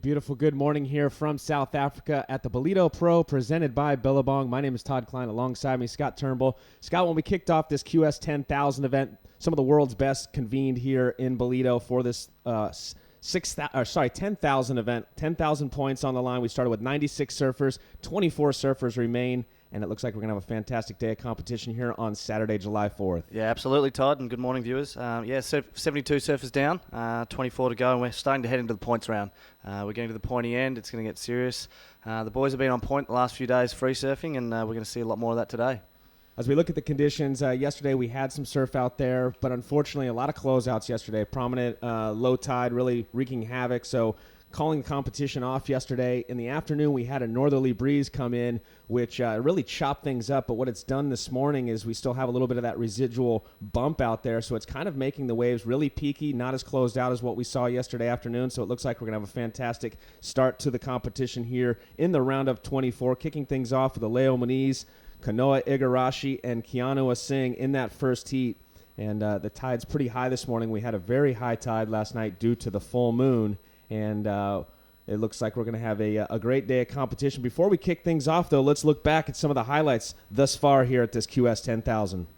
beautiful good morning here from South Africa at the Ballito Pro presented by Billabong. My name is Todd Klein. Alongside me, Scott Turnbull. Scott, when we kicked off this QS 10,000 event, some of the world's best convened here in Ballito for this 10,000 event. 10,000 points on the line. We started with 96 surfers. 24 surfers remain. And it looks like we're going to have a fantastic day of competition here on Saturday, July 4th. Yeah, absolutely, Todd, and good morning, viewers. 72 surfers down, 24 to go, and we're starting to head into the points round. We're getting to the pointy end. It's going to get serious. The boys have been on point the last few days free surfing, and we're going to see a lot more of that today. As we look at the conditions, yesterday we had some surf out there, but unfortunately a lot of closeouts yesterday. Prominent low tide really wreaking havoc, so calling the competition off yesterday. In the afternoon, we had a northerly breeze come in, which really chopped things up. But what it's done this morning is we still have a little bit of that residual bump out there. So it's kind of making the waves really peaky, not as closed out as what we saw yesterday afternoon. So it looks like we're going to have a fantastic start to the competition here in the round of 24, kicking things off with Aleo Moniz, Kanoa Igarashi, and Keanu Singh in that first heat. And the tide's pretty high this morning. We had a very high tide last night due to the full moon. And it looks like we're going to have a great day of competition. Before we kick things off, though, let's look back at some of the highlights thus far here at this QS 10,000.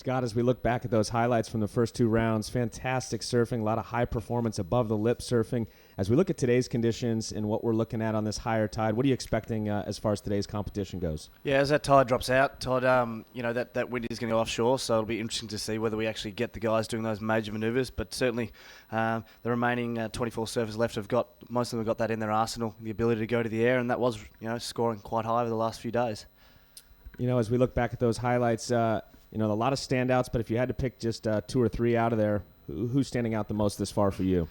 Scott, as we look back at those highlights from the first two rounds, fantastic surfing, a lot of high performance above the lip surfing. As we look at today's conditions and what we're looking at on this higher tide, what are you expecting as far as today's competition goes? Yeah, as that tide drops out, that wind is going to go offshore, so it'll be interesting to see whether we actually get the guys doing those major manoeuvres. But certainly, the remaining 24 surfers left most of them have got that in their arsenal, the ability to go to the air, and that was scoring quite high over the last few days. As we look back at those highlights, a lot of standouts, but if you had to pick just 2 or 3 out of there, who's standing out the most this far for you?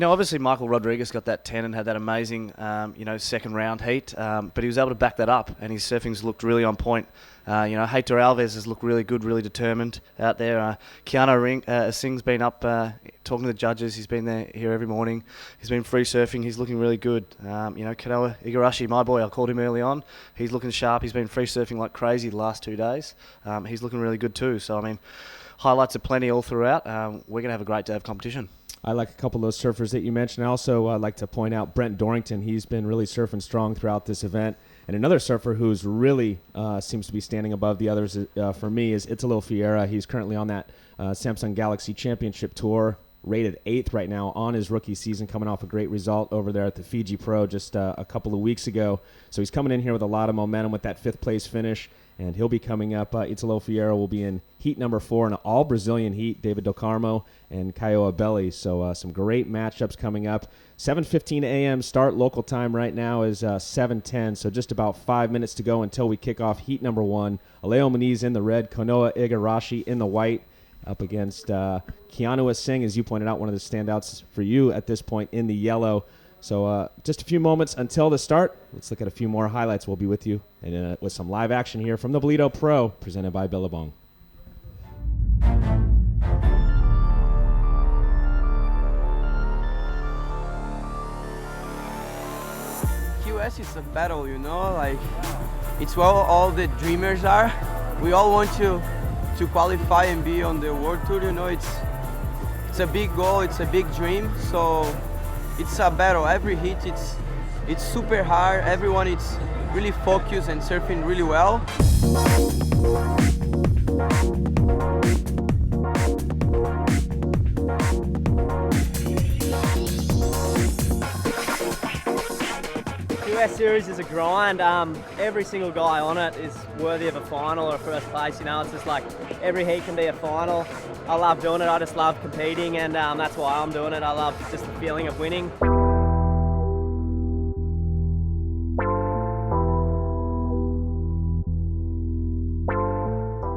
Obviously Michael Rodriguez got that 10 and had that amazing, second round heat, but he was able to back that up, and his surfing's looked really on point. Heitor Alves has looked really good, really determined out there. Keanu Singh's been up talking to the judges. He's been here every morning. He's been free surfing. He's looking really good. Kanoa Igarashi, my boy, I called him early on. He's looking sharp. He's been free surfing like crazy the last 2 days. He's looking really good too. So, highlights are plenty all throughout. We're going to have a great day of competition. I like a couple of those surfers that you mentioned. I also like to point out Brent Dorrington. He's been really surfing strong throughout this event. And another surfer who's really seems to be standing above the others for me is Italo Fiera. He's currently on that Samsung Galaxy Championship Tour, rated 8th right now on his rookie season, coming off a great result over there at the Fiji Pro just a couple of weeks ago. So he's coming in here with a lot of momentum with that 5th place finish. And he'll be coming up. Italo Fiera will be in heat number 4 in an all-Brazilian heat, David Del Carmo and Caio Abelli. So some great matchups coming up. 7:15 a.m. start. Local time right now is 7:10, so just about 5 minutes to go until we kick off heat number 1. Aleo Moniz in the red, Kanoa Igarashi in the white, up against Keanu Singh, as you pointed out, one of the standouts for you at this point in the yellow. So just a few moments until the start. Let's look at a few more highlights. We'll be with you and with some live action here from the Ballito Pro, presented by Billabong. QS is a battle, like it's where all the dreamers are. We all want to qualify and be on the World Tour, it's a big goal, it's a big dream, so it's a battle. Every heat it's super hard. Everyone is really focused and surfing really well. US Series is a grind. Every single guy on it is worthy of a final or first place. It's just like every heat can be a final. I love doing it. I just love competing, and that's why I'm doing it. I love just the feeling of winning.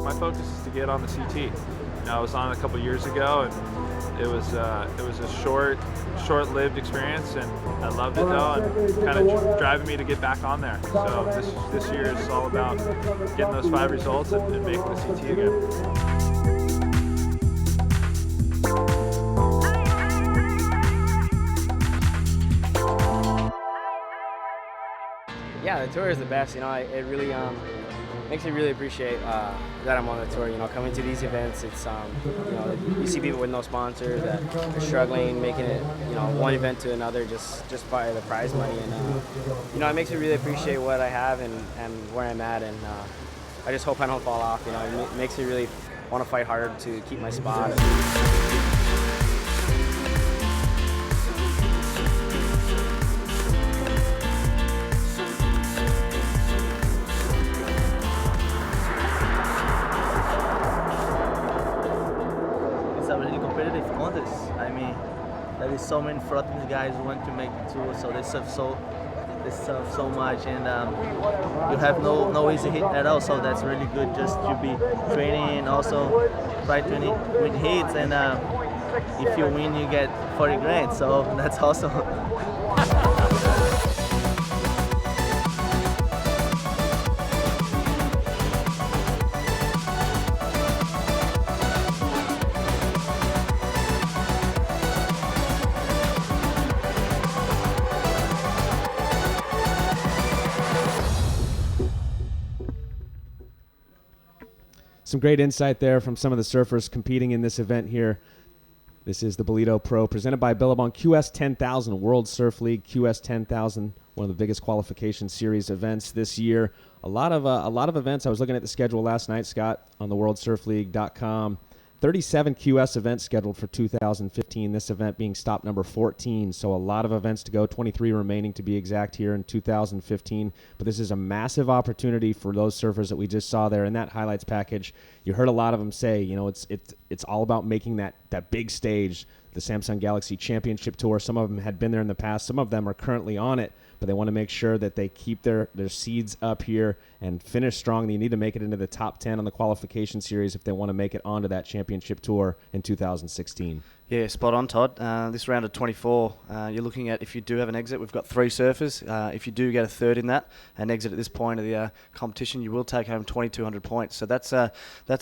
My focus is to get on the CT. I was on a couple years ago, and it was a short-lived experience, and I loved it though, and kind of driving me to get back on there. So this year is all about getting those 5 results and making the CT again. Yeah, the tour is the best. It really makes me really appreciate that I'm on the tour. Coming to these events, it's you see people with no sponsors that are struggling, making it one event to another just by the prize money, and it makes me really appreciate what I have and where I'm at, and I just hope I don't fall off. It makes me really want to fight hard to keep my spot. It's a really competitive contest. There is so many Flotins guys who want to make the tour, so they surf so much, and you have no easy hit at all. So that's really good, just to be training and also try to win hits, and if you win, you get 40 grand. So that's awesome. Some great insight there from some of the surfers competing in this event here. This is the Ballito Pro presented by Billabong. QS 10,000 World Surf League. QS 10,000, one of the biggest qualification series events this year. A lot of events. I was looking at the schedule last night, Scott, on the WorldSurfLeague.com. 37 QS events scheduled for 2015, this event being stop number 14, so a lot of events to go, 23 remaining to be exact here in 2015, but this is a massive opportunity for those surfers that we just saw there in that highlights package. You heard a lot of them say, it's all about making that big stage, the Samsung Galaxy Championship Tour. Some of them had been there in the past, some of them are currently on it, but they want to make sure that they keep their seeds up here and finish strong. You need to make it into the top 10 on the qualification series if they want to make it onto that championship tour in 2016. Yeah, spot on, Todd. This round of 24, you're looking at, if you do have an exit, we've got 3 surfers. If you do get a third in that, an exit at this point of the competition, you will take home 2,200 points. So that's a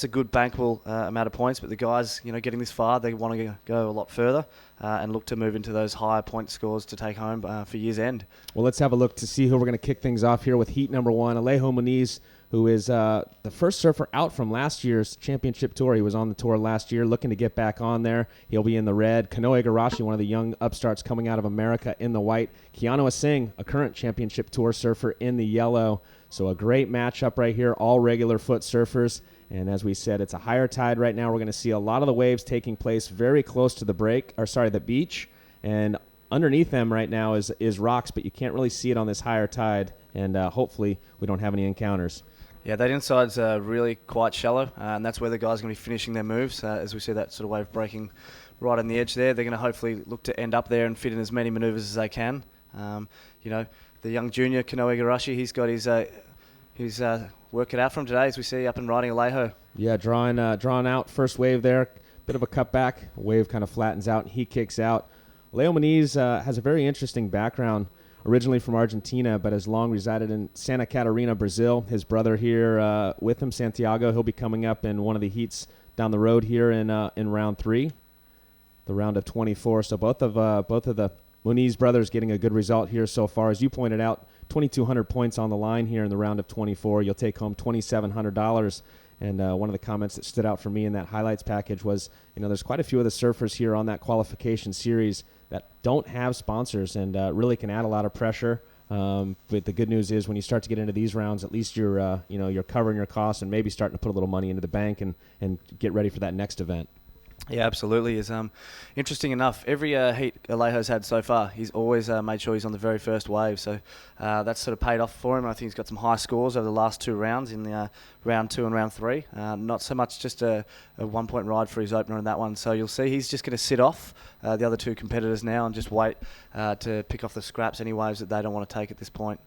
good bankable amount of points. But the guys, getting this far, they want to go a lot further and look to move into those higher point scores to take home for year's end. Well, let's have a look to see who we're going to kick things off here with heat number 1, Alejo Muniz, who is the first surfer out from last year's championship tour. He was on the tour last year, looking to get back on there. He'll be in the red. Kanoe Igarashi, one of the young upstarts coming out of America, in the white. Keanu Singh, a current championship tour surfer, in the yellow. So a great matchup right here, all regular foot surfers. And as we said, it's a higher tide right now. We're going to see a lot of the waves taking place very close to the beach. And underneath them right now is rocks, but you can't really see it on this higher tide. And hopefully we don't have any encounters. Yeah, that inside's really quite shallow, and that's where the guys are going to be finishing their moves. As we see that sort of wave breaking right on the edge there, they're going to hopefully look to end up there and fit in as many manoeuvres as they can. The young junior, Kanoe Igarashi, he's got his work it out from today, as we see up and riding Alejo. Yeah, drawing out first wave there, bit of a cutback. Wave kind of flattens out, and he kicks out. Alejo Muniz has a very interesting background. Originally from Argentina, but has long resided in Santa Catarina, Brazil. His brother here with him, Santiago, he'll be coming up in one of the heats down the road here in round 3, the round of 24. So both of the Muniz brothers getting a good result here so far. As you pointed out, 2,200 points on the line here in the round of 24. You'll take home $2,700. And one of the comments that stood out for me in that highlights package was, there's quite a few of the surfers here on that qualification series that don't have sponsors and really can add a lot of pressure. But the good news is when you start to get into these rounds, at least you're covering your costs and maybe starting to put a little money into the bank and get ready for that next event. Yeah, absolutely. Is interesting enough. Every heat Alejo's had so far, he's always made sure he's on the very first wave. So that's sort of paid off for him. I think he's got some high scores over the last 2 rounds in the round 2 and round 3. Not so much just a 1-point ride for his opener in that one. So you'll see he's just going to sit off the other 2 competitors now and just wait to pick off the scraps, any waves that they don't want to take at this point.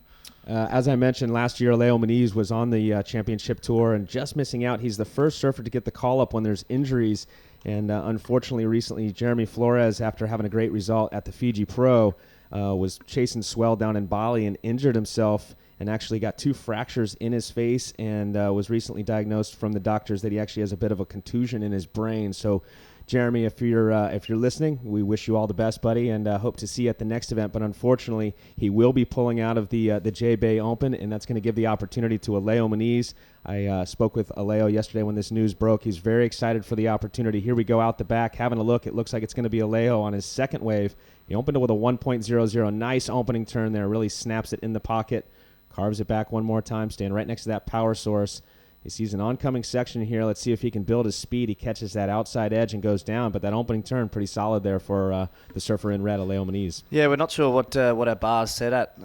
As I mentioned, last year, Alejo Muniz was on the championship tour and just missing out. He's the first surfer to get the call-up when there's injuries. And unfortunately, recently, Jeremy Flores, after having a great result at the Fiji Pro, was chasing swell down in Bali and injured himself and actually got 2 fractures in his face and was recently diagnosed from the doctors that he actually has a bit of a contusion in his brain. So, Jeremy, if you're listening, we wish you all the best, buddy, and hope to see you at the next event. But unfortunately, he will be pulling out of the J-Bay Open, and that's going to give the opportunity to Alejo Muniz. I spoke with Alejo yesterday when this news broke. He's very excited for the opportunity. Here we go out the back, having a look. It looks like it's going to be Alejo on his second wave. He opened it with a 1.00. Nice opening turn there. Really snaps it in the pocket, carves it back one more time, staying right next to that power source. He sees an oncoming section here. Let's see if he can build his speed. He catches that outside edge and goes down, but that opening turn pretty solid there for the surfer in red, Alejo Muniz. Yeah, we're not sure what our bar's set at,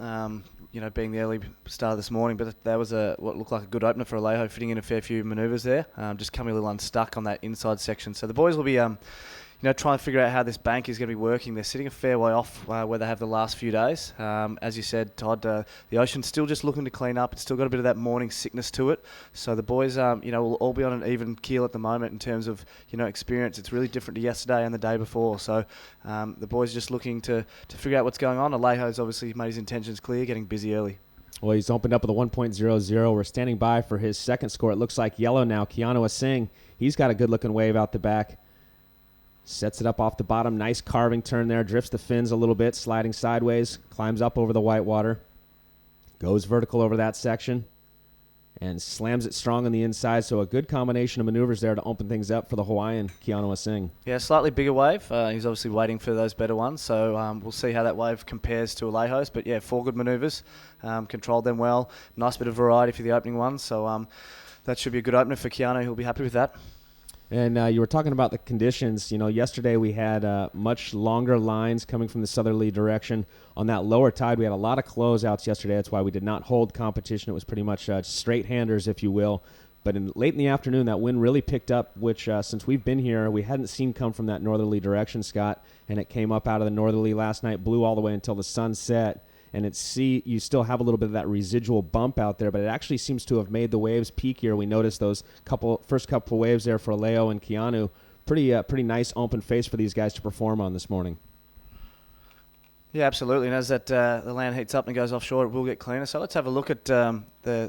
being the early start this morning, but that was what looked like a good opener for Alejo, fitting in a fair few manoeuvres there, just coming a little unstuck on that inside section. So the boys will be trying to figure out how this bank is going to be working. They're sitting a fair way off where they have the last few days. As you said, Todd, the ocean's still just looking to clean up. It's still got a bit of that morning sickness to it. So the boys, will all be on an even keel at the moment in terms of, experience. It's really different to yesterday and the day before. So the boys are just looking to figure out what's going on. Alejo's obviously made his intentions clear, getting busy early. Well, he's opened up with a 1.00. We're standing by for his second score. It looks like yellow now. Keanu Singh, he's got a good-looking wave out the back. Sets it up off the bottom. Nice carving turn there. Drifts the fins a little bit, sliding sideways. Climbs up over the white water. Goes vertical over that section. and slams it strong on the inside. So a good combination of maneuvers there to open things up for the Hawaiian, Keanu Asing. Yeah, slightly bigger wave. He's obviously waiting for those better ones. So we'll see how that wave compares to Alejo's. But yeah, 4 good maneuvers. Controlled them well. Nice bit of variety for the opening ones. So that should be a good opener for Keanu. He'll be happy with that. And you were talking about the conditions. Yesterday we had much longer lines coming from the southerly direction. On that lower tide, we had a lot of closeouts yesterday. That's why we did not hold competition. It was pretty much straight-handers, if you will. But late in the afternoon, that wind really picked up, which since we've been here, we hadn't seen come from that northerly direction, Scott. And it came up out of the northerly last night, blew all the way until the sun set. And you still have a little bit of that residual bump out there, but it actually seems to have made the waves peakier. We noticed those first couple waves there for Alejo and Keanu. Pretty nice open face for these guys to perform on this morning. Yeah, absolutely. And as the land heats up and goes offshore, it will get cleaner. So let's have a look at the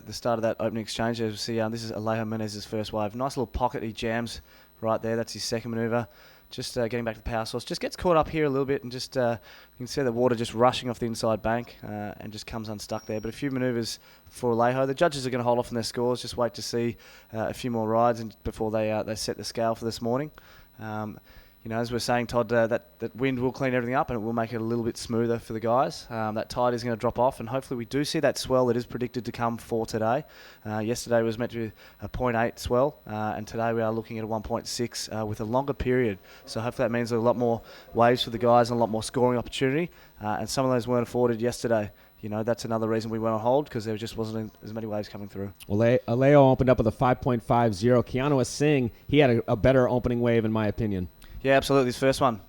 start of that opening exchange. As we see, this is Alejo Menez's first wave. Nice little pocket he jams right there. That's his second maneuver. Just getting back to the power source. Just gets caught up here a little bit and just you can see the water just rushing off the inside bank and just comes unstuck there. But a few manoeuvres for Alejo. The judges are going to hold off on their scores. Just wait to see a few more rides before they set the scale for this morning. As we're saying, Todd, that wind will clean everything up and it will make it a little bit smoother for the guys. That tide is going to drop off and hopefully we do see that swell that is predicted to come for today. Yesterday was meant to be a 0.8 swell and today we are looking at a 1.6 with a longer period. So hopefully that means a lot more waves for the guys and a lot more scoring opportunity. And some of those weren't afforded yesterday. That's another reason we went on hold because there just wasn't as many waves coming through. Well, Alejo opened up with a 5.50. Keanu Asing, he had a better opening wave in my opinion. Yeah, absolutely. His first one,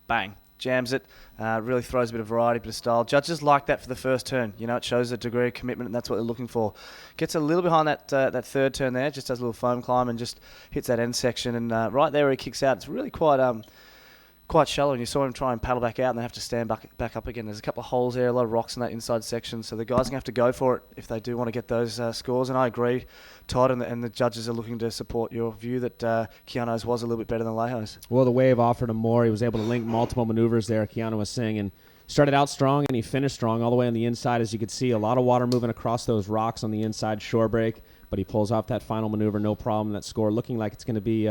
bang, jams it, really throws a bit of variety, a bit of style. Judges like that for the first turn. It shows a degree of commitment, and that's what they're looking for. Gets a little behind that third turn there, just does a little foam climb and just hits that end section. And right there where he kicks out, it's really quite shallow, and you saw him try and paddle back out and they have to stand back up again. There's a couple of holes there, a lot of rocks in that inside section, so the guys are going to have to go for it if they do want to get those scores. And I agree, Todd, and the judges are looking to support your view that Keanu's was a little bit better than Alejo's. Well, the wave offered him more. He was able to link multiple maneuvers there, Keanu Asing, and started out strong and he finished strong all the way on the inside. As you could see, a lot of water moving across those rocks on the inside shore break, but he pulls off that final maneuver, no problem. That score looking like it's going to be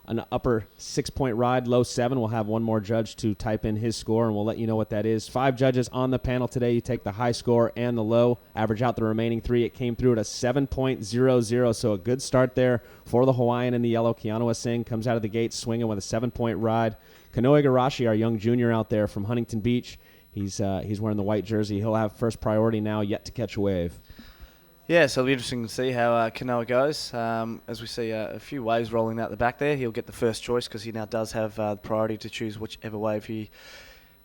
an upper 6-point ride, low 7. We'll have one more judge to type in his score, and we'll let you know what that is. 5 judges on the panel today. You take the high score and the low, average out the remaining 3. It came through at a 7.00, so a good start there for the Hawaiian in the yellow. Keanu Asing comes out of the gate swinging with a 7-point ride. Kanoe Igarashi, our young junior out there from Huntington Beach, he's wearing the white jersey. He'll have first priority now, yet to catch a wave. Yeah, so it'll be interesting to see how Kanoa goes. As we see a few waves rolling out the back there, he'll get the first choice because he now does have the priority to choose whichever wave he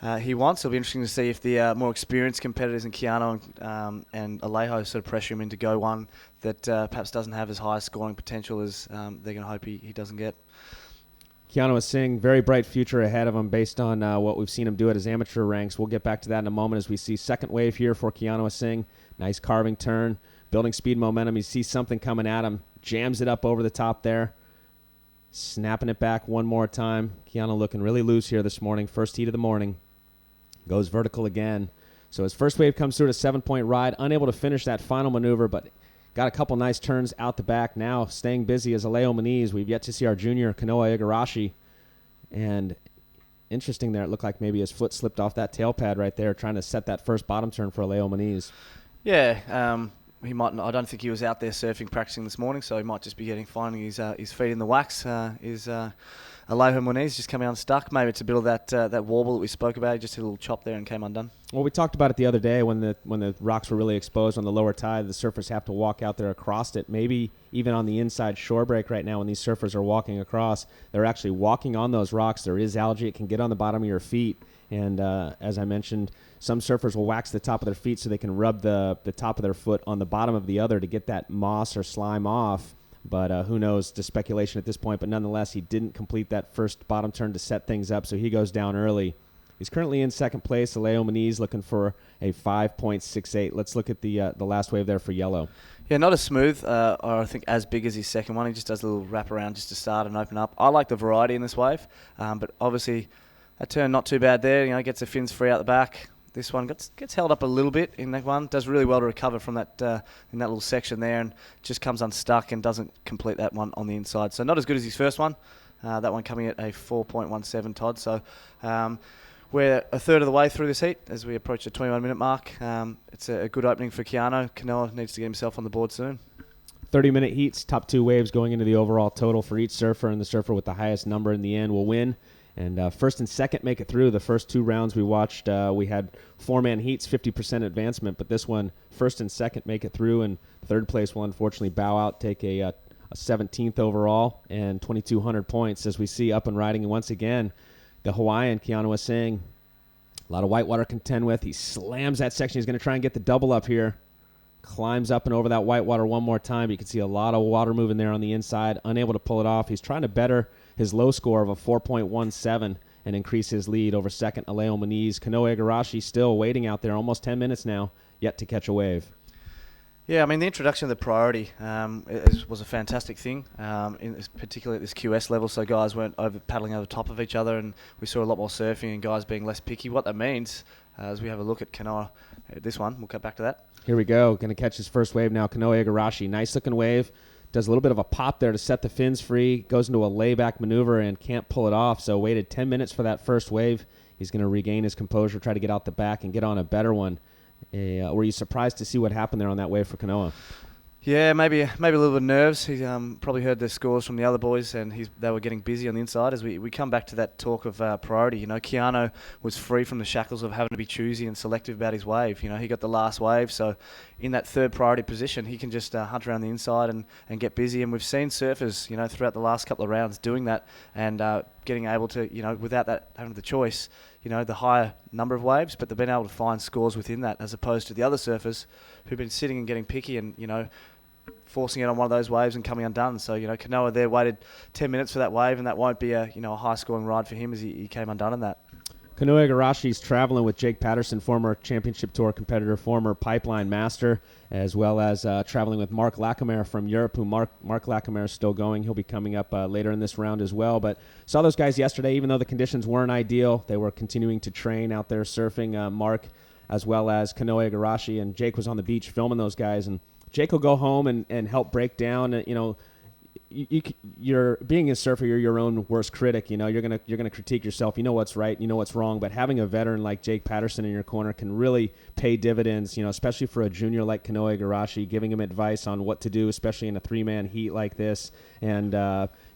wants. It'll be interesting to see if the more experienced competitors in Keanu and Alejo sort of pressure him into go one that perhaps doesn't have as high scoring potential as they're going to hope he doesn't get. Keanu Asing, very bright future ahead of him based on what we've seen him do at his amateur ranks. We'll get back to that in a moment as we see second wave here for Keanu Asing. Nice carving turn. Building speed momentum. You see something coming at him. Jams it up over the top there. Snapping it back one more time. Keanu looking really loose here this morning. First heat of the morning. Goes vertical again. So his first wave comes through at a 7-point ride. Unable to finish that final maneuver, but got a couple nice turns out the back. Now staying busy is Alejo Menez. We've yet to see our junior Kanoa Igarashi. And interesting there. It looked like maybe his foot slipped off that tail pad right there, trying to set that first bottom turn for Alejo Menez. Yeah, he might not, I don't think he was out there surfing practicing this morning, so he might just be finding his feet in the wax. Alejo Menez just coming unstuck. Maybe it's a bit of that warble that we spoke about. He just hit a little chop there and came undone. Well, we talked about it the other day when the rocks were really exposed on the lower tide. The surfers have to walk out there across it. Maybe even on the inside shore break right now when these surfers are walking across, they're actually walking on those rocks. There is algae. It can get on the bottom of your feet. And as I mentioned, some surfers will wax the top of their feet so they can rub the top of their foot on the bottom of the other to get that moss or slime off. But who knows, just speculation at this point. But nonetheless, he didn't complete that first bottom turn to set things up, so he goes down early. He's currently in second place. Alejo Menez looking for a 5.68. Let's look at the last wave there for yellow. Yeah, not as smooth or I think as big as his second one. He just does a little wrap around just to start and open up. I like the variety in this wave, but obviously that turn not too bad there. Gets the fins free out the back. this one gets held up a little bit in that one. Does really well to recover from that in that little section there, and just comes unstuck and doesn't complete that one on the inside. So not as good as his first one. That one coming at a 4.17, Todd. So we're a third of the way through this heat as we approach the 21-minute mark. It's a good opening for Keanu. Kanoa needs to get himself on the board soon. 30-minute heats, top 2 waves going into the overall total for each surfer, and the surfer with the highest number in the end will win. And first and second make it through. The first 2 rounds we watched, we had 4-man heats, 50% advancement, but this one, first and second make it through, and third place will unfortunately bow out, take a 17th overall and 2,200 points as we see up and riding. And once again, the Hawaiian, Keanu was saying, a lot of whitewater contend with. He slams that section. He's going to try and get the double up here. Climbs up and over that whitewater one more time. You can see a lot of water moving there on the inside. Unable to pull it off. He's trying to better his low score of a 4.17 and increase his lead over second Aleo Moniz. Kanoa Igarashi still waiting out there, almost 10 minutes now, yet to catch a wave. Yeah, I mean, the introduction of the priority was a fantastic thing, particularly at this QS level, so guys weren't paddling over the top of each other, and we saw a lot more surfing and guys being less picky. What that means, as we have a look at Kanoa, this one, we'll cut back to that. Here we go. Going to catch his first wave now. Kanoa Igarashi, nice-looking wave. Does a little bit of a pop there to set the fins free. Goes into a layback maneuver and can't pull it off, so waited 10 minutes for that first wave. He's going to regain his composure, try to get out the back and get on a better one. Were you surprised to see what happened there on that wave for Kanoa? Yeah, maybe a little bit of nerves. He probably heard the scores from the other boys, and they were getting busy on the inside. As we come back to that talk of priority, you know, Keanu was free from the shackles of having to be choosy and selective about his wave. You know, he got the last wave, so in that third priority position, he can just hunt around the inside and get busy. And we've seen surfers, you know, throughout the last couple of rounds doing that and getting able to, you know, without that having the choice, you know, the higher number of waves, but they've been able to find scores within that, as opposed to the other surfers who've been sitting and getting picky and, you know, forcing it on one of those waves and coming undone. So, you know, Kanoa there waited 10 minutes for that wave, and that won't be a high-scoring ride for him as he came undone in that. Kanoa Igarashi's traveling with Jake Patterson, former Championship Tour competitor, former Pipeline Master, as well as traveling with Mark Lacomere from Europe, who Mark Lacomere is still going. He'll be coming up later in this round as well. But saw those guys yesterday, even though the conditions weren't ideal. They were continuing to train out there surfing, Mark, as well as Kanoa Igarashi, and Jake was on the beach filming those guys. And Jake will go home and help break down, you know, you're being a surfer, you're your own worst critic. You know, you're gonna critique yourself. You know what's right, you know what's wrong. But having a veteran like Jake Patterson in your corner can really pay dividends. You know, especially for a junior like Kanoa Igarashi, giving him advice on what to do, especially in a 3-man heat like this. And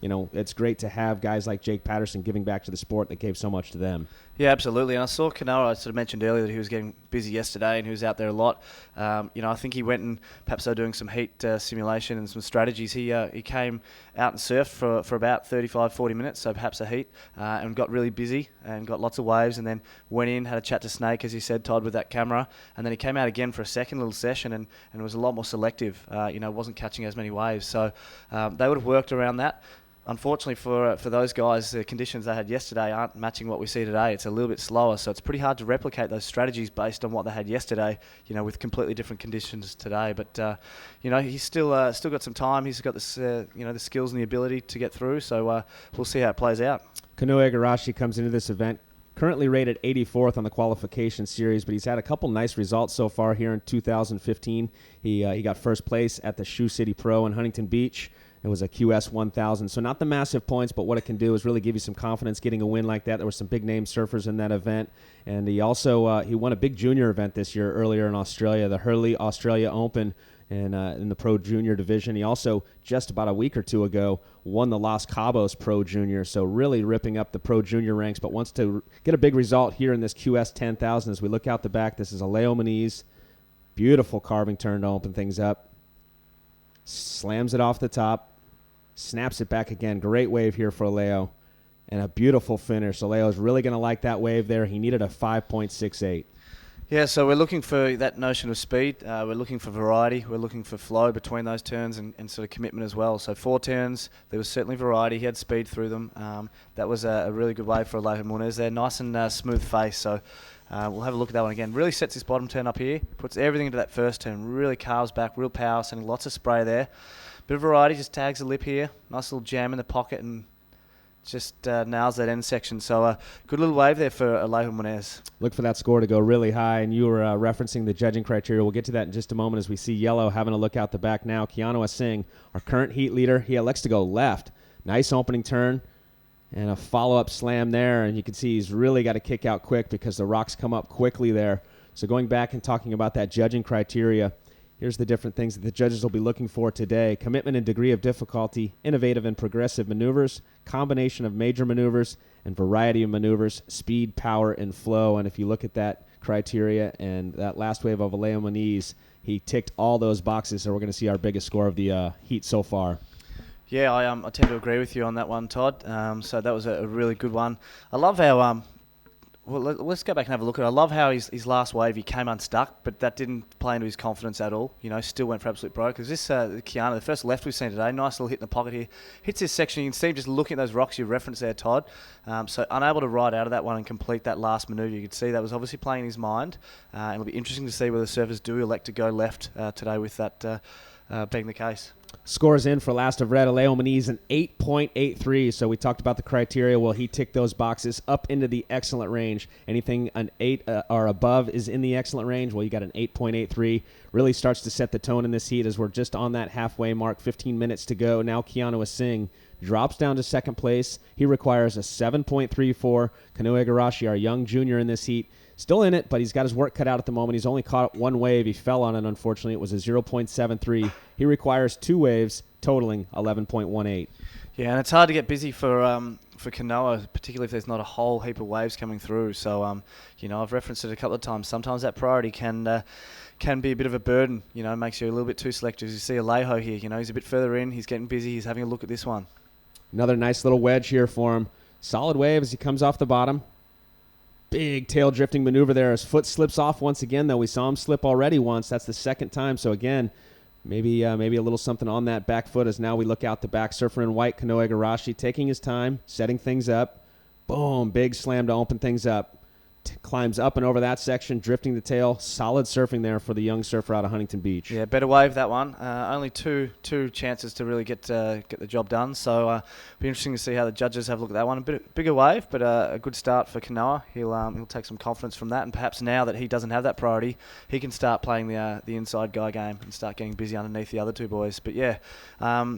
you know, it's great to have guys like Jake Patterson giving back to the sport that gave so much to them. Yeah, absolutely. And I saw Kanoa, I sort of mentioned earlier that he was getting busy yesterday and he was out there a lot. You know, I think he went and perhaps they were doing some heat simulation and some strategies. He came out and surfed for about 35, 40 minutes, so perhaps a heat, and got really busy and got lots of waves, and then went in, had a chat to Snake, as he said, Todd, with that camera, and then he came out again for a second little session and was a lot more selective. You know, wasn't catching as many waves. So they would have worked around that. Unfortunately for those guys, the conditions they had yesterday aren't matching what we see today. It's a little bit slower, so it's pretty hard to replicate those strategies based on what they had yesterday, you know, with completely different conditions today. But, you know, he's still got some time. He's got this, you know, the skills and the ability to get through, so we'll see how it plays out. Kanoa Igarashi comes into this event currently rated 84th on the qualification series, but he's had a couple nice results so far here in 2015. He got first place at the Shoe City Pro in Huntington Beach. It was a QS 1000, so not the massive points, but what it can do is really give you some confidence getting a win like that. There were some big-name surfers in that event, and he also he won a big junior event this year earlier in Australia, the Hurley Australia Open, and in the Pro Junior division. He also, just about a week or two ago, won the Los Cabos Pro Junior, so really ripping up the Pro Junior ranks, but wants to get a big result here in this QS 10,000. As we look out the back, this is Aleo Moniz. Beautiful carving turn to open things up. Slams it off the top. Snaps it back again. Great wave here for Aleo. And a beautiful finish. Aleo's really going to like that wave there. He needed a 5.68. Yeah, so we're looking for that notion of speed. We're looking for variety. We're looking for flow between those turns and sort of commitment as well. So 4 turns, there was certainly variety. He had speed through them. That was a really good wave for Alejo Munez there. Nice and smooth face. So we'll have a look at that one again. Really sets his bottom turn up here. Puts everything into that first turn. Really carves back. Real power. Sending lots of spray there. Bit of variety, just tags a lip here. Nice little jam in the pocket and just nails that end section. So good little wave there for Alejo Munez. Look for that score to go really high, and you were referencing the judging criteria. We'll get to that in just a moment as we see yellow having a look out the back now. Keanu Singh, our current heat leader, he elects to go left. Nice opening turn and a follow-up slam there, and you can see he's really got to kick out quick because the rocks come up quickly there. So going back and talking about that judging criteria, here's the different things that the judges will be looking for today. Commitment and degree of difficulty, innovative and progressive maneuvers, combination of major maneuvers, and variety of maneuvers, speed, power, and flow. And if you look at that criteria and that last wave of Alejo Munez, he ticked all those boxes, so we're going to see our biggest score of the heat so far. Yeah, I tend to agree with you on that one, Todd. So that was a really good one. I love how well, let's go back and have a look at it. I love how his last wave, he came unstuck, but that didn't play into his confidence at all. Still went for absolute broke. Because this, Keanu, the first left we've seen today, nice little hit in the pocket here. Hits this section, you can see him just looking at those rocks you referenced there, Todd. So unable to ride out of that one and complete that last manoeuvre. You could see that was obviously playing in his mind. And it'll be interesting to see whether the surfers do elect to go left today with that being the case. Scores in for last of red, Alejo Munez, an 8.83. So we talked about the criteria. Well, he ticked those boxes up into the excellent range. Anything an 8 or above is in the excellent range. Well, you got an 8.83. Really starts to set the tone in this heat as we're just on that halfway mark, 15 minutes to go. Now Keanu Singh drops down to second place. He requires a 7.34. Kanoe Igarashi, our young junior in this heat, still in it, but he's got his work cut out at the moment. He's only caught one wave. He fell on it, unfortunately. It was a 0.73. He requires 2 waves, totaling 11.18. Yeah, and it's hard to get busy for Kanoa, particularly if there's not a whole heap of waves coming through. So, I've referenced it a couple of times. Sometimes that priority can be a bit of a burden. Makes you a little bit too selective. You see Alejo here. He's a bit further in. He's getting busy. He's having a look at this one. Another nice little wedge here for him. Solid wave as he comes off the bottom. Big tail drifting maneuver there. His foot slips off once again, though. We saw him slip already once. That's the second time. So, again, maybe a little something on that back foot as now we look out the back. Surfer in white, Kanoe Igarashi, taking his time, setting things up. Boom, big slam to open things up. Climbs up and over that section, drifting the tail. Solid surfing there for the young surfer out of Huntington Beach. Yeah, better wave that one. Only two chances to really get the job done. So it'll be interesting to see how the judges have a look at that one. A bit bigger wave, but a good start for Kanoa. He'll take some confidence from that, and perhaps now that he doesn't have that priority, he can start playing the inside guy game and start getting busy underneath the other two boys. But yeah,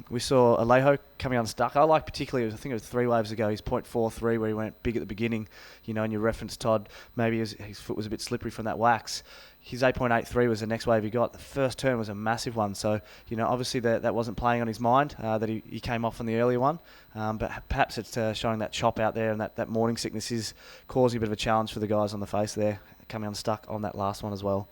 we saw Alejo coming unstuck. I like particularly, I think it was 3 waves ago, his 0.43 where he went big at the beginning. And you referenced, Todd, maybe his foot was a bit slippery from that wax. His 8.83 was the next wave he got. The first turn was a massive one. So, obviously that wasn't playing on his mind, that he came off on the earlier one. But perhaps it's showing that chop out there and that morning sickness is causing a bit of a challenge for the guys on the face there, coming unstuck on that last one as well.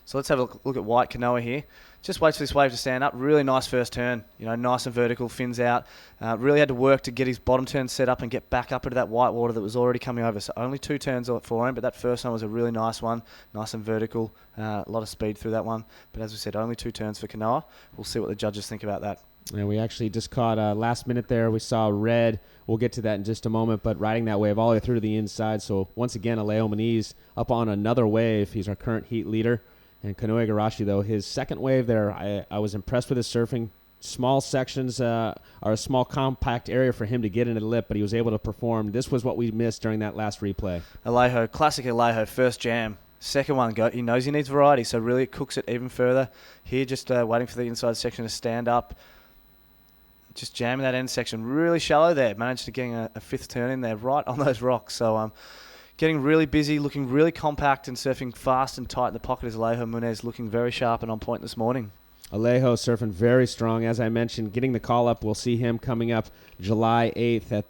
So let's have a look at White Kanoa here. Just waits for this wave to stand up. Really nice first turn. Nice and vertical, fins out. Really had to work to get his bottom turn set up and get back up into that white water that was already coming over. So only 2 turns for him, but that first one was a really nice one. Nice and vertical. A lot of speed through that one. But as we said, only 2 turns for Kanoa. We'll see what the judges think about that. And we actually just caught last minute there. We saw red. We'll get to that in just a moment, but riding that wave all the way through to the inside. So once again, Alejo Munez up on another wave. He's our current heat leader. And Kanoe Igarashi, though, his second wave there, I was impressed with his surfing. Small sections are a small compact area for him to get into the lip, but he was able to perform. This was what we missed during that last replay. Alejo, classic Alejo, first jam. Second one, he knows he needs variety, so really cooks it even further. Here, just waiting for the inside section to stand up. Just jamming that end section. Really shallow there. Managed to get a 5th turn in there right on those rocks. So, getting really busy, looking really compact and surfing fast and tight in the pocket is Alejo Munez, looking very sharp and on point this morning. Alejo surfing very strong. As I mentioned, getting the call up. We'll see him coming up July 8th at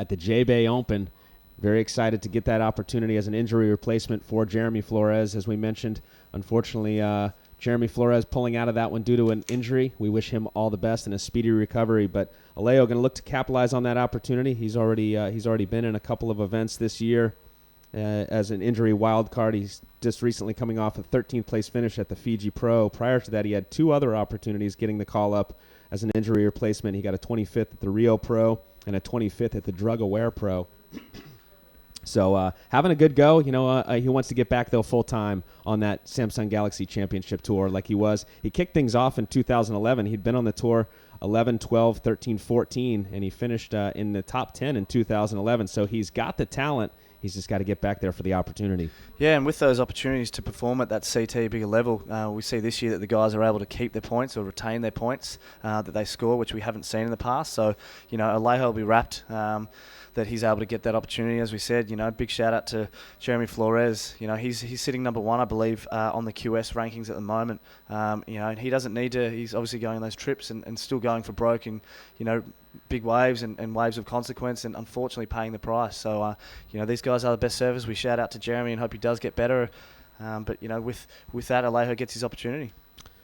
the J-Bay Open. Very excited to get that opportunity as an injury replacement for Jeremy Flores. As we mentioned, unfortunately, Jeremy Flores pulling out of that one due to an injury. We wish him all the best and a speedy recovery. But Alejo going to look to capitalize on that opportunity. He's already been in a couple of events this year. As an injury wild card. He's just recently coming off a 13th place finish at the Fiji Pro. Prior to that, he had 2 other opportunities getting the call up as an injury replacement. He got a 25th at the Rio Pro and a 25th at the Drug Aware Pro. So having a good go. He wants to get back, though, full-time on that Samsung Galaxy Championship Tour like he was. He kicked things off in 2011. He'd been on the tour 11, 12, 13, 14, and he finished in the top 10 in 2011. So he's got the talent. He's just got to get back there for the opportunity. Yeah, and with those opportunities to perform at that CT bigger level, we see this year that the guys are able to keep their points or retain their points that they score, which we haven't seen in the past. So, Alejo will be wrapped that he's able to get that opportunity. As we said, big shout out to Jeremy Flores. He's sitting number 1, I believe, on the QS rankings at the moment. He doesn't need to. He's obviously going on those trips and still going for broke and, big waves and waves of consequence, and unfortunately paying the price. So, these guys are the best servers. We shout out to Jeremy and hope he does get better. But with that, Alejo gets his opportunity.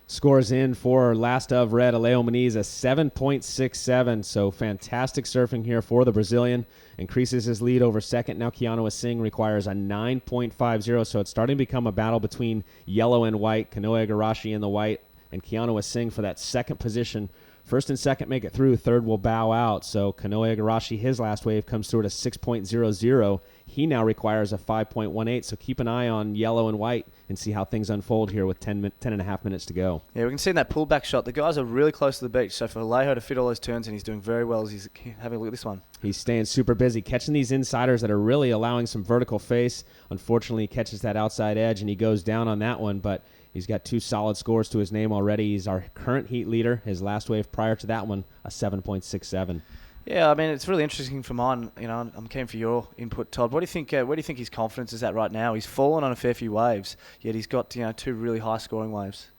Scores in for last of red, Alejo Muniz, a 7.67. So fantastic surfing here for the Brazilian. Increases his lead over second. Now Keanu Singh requires a 9.50. So it's starting to become a battle between yellow and white. Kanoa Igarashi in the white and Keanu Singh for that second position. First and second make it through. Third will bow out. So Kanoa Igarashi, his last wave, comes through at a 6.00. He now requires a 5.18. So keep an eye on yellow and white and see how things unfold here with 10 and a half minutes to go. Yeah, we can see in that pullback shot, the guys are really close to the beach. So for Alejo to fit all those turns, and he's doing very well as he's having a look at this one. He's staying super busy, catching these insiders that are really allowing some vertical face. Unfortunately, he catches that outside edge, and he goes down on that one, but he's got 2 solid scores to his name already. He's our current heat leader. His last wave prior to that one, a 7.67. Yeah, I mean, it's really interesting for mine. I'm keen for your input, Todd. What do you think? Where do you think his confidence is at right now? He's fallen on a fair few waves, yet he's got 2 really high scoring waves.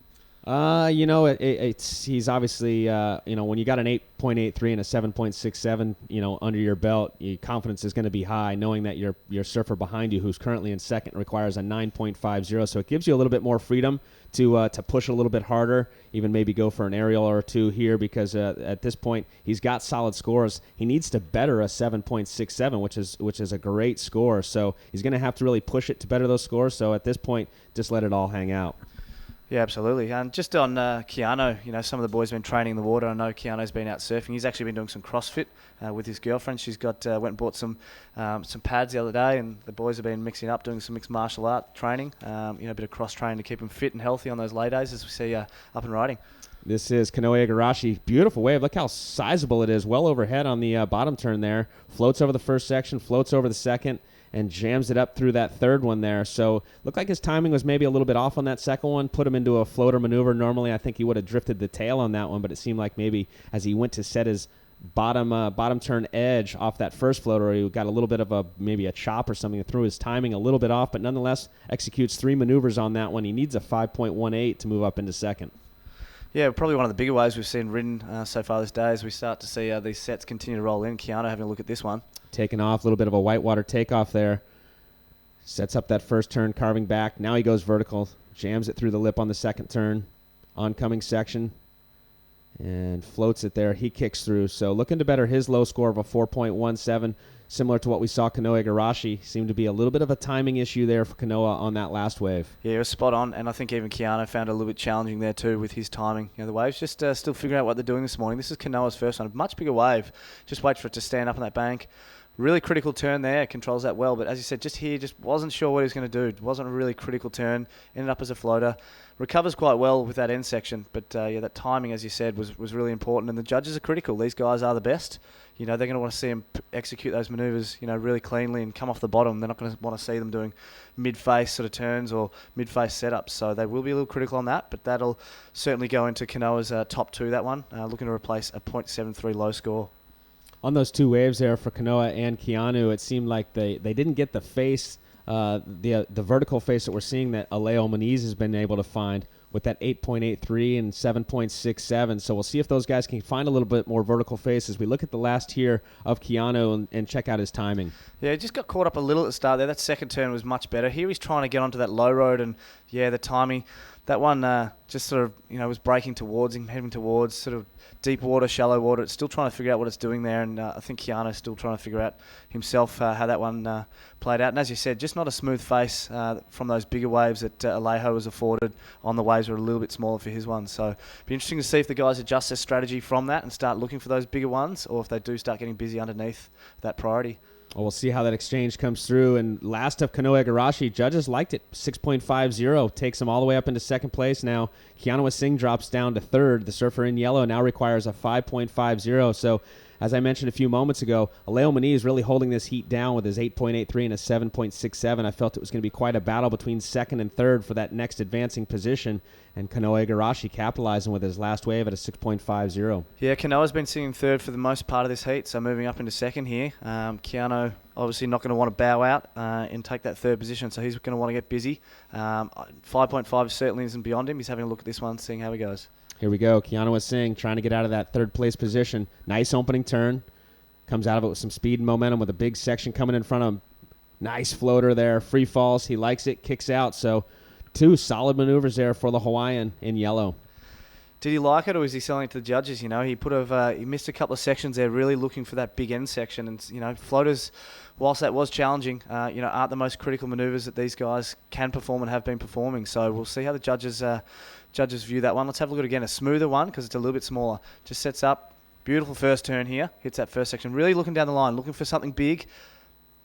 He's obviously, when you got an 8.83 and a 7.67, under your belt, your confidence is going to be high, knowing that your surfer behind you, who's currently in second, requires a 9.50. So it gives you a little bit more freedom to push a little bit harder, even maybe go for an aerial or 2 here, because at this point he's got solid scores. He needs to better a 7.67, which is a great score. So he's going to have to really push it to better those scores. So at this point, just let it all hang out. Yeah, absolutely. And just on Keanu, some of the boys have been training in the water. I know Keanu's been out surfing. He's actually been doing some CrossFit with his girlfriend. She's went and bought some pads the other day, and the boys have been mixing up, doing some mixed martial art training, a bit of cross training to keep them fit and healthy on those lay days as we see up and riding. This is Kanoa Igarashi. Beautiful wave. Look how sizable it is. Well overhead on the bottom turn there. Floats over the first section, floats over the second, and jams it up through that third one there. So looked like his timing was maybe a little bit off on that second one, put him into a floater maneuver. Normally I think he would have drifted the tail on that one, but it seemed like maybe as he went to set his bottom turn edge off that first floater, he got a little bit of maybe a chop or something that threw his timing a little bit off, but nonetheless executes 3 maneuvers on that one. He needs a 5.18 to move up into second. Yeah, probably one of the bigger waves we've seen ridden so far this day as we start to see these sets continue to roll in. Keanu having a look at this one. Taking off, a little bit of a whitewater takeoff there. Sets up that first turn, carving back. Now he goes vertical, jams it through the lip on the second turn, oncoming section, and floats it there. He kicks through. So looking to better his low score of a 4.17, similar to what we saw Kanoa Igarashi. Seemed to be a little bit of a timing issue there for Kanoa on that last wave. Yeah, he was spot on, and I think even Keanu found it a little bit challenging there too with his timing. The waves just still figuring out what they're doing this morning. This is Kanoa's first one, a much bigger wave. Just wait for it to stand up on that bank. Really critical turn there, controls that well, but as you said, just wasn't sure what he was going to do. It wasn't a really critical turn, ended up as a floater. Recovers quite well with that end section, but that timing, as you said, was really important, and the judges are critical. These guys are the best. They're going to want to see him execute those maneuvers, really cleanly and come off the bottom. They're not going to want to see them doing mid-face sort of turns or mid-face setups, so they will be a little critical on that, but that'll certainly go into Kanoa's top 2, that one, looking to replace a 0.73 low score. On those 2 waves there for Kanoa and Keanu, it seemed like they didn't get the face, the vertical face that we're seeing that Alejo Muniz has been able to find with that 8.83 and 7.67. So we'll see if those guys can find a little bit more vertical face as we look at the last tier of Keanu and check out his timing. Yeah, he just got caught up a little at the start there. That second turn was much better. Here he's trying to get onto that low road, and the timing. That one just sort of, was breaking towards him, heading towards sort of deep water, shallow water. It's still trying to figure out what it's doing there, and I think Keanu's still trying to figure out himself how that one played out. And as you said, just not a smooth face from those bigger waves that Alejo was afforded on the waves were a little bit smaller for his one. So it'll be interesting to see if the guys adjust their strategy from that and start looking for those bigger ones, or if they do start getting busy underneath that priority. Well, we'll see how that exchange comes through. And last of Kanoe Igarashi, judges liked it. 6.50 takes him all the way up into second place now. Keanu Singh drops down to third. The surfer in yellow now requires a 5.50. So, as I mentioned a few moments ago, Aleo Moniz really holding this heat down with his 8.83 and a 7.67. I felt it was going to be quite a battle between second and third for that next advancing position. And Kanoe Igarashi capitalizing with his last wave at a 6.50. Yeah, Kanoa's been sitting third for the most part of this heat, so moving up into second here. Keanu obviously not going to want to bow out and take that third position, so he's going to want to get busy. 5.5 certainly isn't beyond him. He's having a look at this one, seeing how he goes. Here we go. Keanu Singh trying to get out of that third place position. Nice opening turn. Comes out of it with some speed and momentum with a big section coming in front of him. Nice floater there. Free falls. He likes it. Kicks out. So 2 solid maneuvers there for the Hawaiian in yellow. Did he like it, or was he selling it to the judges? You know, he missed a couple of sections there, really looking for that big end section. And, you know, floaters, whilst that was challenging, aren't the most critical maneuvers that these guys can perform and have been performing. So we'll see how the judges view that one. Let's have a look at it again. A smoother one because it's a little bit smaller. Just sets up. Beautiful first turn here. Hits that first section. Really looking down the line, looking for something big.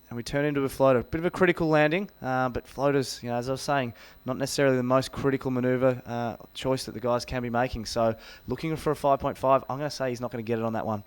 And we turn into a floater. Bit of a critical landing, but floaters, as I was saying, not necessarily the most critical maneuver choice that the guys can be making. So looking for a 5.5. I'm going to say he's not going to get it on that one.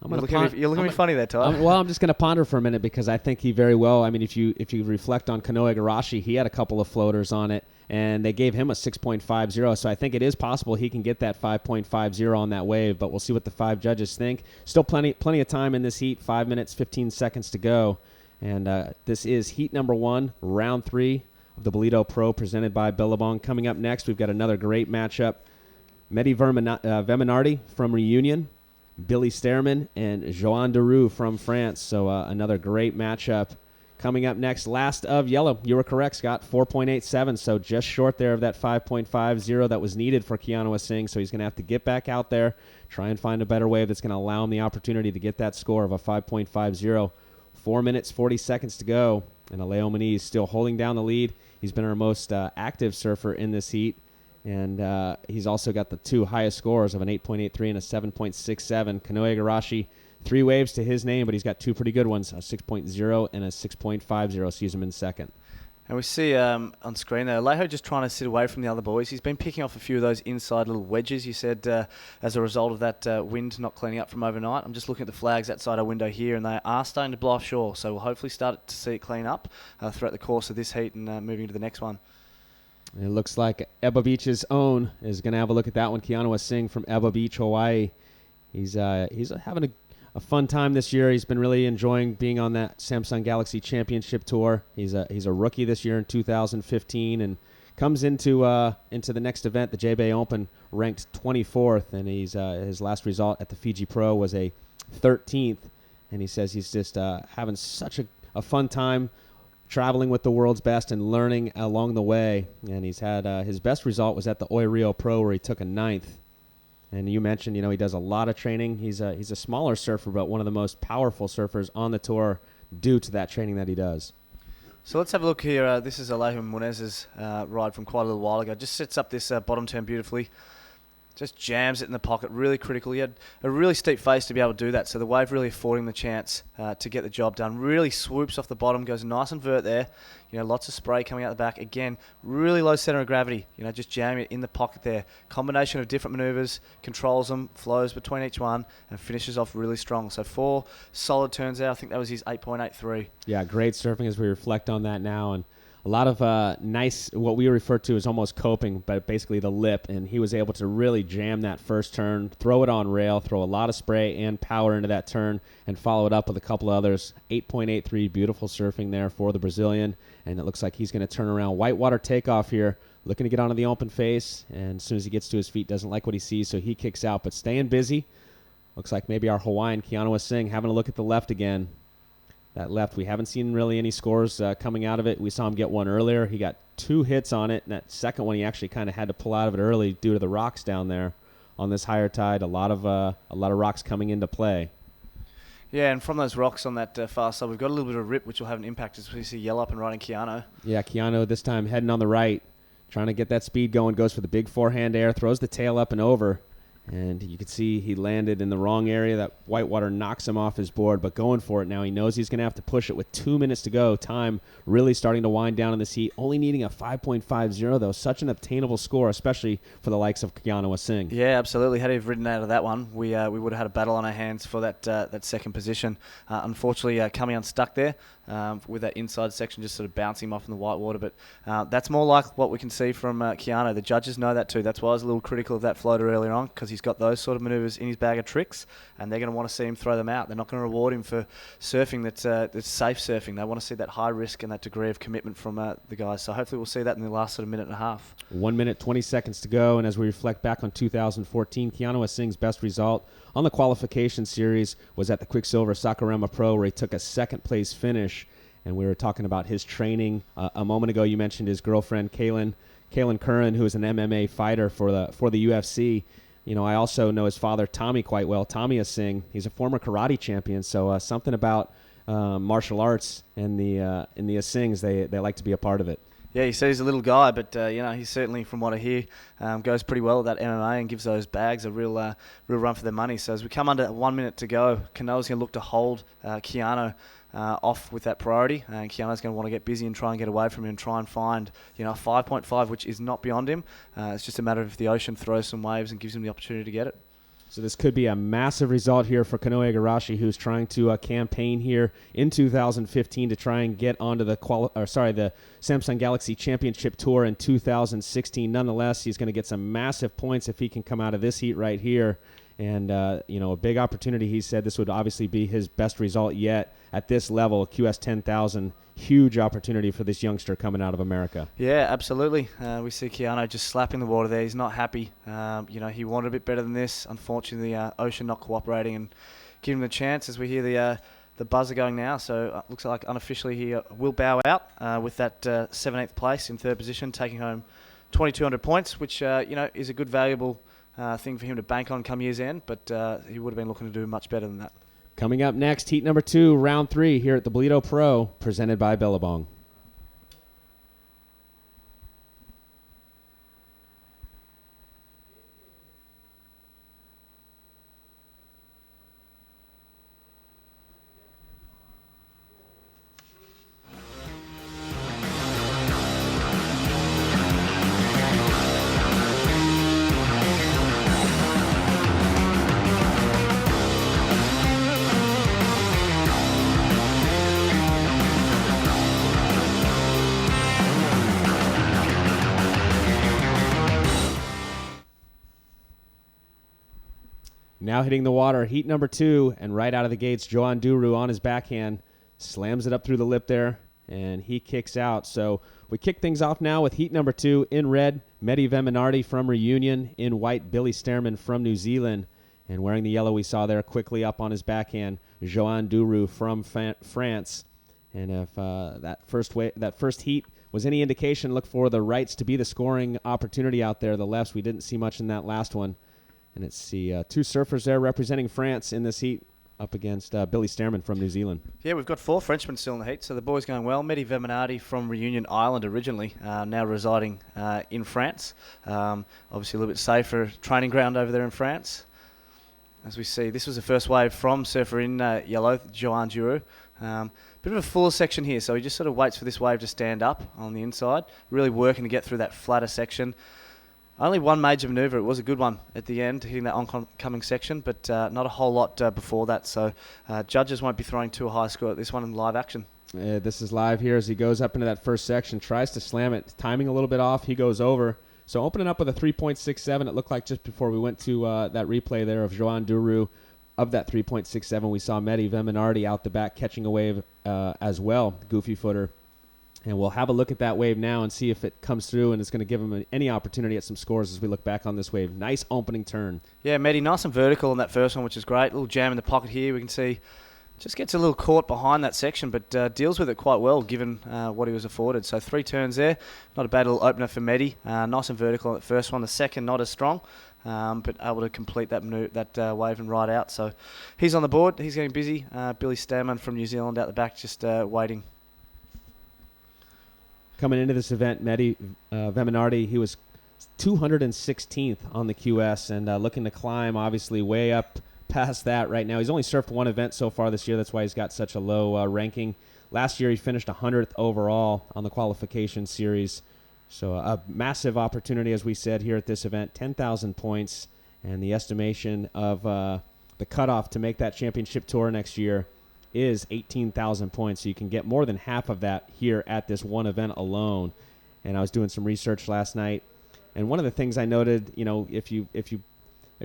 You're looking at me funny there, Ty. I'm just going to ponder for a minute because I think he very well. I mean, if you reflect on Kanoe Igarashi, he had a couple of floaters on it, and they gave him a 6.50. So I think it is possible he can get that 5.50 on that wave. But we'll see what the 5 judges think. Still plenty of time in this heat. 5 minutes 15 seconds to go, and this is heat number 1, round 3 of the Ballito Pro presented by Billabong. Coming up next, we've got another great matchup. Mehdi Veminardi from Reunion, Billy Stearman, and Joan Deroux from France. So another great matchup. Coming up next, last of yellow. You were correct, Scott. 4.87, so just short there of that 5.50 that was needed for Keanu Singh. So he's going to have to get back out there, try and find a better wave that's going to allow him the opportunity to get that score of a 5.50. 4 minutes, 40 seconds to go. And Aleo Moniz still holding down the lead. He's been our most active surfer in this heat. And he's also got the 2 highest scores of an 8.83 and a 7.67. Kanoe Igarashi, 3 waves to his name, but he's got 2 pretty good ones, a 6.0 and a 6.50. Sees him in second. And we see on screen there, Alejo just trying to sit away from the other boys. He's been picking off a few of those inside little wedges, you said, as a result of that wind not cleaning up from overnight. I'm just looking at the flags outside our window here, and they are starting to blow offshore. So we'll hopefully start to see it clean up throughout the course of this heat and moving to the next one. It looks like Eba Beach's own is going to have a look at that one. Keanu Singh from Eba Beach, Hawaii. He's having a fun time this year. He's been really enjoying being on that Samsung Galaxy Championship Tour. He's a rookie this year in 2015 and comes into the next event, the J-Bay Open, ranked 24th. And he's his last result at the Fiji Pro was a 13th. And he says he's just having such a fun time traveling with the world's best and learning along the way. And he's had his best result was at the Oi Rio Pro where he took a 9th. And you mentioned, he does a lot of training. He's a smaller surfer, but one of the most powerful surfers on the tour due to that training that he does. So let's have a look here. This is Alejo Munez's ride from quite a little while ago. Just sets up this bottom turn beautifully. Just jams it in the pocket, really critical. He had a really steep face to be able to do that, so the wave really affording the chance to get the job done. Really swoops off the bottom, goes nice and vert there. Lots of spray coming out the back. Again, really low center of gravity. Just jamming it in the pocket there. Combination of different maneuvers, controls them, flows between each one, and finishes off really strong. So 4 solid turns there. I think that was his 8.83. Yeah, great surfing as we reflect on that now. And a lot of nice, what we refer to as almost coping, but basically the lip. And he was able to really jam that first turn, throw it on rail, throw a lot of spray and power into that turn, and follow it up with a couple of others. 8.83, beautiful surfing there for the Brazilian. And it looks like he's going to turn around. Whitewater takeoff here, looking to get onto the open face. And as soon as he gets to his feet, doesn't like what he sees, so he kicks out. But staying busy. Looks like maybe our Hawaiian, Keanu Singh, having a look at the left again. That left, we haven't seen really any scores coming out of it. We saw him get one earlier. He got 2 hits on it, and that second one he actually kind of had to pull out of it early due to the rocks down there on this higher tide. A lot of rocks coming into play. Yeah, and from those rocks on that far side, we've got a little bit of rip, which will have an impact as we see yellow up and right in Keanu. Yeah, Keanu this time heading on the right, trying to get that speed going, goes for the big forehand air, throws the tail up and over, And you can see he landed in the wrong area. That whitewater knocks him off his board, but going for it now. He knows he's going to have to push it with 2 minutes to go. Time really starting to wind down in this heat. Only needing a 5.50, though. Such an obtainable score, especially for the likes of Keanu Singh. Yeah, absolutely. Had he ridden out of that one, we would have had a battle on our hands for that second position. Unfortunately, coming unstuck there with that inside section just sort of bouncing him off in the whitewater. But that's more like what we can see from Keanu. The judges know that too. That's why I was a little critical of that floater earlier on, because he's got those sort of manoeuvres in his bag of tricks, and they're going to want to see him throw them out. They're not going to reward him for surfing that's safe surfing. They want to see that high risk and that degree of commitment from the guys. So hopefully we'll see that in the last sort of minute and a half. 1 minute, 20 seconds to go, and as we reflect back on 2014, Keanu Singh's best result on the qualification series was at the Quicksilver Sakurama Pro, where he took a second-place finish. And we were talking about his training. A moment ago, you mentioned his girlfriend, Kaylin Curran, who is an MMA fighter for the UFC. You know, I also know his father, Tommy, quite well. Tommy Singh. He's a former karate champion, so something about martial arts and the Singhs, they like to be a part of it. Yeah, he says he's a little guy, but he's certainly, from what I hear, goes pretty well at that MMA and gives those bags a real run for their money. So as we come under 1 minute to go, Canoa's going to look to hold Keanu off with that priority, and Keanu's going to want to get busy and try and get away from him and try and find a 5.5, which is not beyond him. It's just a matter of if the ocean throws some waves and gives him the opportunity to get it. So this could be a massive result here for Kanoa Igarashi, who's trying to campaign here in 2015 to try and get onto the Samsung Galaxy Championship Tour in 2016. Nonetheless, he's going to get some massive points if he can come out of this heat right here. And, a big opportunity. He said this would obviously be his best result yet at this level, QS 10,000. Huge opportunity for this youngster coming out of America. Yeah, absolutely. We see Keanu just slapping the water there. He's not happy. He wanted a bit better than this. Unfortunately, ocean not cooperating and giving him the chance as we hear the buzzer going now. So looks like unofficially he will bow out with that 7th place in third position, taking home 2,200 points, which, is a good valuable thing for him to bank on come year's end, but he would have been looking to do much better than that. Coming up next, heat number 2, round 3 here at the Ballito Pro, presented by Billabong. Now hitting the water, heat number 2, and right out of the gates, Joan Duru on his backhand, slams it up through the lip there, and he kicks out. So we kick things off now with heat number 2. In red, Mehdi Veminardi from Reunion. In white, Billy Stearman from New Zealand. And wearing the yellow we saw there quickly up on his backhand, Joan Duru from France. And if that first heat was any indication, look for the rights to be the scoring opportunity out there. The lefts, we didn't see much in that last one. And let's see, 2 surfers there representing France in this heat up against Billy Stearman from New Zealand. Yeah, we've got 4 Frenchmen still in the heat, so the boys going well. Mehdi Veminardi from Reunion Island originally, now residing in France. Obviously a little bit safer training ground over there in France. As we see, this was the first wave from surfer in yellow, Joan Duru. Bit of a fuller section here, so he just sort of waits for this wave to stand up on the inside, really working to get through that flatter section. Only one major manoeuvre. It was a good one at the end, hitting that oncoming section, but not a whole lot before that. So judges won't be throwing too high a score at this one in live action. This is live here as he goes up into that first section, tries to slam it, timing a little bit off. He goes over. So opening up with a 3.67, it looked like just before we went to that replay there of Joan Duru of that 3.67, we saw Mehdi Veminardi out the back catching a wave as well, goofy footer. And we'll have a look at that wave now and see if it comes through and it's going to give him any opportunity at some scores as we look back on this wave. Nice opening turn. Yeah, Mehdi, nice and vertical on that first one, which is great. A little jam in the pocket here. We can see just gets a little caught behind that section, but deals with it quite well given what he was afforded. So 3 turns there. Not a bad little opener for Mehdi. Nice and vertical on that first one. The second, not as strong, but able to complete that wave and ride out. So he's on the board. He's getting busy. Billy Stearman from New Zealand out the back just waiting. Coming into this event, Mehdi Veminardi, he was 216th on the QS, and looking to climb obviously way up past that right now. He's only surfed one event so far this year. That's why he's got such a low ranking. Last year he finished 100th overall on the qualification series. So a massive opportunity, as we said, here at this event. 10,000 points, and the estimation of the cutoff to make that championship tour next year is 18,000 points. So you can get more than half of that here at this one event alone. And I was doing some research last night, and one of the things I noted, if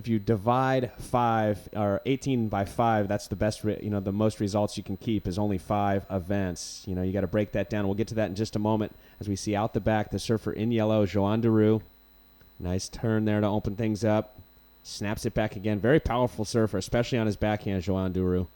you divide 5 or 18 by 5, that's the best, the most results you can keep is only 5 events. You got to break that down. We'll get to that in just a moment as we see out the back the surfer in yellow, Joan Deroux. Nice turn there to open things up. Snaps it back again. Very powerful surfer, especially on his backhand, Joan Deroux.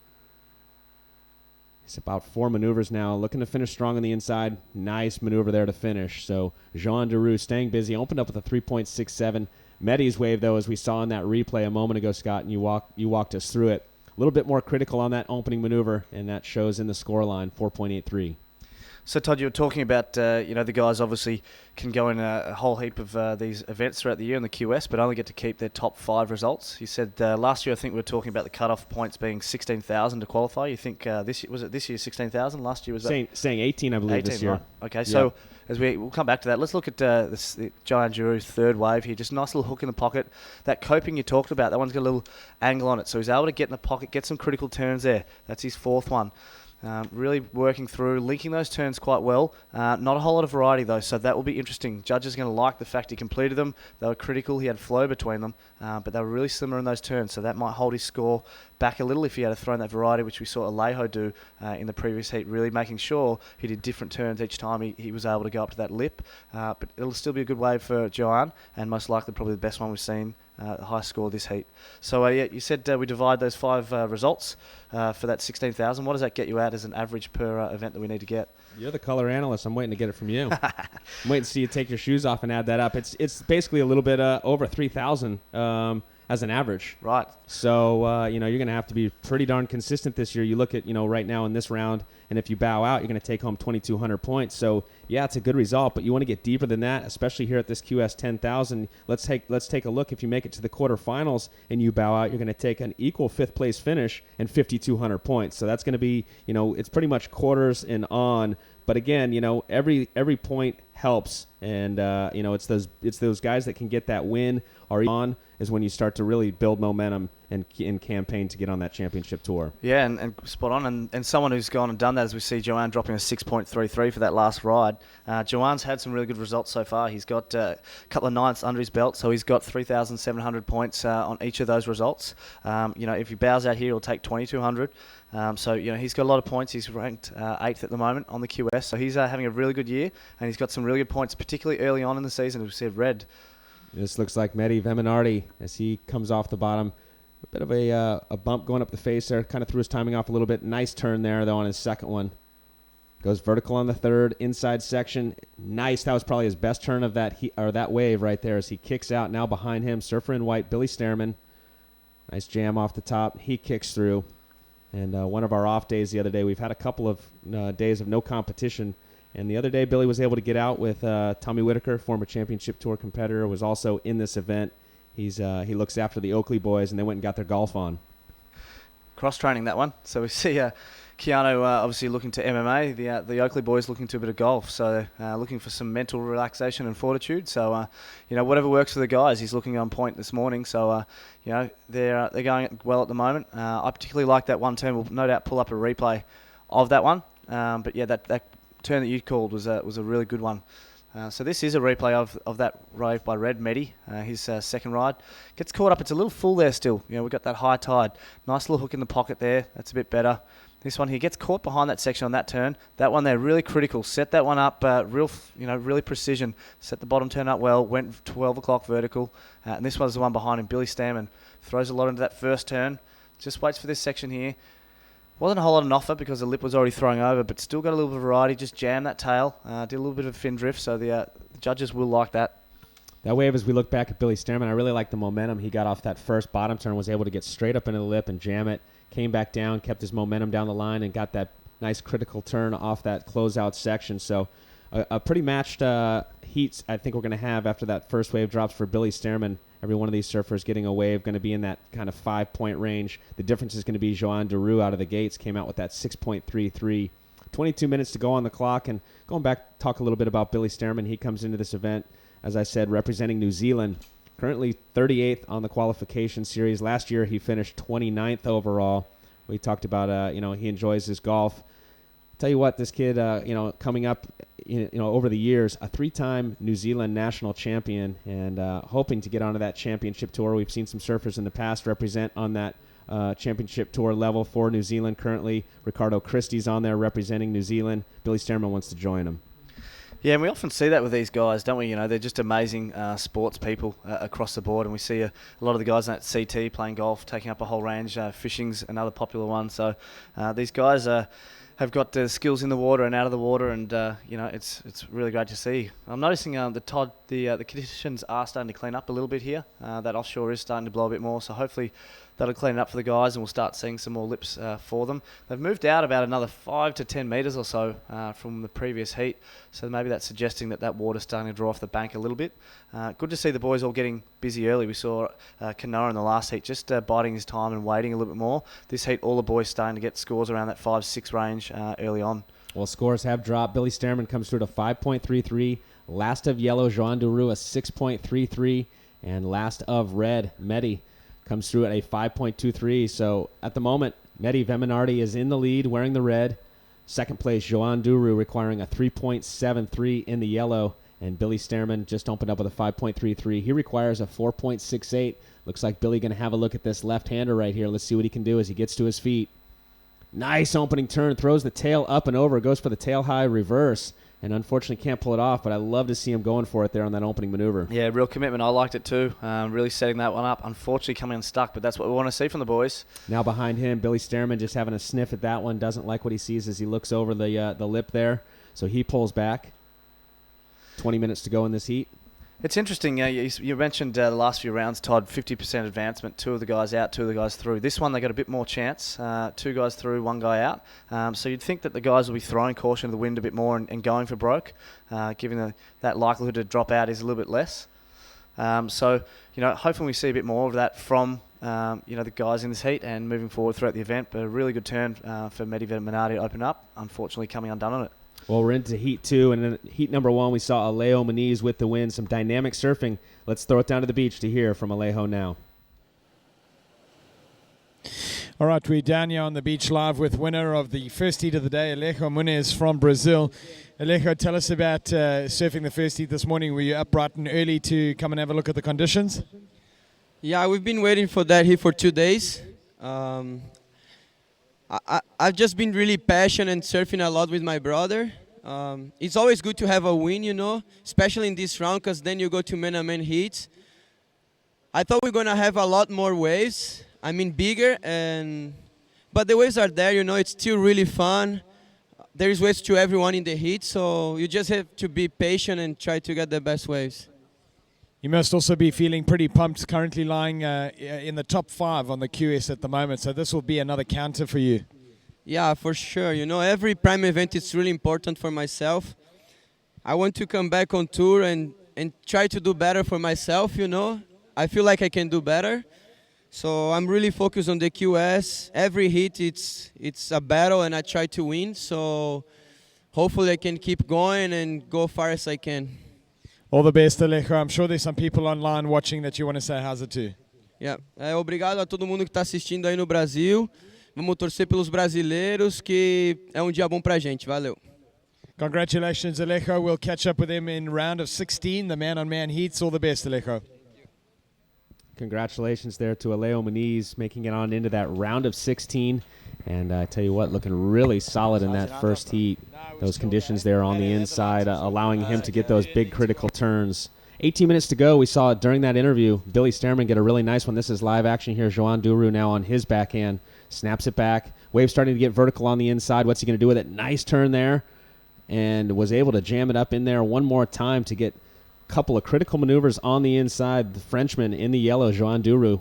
He's about 4 maneuvers now, looking to finish strong on the inside. Nice maneuver there to finish. So Joan Deroux staying busy, opened up with a 3.67. Medi's wave, though, as we saw in that replay a moment ago, Scott, and you walked us through it. A little bit more critical on that opening maneuver, and that shows in the scoreline, 4.83. So, Todd, you were talking about, the guys obviously can go in a whole heap of these events throughout the year in the QS, but only get to keep their top 5 results. You said last year, I think we were talking about the cutoff points being 16,000 to qualify. You think this year 16,000? Last year was that? Saying 18, I believe, 18, this year. Right. Okay, so as we'll come back to that, let's look at the Joan Deroux's third wave here. Just a nice little hook in the pocket. That coping you talked about, that one's got a little angle on it, so he's able to get in the pocket, get some critical turns there. That's his 4th one. Really working through, linking those turns quite well. Not a whole lot of variety, though, so that will be interesting. Judges are going to like the fact he completed them. They were critical. He had flow between them, but they were really similar in those turns, so that might hold his score back a little if he had thrown that variety, which we saw Alejo do in the previous heat, really making sure he did different turns each time he was able to go up to that lip. But it'll still be a good wave for Joan, and most likely probably the best one we've seen, high score this heat. So, you said we divide those 5 results for that 16,000. What does that get you at as an average per event that we need to get? You're the color analyst. I'm waiting to get it from you. I'm waiting to see you take your shoes off and add that up. It's basically a little bit over 3,000 as an average. Right. So, you're going to have to be pretty darn consistent this year. You look at, right now in this round, and if you bow out, you're going to take home 2,200 points. So, yeah, it's a good result, but you want to get deeper than that, especially here at this QS 10,000. Let's take a look. If you make it to the quarterfinals and you bow out, you're going to take an equal 5th place finish and 5,200 points. So that's going to be, it's pretty much quarters and on. But again, every point helps, and it's those guys that can get that win or on is when you start to really build momentum and campaign to get on that championship tour. Yeah, and spot on. And someone who's gone and done that, as we see Joan dropping a 6.33 for that last ride. Joan's had some really good results so far. He's got a couple of ninths under his belt, so he's got 3,700 points on each of those results. If he bows out here, he'll take 2,200. He's got a lot of points. He's ranked 8th at the moment on the QS, so he's having a really good year, and he's got some really good points, particularly early on in the season, as we said, red. This looks like Mehdi Veminardi as he comes off the bottom. A bit of a bump going up the face there. Kind of threw his timing off a little bit. Nice turn there, though, on his second one. Goes vertical on the third, inside section. Nice. That was probably his best turn of that wave right there as he kicks out. Now behind him, surfer in white, Billy Stearman. Nice jam off the top. He kicks through. And one of our off days the other day, we've had a couple of days of no competition. And the other day, Billy was able to get out with Tommy Whitaker, former championship tour competitor, was also in this event. He looks after the Oakley boys, and they went and got their golf on. Cross-training, that one. So we see Keanu obviously looking to MMA, the Oakley boys looking to a bit of golf. So looking for some mental relaxation and fortitude. So, whatever works for the guys. He's looking on point this morning. So, they're going well at the moment. I particularly like that one turn. We'll no doubt pull up a replay of that one. But yeah, that turn that you called was a really good one. So this is a replay of that ride by Red Mehdi, his second ride. Gets caught up. It's a little full there still. We've got that high tide. Nice little hook in the pocket there. That's a bit better. This one, he gets caught behind that section on that turn. That one there, really critical. Set that one up, really precision. Set the bottom turn up well. Went 12 o'clock vertical. And this one's the one behind him. Billy Stearman throws a lot into that first turn. Just waits for this section here. Wasn't a whole lot of offer because the lip was already throwing over, but still got a little bit of variety. Just jammed that tail. Did a little bit of fin drift, so the judges will like that. That wave, as we look back at Billy Stearman, I really like the momentum he got off that first bottom turn, was able to get straight up into the lip and jam it, came back down, kept his momentum down the line, and got that nice critical turn off that closeout section. So a pretty matched heats I think we're going to have after that first wave drops for Billy Stearman. Every one of these surfers getting a wave going to be in that kind of 5-point range. The difference is going to be Joan Duru out of the gates came out with that 6.33. 22 minutes to go on the clock. And going back, talk a little bit about Billy Stearman. He comes into this event, as I said, representing New Zealand. Currently 38th on the qualification series. Last year he finished 29th overall. We talked about, he enjoys his golf. Tell you what, this kid, coming up, over the years, a 3-time New Zealand national champion and hoping to get onto that championship tour. We've seen some surfers in the past represent on that championship tour level for New Zealand. Currently, Ricardo Christie's on there representing New Zealand. Billy Stearman wants to join him. Yeah, and we often see that with these guys, don't we? They're just amazing sports people across the board, and we see a lot of the guys in that CT playing golf, taking up a whole range. Fishing's another popular one. So these guys have got the skills in the water and out of the water, and it's really great to see. I'm noticing the conditions are starting to clean up a little bit here. That offshore is starting to blow a bit more, so hopefully that'll clean it up for the guys, and we'll start seeing some more lips for them. They've moved out about another 5 to 10 metres or so from the previous heat, so maybe that's suggesting that water's starting to draw off the bank a little bit. Good to see the boys all getting busy early. We saw Kanoa in the last heat just biding his time and waiting a little bit more. This heat, all the boys starting to get scores around that 5-6 range early on. Well, scores have dropped. Billy Stearman comes through to 5.33. Last of yellow, Joan Duru, a 6.33. And last of red, Mehdi, comes through at a 5.23. So at the moment, Mehdi Veminardi is in the lead wearing the red. Second place, Joan Duru requiring a 3.73 in the yellow. And Billy Stearman just opened up with a 5.33. He requires a 4.68. Looks like Billy going to have a look at this left-hander right here. Let's see what he can do as he gets to his feet. Nice opening turn. Throws the tail up and over. Goes for the tail high reverse. And unfortunately can't pull it off, but I love to see him going for it there on that opening maneuver. Yeah, real commitment. I liked it too. Really setting that one up. Unfortunately coming unstuck, but that's what we want to see from the boys. Now behind him, Billy Stearman just having a sniff at that one. Doesn't like what he sees as he looks over the lip there. So he pulls back. 20 minutes to go in this heat. It's interesting. You mentioned the last few rounds, Todd, 50% advancement. 2 of the guys out, 2 of the guys through. This one, they got a bit more chance. 2 guys through, 1 guy out. So you'd think that the guys will be throwing caution to the wind a bit more and going for broke, given that likelihood to drop out is a little bit less. So hopefully we see a bit more of that from the guys in this heat and moving forward throughout the event. But a really good turn for Mehdi Veminardi to open up. Unfortunately, coming undone on it. Well, we're into heat 2, and in heat number 1, we saw Alejo Muniz with the win. Some dynamic surfing. Let's throw it down to the beach to hear from Alejo now. All right, we're down here on the beach live with winner of the first heat of the day, Alejo Muniz from Brazil. Alejo, tell us about surfing the first heat this morning. Were you up bright and early to come and have a look at the conditions? Yeah, we've been waiting for that heat for 2 days. I've just been really passionate and surfing a lot with my brother. It's always good to have a win, especially in this round, because then you go to man-on-man heats. I thought we were going to have a lot more waves, bigger, but the waves are there, it's still really fun. There is waves to everyone in the heat, so you just have to be patient and try to get the best waves. You must also be feeling pretty pumped, currently lying in the top 5 on the QS at the moment, so this will be another counter for you. Yeah, for sure. Every prime event is really important for myself. I want to come back on tour and try to do better for myself, I feel like I can do better. So I'm really focused on the QS. Every hit, it's a battle, and I try to win. So hopefully I can keep going and go far as I can. All the best, Alejo. I'm sure there's some people online watching that you want to say how's it to. Yeah. Obrigado a todo mundo que está assistindo aí no Brasil. Vamos torcer pelos brasileiros, que é dia bom pra gente. Valeu. Congratulations, Alejo. We'll catch up with him in round of 16, the man-on-man heats. All the best, Alejo. Congratulations there to Alejo Muniz making it on into that round of 16. And I tell you what, looking really solid in that first heat. Those conditions there on the inside, allowing him to get those big critical turns. 18 minutes to go. We saw during that interview, Billy Stearman get a really nice one. This is live action here. Joan Duru now on his backhand. Snaps it back. Wave starting to get vertical on the inside. What's he going to do with it? Nice turn there. And was able to jam it up in there one more time to get a couple of critical maneuvers on the inside. The Frenchman in the yellow, Joan Duru.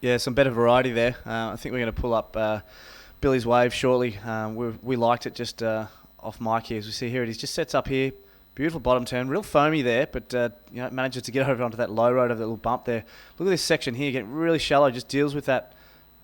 Yeah, some better variety there. I think we're going to pull up Billy's wave shortly. We liked it just off mic here, as we see here, it is just sets up here. Beautiful bottom turn, real foamy there, but manages to get over onto that low road of that little bump there. Look at this section here, getting really shallow, just deals with that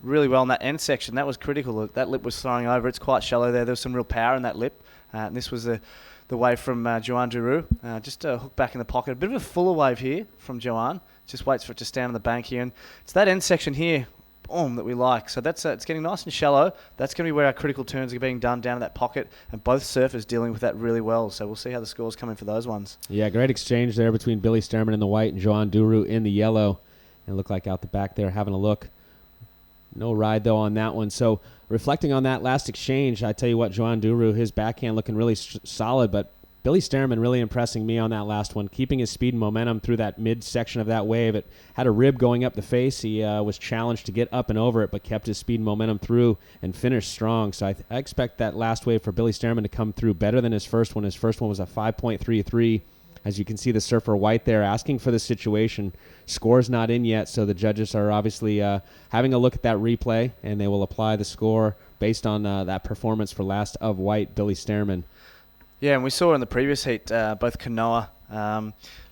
really well in that end section. That was critical. That lip was throwing over. It's quite shallow there. There was some real power in that lip. And this was the wave from Joan Duru. Just a hook back in the pocket. A bit of a fuller wave here from Joan. Just waits for it to stand on the bank here. And it's that end section here, boom, that we like. So that's it's getting nice and shallow. That's going to be where our critical turns are being done, down in that pocket. And both surfers dealing with that really well. So we'll see how the scores come in for those ones. Yeah, great exchange there between Billy Stearman in the white and Joan Duru in the yellow. And look like out the back there having a look. No ride, though, on that one. So reflecting on that last exchange, I tell you what, Joan Duru, his backhand looking really solid, but Billy Stearman really impressing me on that last one, keeping his speed and momentum through that mid-section of that wave. It had a rib going up the face. He was challenged to get up and over it, but kept his speed and momentum through and finished strong. So I expect that last wave for Billy Stearman to come through better than his first one. His first one was a 5.33. As you can see, the surfer white there asking for the situation. Score's not in yet, so the judges are obviously having a look at that replay, and they will apply the score based on that performance for last of white, Billy Stearman. Yeah, and we saw in the previous heat both Kanoa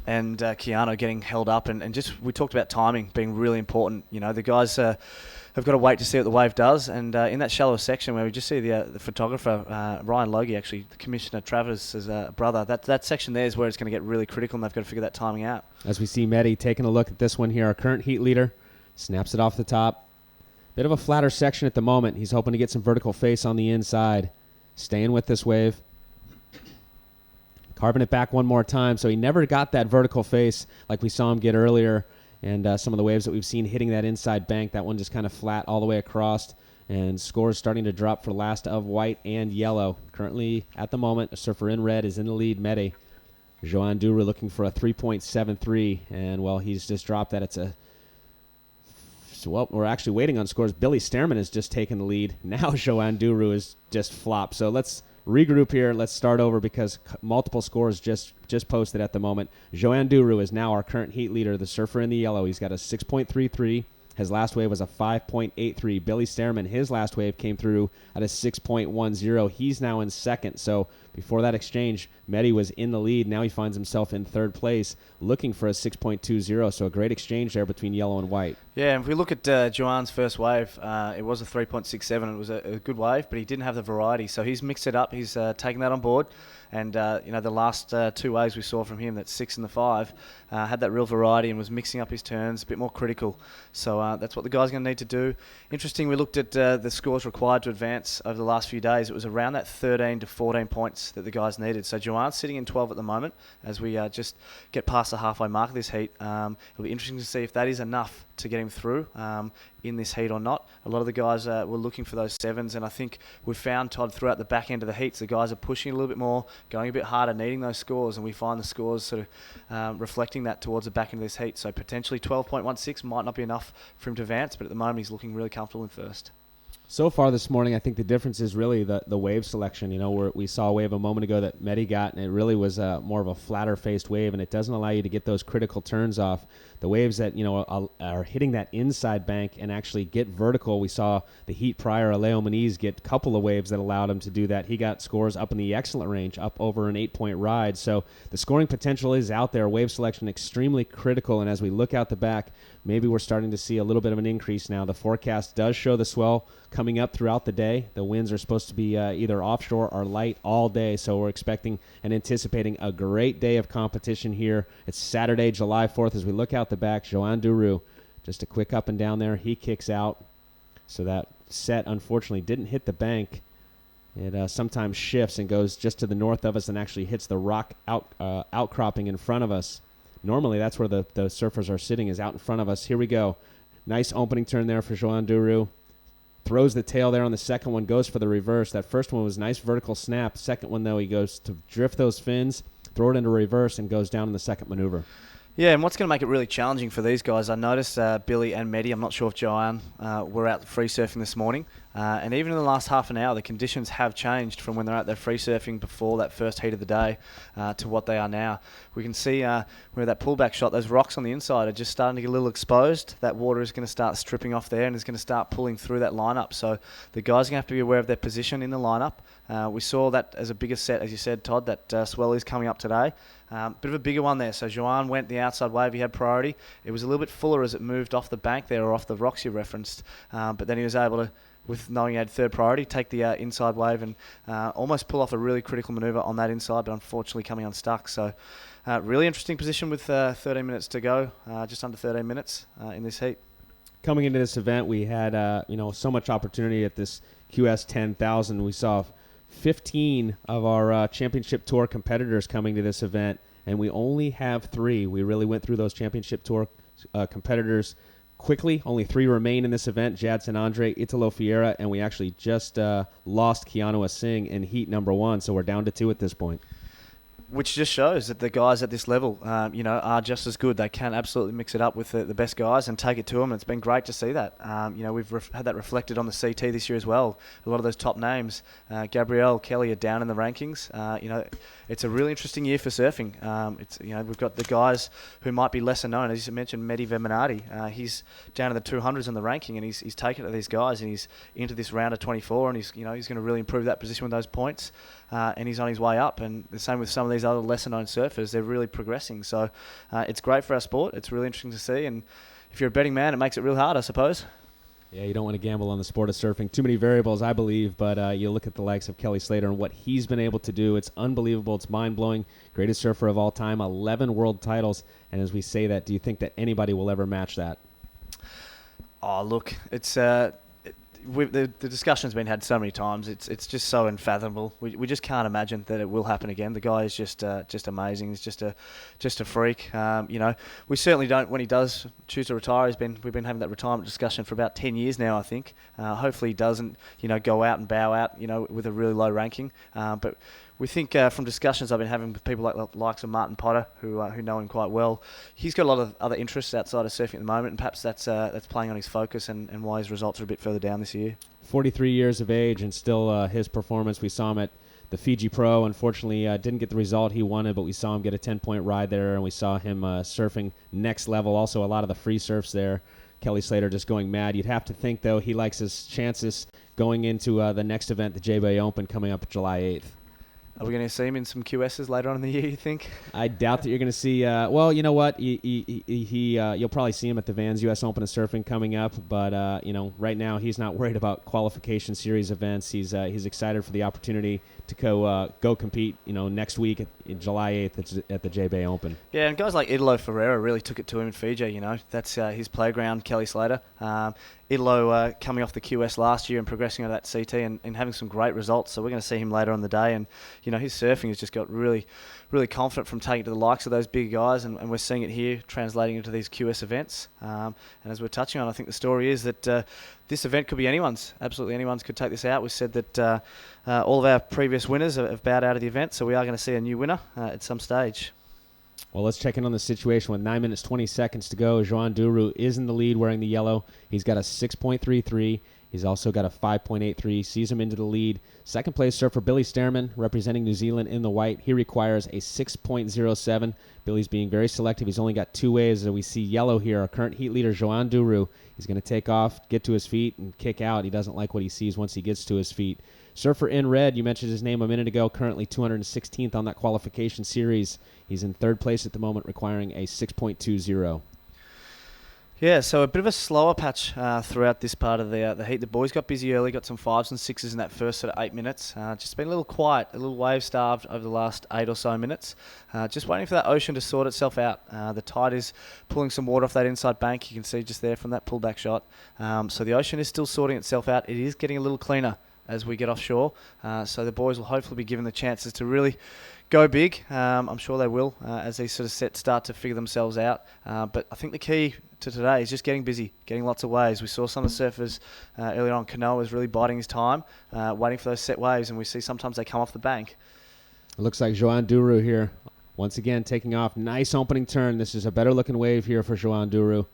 and Keanu getting held up, and just we talked about timing being really important. You know, the guys have got to wait to see what the wave does, and in that shallow section where we just see the photographer, Ryan Logie, actually, Commissioner Travis' brother, that section there is where it's going to get really critical, and they've got to figure that timing out. As we see Mehdi taking a look at this one here, our current heat leader, snaps it off the top. Bit of a flatter section at the moment. He's hoping to get some vertical face on the inside. Staying with this wave. Carving it back one more time, so he never got that vertical face like we saw him get earlier. And some of the waves that we've seen hitting that inside bank, that one just kind of flat all the way across. And scores starting to drop for last of white and yellow. Currently, at the moment, a surfer in red is in the lead, Mehdi. Joan Duru looking for a 3.73. And, well, he's just dropped that. Well, we're actually waiting on scores. Billy Stearman has just taken the lead. Now Joan Duru is just flopped. So let's regroup here. Let's start over because multiple scores just posted at the moment. Joan Duru is now our current heat leader, the surfer in the yellow. He's got a 6.33. His last wave was a 5.83. Billy Stearman, his last wave came through at a 6.10. He's now in second. So before that exchange, Mehdi was in the lead. Now he finds himself in third place looking for a 6.20. So a great exchange there between yellow and white. Yeah, and if we look at Joan's first wave, it was a 3.67. It was a good wave, but he didn't have the variety. So he's mixed it up. He's taken that on board. And, the last two waves we saw from him, that 6 and the 5, had that real variety and was mixing up his turns, a bit more critical. So that's what the guy's going to need to do. Interesting, we looked at the scores required to advance over the last few days. It was around that 13 to 14 points that the guys needed. So Joan's sitting in 12 at the moment as we just get past the halfway mark of this heat. It'll be interesting to see if that is enough to get him through in this heat or not. A lot of the guys were looking for those 7s, and I think we've found, Todd, throughout the back end of the heats, the guys are pushing a little bit more, going a bit harder, needing those scores, and we find the scores sort of reflecting that towards the back end of this heat. So potentially 12.16 might not be enough for him to advance, but at the moment he's looking really comfortable in first. So far this morning, I think the difference is really the wave selection. You know, where we saw a wave a moment ago that Mehdi got, and it really was more of a flatter-faced wave, and it doesn't allow you to get those critical turns off. The waves that, are hitting that inside bank and actually get vertical. We saw the heat prior, Aleo Moniz, get a couple of waves that allowed him to do that. He got scores up in the excellent range, up over an 8-point ride. So the scoring potential is out there. Wave selection extremely critical, and as we look out the back, maybe we're starting to see a little bit of an increase now. The forecast does show the swell coming up throughout the day. The winds are supposed to be either offshore or light all day, so we're expecting and anticipating a great day of competition here. It's Saturday, July 4th. As we look out the back, Joan Duru, just a quick up and down there. He kicks out, so that set unfortunately didn't hit the bank. It sometimes shifts and goes just to the north of us and actually hits the rock outcropping in front of us. Normally, that's where the surfers are sitting, is out in front of us. Here we go. Nice opening turn there for Joan Duru. Throws the tail there on the second one, goes for the reverse. That first one was nice vertical snap. Second one, though, he goes to drift those fins, throw it into reverse, and goes down in the second maneuver. Yeah, and what's going to make it really challenging for these guys, I noticed Billy and Mehdi, I'm not sure if Joanne were out free surfing this morning. And even in the last half an hour, the conditions have changed from when they're out there free surfing before that first heat of the day to what they are now. We can see where that pullback shot, those rocks on the inside are just starting to get a little exposed. That water is going to start stripping off there and is going to start pulling through that lineup. So the guys are going to have to be aware of their position in the lineup. We saw that as a bigger set, as you said, Todd, that swell is coming up today. Bit of a bigger one there. So Joan went the outside wave. He had priority. It was a little bit fuller as it moved off the bank there or off the rocks you referenced. But then he was able to, with knowing he had third priority, take the inside wave and almost pull off a really critical manoeuvre on that inside, but unfortunately coming unstuck. So really interesting position with 13 minutes to go, just under 13 minutes in this heat. Coming into this event, we had so much opportunity at this QS 10,000. We saw 15 of our championship tour competitors coming to this event, and we only have 3. We really went through those championship tour competitors quickly. Only 3 remain in this event: Jadson Andre, Italo Fiera, and we actually just lost Keanu Asing in heat number 1, so we're down to 2 at this point. Which just shows that the guys at this level, are just as good. They can absolutely mix it up with the best guys and take it to them. It's been great to see that. We've had that reflected on the CT this year as well. A lot of those top names, Gabrielle, Kelly, are down in the rankings. It's a really interesting year for surfing. We've got the guys who might be lesser known. As you mentioned, Mehdi Veminati. He's down in the 200s in the ranking, and he's taken to these guys, and he's into this round of 24, and he's going to really improve that position with those points. And he's on his way up, and the same with some of these other lesser-known surfers. They're really progressing, so it's great for our sport. It's really interesting to see, and if you're a betting man, it makes it real hard, I suppose. Yeah, you don't want to gamble on the sport of surfing. Too many variables, I believe, but you look at the likes of Kelly Slater and what he's been able to do. It's unbelievable. It's mind-blowing. Greatest surfer of all time, 11 world titles, and as we say that, do you think that anybody will ever match that? Oh, look, it's... the discussion's been had so many times. It's just so unfathomable. We just can't imagine that it will happen again. The guy is just amazing. He's just a freak. We certainly don't. When he does choose to retire, we've been having that retirement discussion for about 10 years now, I think. Hopefully he doesn't go out and bow out with a really low ranking. But we think from discussions I've been having with people like the likes of Martin Potter, who know him quite well, he's got a lot of other interests outside of surfing at the moment, and perhaps that's playing on his focus and why his results are a bit further down this year. 43 years of age, and still his performance. We saw him at the Fiji Pro. Unfortunately, didn't get the result he wanted, but we saw him get a 10-point ride there, and we saw him surfing next level. Also, a lot of the free surfs there. Kelly Slater just going mad. You'd have to think, though, he likes his chances going into the next event, the J-Bay Open, coming up July 8th. Are we going to see him in some QSs later on in the year, you think? I doubt that you're going to see... well, you know what? You'll probably see him at the Vans U.S. Open of Surfing coming up, but right now he's not worried about qualification series events. He's excited for the opportunity to go compete next week in July 8th at the J-Bay Open. Yeah, and guys like Italo Ferreira really took it to him in Fiji. That's his playground, Kelly Slater. Italo coming off the QS last year and progressing on that CT and having some great results. So we're going to see him later on in the day. And, his surfing has just got really, really confident from taking it to the likes of those big guys. And we're seeing it here translating into these QS events. And as we're touching on, I think the story is that this event could be anyone's. Absolutely anyone's could take this out. We said that all of our previous winners have bowed out of the event. So we are going to see a new winner at some stage. Well, let's check in on the situation with 9 minutes, 20 seconds to go. Joan Duru is in the lead wearing the yellow. He's got a 6.33. He's also got a 5.83. Sees him into the lead. Second place surfer Billy Stearman, representing New Zealand in the white. He requires a 6.07. Billy's being very selective. He's only got 2 waves. So we see yellow here. Our current heat leader, Joan Duru. He's going to take off, get to his feet, and kick out. He doesn't like what he sees once he gets to his feet. Surfer in red, you mentioned his name a minute ago, currently 216th on that qualification series. He's in third place at the moment, requiring a 6.20. Yeah, so a bit of a slower patch throughout this part of the heat. The boys got busy early, got some 5s and 6s in that first sort of 8 minutes. Just been a little quiet, a little wave-starved over the last 8 or so minutes. Just waiting for that ocean to sort itself out. The tide is pulling some water off that inside bank. You can see just there from that pullback shot. So the ocean is still sorting itself out. It is getting a little cleaner as we get offshore. So the boys will hopefully be given the chances to really go big. I'm sure they will as these sort of sets start to figure themselves out. But I think the key to today is just getting busy, getting lots of waves. We saw some of the surfers earlier on. Kanoa was really biding his time, waiting for those set waves, and we see sometimes they come off the bank. It looks like Joan Duru here, once again taking off. Nice opening turn. This is a better looking wave here for Joan Duru.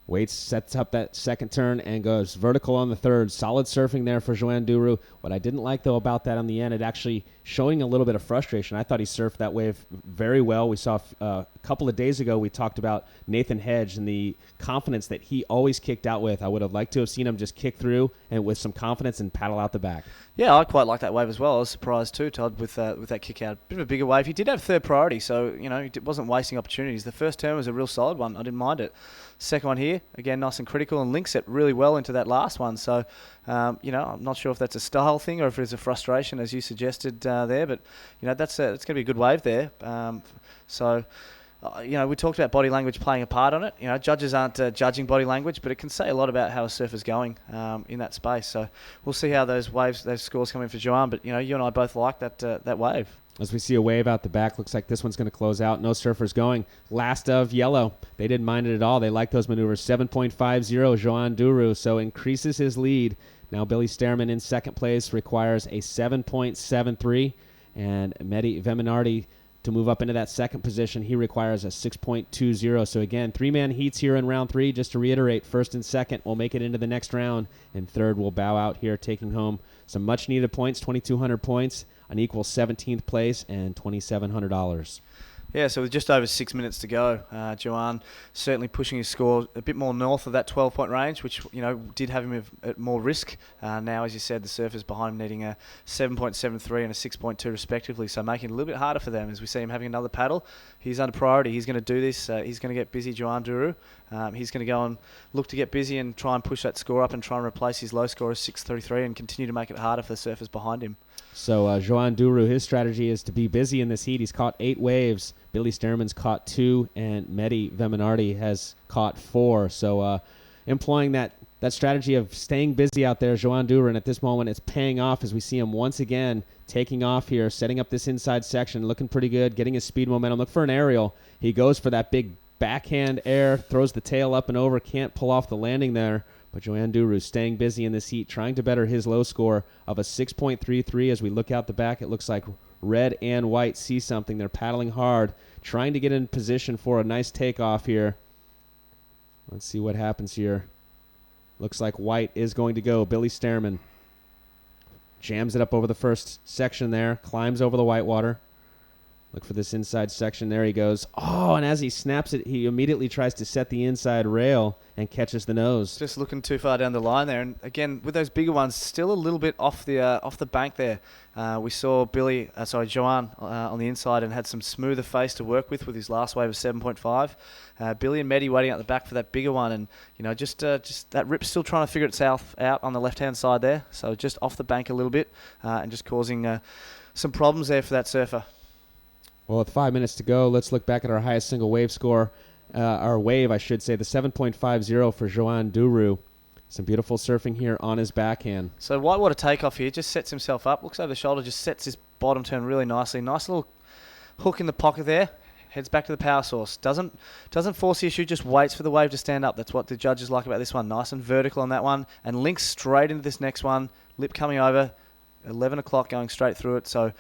Waits, sets up that second turn, and goes vertical on the third. Solid surfing there for Joanne Duru. What I didn't like, though, about that on the end, it actually showing a little bit of frustration. I thought he surfed that wave very well. We saw a couple of days ago, we talked about Nathan Hedge and the confidence that he always kicked out with. I would have liked to have seen him just kick through and with some confidence and paddle out the back. Yeah, I quite like that wave as well. I was surprised too, Todd, with that kick out. Bit of a bigger wave. He did have third priority, so he wasn't wasting opportunities. The first turn was a real solid one. I didn't mind it. Second one here, again, nice and critical, and links it really well into that last one. So, I'm not sure if that's a style thing or if it's a frustration, as you suggested there. But that's going to be a good wave there. We talked about body language playing a part on it. Judges aren't judging body language, but it can say a lot about how a surfer's going in that space. So we'll see how those scores come in for Joanne. But you and I both like that wave. As we see a wave out the back, looks like this one's going to close out. No surfers going. Last of yellow. They didn't mind it at all. They like those maneuvers. 7.50, Joanne Duru, so increases his lead. Now Billy Stearman in second place requires a 7.73, and Mehdi Veminardi to move up into that second position, he requires a 6.20. So again, three-man heats here in round 3. Just to reiterate, first and second will make it into the next round, and third will bow out here, taking home some much-needed points, 2,200 points, an equal 17th place, and $2,700. Yeah, so with just over 6 minutes to go, Joanne certainly pushing his score a bit more north of that 12-point range, which did have him at more risk. Now, as you said, the surfers behind him needing a 7.73 and a 6.2 respectively, so making it a little bit harder for them as we see him having another paddle. He's under priority. He's going to do this. He's going to get busy, Joanne Duru. He's going to go and look to get busy and try and push that score up and try and replace his low score of 6.33 and continue to make it harder for the surfers behind him. So Joanne Duru, his strategy is to be busy in this heat. He's caught 8 waves. Billy Stearman's caught 2, and Mehdi Veminardi has caught 4. So employing that strategy of staying busy out there, Joanne Duru, and at this moment it's paying off as we see him once again taking off here, setting up this inside section, looking pretty good, getting his speed momentum. Look for an aerial. He goes for that big backhand air, throws the tail up and over, can't pull off the landing there. But Joanne Duru staying busy in this heat, trying to better his low score of a 6.33. As we look out the back, it looks like red and white see something. They're paddling hard, trying to get in position for a nice takeoff here. Let's see what happens here. Looks like white is going to go. Billy Stearman jams it up over the first section there, climbs over the whitewater. Look for this inside section. There he goes. Oh, and as he snaps it, he immediately tries to set the inside rail and catches the nose. Just looking too far down the line there. And again, with those bigger ones, still a little bit off the bank there. We saw Joanne on the inside and had some smoother face to work with his last wave of 7.5. Billy and Mehdi waiting out the back for that bigger one. And, just that rip's still trying to figure itself out on the left-hand side there. So just off the bank a little bit and just causing some problems there for that surfer. Well, with 5 minutes to go, let's look back at our highest single wave score. Our wave, I should say, the 7.50 for Joanne Duru. Some beautiful surfing here on his backhand. So whitewater takeoff here, just sets himself up, looks over the shoulder, just sets his bottom turn really nicely. Nice little hook in the pocket there. Heads back to the power source. Doesn't force the issue, just waits for the wave to stand up. That's what the judges like about this one. Nice and vertical on that one. And links straight into this next one. Lip coming over. 11 o'clock going straight through it. So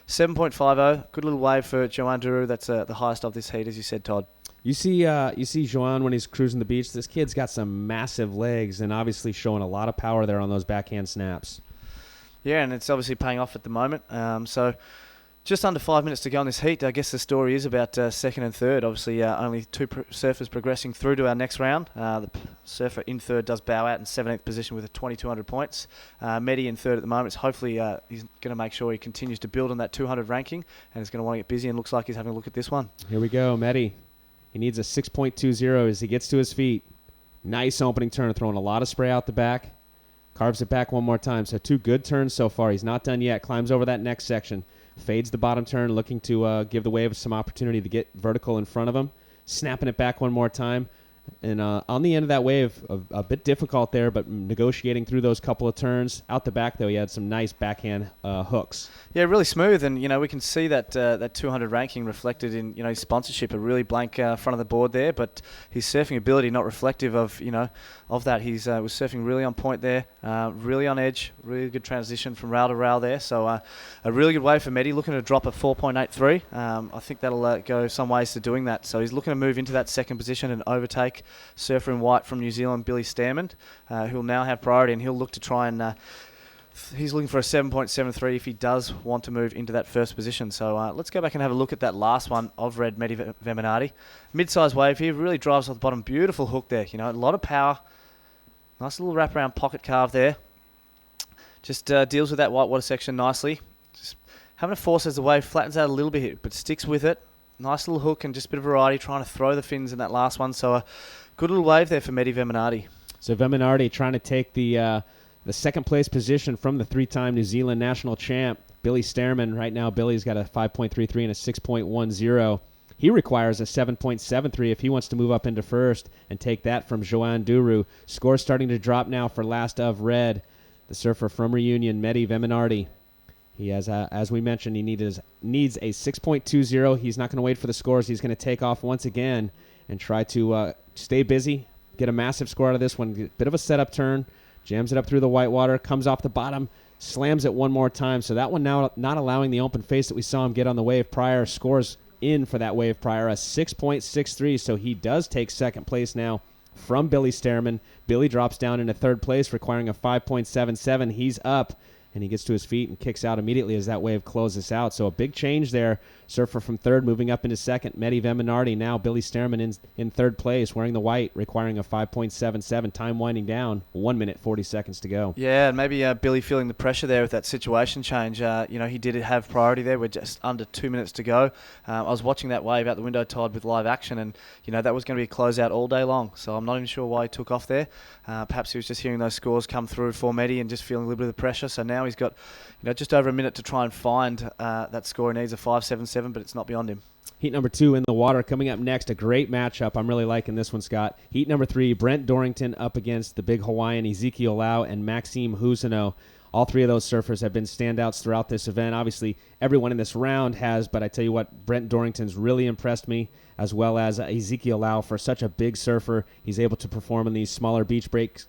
7.50, good little wave for Joanne Duru. That's the highest of this heat, as you said, Todd. You see Joanne when he's cruising the beach. This kid's got some massive legs and obviously showing a lot of power there on those backhand snaps. Yeah, and it's obviously paying off at the moment. So just under 5 minutes to go in this heat. I guess the story is about second and third. Obviously, only 2 surfers progressing through to our next round. The surfer in third does bow out in 17th position with 2,200 points. Mehdi in third at the moment. Hopefully, he's going to make sure he continues to build on that 200 ranking, and he's going to want to get busy, and looks like he's having a look at this one. Here we go, Mehdi. He needs a 6.20 as he gets to his feet. Nice opening turn, throwing a lot of spray out the back. Carves it back one more time. So 2 good turns so far. He's not done yet. Climbs over that next section. Fades the bottom turn, looking to give the wave some opportunity to get vertical in front of him. Snapping it back one more time. And on the end of that wave, a bit difficult there, but negotiating through those couple of turns. Out the back, though, he had some nice backhand hooks. Yeah, really smooth, and we can see that 200 ranking reflected in his sponsorship, a really blank front of the board there, but his surfing ability not reflective of of that. He's was surfing really on point there, really on edge, really good transition from rail to rail there. So a really good wave for Mehdi, looking to drop at 4.83. I think that'll go some ways to doing that. So he's looking to move into that second position and overtake take surfer in white from New Zealand, Billy Stairman, who'll now have priority, and he'll look to try and he's looking for a 7.73 if he does want to move into that first position. So let's go back and have a look at that last one of red, Medi Veminardi. Mid-size wave here, really drives off the bottom. Beautiful hook there, you know, a lot of power. Nice little wraparound pocket carve there. Just deals with that white water section nicely. Just having to force as the wave flattens out a little bit here, but sticks with it. Nice little hook and just a bit of variety, trying to throw the fins in that last one. So a good little wave there for Medi Veminardi. So Veminardi trying to take the second place position from the 3-time New Zealand national champ, Billy Stairman. Right now, Billy's got a 5.33 and a 6.10. He requires a 7.73 if he wants to move up into first and take that from Joan Duru. Score starting to drop now for last of red, the surfer from Reunion, Medi Veminardi. He has, as we mentioned, he needs a 6.20. He's not going to wait for the scores. He's going to take off once again and try to stay busy, get a massive score out of this one. Bit of a setup turn, jams it up through the whitewater, comes off the bottom, slams it one more time. So that one now not allowing the open face that we saw him get on the wave prior. Scores in for that wave prior, a 6.63. So he does take second place now from Billy Stairman. Billy drops down into third place, requiring a 5.77. He's up, and he gets to his feet and kicks out immediately as that wave closes out. So a big change there. Surfer from third moving up into second. Medi Veminardi, now Billy Stairman in third place, wearing the white, requiring a 5.77. Time winding down, 1 minute, 40 seconds to go. Yeah, and maybe Billy feeling the pressure there with that situation change. You know, he did have priority there. We're just under 2 minutes to go. I was watching that wave out the window, Todd, with live action, and, you know, that was going to be a closeout all day long. So I'm not even sure why he took off there. Perhaps he was just hearing those scores come through for Medi and just feeling a little bit of the pressure. So now he's got, you know, just over a minute to try and find that score. He needs a 5.77, but it's not beyond him. Heat number 2 in the water. Coming up next, a great matchup. I'm really liking this one, Scott. Heat number 3, Brent Dorrington up against the big Hawaiian Ezekiel Lau and Maxime Husino. All three of those surfers have been standouts throughout this event. Obviously, everyone in this round has, but I tell you what, Brent Dorrington's really impressed me, as well as Ezekiel Lau. For such a big surfer, he's able to perform in these smaller beach break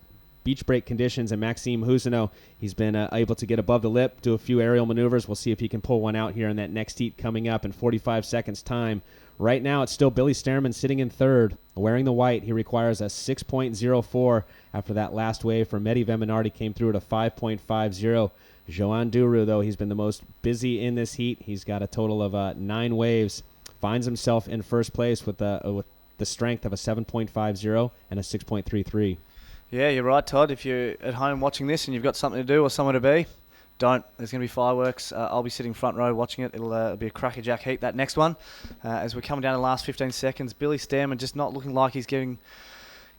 conditions. And Maxime Husino, he's been able to get above the lip, do a few aerial maneuvers. We'll see if he can pull one out here in that next heat coming up in 45 seconds time. Right now, it's still Billy Stairman sitting in third, wearing the white. He requires a 6.04 after that last wave for Medi Veminardi came through at a 5.50. Joan Duru, though, he's been the most busy in this heat. He's got a total of 9 waves. Finds himself in first place with the strength of a 7.50 and a 6.33. Yeah, you're right, Todd. If you're at home watching this and you've got something to do or somewhere to be, don't. There's going to be fireworks. I'll be sitting front row watching it. It'll be a crackerjack heat, that next one. As we're coming down to the last 15 seconds, Billy Stairman just not looking like he's getting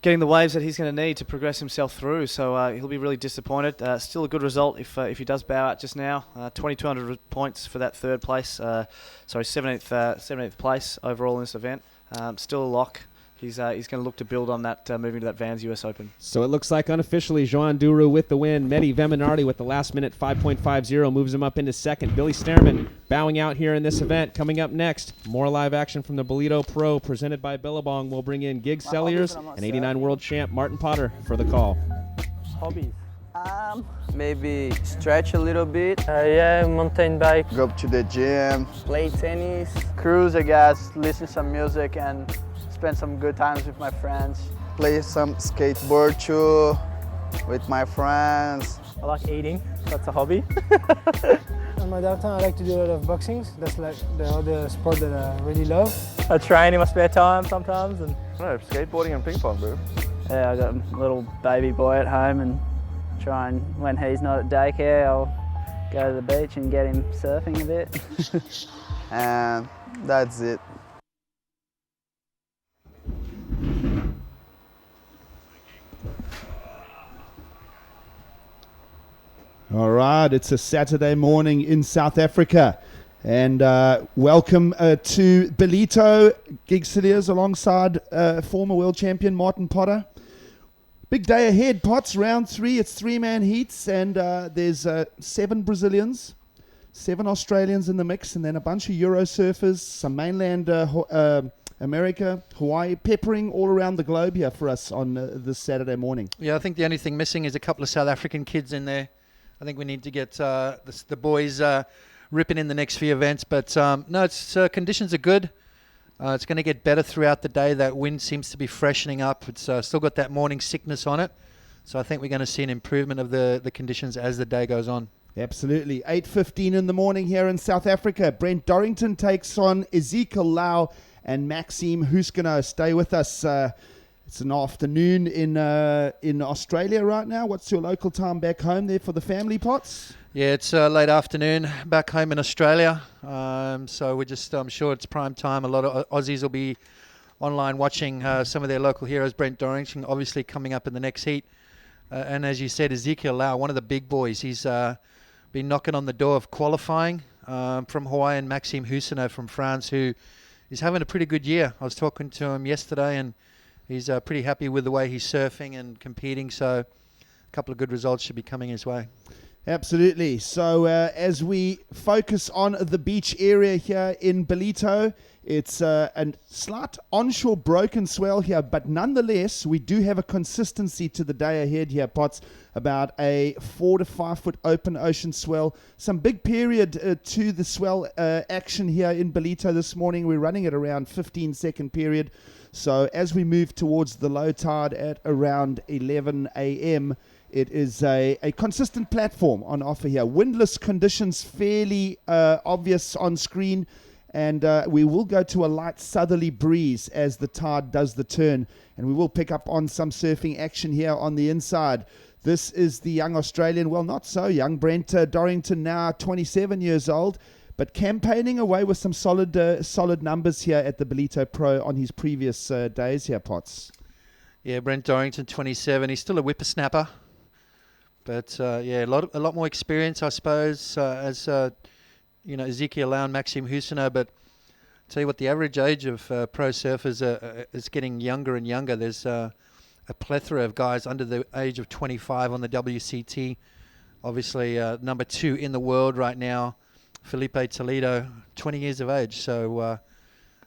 the waves that he's going to need to progress himself through. So he'll be really disappointed. Still a good result if he does bow out just now. 2,200 points for that third place. 7th place overall in this event. Still a lock. He's going to look to build on that moving to that Vans US Open. So it looks like unofficially Joan Duru with the win. Medi Veminardi with the last minute 5.50 moves him up into second. Billy Stairman bowing out here in this event. Coming up next, more live action from the Ballito Pro presented by Billabong. We'll bring in Gig Selliers and 89 world champ Martin Potter for the call. Hobbies? Maybe stretch a little bit. Yeah, mountain bike. Go to the gym. Play tennis. Cruise, I guess. Listen to some music and spend some good times with my friends. Play some skateboard too with my friends. I like eating, that's a hobby. On my downtime, I like to do a lot of boxing. That's like the other sport that I really love. I train in my spare time sometimes. And I don't know, skateboarding and ping pong, bro. Yeah, I got a little baby boy at home and try and, when he's not at daycare, I'll go to the beach and get him surfing a bit. And that's it. All right, it's a Saturday morning in South Africa, and welcome to Ballito, Gig Selliers alongside former world champion Martin Potter. Big day ahead, Potts, round 3, it's 3-man heats, and there's 7 Brazilians, 7 Australians in the mix, and then a bunch of Euro surfers, some mainland America, Hawaii, peppering all around the globe here for us on this Saturday morning. Yeah, I think the only thing missing is a couple of South African kids in there. I think we need to get the boys ripping in the next few events. But no, conditions are good. It's going to get better throughout the day. That wind seems to be freshening up. It's still got that morning sickness on it. So I think we're going to see an improvement of the conditions as the day goes on. Absolutely. 8:15 in the morning here in South Africa. Brent Dorrington takes on Ezekiel Lau and Maxime Huskino. Stay with us. It's an afternoon in Australia right now. What's your local time back home there for the family, Pots? Yeah, it's late afternoon back home in Australia. So we're just, I'm sure it's prime time. A lot of Aussies will be online watching some of their local heroes. Brent Dorrington obviously coming up in the next heat. And as you said, Ezekiel Lau, one of the big boys. He's been knocking on the door of qualifying from Hawaii, and Maxime Hussino from France, who is having a pretty good year. I was talking to him yesterday, and he's pretty happy with the way he's surfing and competing. So a couple of good results should be coming his way. Absolutely. So as we focus on the beach area here in Ballito, it's a slight onshore broken swell here, but nonetheless, we do have a consistency to the day ahead here, Potts, about a 4 to 5 foot open ocean swell. Some big period to the swell action here in Ballito this morning. We're running at around 15-second period. So as we move towards the low tide at around 11 a.m., it is a consistent platform on offer here. Windless conditions fairly obvious on screen, and we will go to a light southerly breeze as the tide does the turn, and we will pick up on some surfing action here on the inside. This is the young Australian, well, not so young, Brent Dorrington, now 27 years old, but campaigning away with some solid numbers here at the Ballito Pro on his previous days here, Potts. Yeah, Brent Dorrington, 27. He's still a whippersnapper. But yeah, a lot more experience, I suppose, as Ezekiel Lau and Maxime Hussino. But I'll tell you what, the average age of pro surfers is getting younger and younger. There's a plethora of guys under the age of 25 on the WCT. Obviously, number 2 in the world right now, Felipe Toledo, 20 years of age. So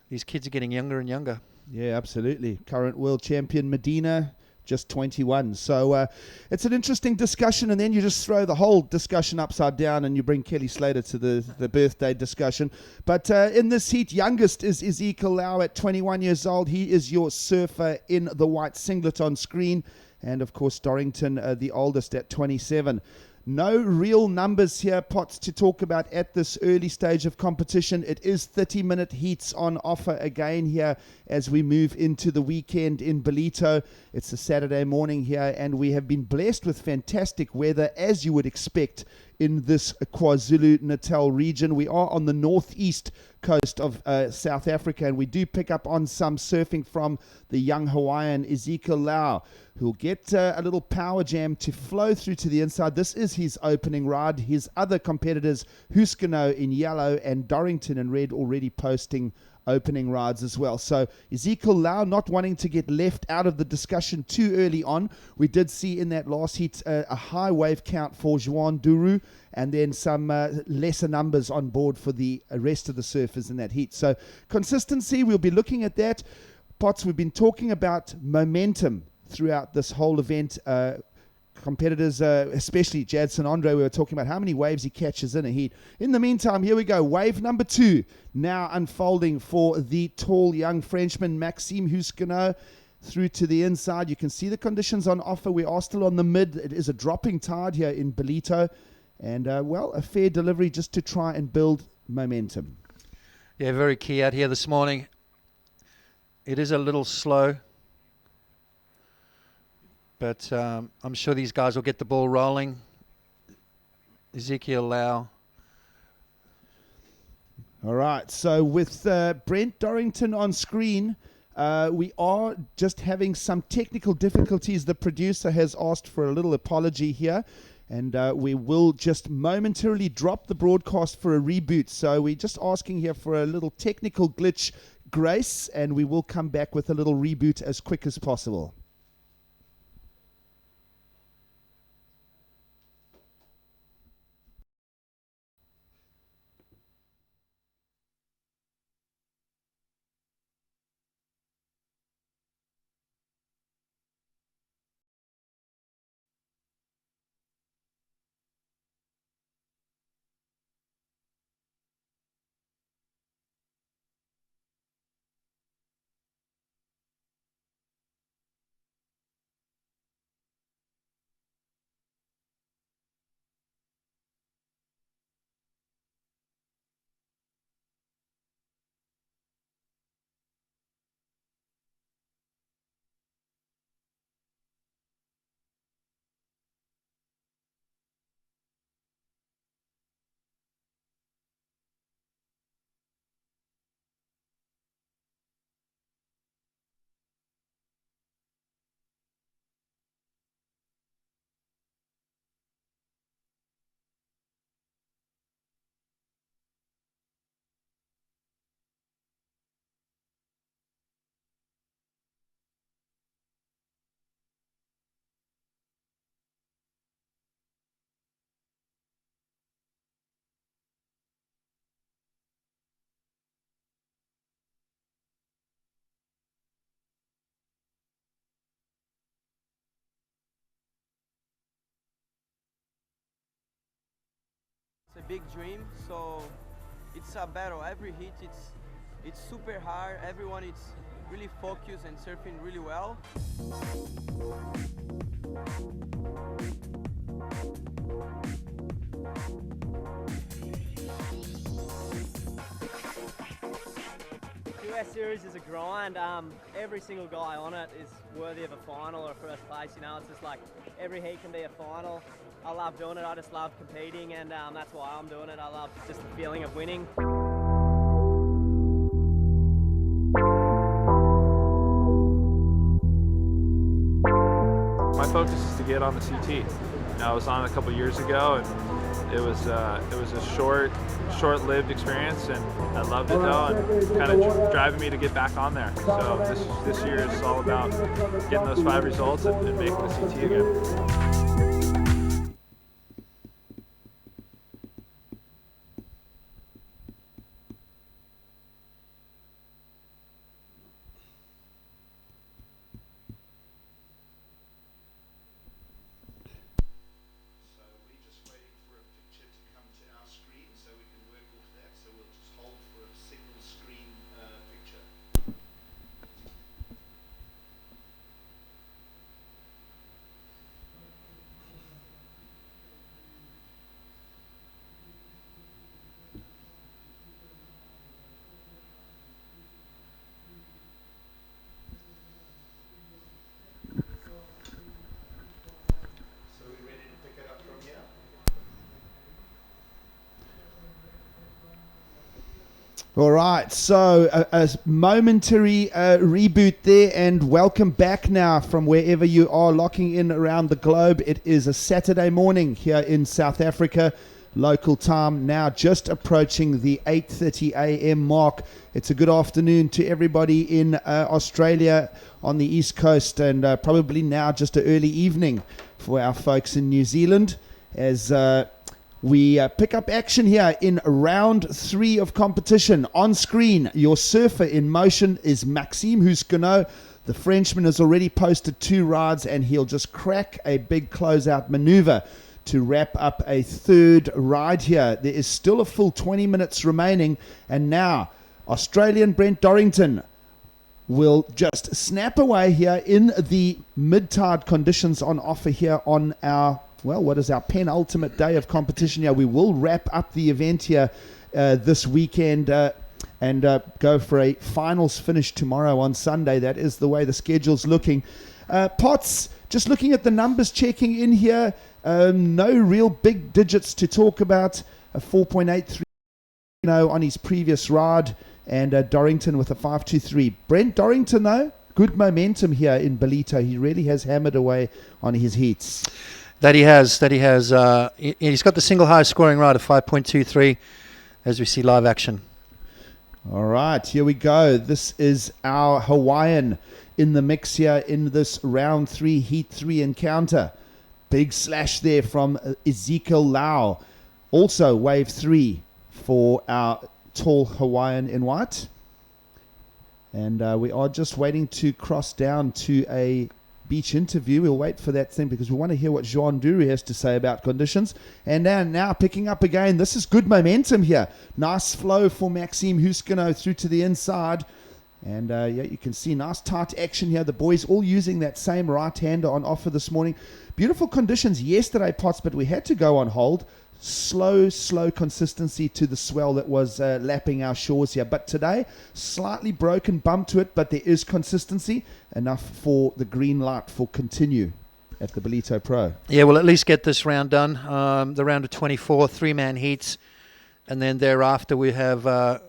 these kids are getting younger and younger. Yeah, absolutely. Current world champion Medina, just 21. So it's an interesting discussion, and then you just throw the whole discussion upside down and you bring Kelly Slater to the birthday discussion. But in this heat, youngest is Ezekiel Lau at 21 years old. He is your surfer in the white singlet on screen. And, of course, Dorrington, the oldest, at 27. No real numbers here, Potts, to talk about at this early stage of competition. It is 30-minute heats on offer again here as we move into the weekend in Ballito. It's a Saturday morning here, and we have been blessed with fantastic weather, as you would expect in this KwaZulu-Natal region. We are on the northeast coast of South Africa, and we do pick up on some surfing from the young Hawaiian Ezekiel Lau, who'll get a little power jam to flow through to the inside. This is his opening ride. His other competitors, Huskino in yellow and Dorrington in red, already posting opening rides as well. So Ezekiel Lau not wanting to get left out of the discussion too early on. We did see in that last heat a high wave count for Juan Duru, and then some lesser numbers on board for the rest of the surfers in that heat. So consistency, we'll be looking at that. Potts, we've been talking about momentum throughout this whole event. Competitors, especially Jadson Andre, we were talking about how many waves he catches in a heat. In the meantime, here we go. Wave number 2 now unfolding for the tall young Frenchman Maxime Huskino through to the inside. You can see the conditions on offer. We are still on the mid. It is a dropping tide here in Ballito. And, well, a fair delivery just to try and build momentum. Yeah, very key out here this morning. It is a little slow, but I'm sure these guys will get the ball rolling. Ezekiel Lau. All right, so with Brent Dorrington on screen, we are just having some technical difficulties. The producer has asked for a little apology here, and we will just momentarily drop the broadcast for a reboot. So we're just asking here for a little technical glitch grace, and we will come back with a little reboot as quick as possible. big dream. So it's a battle. Every hit, it's super hard. Everyone is really focused and surfing really well. US Series is a grind. Every single guy on it is worthy of a final or a first place. You know, it's just like every heat can be a final. I love doing it. I just love competing, and that's why I'm doing it. I love just the feeling of winning. My focus is to get on the CT. You know, I was on a couple years ago, and it was a short-lived experience, and I loved it though, and kind of driving me to get back on there. So this year is all about getting those 5 results and making the CT again. All right, so a momentary reboot there, and welcome back now from wherever you are locking in around the globe. It is a Saturday morning here in South Africa, local time now just approaching the 8:30 a.m. mark. It's a good afternoon to everybody in Australia on the East Coast, and probably now just an early evening for our folks in New Zealand as we pick up action here in round 3 of competition. On screen, your surfer in motion is Maxime Husquenot. The Frenchman has already posted 2 rides, and he'll just crack a big closeout maneuver to wrap up a 3rd ride here. There is still a full 20 minutes remaining, and now Australian Brent Dorrington will just snap away here in the mid-tide conditions on offer here on our, well, what is our penultimate day of competition here. We will wrap up the event here this weekend and go for a finals finish tomorrow on Sunday. That is the way the schedule's looking. Potts, just looking at the numbers, checking in here, no real big digits to talk about. A 4.83 on his previous ride, and Dorrington with a 5.23. Brent Dorrington, though, good momentum here in Ballito. He really has hammered away on his heats. That he has. He's got the single highest scoring ride of 5.23 as we see live action. All right, here we go. This is our Hawaiian in the mix here in this round 3, heat 3 encounter. Big slash there from Ezekiel Lau. Also wave 3 for our tall Hawaiian in white. And we are just waiting to cross down to a beach interview. We'll wait for that thing because we want to hear what Jean Dury has to say about conditions. And now picking up again. This is good momentum here. Nice flow for Maxime Husquenot through to the inside. And yeah, you can see nice tight action here. The boys all using that same right-hander on offer this morning. Beautiful conditions yesterday, Potts, but we had to go on hold. Slow consistency to the swell that was lapping our shores here. But today, slightly broken bump to it, but there is consistency enough for the green light for continue at the Ballito Pro. Yeah, we'll at least get this round done. The round of 24, 3-man heats. And then thereafter we have a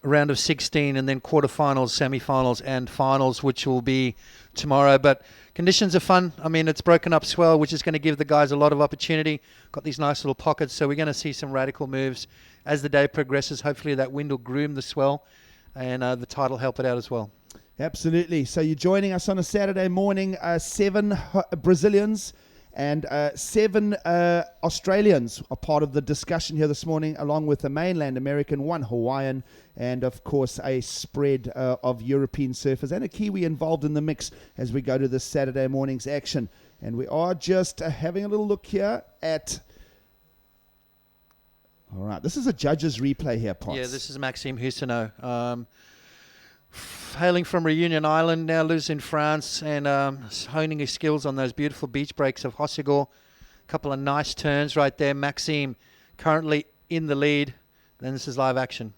round of 16 and then quarterfinals, semifinals and finals, which will be tomorrow. But conditions are fun. I mean, it's broken up swell, which is going to give the guys a lot of opportunity. Got these nice little pockets, so we're going to see some radical moves as the day progresses. Hopefully that wind will groom the swell, and the tide will help it out as well. Absolutely. So you're joining us on a Saturday morning. 7 Brazilians and 7 Australians are part of the discussion here this morning, along with a mainland American, 1 Hawaiian, and of course a spread of European surfers and a Kiwi involved in the mix as we go to this Saturday morning's action. And we are just having a little look here at All right, this is a judge's replay here, Potts. Yeah, this is Maxime Husseneau. Hailing from Reunion Island, now lives in France, and honing his skills on those beautiful beach breaks of Hossegor. A couple of nice turns right there. Maxime currently in the lead. Then this is live action.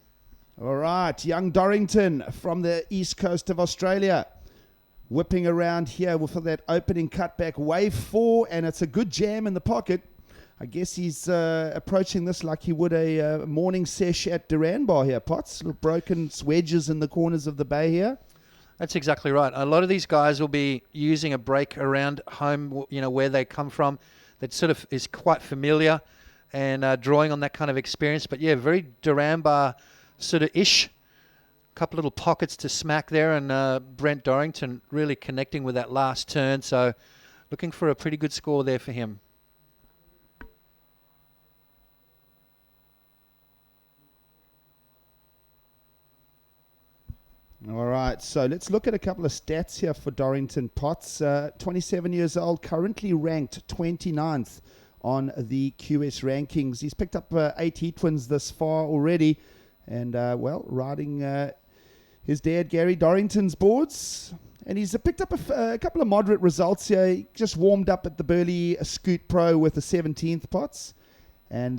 All right, young Dorrington from the east coast of Australia. Whipping around here for that opening cutback, wave 4, and it's a good jam in the pocket. I guess he's approaching this like he would a morning sesh at Duranbar here, Potts. Little broken wedges in the corners of the bay here. That's exactly right. A lot of these guys will be using a break around home, where they come from, that sort of is quite familiar and drawing on that kind of experience. But yeah, very Duranbar sort of ish. A couple little pockets to smack there, and Brent Dorrington really connecting with that last turn. So looking for a pretty good score there for him. All right, so let's look at a couple of stats here for Dorrington Potts. 27 years old, currently ranked 29th on the QS rankings. He's picked up 8 heat wins this far already, and riding his dad Gary Dorrington's boards. And he's picked up a couple of moderate results here. He just warmed up at the Burley Scoot Pro with the 17th, Potts, and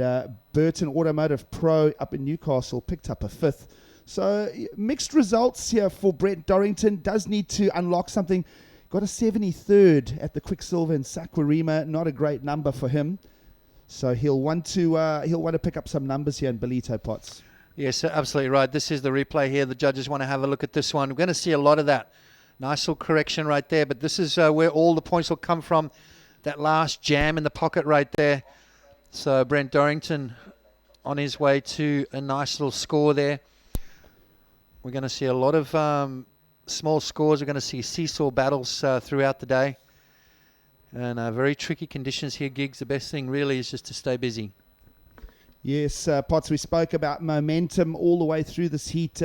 Burton Automotive Pro up in Newcastle picked up a 5th. So mixed results here for Brent Dorrington. Does need to unlock something. Got a 73rd at the Quicksilver in Sakwarima. Not a great number for him. So he'll want to pick up some numbers here in Ballito, Potts. Yes, absolutely right. This is the replay here. The judges want to have a look at this one. We're going to see a lot of that. Nice little correction right there. But this is where all the points will come from. That last jam in the pocket right there. So Brent Dorrington on his way to a nice little score there. We're going to see a lot of small scores. We're going to see seesaw battles throughout the day. And very tricky conditions here, Gigs. The best thing really is just to stay busy. Yes, Potts, we spoke about momentum all the way through this heat.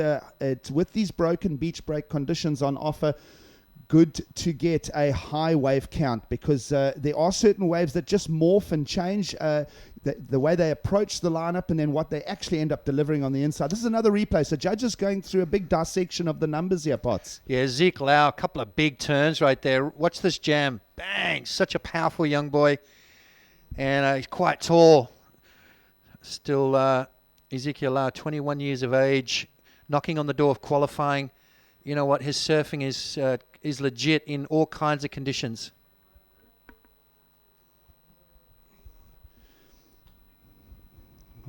With these broken beach break conditions on offer, good to get a high wave count, because there are certain waves that just morph and change the way they approach the lineup and then what they actually end up delivering on the inside. This is another replay. So judges going through a big dissection of the numbers here, Potts. Yeah, Zeke Lau, a couple of big turns right there. Watch this jam. Bang! Such a powerful young boy. And he's quite tall. Still, Ezekiel Lau, 21 years of age, knocking on the door of qualifying. You know what? His surfing is legit in all kinds of conditions.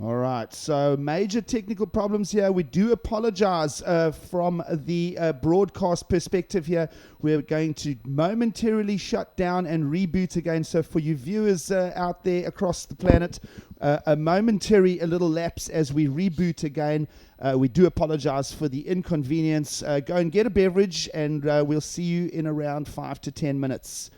All right, so major technical problems here. We do apologize from the broadcast perspective here. We're going to momentarily shut down and reboot again. So for you viewers out there across the planet, a little lapse as we reboot again. We do apologize for the inconvenience. Go and get a beverage, and we'll see you in around 5 to 10 minutes.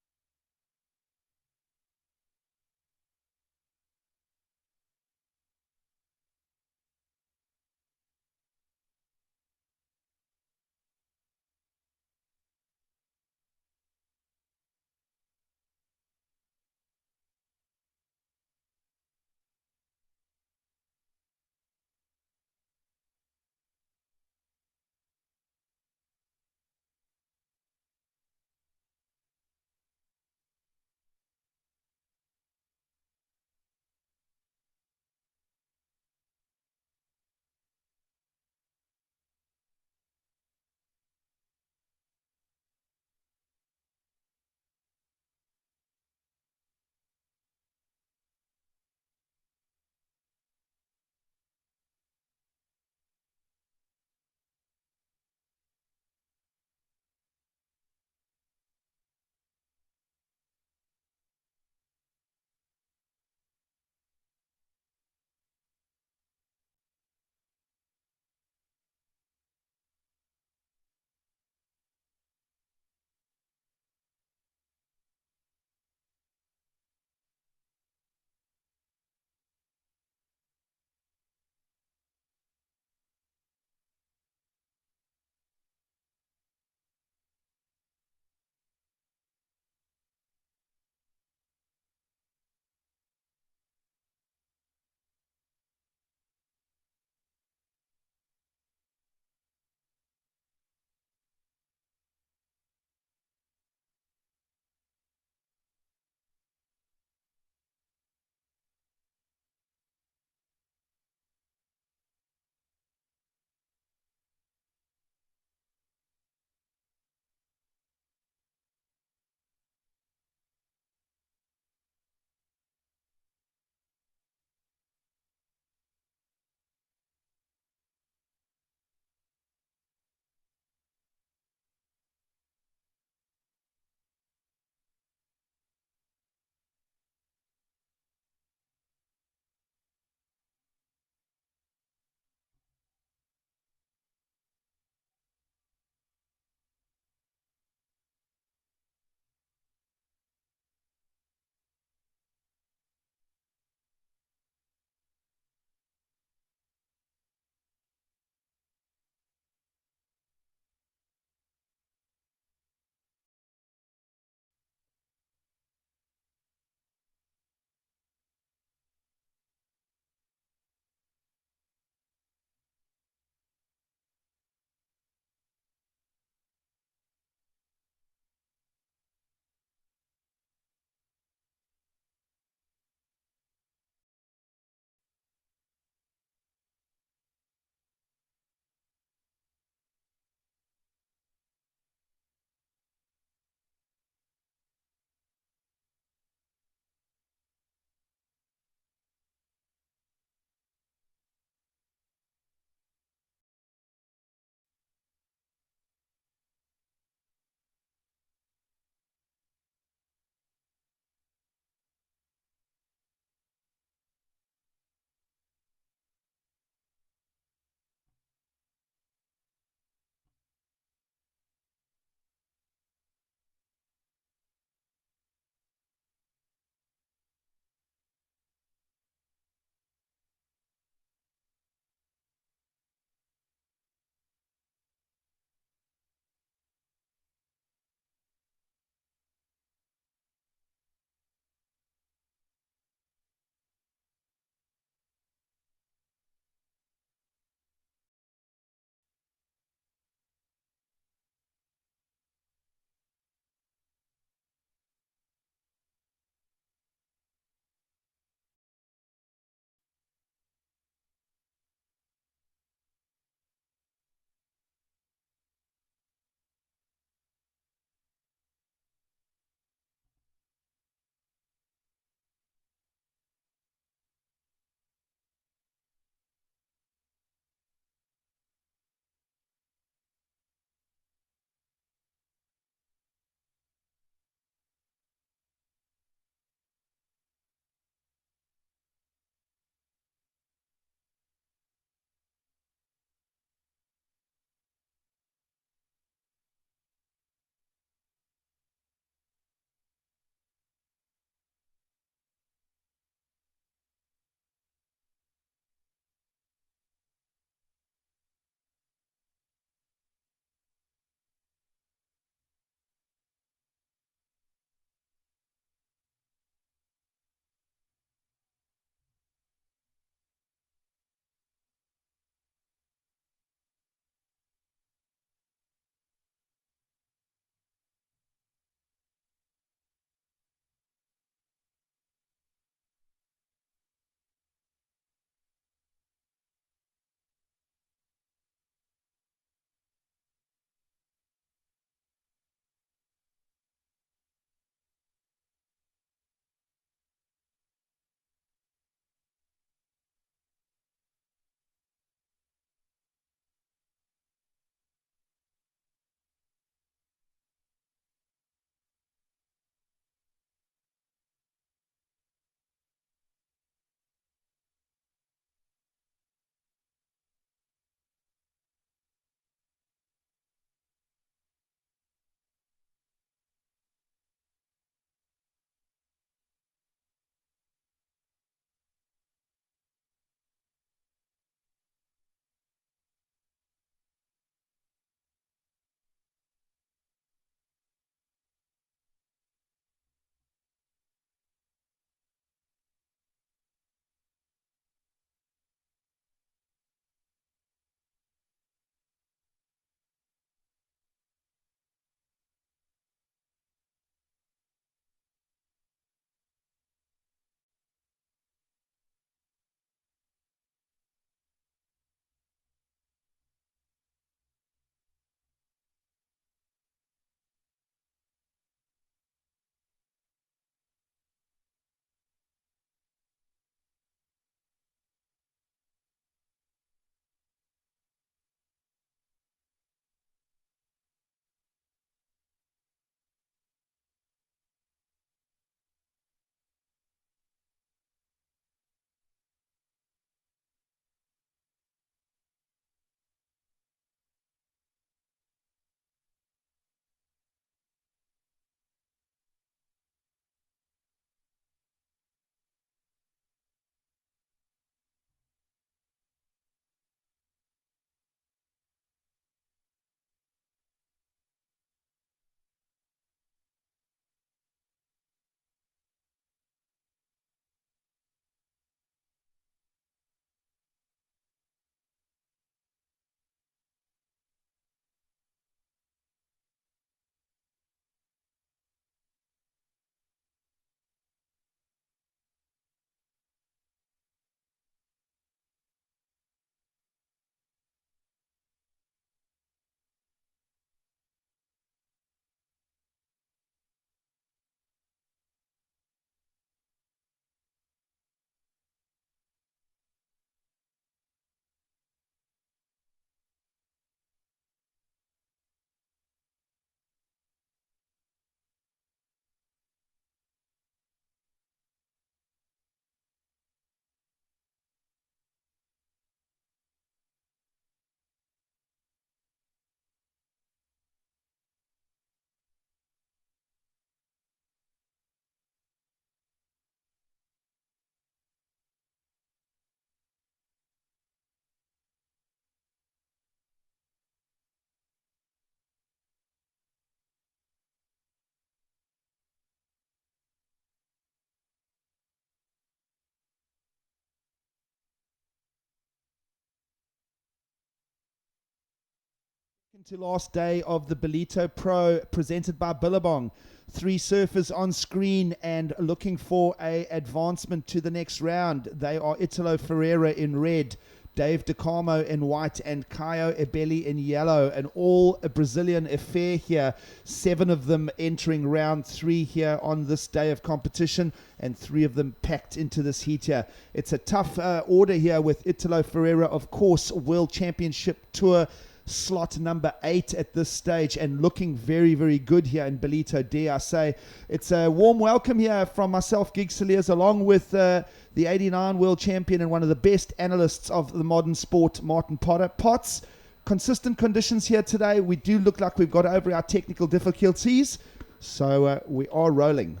To last day of the Ballito Pro presented by Billabong. 3 surfers on screen and looking for a advancement to the next round. They are Italo Ferreira in red, Dave DeCarmo in white, and Caio Ebeli in yellow. An all Brazilian affair here. 7 of them entering round 3 here on this day of competition, and 3 of them packed into this heat here. It's a tough order here with Italo Ferreira, of course, World Championship Tour slot number 8 at this stage, and looking very, very good here in Ballito, dare I say. It's a warm welcome here from myself, Gig Saliers, along with the 89 world champion and one of the best analysts of the modern sport, Martin Potter. Potts, consistent conditions here today. We do look like we've got over our technical difficulties, so we are rolling.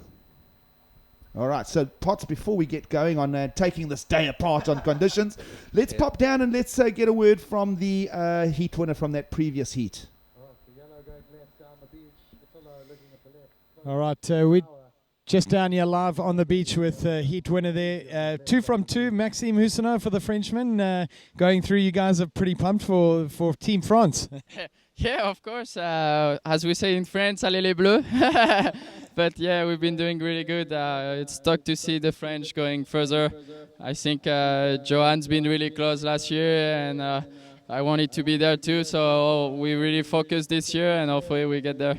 All right, so Potts, before we get going on taking this day apart on conditions, let's pop down and let's get a word from the heat winner from that previous heat. All right, we just down here live on the beach with heat winner there. 2 from 2, Maxime Hussenot for the Frenchman. Going through, you guys are pretty pumped for Team France. Yeah, of course. As we say in France, allez les bleus. But yeah, we've been doing really good. It's tough to see the French going further. I think Johan's been really close last year, and I wanted to be there too. So we really focused this year, and hopefully we get there.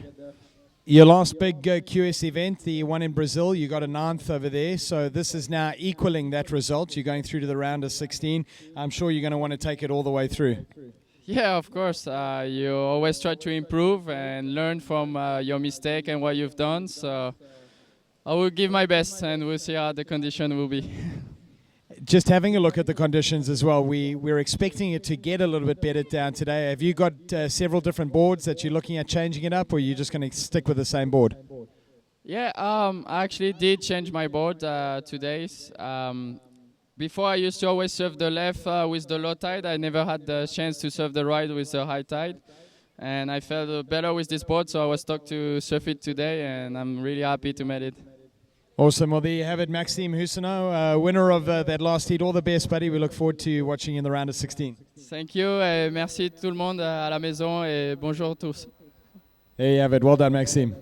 Your last big QS event, the one in Brazil, you got a 9th over there. So this is now equaling that result. You're going through to the round of 16. I'm sure you're going to want to take it all the way through. Yeah, of course. You always try to improve and learn from your mistake and what you've done. So I will give my best, and we'll see how the condition will be. Just having a look at the conditions as well, we're expecting it to get a little bit better down today. Have you got several different boards that you're looking at changing it up, or are you just going to stick with the same board? Yeah, I actually did change my board today. Before I used to always surf the left with the low tide. I never had the chance to surf the right with the high tide. And I felt better with this board, so I was stuck to surf it today, and I'm really happy to make it. Awesome. Well, there you have it, Maxime Hussenot, winner of that last heat. All the best, buddy. We look forward to watching you in the round of 16. Thank you, et merci tout le monde à la maison, et bonjour tous. There you have it. Well done, Maxime.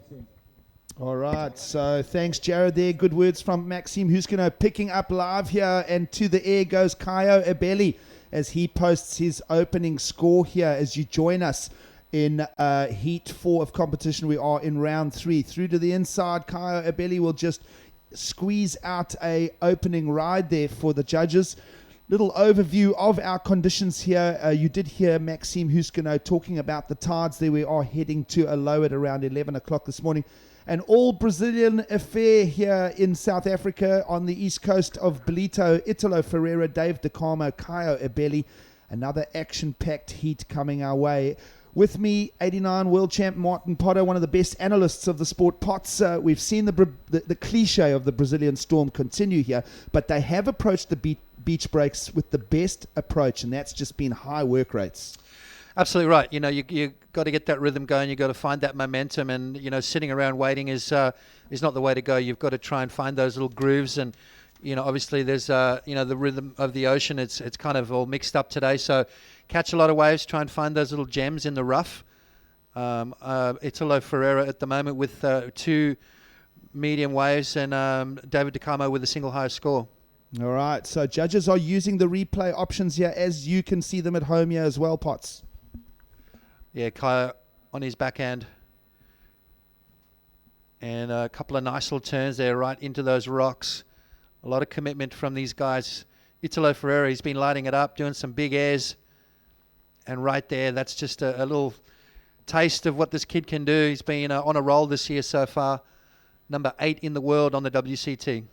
All right, so thanks, Jared, there. Good words from Maxime Hussenot. Picking up live here, and to the air goes Caio Ebeli as he posts his opening score here as you join us in Heat 4 of competition. We are in round 3. Through to the inside, Caio Ebeli will just squeeze out a opening ride there for the judges. Little overview of our conditions here. You did hear Maxime Hussenot talking about the tides there. We are heading to a low at around 11 o'clock this morning. An all-Brazilian affair here in South Africa on the east coast of Ballito. Italo Ferreira, Dave DeCarmo, Caio Ebeli. Another action-packed heat coming our way. With me, 89 world champ Martin Potter, one of the best analysts of the sport. Potts, we've seen the cliche of the Brazilian storm continue here, but they have approached the beach breaks with the best approach, and that's just been high work rates. Absolutely right. You know, you got to get that rhythm going. You got to find that momentum, and you know, sitting around waiting is not the way to go. You've got to try and find those little grooves, and you know, obviously there's the rhythm of the ocean. It's kind of all mixed up today. So catch a lot of waves. Try and find those little gems in the rough. Italo Ferreira at the moment with 2 medium waves, and David DeCarmo with a single highest score. All right. So judges are using the replay options here, as you can see them at home here as well, Potts. Yeah, Caio on his backhand. And a couple of nice little turns there right into those rocks. A lot of commitment from these guys. Italo Ferreira, he's been lighting it up, doing some big airs. And right there, that's just a little taste of what this kid can do. He's been on a roll this year so far. Number 8 in the world on the WCT.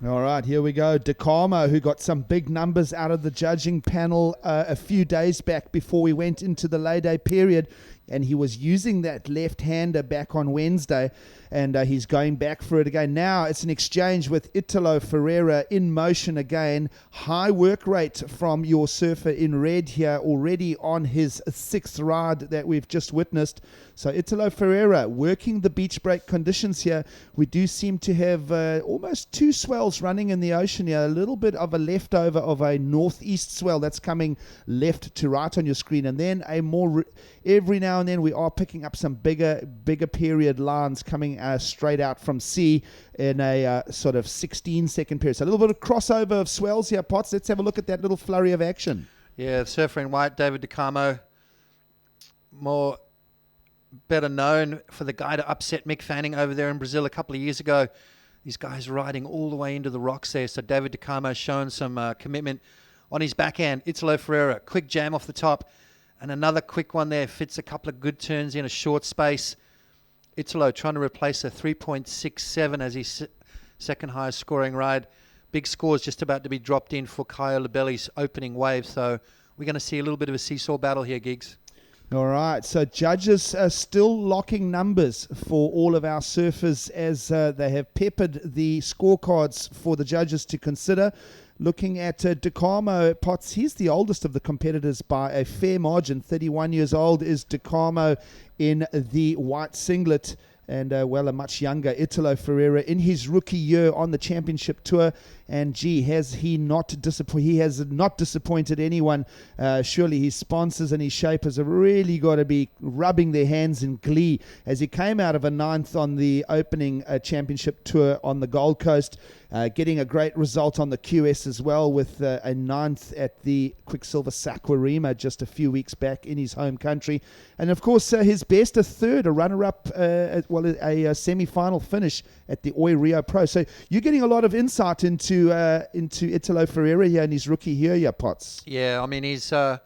All right, here we go. DeCarmo, who got some big numbers out of the judging panel a few days back before we went into the lay day period. And he was using that left-hander back on Wednesday, and he's going back for it again. Now it's an exchange with Italo Ferreira in motion again. High work rate from your surfer in red here, already on his 6th ride that we've just witnessed. So Italo Ferreira working the beach break conditions here. We do seem to have almost 2 swells running in the ocean here. A little bit of a leftover of a northeast swell that's coming left to right on your screen, and then a more every now now and then we are picking up some bigger period lines coming straight out from sea in a sort of 16-second period. So a little bit of crossover of swells here, Potts. Let's have a look at that little flurry of action. Yeah, surfer in white, David DeCamo, better known for the guy to upset Mick Fanning over there in Brazil a couple of years ago. These guys riding all the way into the rocks there. So David DeCamo showing some commitment on his backhand. Italo Ferreira, quick jam off the top. And another quick one there. Fits a couple of good turns in a short space. Italo trying to replace a 3.67 as his second highest scoring ride. Big scores just about to be dropped in for Caio Labelli's opening wave. So we're going to see a little bit of a seesaw battle here, Giggs. All right, so judges are still locking numbers for all of our surfers as they have peppered the scorecards for the judges to consider. Looking at DeCamo, Potts, he's the oldest of the competitors by a fair margin. 31 years old is DeCamo in the white singlet. And, a much younger Italo Ferreira in his rookie year on the championship tour. And, has he not disappointed? He has not disappointed anyone. Surely his sponsors and his shapers have really got to be rubbing their hands in glee as he came out of a 9th on the opening championship tour on the Gold Coast, getting a great result on the QS as well with a 9th at the Quicksilver Saquarema just a few weeks back in his home country. And, of course, his best, a 3rd, a runner-up, a semi-final finish at the Oi Rio Pro. So you're getting a lot of insight into Italo Ferreira here in his rookie year, Potts. Yeah, I mean, he's kind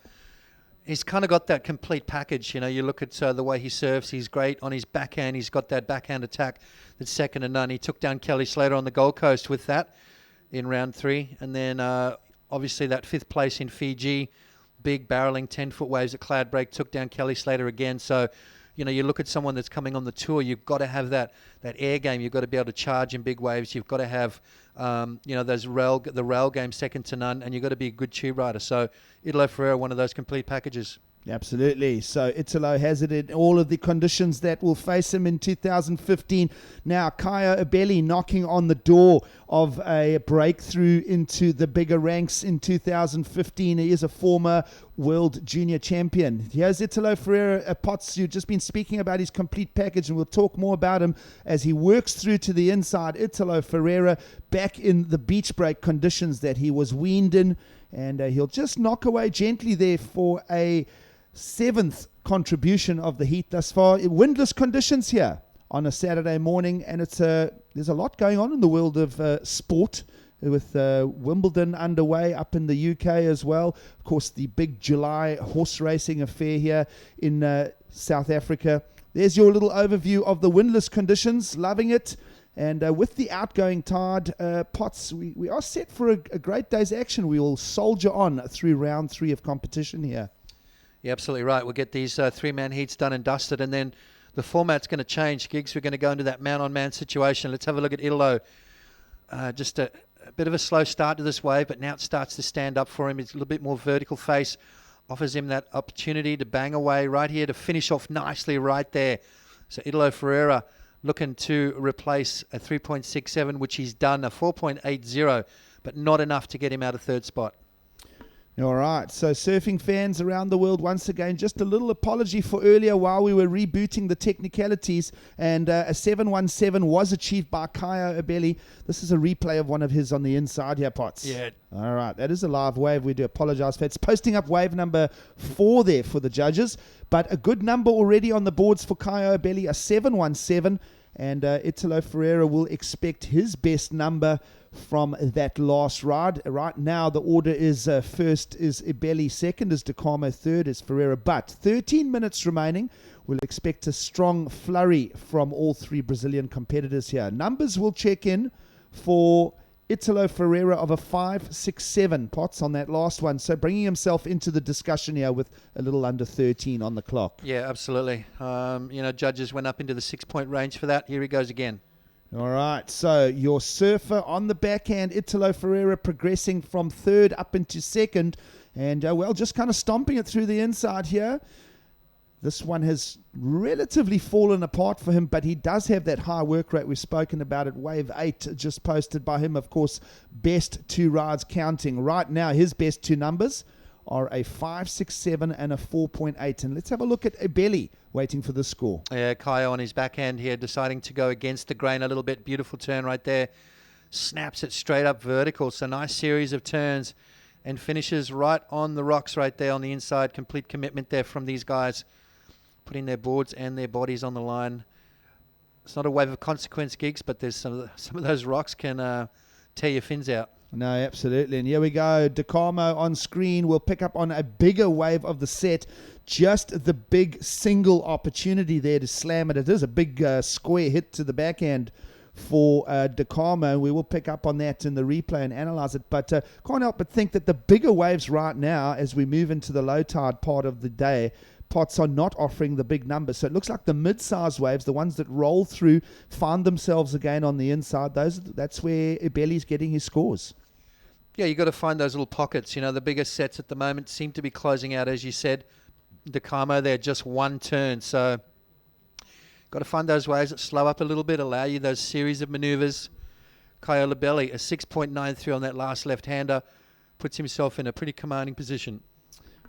of got that complete package. You know, you look at the way he surfs, he's great on his backhand. He's got that backhand attack that's second to none. He took down Kelly Slater on the Gold Coast with that in round 3. And then obviously that 5th place in Fiji, big barreling 10-foot waves at Cloudbreak, took down Kelly Slater again. So, you know, you look at someone that's coming on the tour, you've got to have that air game. You've got to be able to charge in big waves. You've got to have, the rail game second to none, and you've got to be a good tube rider. So Italo Ferreira, one of those complete packages. Absolutely. So Italo has it in all of the conditions that will face him in 2015. Now, Caio Abelli knocking on the door of a breakthrough into the bigger ranks in 2015. He is a former world junior champion. Here's Italo Ferreira. Potts, you've just been speaking about his complete package, and we'll talk more about him as he works through to the inside. Italo Ferreira back in the beach break conditions that he was weaned in, and he'll just knock away gently there for a 7th contribution of the heat thus far. Windless conditions here on a Saturday morning, and there's a lot going on in the world of sport with Wimbledon underway up in the UK as well. Of course, the big July horse racing affair here in South Africa. There's your little overview of the windless conditions. Loving it. And with the outgoing tide, Potts, we are set for a great day's action. We will soldier on through round 3 of competition here. You're absolutely right. We'll get these 3-man heats done and dusted, and then the format's going to change, Giggs. We're going to go into that man-on-man situation. Let's have a look at Italo. Just a bit of a slow start to this wave, but now it starts to stand up for him. It's a little bit more vertical face. Offers him that opportunity to bang away right here to finish off nicely right there. So Italo Ferreira looking to replace a 3.67, which he's done, a 4.80, but not enough to get him out of 3rd spot. All right, so surfing fans around the world, once again, just a little apology for earlier while we were rebooting the technicalities, and a 717 was achieved by Caio Abelli. This is a replay of one of his on the inside here, Potts. Yeah. All right, that is a live wave. We do apologize for it. It's posting up wave number 4 there for the judges, but a good number already on the boards for Caio Abelli, a 717, and Italo Ferreira will expect his best number from that last ride. Right now, the order is first is Abelli, second is DeCamo, third is Ferreira. But 13 minutes remaining. We'll expect a strong flurry from all 3 Brazilian competitors here. Numbers will check in for Italo Ferreira of a 5.67 Potts on that last one. So bringing himself into the discussion here with a little under 13 on the clock. Yeah, absolutely. Judges went up into the 6-point range for that. Here he goes again. All right, so your surfer on the backhand, Italo Ferreira, progressing from 3rd up into 2nd. And, just kind of stomping it through the inside here. This one has relatively fallen apart for him, but he does have that high work rate. We've spoken about it. Wave 8 just posted by him, of course, best 2 rides counting. Right now, his best 2 numbers are a 5.67 and a 4.8. And let's have a look at Ebeli waiting for the score. Yeah, Kaya on his backhand here, deciding to go against the grain a little bit. Beautiful turn right there. Snaps it straight up vertical. So nice series of turns and finishes right on the rocks right there on the inside. Complete commitment there from these guys, putting their boards and their bodies on the line. It's not a wave of consequence, Gigs, but there's some of those rocks can tear your fins out. No, absolutely. And here we go. DeCarmo on screen will pick up on a bigger wave of the set. Just the big single opportunity there to slam it. It is a big square hit to the backhand for DeCarmo. We will pick up on that in the replay and analyze it. But can't help but think that the bigger waves right now, as we move into the low tide part of the day, pots are not offering the big numbers. So it looks like the mid-sized waves, the ones that roll through, find themselves again on the inside. That's where Ebeli's getting his scores. Yeah, you got to find those little pockets. You know, the biggest sets at the moment seem to be closing out, as you said. DeCarmo there, just one turn. So got to find those waves that slow up a little bit, allow you those series of maneuvers. Kyle Lebelli, a 6.93 on that last left-hander, puts himself in a pretty commanding position.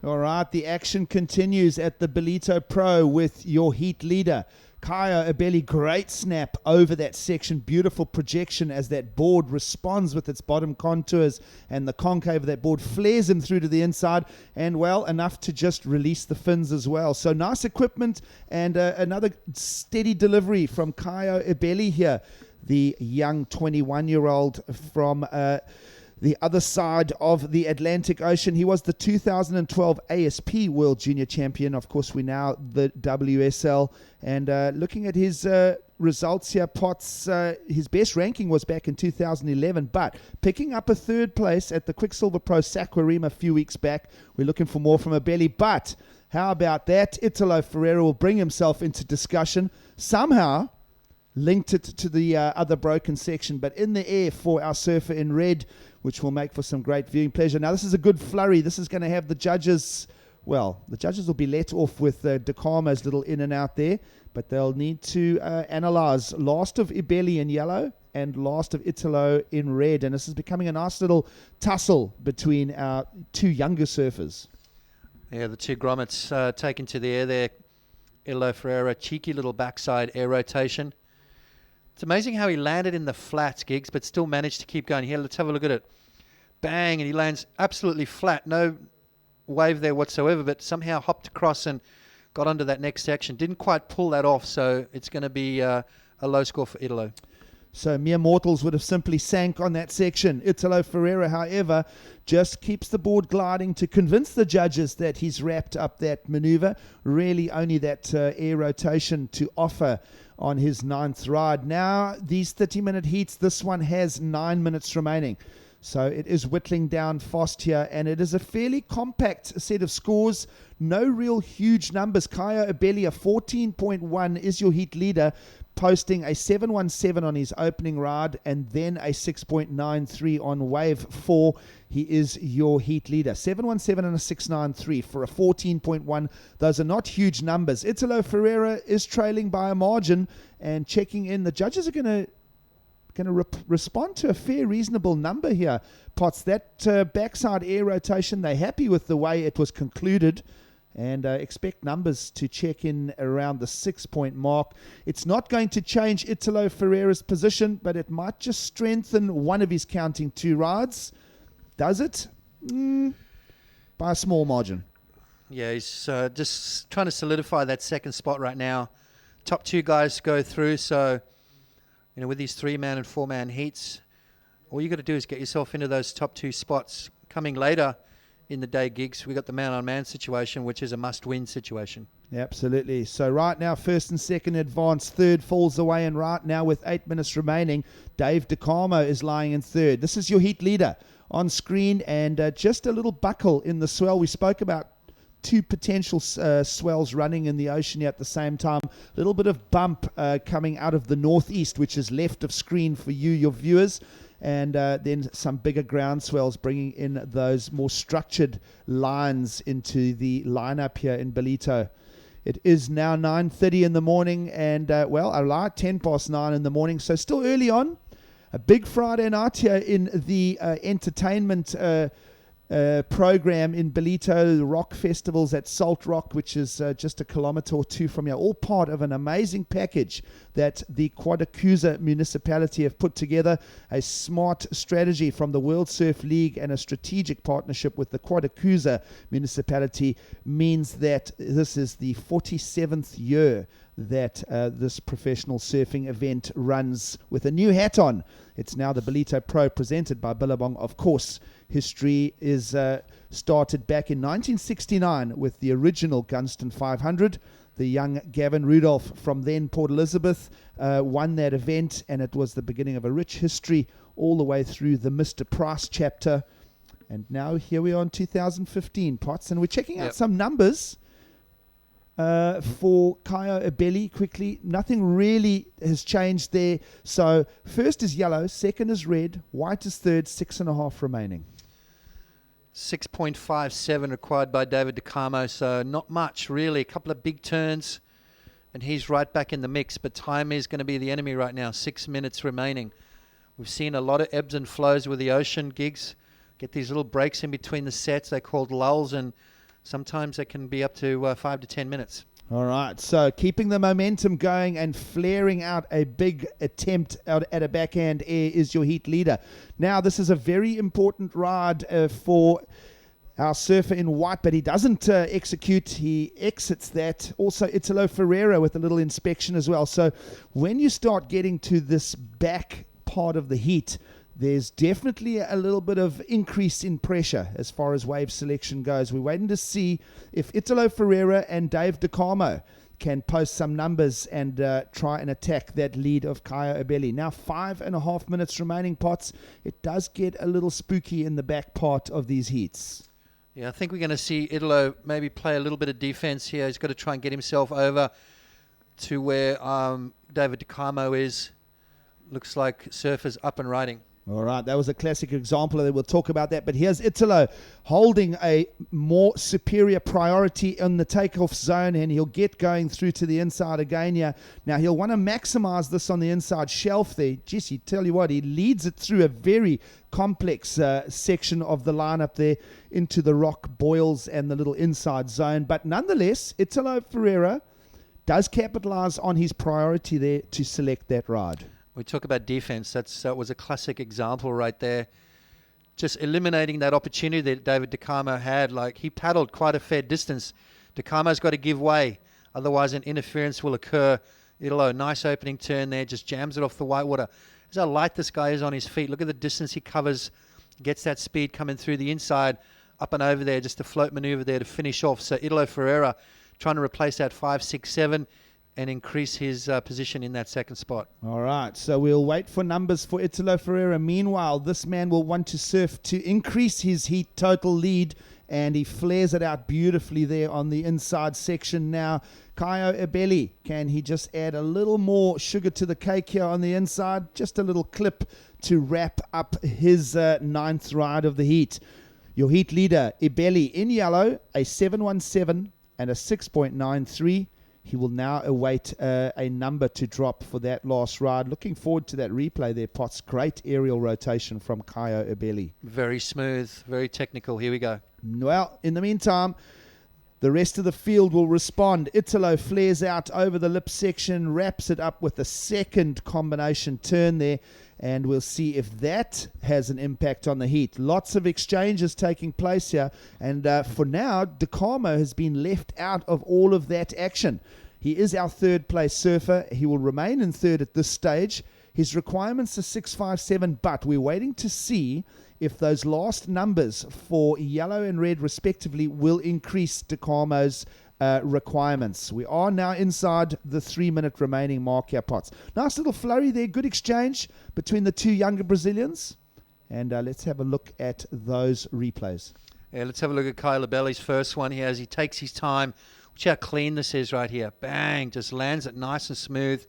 All right, the action continues at the Ballito Pro with your heat leader, Kaya Ebeli. Great snap over that section. Beautiful projection as that board responds with its bottom contours, and the concave of that board flares him through to the inside, and well, enough to just release the fins as well. So nice equipment and another steady delivery from Kaya Ebeli here, the young 21-year-old from the other side of the Atlantic Ocean. He was the 2012 ASP World Junior Champion. Of course, we now the WSL. And looking at his results here, Potts, his best ranking was back in 2011, but picking up a third place at the Quicksilver Pro Saquarema a few weeks back. We're looking for more from Ebeli, but how about that? Italo Ferreira will bring himself into discussion. Somehow linked it to the other broken section, but in the air for our surfer in red, which will make for some great viewing pleasure. Now, this is a good flurry. This is going to have the judges, well, the judges will be let off with DeCarmo's little in and out there, but they'll need to analyze last of Ebeli in yellow and last of Italo in red, and this is becoming a nice little tussle between our two younger surfers. Yeah, the two grommets taken to the air there. Italo Ferreira, cheeky little backside air rotation. It's amazing how he landed in the flats, Gigs, but still managed to keep going. Here, let's have a look at it. Bang, and he lands absolutely flat. No wave there whatsoever, but somehow hopped across and got onto that next section. Didn't quite pull that off, so it's going to be a low score for Italo. So mere mortals would have simply sank on that section. Italo Ferreira, however, just keeps the board gliding to convince the judges that he's wrapped up that maneuver. Really only that air rotation to offer on his 9th ride. Now, these 30-minute heats, this one has 9 minutes remaining. So it is whittling down fast here, and it is a fairly compact set of scores. No real huge numbers. Kaya Ebeli, a 14.1, is your heat leader, posting a 7.17 on his opening ride and then a 6.93 on wave 4. He is your heat leader. 7.17 and a 6.93 for a 14.1. Those are not huge numbers. Italo Ferreira is trailing by a margin and checking in. The judges are going to respond to a fair, reasonable number here. Potts, that backside air rotation, they're happy with the way it was concluded, and expect numbers to check in around the 6-point mark. It's not going to change Italo Ferreira's position, but it might just strengthen one of his counting 2 rides. Does it? By a small margin. Yeah, he's just trying to solidify that second spot right now. Top 2 guys go through, so you know, with these 3-man and 4-man heats, all you got to do is get yourself into those top 2 spots. Coming later in the day, Gigs, we got the man-on-man situation, which is a must-win situation. Absolutely. So right now, first and second advance, third falls away, and right now with 8 minutes remaining, Dave DeCarmo is lying in third. This is your heat leader on screen, and just a little buckle in the swell. We spoke about 2 potential swells running in the ocean here at the same time. A little bit of bump coming out of the northeast, which is left of screen for you, your viewers. And then some bigger ground swells bringing in those more structured lines into the lineup here in Ballito. It is now 9:30 in the morning, and well, I lied, 9:10 in the morning, so still early on. A big Friday night here in the entertainment program in Ballito, the rock festivals at Salt Rock, which is just a kilometer or two from here, all part of an amazing package that the Quadacuza municipality have put together, a smart strategy from the World Surf League and a strategic partnership with the Quadacuza municipality means that this is the 47th year that this professional surfing event runs with a new hat on. It's now the Ballito Pro presented by Billabong. Of course, history is started back in 1969 with the original Gunston 500. The young Gavin Rudolph from then Port Elizabeth won that event, and it was the beginning of a rich history all the way through the Mr. Price chapter. And now here we are in 2015, Potts, and we're checking out some numbers for Kaio Ebeli quickly. Nothing really has changed there. So first is yellow, second is red, white is third, 6.5 remaining. 6.57 required by David DeCamo, so not much really. A couple of big turns and he's right back in the mix, but time is going to be the enemy right now. 6 minutes remaining. We've seen a lot of ebbs and flows with the ocean gigs. Get these little breaks in between the sets. They're called lulls, and sometimes they can be up to 5 to 10 minutes. All right, so keeping the momentum going and flaring out a big attempt out at a backhand air is your heat leader. Now, this is a very important ride for our surfer in white, but he doesn't execute. He exits that. Also, Italo Ferreira with a little inspection as well. So when you start getting to this back part of the heat, there's definitely a little bit of increase in pressure as far as wave selection goes. We're waiting to see if Italo Ferreira and Dave DeCamo can post some numbers and try and attack that lead of Kaio Ebeli. Now 5.5 minutes remaining, Potts. It does get a little spooky in the back part of these heats. Yeah, I think we're going to see Italo maybe play a little bit of defense here. He's got to try and get himself over to where David DeCamo is. Looks like surfers up and riding. All right, that was a classic example. We'll talk about that. But here's Italo holding a more superior priority in the takeoff zone, and he'll get going through to the inside again here. Now, he'll want to maximize this on the inside shelf there. Jesse, tell you what, he leads it through a very complex section of the lineup there into the rock boils and the little inside zone. But nonetheless, Italo Ferreira does capitalize on his priority there to select that ride. We talk about defense. That was a classic example right there. Just eliminating that opportunity that David DeCamo had. Like, he paddled quite a fair distance. DeCamo's got to give way. Otherwise, an interference will occur. Italo, nice opening turn there. Just jams it off the whitewater. As how light this guy is on his feet. Look at the distance he covers. Gets that speed coming through the inside. Up and over there. Just a float maneuver there to finish off. So Italo Ferreira trying to replace that 5, 6, 7. And increase his position in that second spot. All right, so we'll wait for numbers for Italo Ferreira. Meanwhile, this man will want to surf to increase his heat total lead, and he flares it out beautifully there on the inside section now. Kaio Ebeli, can he just add a little more sugar to the cake here on the inside? Just a little clip to wrap up his ninth ride of the heat. Your heat leader, Ebeli, in yellow, a 7.17 and a 6.93. He will now await a number to drop for that last ride. Looking forward to that replay there, Potts. Great aerial rotation from Kaio Ebeli. Very smooth, very technical. Here we go. Well, in the meantime, the rest of the field will respond. Italo flares out over the lip section, wraps it up with a second combination turn there, and we'll see if that has an impact on the heat. Lots of exchanges taking place here, and for now, DeCamo has been left out of all of that action. He is our third place surfer. He will remain in third at this stage. His requirements are 6.57, but we're waiting to see if those last numbers for yellow and red respectively will increase DeCamo's requirements. We are now inside the 3 minute remaining mark here, Potts. Nice little flurry there, good exchange between the two younger Brazilians. And let's have a look at those replays. Yeah, let's have a look at Kaio Ebeli's first one here as he takes his time. Watch how clean this is right here. Bang, just lands it nice and smooth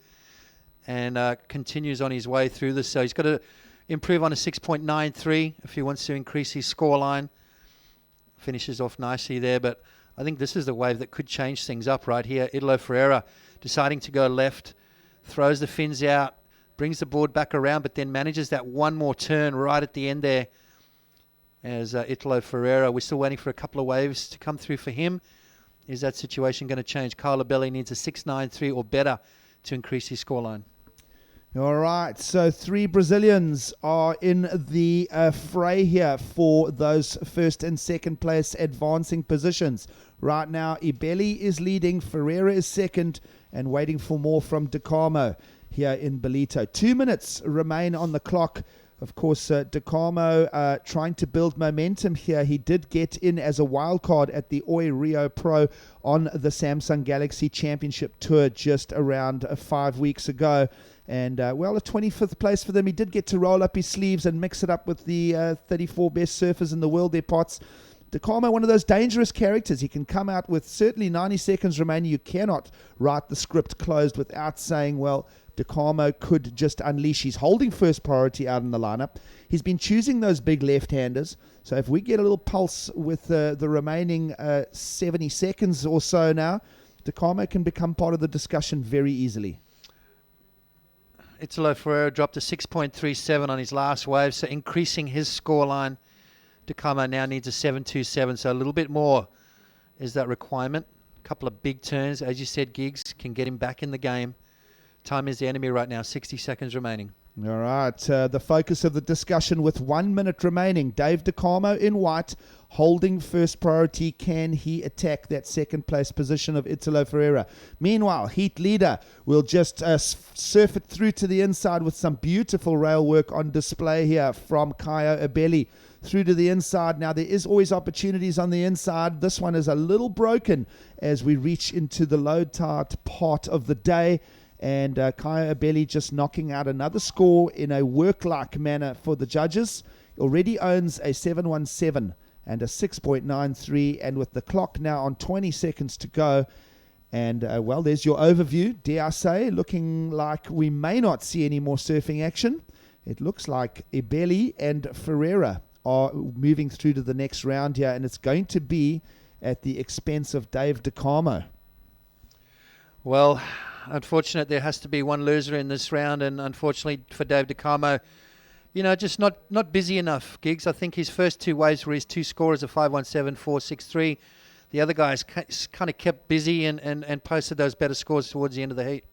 and continues on his way through this. So he's got to improve on a 6.93 if he wants to increase his scoreline. Finishes off nicely there, but I think this is the wave that could change things up right here. Italo Ferreira deciding to go left, throws the fins out, brings the board back around, but then manages that one more turn right at the end there. as Italo Ferreira. We're still waiting for a couple of waves to come through for him. Is that situation going to change? Kyle Abelli needs a 6.93 or better to increase his scoreline. All right, so 3 Brazilians are in the fray here for those first and second place advancing positions. Right now, Ibelli is leading, Ferreira is second, and waiting for more from DeCarmo here in Ballito. 2 minutes remain on the clock. Of course, DeCarmo trying to build momentum here. He did get in as a wild card at the Oi Rio Pro on the Samsung Galaxy Championship Tour just around 5 weeks ago. And, well, a 25th place for them. He did get to roll up his sleeves and mix it up with the 34 best surfers in the world, their pots. DeCarmo, one of those dangerous characters. He can come out with certainly 90 seconds remaining. You cannot write the script closed without saying, well, DeCarmo could just unleash. He's holding first priority out in the lineup. He's been choosing those big left-handers. So if we get a little pulse with the remaining 70 seconds or so now, DeCarmo can become part of the discussion very easily. Italo Ferreira dropped a 6.37 on his last wave, so increasing his scoreline. DeCarmo now needs a 7.27, so a little bit more is that requirement. A couple of big turns, as you said, Giggs can get him back in the game. Time is the enemy right now, 60 seconds remaining. All right, the focus of the discussion with 1 minute remaining. Dave DeCarmo in white, holding first priority. Can he attack that second place position of Italo Ferreira? Meanwhile, heat leader will just surf it through to the inside with some beautiful rail work on display here from Caio Abelli. Through to the inside. Now, there is always opportunities on the inside. This one is a little broken as we reach into the low tide part of the day. And Caio Abelli just knocking out another score in a work-like manner for the judges. Already owns a 7.17 and a 6.93. And with the clock now on 20 seconds to go. And, well, there's your overview, dare I say, looking like we may not see any more surfing action. It looks like Abelli and Ferreira are moving through to the next round here. And it's going to be at the expense of Dave DeCarmo. Well, unfortunate there has to be one loser in this round, and unfortunately for Dave DeCarmo, you know, just not busy enough, Giggs. I think his first 2 waves were his 2 scorers of 5.17, 4.63. The other guys kind of kept busy and posted those better scores towards the end of the heat.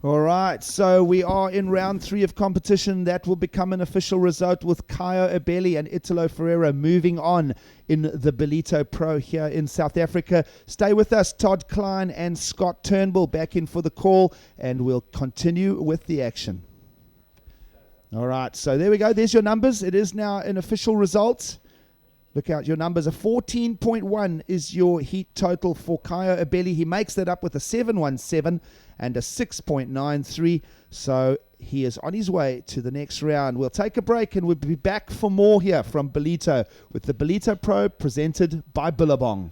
All right, so we are in round 3 of competition. That will become an official result with Caio Abelli and Italo Ferreira moving on in the Ballito Pro here in South Africa. Stay with us, Todd Klein and Scott Turnbull back in for the call, and we'll continue with the action. All right, so there we go. There's your numbers. It is now an official result. Look out, your numbers. A 14.1 is your heat total for Caio Abelli. He makes that up with a 7.17 and a 6.93. So he is on his way to the next round. We'll take a break and we'll be back for more here from Ballito with the Ballito Pro presented by Billabong.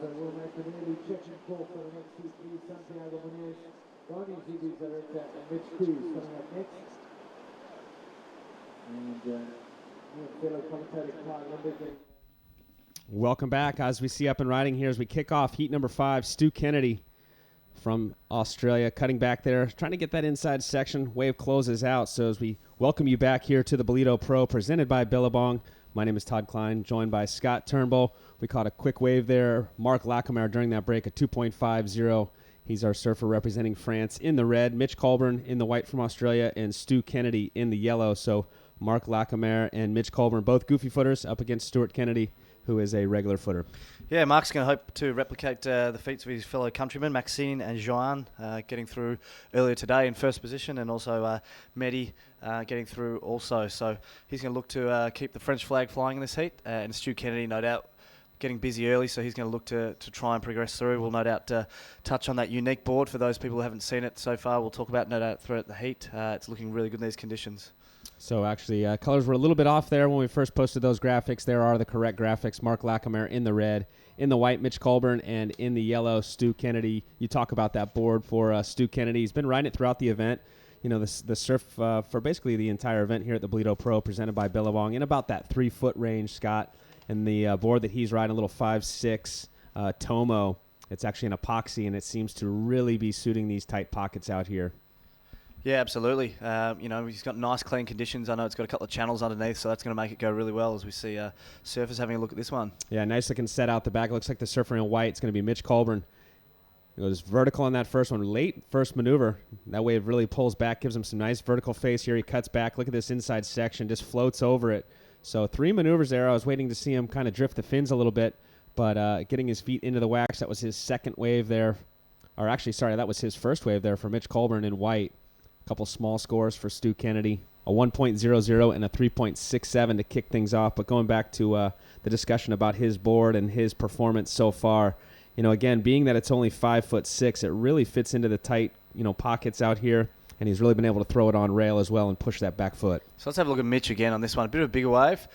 So we'll make an early check-in call for the next two, Santiago Munoz, Ronnie Zibizarreta, and Mitch Cruz coming up next. And fellow commentator Carl Limbergen. Welcome back as we see up and riding here as we kick off heat number 5. Stu Kennedy from Australia cutting back there, trying to get that inside section. Wave closes out. So as we welcome you back here to the Ballito Pro presented by Billabong. My name is Todd Klein, joined by Scott Turnbull. We caught a quick wave there. Mark Lacomere during that break, a 2.50. He's our surfer representing France in the red. Mitch Colburn in the white from Australia, and Stu Kennedy in the yellow. So Mark Lacomere and Mitch Colburn, both goofy footers, up against Stuart Kennedy who is a regular footer. Yeah, Mark's going to hope to replicate the feats of his fellow countrymen, Maxine and Joanne, getting through earlier today in first position, and also Mehdi getting through also. So he's going to look to keep the French flag flying in this heat, and Stu Kennedy, no doubt, getting busy early, so he's going to look to try and progress through. We'll no doubt touch on that unique board for those people who haven't seen it so far. We'll talk about no doubt throughout the heat. It's looking really good in these conditions. So actually, colors were a little bit off there when we first posted those graphics. There are the correct graphics. Mark Lackamere in the red, in the white, Mitch Colburn, and in the yellow, Stu Kennedy. You talk about that board for Stu Kennedy. He's been riding it throughout the event. You know, the surf for basically the entire event here at the Ballito Pro, presented by Billabong, in about that 3-foot range, Scott. And the board that he's riding, a little 5.6 Tomo. It's actually an epoxy, and it seems to really be suiting these tight pockets out here. Yeah, absolutely. You know, he's got nice, clean conditions. I know it's got a couple of channels underneath, so that's going to make it go really well as we see surfers having a look at this one. Yeah, nice looking set out the back. It looks like the surfer in white. It's going to be Mitch Colburn. He goes vertical on that first one. Late first maneuver. That wave really pulls back, gives him some nice vertical face here. He cuts back. Look at this inside section. Just floats over it. So 3 maneuvers there. I was waiting to see him kind of drift the fins a little bit, but getting his feet into the wax, that was his second wave there. Or actually, sorry, that was his first wave there for Mitch Colburn in white. A couple small scores for Stu Kennedy, a 1.00 and a 3.67 to kick things off. But going back to the discussion about his board and his performance so far, you know, again, being that it's only 5'6", it really fits into the tight, you know, pockets out here. And he's really been able to throw it on rail as well and push that back foot. So let's have a look at Mitch again on this one. A bit of a bigger wave.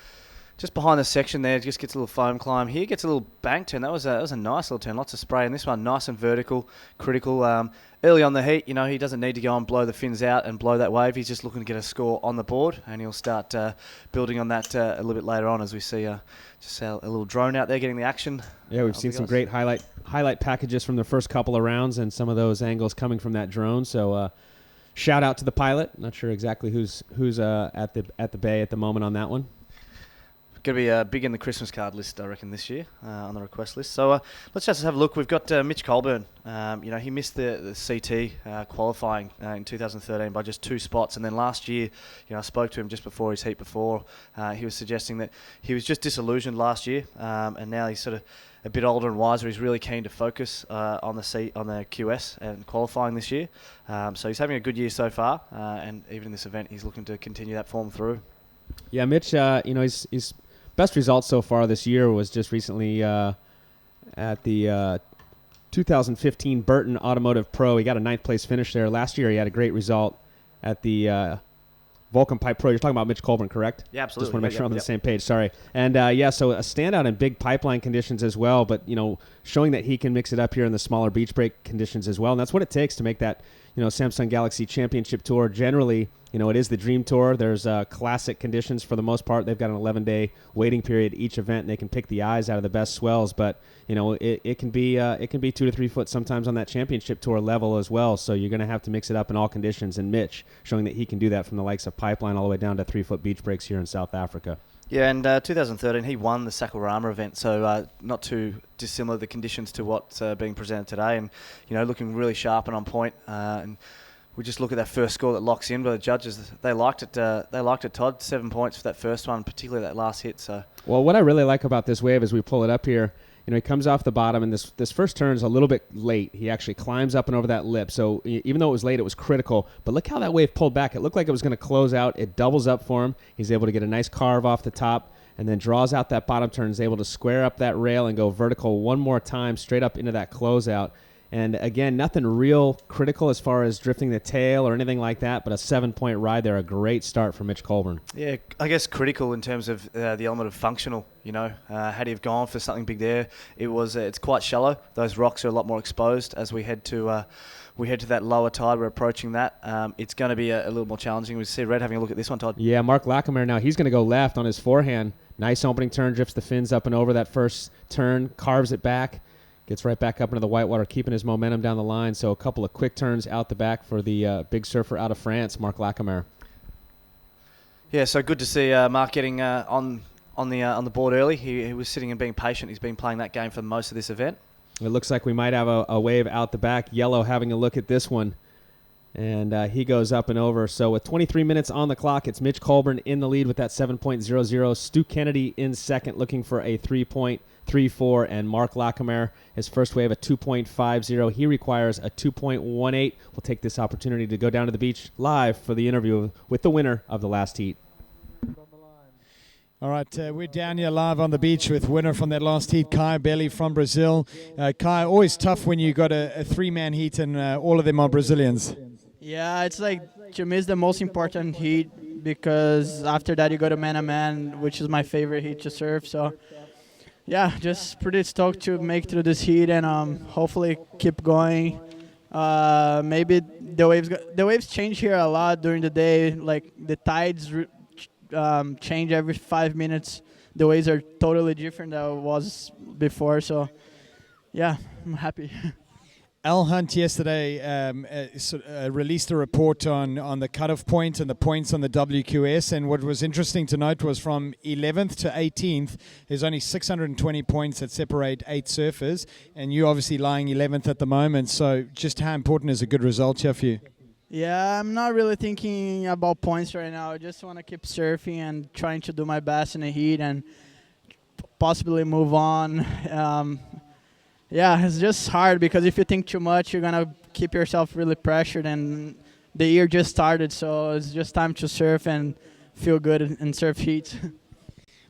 Just behind the section there, just gets a little foam climb. Here gets a little bank turn. That was a nice little turn. Lots of spray in this one. Nice and vertical, critical. Early on the heat, you know, he doesn't need to go and blow the fins out and blow that wave. He's just looking to get a score on the board, and he'll start building on that a little bit later on as we see just a little drone out there getting the action. Yeah, we've seen some great highlight packages from the first couple of rounds, and some of those angles coming from that drone. So shout out to the pilot. Not sure exactly who's at the bay at the moment on that one. Going to be big in the Christmas card list, I reckon, this year on the request list. So let's just have a look. We've got Mitch Colburn. You know, he missed the CT qualifying in 2013 by just 2 spots, and then last year, you know, I spoke to him just before his heat before. He was suggesting that he was just disillusioned last year, and now he's sort of a bit older and wiser. He's really keen to focus on the QS and qualifying this year. So he's having a good year so far, and even in this event, he's looking to continue that form through. Yeah, Mitch. You know, his best results so far this year was just recently at the 2015 Burton Automotive Pro. He got a 9th place finish there. Last year he had a great result at the Vulcan Pipe Pro. You're talking about Mitch Colburn, correct? Yeah, absolutely. Just want to make sure I'm on the same page. Sorry. And yeah, so a standout in big pipeline conditions as well, but, you know, showing that he can mix it up here in the smaller beach break conditions as well. And that's what it takes to make that, you know, Samsung Galaxy Championship Tour. Generally, you know, it is the Dream Tour. There's classic conditions for the most part. They've got an 11-day waiting period each event, and they can pick the eyes out of the best swells. But, you know, it can be 2 to 3 foot sometimes on that Championship Tour level as well. So you're going to have to mix it up in all conditions. And Mitch showing that he can do that from the likes of Pipeline all the way down to 3-foot beach breaks here in South Africa. Yeah, and 2013 he won the Sakurama event, so not too dissimilar the conditions to what's being presented today, and you know, looking really sharp and on point. And we just look at that first score that locks in by the judges. They liked it. They liked it, Todd. 7 points for that first one, particularly that last hit. So well, what I really like about this wave as we pull it up here, you know, he comes off the bottom, and this first turn is a little bit late. He actually climbs up and over that lip. So even though it was late, it was critical. But look how that wave pulled back. It looked like it was going to close out. It doubles up for him. He's able to get a nice carve off the top, and then draws out that bottom turn, is able to square up that rail and go vertical one more time straight up into that closeout. And again, nothing real critical as far as drifting the tail or anything like that, but a 7-point ride there, a great start for Mitch Colburn. Yeah, I guess critical in terms of the element of functional. You know, had he have gone for something big there, it's quite shallow. Those rocks are a lot more exposed as we head to that lower tide. We're approaching that. It's going to be a little more challenging. We see Red having a look at this one, Todd. Yeah, Mark Lackamere now, he's going to go left on his forehand. Nice opening turn, drifts the fins up and over that first turn, carves it back. Gets right back up into the whitewater, keeping his momentum down the line. So a couple of quick turns out the back for the big surfer out of France, Mark Lackamere. Yeah, so good to see Mark getting on the board early. He was sitting and being patient. He's been playing that game for most of this event. It looks like we might have a wave out the back. Yellow having a look at this one. And he goes up and over. So with 23 minutes on the clock, it's Mitch Colburn in the lead with that 7.00. Stu Kennedy in second, looking for a 3.34. And Mark Lacomere, his first wave, a 2.50. He requires a 2.18. We'll take this opportunity to go down to the beach live for the interview with the winner of the last heat. All right, we're down here live on the beach with winner from that last heat, Kai Belly from Brazil. Kai, always tough when you got a three-man heat and all of them are Brazilians. Yeah, it's like to me it's the most important heat because after that you go to man-to-man, which is my favorite heat to surf. So yeah, just pretty stoked to make through this heat and hopefully keep going. Maybe the waves change here a lot during the day. Like the tides change every 5 minutes. The waves are totally different than it was before. So yeah, I'm happy. Al Hunt yesterday released a report on the cutoff point and the points on the WQS, and what was interesting to note was from 11th to 18th, there's only 620 points that separate 8 surfers, and you're obviously lying 11th at the moment, so just how important is a good result here for you? Yeah, I'm not really thinking about points right now. I just want to keep surfing and trying to do my best in the heat and possibly move on. Yeah, it's just hard because if you think too much, you're going to keep yourself really pressured, and the year just started, so it's just time to surf and feel good and surf heats.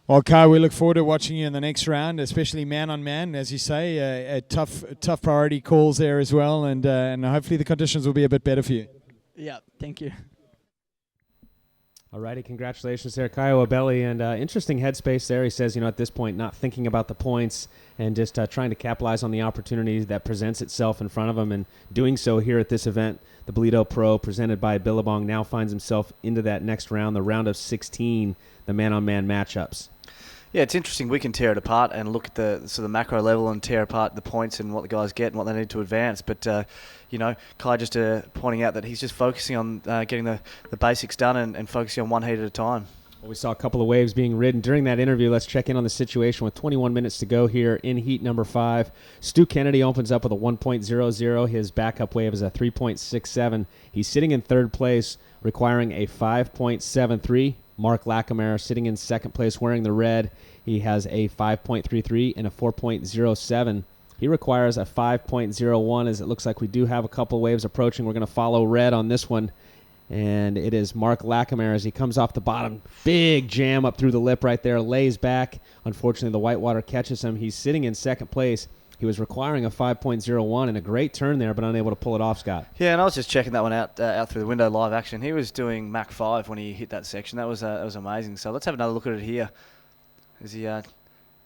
Well, Kai, we look forward to watching you in the next round, especially man-on-man, as you say. Tough priority calls there as well, and hopefully the conditions will be a bit better for you. Yeah, thank you. All righty, congratulations there, Kai Belli, and interesting headspace there. He says, at this point, not thinking about the points and just trying to capitalize on the opportunity that presents itself in front of him, and doing so here at this event. The Ballito Pro, presented by Billabong, now finds himself into that next round, the round of 16, the man-on-man matchups. Yeah, it's interesting. We can tear it apart and look at the sort of macro level and tear apart the points and what the guys get and what they need to advance. But, Kai just pointing out that he's just focusing on getting the basics done and focusing on one heat at a time. Well, we saw a couple of waves being ridden during that interview. Let's check in on the situation with 21 minutes to go here in heat number 5. Stu Kennedy opens up with a 1.00. His backup wave is a 3.67. He's sitting in third place, requiring a 5.73. Mark Lacomere sitting in second place wearing the red. He has a 5.33 and a 4.07. He requires a 5.01, as it looks like we do have a couple waves approaching. We're going to follow red on this one. And it is Mark Lacomere as he comes off the bottom. Big jam up through the lip right there. Lays back. Unfortunately, the whitewater catches him. He's sitting in second place. He was requiring a 5.01 and a great turn there, but unable to pull it off, Scott. Yeah, and I was just checking that one out through the window live action. He was doing Mach 5 when he hit that section. That was amazing. So let's have another look at it here as he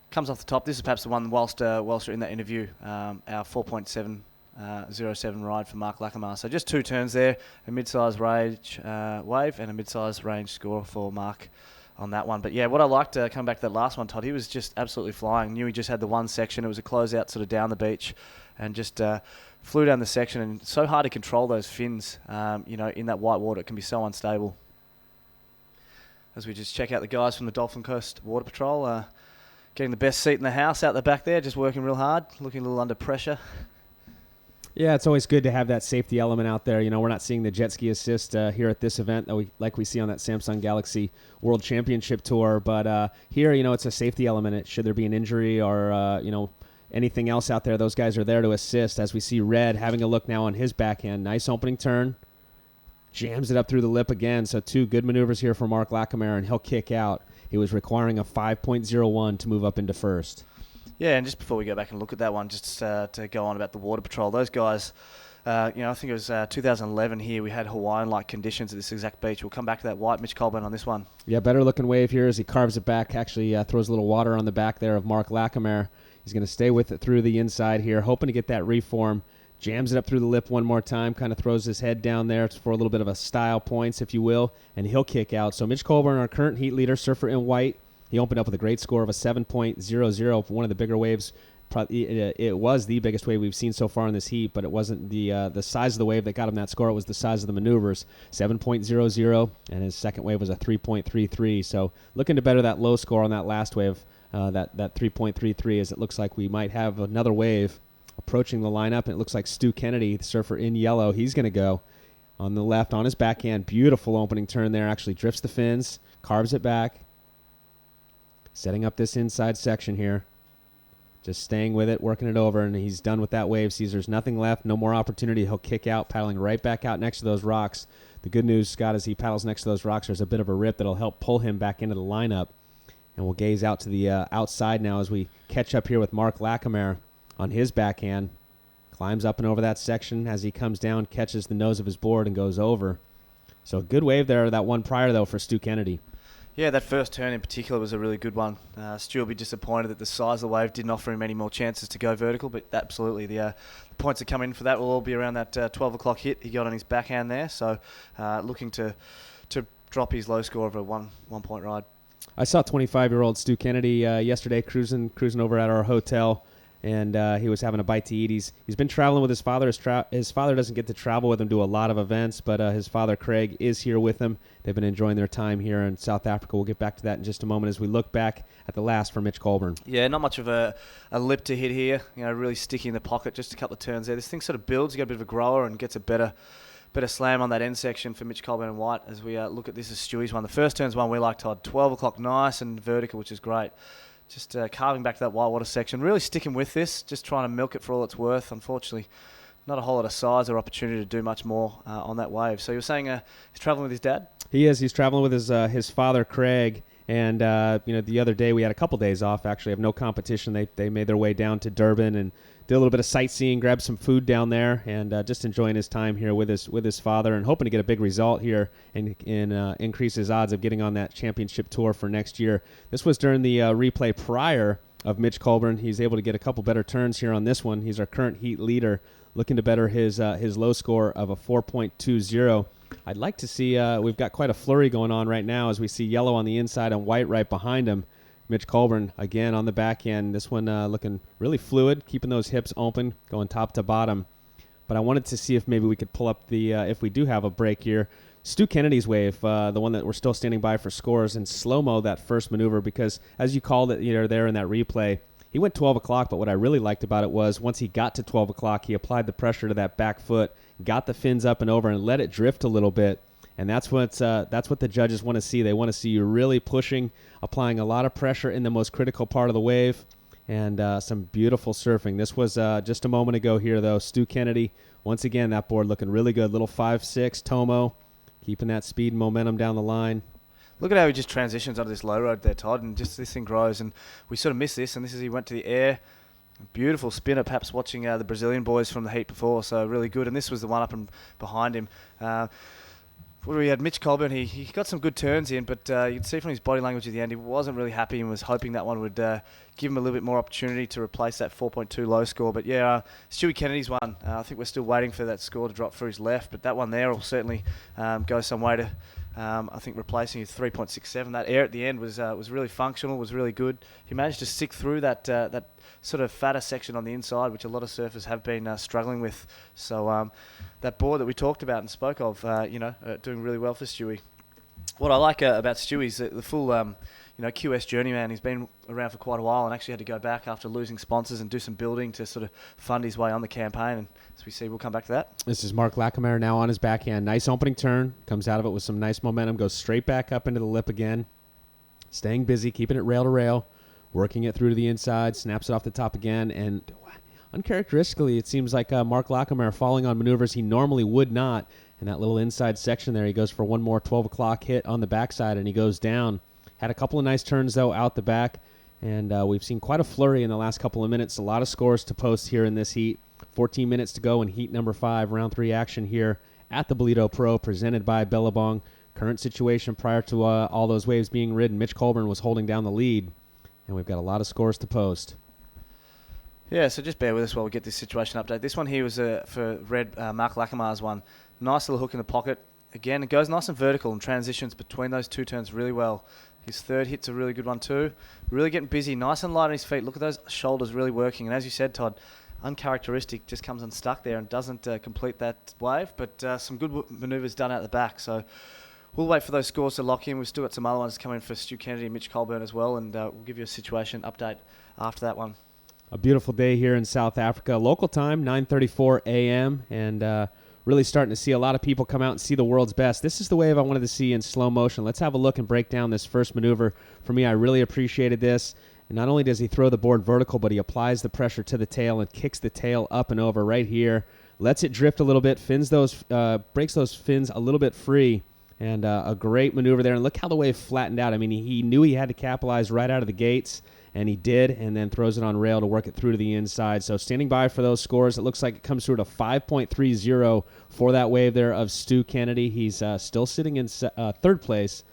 comes off the top. This is perhaps the one whilst we're in that interview, our 4.707 ride for Mark Lacomere. So just 2 turns there, a mid-size range wave and a mid-size range score for Mark on that one. But yeah, what I liked, coming back to that last one, Todd, he was just absolutely flying. Knew he just had the one section. It was a closeout sort of down the beach and just flew down the section. And so hard to control those fins, in that white water. It can be so unstable. As we just check out the guys from the Dolphin Coast Water Patrol, getting the best seat in the house out the back there, just working real hard, looking a little under pressure. Yeah, it's always good to have that safety element out there. We're not seeing the jet ski assist here at this event like we see on that Samsung Galaxy World Championship Tour. But here, it's a safety element. Should there be an injury or, anything else out there, those guys are there to assist. As we see Red having a look now on his backhand. Nice opening turn. Jams it up through the lip again. So 2 good maneuvers here for Mark Lacomere, and he'll kick out. He was requiring a 5.01 to move up into first. Yeah, and just before we go back and look at that one, just to go on about the Water Patrol, those guys, I think it was 2011 here, we had Hawaiian-like conditions at this exact beach. We'll come back to that white. Mitch Colburn on this one. Yeah, better looking wave here as he carves it back, actually throws a little water on the back there of Mark Lacomere. He's going to stay with it through the inside here, hoping to get that reform. Jams it up through the lip one more time, kind of throws his head down there for a little bit of a style points, if you will, and he'll kick out. So Mitch Colburn, our current heat leader, surfer in white. He opened up with a great score of a 7.00, one of the bigger waves. It was the biggest wave we've seen so far in this heat, but it wasn't the size of the wave that got him that score. It was the size of the maneuvers, 7.00, and his second wave was a 3.33. So looking to better that low score on that last wave, that 3.33, as it looks like we might have another wave approaching the lineup. And it looks like Stu Kennedy, the surfer in yellow, he's going to go. on the left on his backhand. Beautiful opening turn there. Actually drifts the fins, carves it back. Setting up this inside section here. Just staying with it, working it over, and he's done with that wave. Sees there's nothing left, no more opportunity. He'll kick out, paddling right back out next to those rocks. The good news, Scott, as he paddles next to those rocks, there's a bit of a rip that'll help pull him back into the lineup. And we'll gaze out to the outside now as we catch up here with Mark Lackamere on his backhand. Climbs up and over that section. As he comes down, catches the nose of his board and goes over. So a good wave there, that one prior, though, for Stu Kennedy. Yeah, that first turn in particular was a really good one. Stu will be disappointed that the size of the wave didn't offer him any more chances to go vertical, but absolutely the points that come in for that will all be around that 12 o'clock hit he got on his backhand there. So looking to drop his low score of a one-point ride. I saw 25-year-old Stu Kennedy yesterday cruising over at our hotel, and he was having a bite to eat. He's been traveling with his father. His father doesn't get to travel with him to a lot of events, but his father, Craig, is here with him. They've been enjoying their time here in South Africa. We'll get back to that in just a moment as we look back at the last for Mitch Colburn. Yeah, not much of a lip to hit here. Really sticky in the pocket, just a couple of turns there. This thing sort of builds. You got a bit of a grower and gets a better slam on that end section for Mitch Colburn and White as we look at this as Stewie's one. The first turn's one we like, Todd. 12 o'clock, nice and vertical, which is great. Just carving back to that whitewater section. Really sticking with this, just trying to milk it for all it's worth. Unfortunately, not a whole lot of size or opportunity to do much more on that wave. So you were saying he's traveling with his dad? He is. He's traveling with his father, Craig. And, the other day we had a couple days off, actually, of no competition. They made their way down to Durban and did a little bit of sightseeing, grabbed some food down there, and just enjoying his time here with his father and hoping to get a big result here and increase his odds of getting on that championship tour for next year. This was during the replay prior of Mitch Colburn. He's able to get a couple better turns here on this one. He's our current heat leader, looking to better his low score of a 4.20. I'd like to see, we've got quite a flurry going on right now as we see yellow on the inside and white right behind him. Mitch Colburn, again, on the back end. This one looking really fluid, keeping those hips open, going top to bottom. But I wanted to see if maybe we could pull up if we do have a break here, Stu Kennedy's wave, the one that we're still standing by for scores, and slow-mo that first maneuver because, as you called it there in that replay, he went 12 o'clock, but what I really liked about it was once he got to 12 o'clock, he applied the pressure to that back foot, got the fins up and over, and let it drift a little bit. And that's what the judges want to see. They want to see you really pushing, applying a lot of pressure in the most critical part of the wave, and some beautiful surfing. This was just a moment ago here, though. Stu Kennedy, once again, that board looking really good. Little 5.6 Tomo, keeping that speed and momentum down the line. Look at how he just transitions onto this low road there, Todd, and just this thing grows. And we sort of missed this, and this is he went to the air. Beautiful spinner, perhaps watching the Brazilian boys from the heat before, so really good. And this was the one up and behind him. We had Mitch Colburn. He got some good turns in, but you'd see from his body language at the end, he wasn't really happy and was hoping that one would give him a little bit more opportunity to replace that 4.2 low score. But yeah, Stewie Kennedy's one. I think we're still waiting for that score to drop for his left, but that one there will certainly go some way to, I think, replacing his 3.67. That air at the end was really functional, was really good. He managed to stick through that sort of fatter section on the inside, which a lot of surfers have been struggling with. So that board that we talked about and spoke of, doing really well for Stewie. What I like about Stewie is the full, QS journeyman. He's been around for quite a while and actually had to go back after losing sponsors and do some building to sort of fund his way on the campaign. And as we see, we'll come back to that. This is Mark Lackamere now on his backhand. Nice opening turn. Comes out of it with some nice momentum. Goes straight back up into the lip again. Staying busy, keeping it rail to rail. Working it through to the inside. Snaps it off the top again. And uncharacteristically, it seems like Mark Lackamere falling on maneuvers he normally would not. In that little inside section there, he goes for one more 12 o'clock hit on the backside, and he goes down. Had a couple of nice turns, though, out the back. And we've seen quite a flurry in the last couple of minutes. A lot of scores to post here in this heat. 14 minutes to go in heat number 5, round 3 action here at the Ballito Pro, presented by Billabong. Current situation prior to all those waves being ridden, Mitch Colburn was holding down the lead. And we've got a lot of scores to post. Yeah, so just bear with us while we get this situation update. This one here was for Red Mark Lackamere's one. Nice little hook in the pocket. Again, it goes nice and vertical and transitions between those two turns really well. His third hit's a really good one too. Really getting busy, nice and light on his feet. Look at those shoulders really working. And as you said, Todd, uncharacteristic, just comes unstuck there and doesn't complete that wave. But some good manoeuvres done out the back. So we'll wait for those scores to lock in. We've still got some other ones coming for Stu Kennedy and Mitch Colburn as well. And we'll give you a situation update after that one. A beautiful day here in South Africa. Local time, 9:34 a.m. And really starting to see a lot of people come out and see the world's best. This is the wave I wanted to see in slow motion. Let's have a look and break down this first maneuver. For me, I really appreciated this. And not only does he throw the board vertical, but he applies the pressure to the tail and kicks the tail up and over right here. Lets it drift a little bit, breaks those fins a little bit free, and a great maneuver there. And look how the wave flattened out. I mean, he knew he had to capitalize right out of the gates, and he did, and then throws it on rail to work it through to the inside. So standing by for those scores, it looks like it comes through to 5.30 for that wave there of Stu Kennedy. He's still sitting in third place,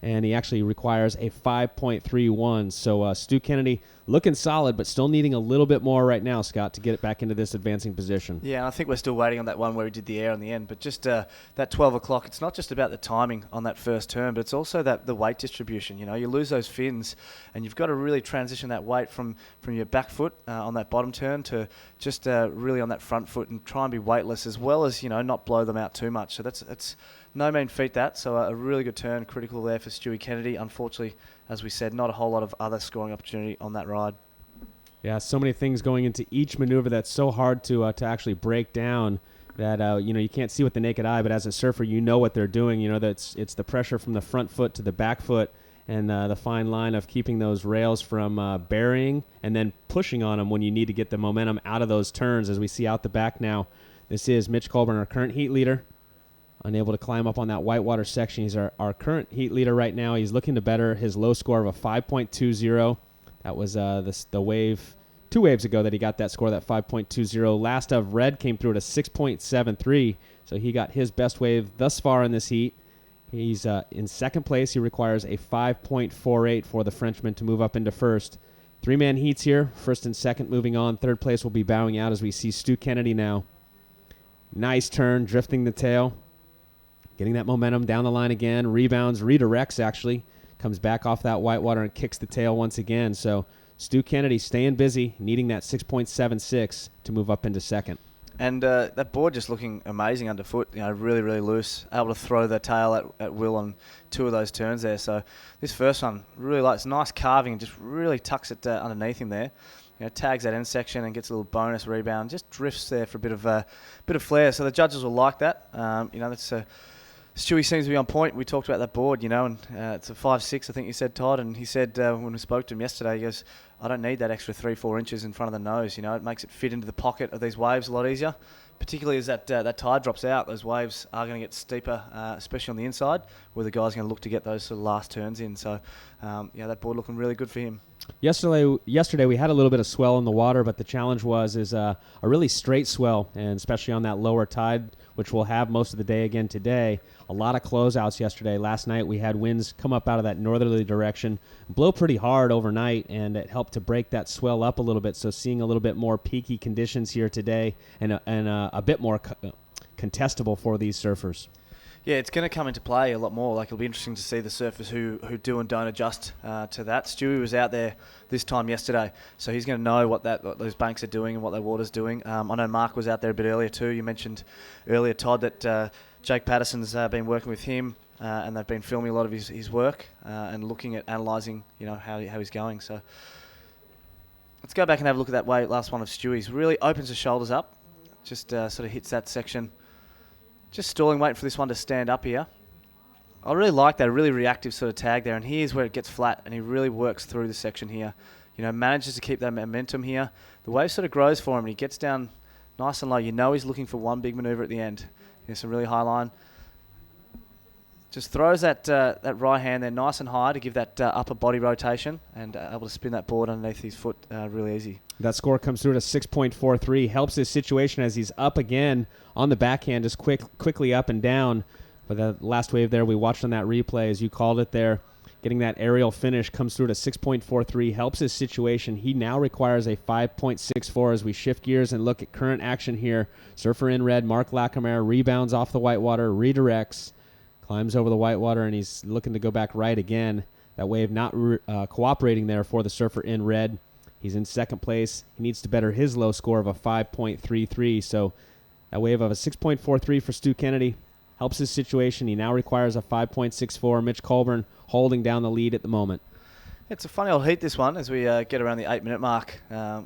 and he actually requires a 5.31. So Stu Kennedy looking solid, but still needing a little bit more right now, Scott, to get it back into this advancing position. Yeah, and I think we're still waiting on that one where he did the air in the end. But just that 12 o'clock, it's not just about the timing on that first turn, but it's also the weight distribution. You know, you lose those fins, and you've got to really transition that weight from your back foot on that bottom turn to just really on that front foot and try and be weightless, as well as, you know, not blow them out too much. So that's no mean feat, that. So a really good turn, critical there for Stewie Kennedy. Unfortunately, as we said, not a whole lot of other scoring opportunity on that ride. Yeah, so many things going into each maneuver that's so hard to actually break down that you can't see with the naked eye, but as a surfer, you know what they're doing. You know that it's the pressure from the front foot to the back foot, and the fine line of keeping those rails from burying and then pushing on them when you need to get the momentum out of those turns. As we see out the back now, this is Mitch Colburn, our current heat leader, unable to climb up on that whitewater section. He's our current heat leader right now. He's looking to better his low score of a 5.20. That was the wave 2 waves ago that he got that score, that 5.20. Last of Red came through at a 6.73, so he got his best wave thus far in this heat. He's in second place. He requires a 5.48 for the Frenchman to move up into first. 3-man heats here, first and second moving on. Third place will be bowing out as we see Stu Kennedy now. Nice turn, drifting the tail. Getting that momentum down the line again. Rebounds, redirects actually. Comes back off that whitewater and kicks the tail once again. So Stu Kennedy staying busy, needing that 6.76 to move up into second. And that board just looking amazing underfoot, you know, really, really loose. Able to throw the tail at will on 2 of those turns there. So this first one, really like, it's nice carving and just really tucks it underneath him there. You know, tags that end section and gets a little bonus rebound. Just drifts there for a bit of flair. So the judges will like that. You know, that's Stewie seems to be on point. We talked about that board, you know, and it's a 5.6, I think you said, Todd. And he said when we spoke to him yesterday, he goes, I don't need that extra 3-4 inches in front of the nose. You know, it makes it fit into the pocket of these waves a lot easier. Particularly as that tide drops out, those waves are going to get steeper, especially on the inside, where the guy's going to look to get those sort of last turns in. So, yeah, that board looking really good for him. Yesterday we had a little bit of swell in the water, but the challenge is a really straight swell, and especially on that lower tide, which we'll have most of the day again today. A lot of closeouts yesterday. Last night we had winds come up out of that northerly direction, blow pretty hard overnight, and it helped to break that swell up a little bit. So seeing a little bit more peaky conditions here today, and a bit more contestable for these surfers. Yeah, it's going to come into play a lot more. Like, it'll be interesting to see the surfers who do and don't adjust to that. Stewie was out there this time yesterday, so he's going to know what those banks are doing and what their water's doing. I know Mark was out there a bit earlier too. You mentioned earlier, Todd, that Jake Patterson's been working with him, and they've been filming a lot of his work and looking at analysing, you know, how he's going. So let's go back and have a look at that last one of Stewie's. Really opens the shoulders up, just sort of hits that section. Just stalling, waiting for this one to stand up here. I really like that, really reactive sort of tag there, and here's where it gets flat, and he really works through the section here. You know, manages to keep that momentum here. The wave sort of grows for him, and he gets down nice and low. You know he's looking for one big manoeuvre at the end. Here's a really high line. Just throws that right hand there nice and high to give that upper body rotation, and able to spin that board underneath his foot really easy. That score comes through at a 6.43. Helps his situation as he's up again on the backhand, just quickly up and down. But the last wave there we watched on that replay, as you called it there, getting that aerial finish, comes through at a 6.43. Helps his situation. He now requires a 5.64 as we shift gears and look at current action here. Surfer in red, Mark Lacamere rebounds off the whitewater, redirects, climbs over the whitewater, and he's looking to go back right again. That wave not cooperating there for the surfer in red. He's in second place. He needs to better his low score of a 5.33. So that wave of a 6.43 for Stu Kennedy helps his situation. He now requires a 5.64. Mitch Colburn holding down the lead at the moment. It's a funny old heat, this one, as we get around the 8-minute mark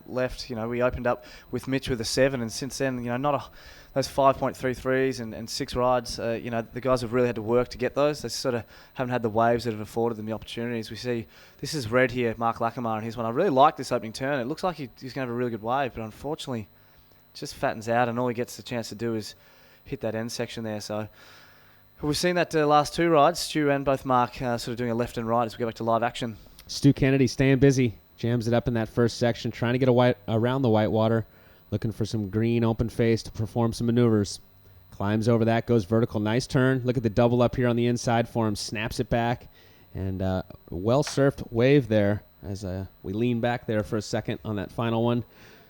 left. We opened up with Mitch with a 7, and since then, those 5.33s and 6 rides, the guys have really had to work to get those. They sort of haven't had the waves that have afforded them the opportunities. We see, this is red here, Mark Lackamar and his one. I really like this opening turn. It looks like he's going to have a really good wave, but unfortunately, it just fattens out, and all he gets the chance to do is hit that end section there. So we've seen that last 2 rides, Stu and both Mark sort of doing a left and right as we go back to live action. Stu Kennedy staying busy, jams it up in that first section, trying to get around the whitewater, looking for some green open face to perform some maneuvers. Climbs over that, goes vertical. Nice turn. Look at the double up here on the inside for him. Snaps it back. And well-surfed wave there as we lean back there for a second on that final one.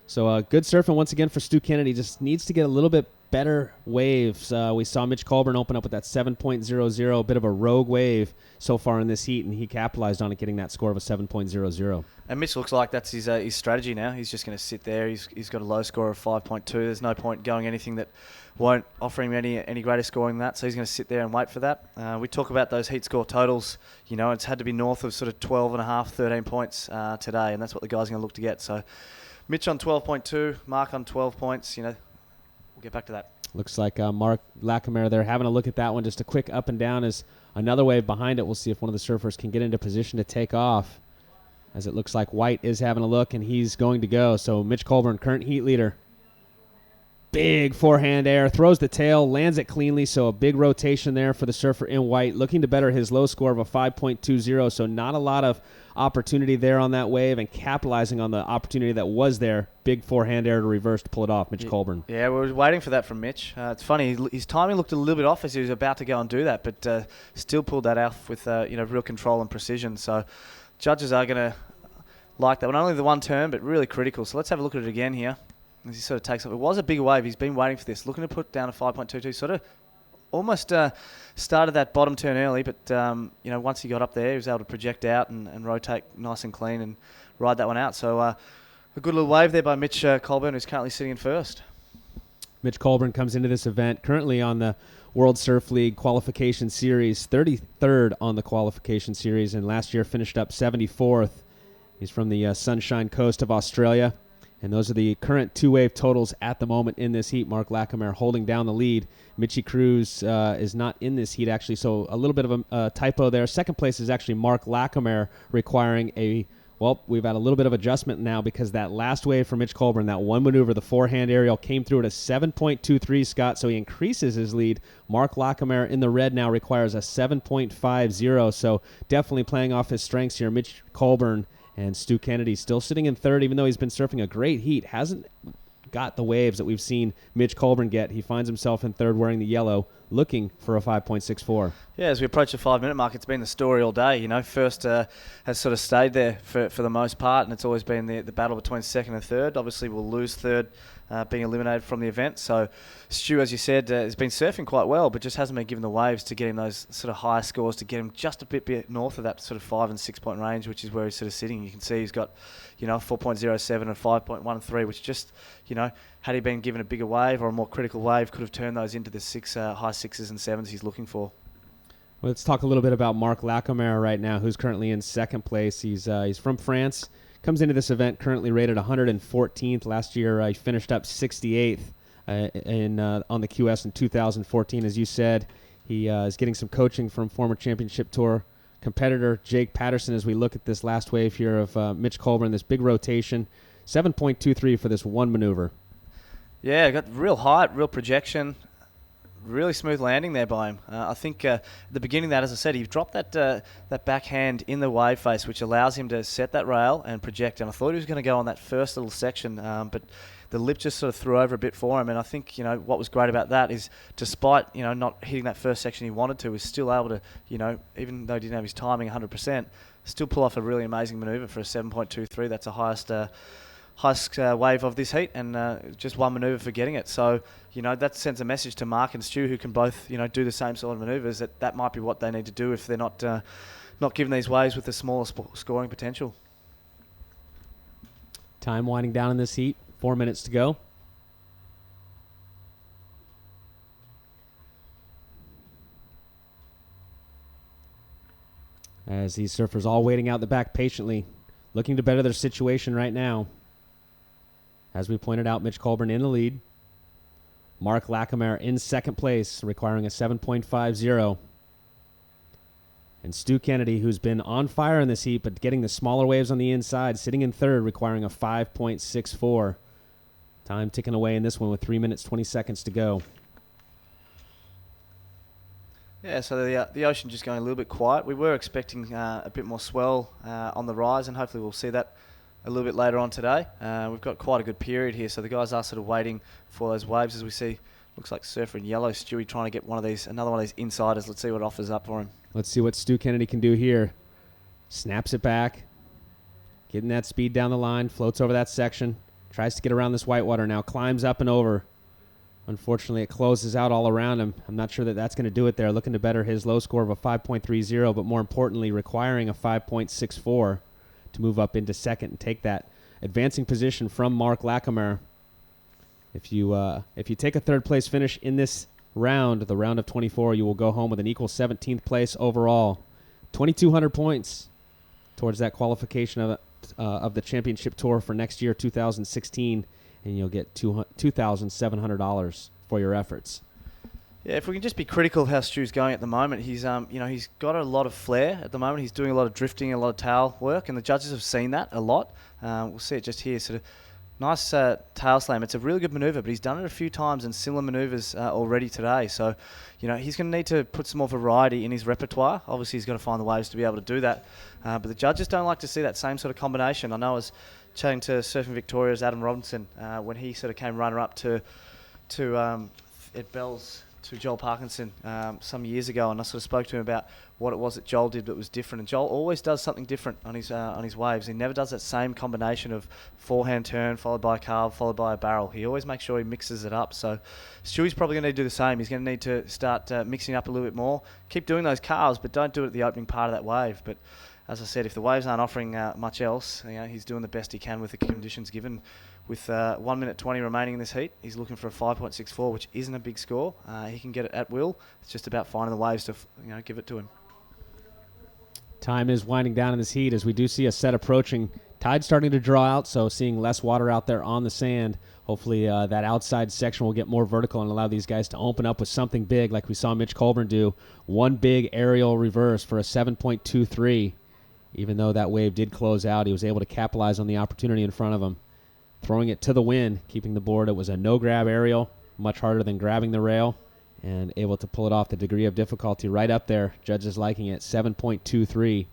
So good surfing once again for Stu Kennedy. Just needs to get a little bit better waves. We saw Mitch Colburn open up with that 7.00, a bit of a rogue wave so far in this heat, and he capitalized on it, getting that score of a 7.00. And Mitch looks like that's his strategy now. He's just going to sit there. He's got a low score of 5.2. There's no point going anything that won't offer him any greater scoring than that, so he's going to sit there and wait for that. We talk about those heat score totals. It's had to be north of sort of 12.5, 13 points today, and that's what the guys are going to look to get. So Mitch on 12.2, Mark on 12 points. We'll get back to that. Looks like Mark Lackamere there having a look at that one. Just a quick up and down as another wave behind it. We'll see if one of the surfers can get into position to take off, as it looks like White is having a look, and he's going to go. So Mitch Colburn, current heat leader. Big forehand air, throws the tail, lands it cleanly, so a big rotation there for the surfer in white, looking to better his low score of a 5.20, so not a lot of opportunity there on that wave, and capitalizing on the opportunity that was there. Big forehand air to reverse to pull it off, Mitch Colburn. Yeah, we were waiting for that from Mitch. It's funny, his timing looked a little bit off as he was about to go and do that, but still pulled that off with real control and precision, so judges are going to like that one. Only the one turn, but really critical, so let's have a look at it again here. As he sort of takes up. It was a bigger wave. He's been waiting for this. Looking to put down a 5.22. Sort of almost started that bottom turn early, but once he got up there, he was able to project out and rotate nice and clean and ride that one out. So a good little wave there by Mitch Colburn, who's currently sitting in first. Mitch Colburn comes into this event currently on the World Surf League qualification series, 33rd on the qualification series, and last year finished up 74th. He's from the Sunshine Coast of Australia. And those are the current two-wave totals at the moment in this heat. Mark Lackamere holding down the lead. Mitchy Cruz is not in this heat, actually, so a little bit of a typo there. Second place is actually Mark Lackamere, requiring we've had a little bit of adjustment now because that last wave for Mitch Colburn, that one maneuver, the forehand aerial, came through at a 7.23, Scott, so he increases his lead. Mark Lackamere in the red now requires a 7.50, so definitely playing off his strengths here. Mitch Colburn and Stu Kennedy still sitting in third, even though he's been surfing a great heat. Hasn't got the waves that we've seen Mitch Colburn get. He finds himself in third wearing the yellow, looking for a 5.64. Yeah, as we approach the 5-minute mark, it's been the story all day. First has sort of stayed there for the most part, and it's always been the battle between second and third. Obviously, we'll lose third, being eliminated from the event. So Stu, as you said, has been surfing quite well, but just hasn't been given the waves to get him those sort of higher scores, to get him just a bit north of that sort of 5 and 6 point range, which is where he's sort of sitting. You can see he's got 4.07 and 5.13, which just, had he been given a bigger wave or a more critical wave, could have turned those into the high 6s and 7s he's looking for. Well, let's talk a little bit about Mark Lackamere right now, who's currently in second place. He's from France, comes into this event currently rated 114th. Last year he finished up 68th on the QS in 2014. As you said, he is getting some coaching from former championship tour competitor Jake Patterson as we look at this last wave here of Mitch Colburn, this big rotation, 7.23 for this one maneuver. Yeah, got real height, real projection. Really smooth landing there by him. I think at the beginning of that, as I said, he dropped that backhand in the wave face, which allows him to set that rail and project. And I thought he was going to go on that first little section, but the lip just sort of threw over a bit for him. And I think, what was great about that is, despite, not hitting that first section he wanted to, was still able to, even though he didn't have his timing 100%, still pull off a really amazing maneuver for a 7.23. That's the highest wave of this heat, and just one maneuver for getting it. So, that sends a message to Mark and Stu, who can both, do the same sort of maneuvers, that might be what they need to do if they're not given these waves with the smaller scoring potential. Time winding down in this heat. 4 minutes to go. as these surfers all waiting out the back patiently, looking to better their situation right now. As we pointed out, Mitch Colburn in the lead. Mark Lackamere in second place, requiring a 7.50. And Stu Kennedy, who's been on fire in this heat, but getting the smaller waves on the inside, sitting in third, requiring a 5.64. Time ticking away in this one with 3 minutes, 20 seconds to go. Yeah, so the ocean just going a little bit quiet. We were expecting a bit more swell on the rise, and hopefully we'll see that a little bit later on today. We've got quite a good period here, so the guys are sort of waiting for those waves. As we see, looks like surfer in yellow, Stewie trying to get another one of these insiders. Let's see what offers up for him. Let's see what Stu Kennedy can do here. Snaps it back, getting that speed down the line, floats over that section, tries to get around this whitewater now, climbs up and over. Unfortunately, it closes out all around him. I'm not sure that that's going to do it there. Looking to better his low score of a 5.30, but more importantly, requiring a 5.64 to move up into second and take that advancing position from Mark Lackamere. If you take a third place finish in this round, the round of 24, you will go home with an equal 17th place overall. 2,200 points towards that qualification of the championship tour for next year, 2016. And you'll get $2,700 for your efforts. Yeah, if we can just be critical of how Stu's going at the moment, he's he's got a lot of flair at the moment. He's doing a lot of drifting, a lot of tail work, and the judges have seen that a lot. We'll see it just here, sort of nice tail slam. It's a really good manoeuvre, but he's done it a few times and similar manoeuvres already today. So, he's going to need to put some more variety in his repertoire. Obviously, he's got to find the ways to be able to do that. But the judges don't like to see that same sort of combination. I know as chatting to Surfing Victoria's Adam Robinson when he sort of came runner-up to Ed Bell's to Joel Parkinson some years ago, and I sort of spoke to him about what it was that Joel did that was different. And Joel always does something different on his waves. He never does that same combination of forehand turn followed by a carve followed by a barrel. He always makes sure he mixes it up. So Stewie's probably going to do the same. He's going to need to start mixing up a little bit more. Keep doing those carves, but don't do it at the opening part of that wave. But as I said, if the waves aren't offering much else, he's doing the best he can with the conditions given. With 1 minute 20 remaining in this heat, he's looking for a 5.64, which isn't a big score. He can get it at will. It's just about finding the waves to give it to him. Time is winding down in this heat as we do see a set approaching. Tide starting to draw out, so seeing less water out there on the sand. Hopefully that outside section will get more vertical and allow these guys to open up with something big like we saw Mitch Colburn do. One big aerial reverse for a 7.23. Even though that wave did close out, he was able to capitalize on the opportunity in front of him. Throwing it to the wind, keeping the board. It was a no-grab aerial, much harder than grabbing the rail, and able to pull it off. The degree of difficulty right up there. Judges liking it, 7.23.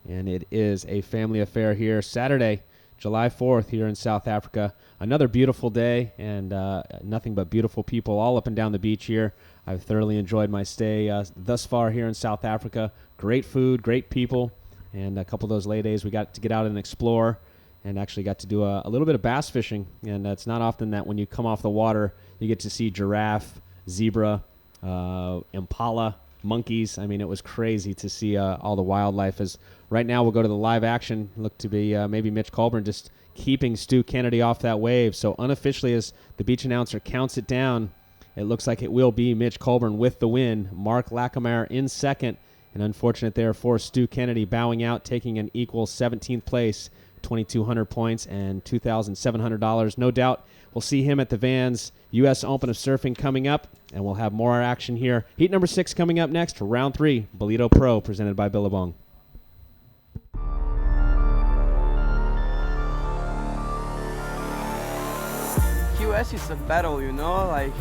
And it is a family affair here. Saturday, July 4th here in South Africa. Another beautiful day and nothing but beautiful people all up and down the beach here. I've thoroughly enjoyed my stay thus far here in South Africa. Great food, great people. And a couple of those lay days we got to get out and explore and actually got to do a little bit of bass fishing. And it's not often that when you come off the water, you get to see giraffe, zebra, impala, monkeys. I mean, it was crazy to see all the wildlife. As right now we'll go to the live action. Look to be maybe Mitch Colburn just keeping Stu Kennedy off that wave. So unofficially, as the beach announcer counts it down, it looks like it will be Mitch Colburn with the win. Mark Lackamere in second. And unfortunate there for Stu Kennedy bowing out, taking an equal 17th place, 2,200 points and $2,700. No doubt we'll see him at the Vans U.S. Open of Surfing coming up, and we'll have more action here. Heat number 6 coming up next, round 3, Ballito Pro, presented by Billabong. QS is a battle, like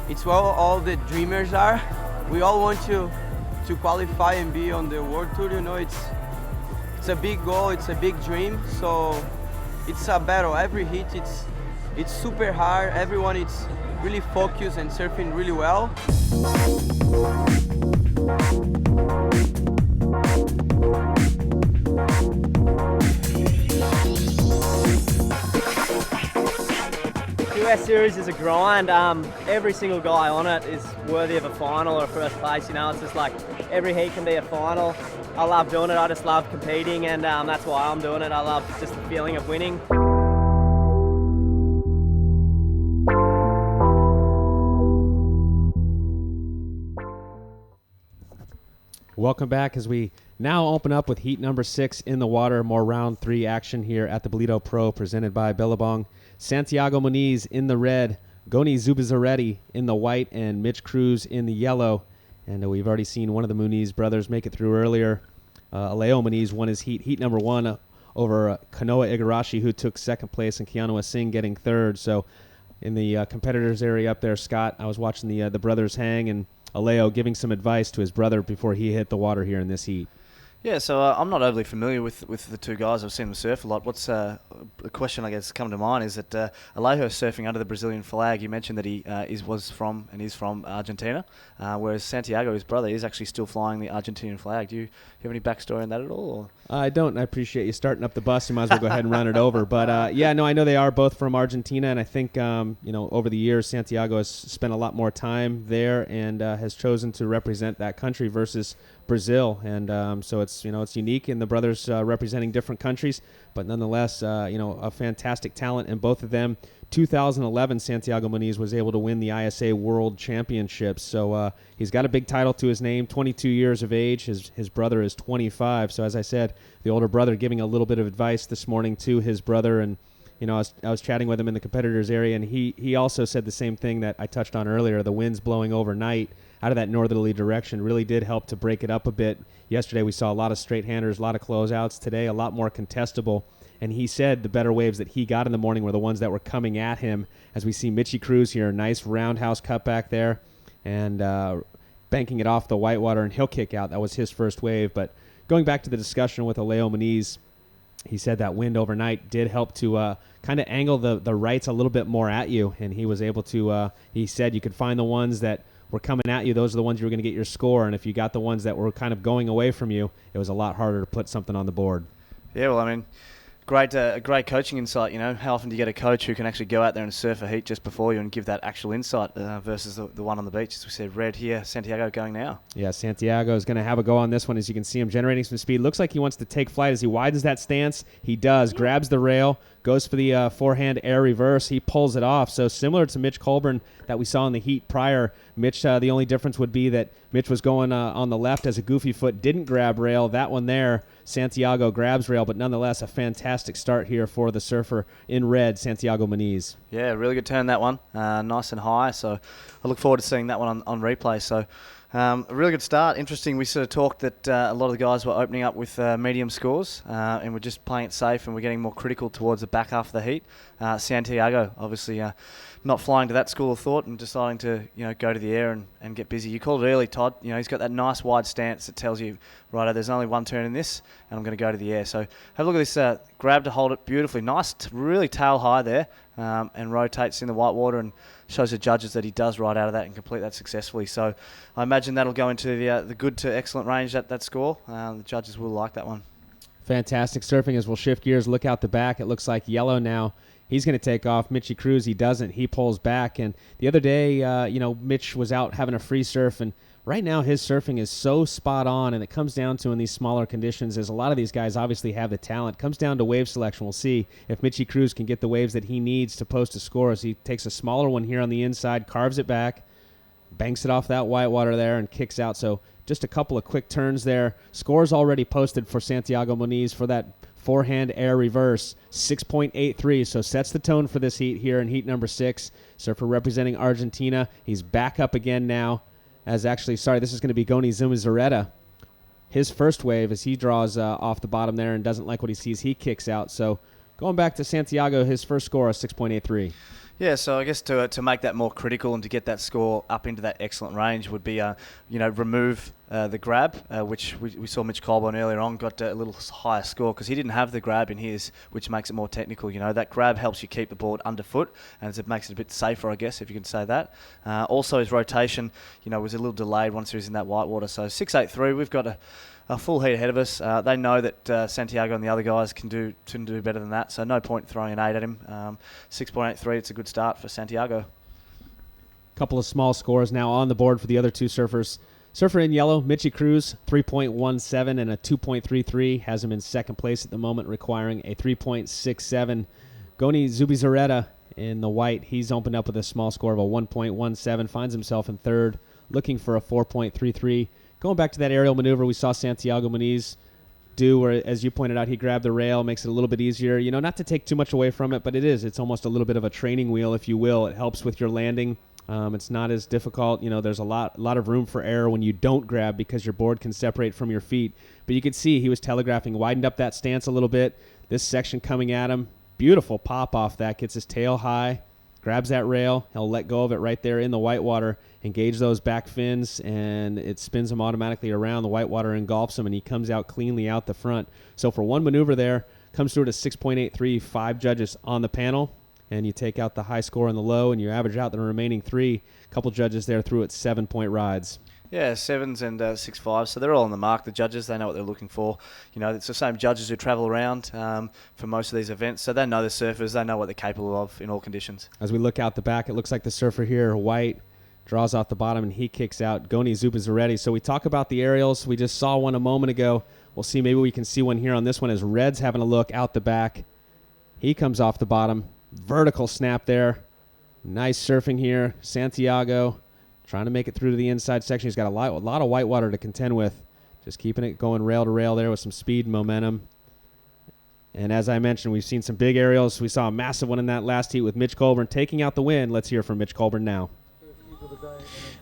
it's where all the dreamers are. We all want to qualify and be on the world tour, it's a big goal, it's a big dream, so it's a battle. Every heat it's super hard, everyone is really focused and surfing really well. QS series is a grind. Every single guy on it is worthy of a final or a first place. It's just like every heat can be a final. I love doing it. I just love competing, and that's why I'm doing it. I love just the feeling of winning. Welcome back as we now open up with heat number 6 in the water, more round 3 action here at the Ballito Pro presented by Billabong. Santiago Muniz in the red, Goni Zubizarreti in the white, and Mitch Cruz in the yellow. And we've already seen one of the Muniz brothers make it through earlier. Aleo Muniz won his heat number 1 over Kanoa Igarashi, who took second place, and Keanu Singh getting third. So in the competitors area up there, Scott, I was watching the brothers hang, and Aleo giving some advice to his brother before he hit the water here in this heat. Yeah, so I'm not overly familiar with the two guys. I've seen them surf a lot. What's the question I guess come to mind is that Alejo is surfing under the Brazilian flag. You mentioned that he is from Argentina, whereas Santiago, his brother, is actually still flying the Argentinian flag. Do you have any backstory on that at all? I don't. I appreciate you starting up the bus. You might as well go ahead and run it over. But I know they are both from Argentina, and I think over the years Santiago has spent a lot more time there and has chosen to represent that country versus Brazil, and so it's unique in the brothers representing different countries, but nonetheless a fantastic talent in both of them. 2011 Santiago Muniz was able to win the ISA World Championships, so he's got a big title to his name. 22 years of age. His brother is 25. So as I said, the older brother giving a little bit of advice this morning to his brother, and I was chatting with him in the competitors area, and he also said the same thing that I touched on earlier. The winds blowing overnight out of that northerly direction really did help to break it up a bit. Yesterday we saw a lot of straight-handers, a lot of closeouts. Today a lot more contestable. And he said the better waves that he got in the morning were the ones that were coming at him. As we see Mitchy Cruz here, nice roundhouse cutback there, and banking it off the whitewater, and he'll kick out. That was his first wave. But going back to the discussion with Aleo Muniz, he said that wind overnight did help to kind of angle the rights a little bit more at you, and he was able to, he said you could find the ones that were coming at you. Those are the ones you were going to get your score, and if you got the ones that were kind of going away from you, it was a lot harder to put something on the board. Yeah, well, I mean, great coaching insight. How often do you get a coach who can actually go out there and surf a heat just before you and give that actual insight versus the one on the beach? As we said, red here, Santiago going now. Yeah, Santiago is going to have a go on this one. As you can see him generating some speed. Looks like he wants to take flight as he widens that stance. He does. Grabs the rail. Goes for the forehand air reverse. He pulls it off. So similar to Mitch Colburn that we saw in the heat prior. Mitch, the only difference would be that Mitch was going on the left as a goofy foot, didn't grab rail. That one there, Santiago grabs rail, but nonetheless a fantastic start here for the surfer in red, Santiago Muniz. Yeah, really good turn that one. Nice and high. So I look forward to seeing that one on replay. So a really good start. Interesting, we sort of talked that a lot of the guys were opening up with medium scores and we're just playing it safe, and we're getting more critical towards the back half of the heat. Santiago, obviously not flying to that school of thought and deciding to go to the air and get busy. You called it early, Todd. He's got that nice wide stance that tells you, right, there's only one turn in this, and I'm going to go to the air. So have a look at this grab to hold it beautifully. Nice, really tail high there, and rotates in the white water and shows the judges that he does ride out of that and complete that successfully. So I imagine that'll go into the good to excellent range, that score. The judges will like that one. Fantastic surfing as we'll shift gears. Look out the back. It looks like yellow now. He's going to take off. Mitchy Cruz, he doesn't. He pulls back. And the other day, Mitch was out having a free surf, and right now his surfing is so spot on, and it comes down to in these smaller conditions is a lot of these guys obviously have the talent. It comes down to wave selection. We'll see if Mitchy Cruz can get the waves that he needs to post a score as he takes a smaller one here on the inside, carves it back, banks it off that whitewater there, and kicks out. So just a couple of quick turns there. Scores already posted for Santiago Muniz for that forehand air reverse, 6.83. So sets the tone for this heat here in heat number 6. Surfer representing Argentina. He's back up again now. This is going to be Goni Zubizarreti. His first wave as he draws off the bottom there and doesn't like what he sees, he kicks out. So going back to Santiago, his first score is 6.83. Yeah, so I guess to make that more critical and to get that score up into that excellent range would be, remove the grab, which we saw Mitch Colburn earlier on got a little higher score because he didn't have the grab in his, which makes it more technical. That grab helps you keep the board underfoot, and it makes it a bit safer, I guess, if you can say that. Also, his rotation, was a little delayed once he was in that whitewater. So 6.83, we've got a full heat ahead of us. They know that Santiago and the other guys can do better than that, so no point throwing an 8 at him. 6.83, it's a good start for Santiago. Couple of small scores now on the board for the other two surfers. Surfer in yellow, Mitchy Cruz, 3.17 and a 2.33, has him in second place at the moment, requiring a 3.67. Goni Zubizarreti in the white, he's opened up with a small score of a 1.17, finds himself in third, looking for a 4.33. going back to that aerial maneuver we saw Santiago Muniz do, where, as you pointed out, he grabbed the rail, makes it a little bit easier. Not to take too much away from it, but it's almost a little bit of a training wheel, if you will. It helps with your landing. It's not as difficult. There's a lot of room for error when you don't grab because your board can separate from your feet. But you could see he was telegraphing, widened up that stance a little bit. This section coming at him, beautiful pop off that, gets his tail high, grabs that rail. He'll let go of it right there in the whitewater, engage those back fins, and it spins him automatically around. The whitewater engulfs him, and he comes out cleanly out the front. So for one maneuver there, comes through at a 6.83, 5 judges on the panel, and you take out the high score and the low, and you average out the remaining 3. A couple judges there threw at 7-point rides. Yeah, 7s and 6.5s, so they're all on the mark. The judges, they know what they're looking for. It's the same judges who travel around for most of these events, so they know the surfers, they know what they're capable of in all conditions. As we look out the back, it looks like the surfer here, White, draws off the bottom, and he kicks out. Goni Zubazaretti. So we talk about the aerials. We just saw one a moment ago. We'll see, maybe we can see one here on this one as Red's having a look out the back. He comes off the bottom. Vertical snap there. Nice surfing here. Santiago trying to make it through to the inside section. He's got a lot of whitewater to contend with. Just keeping it going rail to rail there with some speed and momentum. And as I mentioned, we've seen some big aerials. We saw a massive one in that last heat with Mitch Colburn taking out the win. Let's hear from Mitch Colburn now.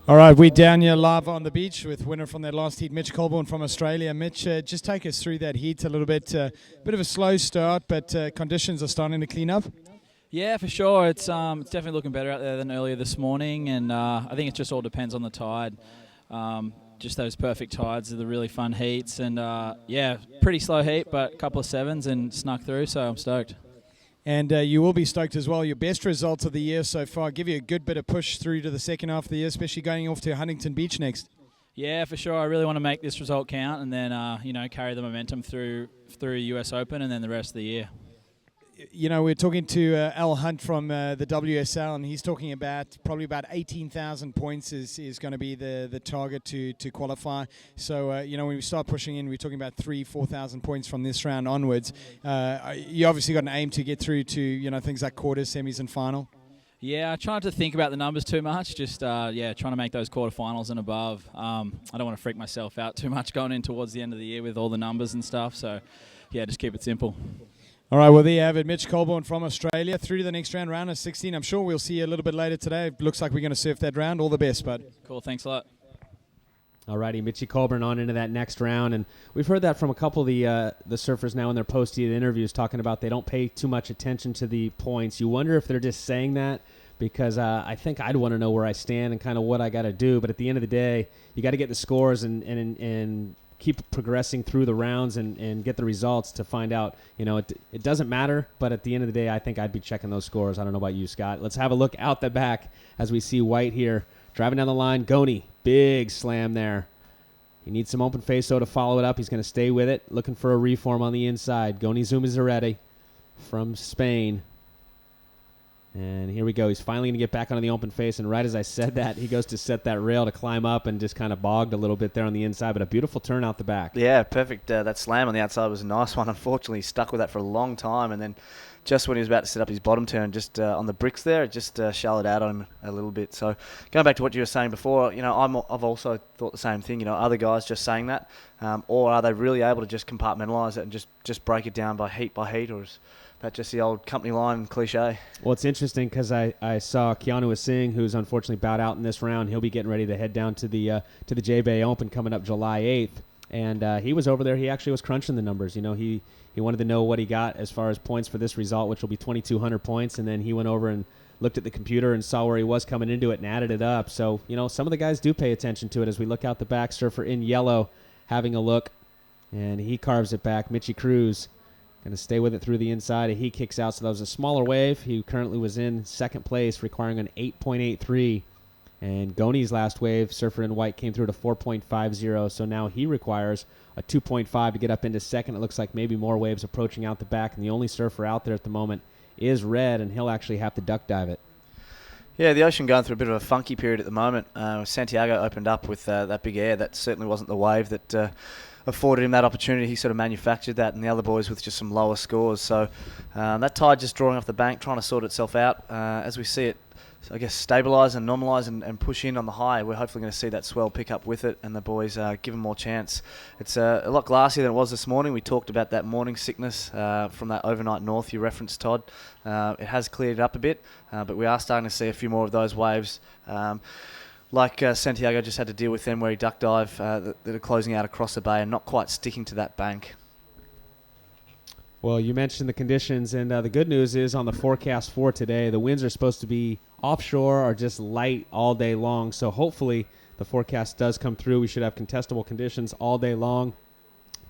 All right, we're down here live on the beach with winner from that last heat, Mitch Colburn from Australia. Mitch, just take us through that heat a little bit. Bit of a slow start, but conditions are starting to clean up. Yeah, for sure. It's definitely looking better out there than earlier this morning, and I think it just all depends on the tide. Just those perfect tides are the really fun heats, and yeah, pretty slow heat, but a couple of 7s and snuck through, so I'm stoked. And you will be stoked as well. Your best results of the year so far give you a good bit of push through to the second half of the year, especially going off to Huntington Beach next. Yeah, for sure. I really want to make this result count, and then carry the momentum through US Open, and then the rest of the year. We're talking to Al Hunt from the WSL, and he's talking about probably about 18,000 points is going to be the target to qualify. So, when we start pushing in, we're talking about 4,000 points from this round onwards. You obviously got an aim to get through to, things like quarters, semis, and final. Yeah, I try not to think about the numbers too much. Just, trying to make those quarterfinals and above. I don't want to freak myself out too much going in towards the end of the year with all the numbers and stuff. So, yeah, just keep it simple. All right, well, there you have it. Mitch Colburn from Australia through to the next round of 16. I'm sure we'll see you a little bit later today. Looks like we're going to surf that round. All the best, bud. Cool, thanks a lot. All righty, Mitchy Colburn on into that next round. And we've heard that from a couple of the surfers now in their post-heat interviews talking about they don't pay too much attention to the points. You wonder if they're just saying that because I think I'd want to know where I stand and kind of what I got to do. But at the end of the day, you got to get the scores and keep progressing through the rounds and get the results to find out, it doesn't matter, but at the end of the day, I think I'd be checking those scores. I don't know about you, Scott. Let's have a look out the back as we see White here driving down the line. Goni, big slam there. He needs some open face, though, to follow it up. He's going to stay with it, looking for a reform on the inside. Goni Zumazaretti from Spain. And here we go. He's finally going to get back onto the open face, and right as I said that, he goes to set that rail to climb up and just kind of bogged a little bit there on the inside, but a beautiful turn out the back. Yeah, perfect. That slam on the outside was a nice one. Unfortunately, he stuck with that for a long time, and then just when he was about to set up his bottom turn, just on the bricks there, it just shallowed out on him a little bit. So going back to what you were saying before, I've also thought the same thing. Are the guys just saying that, or are they really able to just compartmentalise it and just break it down by heat, or is that just the old company line cliche? Well, it's interesting because I saw Keanu Singh, who's unfortunately bowed out in this round. He'll be getting ready to head down to the J-Bay Open coming up July 8th. And he was over there. He actually was crunching the numbers. He wanted to know what he got as far as points for this result, which will be 2,200 points. And then he went over and looked at the computer and saw where he was coming into it and added it up. So, some of the guys do pay attention to it as we look out the back. Surfer in yellow having a look. And he carves it back. Mitchie Cruz going to stay with it through the inside. He kicks out, so that was a smaller wave. He currently was in second place, requiring an 8.83. And Goni's last wave, surfer in white, came through to 4.50, so now he requires a 2.5 to get up into second. It looks like maybe more waves approaching out the back, and the only surfer out there at the moment is Red, and he'll actually have to duck dive it. Yeah, the ocean going through a bit of a funky period at the moment. Santiago opened up with that big air. That certainly wasn't the wave that afforded him that opportunity. He sort of manufactured that, and the other boys with just some lower scores. So that tide just drawing off the bank, trying to sort itself out. As we see it I guess, stabilise and normalise and push in on the high. We're hopefully going to see that swell pick up with it and the boys give them more chance. It's a lot glassier than it was this morning. We talked about that morning sickness from that overnight north you referenced, Todd. It has cleared up a bit, but we are starting to see a few more of those waves. Like Santiago just had to deal with them where he duck dive that are closing out across the bay and not quite sticking to that bank. Well, you mentioned the conditions, and the good news is on the forecast for today, the winds are supposed to be offshore or just light all day long. So hopefully the forecast does come through. We should have contestable conditions all day long.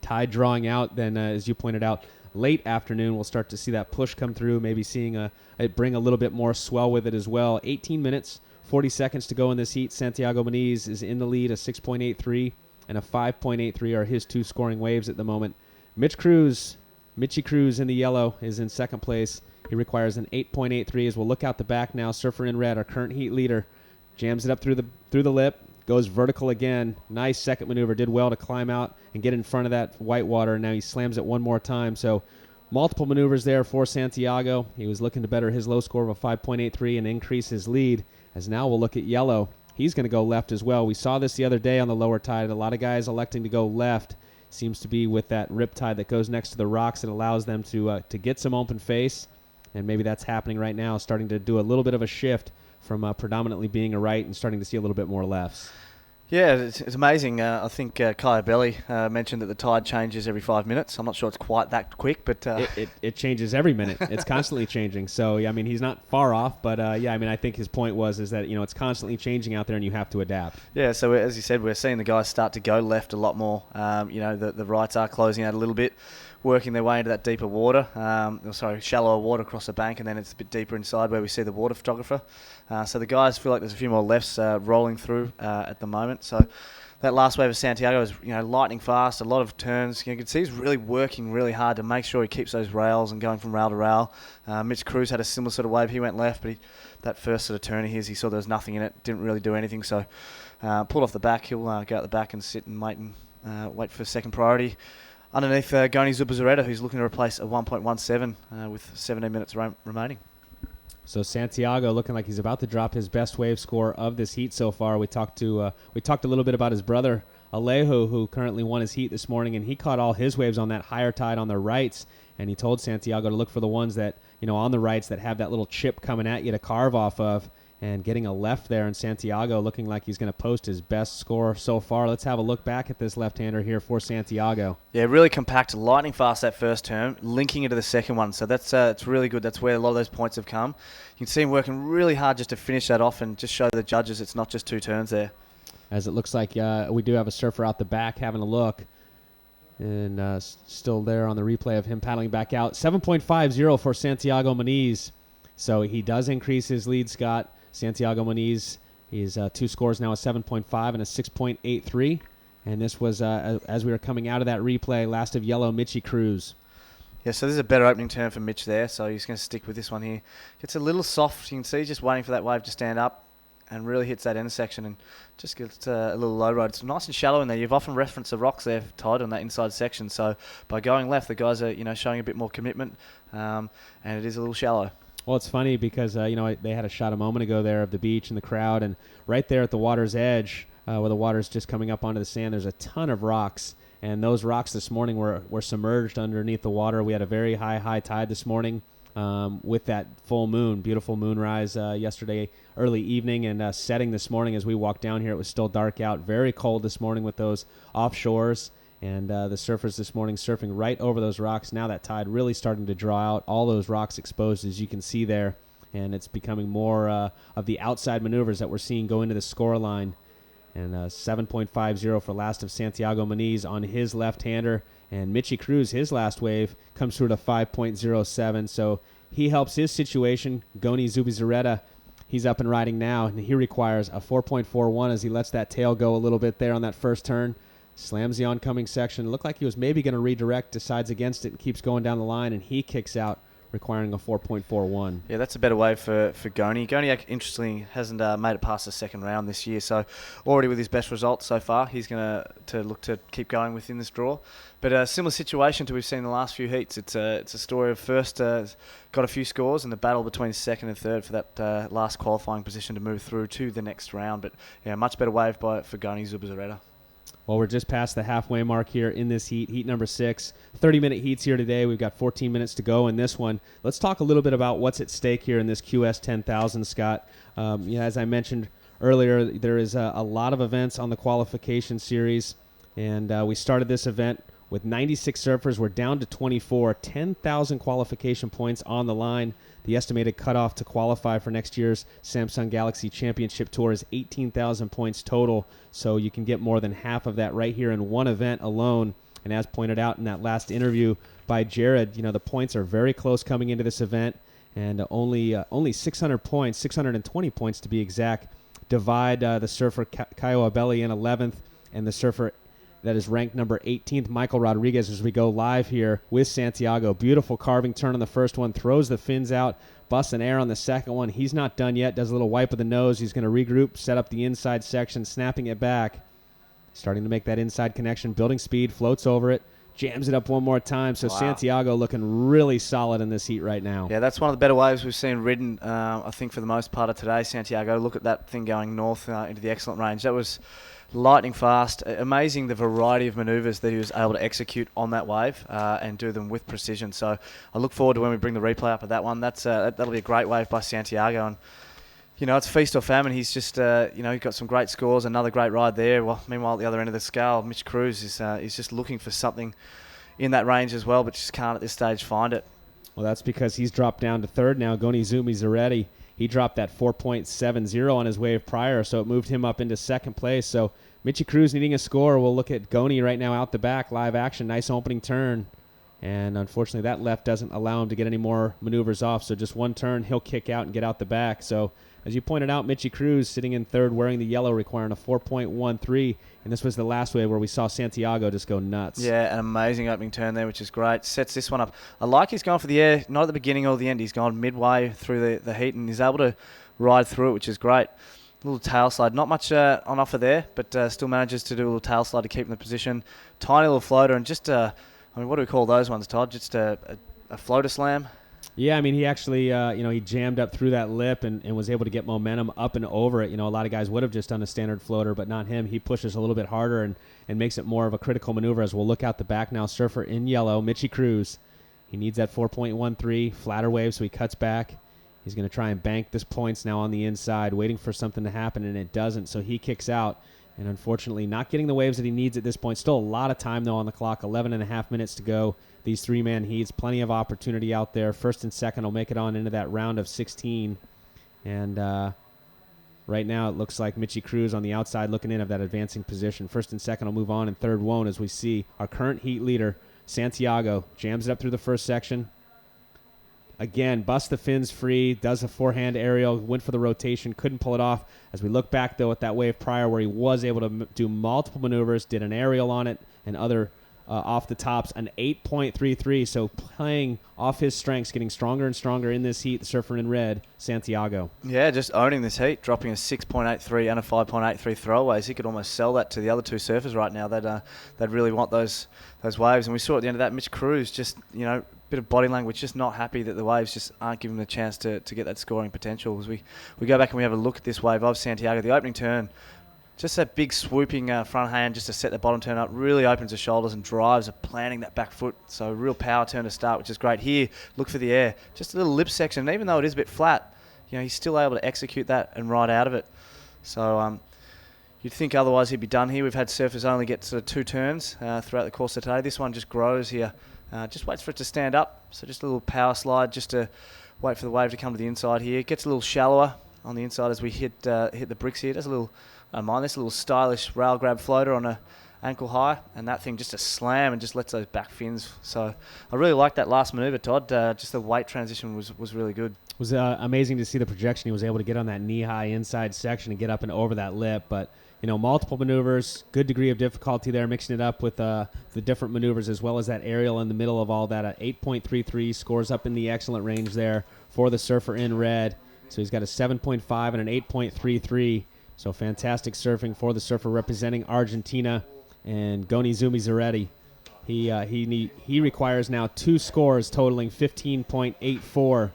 Tide drawing out, then as you pointed out, late afternoon we'll start to see that push come through, maybe seeing it bring a little bit more swell with it as well. 18 minutes, 40 seconds to go in this heat. Santiago Muniz is in the lead, a 6.83 and a 5.83 are his two scoring waves at the moment. Mitchie Cruz in the yellow is in second place. He requires an 8.83 as we'll look out the back now. Surfer in red, our current heat leader, jams it up through the lip, goes vertical again. Nice second maneuver. Did well to climb out and get in front of that white water. Now he slams it one more time. So multiple maneuvers there for Santiago. He was looking to better his low score of a 5.83 and increase his lead. As now we'll look at yellow. He's going to go left as well. We saw this the other day on the lower tide. A lot of guys electing to go left. Seems to be with that rip tide that goes next to the rocks. It allows them to get some open face, and maybe that's happening right now, starting to do a little bit of a shift from predominantly being a right and starting to see a little bit more lefts. Yeah, it's amazing. I think Kaya Belly mentioned that the tide changes every 5 minutes. I'm not sure it's quite that quick, but... It changes every minute. It's constantly changing. So, yeah, I mean, he's not far off, but, yeah, I mean, I think his point is that, it's constantly changing out there and you have to adapt. Yeah, so as you said, we're seeing the guys start to go left a lot more. The rights are closing out a little bit, working their way into that deeper water, shallower water across the bank, and then it's a bit deeper inside where we see the water photographer. So the guys feel like there's a few more lefts rolling through at the moment. So that last wave of Santiago is lightning fast, a lot of turns. You can see he's really working really hard to make sure he keeps those rails and going from rail to rail. Mitch Cruz had a similar sort of wave. He went left, but that first sort of turn of his, he saw there was nothing in it, didn't really do anything. So pulled off the back. He'll go out the back and sit and wait for second priority. Underneath Goni Zubizarreta, who's looking to replace a 1.17 with 17 minutes remaining. So Santiago looking like he's about to drop his best wave score of this heat so far. We talked a little bit about his brother Alejo, who currently won his heat this morning, and he caught all his waves on that higher tide on the rights. And he told Santiago to look for the ones that on the rights that have that little chip coming at you to carve off of. And getting a left there, and Santiago looking like he's going to post his best score so far. Let's have a look back at this left-hander here for Santiago. Yeah, really compact, lightning fast that first turn, linking into the second one. So that's it's really good. That's where a lot of those points have come. You can see him working really hard just to finish that off and just show the judges it's not just two turns there. As it looks like we do have a surfer out the back having a look. And still there on the replay of him paddling back out. 7.50 for Santiago Muniz. So he does increase his lead, Scott. Santiago Muniz, he's two scores now, a 7.5 and a 6.83. And this was, as we were coming out of that replay, last of yellow, Mitchie Cruz. Yeah, so this is a better opening turn for Mitch there, so he's going to stick with this one here. Gets a little soft, you can see, just waiting for that wave to stand up and really hits that intersection and just gets a little low road. It's nice and shallow in there. You've often referenced the rocks there, Todd, on that inside section. So by going left, the guys are, showing a bit more commitment, and it is a little shallow. Well, it's funny because, they had a shot a moment ago there of the beach and the crowd, and right there at the water's edge, where the water's just coming up onto the sand, there's a ton of rocks, and those rocks this morning were submerged underneath the water. We had a very high tide this morning with that full moon, beautiful moonrise yesterday early evening, and setting this morning as we walked down here. It was still dark out, very cold this morning with those offshores. And the surfers this morning surfing right over those rocks. Now that tide really starting to draw out. All those rocks exposed, as you can see there. And it's becoming more of the outside maneuvers that we're seeing go into the score line. And 7.50 for last of Santiago Muniz on his left-hander. And Mitchie Cruz, his last wave, comes through to 5.07. So he helps his situation. Goni Zubizarreta, he's up and riding now. And he requires a 4.41 as he lets that tail go a little bit there on that first turn. Slams the oncoming section. Looked like he was maybe going to redirect, decides against it, and keeps going down the line, and he kicks out requiring a 4.41. Yeah, that's a better wave for Goni. Goni, interestingly, hasn't made it past the second round this year, so already with his best result so far, he's going to look to keep going within this draw. But a similar situation to we've seen in the last few heats. It's a story of first got a few scores and the battle between second and third for that last qualifying position to move through to the next round. But yeah, much better wave for Goni Zubizarreta. Well, we're just past the halfway mark here in this heat number 6. 30-minute heats here today. We've got 14 minutes to go in this one. Let's talk a little bit about what's at stake here in this QS 10,000, Scott. As I mentioned earlier, there is a lot of events on the qualification series, and we started this event with 96 surfers. We're down to 24, 10,000 qualification points on the line. The estimated cutoff to qualify for next year's Samsung Galaxy Championship Tour is 18,000 points total, so you can get more than half of that right here in one event alone. And as pointed out in that last interview by Jared, the points are very close coming into this event, and only 600 points, 620 points to be exact, divide the surfer Caio Abelli in 11th and the surfer that is ranked number 18th, Michael Rodriguez, as we go live here with Santiago. Beautiful carving turn on the first one, throws the fins out, busts an air on the second one. He's not done yet, does a little wipe of the nose. He's going to regroup, set up the inside section, snapping it back. Starting to make that inside connection, building speed, floats over it, jams it up one more time. So wow. Santiago looking really solid in this heat right now. Yeah, that's one of the better waves we've seen ridden, I think, for the most part of today. Santiago, look at that thing going north into the excellent range. That was lightning fast. Amazing the variety of manoeuvres that he was able to execute on that wave and do them with precision. So I look forward to when we bring the replay up of that one. That'll be a great wave by Santiago. And it's feast or famine. He's just, he's got some great scores, another great ride there. Well, meanwhile, at the other end of the scale, Mitch Cruz is just looking for something in that range as well, but just can't at this stage find it. Well, that's because he's dropped down to third now. Goni Zubizarreta, he dropped that 4.70 on his wave prior, so it moved him up into second place. So Mitchy Cruz needing a score. We'll look at Goni right now out the back, live action, nice opening turn. And unfortunately, that left doesn't allow him to get any more maneuvers off. So just one turn, he'll kick out and get out the back. So as you pointed out, Mitchy Cruz sitting in third wearing the yellow, requiring a 4.13. And this was the last wave where we saw Santiago just go nuts. Yeah, an amazing opening turn there, which is great. Sets this one up. I like he's going for the air, not at the beginning or the end. He's gone midway through the heat, and he's able to ride through it, which is great. A little tail slide. Not much on offer there, but still manages to do a little tail slide to keep in the position. Tiny little floater, and just, what do we call those ones, Todd? Just a floater slam? Yeah, he actually, he jammed up through that lip and was able to get momentum up and over it. A lot of guys would have just done a standard floater, but not him. He pushes a little bit harder and makes it more of a critical maneuver as we'll look out the back now. Surfer in yellow, Mitchy Cruz. He needs that 4.13, flatter wave, so he cuts back. He's going to try and bank this points now on the inside, waiting for something to happen, and it doesn't, so he kicks out. And unfortunately, not getting the waves that he needs at this point. Still a lot of time, though, on the clock. 11 and a half minutes to go. These three-man heats. Plenty of opportunity out there. First and second will make it on into that round of 16. And right now it looks like Mitchy Cruz on the outside looking in of that advancing position. First and second will move on, and third won't, as we see our current heat leader, Santiago, jams it up through the first section. Again, busts the fins free, does a forehand aerial, went for the rotation, couldn't pull it off. As we look back, though, at that wave prior where he was able to do multiple maneuvers, did an aerial on it and other off the tops, an 8.33. So playing off his strengths, getting stronger and stronger in this heat, the surfer in red, Santiago. Yeah, just owning this heat, dropping a 6.83 and a 5.83 throwaways. He could almost sell that to the other two surfers right now. They'd really want those waves. And we saw at the end of that, Mitch Cruz just, bit of body language, just not happy that the waves just aren't giving him a chance to get that scoring potential. As we go back and we have a look at this wave of Santiago, the opening turn, just that big swooping front hand just to set the bottom turn up, really opens the shoulders and drives planting that back foot. So real power turn to start, which is great. Here, look for the air. Just a little lip section, even though it is a bit flat, he's still able to execute that and ride out of it. So you'd think otherwise he'd be done here. We've had surfers only get sort of 2 turns throughout the course of today. This one just grows here. Just waits for it to stand up. So just a little power slide just to wait for the wave to come to the inside here. It gets a little shallower on the inside as we hit the bricks here. Does a little, I don't mind this, a little stylish rail grab floater on a ankle high, and that thing just a slam and just lets those back fins. So I really like that last manoeuvre, Todd. Just the weight transition was really good. It was amazing to see the projection he was able to get on that knee-high inside section and get up and over that lip, but multiple maneuvers, good degree of difficulty there, mixing it up with the different maneuvers as well as that aerial in the middle of all that. 8.33 scores up in the excellent range there for the surfer in red. So he's got a 7.5 and an 8.33. So fantastic surfing for the surfer representing Argentina. And Goni Zumi-Zaretti, he requires now 2 scores totaling 15.84.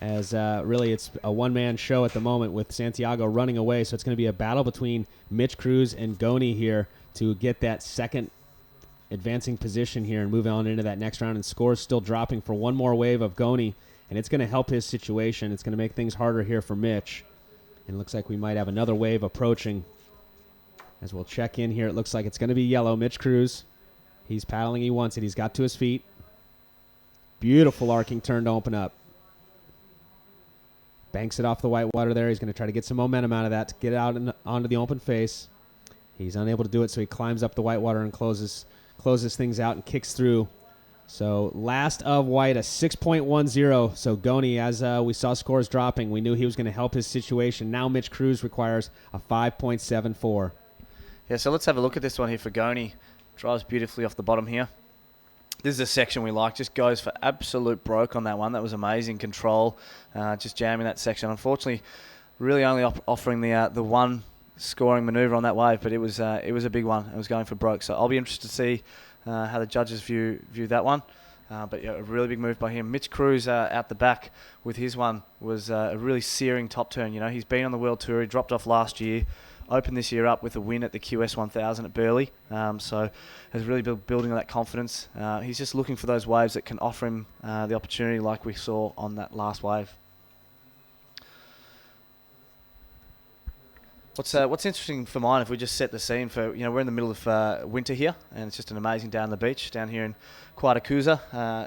As really it's a one-man show at the moment with Santiago running away. So it's going to be a battle between Mitch Cruz and Goni here to get that second advancing position here and move on into that next round. And scores still dropping for one more wave of Goni, and it's going to help his situation. It's going to make things harder here for Mitch. And it looks like we might have another wave approaching. As we'll check in here, it looks like it's going to be yellow. Mitch Cruz, he's paddling. He wants it. He's got to his feet. Beautiful arcing turn to open up. Banks it off the white water there. He's going to try to get some momentum out of that to get it out onto the open face. He's unable to do it, so he climbs up the white water and closes things out and kicks through. So last of white, a 6.10. So Goni, as we saw scores dropping, we knew he was going to help his situation. Now Mitch Cruz requires a 5.74. Yeah, so let's have a look at this one here for Goni. Drives beautifully off the bottom here. This is a section we like. Just goes for absolute broke on that one. That was amazing control. Just jamming that section. Unfortunately, really only offering the one scoring maneuver on that wave, but it was a big one. It was going for broke. So I'll be interested to see how the judges view that one. But yeah, a really big move by him. Mitch Cruz out the back with his one was a really searing top turn. He's been on the World Tour. He dropped off last year. Opened this year up with a win at the QS 1000 at Burleigh, so has really been building on that confidence. He's just looking for those waves that can offer him the opportunity like we saw on that last wave. What's interesting for mine, if we just set the scene for, we're in the middle of winter here, and it's just an amazing day on the beach down here in Quadacuza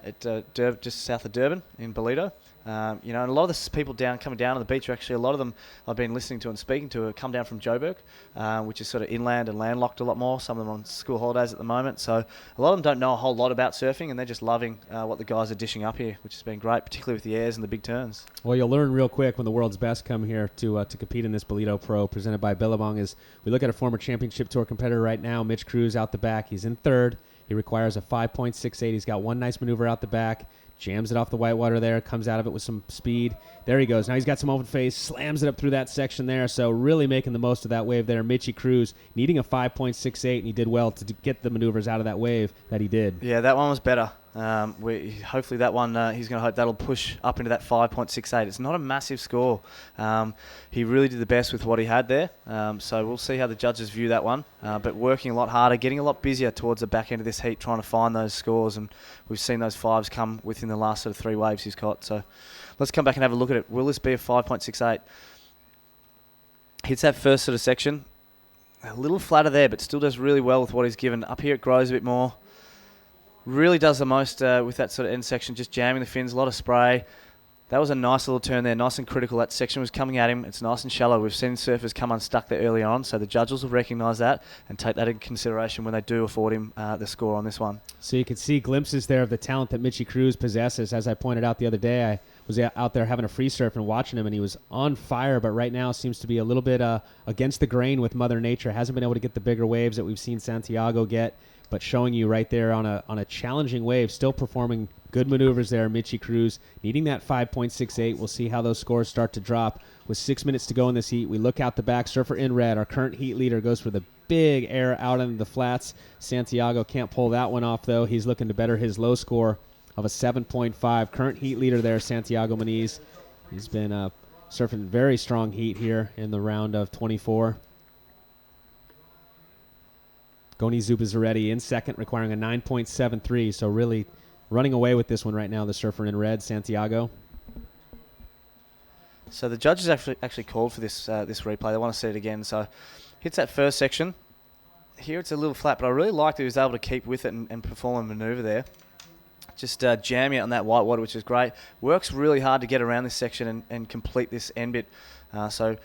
at just south of Durban in Ballito. And a lot of the people coming down on the beach are actually, a lot of them I've been listening to and speaking to have come down from Joburg, which is sort of inland and landlocked a lot more. Some of them on school holidays at the moment. So a lot of them don't know a whole lot about surfing, and they're just loving what the guys are dishing up here, which has been great, particularly with the airs and the big turns. Well, you'll learn real quick when the world's best come here to compete in this Ballito Pro presented by Billabong. Is we look at a former championship tour competitor right now, Mitch Cruz out the back. He's in third. He requires a 5.68. He's got one nice maneuver out the back. Jams it off the white water there, comes out of it with some speed. There he goes. Now he's got some open face, slams it up through that section there. So really making the most of that wave there. Mitchy Cruz needing a 5.68, and he did well to get the maneuvers out of that wave that he did. Yeah, that one was better. Hopefully that one, he's going to hope that'll push up into that 5.68. It's not a massive score. He really did the best with what he had there. So we'll see how the judges view that one. But working a lot harder, getting a lot busier towards the back end of this heat, trying to find those scores. And we've seen those fives come within the last sort of 3 waves he's caught. So let's come back and have a look at it. Will this be a 5.68? Hits that first sort of section. A little flatter there, but still does really well with what he's given. Up here it grows a bit more. Really does the most with that sort of end section, just jamming the fins, a lot of spray. That was a nice little turn there, nice and critical. That section was coming at him. It's nice and shallow. We've seen surfers come unstuck there early on, so the judges will recognise that and take that into consideration when they do afford him the score on this one. So you can see glimpses there of the talent that Mitchy Cruz possesses. As I pointed out the other day, I was out there having a free surf and watching him, and he was on fire, but right now seems to be a little bit against the grain with Mother Nature. Hasn't been able to get the bigger waves that we've seen Santiago get. But showing you right there on a challenging wave, still performing good maneuvers there, Mitchy Cruz, needing that 5.68. We'll see how those scores start to drop. With 6 minutes to go in this heat, we look out the back. Surfer in red, our current heat leader, goes for the big air out into the flats. Santiago can't pull that one off, though. He's looking to better his low score of a 7.5. Current heat leader there, Santiago Muniz. He's been surfing very strong heat here in the round of 24. Goni Zumi-Zaretti in second, requiring a 9.73. So really running away with this one right now, the surfer in red, Santiago. So the judges actually called for this replay. They want to see it again. So hits that first section. Here it's a little flat, but I really liked that he was able to keep with it and perform a maneuver there. Just jamming it on that white water, which is great. Works really hard to get around this section and complete this end bit. So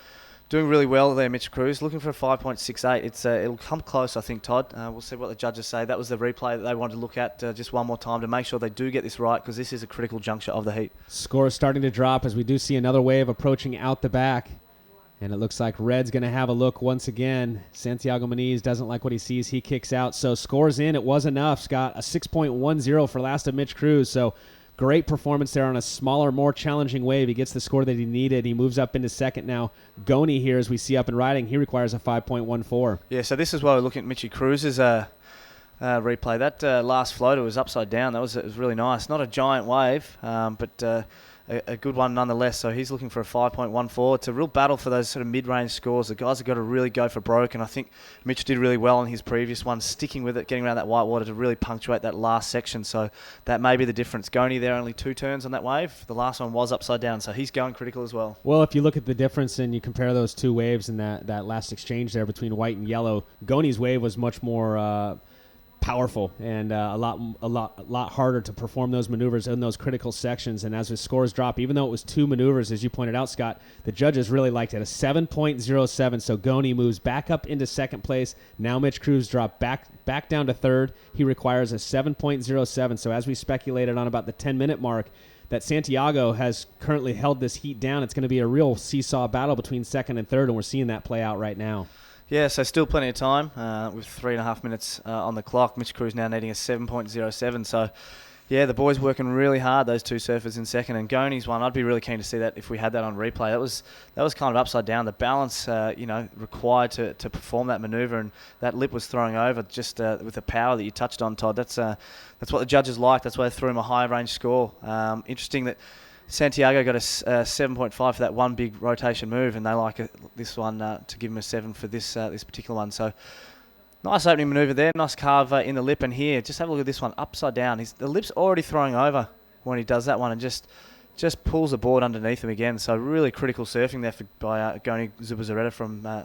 doing really well there, Mitch Cruz. Looking for a 5.68. It'll come close, I think, Todd. We'll see what the judges say. That was the replay that they wanted to look at just one more time to make sure they do get this right, because this is a critical juncture of the heat. Score is starting to drop as we do see another wave approaching out the back. And it looks like Red's going to have a look once again. Santiago Muniz doesn't like what he sees. He kicks out. So scores in. It was enough. Scott, a 6.10 for last of Mitch Cruz. So great performance there on a smaller, more challenging wave. He gets the score that he needed. He moves up into second now. Goni here, as we see up and riding, he requires a 5.14. Yeah, so this is why we're looking at Mitchy Cruz's replay. That last floater was upside down. It was really nice. Not a giant wave, but a good one nonetheless. So he's looking for a 5.14. It's a real battle for those sort of mid-range scores. The guys have got to really go for broke, and I think Mitch did really well in his previous one, sticking with it, getting around that white water to really punctuate that last section. So that may be the difference. Goni there, only 2 turns on that wave. The last one was upside down, so he's going critical as well. Well, if you look at the difference and you compare those 2 waves and that last exchange there between white and yellow, Goni's wave was much more powerful and a lot harder to perform those maneuvers in those critical sections. And as his scores drop, even though it was 2 maneuvers, as you pointed out, Scott, the judges really liked it. A 7.07. So Goni moves back up into second place. Now Mitch Cruz dropped back down to third. He requires a 7.07. So as we speculated on about the 10-minute mark, that Santiago has currently held this heat down. It's going to be a real seesaw battle between second and third, and we're seeing that play out right now. Yeah, so still plenty of time with 3.5 minutes on the clock. Mitch Cruz now needing a 7.07. So, yeah, the boys working really hard, those 2 surfers in second. And Goni's one, I'd be really keen to see that if we had that on replay. That was kind of upside down. The balance, required to perform that manoeuvre, and that lip was throwing over just with the power that you touched on, Todd. That's what the judges like. That's why they threw him a high range score. Interesting that Santiago got a 7.5 for that one big rotation move, and they like this one to give him a 7 for this particular one. So nice opening manoeuvre there, nice carve in the lip, and here, just have a look at this one, upside down. The lip's already throwing over when he does that one, and just pulls the board underneath him again. So really critical surfing there by Goni Zubizarreta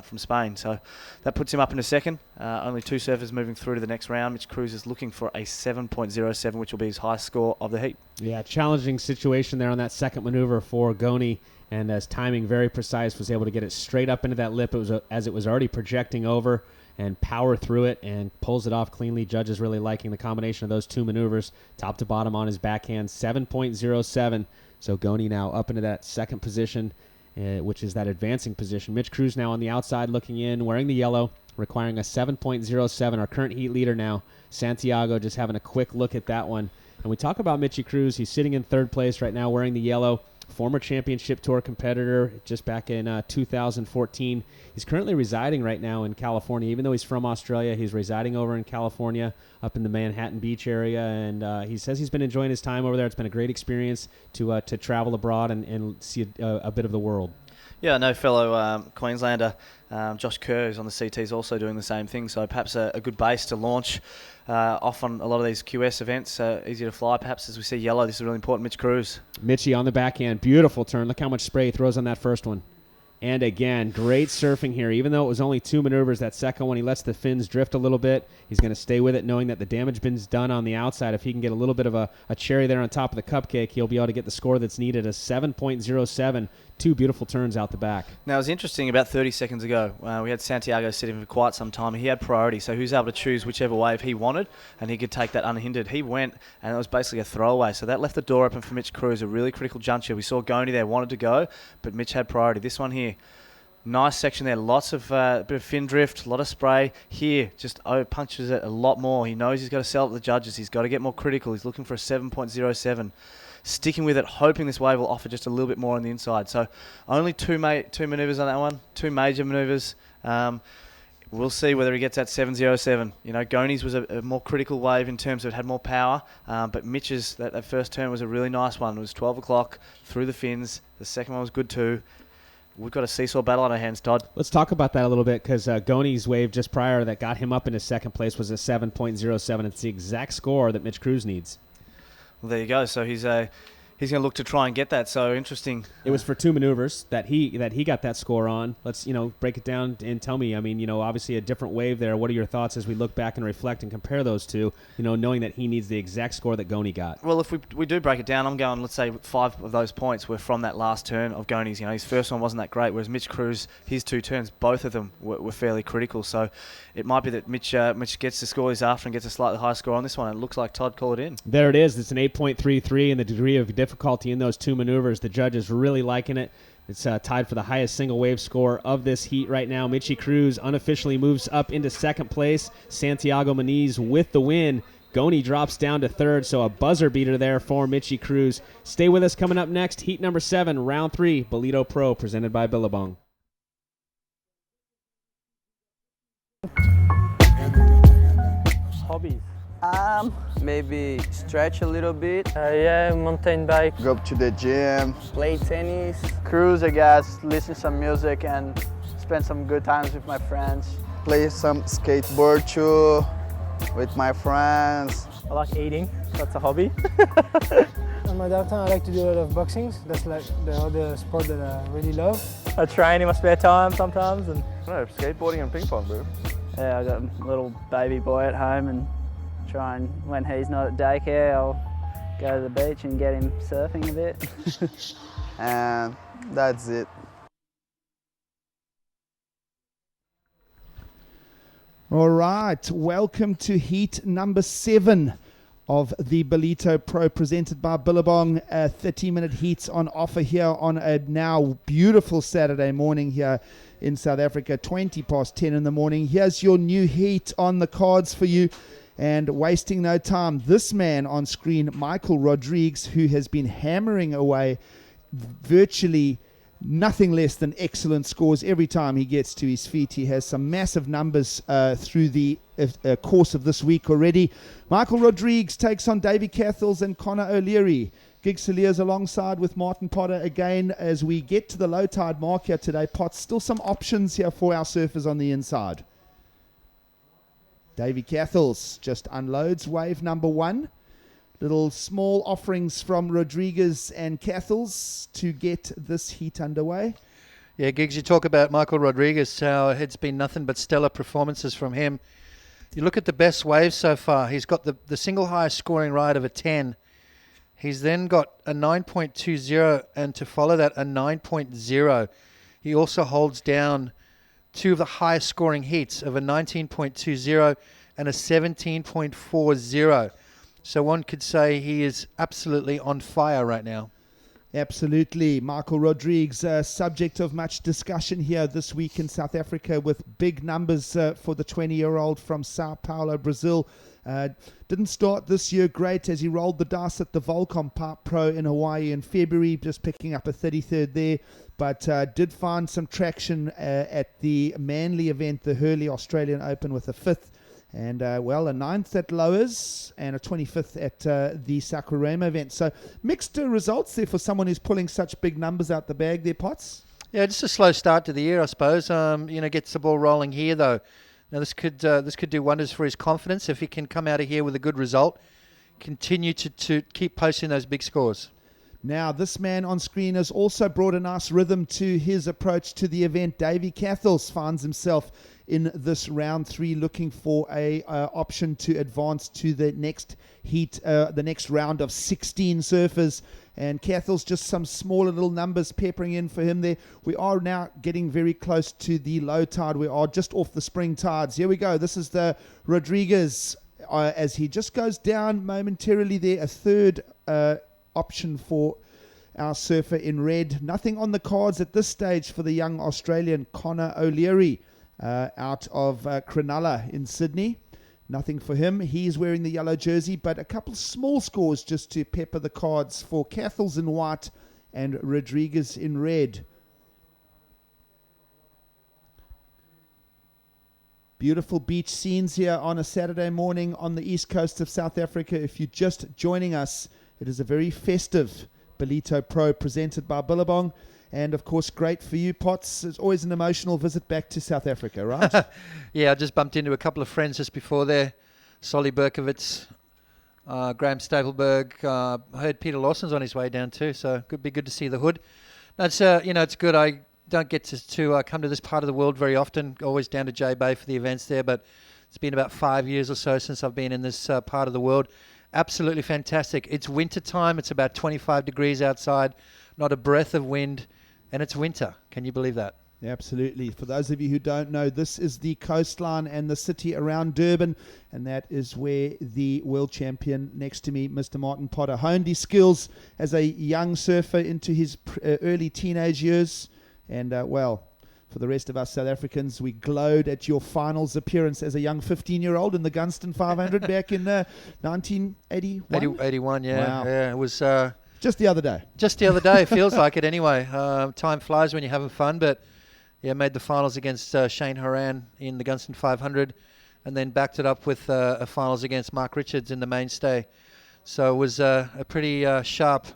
from Spain. So that puts him up into second. Only 2 surfers moving through to the next round. Mitch Cruz is looking for a 7.07, which will be his highest score of the heat. Yeah, challenging situation there on that second maneuver for Goni, and as timing very precise, was able to get it straight up into that lip. It was as it was already projecting over, and power through it and pulls it off cleanly. Judges really liking the combination of those 2 maneuvers, top to bottom on his backhand, 7.07. So Goni now up into that second position, which is that advancing position. Mitch Cruz now on the outside looking in, wearing the yellow, requiring a 7.07. Our current heat leader now, Santiago, just having a quick look at that one. And we talk about Mitchy Cruz. He's sitting in third place right now wearing the yellow. Former championship tour competitor just back in 2014. He's currently residing right now in California. Even though he's from Australia, he's residing over in California up in the Manhattan Beach area, and he says he's been enjoying his time over there. It's been a great experience to travel abroad and see a bit of the world. Yeah, I know fellow Queenslander Josh Kerr, who's on the CT, is also doing the same thing, so perhaps a good base to launch off on a lot of these QS events. Easy to fly, perhaps, as we see yellow. This is really important. Mitch Cruz. Mitchy on the backhand. Beautiful turn. Look how much spray he throws on that first one. And again, great surfing here. Even though it was only 2 maneuvers, that second one, he lets the fins drift a little bit. He's going to stay with it, knowing that the damage bin's done on the outside. If he can get a little bit of a cherry there on top of the cupcake, he'll be able to get the score that's needed, a 7.07. 2 beautiful turns out the back. Now, it was interesting, about 30 seconds ago, we had Santiago sitting for quite some time. He had priority, so he was able to choose whichever wave he wanted, and he could take that unhindered. He went, and it was basically a throwaway, so that left the door open for Mitch Cruz, a really critical juncture. We saw Goni there, wanted to go, but Mitch had priority. This one here, nice section there, lots of bit of fin drift, a lot of spray. Here, just punctures it a lot more. He knows he's got to sell it to the judges. He's got to get more critical. He's looking for a 7.07. Sticking with it, hoping this wave will offer just a little bit more on the inside. So only two maneuvers on that one, 2 major maneuvers. We'll see whether he gets that 7.07. You know, Goni's was a more critical wave in terms of it had more power, but Mitch's, that first turn was a really nice one. It was 12 o'clock through the fins. The second one was good too. We've got a seesaw battle on our hands, Todd. Let's talk about that a little bit, because Goni's wave just prior that got him up into second place was a 7.07. It's the exact score that Mitch Cruz needs. Well, there you go. So he's going to look to try and get that. So interesting. It was for 2 maneuvers that he got that score on. Let's break it down and tell me. I mean, obviously a different wave there. What are your thoughts as we look back and reflect and compare those two? Knowing that he needs the exact score that Goni got. Well, if we do break it down, I'm going. Let's say 5 of those points were from that last turn of Goni's. His first one wasn't that great, whereas Mitch Cruz, his 2 turns, both of them were fairly critical. So it might be that Mitch gets the score he's after and gets a slightly higher score on this one. It looks like Todd called it in. There it is. It's an 8.33, and the degree of difficulty in those two maneuvers. The judges really liking it. It's tied for the highest single wave score of this heat right now. Michi Cruz unofficially moves up into second place. Santiago Muniz with the win. Goni drops down to third, so a buzzer beater there for Michi Cruz. Stay with us. Coming up next, heat number 7, round 3, Ballito Pro, presented by Billabong. Hobbies? Maybe stretch a little bit. Yeah, mountain bike. Go to the gym. Play tennis. Cruise, I guess, listen to some music and spend some good times with my friends. Play some skateboard too with my friends. I like eating, that's a hobby. On my downtime, I like to do a lot of boxing. That's like the other sport that I really love. I train in my spare time sometimes. And No, skateboarding and ping pong, bro. Yeah, I got a little baby boy at home and try and, when he's not at daycare, I'll go to the beach and get him surfing a bit. And that's it. All right, welcome to heat number 7 of the Ballito Pro presented by Billabong. 30-minute heats on offer here on a now beautiful Saturday morning here in South Africa, 20 past 10 in the morning. Here's your new heat on the cards for you. And wasting no time, this man on screen, Michael Rodrigues, who has been hammering away virtually nothing less than excellent scores every time he gets to his feet. He has some massive numbers through the course of this week already. Michael Rodrigues takes on Davy Cathels and Connor O'Leary. Gig Saliers alongside with Martin Potter again as we get to the low tide mark here today. Potts, still some options here for our surfers on the inside. Davy Cathels just unloads wave number 1. Little small offerings from Rodriguez and Cathels to get this heat underway. Yeah, Giggs, you talk about Michael Rodriguez, how it's been nothing but stellar performances from him. You look at the best waves so far. He's got the single highest scoring ride of a 10. He's then got a 9.20 and to follow that a 9.0. He also holds down 2 of the highest scoring heats of a 19.20 and a 17.40. So one could say he is absolutely on fire right now. Absolutely. Michael Rodrigues, subject of much discussion here this week in South Africa with big numbers for the 20-year-old from Sao Paulo, Brazil. Didn't start this year great as he rolled the dice at the Volcom Park Pro in Hawaii in February, just picking up a 33rd there, but did find some traction at the Manly event, the Hurley Australian Open, with a 5th. And, a 9th at Lowers and a 25th at the Sakurama event. So mixed results there for someone who's pulling such big numbers out the bag there, Potts. Yeah, just a slow start to the year, I suppose. Gets the ball rolling here, though. Now, this could do wonders for his confidence if he can come out of here with a good result. Continue to keep posting those big scores. Now, this man on screen has also brought a nice rhythm to his approach to the event. Davy Cathels finds himself in this round 3 looking for a option to advance to the next heat, the next round of 16 surfers. And Cathels, just some smaller little numbers peppering in for him there. We are now getting very close to the low tide. We are just off the spring tides. Here we go. This is the Rodriguez as he just goes down momentarily there. A 3rd option for our surfer in red. Nothing on the cards at this stage for the young Australian Connor O'Leary out of Cronulla in Sydney. Nothing for him. He's wearing the yellow jersey, but a couple small scores just to pepper the cards for Cathels in white and Rodriguez in red. Beautiful beach scenes here on a Saturday morning on the east coast of South Africa. If you're just joining us, it is a very festive Ballito Pro presented by Billabong. And, of course, great for you, Potts. It's always an emotional visit back to South Africa, right? Yeah, I just bumped into a couple of friends just before there. Solly Berkowitz, Graham Stapleberg. I heard Peter Lawson's on his way down too, so it could be good to see the hood. No, it's, it's good. I don't get to come to this part of the world very often. Always down to J Bay for the events there, but it's been about 5 years or so since I've been in this part of the world. Absolutely fantastic. It's winter time. It's about 25 degrees outside, not a breath of wind, and it's winter. Can you believe that? Absolutely. For those of you who don't know, this is the coastline and the city around Durban, and that is where the world champion next to me, Mr. Martin Potter, honed his skills as a young surfer into his early teenage years. And, for the rest of us South Africans, we glowed at your finals appearance as a young 15-year-old in the Gunston 500 back in 1981. 81, yeah. Wow. Yeah, it was... just the other day. Just the other day, feels like it anyway. Time flies when you're having fun, but yeah, made the finals against Shane Horan in the Gunston 500, and then backed it up with a finals against Mark Richards in the mainstay. So it was a pretty sharp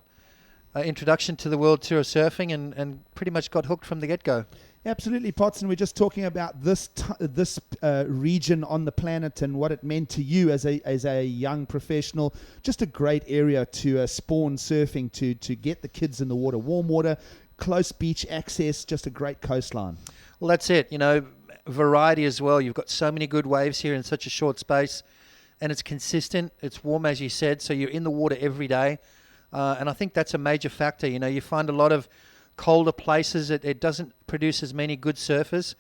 introduction to the World Tour of Surfing, and pretty much got hooked from the get-go. Absolutely, Potts, and we're just talking about this region on the planet and what it meant to you as a young professional. Just a great area to spawn surfing, to get the kids in the water, warm water, close beach access, just a great coastline. Well, that's it. You know, variety as well. You've got so many good waves here in such a short space, and it's consistent. It's warm, as you said, so you're in the water every day, and I think that's a major factor. You know, you find a lot of colder places, it doesn't produce as many good surfers.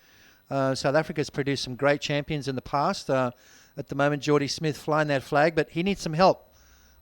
South Africa's produced some great champions in the past. At the moment, Geordie Smith flying that flag, but he needs some help.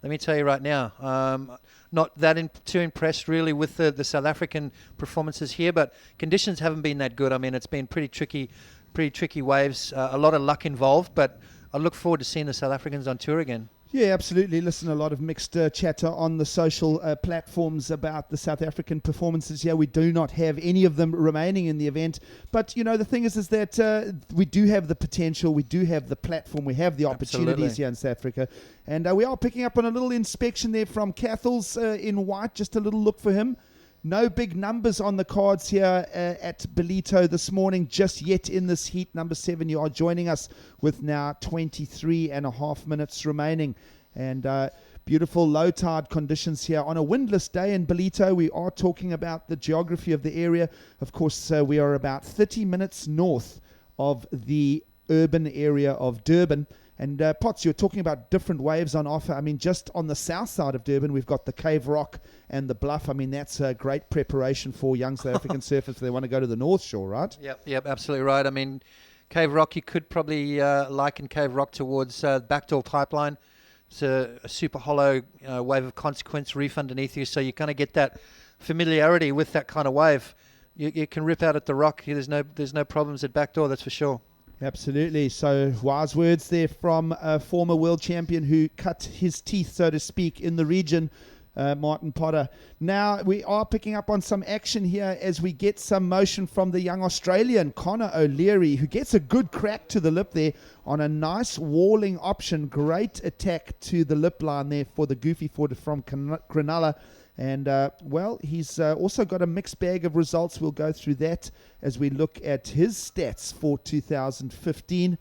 Let me tell you right now. Not that too impressed really with the South African performances here, but conditions haven't been that good. I mean, it's been pretty tricky waves, a lot of luck involved, but I look forward to seeing the South Africans on tour again. Yeah, absolutely. Listen, a lot of mixed chatter on the social platforms about the South African performances here. We do not have any of them remaining in the event. But, you know, the thing is that we do have the potential. We do have the platform. We have the opportunities here in South Africa. And we are picking up on a little inspection there from Cathals in white. Just a little look for him. No big numbers on the cards here at Ballito this morning, just yet in this heat. Number 7, you are joining us with now 23 and a half minutes remaining. And beautiful low tide conditions here on a windless day in Ballito. We are talking about the geography of the area. Of course, we are about 30 minutes north of the urban area of Durban. And Potts, you're talking about different waves on offer. I mean, just on the south side of Durban, we've got the Cave Rock and the Bluff. I mean, that's a great preparation for young South African surfers if they want to go to the North Shore, right? Yep, absolutely right. I mean, Cave Rock, you could probably liken Cave Rock towards Backdoor Pipeline. It's a super hollow wave of consequence reef underneath you, so you kind of get that familiarity with that kind of wave. You can rip out at the rock. There's no problems at Backdoor, that's for sure. Absolutely. So wise words there from a former world champion who cut his teeth, so to speak, in the region, Martin Potter. Now we are picking up on some action here as we get some motion from the young Australian Connor O'Leary, who gets a good crack to the lip there on a nice walling option. Great attack to the lip line there for the goofy forward from Cronulla. And, he's also got a mixed bag of results. We'll go through that as we look at his stats for 2015.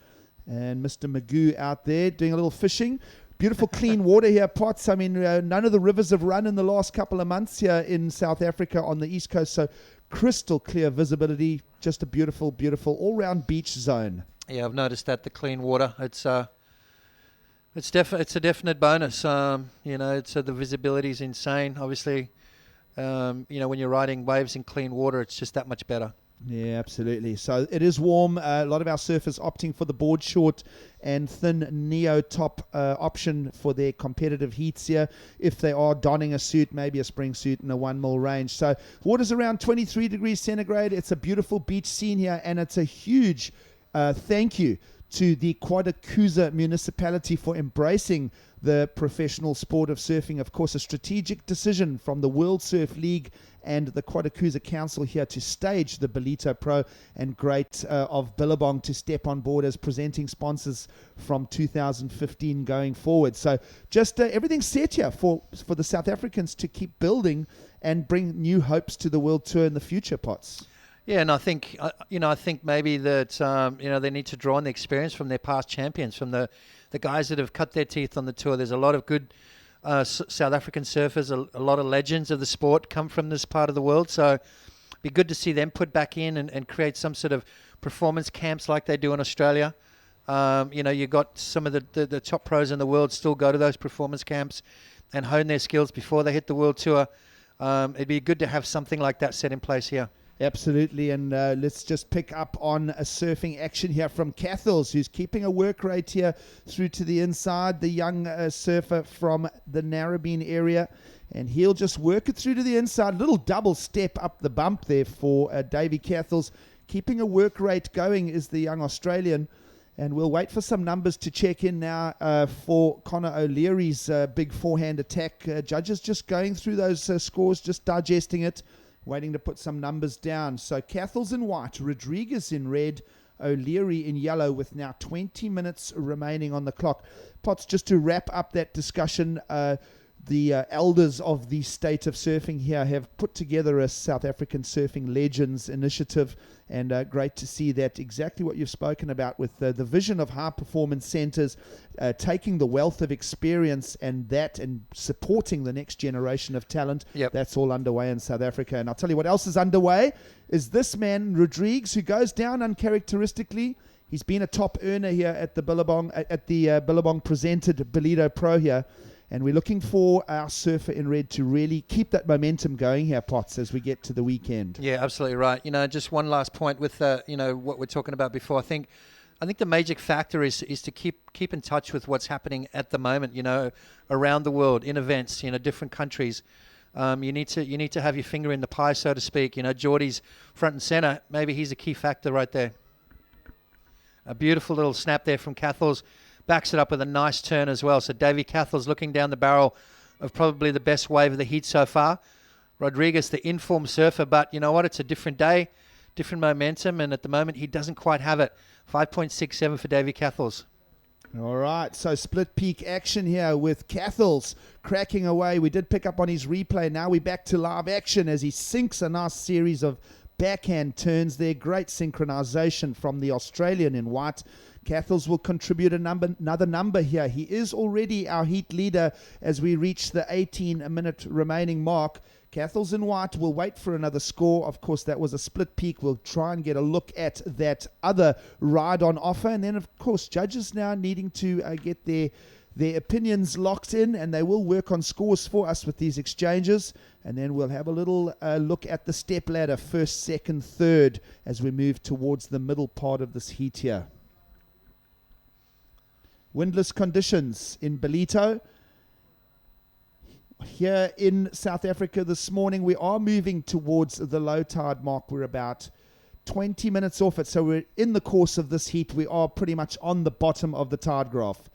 And Mr. Magoo out there doing a little fishing. Beautiful clean water here, Potts. I mean, none of the rivers have run in the last couple of months here in South Africa on the East Coast. So crystal clear visibility. Just a beautiful, beautiful all-round beach zone. Yeah, I've noticed that, the clean water. It's a definite bonus. The visibility is insane. Obviously, when you're riding waves in clean water, it's just that much better. Yeah, absolutely. So it is warm. A lot of our surfers opting for the board short and thin Neo top option for their competitive heats here. If they are donning a suit, maybe a spring suit in a 1 mil range. So water's around 23 degrees centigrade. It's a beautiful beach scene here, and it's a huge thank you to the Quadakuza municipality for embracing the professional sport of surfing. Of course, a strategic decision from the World Surf League and the Quadakuza Council here to stage the Ballito Pro, and great of Billabong to step on board as presenting sponsors from 2015 going forward. So just everything's set here for the South Africans to keep building and bring new hopes to the World Tour in the future, Potts. Yeah, and I think maybe that they need to draw on the experience from their past champions, from the guys that have cut their teeth on the tour. There's a lot of good South African surfers, a lot of legends of the sport come from this part of the world. So it'd be good to see them put back in and create some sort of performance camps like they do in Australia. You got some of the top pros in the world still go to those performance camps and hone their skills before they hit the world tour. It'd be good to have something like that set in place here. Absolutely, and let's just pick up on a surfing action here from Cathals, who's keeping a work rate here through to the inside, the young surfer from the Narrabeen area, and he'll just work it through to the inside. Little double step up the bump there for Davy Cathals. Keeping a work rate going is the young Australian, and we'll wait for some numbers to check in now for Conor O'Leary's big forehand attack. Judges just going through those scores, just digesting it, waiting to put some numbers down. So Cathals in white, Rodriguez in red, O'Leary in yellow, with now 20 minutes remaining on the clock. Potts, just to wrap up that discussion, the elders of the state of surfing here have put together a South African Surfing Legends initiative, and great to see that exactly what you've spoken about with the vision of high performance centers, taking the wealth of experience and supporting the next generation of talent. Yep. That's all underway in South Africa. And I'll tell you what else is underway is this man, Rodriguez, who goes down uncharacteristically. He's been a top earner here at the Billabong, Billabong presented Ballito Pro here. And we're looking for our surfer in red to really keep that momentum going here, Potts, as we get to the weekend. Yeah, absolutely right. Just one last point with what we're talking about before. I think the major factor is to keep in touch with what's happening at the moment. Around the world in events, different countries. You need to have your finger in the pie, so to speak. Geordie's front and center. Maybe he's a key factor right there. A beautiful little snap there from Cathals. Backs it up with a nice turn as well. So Davy Cathals looking down the barrel of probably the best wave of the heat so far. Rodriguez, the informed surfer, but you know what? It's a different day, different momentum, and at the moment he doesn't quite have it. 5.67 for Davy Cathals. All right, so split peak action here with Cathals cracking away. We did pick up on his replay. Now we're back to live action as he sinks a nice series of backhand turns there. Great synchronization from the Australian in white. Cathals will contribute another number here. He is already our heat leader as we reach the 18-minute remaining mark. Cathals in white will wait for another score. Of course, that was a split peak. We'll try and get a look at that other ride on offer. And then, of course, judges now needing to get their opinions locked in, and they will work on scores for us with these exchanges. And then we'll have a little look at the step ladder, first, second, third, as we move towards the middle part of this heat here. Windless conditions in Ballito. Here in South Africa this morning, we are moving towards the low tide mark. We're about 20 minutes off it. So we're in the course of this heat. We are pretty much on the bottom of the tide graph.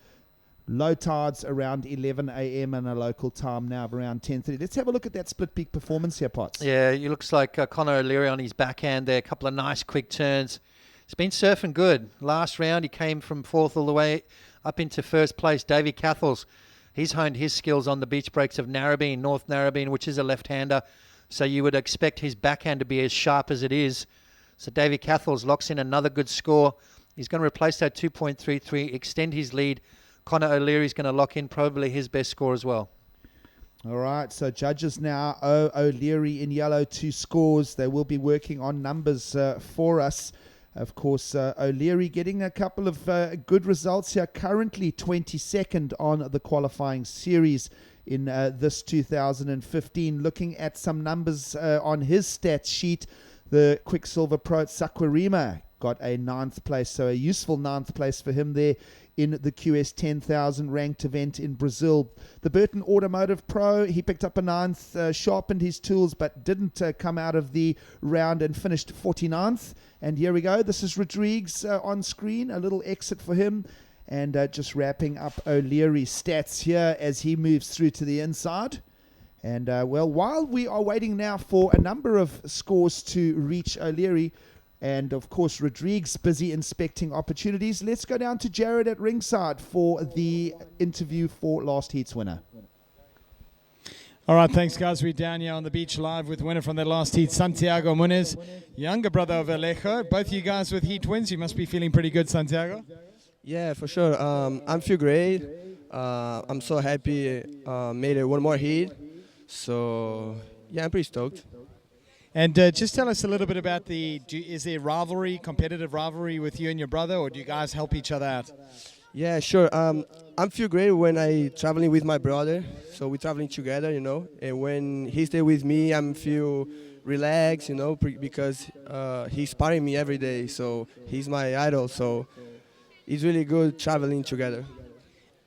Low tides around 11 a.m. and a local time now of around 10:30. Let's have a look at that split peak performance here, Potts. Yeah, it looks like Conor O'Leary on his backhand there. A couple of nice quick turns. He's been surfing good. Last round, he came from fourth all the way up into first place. Davy Cathals, he's honed his skills on the beach breaks of Narrabeen, North Narrabeen, which is a left-hander. So you would expect his backhand to be as sharp as it is. So Davy Cathals locks in another good score. He's going to replace that 2.33, extend his lead. Conor O'Leary's going to lock in probably his best score as well. All right, so judges now. O'Leary in yellow, 2 scores. They will be working on numbers for us. Of course, O'Leary getting a couple of good results here. Currently 22nd on the qualifying series in this 2015. Looking at some numbers on his stats sheet, the Quicksilver Pro at Saquarema got a 9th place, so a useful 9th place for him there in the QS 10,000 ranked event in Brazil. The Burton Automotive Pro, he picked up a 9th, sharpened his tools, but didn't come out of the round and finished 49th. And here we go. This is Rodriguez on screen, a little exit for him. And just wrapping up O'Leary's stats here as he moves through to the inside. And, well, while we are waiting now for a number of scores to reach O'Leary, and, of course, Rodriguez busy inspecting opportunities, let's go down to Jared at ringside for the interview for last heat's winner. All right, thanks, guys. We're down here on the beach live with winner from the last heat, Santiago Muniz, younger brother of Alejo. Both you guys with heat wins. You must be feeling pretty good, Santiago. Yeah, for sure. I feel great. I'm so happy made it one more heat. So, yeah, I'm pretty stoked. And just tell us a little bit about is there rivalry, competitive rivalry with you and your brother, or do you guys help each other out? Yeah, sure. I feel great when I traveling with my brother. So we're traveling together, you know. And when he's there with me, I feel relax, because he's sparring me every day. So he's my idol. So it's really good traveling together.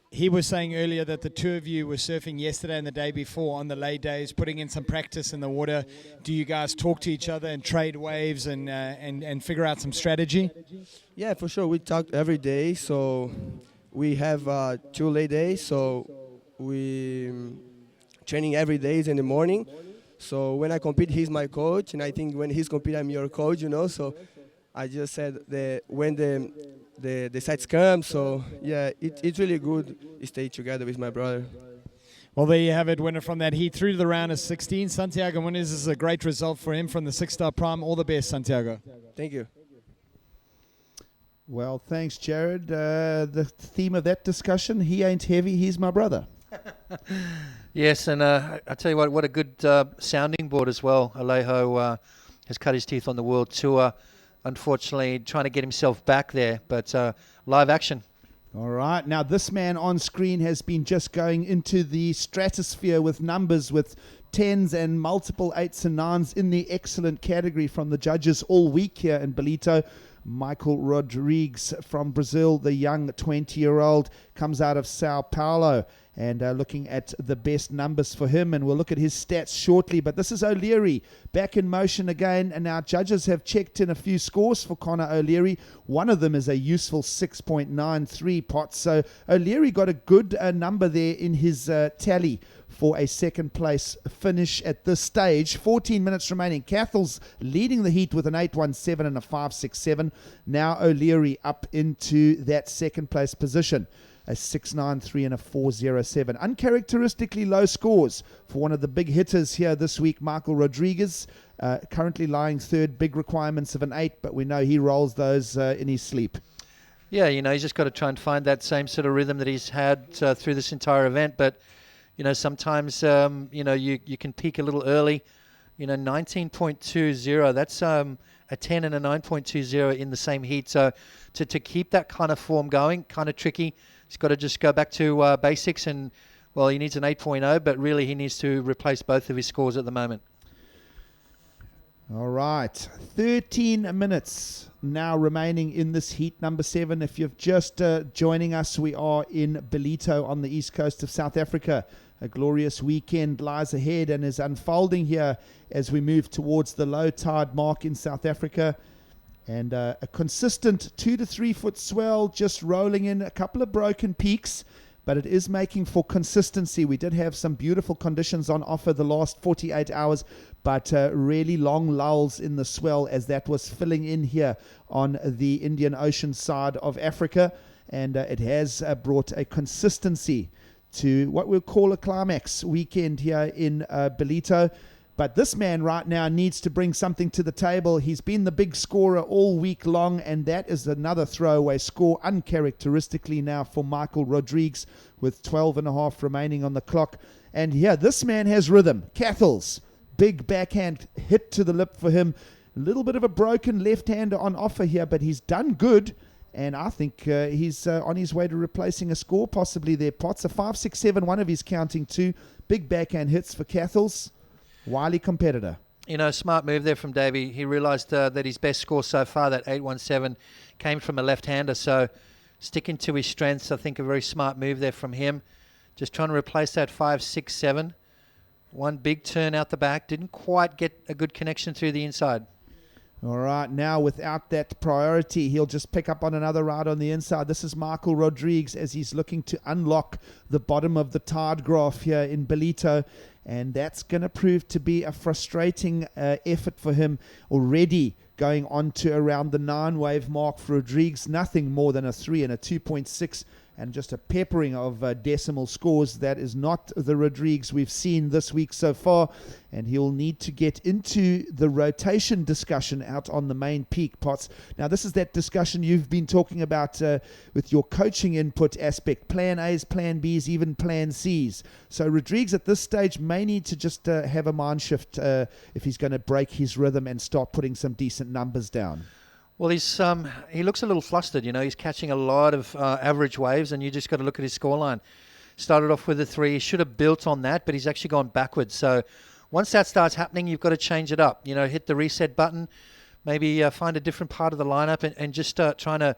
He was saying earlier that the two of you were surfing yesterday and the day before on the lay days, putting in some practice in the water. Do you guys talk to each other and trade waves and figure out some strategy? Yeah, for sure. We talk every day. So we have 2 lay days. So we training every day in the morning. So when I compete, he's my coach. And I think when he's competing, I'm your coach, So I just said that when the sides come, so yeah, it's really good to stay together with my brother. Well, there you have it, winner from that heat through to the round of 16. Santiago Muniz is a great result for him from the 6-star prime. All the best, Santiago. Thank you. Well, thanks, Jared. The theme of that discussion, he ain't heavy, he's my brother. Yes, and I tell you what a good sounding board as well. Alejo has cut his teeth on the World Tour. Unfortunately, trying to get himself back there, but live action. All right. Now, this man on screen has been just going into the stratosphere with numbers, with 10s and multiple 8s and 9s in the excellent category from the judges all week here in Ballito. Michael Rodrigues from Brazil, the young 20-year-old, comes out of Sao Paulo. And looking at the best numbers for him, and we'll look at his stats shortly. But this is O'Leary back in motion again, and now judges have checked in a few scores for Conor O'Leary. One of them is a useful 6.93 pots. So O'Leary got a good number there in his tally for a second place finish at this stage. 14 minutes remaining. Cathal's leading the heat with an 8.17 and a 5.67. Now O'Leary up into that second place position. A 6.93 and a 4.07. Uncharacteristically low scores for one of the big hitters here this week, Michael Rodrigues. Currently lying third, big requirements of an 8, but we know he rolls those in his sleep. Yeah, he's just got to try and find that same sort of rhythm that he's had through this entire event. But, sometimes, you can peak a little early. 19.20, that's a 10 and a 9.20 in the same heat. So to keep that kind of form going, kind of tricky. He's got to just go back to basics, and, well, he needs an 8.0, but really he needs to replace both of his scores at the moment. All right. 13 minutes now remaining in this heat number 7. If you're just joining us, we are in Ballito on the east coast of South Africa. A glorious weekend lies ahead and is unfolding here as we move towards the low tide mark in South Africa. And a consistent 2 to 3 foot swell, just rolling in a couple of broken peaks, but it is making for consistency. We did have some beautiful conditions on offer the last 48 hours, but really long lulls in the swell as that was filling in here on the Indian Ocean side of Africa. And it has brought a consistency to what we'll call a climax weekend here in Ballito. But this man right now needs to bring something to the table. He's been the big scorer all week long, and that is another throwaway score, uncharacteristically now for Michael Rodrigues, with 12.5 remaining on the clock. And yeah, this man has rhythm. Cathal's big backhand hit to the lip for him. A little bit of a broken left-hander on offer here, but he's done good. And I think he's on his way to replacing a score possibly there. Potts, a 5.67, one of his counting two. Big backhand hits for Cathal's. Wily competitor. Smart move there from Davey. He realised that his best score so far, that 8.17, came from a left-hander. So sticking to his strengths, I think a very smart move there from him. Just trying to replace that 5.67. One big turn out the back. Didn't quite get a good connection through the inside. All right, now without that priority, he'll just pick up on another ride on the inside. This is Michael Rodrigues as he's looking to unlock the bottom of the tide graph here in Ballito. And that's going to prove to be a frustrating effort for him already, going on to around the 9-wave mark for Rodrigues. Nothing more than a 3 and a 2.6 and just a peppering of decimal scores. That is not the Rodrigues we've seen this week so far, and he'll need to get into the rotation discussion out on the main peak, Potts. Now, this is that discussion you've been talking about with your coaching input aspect, plan A's, plan B's, even plan C's. So Rodrigues at this stage may need to just have a mind shift if he's going to break his rhythm and start putting some decent numbers down. Well, he looks a little flustered. He's catching a lot of average waves, and you just got to look at his scoreline. Started off with a 3. He should have built on that, but he's actually gone backwards. So once that starts happening, you've got to change it up. Hit the reset button, maybe find a different part of the lineup and just start trying to,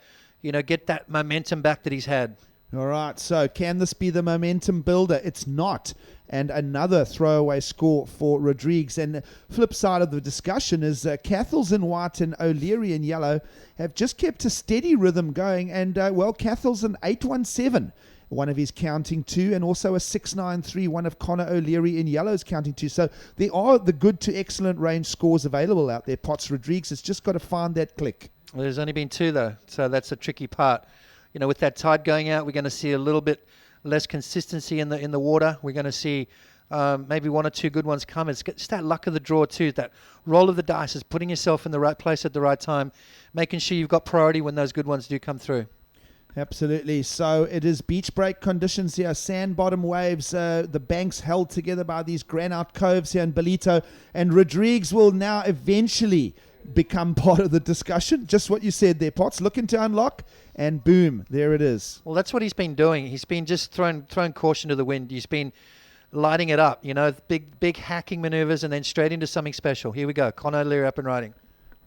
get that momentum back that he's had. All right, so can this be the momentum builder? It's not. And another throwaway score for Rodrigues. And the flip side of the discussion is Cathles in white and O'Leary in yellow have just kept a steady rhythm going. And, Cathles an 8-1-7, one of his counting two, and also a 6-9-3, one of Connor O'Leary in yellow's counting two. So there are the good to excellent range scores available out there. Potts Rodrigues has just got to find that click. Well, there's only been two, though, so that's a tricky part. With that tide going out, we're going to see a little bit less consistency in the water. We're going to see maybe one or two good ones come. It's just that luck of the draw too, that roll of the dice is putting yourself in the right place at the right time, making sure you've got priority when those good ones do come through. Absolutely. So it is beach break conditions here. Sand bottom waves, the banks held together by these granite coves here in Ballito. And Rodrigues will now eventually become part of the discussion. Just what you said there, Potts. Looking to unlock, and boom, there it is. Well, that's what he's been doing. He's been just throwing caution to the wind. He's been lighting it up, big hacking maneuvers, and then straight into something special. Here we go. Connor O'Leary up and riding.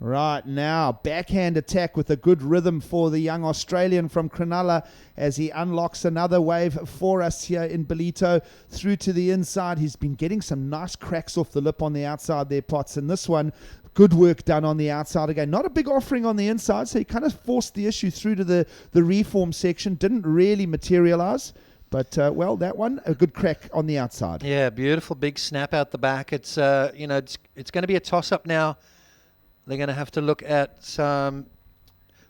Right now, backhand attack with a good rhythm for the young Australian from Cronulla as he unlocks another wave for us here in Ballito through to the inside. He's been getting some nice cracks off the lip on the outside there, Potts. And this one, good work done on the outside again. Not a big offering on the inside, so he kind of forced the issue through to the reform section. Didn't really materialize. But, that one, a good crack on the outside. Yeah, beautiful big snap out the back. It's going to be a toss-up now. They're going to have to look at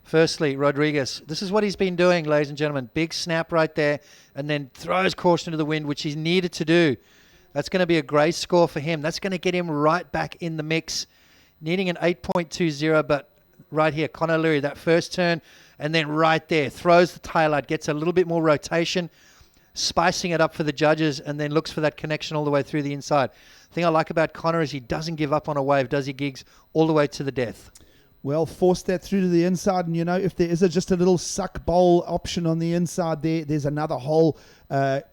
firstly, Rodrigues. This is what he's been doing, ladies and gentlemen. Big snap right there, and then throws caution to the wind, which he's needed to do. That's going to be a great score for him. That's going to get him right back in the mix. Needing an 8.20, but right here, Connor O'Leary, that first turn, and then right there, throws the tail out, gets a little bit more rotation, spicing it up for the judges, and then looks for that connection all the way through the inside. The thing I like about Connor is he doesn't give up on a wave, does he, Gigs, all the way to the death. Well, forced that through to the inside, and if there is just a little suck bowl option on the inside there's another whole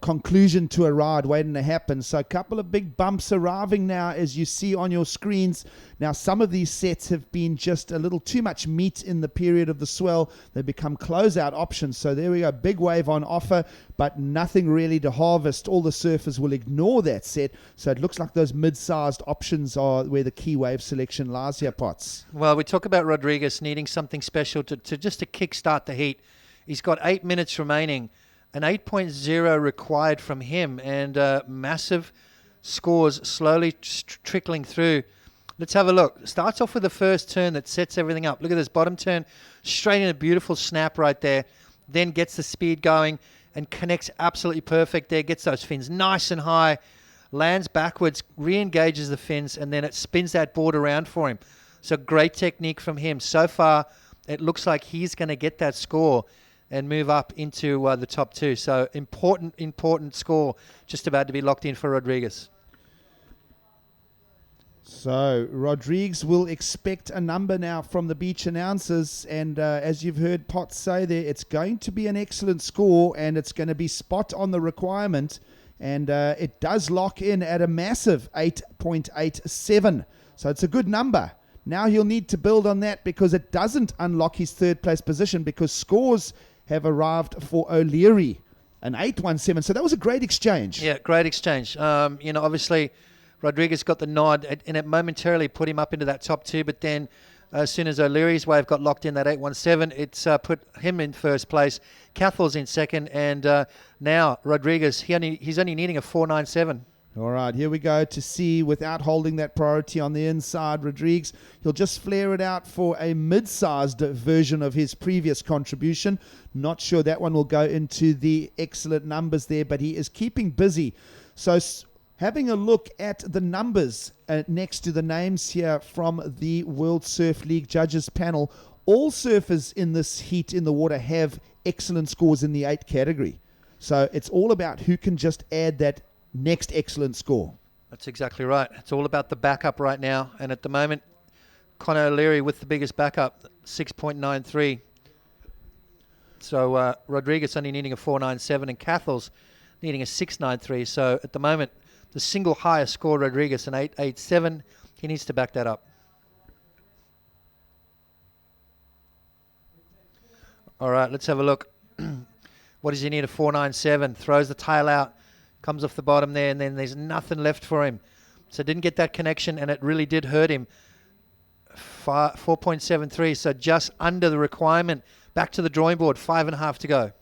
conclusion to a ride waiting to happen. So a couple of big bumps arriving now, as you see on your screens. Now, some of these sets have been just a little too much meat in the period of the swell. They become closeout options. So there we go, big wave on offer, but nothing really to harvest. All the surfers will ignore that set. So it looks like those mid-sized options are where the key wave selection lies here, Potts. Well, we talk about Rodrigues needing something special to kickstart the heat. He's got 8 minutes remaining. An 8.0 required from him, and massive scores slowly trickling through. Let's have a look. Starts off with the first turn that sets everything up. Look at this bottom turn, straight in a beautiful snap right there. Then gets the speed going and connects absolutely perfect there. Gets those fins nice and high, lands backwards, re-engages the fins, and then it spins that board around for him. So great technique from him. So far, it looks like he's going to get that score and move up into the top two. So important score just about to be locked in for Rodrigues. So Rodrigues will expect a number now from the beach announcers, and as you've heard Potts say there, it's going to be an excellent score, and it's going to be spot on the requirement, and it does lock in at a massive 8.87. So it's a good number. Now he'll need to build on that, because it doesn't unlock his third place position, because scores have arrived for O'Leary, an 8.17. So that was a great exchange. Yeah, great exchange. Obviously Rodrigues got the nod, and it momentarily put him up into that top two, but then as soon as O'Leary's wave got locked in, that 8.17, it's put him in first place. Cathles in second, and now Rodrigues, he's only needing a 4.97. All right, here we go to see, without holding that priority on the inside, Rodrigues, he'll just flare it out for a mid-sized version of his previous contribution. Not sure that one will go into the excellent numbers there, but he is keeping busy. So having a look at the numbers next to the names here from the World Surf League Judges panel, all surfers in this heat in the water have excellent scores in the 8 category. So it's all about who can just add that next excellent score. That's exactly right. It's all about the backup right now. And at the moment, Connor O'Leary with the biggest backup, 6.93. So Rodrigues only needing a 4.97 and Cathles needing a 6.93. So at the moment, the single highest score, Rodriguez, an 8.87. He needs to back that up. All right, let's have a look. What does he need? A 4.97. Throws the tail out, comes off the bottom there, and then there's nothing left for him. So didn't get that connection, and it really did hurt him. 4.73, so just under the requirement. Back to the drawing board, 5.5 to go.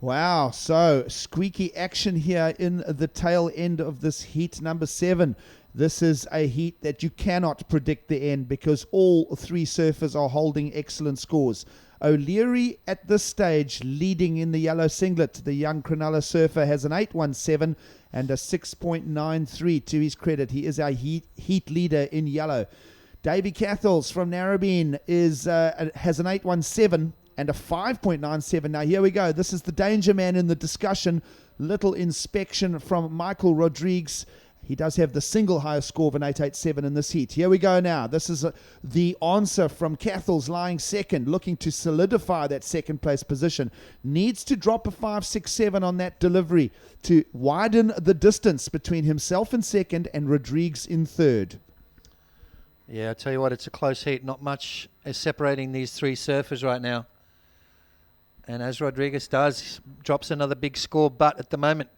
Wow, so squeaky action here in the tail end of this heat number 7. This is a heat that you cannot predict the end because all 3 surfers are holding excellent scores. O'Leary at this stage leading in the yellow singlet. The young Cronulla surfer has an 8.17 and a 6.93 to his credit. He is our heat leader in yellow. Davy Cathels from Narrabeen has an 8.17 and a 5.97. Now here we go. This is the danger man in the discussion. Little inspection from Michael Rodrigues. He does have the single highest score of an 8.87 in this heat. Here we go now. This is the answer from Cathels lying second, looking to solidify that second place position. Needs to drop a 5.67 on that delivery to widen the distance between himself in second and Rodrigues in third. Yeah, I tell you what, it's a close heat. Not much is separating these 3 surfers right now. And as Rodriguez does, drops another big score, but at the moment,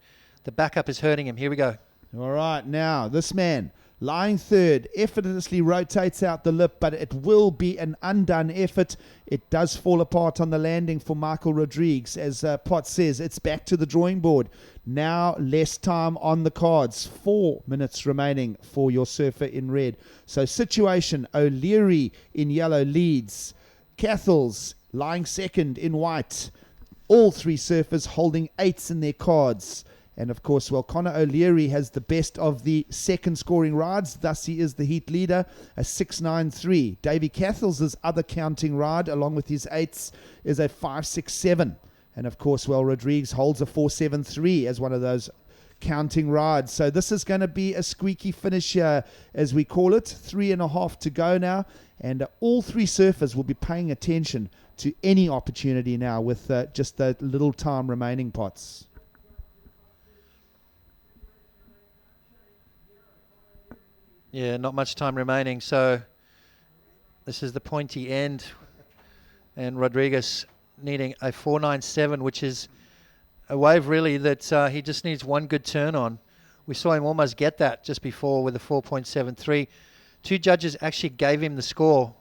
the backup is hurting him. Here we go. All right, now this man lying third effortlessly rotates out the lip, but it will be an undone effort. It does fall apart on the landing for Michael Rodrigues. As Potts says, it's back to the drawing board. Now less time on the cards. 4 minutes remaining for your surfer in red. So situation, O'Leary in yellow leads. Cathels lying second in white. All 3 surfers holding 8s in their cards. And of course, Connor O'Leary has the best of the second scoring rides. Thus, he is the heat leader, a 6.93. Davy Cathels' other counting ride, along with his 8s, is a 5.67. And of course, Rodrigues holds a 4.73 as one of those counting rides. So this is going to be a squeaky finish here, as we call it. 3.5 to go now. And all 3 surfers will be paying attention to any opportunity now with just the little time remaining, Potts. Yeah, not much time remaining. So this is the pointy end. And Rodriguez needing a 4.97, which is a wave really that he just needs one good turn on. We saw him almost get that just before with a 4.73. 2 judges actually gave him the score.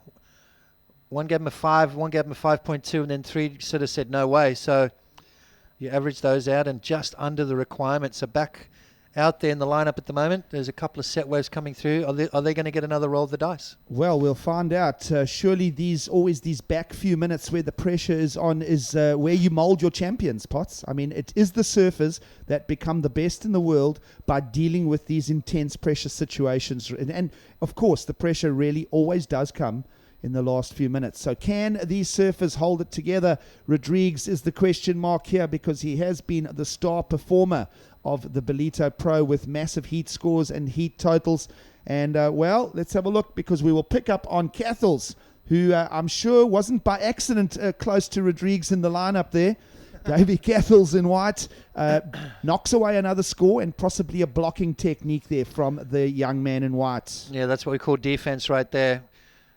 One gave him a 5, one gave him a 5.2, and then 3 sort of said no way. So you average those out and just under the requirement. So back out there in the lineup at the moment. There's a couple of set waves coming through. Are they going to get another roll of the dice? Well, we'll find out. Surely these back few minutes where the pressure is on is where you mold your champions, Potts. I mean, it is the surfers that become the best in the world by dealing with these intense pressure situations. And of course, the pressure really always does come in the last few minutes. So can these surfers hold it together? Rodrigues is the question mark here because he has been the star performer of the Ballito Pro with massive heat scores and heat totals. And, let's have a look because we will pick up on Cathels, who I'm sure wasn't by accident close to Rodrigues in the lineup there. Davy Cathels in white knocks away another score and possibly a blocking technique there from the young man in white. Yeah, that's what we call defense right there.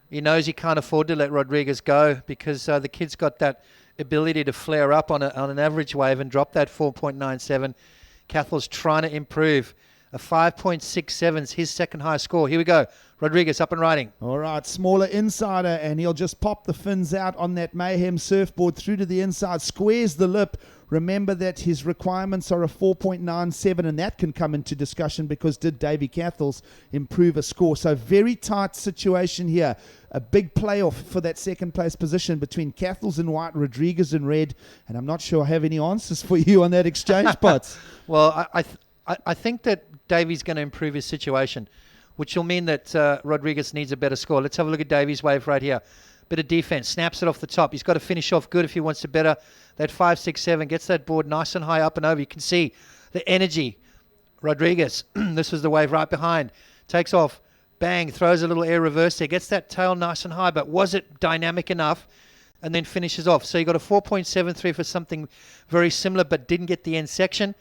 He knows he can't afford to let Rodriguez go because the kid's got that ability to flare up on an average wave and drop that 4.97. Cathels trying to improve. A 5.67 is his second highest score. Here we go. Rodriguez up and riding. All right, smaller insider, and he'll just pop the fins out on that Mayhem surfboard through to the inside, squares the lip. Remember that his requirements are a 4.97, and that can come into discussion because did Davy Cathels improve a score? So very tight situation here. A big playoff for that second place position between Cathels in white, Rodriguez in red, and I'm not sure I have any answers for you on that exchange, Potts. Well, I think that Davy's going to improve his situation, which will mean that Rodriguez needs a better score. Let's have a look at Davy's wave right here. Bit of defense, snaps it off the top. He's got to finish off good if he wants to better that 5.67, gets that board nice and high up and over. You can see the energy. Rodriguez, this was the wave right behind, takes off, bang, throws a little air reverse there, gets that tail nice and high, but was it dynamic enough? And then finishes off. So you got a 4.73 for something very similar, but didn't get the end section.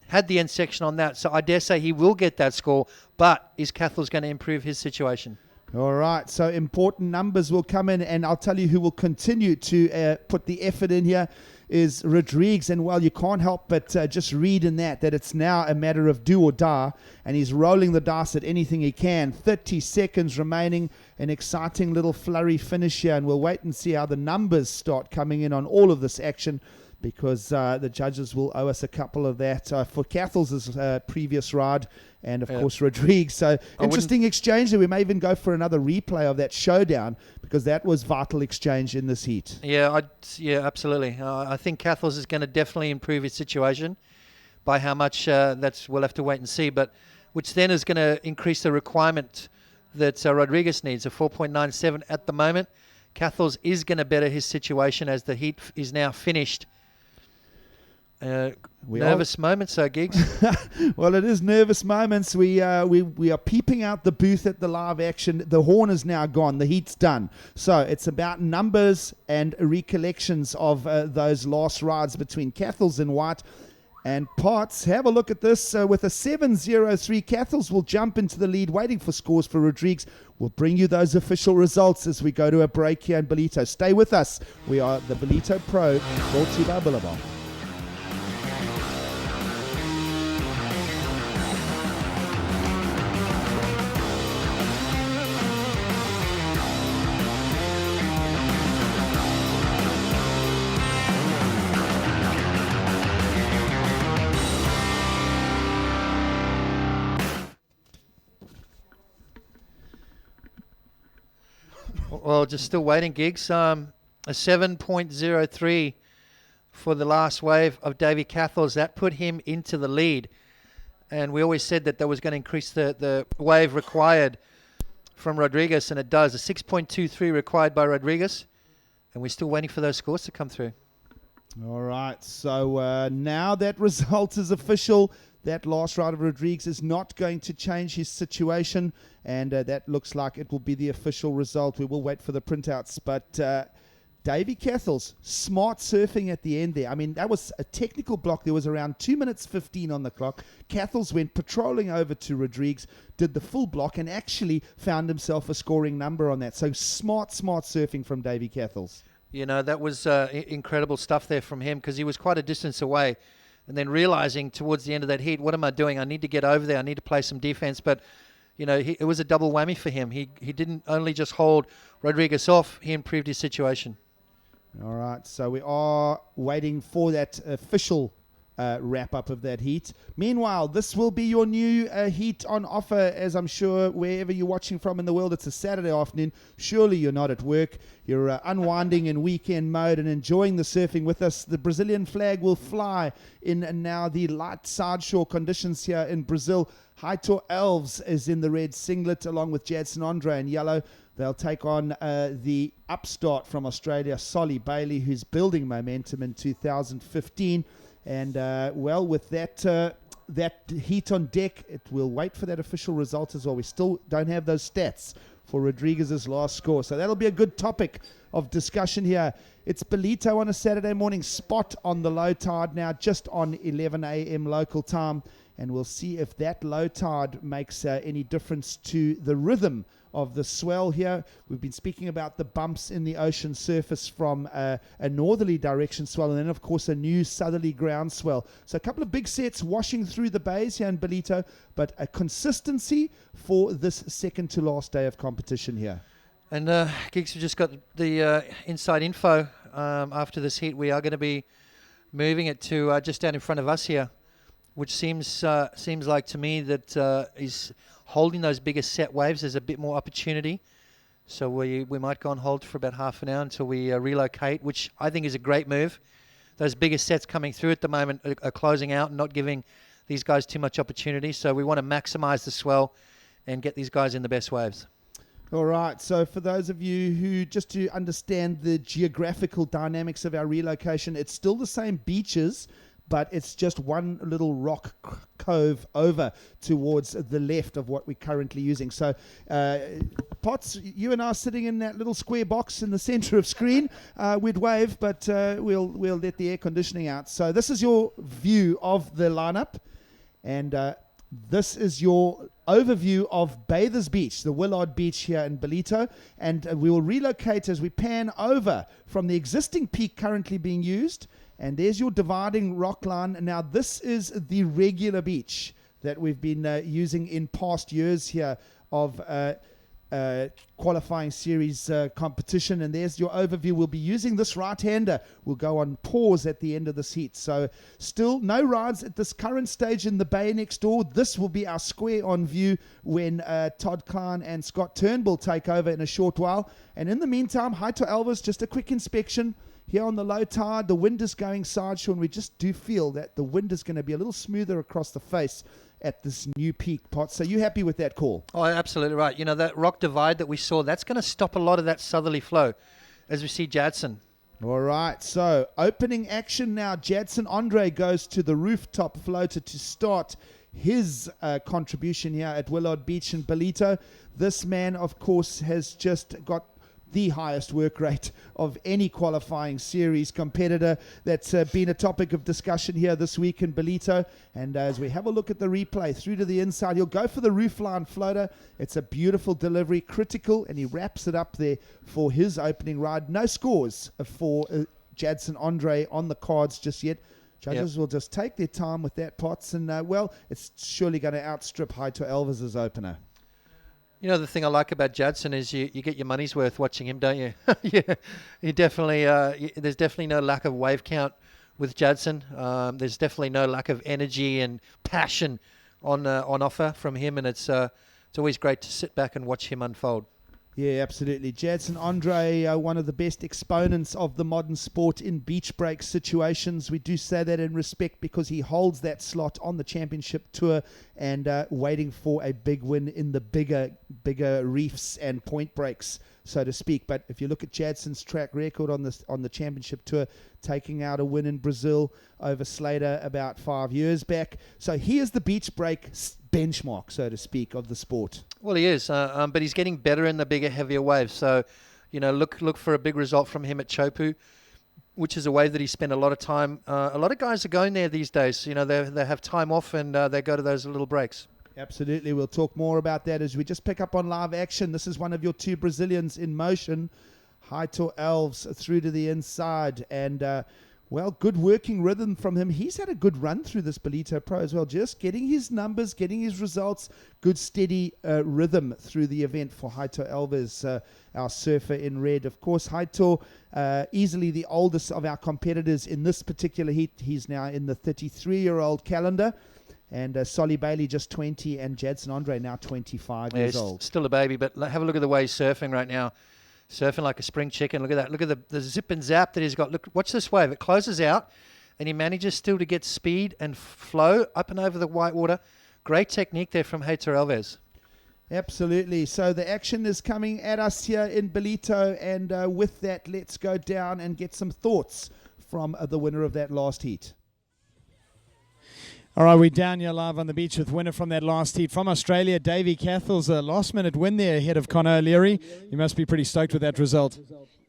had the end section on that. So I dare say he will get that score, but is Cathell's going to improve his situation? All right, so important numbers will come in, and I'll tell you who will continue to put the effort in here is Rodriguez. And, well, you can't help but just read in that it's now a matter of do or die, and he's rolling the dice at anything he can. 30 seconds remaining, an exciting little flurry finish here, and we'll wait and see how the numbers start coming in on all of this action, because the judges will owe us a couple of that for Cathell's previous ride and, of course, Rodriguez. So interesting exchange there. We may even go for another replay of that showdown, because that was vital exchange in this heat. Yeah, absolutely. I think Cathell's is going to definitely improve his situation. By how much, we'll have to wait and see, but which then is going to increase the requirement that Rodriguez needs, a 4.97 at the moment. Cathell's is going to better his situation as the heat is now finished. Nervous moments, Giggs. Well, it is nervous moments. We are peeping out the booth at the live action. The horn is now gone. The heat's done. So it's about numbers and recollections of those last rides between Cathell's and White. And Potts, have a look at this. With a 7.03, Cathell's will jump into the lead, waiting for scores for Rodriguez. We'll bring you those official results as we go to a break here in Ballito. Stay with us. We are the Ballito Pro, brought to you by Billabong. Well, just still waiting, Giggs. A 7.03 for the last wave of Davy Cathell's. That put him into the lead. And we always said that was going to increase the wave required from Rodriguez, and it does. A 6.23 required by Rodriguez. And we're still waiting for those scores to come through. All right, so now that result is official. That last ride of Rodriguez is not going to change his situation, and that looks like it will be the official result. We will wait for the printouts, but Davy Cathell's smart surfing at the end there. I mean, that was a technical block. There was around 2 minutes 15 on the clock. Cathell's went patrolling over to Rodriguez, did the full block, and actually found himself a scoring number on that. So smart surfing from Davy Cathell's. You know, that was incredible stuff there from him, because he was quite a distance away. And then realizing towards the end of that heat, what am I doing? I need to get over there. I need to play some defense. But, you know, it was a double whammy for him. He didn't only just hold Rodriguez off, he improved his situation. All right, so we are waiting for that official wrap-up of that heat. Meanwhile, this will be your new heat on offer, as I'm sure wherever you're watching from in the world, it's a Saturday afternoon. Surely you're not at work. You're unwinding in weekend mode and enjoying the surfing with us. The Brazilian flag will fly in now the light side shore conditions here in Brazil. Heitor Elves is in the red singlet along with Jadson Andre in yellow. They'll take on the upstart from Australia, Solly Bailey, who's building momentum in 2015. And, well, with that heat on deck, it will wait for that official result as well. We still don't have those stats for Rodriguez's last score. So that'll be a good topic of discussion here. It's Ballito on a Saturday morning, spot on the low tide now, just on 11 a.m. local time. And we'll see if that low tide makes any difference to the rhythm of the swell here. We've been speaking about the bumps in the ocean surface from a northerly direction swell, and then, of course, a new southerly ground swell. So a couple of big sets washing through the bays here in Ballito, but a consistency for this second to last day of competition here. And Geeks, we just got the inside info. After this heat, we are going to be moving it to just down in front of us here, which seems like to me that is holding those bigger set waves. There's a bit more opportunity. So we might go on hold for about half an hour until we relocate, which I think is a great move. Those bigger sets coming through at the moment are closing out and not giving these guys too much opportunity. So we want to maximize the swell and get these guys in the best waves. All right, so for those of you who, just to understand the geographical dynamics of our relocation, it's still the same beaches, but it's just one little rock cove over towards the left of what we're currently using. So, Potts, you and I are sitting in that little square box in the center of screen. We'd wave, but we'll let the air conditioning out. So this is your view of the lineup, and this is your overview of Bathers Beach, the Willard Beach here in Ballito, and we will relocate as we pan over from the existing peak currently being used. And there's your dividing rock line. Now, this is the regular beach that we've been using in past years here of qualifying series competition. And there's your overview. We'll be using this right-hander. We'll go on pause at the end of this heat. So still no rides at this current stage in the bay next door. This will be our square-on view when Todd Klein and Scott Turnbull take over in a short while. And in the meantime, hi to Elvis, just a quick inspection. Here on the low tide, the wind is going side shore, and we just do feel that the wind is going to be a little smoother across the face at this new peak, Pot. So you happy with that call? Oh, absolutely right. You know, that rock divide that we saw, that's going to stop a lot of that southerly flow as we see Jadson. All right, so opening action now. Jadson Andre goes to the rooftop floater to start his contribution here at Willard Beach in Ballito. This man, of course, has just got the highest work rate of any qualifying series competitor. That's been a topic of discussion here this week in Ballito. And as we have a look at the replay through to the inside, he'll go for the roofline floater. It's a beautiful delivery, critical, and he wraps it up there for his opening ride. No scores for Jadson Andre on the cards just yet. Judges will just take their time with that, Potts, and well, it's surely going to outstrip Haito Elvis's opener. You know, the thing I like about Jadson is you get your money's worth watching him, don't you? Yeah, you definitely. There's definitely no lack of wave count with Jadson. There's definitely no lack of energy and passion on offer from him, and it's always great to sit back and watch him unfold. Yeah, absolutely. Jadson Andre, one of the best exponents of the modern sport in beach break situations. We do say that in respect because he holds that slot on the championship tour and waiting for a big win in the bigger reefs and point breaks, so to speak. But if you look at Jadson's track record on the championship tour, taking out a win in Brazil over Slater about 5 years back. So he is the beach break benchmark, so to speak, of the sport. Well, he is, but he's getting better in the bigger, heavier waves. So, you know, look for a big result from him at Chopu, which is a wave that he spent a lot of time. A lot of guys are going there these days. You know, they have time off and they go to those little breaks. Absolutely. We'll talk more about that as we just pick up on live action. This is one of your two Brazilians in motion. Haito Elves through to the inside. And, well, good working rhythm from him. He's had a good run through this Ballito Pro as well. Just getting his numbers, getting his results. Good steady rhythm through the event for Haito Elves, our surfer in red. Of course, Haito, easily the oldest of our competitors in this particular heat. He's now in the 33-year-old calendar. And Solly Bailey just 20 and Jadson Andre now 25 years old. Still a baby, but have a look at the way he's surfing right now. Surfing like a spring chicken. Look at that. Look at the zip and zap that he's got. Look, watch this wave. It closes out, and he manages still to get speed and flow up and over the white water. Great technique there from Haito Elves. Absolutely. So the action is coming at us here in Ballito, and with that, let's go down and get some thoughts from the winner of that last heat. All right, we're down here live on the beach with winner from that last heat from Australia, Davey Cathal's a last-minute win there ahead of Connor O'Leary. You must be pretty stoked with that result.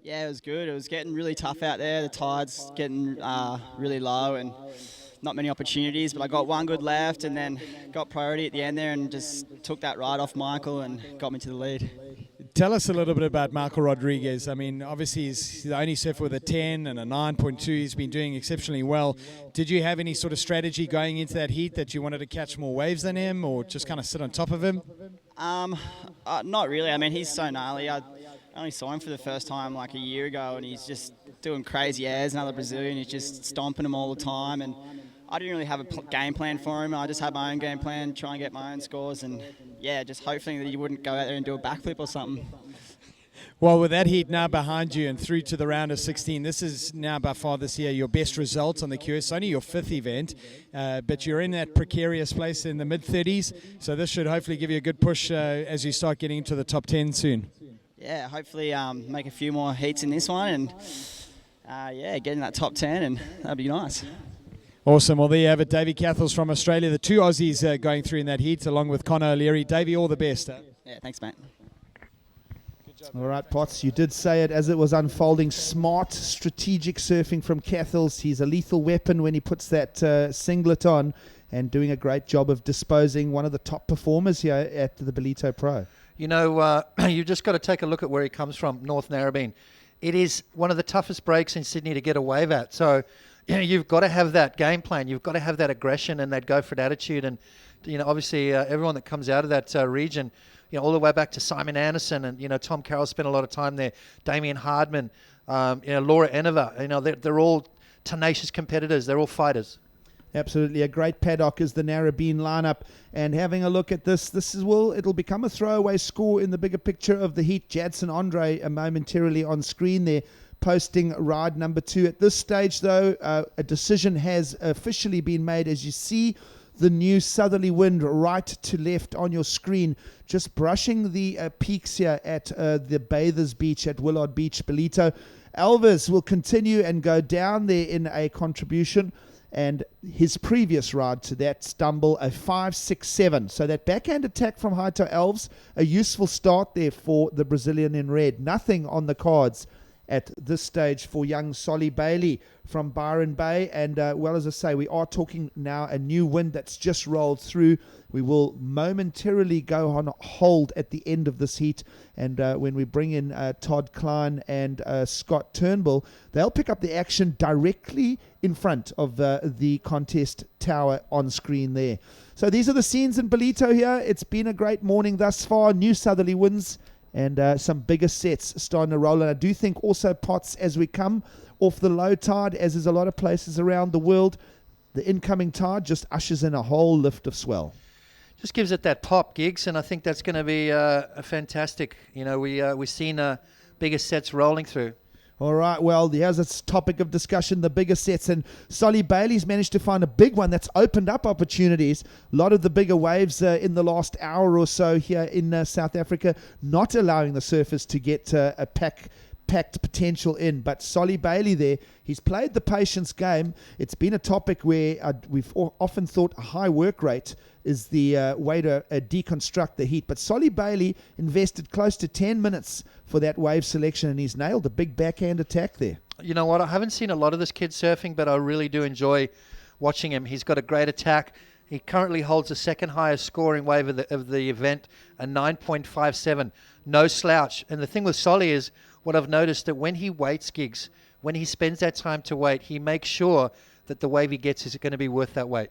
Yeah, it was good. It was getting really tough out there. The tide's getting really low and not many opportunities, but I got one good left and then got priority at the end there and just took that ride off Michael and got me to the lead. Tell us a little bit about Michael Rodriguez. I mean, obviously he's the only surfer with a 10 and a 9.2. He's been doing exceptionally well. Did you have any sort of strategy going into that heat that you wanted to catch more waves than him or just kind of sit on top of him? Not really. I mean, he's so gnarly. I only saw him for the first time like a year ago and he's just doing crazy airs. Another Brazilian, he's just stomping them all the time. And I didn't really have a game plan for him. I just had my own game plan, try and get my own scores, and yeah, just hoping that he wouldn't go out there and do a backflip or something. Well, with that heat now behind you and through to the round of 16, this is now by far this year your best results on the QS. It's only your fifth event, but you're in that precarious place in the mid-30s, so this should hopefully give you a good push as you start getting into the top 10 soon. Yeah, hopefully make a few more heats in this one and, yeah, get in that top 10, and that'd be nice. Awesome. Well, there you have it. Davey Cathles from Australia. The two Aussies going through in that heat, along with Connor O'Leary. Davey, all the best. Yeah, thanks, mate. All right, Potts, you did say it as it was unfolding. Smart, strategic surfing from Cathles. He's a lethal weapon when he puts that singlet on, and doing a great job of disposing one of the top performers here at the Ballito Pro. You know, you've just got to take a look at where he comes from, North Narrabeen. It is one of the toughest breaks in Sydney to get a wave at. So, you know, you've got to have that game plan. You've got to have that aggression and that go-for-it attitude. And, you know, obviously everyone that comes out of that region, you know, all the way back to Simon Anderson and, you know, Tom Carroll spent a lot of time there, Damien Hardman, you know, Laura Enova. You know, they're all tenacious competitors. They're all fighters. Absolutely. A great paddock is the Narrabeen lineup. And having a look at this it'll become a throwaway score in the bigger picture of the heat. Jadson Andre momentarily on screen there, posting ride number 2. At this stage, though, a decision has officially been made. As you see the new southerly wind right to left on your screen, just brushing the peaks here at the Bathers Beach at Willard Beach, Ballito. Alves will continue and go down there in a contribution. And his previous ride to that stumble, a 5.67. So that backhand attack from Haito Alves, a useful start there for the Brazilian in red. Nothing on the cards at this stage for young Solly Bailey from Byron Bay. And well, as I say, we are talking now a new wind that's just rolled through. We will momentarily go on hold at the end of this heat. And when we bring in Todd Klein and Scott Turnbull, they'll pick up the action directly in front of the contest tower on screen there. So these are the scenes in Ballito here. It's been a great morning thus far. New southerly winds and some bigger sets starting to roll. And I do think also, Potts, as we come off the low tide, as is a lot of places around the world, the incoming tide just ushers in a whole lift of swell. Just gives it that pop, Gigs, and I think that's going to be a fantastic. You know, we've seen bigger sets rolling through. All right, well, here's a topic of discussion, the bigger sets, and Solly Bailey's managed to find a big one that's opened up opportunities. A lot of the bigger waves in the last hour or so here in South Africa, not allowing the surfers to get a packed potential in. But Solly Bailey there, he's played the patience game. It's been a topic where we've often thought a high work rate is the way to deconstruct the heat. But Solly Bailey invested close to 10 minutes for that wave selection, and he's nailed a big backhand attack there. You know what? I haven't seen a lot of this kid surfing, but I really do enjoy watching him. He's got a great attack. He currently holds the second highest scoring wave of the event, a 9.57. No slouch. And the thing with Solly is, what I've noticed, that when he waits, Gigs, when he spends that time to wait, he makes sure that the wave he gets is going to be worth that wait.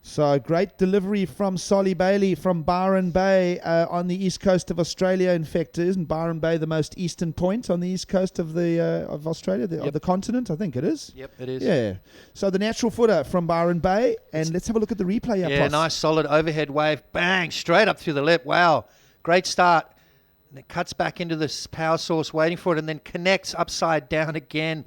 So great delivery from Solly Bailey from Byron Bay on the east coast of Australia. In fact, isn't Byron Bay the most eastern point on the east coast of of Australia, of the continent? I think it is. Yep, it is. Yeah. So the natural footer from Byron Bay, and let's have a look at the replay. Yeah, nice solid overhead wave, bang, straight up through the lip. Wow, great start. And it cuts back into this power source, waiting for it, and then connects upside down again.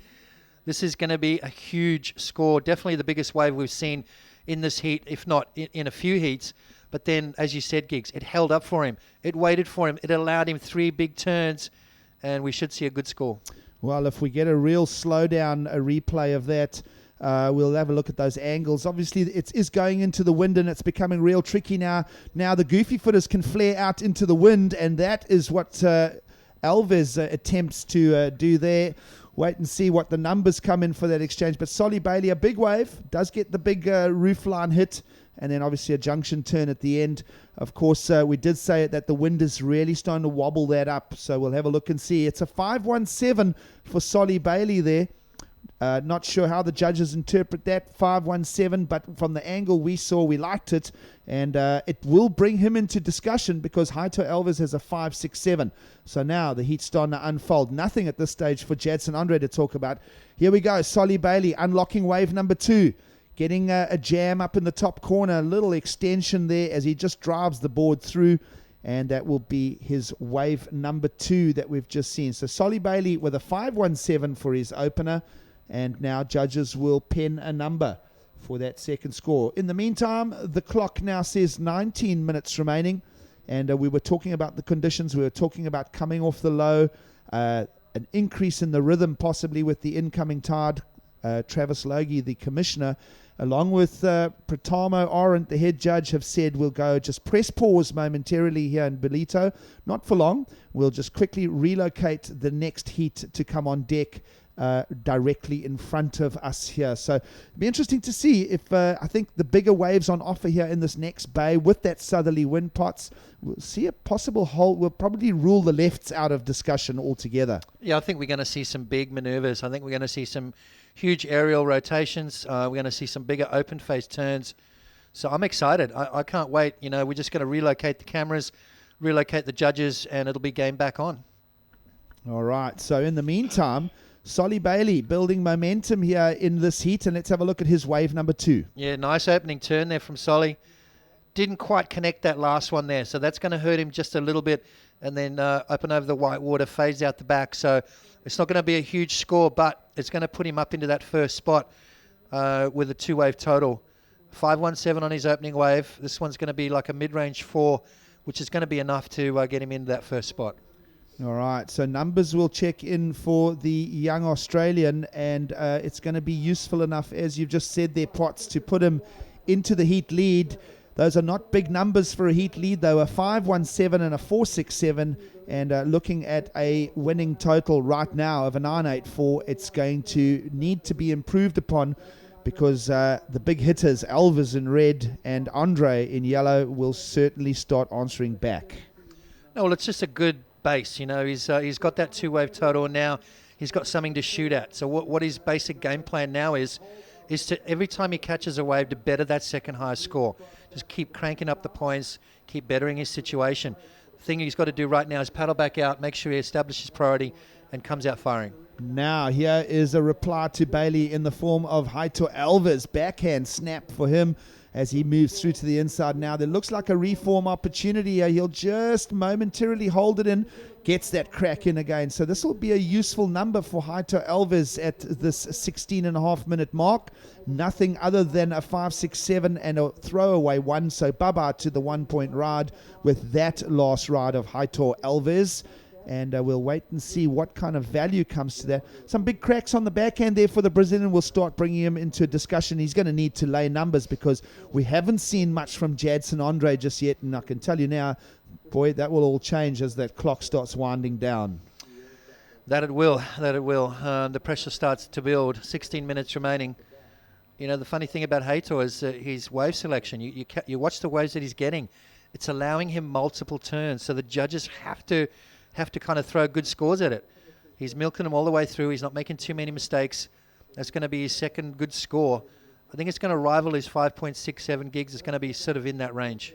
This is going to be a huge score. Definitely the biggest wave we've seen in this heat, if not in a few heats. But then, as you said, Gigs, it held up for him. It waited for him. It allowed him 3 big turns, and we should see a good score. Well, if we get a real slowdown, a replay of that, we'll have a look at those angles. Obviously, it is going into the wind, and it's becoming real tricky now. Now the goofy footers can flare out into the wind, and that is what Alves attempts to do there. Wait and see what the numbers come in for that exchange. But Solly Bailey, a big wave, does get the big roofline hit, and then obviously a junction turn at the end. Of course, we did say that the wind is really starting to wobble that up, so we'll have a look and see. It's a 5.17 for Solly Bailey there. Not sure how the judges interpret that 5.17, but from the angle we saw, we liked it, and it will bring him into discussion because Haito Alves has a 5.67. So now the heat's starting to unfold. Nothing at this stage for Jadson Andre to talk about. Here we go. Solly Bailey unlocking wave number 2, getting a jam up in the top corner, a little extension there as he just drives the board through. And that will be his wave number 2 that we've just seen. So Solly Bailey with a 5.17 for his opener. And now judges will pen a number for that second score. In the meantime, the clock now says 19 minutes remaining. And we were talking about the conditions. We were talking about coming off the low, an increase in the rhythm possibly with the incoming tide. Travis Logie, the commissioner, along with Pratamo Arendt, the head judge, have said we'll go just press pause momentarily here in Ballito. Not for long. We'll just quickly relocate the next heat to come on deck directly in front of us here. So it'll be interesting to see if I think the bigger waves on offer here in this next bay with that southerly wind, Pots. We'll see a possible hole. We'll probably rule the lefts out of discussion altogether. Yeah, I think we're going to see some big maneuvers. I think we're going to see some huge aerial rotations. We're going to see some bigger open face turns. So I'm excited. I can't wait. You know, we're just going to relocate the cameras, relocate the judges, and it'll be game back on. All right. So in the meantime, Solly Bailey building momentum here in this heat, and let's have a look at his wave number 2. Yeah, nice opening turn there from Solly. Didn't quite connect that last one there, so that's going to hurt him just a little bit, and then up and over the white water, fades out the back. So it's not going to be a huge score, but it's going to put him up into that first spot with a 2-wave total. 517 on his opening wave. This one's going to be like a mid-range 4, which is going to be enough to get him into that first spot. All right, so numbers will check in for the young Australian, and it's going to be useful enough, as you've just said there, Potts, to put him into the heat lead. Those are not big numbers for a heat lead, though. A 517 and a 467, and looking at a winning total right now of a 984, it's going to need to be improved upon, because the big hitters, Alves in red and Andre in yellow, will certainly start answering back. No, well, it's just a good base. You know, he's got that 2-wave total, and now he's got something to shoot at. So what his basic game plan now is to, every time he catches a wave, to better that second highest score. Just keep cranking up the points, keep bettering his situation. The thing he's got to do right now is paddle back out, make sure he establishes priority, and comes out firing. Now, here is a reply to Bailey in the form of Heitor Alves. Backhand snap for him as he moves through to the inside now. There looks like a reform opportunity here. He'll just momentarily hold it in, gets that crack in again. So this will be a useful number for Heitor Alves at this 16.5-minute mark. Nothing other than a 5.67 and a throwaway 1. So bye-bye to the 1-point ride with that last ride of Heitor Alves. And we'll wait and see what kind of value comes to that. Some big cracks on the backhand there for the Brazilian will start bringing him into a discussion. He's going to need to lay numbers, because we haven't seen much from Jadson Andre just yet. And I can tell you now, boy, that will all change as that clock starts winding down. That it will. The pressure starts to build. 16 minutes remaining. You know, the funny thing about Heitor is his wave selection. You watch the waves that he's getting. It's allowing him multiple turns. So the judges have to kind of throw good scores at it. He's milking them all the way through. He's not making too many mistakes. That's going to be his second good score. I think it's going to rival his 5.67 gigs. It's going to be sort of in that range.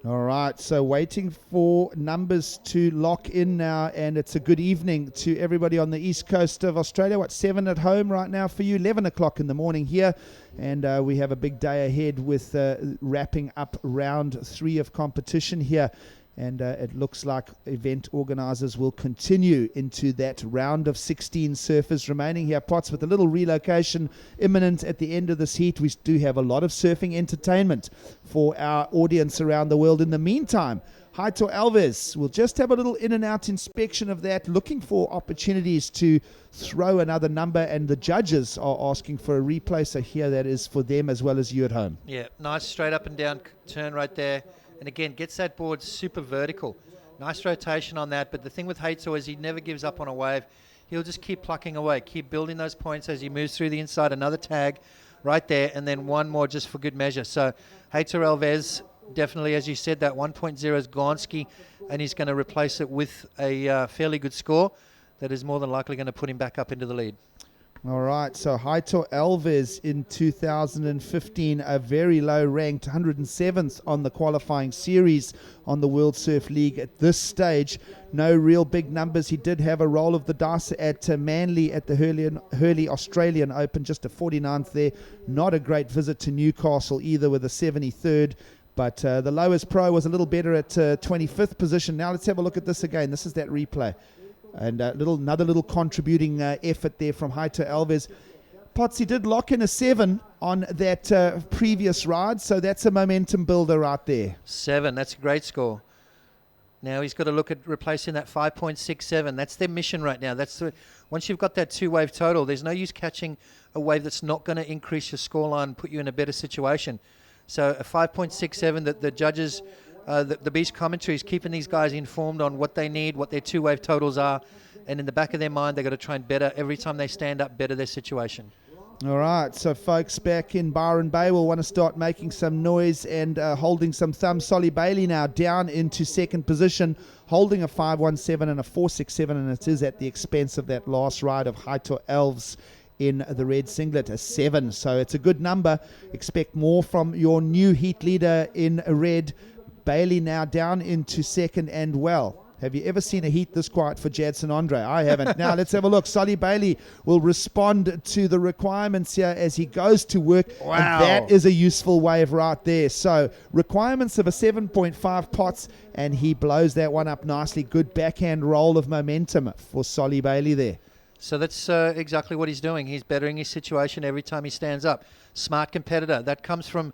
All right, so waiting for numbers to lock in now, and it's a good evening to everybody on the east coast of Australia. 7 at home right now for you, 11 o'clock in the morning here, and we have a big day ahead with wrapping up round 3 of competition here. And it looks like event organisers will continue into that round of 16 surfers remaining here. Potts, with a little relocation imminent at the end of this heat. We do have a lot of surfing entertainment for our audience around the world. In the meantime, Heitor Alves will just have a little in and out inspection of that, looking for opportunities to throw another number, and the judges are asking for a replay. So here that is for them as well as you at home. Yeah, nice straight up and down turn right there. And again, gets that board super vertical. Nice rotation on that. But the thing with Heitor is he never gives up on a wave. He'll just keep plucking away, keep building those points as he moves through the inside. Another tag right there, and then one more just for good measure. So Heitor Alves, definitely, as you said, that 1.0 is Gonski, and he's going to replace it with a fairly good score that is more than likely going to put him back up into the lead. All right, so Heitor Alves in 2015, a very low ranked 107th on the qualifying series on the World Surf League at this stage. No real big numbers. He did have a roll of the dice at Manly at the Hurley Australian Open, just a 49th there. Not a great visit to Newcastle either, with a 73rd. But the lowest pro was a little better at 25th position. Now let's have a look at this again. This is that replay. And another little contributing effort there from Heitor Alves. Potsy did lock in a 7 on that previous ride, so that's a momentum builder right there. 7, that's a great score. Now he's got to look at replacing that 5.67. That's their mission right now. Once you've got that 2-wave total, there's no use catching a wave that's not going to increase your scoreline and put you in a better situation. So a 5.67 that the judges, the beach commentary is keeping these guys informed on what they need, what their 2-wave totals are, and in the back of their mind, they've got to try and better every time they stand up, better their situation. All right, so folks back in Byron Bay will want to start making some noise and holding some thumbs. Solly Bailey now down into second position, holding a 5.17 and a 4.67, and it is at the expense of that last ride of Haito Elves in the red singlet, a 7. So it's a good number. Expect more from your new heat leader in red. Bailey now down into second, and well, have you ever seen a heat this quiet for Jadson Andre? I haven't. Now let's have a look. Solly Bailey will respond to the requirements here as he goes to work. Wow. And that is a useful wave right there. So requirements of a 7.5 pots, and he blows that one up nicely. Good backhand roll of momentum for Solly Bailey there. So that's exactly what he's doing. He's bettering his situation every time he stands up. Smart competitor. That comes from,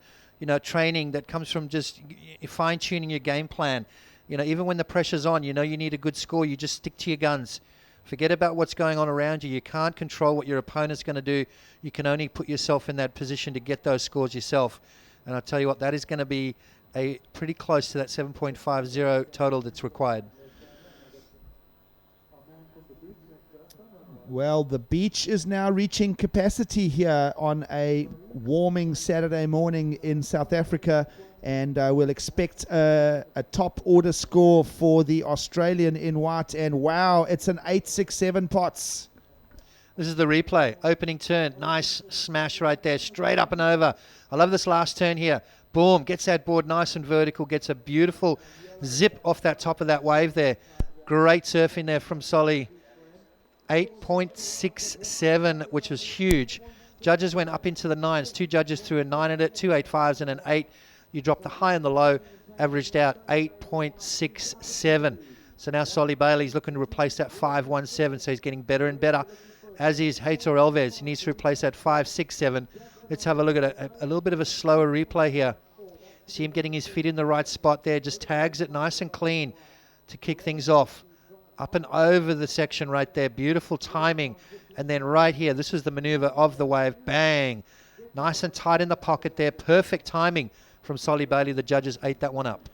training. That comes from just fine-tuning your game plan. Even when the pressure's on, you need a good score. You just stick to your guns. Forget about what's going on around you. You can't control what your opponent's going to do. You can only put yourself in that position to get those scores yourself. And I'll tell you what, that is going to be a pretty close to that 7.50 total that's required. Well, the beach is now reaching capacity here on a warming Saturday morning in South Africa, and we'll expect a top order score for the Australian in white, and wow, it's an 8.67 pots. This is the replay. Opening turn. Nice smash right there. Straight up and over. I love this last turn here. Boom. Gets that board nice and vertical. Gets a beautiful zip off that top of that wave there. Great surfing there from Solly. 8.67, which was huge. Judges went up into the 9s. 2 judges threw a 9 at it, 2 8.5s and an 8. You dropped the high and the low, averaged out 8.67. So now Solly Bailey's looking to replace that 5.17, so he's getting better and better, as is Heitor Alves. He needs to replace that 5.67. Let's have a look at a little bit of a slower replay here. See him getting his feet in the right spot there, just tags it nice and clean to kick things off. Up and over the section right there. Beautiful timing. And then right here, this is the maneuver of the wave. Bang. Nice and tight in the pocket there. Perfect timing from Solly Bailey. The judges ate that one up.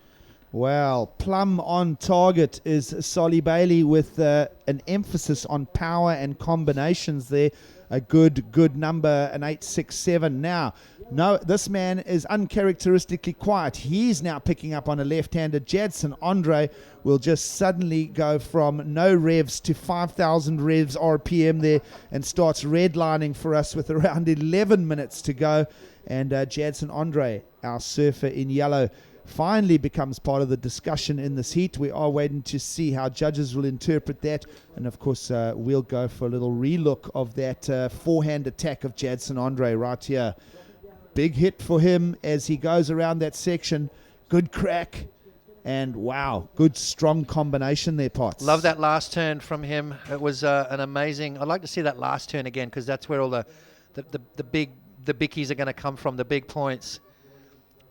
Well, plumb on target is Solly Bailey with an emphasis on power and combinations there. A good number, an 8.67. Now, no, this man is uncharacteristically quiet. He's now picking up on a left-handed. Jadson Andre will just suddenly go from no revs to 5,000 revs RPM there and starts redlining for us with around 11 minutes to go. And Jadson Andre, our surfer in yellow, finally becomes part of the discussion in this heat. We are waiting to see how judges will interpret that. And, of course, we'll go for a little relook of that forehand attack of Jadson Andre right here. Big hit for him as he goes around that section. Good crack. And, wow, good strong combination there, Potts. Love that last turn from him. It was an amazing... I'd like to see that last turn again, because that's where all the bickies are going to come from, the big points.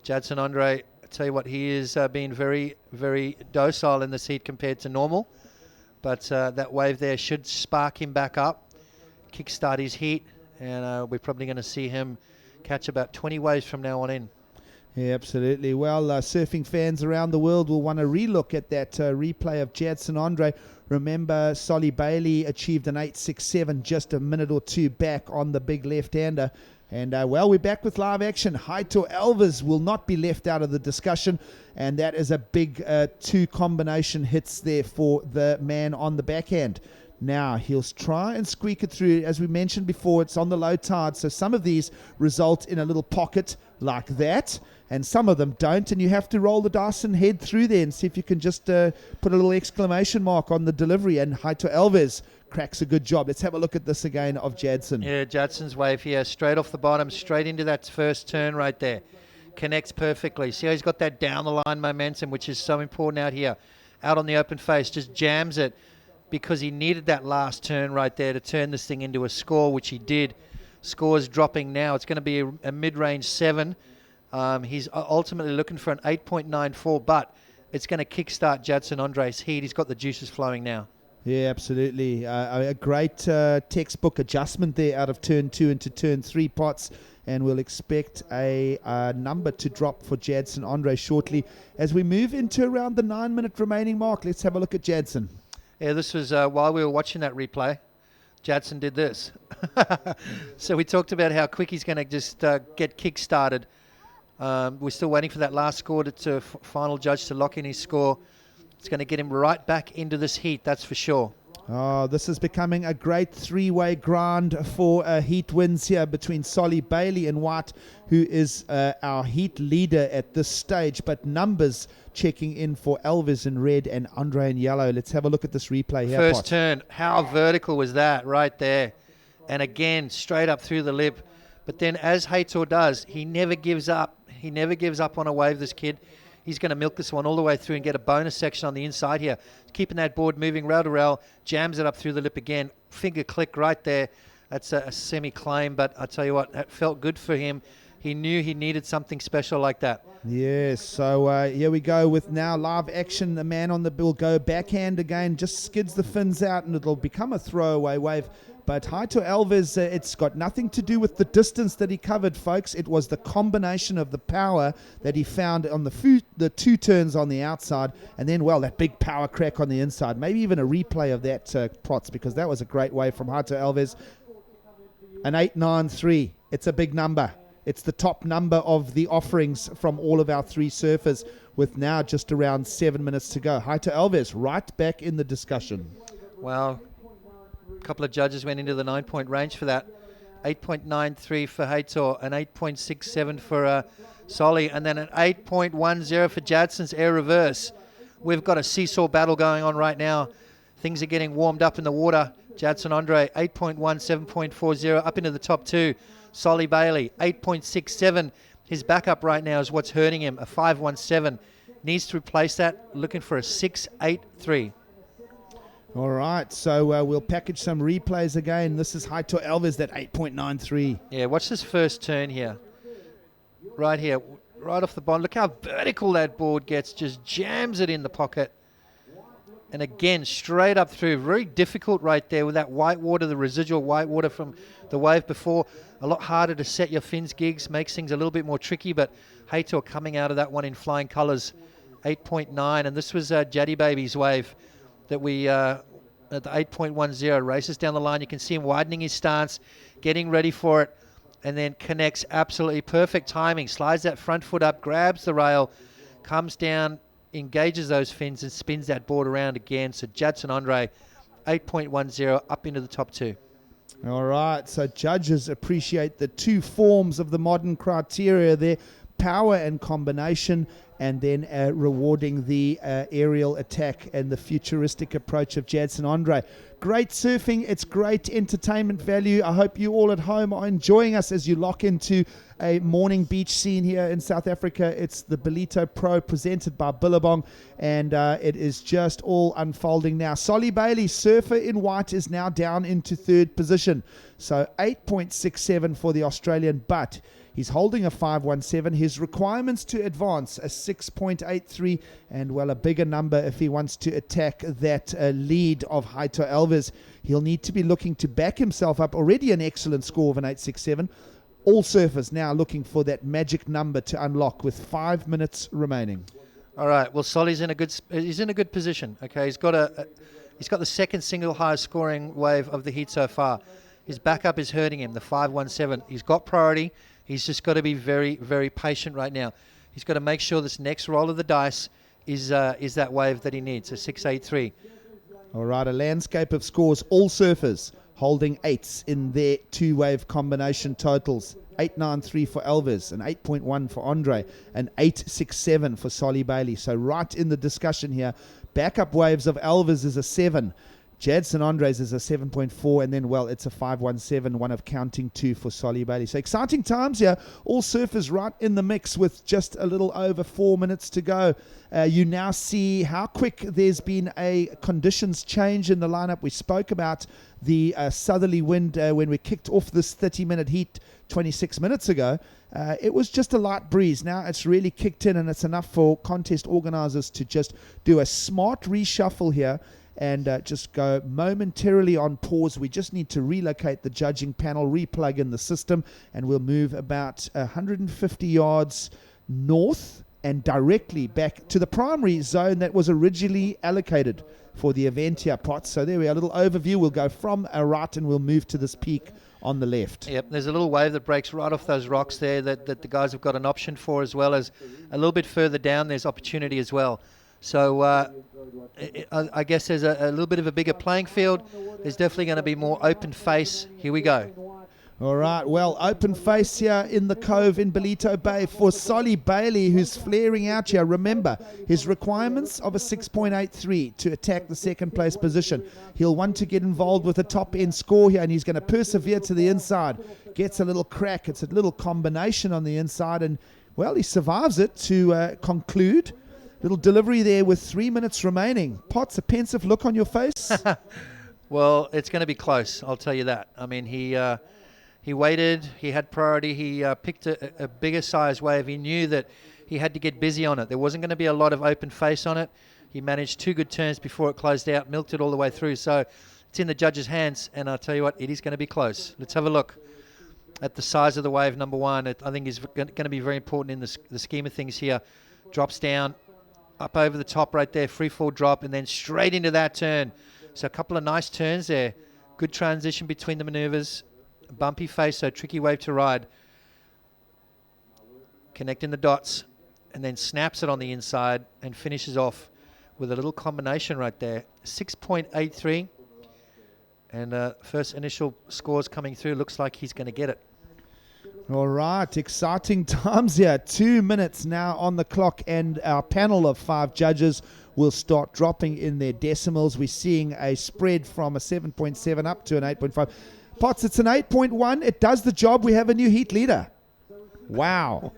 Jadson Andre... Tell you what, he is being very, very docile in this heat compared to normal. But that wave there should spark him back up, kickstart his heat, and we're probably going to see him catch about 20 waves from now on in. Yeah, absolutely. Well, surfing fans around the world will want to relook at that replay of Jadson Andre. Remember, Solly Bailey achieved an 8.67 just a minute or two back on the big left-hander. And, well, we're back with live action. Heitor Alves will not be left out of the discussion. And that is a big 2 combination hits there for the man on the backhand. Now, he'll try and squeak it through. As we mentioned before, it's on the low tide. So some of these result in a little pocket like that. And some of them don't. And you have to roll the dice and head through there and see if you can just put a little exclamation mark on the delivery. And Heitor Alves cracks a good job. Let's have a look at this again of Jadson. Yeah, Jadson's wave here, straight off the bottom, straight into that first turn right there. Connects perfectly. See how he's got that down the line momentum, which is so important out here. Out on the open face, just jams it because he needed that last turn right there to turn this thing into a score, which he did. Score's dropping now. It's going to be a mid-range 7. He's ultimately looking for an 8.94, but it's going to kickstart Jadson Andre's heat. He's got the juices flowing now. Yeah, absolutely. A great textbook adjustment there out of turn 2 into turn 3 pots, and we'll expect a number to drop for Jadson Andre shortly as we move into around the 9-minute remaining mark. Let's have a look at Jadson. Yeah, this was while we were watching that replay, Jadson did this. So we talked about how quick he's going to just get kick-started. We're still waiting for that last score to final judge to lock in his score. It's going to get him right back into this heat, that's for sure. Oh, this is becoming a great 3-way grind for heat wins here between Solly Bailey in white, who is our heat leader at this stage. But numbers checking in for Elvis in red and Andre in yellow. Let's have a look at this replay here. First turn, how vertical was that right there? And again, straight up through the lip. But then as Heitor does, he never gives up. He never gives up on a wave, this kid. He's going to milk this one all the way through and get a bonus section on the inside here. Keeping that board moving rail to rail, jams it up through the lip again. Finger click right there. That's a semi-claim, but I tell you what, that felt good for him. He knew he needed something special like that. Yes, so here we go with now live action. The man on the bill go backhand again, just skids the fins out, and it'll become a throwaway wave. But Heitor Alves, it's got nothing to do with the distance that he covered, folks. It was the combination of the power that he found on the 2 turns on the outside, and then, well, that big power crack on the inside. Maybe even a replay of that, Prots, because that was a great wave from Heitor Alves. An 8.93. It's a big number. It's the top number of the offerings from all of our 3 surfers, with now just around 7 minutes to go. Heitor Alves right back in the discussion. Wow. A couple of judges went into the 9-point range for that. 8.93 for Heitor, an 8.67 for Solly, and then an 8.10 for Jadson's air reverse. We've got a seesaw battle going on right now. Things are getting warmed up in the water. Jadson Andre, 8.1, 7.40, up into the top 2. Solly Bailey, 8.67. His backup right now is what's hurting him, a 5.17. Needs to replace that, looking for a 6.83. All right, so we'll package some replays again. This is Heitor Alves, that 8.93. Yeah, watch this first turn here. Right here, right off the bottom. Look how vertical that board gets. Just jams it in the pocket. And again, straight up through. Very difficult right there with that white water, the residual white water from the wave before. A lot harder to set your fins gigs. Makes things a little bit more tricky, but Heitor coming out of that one in flying colours. 8.9, and this was Jaddy Baby's wave that we at the 8.10 races down the line. You can see him widening his stance, getting ready for it, and then connects absolutely perfect timing. Slides that front foot up, grabs the rail, comes down, engages those fins, and spins that board around again. So Jadson Andre, 8.10 up into the top 2. All right, so judges appreciate the 2 forms of the modern criteria there, power and combination, and then rewarding the aerial attack and the futuristic approach of Jadson Andre. Great surfing. It's great entertainment value. I hope you all at home are enjoying us as you lock into a morning beach scene here in South Africa. It's the Ballito Pro presented by Billabong, and it is just all unfolding now. Solly Bailey, surfer in white, is now down into 3rd position. So 8.67 for the Australian, but he's holding a 5.17. His requirements to advance, a 6.83, and, well, a bigger number if he wants to attack that lead of Heitor Alves. He'll need to be looking to back himself up. Already an excellent score of an 8.67. All surfers now looking for that magic number to unlock with 5 minutes remaining. All right. Well, Solly's in a good position. Okay, he's got the 2nd single highest scoring wave of the heat so far. His backup is hurting him, the 5.17. He's got priority. He's just got to be very, very patient right now. He's got to make sure this next roll of the dice is that wave that he needs, a 6.83. All right, a landscape of scores. All surfers holding 8s in their 2-wave combination totals. 8.93 for Alves, an 8.1 for Andre, an 8.67 for Solly Bailey. So right in the discussion here. Backup waves of Alves is a 7. Jadson Andres is a 7.4, and then, well, it's a 5.17, one of counting 2 for Solly Bailey. So exciting times here. All surfers right in the mix with just a little over 4 minutes to go. You now see how quick there's been a conditions change in the lineup. We spoke about the southerly wind when we kicked off this 30-minute heat 26 minutes ago. It was just a light breeze. Now it's really kicked in, and it's enough for contest organizers to just do a smart reshuffle here and just go momentarily on pause. We just need to relocate the judging panel, replug in the system, and we'll move about 150 yards north and directly back to the primary zone that was originally allocated for the event here, Potts. So there we are, a little overview. We'll go from a right and we'll move to this peak on the left. Yep, there's a little wave that breaks right off those rocks there that the guys have got an option for, as well as a little bit further down there's opportunity as well. So I guess there's a little bit of a bigger playing field. There's definitely going to be more open face. Here we go. All right, well, open face here in the cove in Ballito Bay for Solly Bailey, who's flaring out here. Remember, his requirements of a 6.83 to attack the second place position. He'll want to get involved with a top end score here, and he's going to persevere to the inside. Gets a little crack. It's a little combination on the inside, and, well, he survives it to conclude. Little delivery there with 3 minutes remaining. Potts, a pensive look on your face? Well, it's going to be close, I'll tell you that. I mean, he waited, he had priority, he picked a bigger size wave. He knew that he had to get busy on it. There wasn't going to be a lot of open face on it. He managed 2 good turns before it closed out, milked it all the way through. So it's in the judges' hands, and I'll tell you what, it is going to be close. Let's have a look at the size of the wave, number one. I think is going to be very important in the scheme of things here. Drops down, up over the top right there, free fall drop, and then straight into that turn. So a couple of nice turns there. Good transition between the maneuvers. Bumpy face, so tricky wave to ride. Connecting the dots, and then snaps it on the inside and finishes off with a little combination right there. 6.83. And first initial scores coming through. Looks like he's going to get it. All right, exciting times here. 2 minutes now on the clock, and our panel of 5 judges will start dropping in their decimals. We're seeing a spread from a 7.7 up to an 8.5. Potts, it's an 8.1. It does the job. We have a new heat leader. Wow.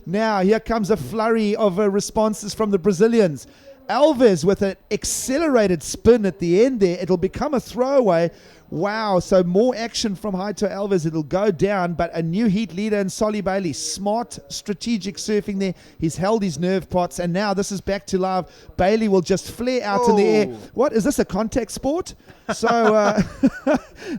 Now, here comes a flurry of responses from the Brazilians. Alves with an accelerated spin at the end there. It'll become a throwaway. Wow, so more action from Haito Alves. It'll go down, but a new heat leader in Solly Bailey. Smart, strategic surfing there. He's held his nerve, Potts, and now this is back to live. Bailey will just flare out in the air. What, is this a contact sport? So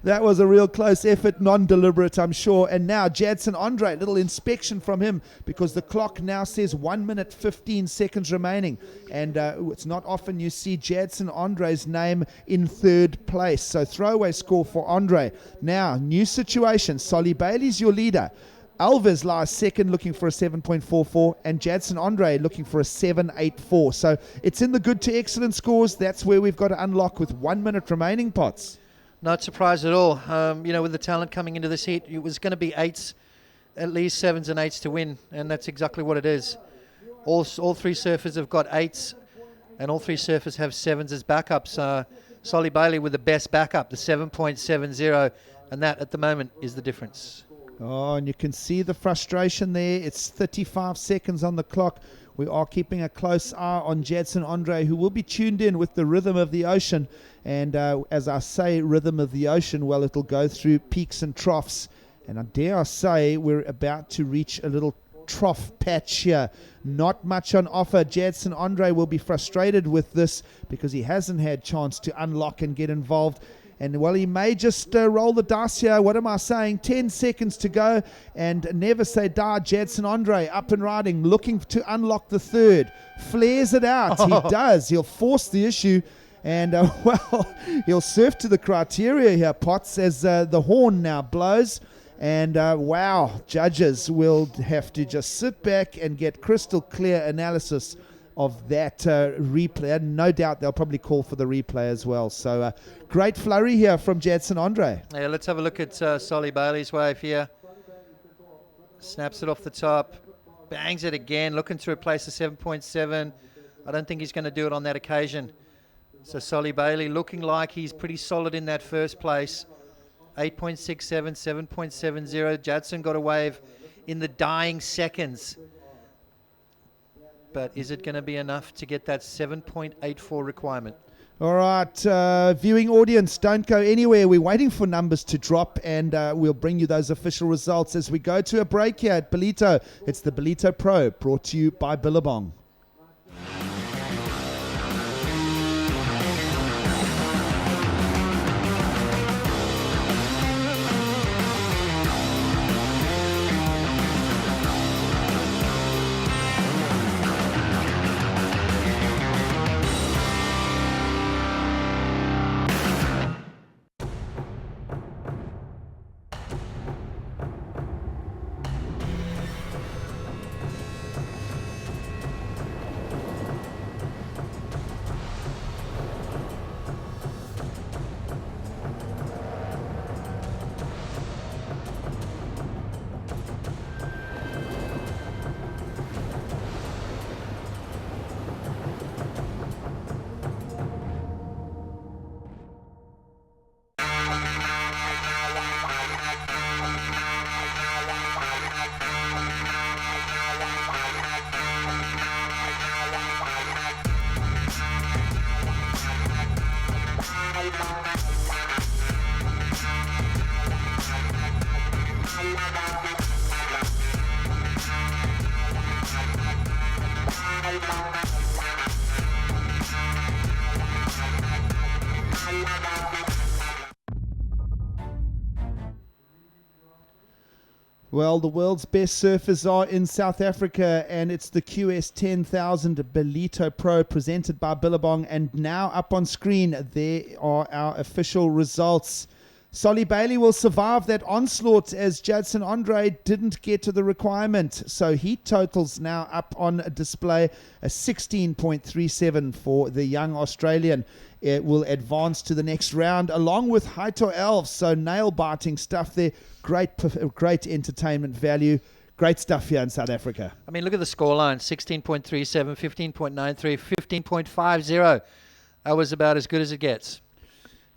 that was a real close effort, non-deliberate, I'm sure. And now Jadson Andre, little inspection from him, because the clock now says 1 minute 15 seconds remaining. And it's not often you see Jadson Andre's name in third place. So throwaway score for Andre. Now, new situation. Solly Bailey's your leader. Alves lies second, looking for a 7.44, and Jadson Andre looking for a 7.84. So it's in the good to excellent scores. That's where we've got to unlock with 1 minute remaining, Potts. Not surprised at all. With the talent coming into this heat, it was going to be 8s, at least 7s and 8s to win, and that's exactly what it is. All 3 surfers have got 8s, and all 3 surfers have 7s as backups. Solly Bailey with the best backup, the 7.70, and that at the moment is the difference. Oh, and you can see the frustration there. It's 35 seconds on the clock. We are keeping a close eye on Jadson Andre, who will be tuned in with the rhythm of the ocean. And as I say, rhythm of the ocean, well, it'll go through peaks and troughs. And I dare I say, we're about to reach a little trough patch here. Not much on offer. Jadson Andre will be frustrated with this because he hasn't had chance to unlock and get involved. And, well, he may just roll the dice here. What am I saying? 10 seconds to go. And never say die. Jadson Andre up and riding, looking to unlock the third. Flares it out. He does. He'll force the issue. And, he'll surf to the criteria here, Potts, as the horn now blows. And, wow, judges will have to just sit back and get crystal clear analysis of that replay. And no doubt they'll probably call for the replay as well. So great flurry here from Jadson Andre. Yeah, let's have a look at Solly Bailey's wave here. Snaps it off the top. Bangs it again. Looking to replace the 7.7. I don't think he's going to do it on that occasion. So Solly Bailey looking like he's pretty solid in that first place. 8.67, 7.70. Jadson got a wave in the dying seconds. But is it going to be enough to get that 7.84 requirement? All right, viewing audience, don't go anywhere. We're waiting for numbers to drop, and we'll bring you those official results as we go to a break here at Ballito. It's the Ballito Pro, brought to you by Billabong. Well, the world's best surfers are in South Africa, and it's the QS 10,000 Ballito Pro presented by Billabong. And now up on screen, there are our official results. Solly Bailey will survive that onslaught as Jadson Andre didn't get to the requirement. So heat totals now up on display, a 16.37 for the young Australian. It will advance to the next round along with Haito Elves. So nail-biting stuff there. Great entertainment value. Great stuff here in South Africa. I mean, look at the scoreline, 16.37, 15.93, 15.50. That was about as good as it gets.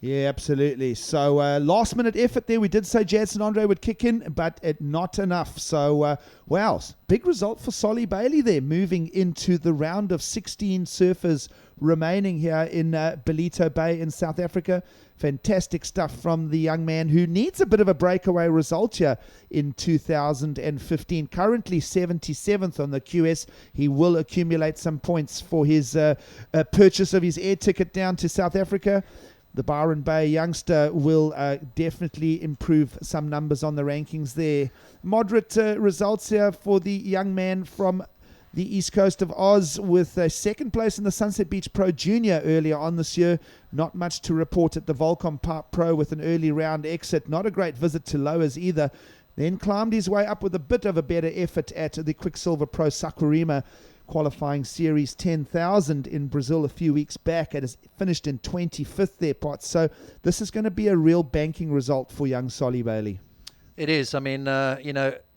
Yeah, absolutely. So last-minute effort there. We did say Jadson Andre would kick in, but not enough. So, wow, big result for Solly Bailey there, moving into the round of 16 surfers remaining here in Ballito Bay in South Africa. Fantastic stuff from the young man who needs a bit of a breakaway result here in 2015. Currently 77th on the QS. He will accumulate some points for his purchase of his air ticket down to South Africa. The Byron Bay youngster will definitely improve some numbers on the rankings there. Moderate results here for the young man from the east coast of Oz with a second place in the Sunset Beach Pro Junior earlier on this year. Not much to report at the Volcom Park Pro with an early round exit. Not a great visit to lowers either. Then climbed his way up with a bit of a better effort at the Quicksilver Pro Saquarema qualifying series 10,000 in Brazil a few weeks back. It has finished in 25th there, Potts. So this is going to be a real banking result for young Solly Bailey. It is. I mean,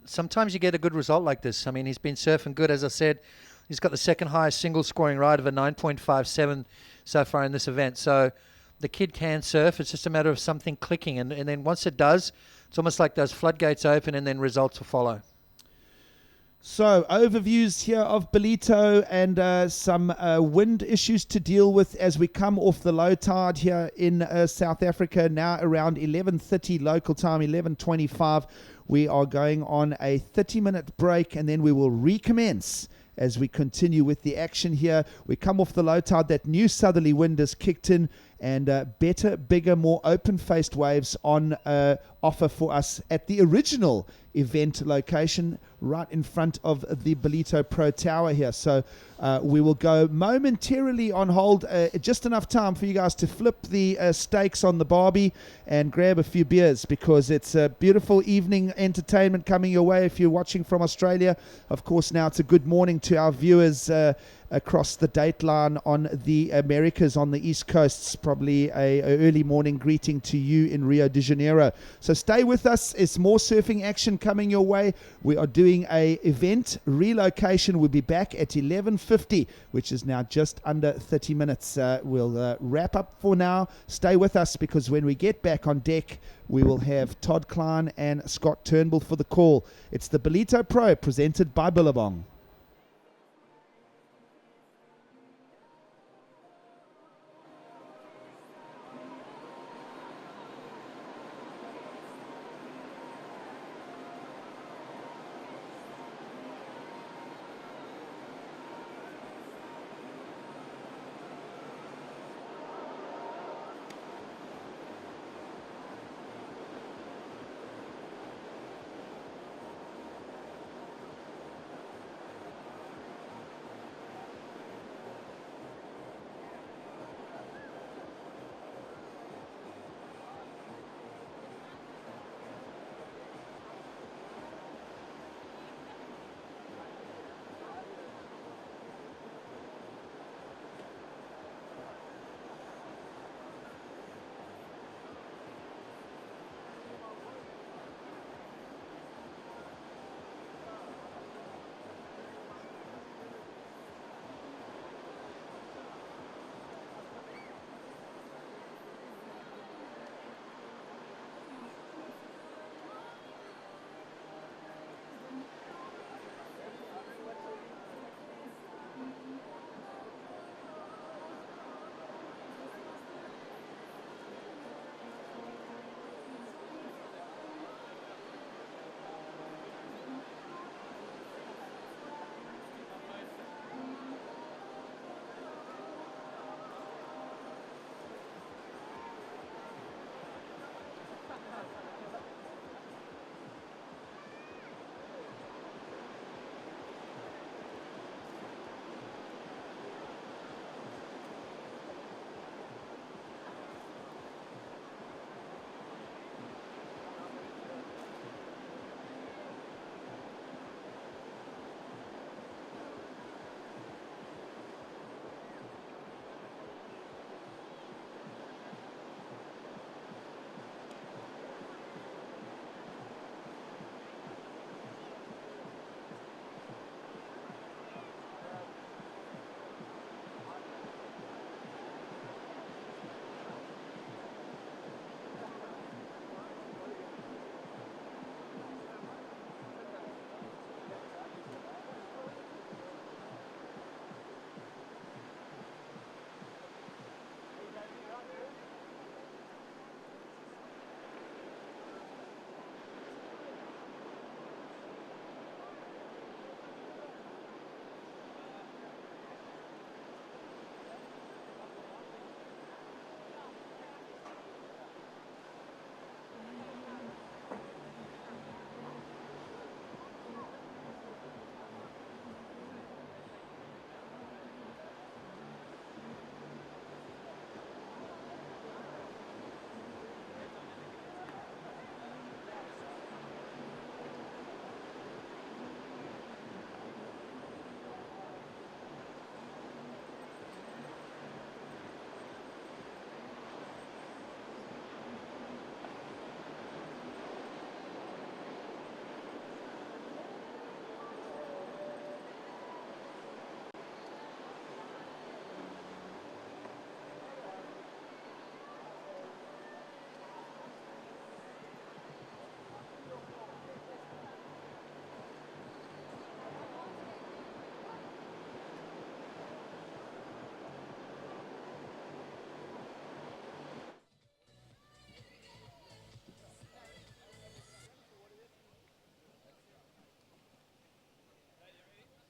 sometimes you get a good result like this. I mean, he's been surfing good. As I said, he's got the second highest single scoring ride of a 9.57 so far in this event. So the kid can surf. It's just a matter of something clicking. And then once it does, it's almost like those floodgates open and then results will follow. So, overviews here of Ballito and some wind issues to deal with as we come off the low tide here in South Africa. Now around 11:30 local time, 11:25. We are going on a 30-minute break, and then we will recommence as we continue with the action here. We come off the low tide. That new southerly wind has kicked in, and better, bigger, more open-faced waves on offer for us at the original event location right in front of the Ballito Pro Tower here. So we will go momentarily on hold, just enough time for you guys to flip the steaks on the barbie and grab a few beers, because it's a beautiful evening entertainment coming your way if you're watching from Australia. Of course, now it's a good morning to our viewers across the date line on the Americas, on the East Coast. Probably a early morning greeting to you in Rio de Janeiro. So stay with us. It's more surfing action coming your way. We are doing a event relocation. We'll be back at 11:50, which is now just under 30 minutes. We'll wrap up for now. Stay with us, because when we get back on deck, we will have Todd Klein and Scott Turnbull for the call. It's the Ballito Pro presented by Billabong.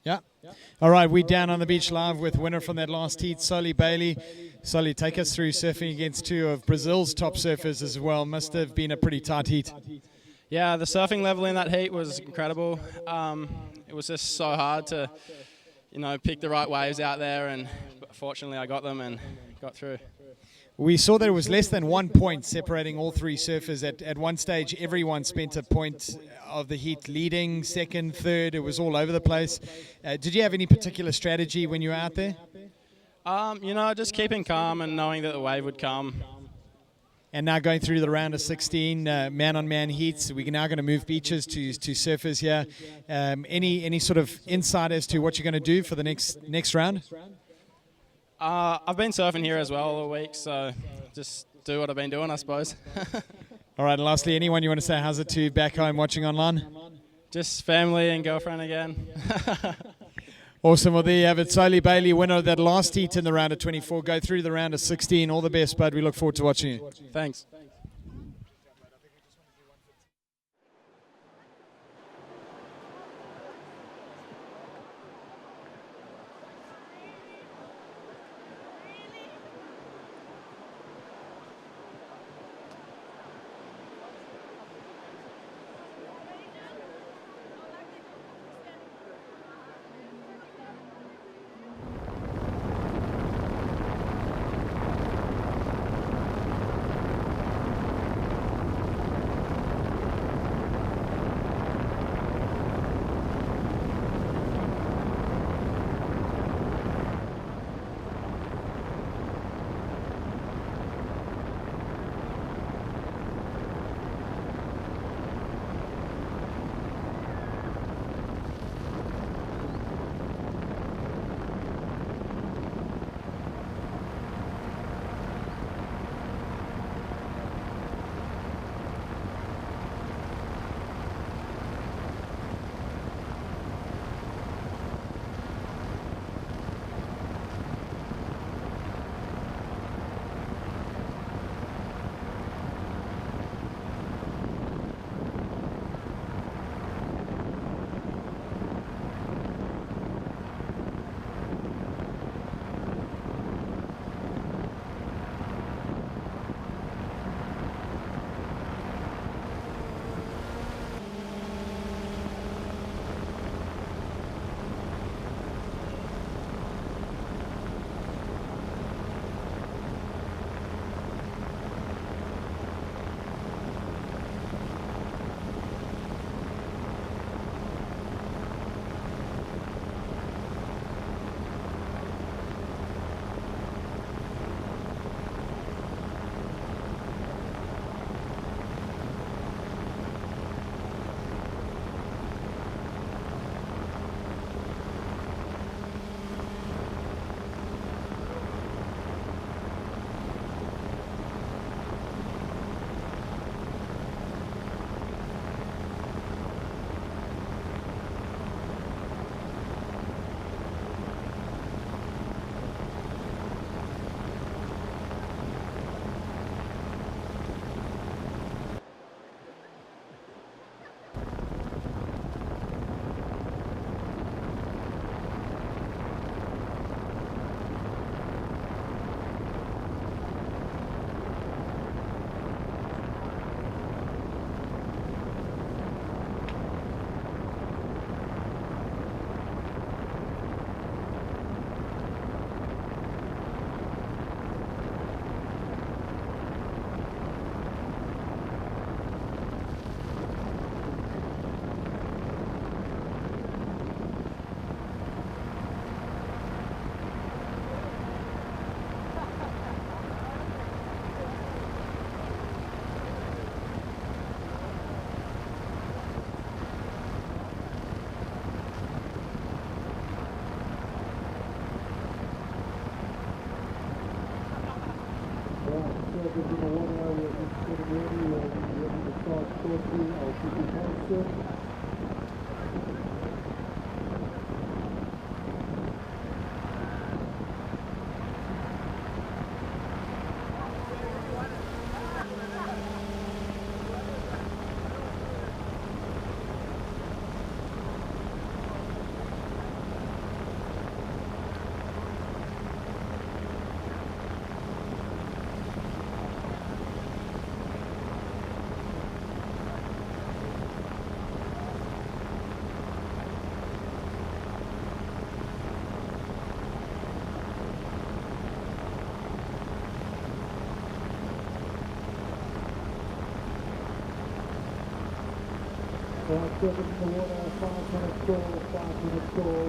Yeah. All right, we're down on the beach live with winner from that last heat, Solly Bailey. Solly, take us through surfing against two of Brazil's top surfers as well. Must have been a pretty tight heat. Yeah, the surfing level in that heat was incredible. It was just so hard to, pick the right waves out there, and fortunately I got them and got through. We saw that it was less than 1 point separating all three surfers. At one stage, everyone spent a point of the heat leading, second, third. It was all over the place. Did you have any particular strategy when you were out there? Just keeping calm and knowing that the wave would come. And now going through the round of 16 man-on-man heats, we're now going to move beaches to surfers here. Any sort of insight as to what you're going to do for the next round? I've been surfing here as well all week, so just do what I've been doing, I suppose. All right, and lastly, anyone you want to say how's it to back home watching online? Just family and girlfriend again. Awesome. Well, there you have it. Solly Bailey, winner of that last heat in the round of 24. Go through the round of 16. All the best, bud. We look forward to watching you. Thanks. Right, surface in the water, 5 minutes call, 5 minutes call.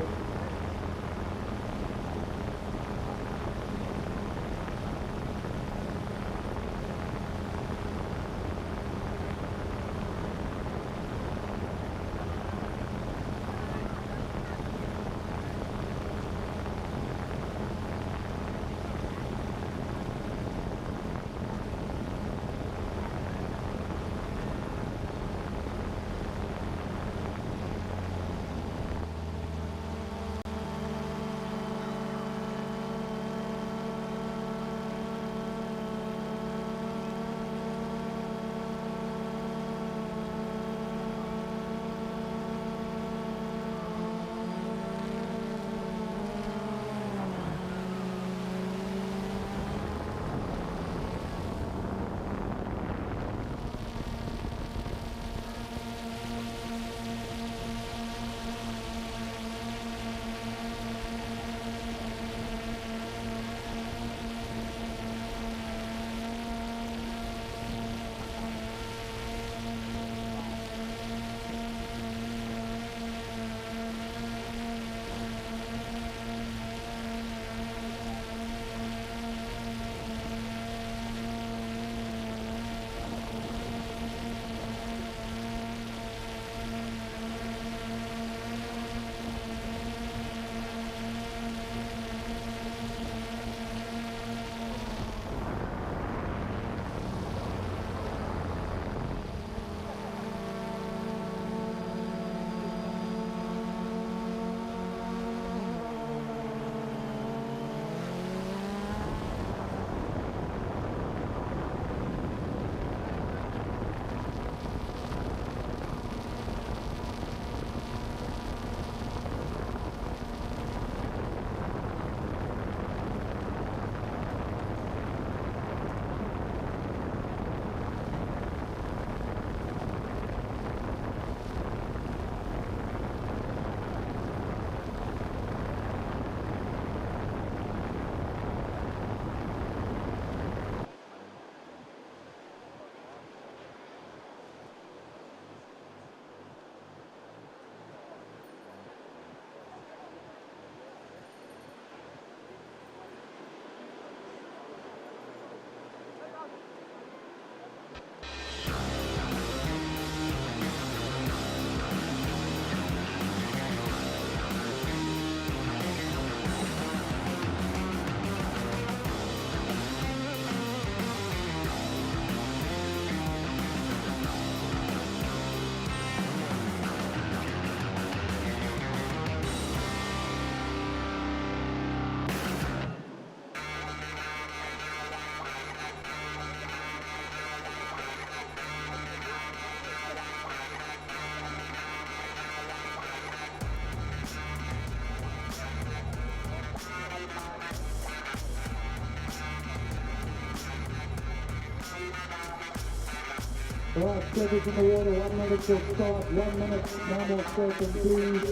Right, surface in the water, 1 minute to start, 1 minute, no more surfing please,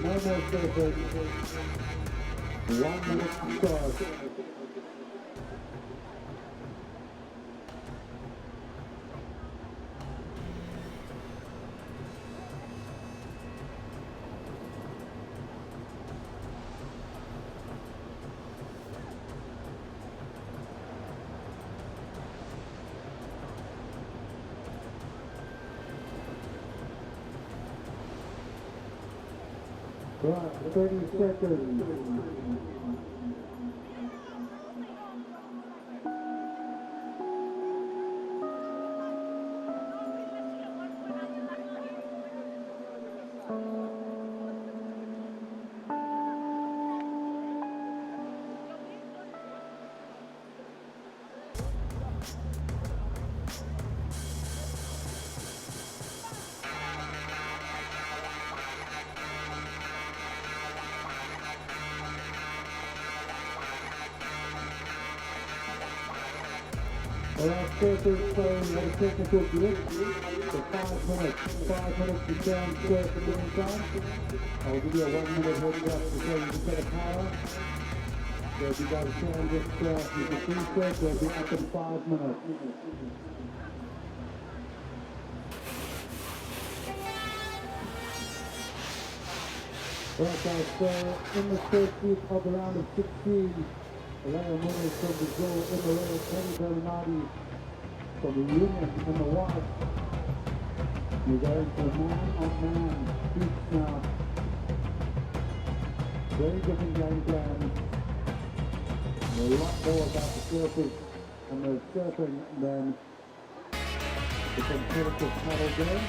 no more surfing, 1 minute to start. Right, 30 seconds. Alright, surfers playing at a technical glitch for 5 minutes. 5 minutes to down surf in the meantime. I'll give you a 1 minute heads up to show you the better power. So if you guys can just, you can free surf, they'll be up in 5 minutes. Right, guys, so in the third heat of the round of 16, Leo Muniz from Brazil in the red, Teddy Bernardi from the Union in the white. We're going for man-on-man heats now. Very different game plan. A lot more about the surfers and the surfing than the competitive paddle game.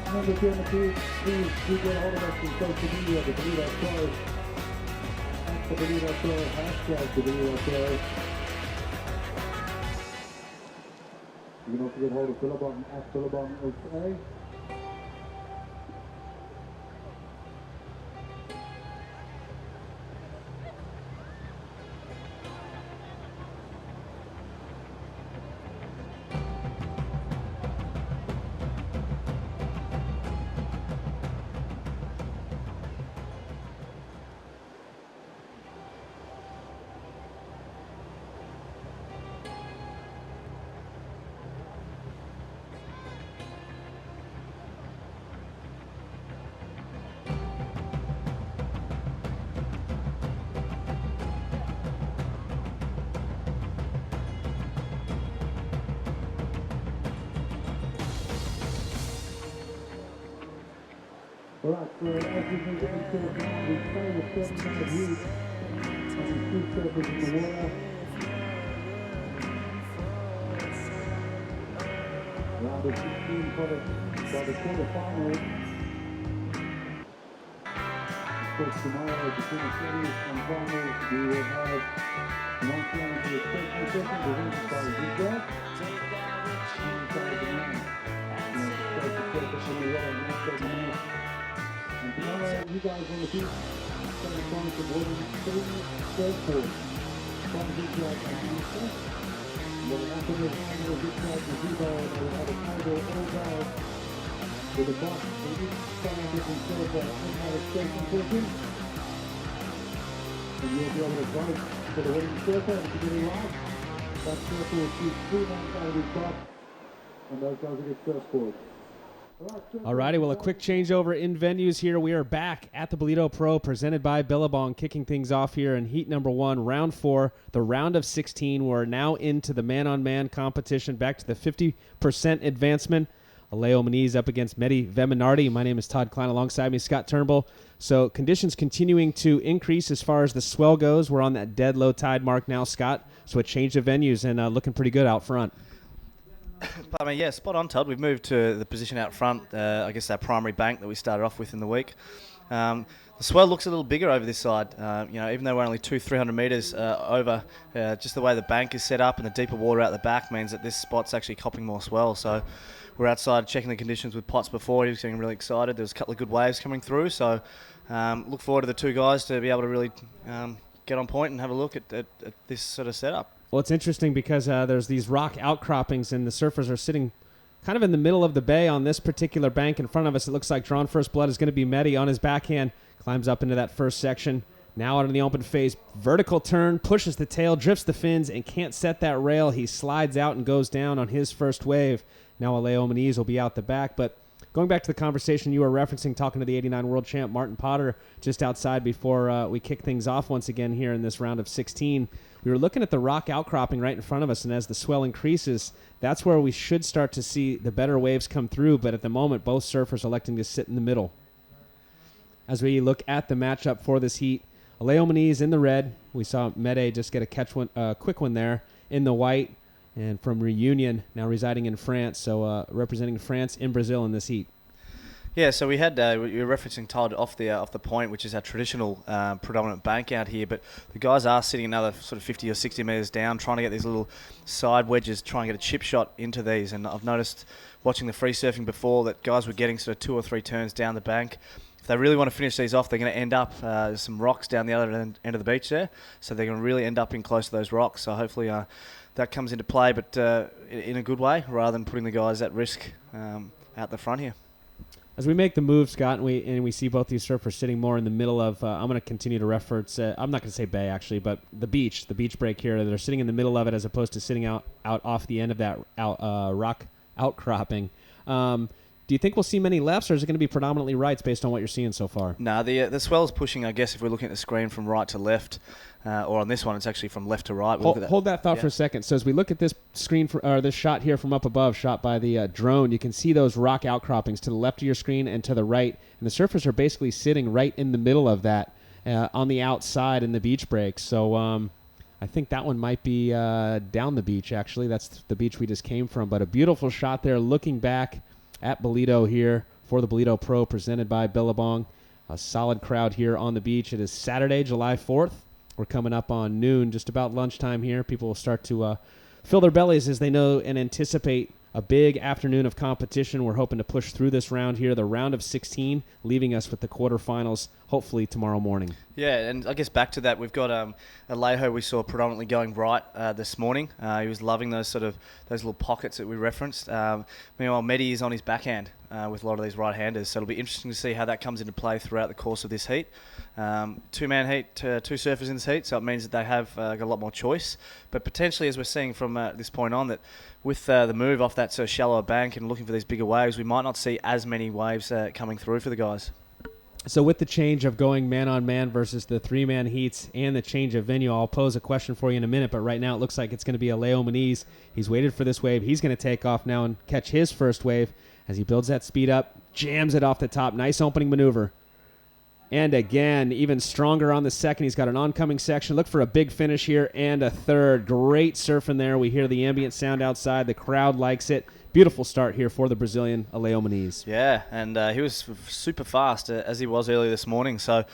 Remember, if you're in the field, please do get hold of us on social media, the Ballito Pro, at the Ballito Pro, hashtag the Ballito Pro. You can also get hold of Billabong at Billabong SA. Alright, so as we move into the round, we stay with 700 heat and we shoot surfers in the water. Round of 16 followed by the quarterfinals. Of course, tomorrow between the semis and finals, we will have long slam to the special session presented by Ziga and by the man. Start the surface in the water and also the man. And tomorrow, you guys on the beach, going to find some wooden 3 surfboards from Ziga and Ziga. What will happen is, I'm going to get back to Ziga and they will have a table all day with a box for each side different surfer and have a station portion. And you'll be able to vote for the winning surfer if you get it right. That surfer will choose 3 names out of his box, and those guys will get surfboards. Alrighty, well, a quick changeover in venues here. We are back at the Ballito Pro, presented by Billabong, kicking things off here in heat number 1, round 4, the round of 16. We're now into the man-on-man competition, back to the 50% advancement. Leo Muniz up against Mehdi Veminardi. My name is Todd Klein. Alongside me, Scott Turnbull. So conditions continuing to increase as far as the swell goes. We're on that dead low tide mark now, Scott. So a change of venues and looking pretty good out front. I mean, yeah, spot on, Todd. We've moved to the position out front, I guess our primary bank that we started off with in the week. The swell looks a little bigger over this side, even though we're only 200-300 metres over, just the way the bank is set up and the deeper water out the back means that this spot's actually copping more swell. So we're outside checking the conditions with Potts before. He was getting really excited. There's a couple of good waves coming through, so look forward to the two guys to be able to really get on point and have a look at this sort of setup. Well, it's interesting because there's these rock outcroppings, and the surfers are sitting kind of in the middle of the bay on this particular bank in front of us. It looks like drawn first blood is going to be Mehdi on his backhand. Climbs up into that first section. Now out in the open face, vertical turn, pushes the tail, drifts the fins, and can't set that rail. He slides out and goes down on his first wave. Now Leo Muniz will be out the back. But going back to the conversation you were referencing, talking to the 89 world champ Martin Potter just outside before we kick things off once again here in this round of 16, we were looking at the rock outcropping right in front of us, and as the swell increases, that's where we should start to see the better waves come through. But at the moment, both surfers electing to sit in the middle. As we look at the matchup for this heat, Leo Muniz in the red. We saw Mehdi just get a quick one there in the white. And from Reunion, now residing in France, so representing France in Brazil in this heat. Yeah, so we had you were referencing Todd off the point, which is our traditional predominant bank out here. But the guys are sitting another sort of 50 or 60 metres down, trying to get these little side wedges, trying to get a chip shot into these. And I've noticed watching the free surfing before that guys were getting sort of 2 or 3 turns down the bank. If they really want to finish these off, they're going to end up some rocks down the other end of the beach there. So they're going to really end up in close to those rocks. So hopefully that comes into play, but in a good way, rather than putting the guys at risk out the front here. As we make the move, Scott, and we see both these surfers sitting more in the middle of, I'm going to continue to reference, I'm not going to say bay actually, but the beach break here. They're sitting in the middle of it as opposed to sitting out off the end of that rock outcropping. Do you think we'll see many lefts, or is it going to be predominantly rights based on what you're seeing so far? No, the swell's pushing, I guess, if we're looking at the screen from right to left, or on this one, it's actually from left to right. Hold that thought for a second. So as we look at this screen, or this shot here from up above, shot by the drone, you can see those rock outcroppings to the left of your screen and to the right. And the surfers are basically sitting right in the middle of that on the outside in the beach break. So I think that one might be down the beach, actually. That's the beach we just came from. But a beautiful shot there looking back at Ballito here for the Ballito Pro presented by Billabong. A solid crowd here on the beach. It is Saturday, July 4th. We're coming up on noon, just about lunchtime here. People will start to fill their bellies as they know and anticipate a big afternoon of competition. We're hoping to push through this round here, the round of 16, leaving us with the quarterfinals hopefully tomorrow morning. Yeah, and I guess back to that, we've got Alejo we saw predominantly going right this morning. He was loving those little pockets that we referenced. Meanwhile, Medi is on his backhand with a lot of these right-handers, so it'll be interesting to see how that comes into play throughout the course of this heat. Two-man heat, two surfers in this heat, so it means that they have got a lot more choice. But potentially, as we're seeing from this point on, that with the move off that sort of shallower bank and looking for these bigger waves, we might not see as many waves coming through for the guys. So with the change of going man-on-man versus the three-man heats and the change of venue, I'll pose a question for you in a minute, but right now it looks like it's going to be Leo Muniz. He's waited for this wave. He's going to take off now and catch his first wave as he builds that speed up, jams it off the top. Nice opening maneuver. And again, even stronger on the second. He's got an oncoming section. Look for a big finish here and a third. Great surfing there. We hear the ambient sound outside. The crowd likes it. Beautiful start here for the Brazilian, Leo Muniz. Yeah, and he was super fast as he was earlier this morning. So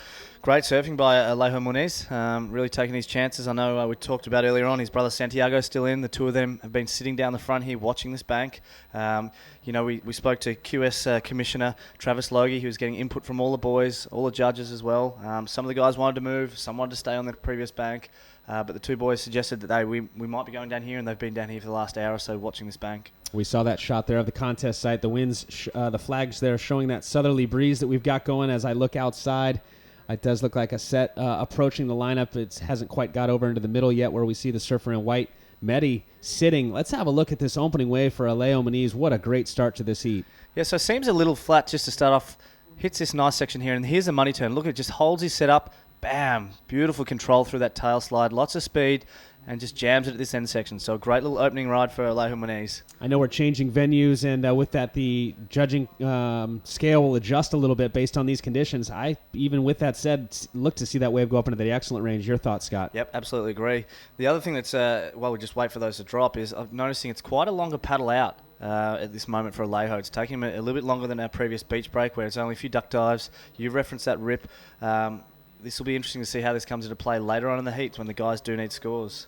great surfing by Leo Muniz, really taking his chances. I know we talked about earlier on, his brother Santiago's still in. The two of them have been sitting down the front here watching this bank. We spoke to QS Commissioner Travis Logie. He was getting input from all the boys, all the judges as well. Some of the guys wanted to move, some wanted to stay on the previous bank. But the two boys suggested that we might be going down here, and they've been down here for the last hour or so watching this bank. We saw that shot there of the contest site. The winds, the flags there showing that southerly breeze that we've got going. As I look outside, it does look like a set approaching the lineup. It hasn't quite got over into the middle yet where we see the surfer in white. Medi sitting. Let's have a look at this opening wave for Leo Muniz. What a great start to this heat. Yeah, so it seems a little flat just to start off. Hits this nice section here, and here's a money turn. Look, it just holds his setup. Bam! Beautiful control through that tail slide. Lots of speed. And just jams it at this end section. So a great little opening ride for Leo Muniz. I know we're changing venues, and with that, the judging scale will adjust a little bit based on these conditions. Even with that said, look to see that wave go up into the excellent range. Your thoughts, Scott? Yep, absolutely agree. The other thing that's, while we just wait for those to drop, is I'm noticing it's quite a longer paddle out at this moment for Alejo. It's taking him a little bit longer than our previous beach break, where it's only a few duck dives. You referenced that rip. This will be interesting to see how this comes into play later on in the heats when the guys do need scores.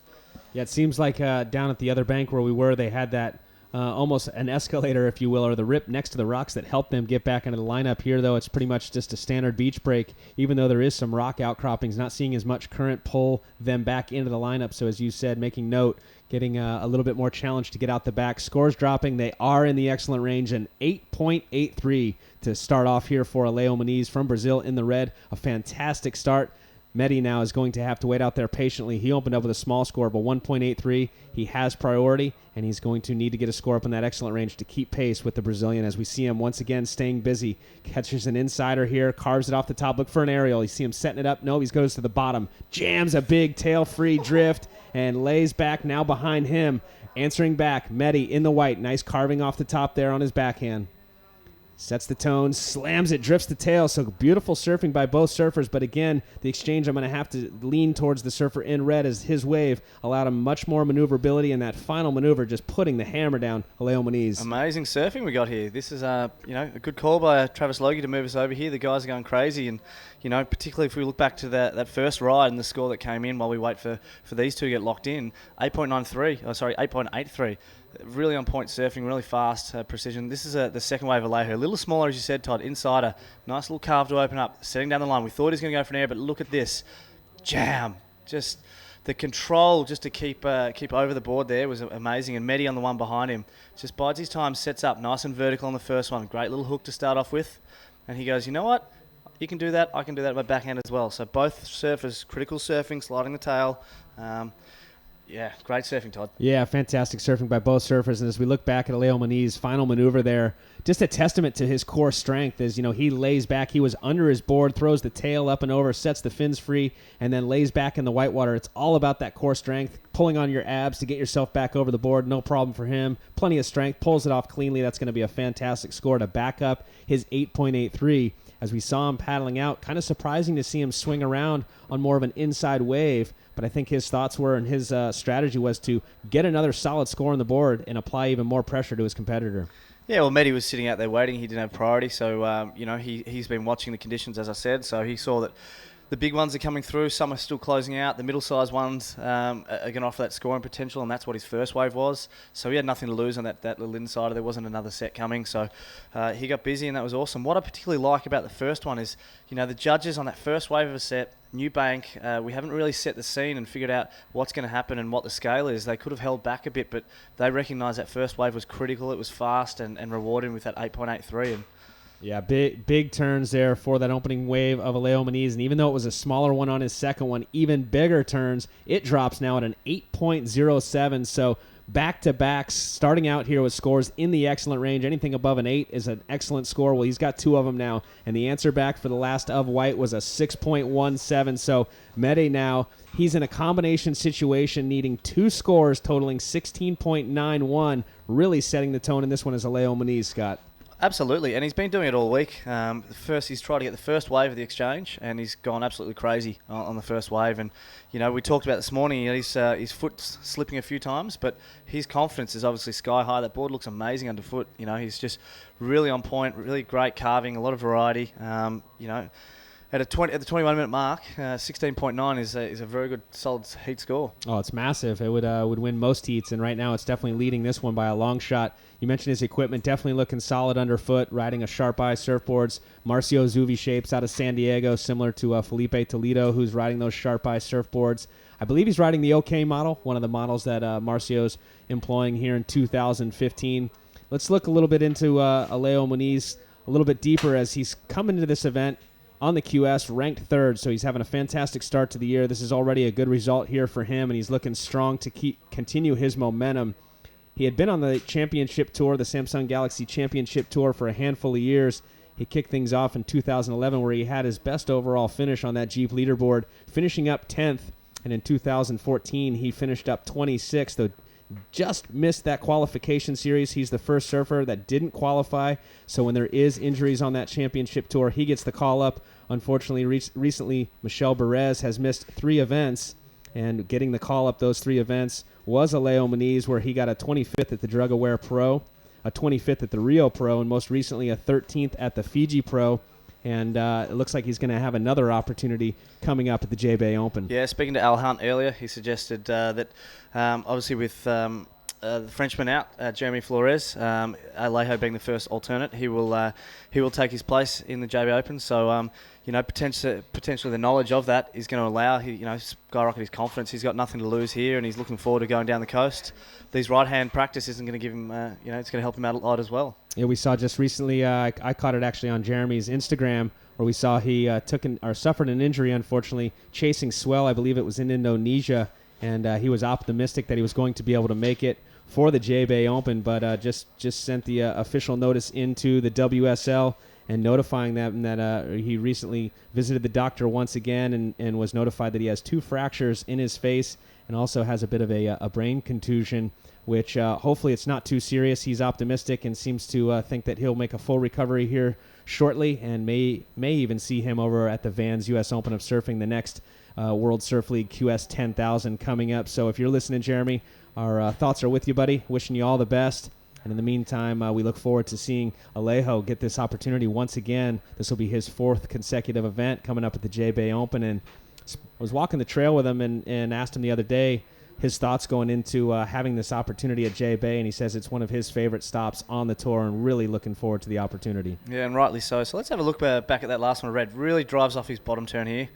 Yeah, it seems like down at the other bank where we were, they had that almost an escalator, if you will, or the rip next to the rocks that helped them get back into the lineup. Here, though, it's pretty much just a standard beach break, even though there is some rock outcroppings, not seeing as much current pull them back into the lineup. So as you said, making note, getting a little bit more challenge to get out the back. Scores dropping. They are in the excellent range, and 8.83 to start off here for Leo Muniz from Brazil in the red. A fantastic start. Medi now is going to have to wait out there patiently. He opened up with a small score of a 1.83. He has priority, and he's going to need to get a score up in that excellent range to keep pace with the Brazilian as we see him once again staying busy. Catches an insider here, carves it off the top. Look for an aerial. You see him setting it up. No, he goes to the bottom. Jams a big tail-free drift and lays back now behind him. Answering back, Medi in the white. Nice carving off the top there on his backhand. Sets the tone, slams it, drifts the tail. So beautiful surfing by both surfers. But again, the exchange, I'm going to have to lean towards the surfer in red as his wave allowed him much more maneuverability. And that final maneuver just putting the hammer down Leo Muniz. Amazing surfing we got here. This is a good call by Travis Logie to move us over here. The guys are going crazy. And, particularly if we look back to that first ride and the score that came in while we wait for these two to get locked in, 8.83. Really on point surfing, really fast precision. This is the second wave of Alejo. A little smaller, as you said, Todd. Insider. Nice little carve to open up. Setting down the line. We thought he was going to go for an air, but look at this. Jam. Just the control just to keep over the board there was amazing. And Medi on the one behind him just bides his time, sets up nice and vertical on the first one. Great little hook to start off with. And he goes, you know what? You can do that. I can do that with my backhand as well. So both surfers, critical surfing, sliding the tail. Yeah, great surfing, Todd. Yeah, fantastic surfing by both surfers. And as we look back at Alejo Muniz' final maneuver there, just a testament to his core strength as, he lays back. He was under his board, throws the tail up and over, sets the fins free, and then lays back in the whitewater. It's all about that core strength, pulling on your abs to get yourself back over the board. No problem for him. Plenty of strength, pulls it off cleanly. That's going to be a fantastic score to back up his 8.83. As we saw him paddling out, kind of surprising to see him swing around on more of an inside wave. But I think his thoughts were, and his strategy was to get another solid score on the board and apply even more pressure to his competitor. Yeah, well, Mehdi was sitting out there waiting. He didn't have priority, so he's been watching the conditions, as I said. So he saw that the big ones are coming through. Some are still closing out. The middle-sized ones are going to offer that scoring potential, and that's what his first wave was. So he had nothing to lose on that little insider. There wasn't another set coming, so he got busy, and that was awesome. What I particularly like about the first one is, the judges on that first wave of a set, new bank, we haven't really set the scene and figured out what's going to happen and what the scale is. They could have held back a bit, but they recognised that first wave was critical. It was fast and rewarding with that 8.83. And yeah, big turns there for that opening wave of Alejo Muniz, and even though it was a smaller one on his second one, even bigger turns. It drops now at an 8.07, so back-to-backs starting out here with scores in the excellent range. Anything above an 8 is an excellent score. Well, he's got 2 of them now, and the answer back for the last of white was a 6.17, so Mehdi now, he's in a combination situation needing 2 scores totaling 16.91, really setting the tone in this one as Alejo Muniz, Scott. Absolutely, and he's been doing it all week. He's tried to get the first wave of the exchange, and he's gone absolutely crazy on the first wave. And we talked about this morning. His foot's slipping a few times, but his confidence is obviously sky high. That board looks amazing underfoot. He's just really on point, really great carving, a lot of variety. At the 21-minute mark, 16.9 is a very good, solid heat score. Oh, it's massive. It would win most heats, and right now it's definitely leading this one by a long shot. You mentioned his equipment, definitely looking solid underfoot, riding a Sharp Eye surfboards. Marcio Zuvi shapes out of San Diego, similar to Felipe Toledo, who's riding those Sharp Eye surfboards. I believe he's riding the OK model, one of the models that Marcio's employing here in 2015. Let's look a little bit into Alejo Muniz a little bit deeper as he's come into this event on the QS, ranked 3rd, so he's having a fantastic start to the year. This is already a good result here for him, and he's looking strong to continue his momentum. He had been on the championship tour, the Samsung Galaxy Championship Tour, for a handful of years. He kicked things off in 2011 where he had his best overall finish on that Jeep leaderboard, finishing up 10th, and in 2014 he finished up 26th, though just missed that qualification series. He's the first surfer that didn't qualify, so when there is injuries on that championship tour, he gets the call up. Unfortunately, recently, Michel Perez has missed 3 events, and getting the call up those 3 events was Alejo Muniz, where he got a 25th at the Drug Aware Pro, a 25th at the Rio Pro, and most recently a 13th at the Fiji Pro. And it looks like he's going to have another opportunity coming up at the J-Bay Open. Yeah, speaking to Al Hunt earlier, he suggested that obviously with the Frenchman out, Jeremy Flores, Alejo being the first alternate, he will take his place in the J-Bay Open. So potentially the knowledge of that is going to allow skyrocket his confidence. He's got nothing to lose here, and he's looking forward to going down the coast. These right-hand practice isn't going to give him, it's going to help him out a lot as well. Yeah, we saw just recently, I caught it actually on Jeremy's Instagram, where we saw he suffered an injury, unfortunately, chasing swell. I believe it was in Indonesia, and he was optimistic that he was going to be able to make it for the J-Bay Open, but just sent the official notice into the WSL and notifying them that he recently visited the doctor once again and was notified that he has 2 fractures in his face and also has a bit of a brain contusion, which hopefully it's not too serious. He's optimistic and seems to think that he'll make a full recovery here shortly, and may even see him over at the Vans U.S. Open of Surfing, the next World Surf League QS 10,000 coming up. So if you're listening, Jeremy, our thoughts are with you, buddy. Wishing you all the best. And in the meantime, we look forward to seeing Alejo get this opportunity once again. This will be his 4th consecutive event coming up at the J-Bay Open. And I was walking the trail with him and asked him the other day his thoughts going into having this opportunity at J-Bay, and he says it's one of his favorite stops on the tour and really looking forward to the opportunity. Yeah, and rightly so. So let's have a look back at that last one I read. Really drives off his bottom turn here.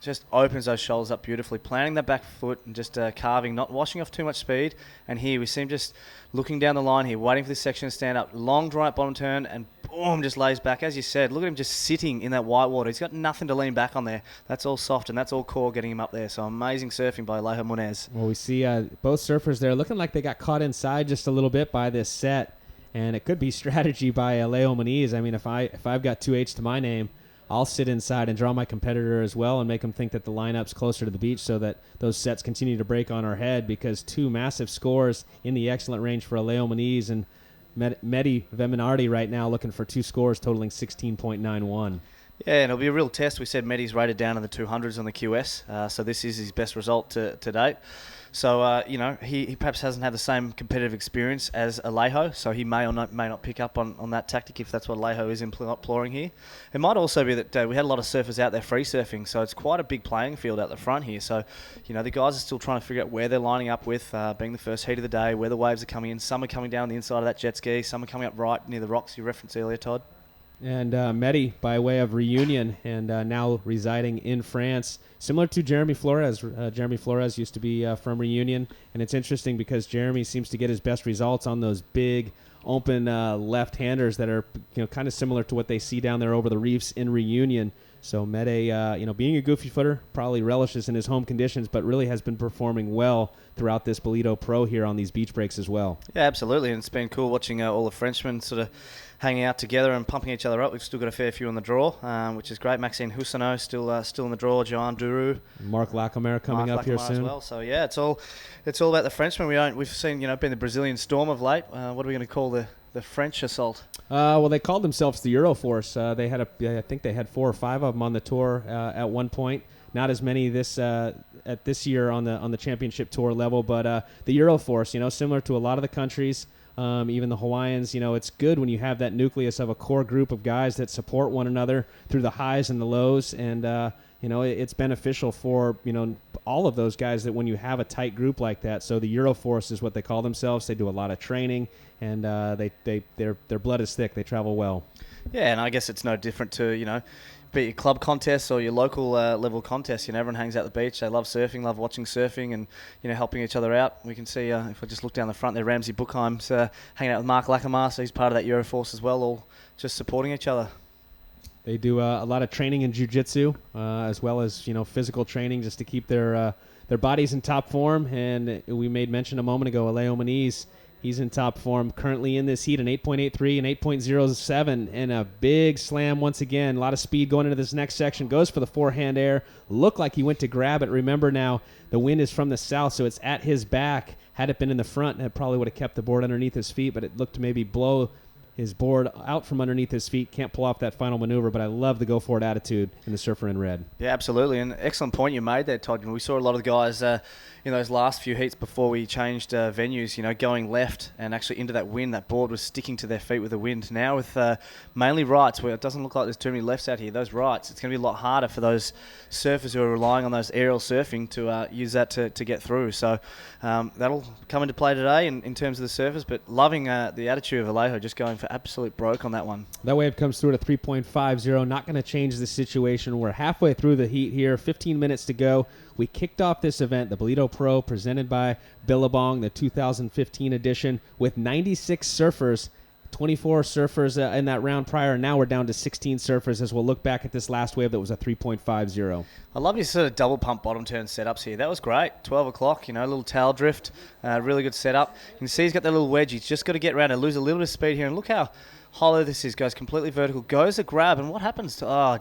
just opens those shoulders up beautifully, planting that back foot and just carving, not washing off too much speed. And here we see him just looking down the line here, waiting for this section to stand up. Long dry bottom turn and boom, just lays back. As you said, look at him just sitting in that white water. He's got nothing to lean back on there. That's all soft and that's all core getting him up there. So amazing surfing by Alejo Munez. Well, we see both surfers there looking like they got caught inside just a little bit by this set. And it could be strategy by Alejo Munez. I mean, if I've got 2H to my name, I'll sit inside and draw my competitor as well and make them think that the lineup's closer to the beach so that those sets continue to break on our head, because two massive scores in the excellent range for Alejo Munez and Mehdi Veminardi right now looking for two scores totaling 16.91. Yeah, and it'll be a real test. We said Mehdi's rated down in the 200s on the QS, so this is his best result to date. So, he perhaps hasn't had the same competitive experience as Alejo, so he may not pick up on that tactic if that's what Alejo is imploring here. It might also be that we had a lot of surfers out there free surfing, so it's quite a big playing field out the front here. So, the guys are still trying to figure out where they're lining up with, being the first heat of the day, where the waves are coming in. Some are coming down the inside of that jet ski, some are coming up right near the rocks you referenced earlier, Todd. And Mehdi, by way of reunion and now residing in France, similar to Jeremy Flores. Jeremy Flores used to be from Reunion, and it's interesting because Jeremy seems to get his best results on those big, open left-handers that are kind of similar to what they see down there over the reefs in Reunion. So Mehdi, being a goofy footer, probably relishes in his home conditions, but really has been performing well throughout this Ballito Pro here on these beach breaks as well. Yeah, absolutely, and it's been cool watching all the Frenchmen sort of hanging out together and pumping each other up. We've still got a fair few in the draw, which is great. Maxine Houssano still in the draw. Johan Duru, Mark Lacomere coming up here soon as well. So yeah, it's all about the Frenchmen. We've seen been the Brazilian storm of late. What are we going to call the French assault? Well, they called themselves the Euroforce. I think they had 4 or 5 of them on the tour at one point. Not as many this year on the championship tour level, but the Euroforce, similar to a lot of the countries. Even the Hawaiians, it's good when you have that nucleus of a core group of guys that support one another through the highs and the lows. And, it's beneficial for, all of those guys that when you have a tight group like that. So the Euroforce is what they call themselves. They do a lot of training, and their blood is thick. They travel well. Yeah, and I guess it's no different to, be it your club contests or your local level contests. Everyone hangs out the beach. They love surfing, love watching surfing, and helping each other out. We can see if I just look down the front there, Ramsey Bookheim's hanging out with Mark Lacomere, so he's part of that Euroforce as well, all just supporting each other. They do a lot of training in jiu-jitsu as well as physical training just to keep their bodies in top form. And we made mention a moment ago, Alejo Munez. He's in top form currently in this heat, an 8.83 and 8.07, and a big slam once again. A lot of speed going into this next section. Goes for the forehand air. Looked like he went to grab it. Remember now, the wind is from the south, so it's at his back. Had it been in the front, it probably would have kept the board underneath his feet, but it looked to maybe blow his board out from underneath his feet. Can't pull off that final maneuver, but I love the go-for-it attitude in the surfer in red. Yeah, absolutely, and excellent point you made there, Todd. We saw a lot of the guys in those last few heats before we changed venues, going left and actually into that wind. That board was sticking to their feet with the wind. Now with mainly rights, where it doesn't look like there's too many lefts out here, those rights, it's going to be a lot harder for those surfers who are relying on those aerial surfing to use that to get through. So that'll come into play today in terms of the surfers, but loving the attitude of Alejo, just going for absolute broke on that one. That wave comes through at a 3.50. Not going to change the situation. We're halfway through the heat here, 15 minutes to go. We kicked off this event, the Ballito Pro, presented by Billabong, the 2015 edition, with 96 surfers, 24 surfers in that round prior. Now we're down to 16 surfers as we'll look back at this last wave that was a 3.50. I love your sort of double pump bottom turn setups here. That was great. 12 o'clock, a little tail drift, really good setup. You can see he's got that little wedge. He's just got to get around and lose a little bit of speed here. And look how hollow this is. Goes completely vertical, goes a grab, and what happens to,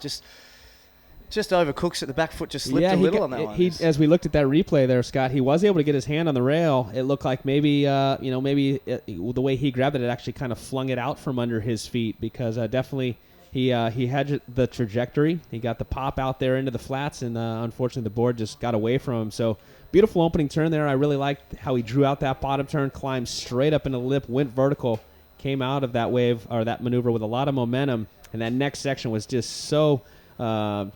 just overcooks it. The back foot just slipped a little on that one. As we looked at that replay there, Scott, he was able to get his hand on the rail. It looked like maybe the way he grabbed it, it actually kind of flung it out from under his feet, because definitely he had the trajectory. He got the pop out there into the flats, and unfortunately the board just got away from him. So beautiful opening turn there. I really liked how he drew out that bottom turn, climbed straight up into the lip, went vertical, came out of that wave or that maneuver with a lot of momentum, and that next section was just so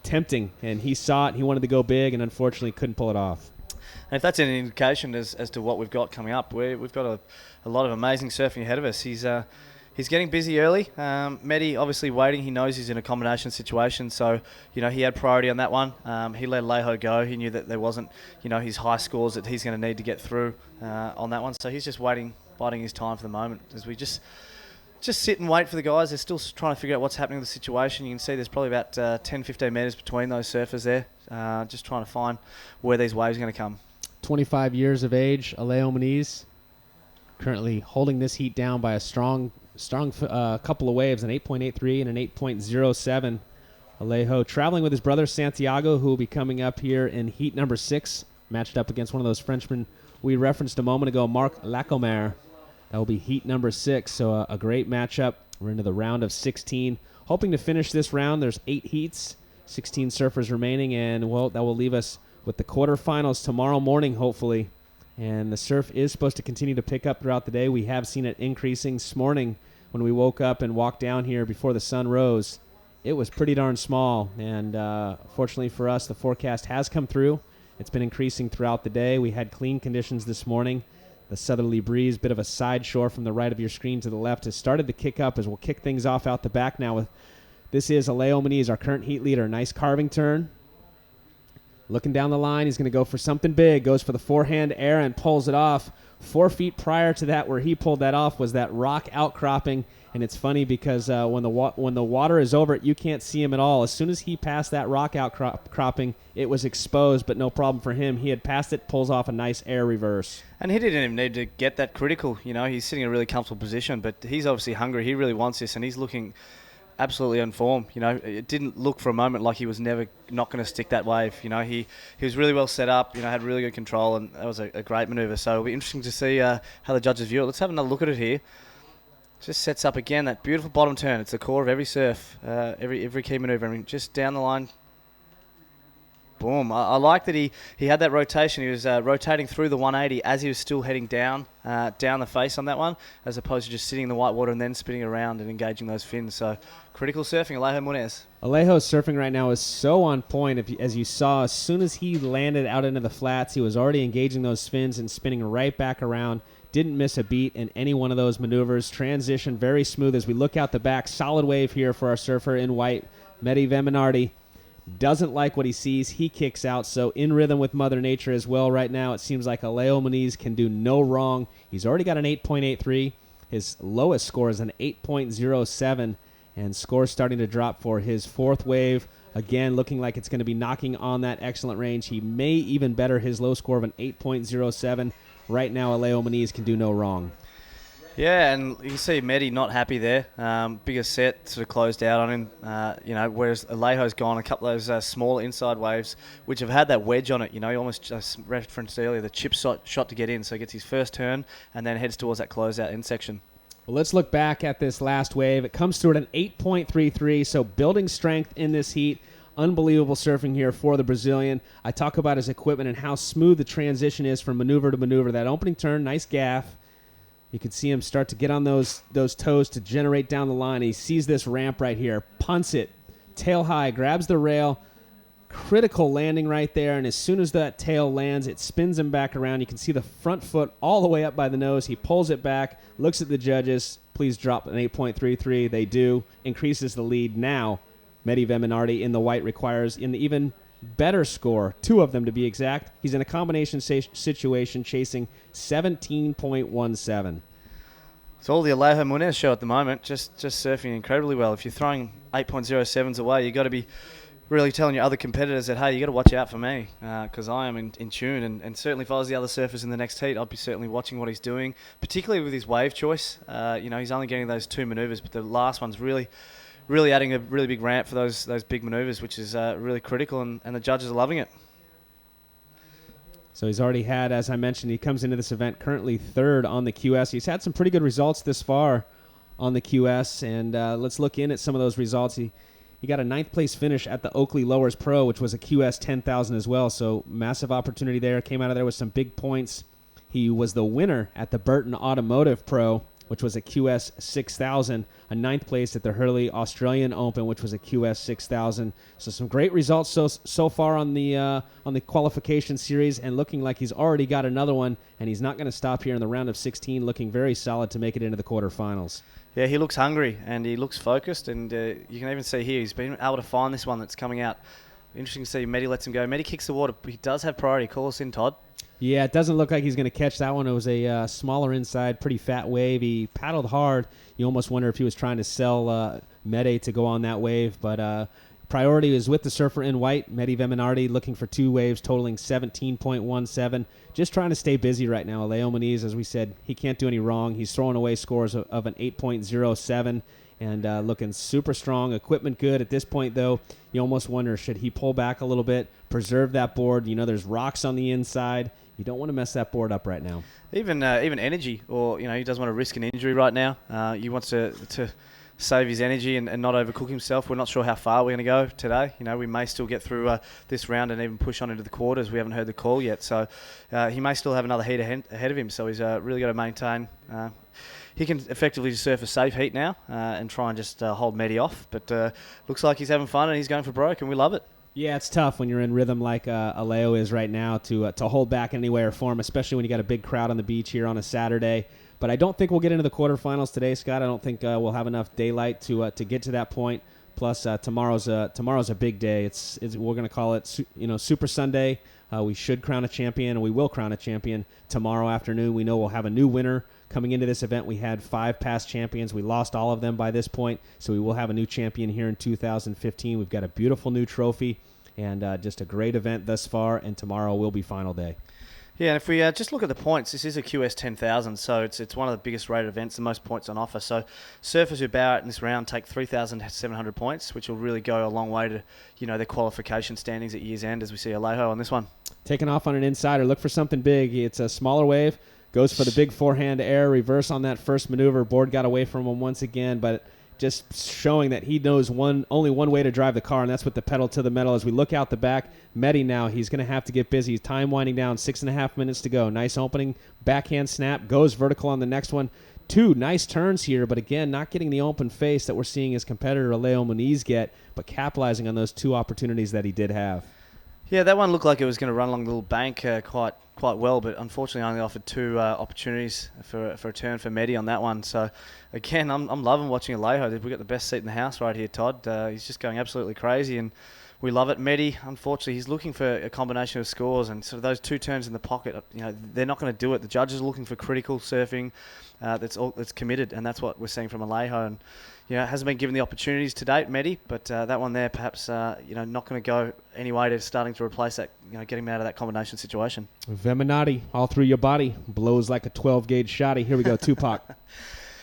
tempting, and he saw it. He wanted to go big, and unfortunately couldn't pull it off. And if that's an indication as to what we've got coming up, we've got a lot of amazing surfing ahead of us. He's he's getting busy early. Mehdi obviously waiting. He knows he's in a combination situation, so he had priority on that one. He let Alejo go. He knew that there wasn't his high scores that he's going to need to get through on that one. So he's just waiting, biding his time for the moment as we just sit and wait for the guys. They're still trying to figure out what's happening with the situation. You can see there's probably about 10-15 metres between those surfers there, just trying to find where these waves are going to come. 25 years of age, Alejo Muniz, currently holding this heat down by a strong couple of waves, an 8.83 and an 8.07. Alejo traveling with his brother Santiago, who will be coming up here in heat number 6, matched up against one of those Frenchmen we referenced a moment ago, Marc Lacomere. That will be heat number 6, so a great matchup. We're into the round of 16. Hoping to finish this round. There's 8 heats, 16 surfers remaining, and that will leave us with the quarterfinals tomorrow morning, hopefully. And the surf is supposed to continue to pick up throughout the day. We have seen it increasing this morning when we woke up and walked down here before the sun rose. It was pretty darn small, and fortunately for us, the forecast has come through. It's been increasing throughout the day. We had clean conditions this morning. The southerly breeze, bit of a side shore from the right of your screen to the left, has started to kick up as we'll kick things off out the back now. This is Alejo Muniz, our current heat leader. Nice carving turn. Looking down the line, he's going to go for something big. Goes for the forehand air and pulls it off. 4 feet prior to that, where he pulled that off, was that rock outcropping. And it's funny because when the water is over it, you can't see him at all. As soon as he passed that rock outcropping, it was exposed, but no problem for him. He had passed it, pulls off a nice air reverse. And he didn't even need to get that critical. He's sitting in a really comfortable position, but he's obviously hungry. He really wants this, and he's looking absolutely on form. It didn't look for a moment like he was never not going to stick that wave. He was really well set up, had really good control, and that was a great manoeuvre. So it'll be interesting to see how the judges view it. Let's have another look at it here. Just sets up again that beautiful bottom turn. It's the core of every surf, every key manoeuvre. I mean, just down the line. Boom. I like that he had that rotation. He was rotating through the 180 as he was still heading down the face on that one, as opposed to just sitting in the white water and then spinning around and engaging those fins. So critical surfing, Alejo Muniz. Alejo's surfing right now is so on point. As you saw, as soon as he landed out into the flats, he was already engaging those fins and spinning right back around. Didn't miss a beat in any one of those maneuvers. Transition very smooth as we look out the back. Solid wave here for our surfer in white, Mehdi Veminardi. Doesn't like what he sees. He kicks out, so in rhythm with Mother Nature as well right now. It seems like Alejo Muniz can do no wrong. He's already got an 8.83. His lowest score is an 8.07, and score's starting to drop for his 4th wave. Again, looking like it's going to be knocking on that excellent range. He may even better his low score of an 8.07. Right now, Alejo Muniz can do no wrong. Yeah, and you can see Mehdi not happy there. Bigger set sort of closed out on him. Whereas Alejo's gone a couple of those smaller inside waves, which have had that wedge on it. He almost just referenced earlier the chip shot to get in. So he gets his first turn and then heads towards that closeout end section. Well, let's look back at this last wave. It comes through at an 8.33, so building strength in this heat. Unbelievable surfing here for the Brazilian. I talk about his equipment and how smooth the transition is from maneuver to maneuver. That opening turn, nice gaff. You can see him start to get on those toes to generate down the line. He sees this ramp right here, punts it, tail high, grabs the rail. Critical landing right there, and as soon as that tail lands, it spins him back around. You can see the front foot all the way up by the nose. He pulls it back, looks at the judges. Please drop an 8.33. They do. Increases the lead now. Mehdi Veminardi in the white requires an even better score, 2 of them to be exact. He's in a combination situation chasing 17.17. It's all the Alejo Muniz show at the moment, just surfing incredibly well. If you're throwing 8.07s away, you've got to be really telling your other competitors that, hey, you got to watch out for me because I am in tune. And certainly if I was the other surfers in the next heat, I'd be certainly watching what he's doing, particularly with his wave choice. He's only getting those 2 maneuvers, but the last one's really adding a really big ramp for those big maneuvers, which is really critical, and the judges are loving it. So he's already had, as I mentioned, he comes into this event currently 3rd on the QS. He's had some pretty good results this far on the QS, and let's look in at some of those results. He got a 9th place finish at the Oakley Lowers Pro, which was a QS 10,000 as well, so massive opportunity there. Came out of there with some big points. He was the winner at the Burton Automotive Pro, which was a QS 6000, a 9th place at the Hurley Australian Open, which was a QS 6000. So some great results so far on the qualification series, and looking like he's already got another one, and he's not going to stop here in the round of 16, looking very solid to make it into the quarterfinals. Yeah, he looks hungry and he looks focused, and you can even see here he's been able to find this one that's coming out. Interesting to see. Medi lets him go. Medi kicks the water. He does have priority. Call us in, Todd. Yeah, it doesn't look like he's going to catch that one. It was a smaller inside, pretty fat wave. He paddled hard. You almost wonder if he was trying to sell Medi to go on that wave, but priority is with the surfer in white. Medi Veminardi looking for 2 waves totaling 17.17. Just trying to stay busy right now. Leo Moniz, as we said, he can't do any wrong. He's throwing away scores of an 8.07 and looking super strong. Equipment good. At this point, though, you almost wonder, should he pull back a little bit, preserve that board? You know, there's rocks on the inside. You don't want to mess that board up right now. Even energy, or, he doesn't want to risk an injury right now. He wants to save his energy and not overcook himself. We're not sure how far we're going to go today. We may still get through this round and even push on into the quarters. We haven't heard the call yet, so he may still have another heat ahead of him. So he's really got to maintain. He can effectively just surf a safe heat now and try and just hold Medi off. But looks like he's having fun and he's going for broke, and we love it. Yeah, it's tough when you're in rhythm like Aleo is right now to hold back in any way or form, especially when you got a big crowd on the beach here on a Saturday. But I don't think we'll get into the quarterfinals today, Scott. I don't think we'll have enough daylight to get to that point. Plus, tomorrow's a big day. We're going to call it Super Sunday. We should crown a champion, and we will crown a champion tomorrow afternoon. We know we'll have a new winner coming into this event. We had 5 past champions. We lost all of them by this point, so we will have a new champion here in 2015. We've got a beautiful new trophy and just a great event thus far, and tomorrow will be final day. Yeah, and if we just look at the points, this is a QS 10,000, so it's one of the biggest rated events, the most points on offer. So surfers who bow out in this round take 3,700 points, which will really go a long way to their qualification standings at year's end, as we see Alejo on this one. Taking off on an insider, look for something big. It's a smaller wave, goes for the big forehand air, reverse on that first maneuver. Board got away from him once again, but just showing that he knows only one way to drive the car, and that's with the pedal to the metal. As we look out the back, Medi now, he's going to have to get busy. Time winding down, 6.5 minutes to go. Nice opening, backhand snap, goes vertical on the next one. 2 nice turns here, but again, not getting the open face that we're seeing his competitor Leo Moniz get, but capitalizing on those 2 opportunities that he did have. Yeah, that one looked like it was going to run along the little bank quite well, but unfortunately only offered 2 opportunities for a turn for Medi on that one. So again, I'm loving watching Alejo. We've got the best seat in the house right here, Todd. He's just going absolutely crazy, and we love it. Medi, unfortunately, he's looking for a combination of scores, and sort of those 2 turns in the pocket, they're not going to do it. The judges are looking for critical surfing that's committed, and that's what we're seeing from Alejo. And hasn't been given the opportunities to date, Medi, but that one there perhaps not going to go any way to starting to replace that, getting him out of that combination situation. Veminati, all through your body, blows like a 12-gauge shotty. Here we go, Tupac.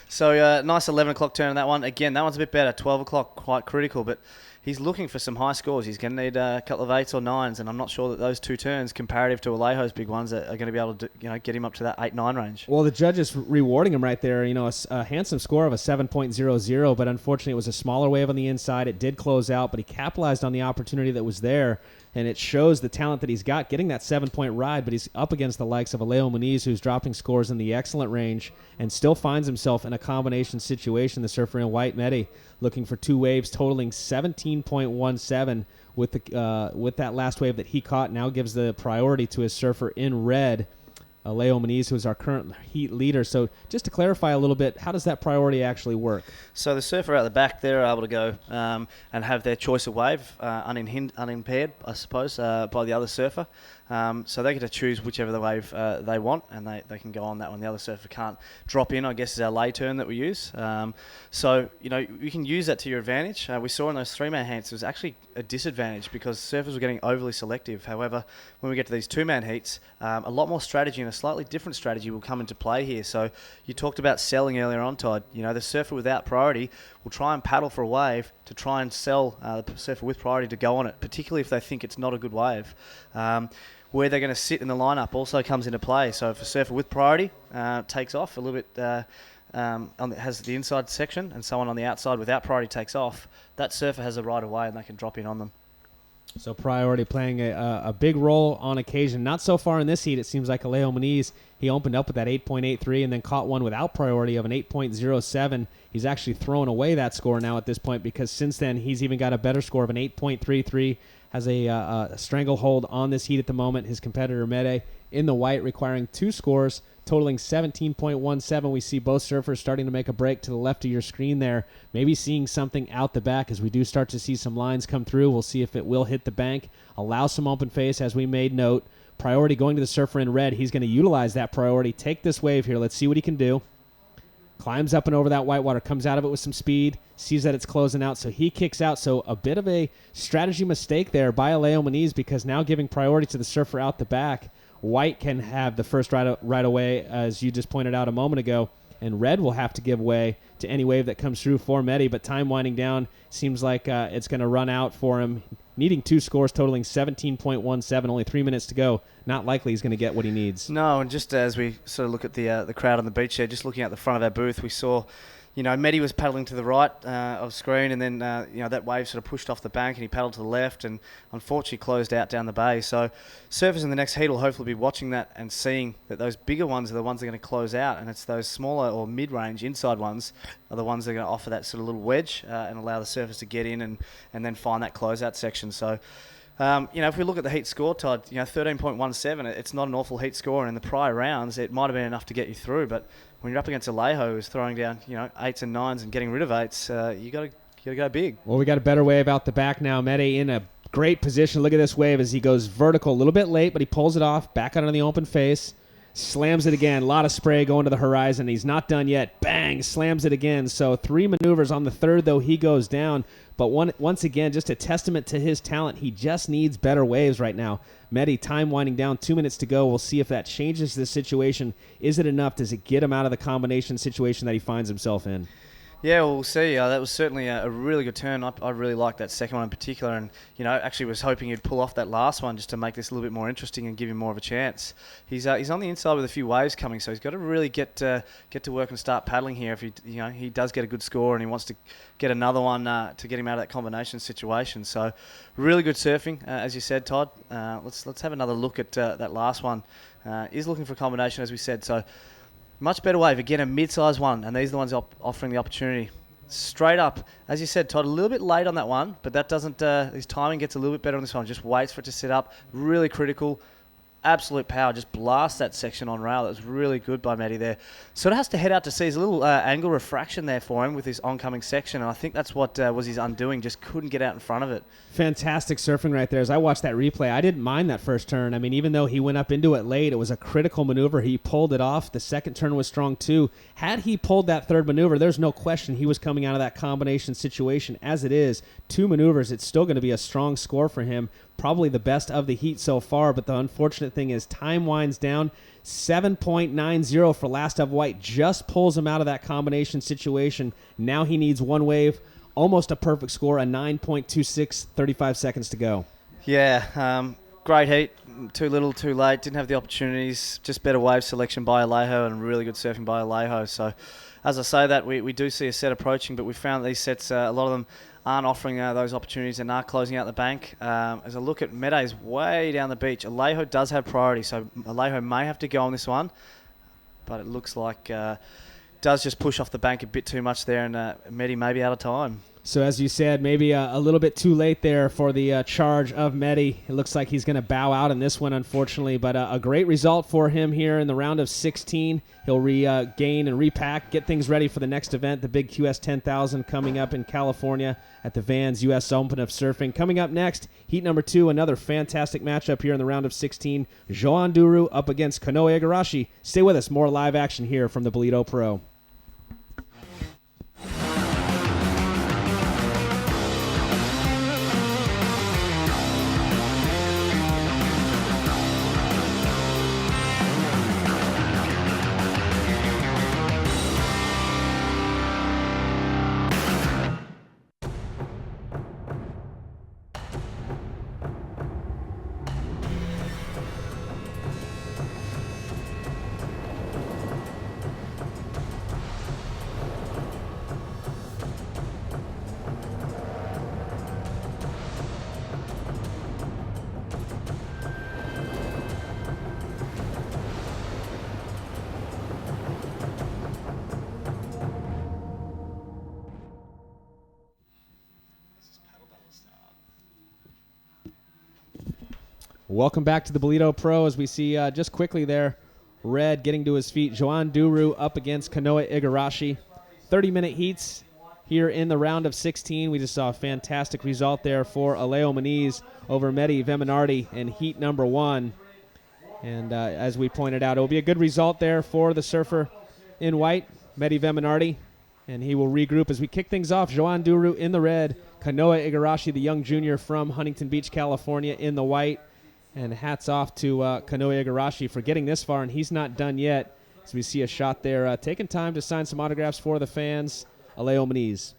So nice 11 o'clock turn on that one. Again, that one's a bit better. 12 o'clock, quite critical, but he's looking for some high scores. He's going to need a couple of 8s or 9s, and I'm not sure that those 2 turns, comparative to Alejo's big ones, are going to be able to get him up to that 8-9 range. Well, the judge is rewarding him right there. A handsome score of a 7.00, but unfortunately it was a smaller wave on the inside. It did close out, but he capitalized on the opportunity that was there, and it shows the talent that he's got getting that 7-point ride, but he's up against the likes of Leo Moniz, who's dropping scores in the excellent range and still finds himself in a combination situation. The surfer in white, Medi, looking for 2 waves totaling 17.17 with that last wave that he caught. Now gives the priority to his surfer in red, Leo Moniz, who is our current heat leader. So just to clarify a little bit, how does that priority actually work? So the surfer out the back, they're able to go and have their choice of wave unimpaired, I suppose, by the other surfer. So they get to choose whichever the wave they want, and they can go on that one. The other surfer can't drop in, I guess, is our lay turn that we use. So, you can use that to your advantage. We saw in those 3-man heats, it was actually a disadvantage because surfers were getting overly selective. However, when we get to these 2-man heats, a lot more strategy and a slightly different strategy will come into play here. So you talked about selling earlier on, Todd. The surfer without priority will try and paddle for a wave to try and sell the surfer with priority to go on it, particularly if they think it's not a good wave. Where they're going to sit in the lineup also comes into play. So if a surfer with priority takes off a little bit, has the inside section, and someone on the outside without priority takes off, that surfer has a right of way and they can drop in on them. So priority playing a big role on occasion. Not so far in this heat. It seems like Leo Moniz, he opened up with that 8.83 and then caught one without priority of an 8.07. He's actually thrown away that score now at this point because since then he's even got a better score of an 8.33, has a stranglehold on this heat at the moment. His competitor, Mede, in the white, requiring 2 scores, totaling 17.17. We see both surfers starting to make a break to the left of your screen there, maybe seeing something out the back as we do start to see some lines come through. We'll see if it will hit the bank, allow some open face as we made note. Priority going to the surfer in red. He's going to utilize that priority, take this wave here. Let's see what he can do. Climbs up and over that whitewater, comes out of it with some speed, sees that it's closing out, so he kicks out. So a bit of a strategy mistake there by Aleo Moniz, because now giving priority to the surfer out the back, white can have the first right away, as you just pointed out a moment ago, and red will have to give way to any wave that comes through for Mede. But time winding down, seems like it's going to run out for him. Needing 2 scores, totaling 17.17, only 3 minutes to go. Not likely he's going to get what he needs. No, and just as we sort of look at the crowd on the beach there, just looking at the front of our booth, we saw, Medi was paddling to the right of screen, and then, that wave sort of pushed off the bank, and he paddled to the left, and unfortunately closed out down the bay. So surfers in the next heat will hopefully be watching that and seeing that those bigger ones are the ones that are going to close out, and it's those smaller or mid-range inside ones are the ones that are going to offer that sort of little wedge and allow the surfers to get in and then find that closeout section. So, if we look at the heat score, Todd, 13.17, it's not an awful heat score, and in the prior rounds, it might have been enough to get you through, but when you're up against Alejo, who's throwing down, 8s and 9s and getting rid of 8s, you got to go big. Well, we got a better wave out the back now. Mede in a great position. Look at this wave as he goes vertical, a little bit late, but he pulls it off, back out on the open face, slams it again. A lot of spray going to the horizon. He's not done yet. Bang, slams it again. So 3 maneuvers on the third, though, he goes down. But once again, just a testament to his talent. He just needs better waves right now. Mede, time winding down, 2 minutes to go. We'll see if that changes the situation. Is it enough? Does it get him out of the combination situation that he finds himself in? Yeah, well, we'll see. That was certainly a really good turn. I really liked that second one in particular, and actually was hoping he'd pull off that last one just to make this a little bit more interesting and give him more of a chance. He's on the inside with a few waves coming, so he's got to really get to work and start paddling here. If he does get a good score and he wants to get another one to get him out of that combination situation. So, really good surfing, as you said, Todd. Let's have another look at that last one. Is looking for a combination, as we said. So. Much better wave. Again, a mid-sized one, and these are the ones offering the opportunity. Straight up, as you said, Todd, a little bit late on that one, but that doesn't. His timing gets a little bit better on this one. Just waits for it to sit up. Really critical. Absolute power. Just blast that section on rail. That was really good by Mede there. Sort of has to head out to sea. There's a little angle refraction there for him with his oncoming section, and I think that's what was his undoing. Just couldn't get out in front of it. Fantastic surfing right there. As I watched that replay, I didn't mind that first turn. I mean, even though he went up into it late, it was a critical maneuver. He pulled it off. The second turn was strong too. Had he pulled that third maneuver, there's no question he was coming out of that combination situation. As it is, 2 maneuvers, it's still going to be a strong score for him. Probably the best of the heat so far, but the unfortunate thing is time winds down. 7.90 for last of white. Just pulls him out of that combination situation. Now he needs 1 wave. Almost a perfect score, a 9.26, 35 seconds to go. Yeah, great heat. Too little, too late. Didn't have the opportunities. Just better wave selection by Alejo and really good surfing by Alejo. So, as I say that, we do see a set approaching, but we found these sets, a lot of them aren't offering those opportunities and are closing out the bank. As I look at Mede's way down the beach, Alejo does have priority, so Alejo may have to go on this one, but it looks like does just push off the bank a bit too much there, and Mede may be out of time. So as you said, maybe a little bit too late there for the charge of Mede. It looks like he's going to bow out in this one, unfortunately, but a great result for him here in the round of 16. He'll regain and repack, get things ready for the next event, the big QS 10,000 coming up in California at the Vans U.S. Open of Surfing. Coming up next, heat number 2, another fantastic matchup here in the round of 16. Joan Duru up against Kanoe Igarashi. Stay with us. More live action here from the Ballito Pro. Welcome back to the Ballito Pro as we see just quickly there, Red getting to his feet. Joan Duru up against Kanoa Igarashi. 30-minute heats here in the round of 16. We just saw a fantastic result there for Aleo Muniz over Mehdi Veminardi in heat number 1. And as we pointed out, it will be a good result there for the surfer in white, Mehdi Veminardi. And he will regroup as we kick things off. Joan Duru in the red, Kanoa Igarashi, the young junior from Huntington Beach, California, in the white. And hats off to Kanoa Igarashi for getting this far, and he's not done yet. As we see a shot there, taking time to sign some autographs for the fans, Aleo Muniz.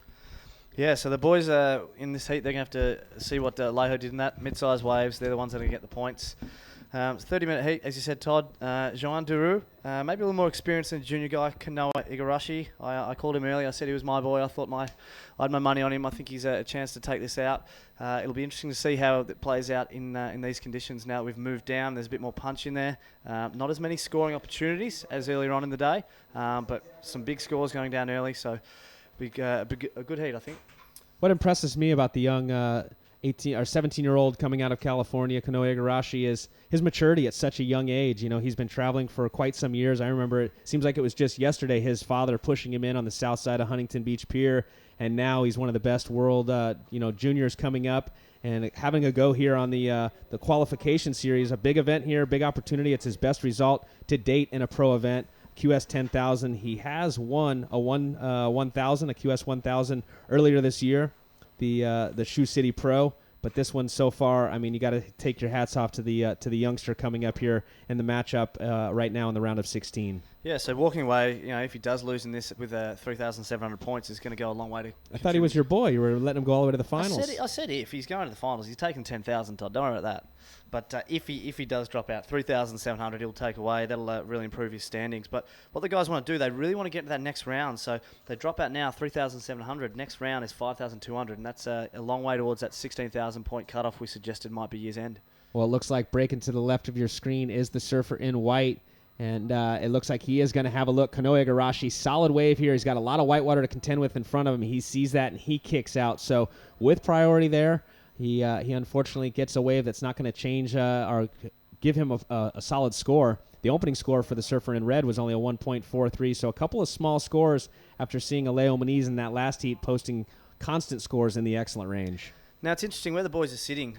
Yeah, so the boys in this heat, they're going to have to see what Leho did in that. Mid-sized waves, they're the ones that are going to get the points. 30-minute heat, as you said, Todd. Joan Duru, maybe a little more experienced than junior guy, Kanoa Igarashi. I called him earlier. I said he was my boy. I thought I had my money on him. I think he's a chance to take this out. It'll be interesting to see how it plays out in these conditions now that we've moved down. There's a bit more punch in there. Not as many scoring opportunities as earlier on in the day, but some big scores going down early. So a good heat, I think. What impresses me about the young 18 or 17-year-old coming out of California, Kanoa Igarashi, is his maturity at such a young age. You know, he's been traveling for quite some years. I remember it seems like it was just yesterday his father pushing him in on the south side of Huntington Beach Pier, and now he's one of the best world juniors coming up and having a go here on the qualification series. A big event here, big opportunity. It's his best result to date in a pro event. QS 10,000. He has won a 1,000, a QS 1,000 earlier this year, the Shoe City Pro. But this one so far, I mean, you got to take your hats off to the youngster coming up here in the matchup right now in the round of 16. Yeah, so walking away, if he does lose in this with 3,700 points, is going to go a long way to. I thought he was your boy. You were letting him go all the way to the finals. I said if he's going to the finals, he's taking 10,000. Todd, don't worry about that. But if he does drop out, 3,700 he'll take away. That'll really improve his standings. But what the guys want to do, they really want to get into that next round. So they drop out now 3,700. Next round is 5,200, and that's a long way towards that 16,000 point cutoff we suggested might be year's end. Well, it looks like breaking to the left of your screen is the surfer in white. And it looks like he is going to have a look. Kanoa Igarashi, solid wave here. He's got a lot of whitewater to contend with in front of him. He sees that, and he kicks out. So with priority there, he unfortunately gets a wave that's not going to change or give him a solid score. The opening score for the surfer in red was only a 1.43, so a couple of small scores after seeing Aleo Muniz in that last heat posting constant scores in the excellent range. Now, it's interesting where the boys are sitting.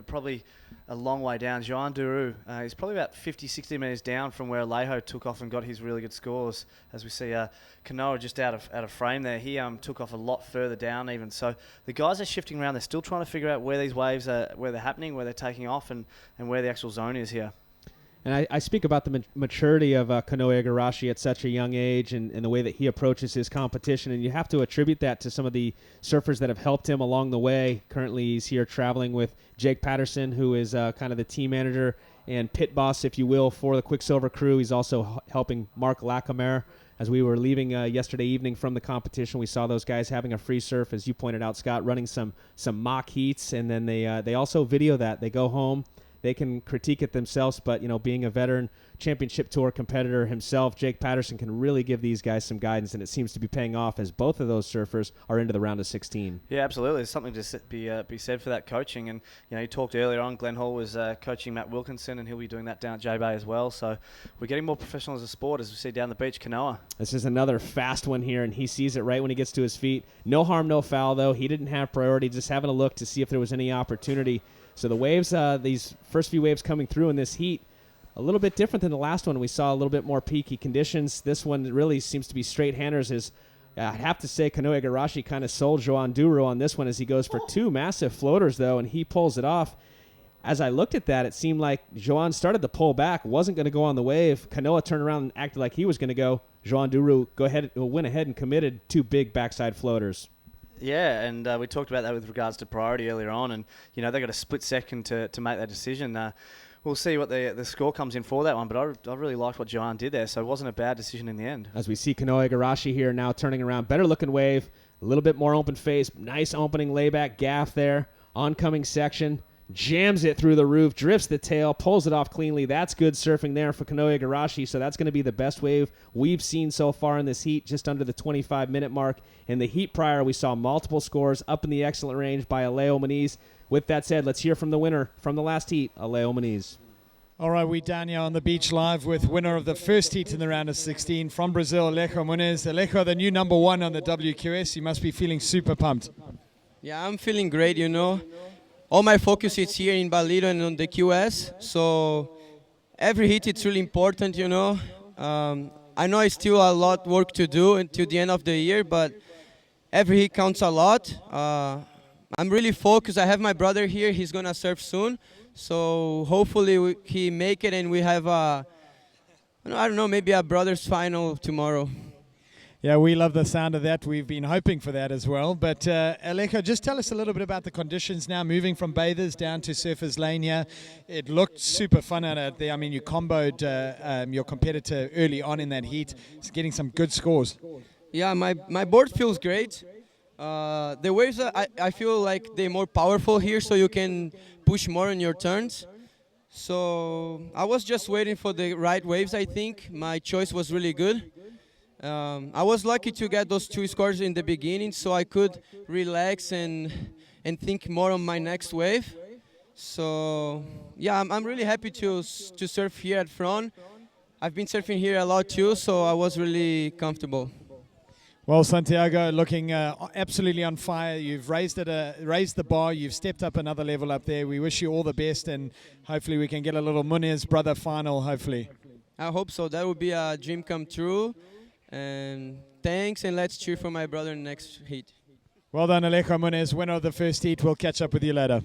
Probably a long way down. Joan Duru is probably about 50, 60 metres down from where Alejo took off and got his really good scores. As we see Kanoa just out of frame there. He took off a lot further down even. So the guys are shifting around. They're still trying to figure out where these waves are, where they're happening, where they're taking off, and where the actual zone is here. And I speak about the maturity of Kanoa Igarashi at such a young age and the way that he approaches his competition. And you have to attribute that to some of the surfers that have helped him along the way. Currently, he's here traveling with Jake Patterson, who is kind of the team manager and pit boss, if you will, for the Quicksilver crew. He's also helping Mark Lacomere. As we were leaving yesterday evening from the competition, we saw those guys having a free surf, as you pointed out, Scott, running some mock heats. And then they also video that. They go home. They can critique it themselves, but, being a veteran championship tour competitor himself, Jake Patterson can really give these guys some guidance, and it seems to be paying off as both of those surfers are into the round of 16. Yeah, absolutely. There's something to be said for that coaching. And, you talked earlier on, Glenn Hall was coaching Matt Wilkinson, and he'll be doing that down at J-Bay as well. So we're getting more professional as a sport, as we see down the beach, Kanoa. This is another fast one here, and he sees it right when he gets to his feet. No harm, no foul, though. He didn't have priority, just having a look to see if there was any opportunity. So the waves, these first few waves coming through in this heat, a little bit different than the last one. We saw a little bit more peaky conditions. This one really seems to be straight-handers. I'd have to say Kanoa Igarashi kind of sold Joan Duru on this one as he goes for two massive floaters, though, and he pulls it off. As I looked at that, it seemed like Joan started to pull back, wasn't going to go on the wave. Kanoa turned around and acted like he was going to go. Joan Duru went ahead and committed two big backside floaters. Yeah, and we talked about that with regards to priority earlier on, and they got a split second to make that decision. We'll see what the score comes in for that one, but I really liked what Joan did there, so it wasn't a bad decision in the end. As we see Kanoa Igarashi here now turning around, better looking wave, a little bit more open face, nice opening layback gaff there, oncoming section, jams it through the roof, drifts the tail, pulls it off cleanly. That's good surfing there for Kanoa Igarashi, so that's going to be the best wave we've seen so far in this heat, just under the 25-minute mark. In the heat prior, we saw multiple scores up in the excellent range by Aleo Muniz. with that said, let's hear from the winner from the last heat, Alejo Muniz. All right, we're down here on the beach live with winner of the first heat in the round of 16 from Brazil, Alejo Muniz. Alejo, the new number 1 on the WQS. You must be feeling super pumped. Yeah, I'm feeling great, you know. All my focus is here in Ballito and on the QS. So every hit it's really important, you know. I know it's still a lot work to do until the end of the year, but every hit counts a lot. I'm really focused. I have my brother here. He's going to surf soon. So hopefully he make it and we have I don't know, maybe a brothers final tomorrow. Yeah, we love the sound of that. We've been hoping for that as well. But Alejo, just tell us a little bit about the conditions now, moving from bathers down to surfers lane here. It looked super fun out there. I mean, you comboed your competitor early on in that heat. It's getting some good scores. Yeah, my board feels great. The waves, I feel like they're more powerful here, so you can push more on your turns. So I was just waiting for the right waves, I think. My choice was really good. I was lucky to get those 2 scores in the beginning, so I could relax and think more on my next wave. So yeah, I'm really happy to surf here at front. I've been surfing here a lot too, so I was really comfortable. Well, Santiago, looking absolutely on fire. You've raised the bar. You've stepped up another level up there. We wish you all the best, and hopefully we can get a little Muniz brother final, hopefully. I hope so. That would be a dream come true. And thanks, and let's cheer for my brother next heat. Well done, Alejo Muniz, winner of the first heat. We'll catch up with you later.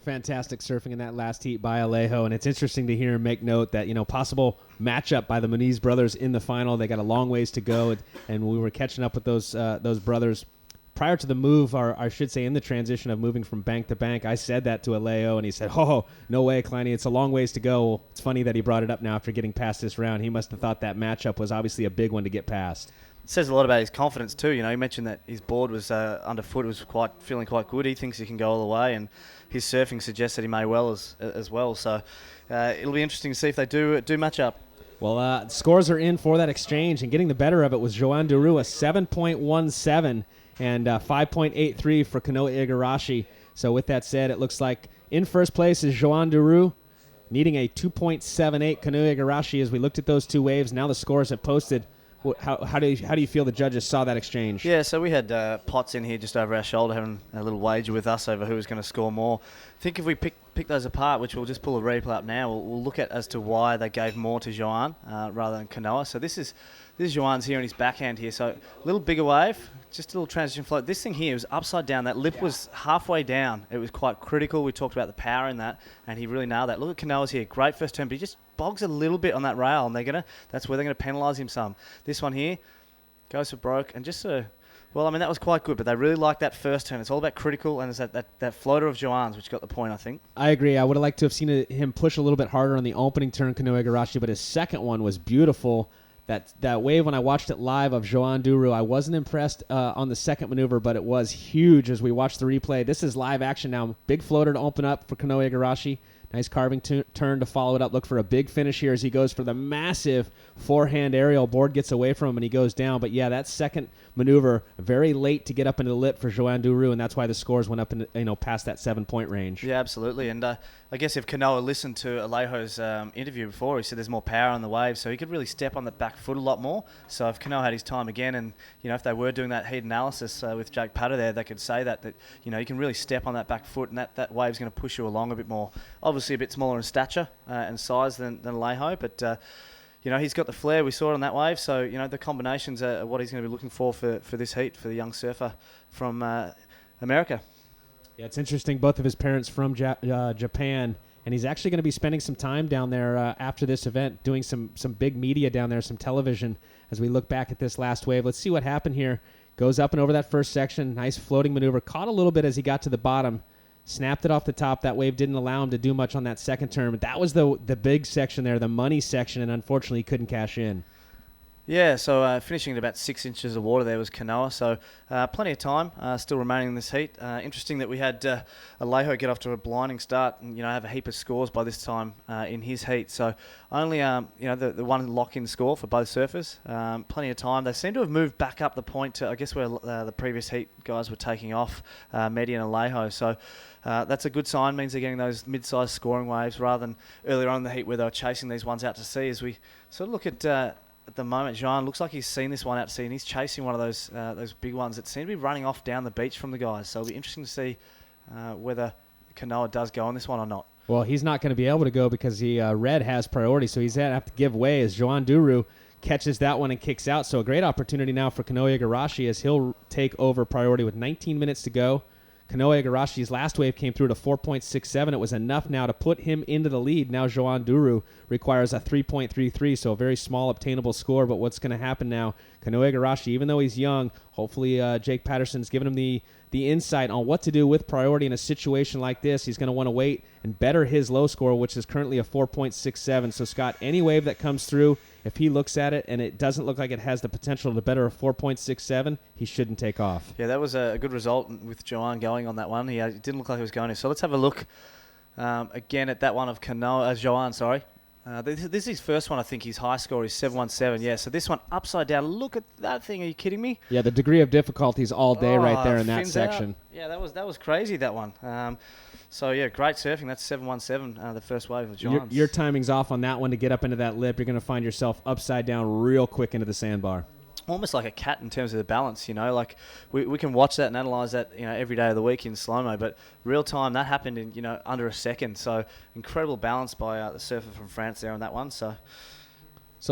Fantastic surfing in that last heat by Alejo, and it's interesting to hear him make note that, you know, possible matchup by the Muniz brothers in the final. They got a long ways to go, and we were catching up with those brothers prior to the move, or I should say in the transition of moving from bank to bank. I said that to Alejo, and he said, "Oh, no way, Kleiny, it's a long ways to go." Well, it's funny that he brought it up now after getting past this round. He must have thought that matchup was obviously a big one to get past. It says a lot about his confidence too. You know, he mentioned that his board was underfoot, was feeling quite good. He thinks he can go all the way, and his surfing suggests that he may well as well. So it'll be interesting to see if they do match up. Well, scores are in for that exchange, and getting the better of it was Joan Duru, a 7.17 and 5.83 for Kanoa Igarashi. So with that said, it looks like in first place is Joan Duru, needing a 2.78 Kanoa Igarashi. As we looked at those 2 waves, now the scores have posted. How do you feel the judges saw that exchange? Yeah, so we had Potts in here just over our shoulder having a little wager with us over who was going to score more. I think if we pick those apart, which we'll just pull a replay up now, we'll look at as to why they gave more to Joan rather than Kanoa. So this is Joan's here in his backhand here. So a little bigger wave, just a little transition float. This thing here was upside down. That lip was halfway down. It was quite critical. We talked about the power in that, and he really nailed that. Look at Kanoa's here. Great first turn, but he just bogs a little bit on that rail, and that's where they're going to penalise him some. This one here goes for broke, and just well, I mean, that was quite good, but they really liked that first turn. It's all about critical, and it's that floater of Joan's which got the point, I think. I agree. I would have liked to have seen him push a little bit harder on the opening turn, Kanoa Igarashi, but his second one was beautiful. That wave, when I watched it live of Joan Duru, I wasn't impressed on the second maneuver, but it was huge as we watched the replay. This is live action now. Big floater to open up for Kanoa Igarashi. Nice carving turn to follow it up. Look for a big finish here as he goes for the massive forehand aerial. Board gets away from him and he goes down. But yeah, that second maneuver very late to get up into the lip for Joan Duru, and that's why the scores went up in, past that 7-point range. Yeah, absolutely. And I guess if Kanoa listened to Alejo's interview before, he said there's more power on the wave, so he could really step on the back foot a lot more. So if Kanoa had his time again, and if they were doing that heat analysis with Jake Patter there, they could say that you can really step on that back foot, and that wave's going to push you along a bit more. Obviously a bit smaller in stature and size than Alejo, but he's got the flair. We saw it on that wave, so the combinations are what he's going to be looking for this heat for the young surfer from America. Yeah, it's interesting. Both of his parents from Japan, and he's actually going to be spending some time down there after this event, doing some big media down there, some television. As we look back at this last wave, let's see what happened here. Goes up and over that first section, nice floating maneuver. Caught a little bit as he got to the bottom. Snapped it off the top. That wave didn't allow him to do much on that second turn. But that was the big section there, the money section, and unfortunately he couldn't cash in. Yeah, so finishing at about 6 inches of water there was Kanoa, so plenty of time still remaining in this heat. Interesting that we had Alejo get off to a blinding start and have a heap of scores by this time in his heat. So only the one lock-in score for both surfers. Plenty of time. They seem to have moved back up the point to I guess where the previous heat guys were taking off, Medi and Alejo. So that's a good sign. Means they're getting those mid-sized scoring waves rather than earlier on in the heat where they were chasing these ones out to sea. As we sort of look at the moment, Jean looks like he's seen this one out to sea and he's chasing one of those big ones that seem to be running off down the beach from the guys. So it'll be interesting to see whether Kanoa does go on this one or not. Well, he's not going to be able to go because Red has priority, so he's going to have to give way as Joan Duru catches that one and kicks out. So a great opportunity now for Kanoa Igarashi as he'll take over priority with 19 minutes to go. Kanoa Igarashi's last wave came through to 4.67. It was enough now to put him into the lead. Now Joan Duru requires a 3.33, so a very small obtainable score. But what's going to happen now, Kanoa Igarashi, even though he's young, hopefully Jake Patterson's given him the insight on what to do with priority in a situation like this. He's going to want to wait and better his low score, which is currently a 4.67. So, Scott, any wave that comes through, if he looks at it and it doesn't look like it has the potential to better a 4.67, he shouldn't take off. Yeah, that was a good result with Joan going on that one. He didn't look like he was going to. So let's have a look again at that one of Joan, sorry. This is his first one, I think. His high score is 717. Yeah, so this one upside down. Look at that thing. Are you kidding me? Yeah, the degree of difficulty is all day right there in that section. Out. Yeah, that was crazy, that one. So, yeah, great surfing. That's 717, the first wave of John's. Your timing's off on that one to get up into that lip. You're going to find yourself upside down real quick into the sandbar. Almost like a cat in terms of the balance, like we can watch that and analyze that, every day of the week in slow-mo, but real time, that happened in, under a second. So incredible balance by the surfer from France there on that one. So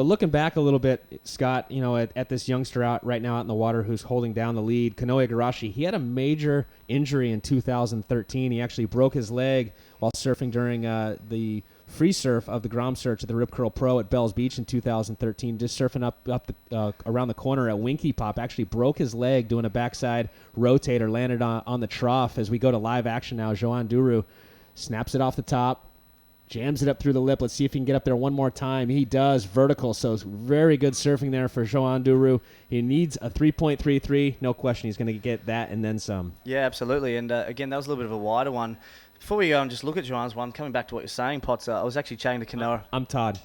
looking back a little bit, Scott, at this youngster out right now out in the water who's holding down the lead, Kanoa Igarashi, he had a major injury in 2013. He actually broke his leg while surfing during the free surf of the Grom Search at the Rip Curl Pro at Bells Beach in 2013, just surfing up around the corner at Winky Pop. Actually broke his leg doing a backside rotator, landed on the trough. As we go to live action now, Joan Duru snaps it off the top, jams it up through the lip. Let's see if he can get up there one more time. He does, vertical, so it's very good surfing there for Joan Duru. He needs a 3.33. No question he's going to get that and then some. Yeah, absolutely. And again, that was a little bit of a wider one. Before we go and just look at Joan's one, coming back to what you're saying, Potts, I was actually chatting to Kanoa. I'm Todd.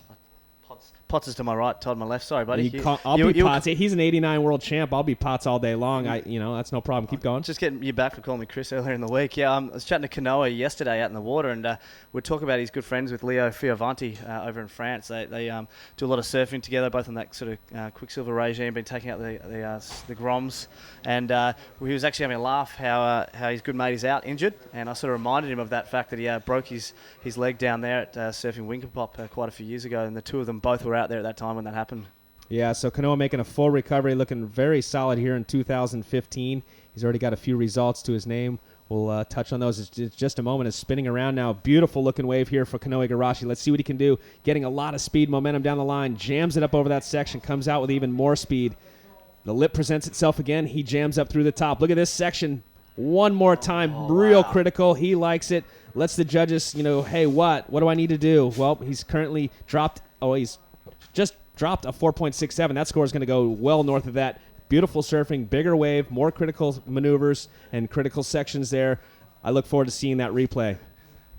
Potts is to my right, Todd my left. Sorry, buddy. I'll be Potts. He's an 89 world champ. I'll be Potts all day long. That's no problem. Keep going. Just getting you back for calling me Chris earlier in the week. Yeah, I was chatting to Kanoa yesterday out in the water, and we're talking about his good friends with Leo Fioravanti over in France. They do a lot of surfing together, both on that sort of Quicksilver regime, been taking out the Groms, and he was actually having a laugh how his good mate is out injured, and I sort of reminded him of that fact that he broke his leg down there at surfing Winklepop quite a few years ago, and the two of them both were out there at that time when that happened. Yeah, so Kanoa making a full recovery, looking very solid here in 2015. He's already got a few results to his name. We'll touch on those in just a moment. Is spinning around now. Beautiful looking wave here for Kanoa Igarashi. Let's see what he can do. Getting a lot of speed, momentum down the line. Jams it up over that section. Comes out with even more speed. The lip presents itself again. He jams up through the top. Look at this section. One more time. Real critical. He likes it. Lets the judges, hey, what do I need to do? Well, he's currently dropped. He's just dropped a 4.67. That score is going to go well north of that. Beautiful surfing, bigger wave, more critical maneuvers and critical sections there. I look forward to seeing that replay.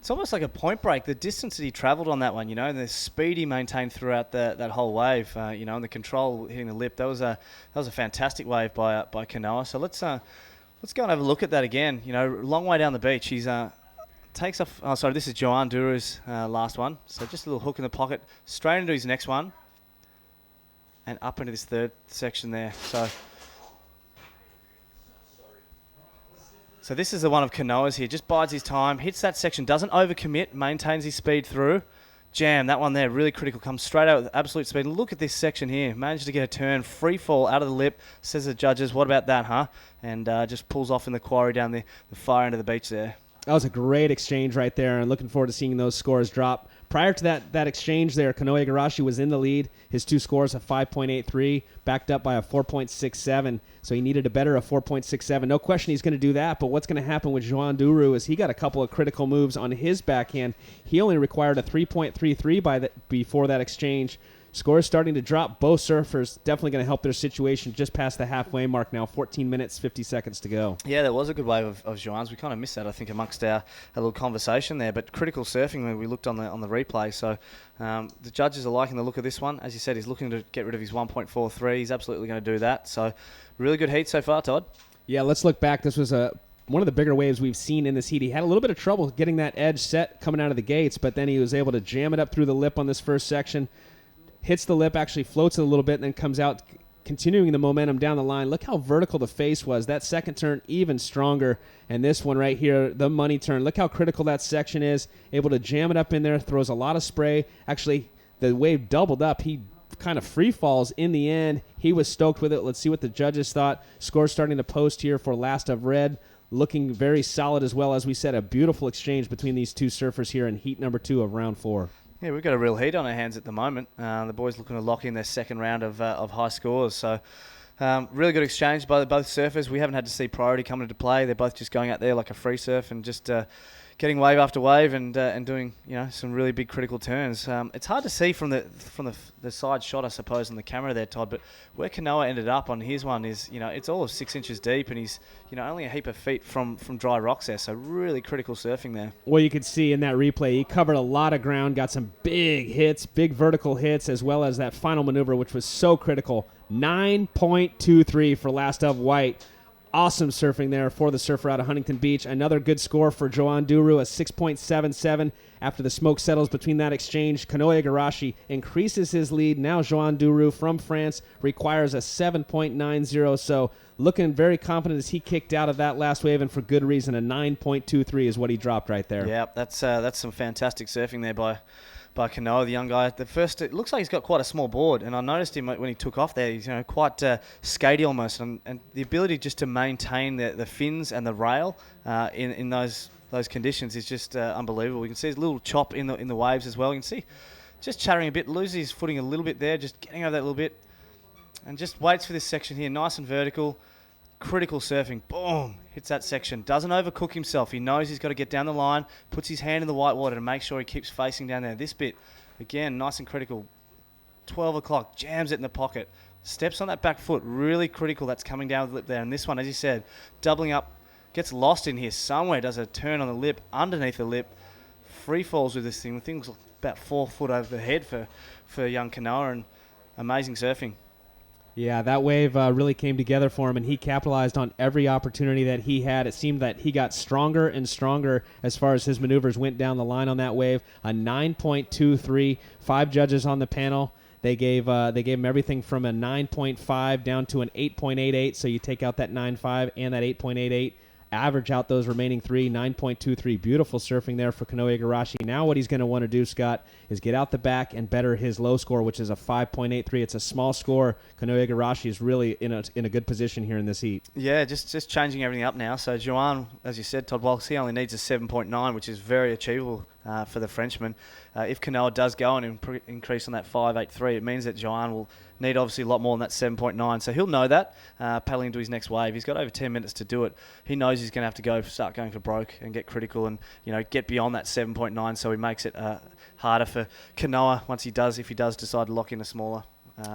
It's almost like a point break. The distance that he travelled on that one, and the speed he maintained throughout that whole wave, and the control hitting the lip. That was a fantastic wave by Kanoa. So let's go and have a look at that again. Long way down the beach. He's takes off. Oh, sorry, this is Joan Duru's last one. So just a little hook in the pocket, straight into his next one. And up into this third section there. So this is the one of Kanoa's here. Just bides his time, hits that section, doesn't overcommit, maintains his speed through. Jam, that one there, really critical. Comes straight out with absolute speed. Look at this section here. Managed to get a turn, free fall out of the lip. Says the judges, what about that, huh? And just pulls off in the quarry down the far end of the beach there. That was a great exchange right there, and looking forward to seeing those scores drop. Prior to that exchange there, Kanoa Igarashi was in the lead. His two scores, a 5.83, backed up by a 4.67, so he needed a better a 4.67. No question he's going to do that, but what's going to happen with Joan Duru is he got a couple of critical moves on his backhand. He only required a 3.33 before that exchange. Scores starting to drop. Both surfers definitely going to help their situation just past the halfway mark now. 14 minutes, 50 seconds to go. Yeah, there was a good wave of Joanne's. We kind of missed that, I think, amongst our little conversation there. But critical surfing when we looked on the replay. So the judges are liking the look of this one. As you said, he's looking to get rid of his 1.43. He's absolutely going to do that. So really good heat so far, Todd. Yeah, let's look back. This was one of the bigger waves we've seen in this heat. He had a little bit of trouble getting that edge set coming out of the gates, but then he was able to jam it up through the lip on this first section. Hits the lip, actually floats it a little bit, and then comes out, continuing the momentum down the line. Look how vertical the face was. That second turn, even stronger. And this one right here, the money turn. Look how critical that section is. Able to jam it up in there, throws a lot of spray. Actually, the wave doubled up. He kind of free falls in the end. He was stoked with it. Let's see what the judges thought. Score starting to post here for Last of Red. Looking very solid as well. As we said, a beautiful exchange between these two surfers here in heat number 2 of round 4. Yeah, we've got a real heat on our hands at the moment. The boys looking to lock in their second round of high scores. So really good exchange by both surfers. We haven't had to see priority come into play. They're both just going out there like a free surf and just getting wave after wave and doing some really big critical turns. It's hard to see from the side shot, I suppose, on the camera there, Todd. But where Kanoa ended up on his one is it's all of 6 inches deep, and he's only a heap of feet from dry rocks there. So really critical surfing there. Well, you could see in that replay, he covered a lot of ground, got some big hits, big vertical hits, as well as that final maneuver, which was so critical. 9.23 for Last of White. Awesome surfing there for the surfer out of Huntington Beach. Another good score for Joan Duru, a 6.77. After the smoke settles between that exchange, Kanoa Igarashi increases his lead. Now Joan Duru from France requires a 7.90. So looking very confident as he kicked out of that last wave, and for good reason. A 9.23 is what he dropped right there. Yeah, that's some fantastic surfing there by Kanoa, the young guy. The first, it looks like he's got quite a small board, and I noticed him when he took off there. He's quite skatey almost, and the ability just to maintain the fins and the rail in those conditions is just unbelievable. You can see his little chop in the waves as well. You can see just chattering a bit, loses his footing a little bit there, just getting over that little bit, and just waits for this section here, nice and vertical. Critical surfing, boom, hits that section. Doesn't overcook himself. He knows he's got to get down the line, puts his hand in the white water to make sure he keeps facing down there. This bit, again, nice and critical. 12 o'clock, jams it in the pocket. Steps on that back foot, really critical. That's coming down the lip there. And this one, as you said, doubling up, gets lost in here somewhere, does a turn on the lip, underneath the lip, free falls with this thing. The thing's about 4 foot over the head for young Kanoa, and amazing surfing. Yeah, that wave really came together for him, and he capitalized on every opportunity that he had. It seemed that he got stronger and stronger as far as his maneuvers went down the line on that wave. A 9.23, 5 judges on the panel. They gave him everything from a 9.5 down to an 8.88, so you take out that 9.5 and that 8.88. Average out those remaining 3, 9.23. Beautiful surfing there for Kanoa Igarashi. Now what he's going to want to do, Scott, is get out the back and better his low score, which is a 5.83. It's a small score. Kanoa Igarashi is really in a good position here in this heat. Yeah, just changing everything up now. So Joan, as you said, Todd Walks, he only needs a 7.9, which is very achievable for the Frenchman. If Kanoa does go and increase on that 5.83, it means that Joan will need obviously a lot more than that 7.9. So he'll know that paddling into his next wave. He's got over 10 minutes to do it. He knows he's going to have to start going for broke and get critical and get beyond that 7.9. So he makes it harder for Kanoa if he does decide to lock in a smaller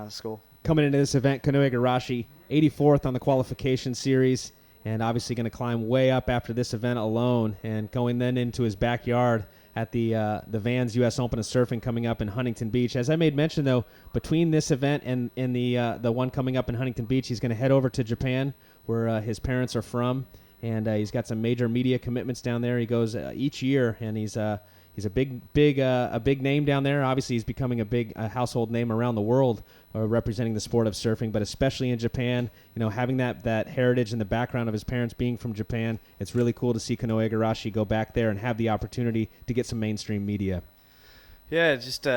score. Coming into this event, Kanoa Igarashi, 84th on the qualification series, and obviously going to climb way up after this event alone, and going then into his backyard at the Vans U.S. Open of Surfing coming up in Huntington Beach. As I made mention, though, between this event and the one coming up in Huntington Beach, he's going to head over to Japan, where his parents are from, and he's got some major media commitments down there. He goes each year, and he's a big name down there. Obviously, he's becoming a big household name around the world, representing the sport of surfing, but especially in Japan. Having that heritage and the background of his parents being from Japan, it's really cool to see Kanoa Igarashi go back there and have the opportunity to get some mainstream media. Yeah, just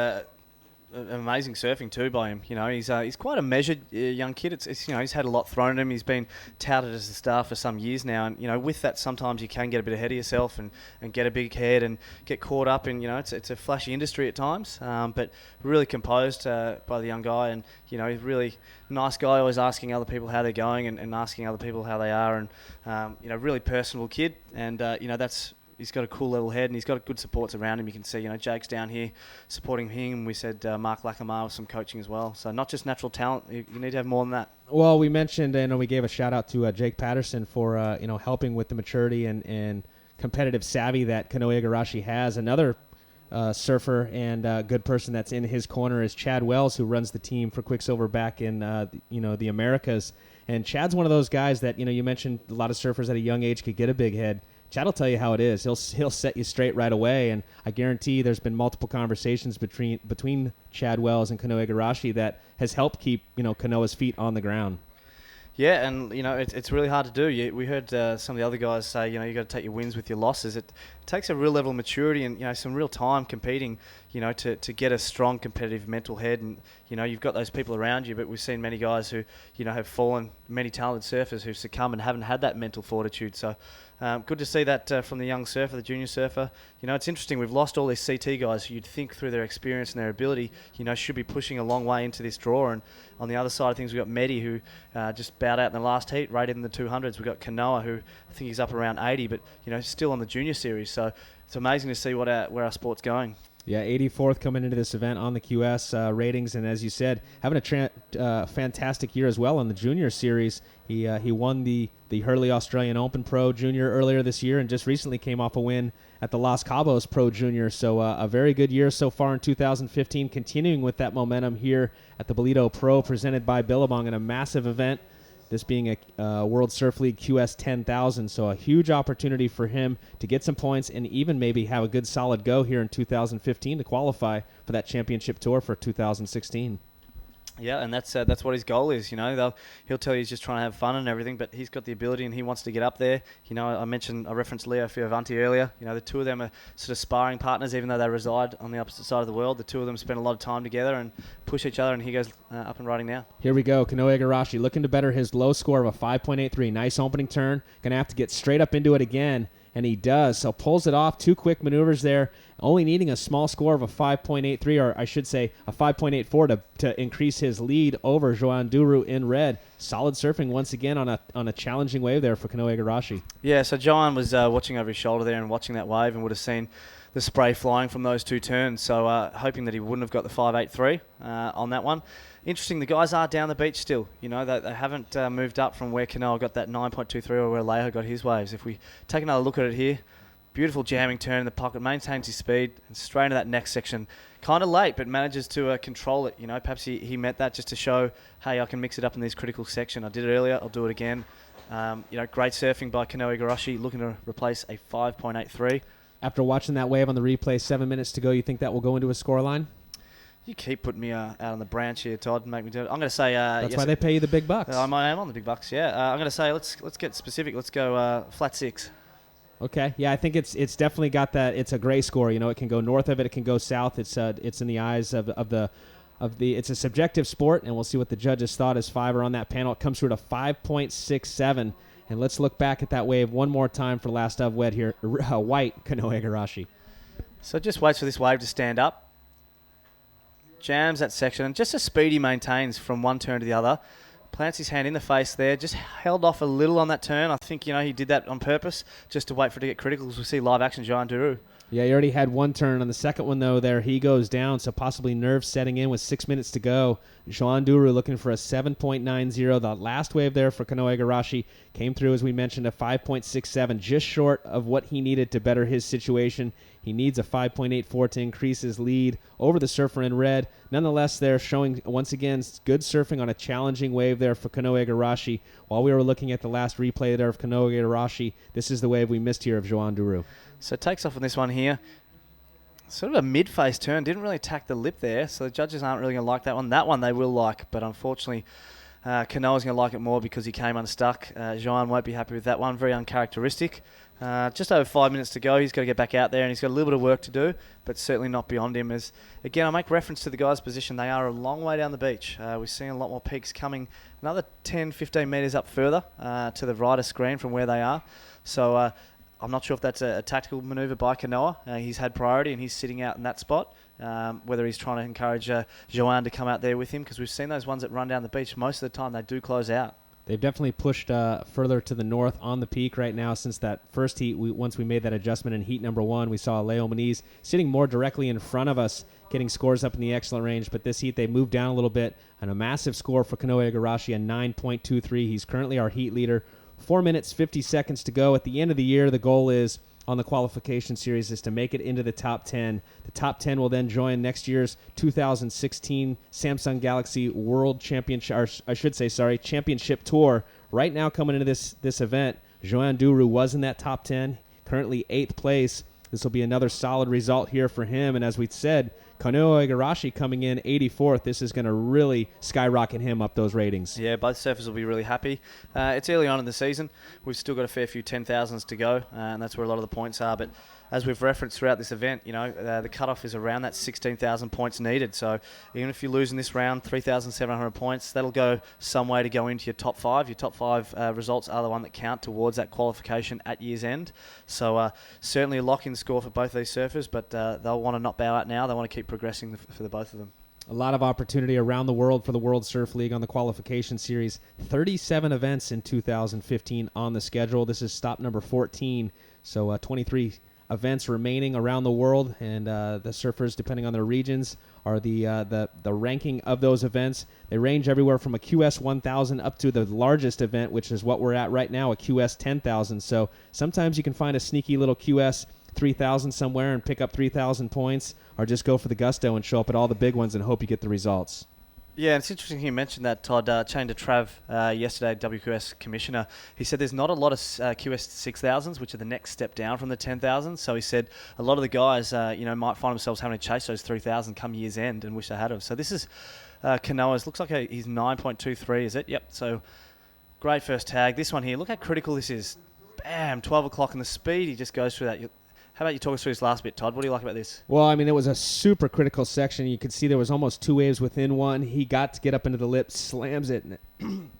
amazing surfing too by him. He's quite a measured young kid. It's he's had a lot thrown at him. He's been touted as a star for some years now, and with that sometimes you can get a bit ahead of yourself and get a big head and get caught up in it's a flashy industry at times, but really composed by the young guy, and he's a really nice guy, always asking other people how they're going and asking other people how they are, and really personable kid, and that's he's got a cool level head, and he's got good supports around him. You can see, Jake's down here supporting him. We said Mark Lackamar with some coaching as well. So not just natural talent. You need to have more than that. Well, we mentioned, and we gave a shout out to Jake Patterson for helping with the maturity and competitive savvy that Kanoe Igarashi has. Another surfer and good person that's in his corner is Chad Wells, who runs the team for Quicksilver back in the Americas. And Chad's one of those guys that you mentioned a lot of surfers at a young age could get a big head. Chad will tell you how it is. He'll set you straight right away, and I guarantee there's been multiple conversations between Chad Wells and Kanoe Igarashi that has helped keep Kanoe's feet on the ground. Yeah, and it's really hard to do. We heard some of the other guys say you got to take your wins with your losses. It takes a real level of maturity and some real time competing. To get a strong competitive mental head, and you've got those people around you. But we've seen many guys who have fallen, many talented surfers who've succumbed and haven't had that mental fortitude. So good to see that from the young surfer, the junior surfer. It's interesting. We've lost all these CT guys who you'd think through their experience and their ability, should be pushing a long way into this draw. And on the other side of things, we've got Mehdi, who just bowed out in the last heat, rated in the 200s. We've got Kanoa, who I think he's up around 80, but still on the junior series. So it's amazing to see where our sport's going. Yeah, 84th coming into this event on the QS ratings, and as you said, having a fantastic year as well on the junior series. He won the Hurley Australian Open Pro Junior earlier this year, and just recently came off a win at the Los Cabos Pro Junior. So a very good year so far in 2015, continuing with that momentum here at the Ballito Pro, presented by Billabong in a massive event. This being a World Surf League QS 10,000, so a huge opportunity for him to get some points and even maybe have a good solid go here in 2015 to qualify for that championship tour for 2016. Yeah, and that's what his goal is. He'll tell you he's just trying to have fun and everything, but he's got the ability and he wants to get up there. I referenced Leo Fioravanti earlier. The two of them are sort of sparring partners, even though they reside on the opposite side of the world. The two of them spend a lot of time together and push each other, and he goes up and riding now. Here we go. Kanoe Igarashi looking to better his low score of a 5.83. Nice opening turn. Going to have to get straight up into it again. And he does. So pulls it off. Two quick maneuvers there. Only needing a small score of a 5.83, or I should say a 5.84 to increase his lead over Joan Duru in red. Solid surfing once again on a challenging wave there for Kanoe Igarashi. Yeah, so Joan was watching over his shoulder there and watching that wave and would have seen the spray flying from those two turns. So hoping that he wouldn't have got the 5.83 on that one. Interesting, the guys are down the beach still. They haven't moved up from where Kanoa got that 9.23 or where Leho got his waves. If we take another look at it here, beautiful jamming turn in the pocket, maintains his speed, and straight into that next section. Kind of late, but manages to control it. Perhaps he meant that just to show, hey, I can mix it up in this critical section. I did it earlier, I'll do it again. Great surfing by Kanoe Igarashi, looking to replace a 5.83. After watching that wave on the replay, 7 minutes to go, you think that will go into a scoreline? You keep putting me out on the branch here, Todd, and make me do it. I'm going to say... That's why they pay you the big bucks. I am on the big bucks, yeah. I'm going to say, let's get specific. Let's go flat 6. Okay, yeah, I think it's definitely got that. It's a gray score. It can go north of it, it can go south. It's in the eyes of the. It's a subjective sport, and we'll see what the judges thought as five are on that panel. It comes through to 5.67, and let's look back at that wave one more time for last of wet here. White Kanoe Igarashi. So just waits for this wave to stand up. Jams that section, and just a speed he maintains from one turn to the other. Plants his hand in the face there, just held off a little on that turn. I think, he did that on purpose, just to wait for it to get critical, as we see live action Joan Duru. Yeah, he already had one turn. On the second one, though, there he goes down, so possibly nerves setting in with 6 minutes to go. Joan Duru looking for a 7.90. The last wave there for Kanoe Igarashi came through, as we mentioned, a 5.67, just short of what he needed to better his situation. He needs a 5.84 to increase his lead over the surfer in red. Nonetheless, they're showing, once again, good surfing on a challenging wave there for Kanoe Igarashi. While we were looking at the last replay there of Kanoe Igarashi, this is the wave we missed here of Joan Duru. So it takes off on this one here. Sort of a mid-face turn. Didn't really attack the lip there, so the judges aren't really going to like that one. That one they will like, but unfortunately Kanoa's going to like it more because he came unstuck. Joan won't be happy with that one. Very uncharacteristic. Just over 5 minutes to go. He's got to get back out there, and he's got a little bit of work to do, but certainly not beyond him. As again, I make reference to the guys' position. They are a long way down the beach. We're seeing a lot more peaks coming another 10, 15 metres up further to the rider screen from where they are. So I'm not sure if that's a tactical manoeuvre by Kanoa. He's had priority, and he's sitting out in that spot. Whether he's trying to encourage Joan to come out there with him, because we've seen those ones that run down the beach, most of the time they do close out. They've definitely pushed further to the north on the peak right now since that first heat. Once we made that adjustment in heat number 1, we saw Leo Moniz sitting more directly in front of us, getting scores up in the excellent range. But this heat, they moved down a little bit, and a massive score for Kanoe Igarashi, a 9.23. He's currently our heat leader. 4 minutes, 50 seconds to go. At the end of the year, the goal is on the qualification series is to make it into the top 10. The top 10 will then join next year's 2016 Samsung Galaxy World Championship, or I should say, Championship Tour. Right now coming into this event, Johan Duru was in that top 10, currently 8th place. This will be another solid result here for him. And as we said, Kanoe Igarashi coming in 84th. This is going to really skyrocket him up those ratings. Yeah, both surfers will be really happy. It's early on in the season. We've still got a fair few 10,000s to go, and that's where a lot of the points are. But as we've referenced throughout this event, the cutoff is around that 16,000 points needed. So even if you lose in this round, 3,700 points, that'll go some way to go into your top 5. Your top 5 results are the one that count towards that qualification at year's end. So certainly a lock-in score for both these surfers, but they'll want to not bow out now. They want to keep progressing for the both of them. A lot of opportunity around the world for the World Surf League on the qualification series. 37 events in 2015 on the schedule. This is stop number 14, so 23 events remaining around the world, and the surfers, depending on their regions, are the ranking of those events. They range everywhere from a QS 1000 up to the largest event, which is what we're at right now, a QS 10,000. So sometimes you can find a sneaky little QS 3,000 somewhere and pick up 3,000 points, or just go for the gusto and show up at all the big ones and hope you get the results. Yeah, it's interesting you mentioned that, Todd. Chatting to Trav yesterday, WQS Commissioner, he said there's not a lot of QS 6000s, which are the next step down from the 10,000. So he said a lot of the guys, might find themselves having to chase those 3,000 come year's end and wish they had them. So this is Kanoa's. Looks like he's 9.23, is it? Yep. So great first tag. This one here, look how critical this is. Bam, 12 o'clock, and the speed he just goes through that. How about you talk us through this last bit, Todd? What do you like about this? Well, I mean, it was a super critical section. You could see there was almost 2 waves within one. He got to get up into the lip, slams it, and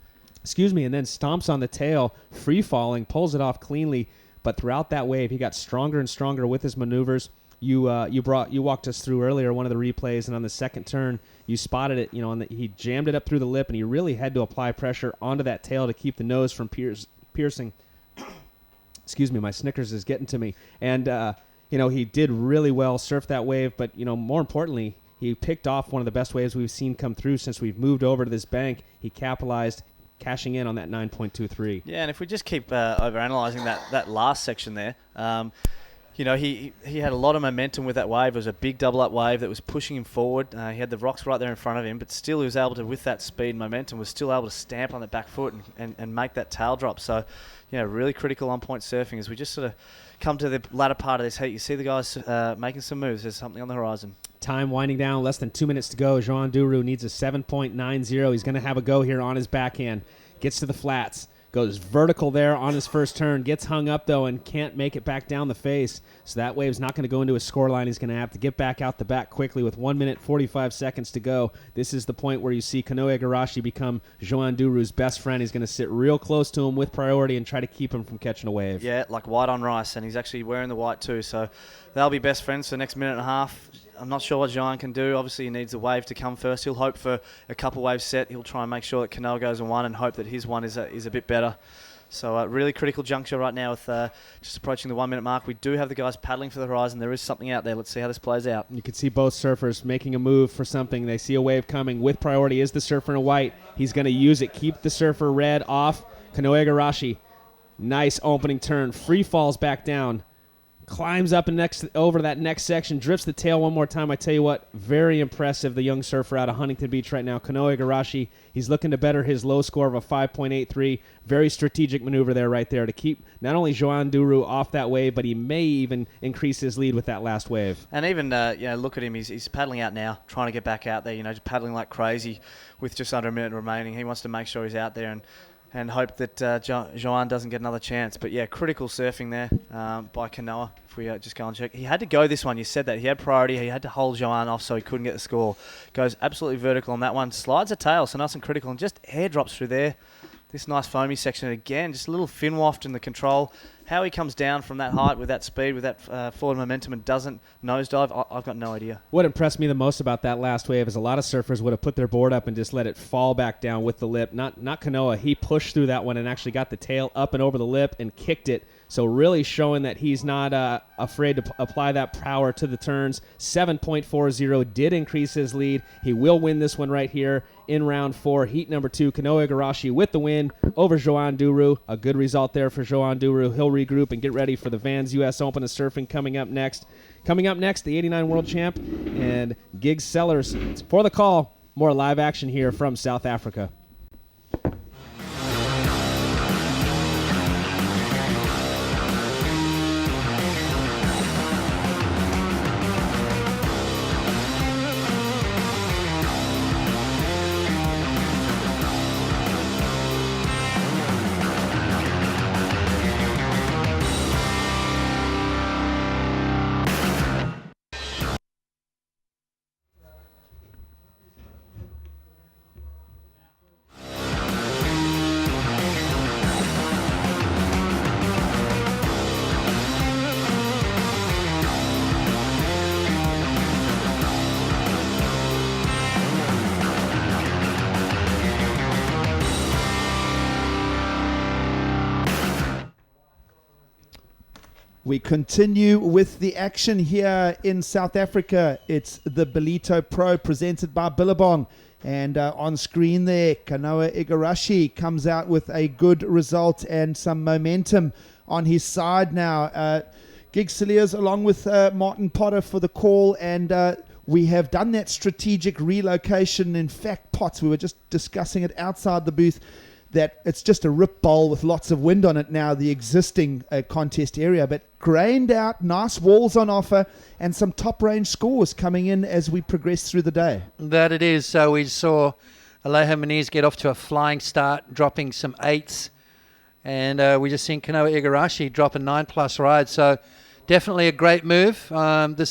excuse me, and then stomps on the tail, free falling, pulls it off cleanly. But throughout that wave, he got stronger and stronger with his maneuvers. You walked us through earlier one of the replays, and on the second turn, you spotted it. He jammed it up through the lip, and he really had to apply pressure onto that tail to keep the nose from piercing. Excuse me, my Snickers is getting to me. And, he did really well, surfed that wave. But, more importantly, he picked off one of the best waves we've seen come through since we've moved over to this bank. He capitalized, cashing in on that 9.23. Yeah, and if we just keep overanalyzing that last section there, he had a lot of momentum with that wave. It was a big double-up wave that was pushing him forward. He had the rocks right there in front of him, but still he was able to, with that speed and momentum, was still able to stamp on the back foot and make that tail drop. So, really critical on-point surfing. As we just sort of come to the latter part of this heat, you see the guys making some moves. There's something on the horizon. Time winding down, less than 2 minutes to go. Johan Duru needs a 7.90. He's going to have a go here on his backhand. Gets to the flats. Goes vertical there on his first turn. Gets hung up, though, and can't make it back down the face. So that wave's not going to go into his scoreline. He's going to have to get back out the back quickly with 1 minute, 45 seconds to go. This is the point where you see Kanoe Igarashi become Johan Duru's best friend. He's going to sit real close to him with priority and try to keep him from catching a wave. Yeah, like white on rice, and he's actually wearing the white too. So they'll be best friends for the next minute and a half. I'm not sure what Johan can do. Obviously, he needs a wave to come first. He'll hope for a couple waves set. He'll try and make sure that Kanoe goes in one and hope that his one is a bit better. So really critical juncture right now with just approaching the 1 minute mark. We do have the guys paddling for the horizon. There is something out there. Let's see how this plays out. You can see both surfers making a move for something. They see a wave coming. With priority is the surfer in white. He's going to use it. Keep the surfer red off. Kanoe Igarashi. Nice opening turn. Free falls back down. Climbs up and over that next section, drifts the tail one more time. I tell you what, very impressive, the young surfer out of Huntington Beach right now. Kanoe Igarashi, he's looking to better his low score of a 5.83. Very strategic maneuver there right there to keep not only Johan Duru off that wave, but he may even increase his lead with that last wave. And even, look at him. He's paddling out now, trying to get back out there, just paddling like crazy with just under a minute remaining. He wants to make sure he's out there and hope that Johan doesn't get another chance. But, yeah, critical surfing there by Kanoe. If we just go and check. He had to go this one. You said that. He had priority. He had to hold Johan off so he couldn't get the score. Goes absolutely vertical on that one. Slides a tail, so nice and critical, and just airdrops through there. this nice foamy section again. Just a little fin waft in the control. How he comes down from that height with that speed, with that forward momentum, and doesn't nosedive, I've got no idea. What impressed me the most about that last wave is a lot of surfers would have put their board up and just let it fall back down with the lip. Not Kanoa. He pushed through that one and actually got the tail up and over the lip and kicked it. So really showing that he's not afraid to apply that power to the turns. 7.40 did increase his lead. He will win this one right here in round 4. Heat number 2, Kanoa Igarashi with the win over Joan Duru. A good result there for Joan Duru. He'll regroup and get ready for the Vans U.S. Open of Surfing coming up next. Coming up next, the 89 World Champ and Gig Sellers. For the call, more live action here from South Africa. We continue with the action here in South Africa. It's the Ballito Pro presented by Billabong. And on screen there, Kanoa Igarashi comes out with a good result and some momentum on his side now. Gig Cilliers along with Martin Potter for the call, and we have done that strategic relocation. In fact, Potts, we were just discussing it outside the booth, that it's just a rip bowl with lots of wind on it now, the existing contest area, but grained out, nice walls on offer, and some top range scores coming in as we progress through the day. That it is. So we saw Alejo Muniz get off to a flying start, dropping some 8s, and we just seen Kanoa Igarashi drop a 9+ ride. So definitely a great move. This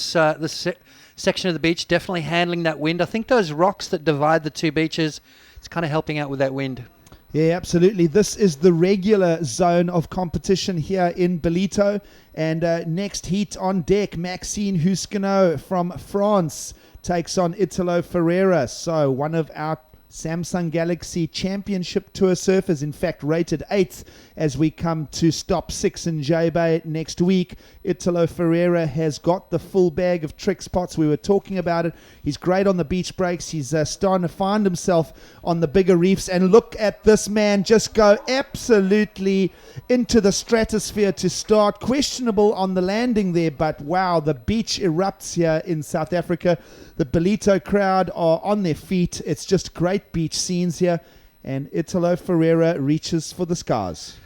section of the beach definitely handling that wind. I think those rocks that divide the two beaches, it's kind of helping out with that wind. Yeah, absolutely. This is the regular zone of competition here in Ballito. And next heat on deck, Maxime Husquenot from France takes on Italo Ferreira. So one of our Samsung Galaxy Championship Tour surfers, in fact, rated 8th as we come to stop 6 in J-Bay next week. Italo Ferreira has got the full bag of trick spots. We were talking about it. He's great on the beach breaks. He's starting to find himself on the bigger reefs. And look at this man just go absolutely into the stratosphere to start. Questionable on the landing there, but wow, the beach erupts here in South Africa. The Ballito crowd are on their feet. It's just great beach scenes here. And Italo Ferreira reaches for the skies.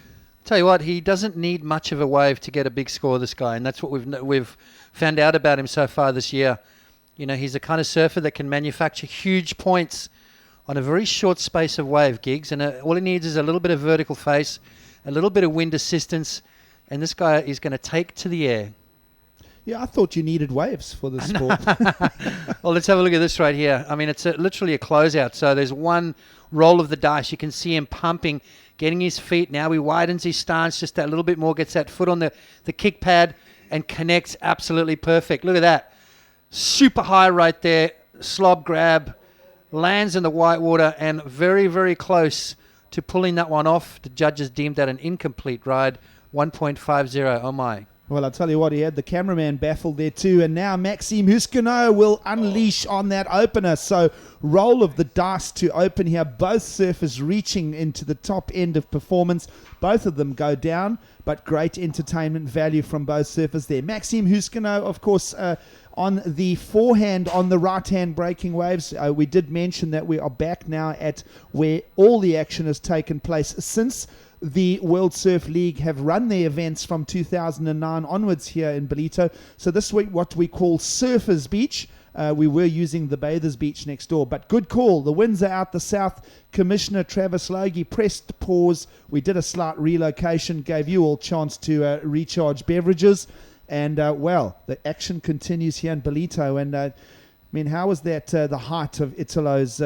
Tell you what, he doesn't need much of a wave to get a big score, this guy, and that's what we've found out about him so far this year. You know, he's the kind of surfer that can manufacture huge points on a very short space of wave, Gigs, and all he needs is a little bit of vertical face, a little bit of wind assistance, and this guy is going to take to the air. Yeah, I thought you needed waves for this sport. Well, let's have a look at this right here. I mean, it's literally a closeout. So there's one roll of the dice. You can see him pumping, getting his feet. Now he widens his stance just that little bit more, gets that foot on the kick pad and connects absolutely perfect. Look at that. Super high right there. Slob grab. Lands in the white water and very, very close to pulling that one off. The judges deemed that an incomplete ride. 1.50. Oh, my. Well, I'll tell you what, he had the cameraman baffled there too. And now Maxime Husquenot will unleash on that opener. So roll of the dice to open here. Both surfers reaching into the top end of performance. Both of them go down, but great entertainment value from both surfers there. Maxime Husquenot, of course, on the forehand on the right-hand breaking waves. We did mention that we are back now at where all the action has taken place since the World Surf League have run their events from 2009 onwards here in Ballito. So this week, what we call Surfers Beach. We were using the Bathers Beach next door, but good call. The winds are out the south. Commissioner Travis Logie pressed pause. We did a slight relocation, gave you all chance to recharge beverages. And, well, the action continues here in Ballito. And, I mean, how was that the height of Italo's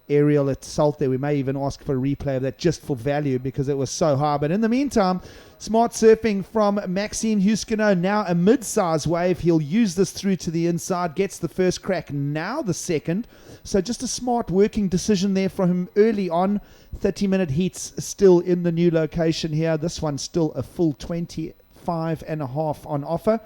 aerial assault there. We may even ask for a replay of that just for value because it was so hard. But in the meantime, smart surfing from Maxime Huskino, now a mid-size wave. He'll use this through to the inside, gets the first crack, now the second. So just a smart working decision there from him early on. 30-minute heats still in the new location here. This one's still a full 25.5 on offer.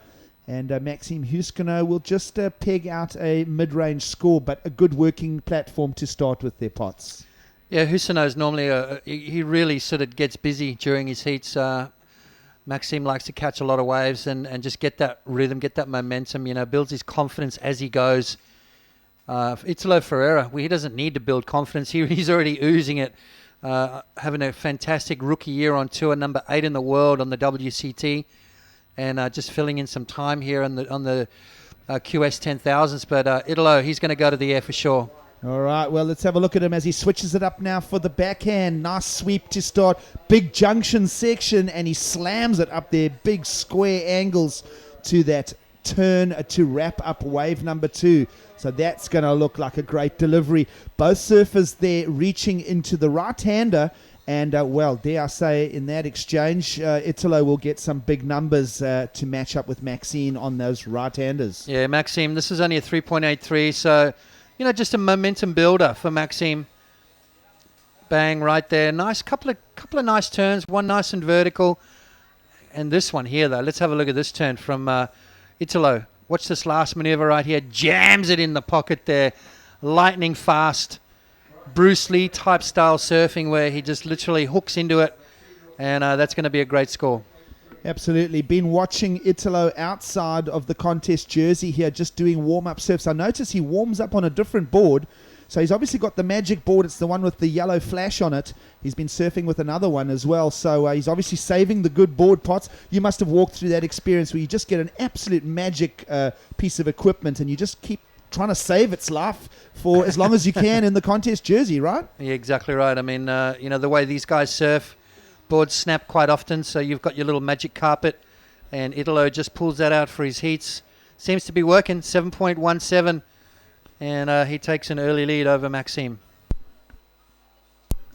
And Maxime Huskino will just peg out a mid-range score, but a good working platform to start with their pots. Yeah, Huskino's normally, he really sort of gets busy during his heats. Maxime likes to catch a lot of waves and just get that rhythm, get that momentum, builds his confidence as he goes. Italo Ferreira, he doesn't need to build confidence. He's already oozing it, having a fantastic rookie year on tour, number 8 in the world on the WCT. And just filling in some time here on the QS 10,000s. But Italo, he's going to go to the air for sure. All right, well, let's have a look at him as he switches it up now for the backhand. Nice sweep to start. Big junction section, and he slams it up there. Big square angles to that turn to wrap up wave number 2. So that's going to look like a great delivery. Both surfers there reaching into the right-hander. And, well, dare I say, in that exchange, Italo will get some big numbers to match up with Maxime on those right-handers. Yeah, Maxime, this is only a 3.83, so, just a momentum builder for Maxime. Bang, right there. Nice, couple of nice turns, one nice and vertical. And this one here, though, let's have a look at this turn from Italo. Watch this last maneuver right here. Jams it in the pocket there. Lightning fast. Bruce Lee type style surfing where he just literally hooks into it, and that's going to be a great score. Absolutely. Been watching Italo outside of the contest jersey here, just doing warm-up surfs. I notice he warms up on a different board. So he's obviously got the magic board. It's the one with the yellow flash on it. He's been surfing with another one as well. So he's obviously saving the good board pots. You must have walked through that experience where you just get an absolute magic piece of equipment and you just keep trying to save its life for as long as you can in the contest jersey, right? Yeah, exactly right. I mean, the way these guys surf, boards snap quite often, so you've got your little magic carpet, and Italo just pulls that out for his heats. Seems to be working, 7.17, and he takes an early lead over Maxime.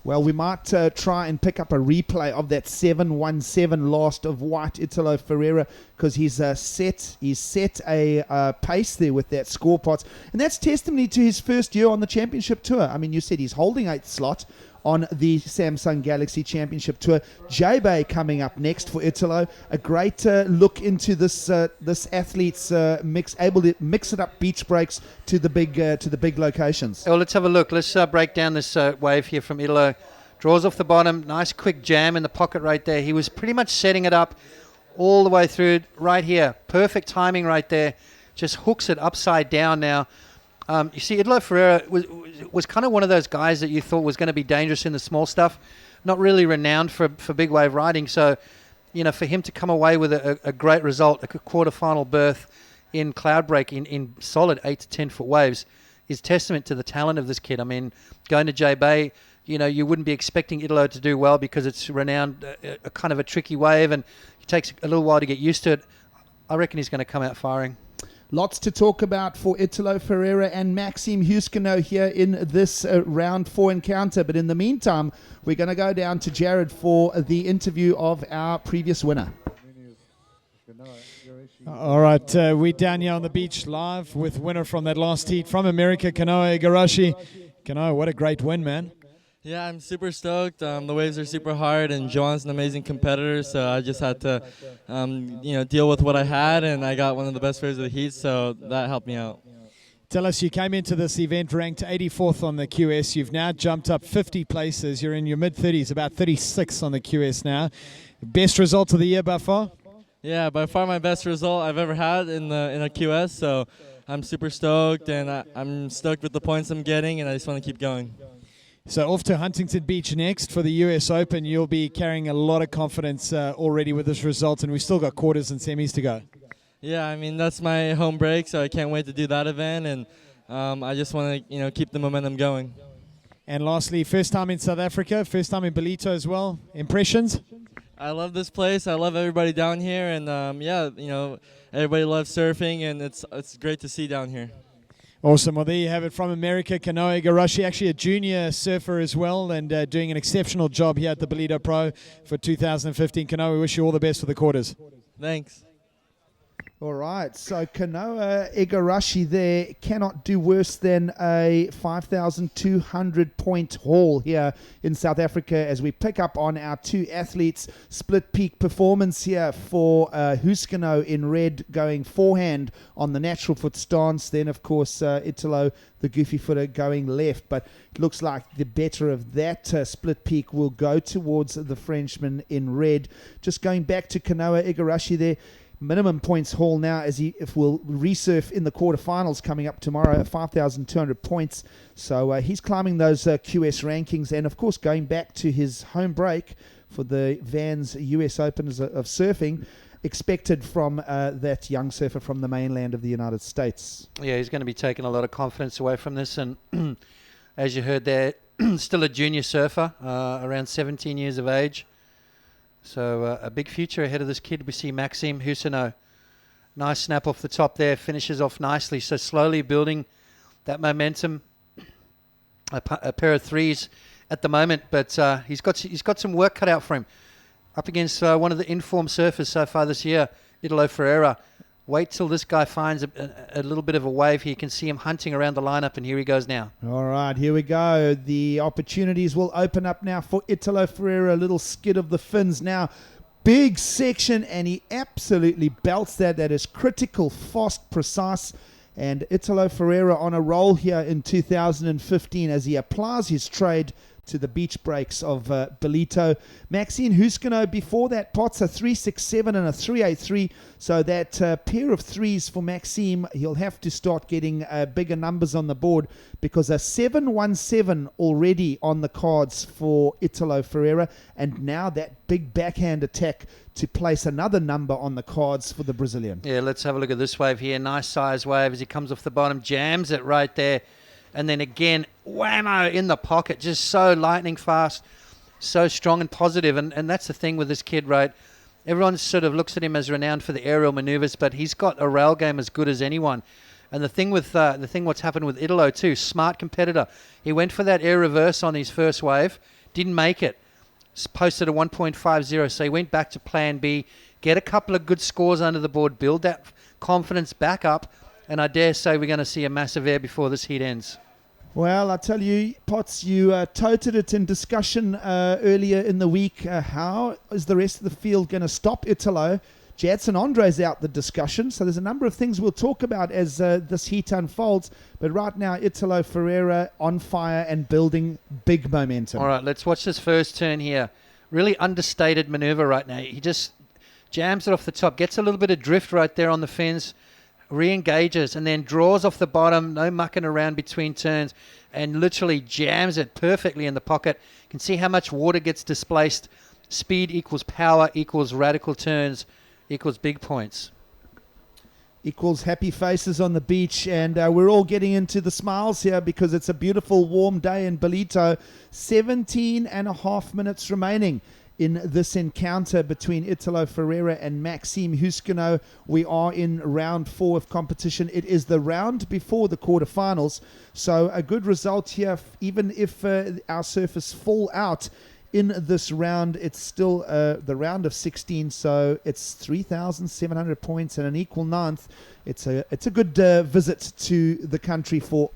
Well, we might try and pick up a replay of that 7.17 last of white Italo Ferreira because he's set a pace there with that score pots. And that's testimony to his first year on the championship tour. I mean, you said he's holding 8th slot on the Samsung Galaxy Championship Tour. J-Bay coming up next for Italo. A great look into this athlete's able to mix it up beach breaks to the big locations. Well, let's have a look. Let's break down this wave here from Italo. Draws off the bottom. Nice quick jam in the pocket right there. He was pretty much setting it up all the way through right here. Perfect timing right there. Just hooks it upside down now. You see, Italo Ferreira was kind of one of those guys that you thought was going to be dangerous in the small stuff, not really renowned for big wave riding. So, for him to come away with a great result, a quarterfinal berth in Cloudbreak in solid 8 to 10 foot waves is testament to the talent of this kid. I mean, going to J-Bay, you wouldn't be expecting Italo to do well because it's renowned a kind of a tricky wave and it takes a little while to get used to it. I reckon he's going to come out firing. Lots to talk about for Italo Ferreira and Maxime Huskino here in this round 4 encounter. But in the meantime, we're going to go down to Jared for the interview of our previous winner. All right, we're down here on the beach live with winner from that last heat from America, Kanoa Igarashi. Kanoa, what a great win, man. Yeah, I'm super stoked. The waves are super hard, and Joan's an amazing competitor, so I just had to, deal with what I had, and I got one of the best waves of the heat, so that helped me out. Tell us, you came into this event ranked 84th on the QS. You've now jumped up 50 places. You're in your mid-30s, about 36 on the QS now. Best result of the year by far? Yeah, by far my best result I've ever had in a QS, so I'm super stoked, and I'm stoked with the points I'm getting, and I just want to keep going. So off to Huntington Beach next for the US Open. You'll be carrying a lot of confidence already with this result, and we've still got quarters and semis to go. Yeah, I mean, that's my home break, so I can't wait to do that event, and I just want to keep the momentum going. And lastly, first time in South Africa, first time in Ballito as well. Impressions? I love this place. I love everybody down here, and everybody loves surfing, and it's great to see down here. Awesome. Well, there you have it from America. Kanoa Igarashi, actually a junior surfer as well, and doing an exceptional job here at the Ballito Pro for 2015. Kanoa, we wish you all the best for the quarters. Thanks. All right, so Kanoa Igarashi there cannot do worse than a 5,200 point haul here in South Africa as we pick up on our two athletes. Split peak performance here for Huskino in red, going forehand on the natural foot stance. Then, of course, Italo, the goofy footer, going left. But it looks like the better of that split peak will go towards the Frenchman in red. Just going back to Kanoa Igarashi there. Minimum points haul now as if we'll resurf in the quarterfinals coming up tomorrow at 5,200 points. So he's climbing those QS rankings, and of course going back to his home break for the Vans US Open of surfing, expected from that young surfer from the mainland of the United States. Yeah, he's going to be taking a lot of confidence away from this, and as you heard there, still a junior surfer, around 17 years of age. So a big future ahead of this kid. We see Maxime Husino. Nice snap off the top there. Finishes off nicely. So slowly building that momentum. A pair of threes at the moment. But he's got some work cut out for him. Up against one of the informed surfers so far this year, Italo Ferreira. Wait till this guy finds a little bit of a wave here. You can see him hunting around the lineup, and here he goes now. All right, here we go. The opportunities will open up now for Italo Ferreira. A little skid of the fins now. Big section, and he absolutely belts that. That is critical, fast, precise. And Italo Ferreira on a roll here in 2015 as he applies his trade to the beach breaks of Ballito. Maxime Huskino before that pots a 367 and a 383. So that pair of threes for Maxime, he'll have to start getting bigger numbers on the board because a 717 already on the cards for Italo Ferreira, and now that big backhand attack to place another number on the cards for the Brazilian. Yeah, let's have a look at this wave here. Nice size wave as he comes off the bottom, jams it right there. And then again, whammo, in the pocket, just so lightning fast, so strong and positive. And that's the thing with this kid, right? Everyone sort of looks at him as renowned for the aerial maneuvers, but he's got a rail game as good as anyone. And the thing with what's happened with Italo too, smart competitor. He went for that air reverse on his first wave, didn't make it, posted a 1.50, so he went back to plan B, get a couple of good scores under the board, build that confidence back up, and I dare say we're going to see a massive air before this heat ends. Well, I tell you, Potts, you toted it in discussion earlier in the week. How is the rest of the field going to stop Italo? Jadson Andre's out the discussion, so there's a number of things we'll talk about as this heat unfolds. But right now, Italo Ferreira on fire and building big momentum. All right, let's watch this first turn here. Really understated maneuver right now. He just jams it off the top, gets a little bit of drift right there on the fins, re-engages, and then draws off the bottom, no mucking around between turns, and literally jams it perfectly in the pocket. You can see how much water gets displaced. Speed equals power equals radical turns equals big points. Equals happy faces on the beach, and we're all getting into the smiles here because it's a beautiful warm day in Ballito. 17 and a half minutes remaining in this encounter between Italo Ferreira and Maxime Huskino. We are in round 4 of competition. It is the round before the quarterfinals, so a good result here. Even if our surfers fall out in this round, it's still the round of 16, so it's 3,700 points and an equal ninth. It's a good visit to the country for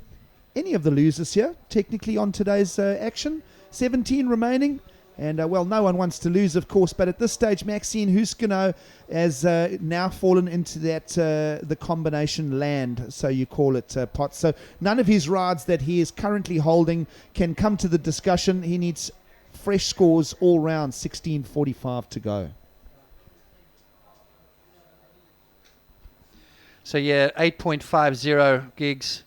any of the losers here, technically, on today's action. 17 remaining. And, well, no one wants to lose, of course, but at this stage, Maxime Huskino has now fallen into that the combination land, so you call it, Pot. So none of his rides that he is currently holding can come to the discussion. He needs fresh scores all round, 16:45 to go. So, yeah, 8.50 gigs.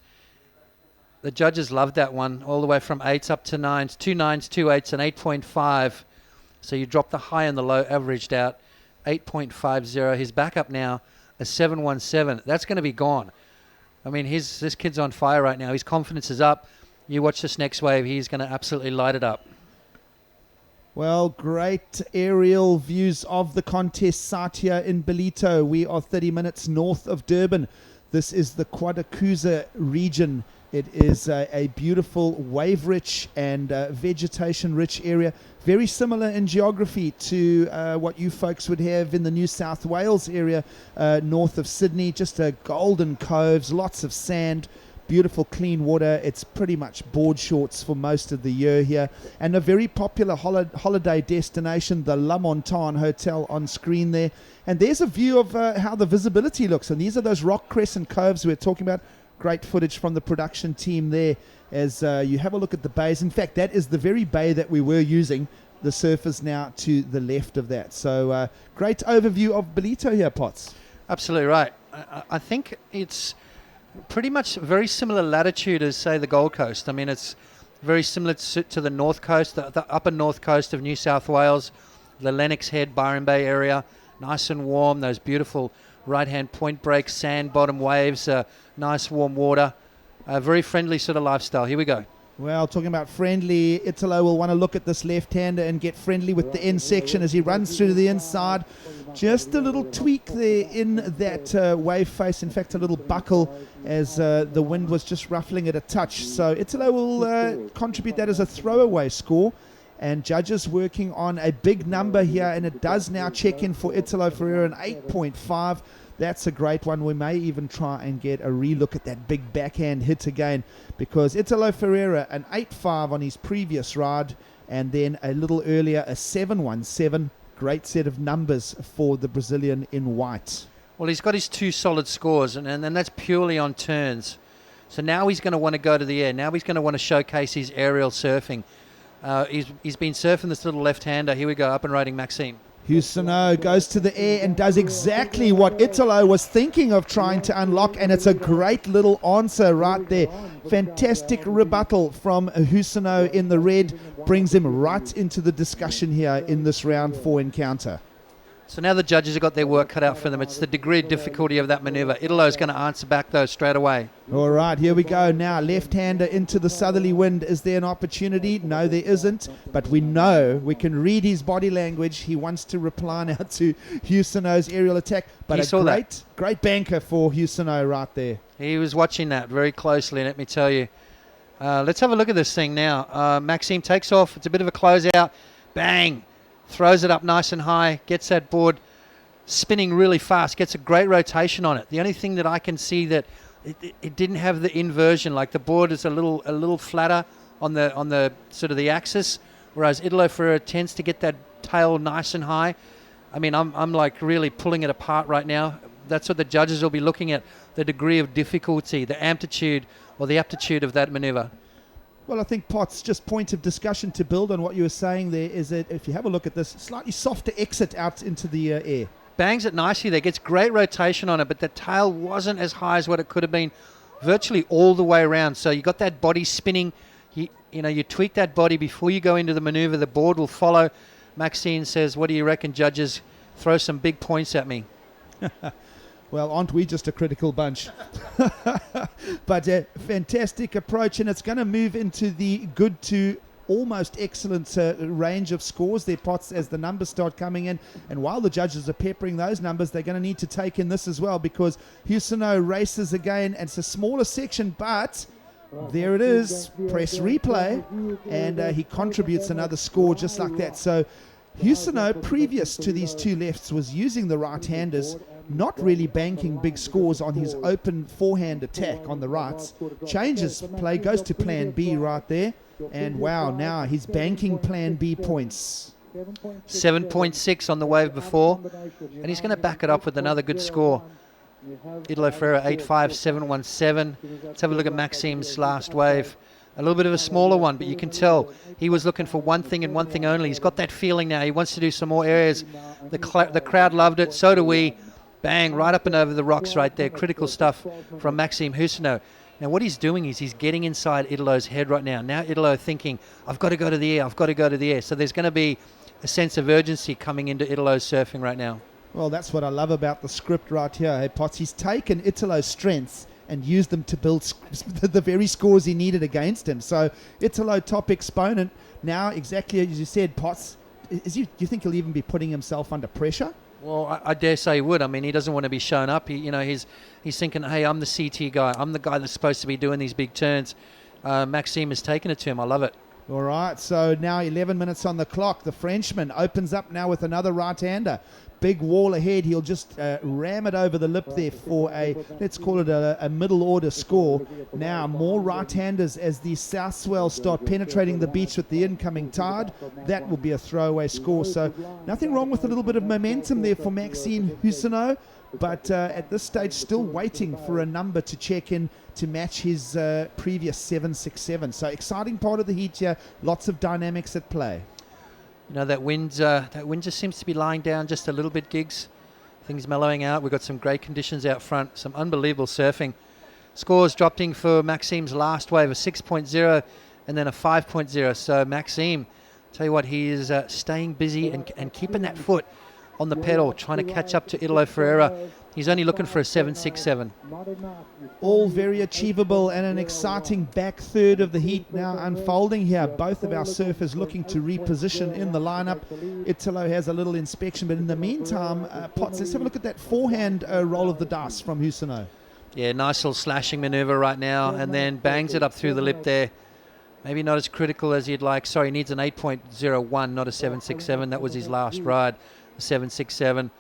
The judges loved that one, all the way from 8s up to 9s, 2 9s, 2 8s, and 8.5. So you drop the high and the low, averaged out, 8.50. His backup now, a 717. That's going to be gone. I mean, this kid's on fire right now. His confidence is up. You watch this next wave, he's going to absolutely light it up. Well, great aerial views of the contest site here in Ballito. We are 30 minutes north of Durban. This is the Quadakuza region. It is a beautiful wave-rich and vegetation-rich area, very similar in geography to what you folks would have in the New South Wales area north of Sydney. Just golden coves, lots of sand, beautiful clean water. It's pretty much board shorts for most of the year here, and a very popular holiday destination, the La Montagne Hotel on screen there. And there's a view of how the visibility looks, and these are those rock crescent coves we're talking about. Great footage from the production team there as you have a look at the bays. In fact, that is the very bay that we were using. The surf is now to the left of that. So great overview of Ballito here, Potts. Absolutely right. I think it's pretty much very similar latitude as, say, the Gold Coast. I mean, it's very similar to the north coast, the upper north coast of New South Wales, the Lennox Head, Byron Bay area. Nice and warm, those beautiful right-hand point breaks, sand bottom waves, nice warm water, a very friendly sort of lifestyle. Here we go. Well, talking about friendly, Italo will want to look at this left-hander and get friendly with the end section as he runs through to the inside. Just a little tweak there in that wave face. In fact, a little buckle as the wind was just ruffling it a touch. So Italo will contribute that as a throwaway score. And judges working on a big number here, and it does now check in for Italo Ferreira, an 8.5. That's a great one. We may even try and get a relook at that big backhand hit again, because Italo Ferreira, an 8.5 on his previous ride, and then a little earlier, a 7.17. Great set of numbers for the Brazilian in white. Well, he's got his two solid scores, and that's purely on turns. So now he's going to want to go to the air. Now he's going to want to showcase his aerial surfing. He's been surfing this little left-hander. Here we go, up and riding Maxime. Husino goes to the air and does exactly what Italo was thinking of trying to unlock, and it's a great little answer right there. Fantastic rebuttal from Husino in the red, brings him right into the discussion here in this round 4 encounter. So now the judges have got their work cut out for them. It's the degree of difficulty of that maneuver. Italo's going to answer back, though, straight away. All right, here we go now. Left-hander into the southerly wind. Is there an opportunity? No, there isn't. But we know, we can read his body language. He wants to reply now to Husino's aerial attack. But great banker for Husino right there. He was watching that very closely, let me tell you. Let's have a look at this thing now. Maxime takes off. It's a bit of a closeout. Bang! Throws it up nice and high, gets that board spinning really fast, gets a great rotation on it. The only thing that I can see that it didn't have the inversion, like the board is a little flatter on the sort of the axis, whereas Italo Ferreira tends to get that tail nice and high. I mean, I'm like really pulling it apart right now. That's what the judges will be looking at, the degree of difficulty, the amplitude or the aptitude of that maneuver. Well, I think, Potts, just point of discussion to build on what you were saying there is that if you have a look at this, slightly softer exit out into the air. Bangs it nicely there, gets great rotation on it, but the tail wasn't as high as what it could have been virtually all the way around. So you got that body spinning. You tweak that body before you go into the maneuver. The board will follow. Maxine says, what do you reckon, judges? Throw some big points at me. Well, aren't we just a critical bunch? But a fantastic approach, and it's going to move into the good to almost excellent range of scores there, Potts, as the numbers start coming in. And while the judges are peppering those numbers, they're going to need to take in this as well, because Husino races again, and it's a smaller section, but there it is. Press replay, and he contributes another score just like that. So Husino, previous to these two lefts, was using the right-handers, not really banking big scores on his open forehand attack on the rights. Changes play, goes to plan B right there. And wow, now he's banking plan B points. 7.6 on the wave before. And he's going to back it up with another good score. Italo Ferreira 8.5717. Let's have a look at Maxime's last wave. A little bit of a smaller one, but you can tell he was looking for one thing and one thing only. He's got that feeling now. He wants to do some more areas. The crowd loved it. So do we. Bang, right up and over the rocks right there. Critical stuff from Maxime Husino. Now what he's doing is he's getting inside Italo's head right now. Now Italo thinking, I've got to go to the air, I've got to go to the air. So there's going to be a sense of urgency coming into Italo's surfing right now. Well, that's what I love about the script right here. Hey, Potts, he's taken Italo's strengths and used them to build the very scores he needed against him. So Italo, top exponent. Now, exactly as you said, Potts, do you think he'll even be putting himself under pressure? Well, I dare say he would. I mean, he doesn't want to be shown up. He's thinking, hey, I'm the CT guy. I'm the guy that's supposed to be doing these big turns. Maxime has taken it to him. I love it. All right, so now 11 minutes on the clock. The Frenchman opens up now with another right-hander. Big wall ahead. He'll just ram it over the lip there for let's call it a middle order score. Now more right-handers as the South Swells start penetrating the beach with the incoming tide. That will be a throwaway score. So nothing wrong with a little bit of momentum there for Maxime Husseneau. But at this stage, still waiting for a number to check in to match his previous 7.67. So exciting part of the heat here. Lots of dynamics at play. That wind just seems to be lying down just a little bit, Gigs. Things mellowing out. We've got some great conditions out front. Some unbelievable surfing. Scores dropping for Maxime's last wave, a 6.0 and then a 5.0. So Maxime, tell you what, he is staying busy and keeping that foot on the pedal, trying to catch up to Italo Ferreira. He's only looking for a 7.67. All very achievable and an exciting back third of the heat now unfolding here. Both of our surfers looking to reposition in the lineup. Italo has a little inspection, but in the meantime, Potts, let's have a look at that forehand roll of the dice from Husseneau. Yeah, nice little slashing maneuver right now, and then bangs it up through the lip there. Maybe not as critical as you'd like. Sorry, needs an 8.01, not a 7.67. That was his last ride. 7.67.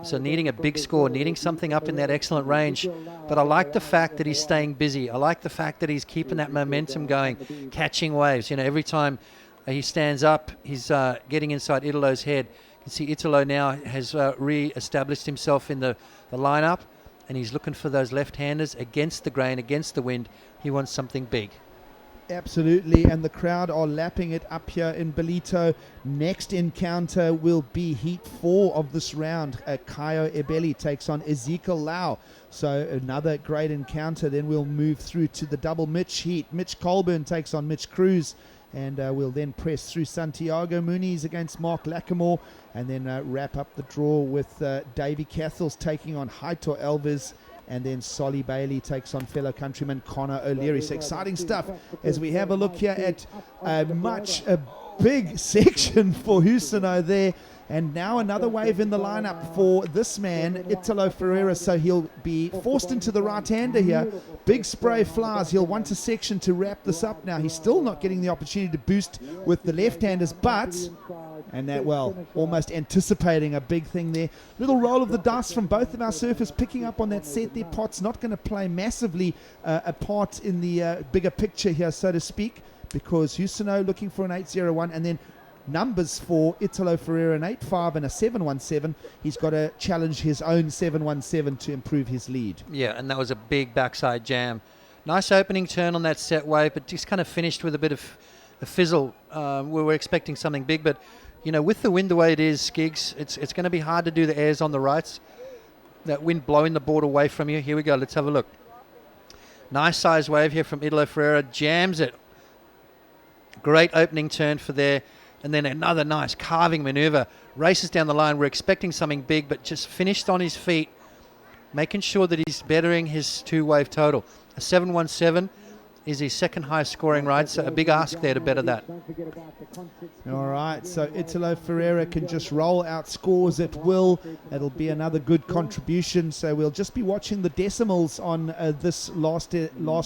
So needing a big score, needing something up in that excellent range. But I like the fact that he's staying busy. I like the fact that he's keeping that momentum going, catching waves. Every time he stands up, he's getting inside Italo's head. You can see Italo now has re-established himself in the lineup, and he's looking for those left-handers against the grain, against the wind. He wants something big. Absolutely, and the crowd are lapping it up here in Ballito. Next encounter will be Heat 4 of this round. Kaio Ebeli takes on Ezekiel Lau. So another great encounter. Then we'll move through to the double Mitch Heat. Mitch Colburn takes on Mitch Cruz. And we'll then press through Santiago Muniz against Mark Lackamore. And then wrap up the draw with Davy Cathels taking on Heitor Alves. And then Solly Bailey takes on fellow countryman Connor O'Leary. So exciting stuff as we have a look here at a big section for Husseneau there. And now another wave in the lineup for this man, Italo Ferreira. So he'll be forced into the right-hander here. Big spray flies. He'll want a section to wrap this up now. He's still not getting the opportunity to boost with the left-handers, but... And that, almost anticipating a big thing there. Little roll of the dice from both of our surfers picking up on that set there. Pot's not going to play massively a part in the bigger picture here, so to speak, because Husseneau looking for an 8.01, and then numbers for Italo Ferreira, an 8.5 and a 7.17. He's got to challenge his own 7.17 to improve his lead. Yeah, and that was a big backside jam. Nice opening turn on that set wave, but just kind of finished with a bit of a fizzle. We were expecting something big, but with the wind the way it is, Skiggs, it's going to be hard to do the airs on the rights. That wind blowing the board away from you. Here we go. Let's have a look. Nice size wave here from Italo Ferreira. Jams it. Great opening turn for there. And then another nice carving maneuver. Races down the line. We're expecting something big, but just finished on his feet, making sure that he's bettering his two-wave total. A 7.17 is his second highest scoring ride, so a big ask there to better that. All right, so Italo Ferreira can just roll out scores at will. It'll be another good contribution, so we'll just be watching the decimals on this last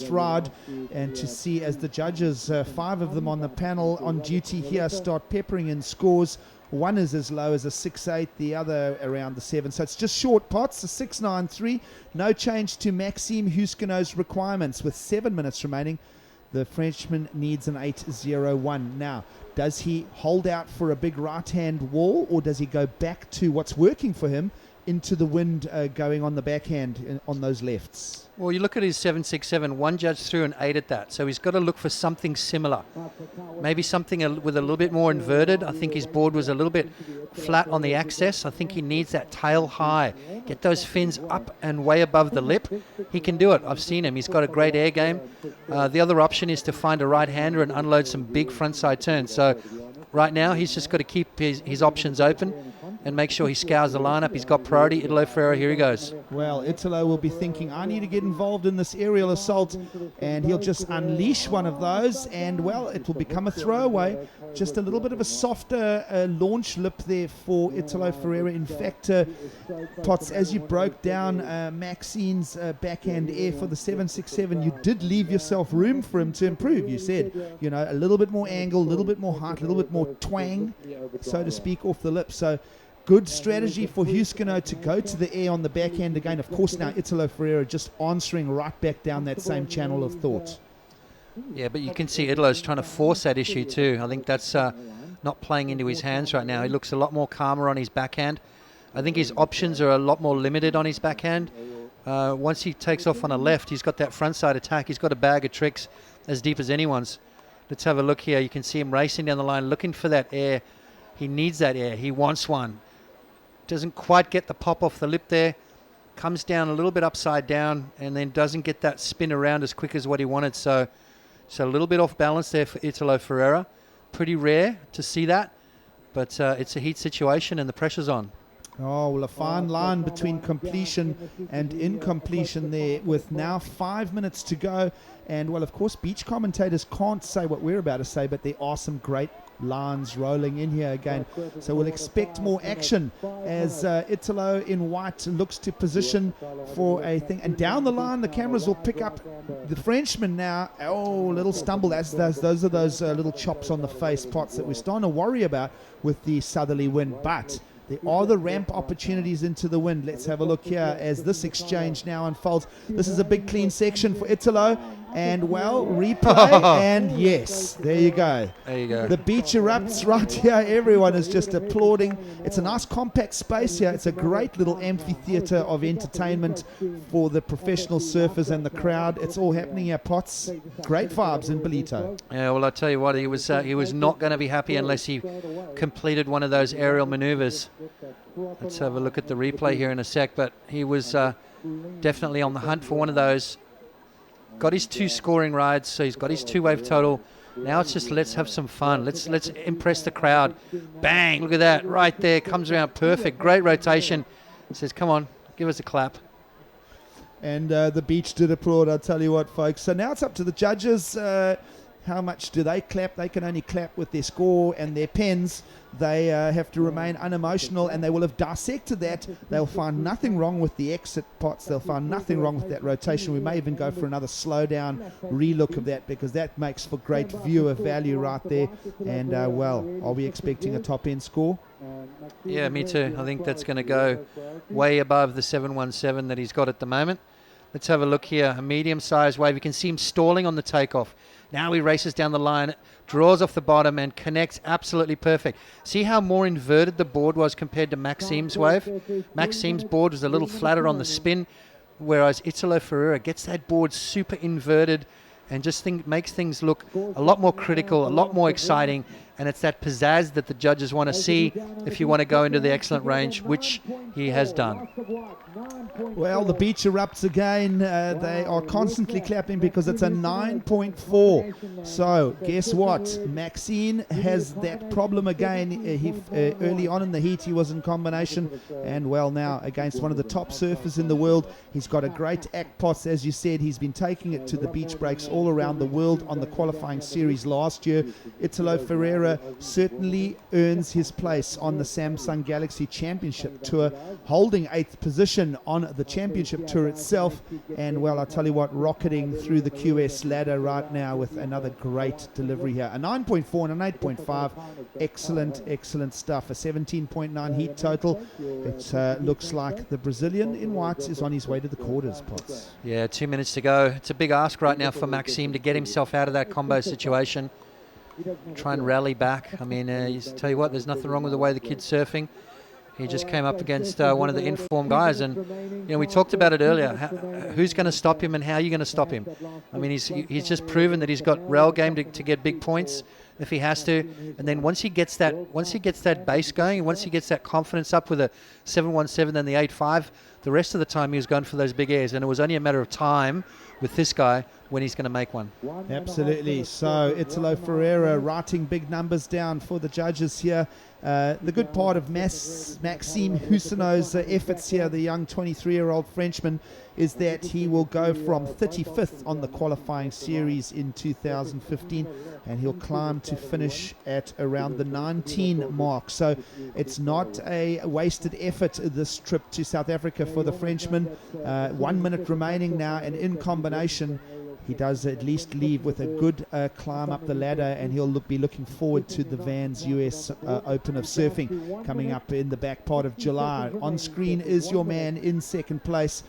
ride, and to see as the judges, 5 of them on the panel on duty here, start peppering in scores. One is as low as a 6.8, the other around the 7. So it's just short pots, a 6.93. No change to Maxime Husseneau's requirements. With 7 minutes remaining, the Frenchman needs an 8.01. Now, does he hold out for a big right-hand wall, or does he go back to what's working for him into the wind going on the backhand on those lefts? Well, you look at his 7.67, one judge threw an 8 at that, so he's got to look for something similar. Maybe something with a little bit more inverted. I think his board was a little bit flat on the axis. I think he needs that tail high. Get those fins up and way above the lip. He can do it. I've seen him. He's got a great air game. The other option is to find a right-hander and unload some big frontside turns. So right now he's just got to keep his options open. and make sure he scours the lineup. He's got priority. Italo Ferreira, here he goes. Well, Italo will be thinking, I need to get involved in this aerial assault, and he'll just unleash one of those, and, well, it will become a throwaway. Just a little bit of a softer launch lip there for Italo Ferreira. In fact, Potts, as you broke down Maxine's backhand air for the 767, you did leave yourself room for him to improve. You said, you know, a little bit more angle, a little bit more height, a little bit more twang, so to speak, off the lip. So good strategy for Huskino to go to the air on the backhand again. Of course, now Italo Ferreira just answering right back down that same channel of thought. Yeah, but you can see Italo's trying to force that issue too. I think that's not playing into his hands right now. He looks a lot more calmer on his backhand. I think his options are a lot more limited on his backhand. Once he takes off on a left, he's got that frontside attack. He's got a bag of tricks as deep as anyone's. Let's have a look here. You can see him racing down the line, looking for that air. He needs that air. He wants one. Doesn't quite get the pop off the lip there. Comes down a little bit upside down and then doesn't get that spin around as quick as what he wanted. So a little bit off balance there for Italo Ferreira. Pretty rare to see that, but it's a heat situation and the pressure's on. Oh, well, a fine line between completion and incompletion there with now 5 minutes to go. And, well, of course, beach commentators can't say what we're about to say, but there are some great lines rolling in here again. So we'll expect more action as Italo in white looks to position for a thing. And down the line, the cameras will pick up the Frenchman now. Oh, little stumble. Those are those little chops on the face, Potts, that we're starting to worry about with the southerly wind. But there are the ramp opportunities into the wind. Let's have a look here as this exchange now unfolds. This is a big clean section for Italo. And, well, replay, and yes, there you go. There you go. The beach erupts right here. Everyone is just applauding. It's a nice compact space here. It's a great little amphitheater of entertainment for the professional surfers and the crowd. It's all happening here, Potts. Great vibes in Ballito. Yeah, well, I tell you what, he was not going to be happy unless he completed one of those aerial maneuvers. Let's have a look at the replay here in a sec, but he was definitely on the hunt for one of those. Got his 2 scoring rides, so he's got his 2-wave total. Now it's just let's have some fun. Let's impress the crowd. Bang! Look at that right there. Comes around perfect. Great rotation. Says, "Come on, give us a clap." And the beach did applaud. I'll tell you what, folks. So now it's up to the judges. How much do they clap? They can only clap with their score and their pens. They have to remain unemotional, and they will have dissected that. They'll find nothing wrong with the exit, Potts. They'll find nothing wrong with that rotation. We may even go for another slow-down relook of that, because that makes for great viewer value right there. And, well, are we expecting a top-end score? Yeah, me too. I think that's going to go way above the 717 that he's got at the moment. Let's have a look here. A medium-sized wave. You can see him stalling on the takeoff. Now he races down the line, draws off the bottom, and connects absolutely perfect. See how more inverted the board was compared to Maxime's wave? Maxime's board was a little flatter on the spin, whereas Italo Ferreira gets that board super inverted and just makes things look a lot more critical, a lot more exciting, and it's that pizzazz that the judges want to see if you want to go into the excellent range, which he has done. Well, the beach erupts again. They are constantly clapping because it's a 9.4. So, guess what? Maxine has that problem again. Early on in the heat, he was in combination. And, well, now against one of the top surfers in the world. He's got a great act, Potts. As you said, he's been taking it to the beach breaks all around the world on the qualifying series last year. Italo Ferreira certainly earns his place on the Samsung Galaxy Championship Tour, holding 8th position on the Championship Tour itself. And, well, I'll tell you what, rocketing through the QS ladder right now with another great delivery here. A 9.4 and an 8.5. Excellent stuff. A 17.9 heat total. It looks like the Brazilian in white is on his way to the quarters, Potts. Yeah, 2 minutes to go. It's a big ask right now for Maxime to get himself out of that combo situation. Try and rally back. I mean, tell you what, there's nothing wrong with the way the kid's surfing. He just came up against one of the informed guys, and we talked about it earlier. Who's going to stop him, and how are you going to stop him? I mean, he's just proven that he's got rail game to get big points if he has to. And then once he gets that base going, once he gets that confidence up with a 717 and the 8.5, The rest of the time he was going for those big airs, and it was only a matter of time with this guy when he's going to make one. Absolutely. So Italo Ferreira writing big numbers down for the judges here. The good part of Maxime Houssino's efforts here, the young 23-year-old Frenchman, is that he will go from 35th on the qualifying series in 2015, and he'll climb to finish at around the 19 mark. So it's not a wasted effort, this trip to South Africa for the Frenchman. 1 minute remaining now, and in combination, he does at least leave with a good climb up the ladder, and he'll be looking forward to the Vans US Open of Surfing coming up in the back part of July. On screen is your man in second place.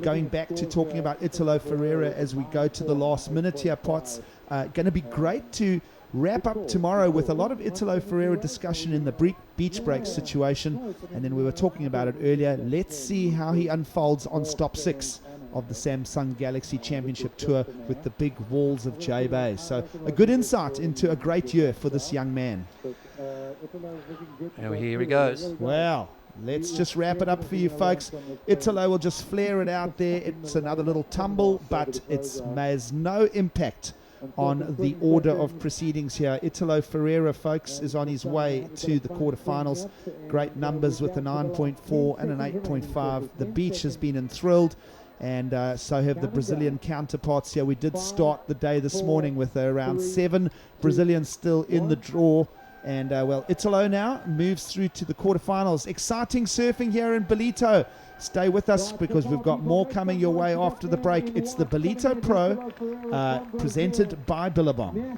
Going back to talking about Italo Ferreira as we go to the last minute here, Potts. Going to be great to wrap up tomorrow with a lot of Italo Ferreira discussion in the beach break situation, and then we were talking about it earlier. Let's see how he unfolds on stop 6 of the Samsung Galaxy Championship Tour with the big walls of J-Bay. So a good insight into a great year for this young man. And here he goes. Wow. Let's just wrap it up for you folks. Italo will just flare it out there. It's another little tumble, but it has no impact on the order of proceedings here. Italo Ferreira, folks, is on his way to the quarterfinals. Great numbers with a 9.4 and an 8.5. The beach has been enthralled, and so have the Brazilian counterparts here. We did start the day this morning with around 7 Brazilians still in the draw. And, well, Italo now moves through to the quarterfinals. Exciting surfing here in Ballito. Stay with us because we've got more coming your way after the break. It's the Ballito Pro presented by Billabong.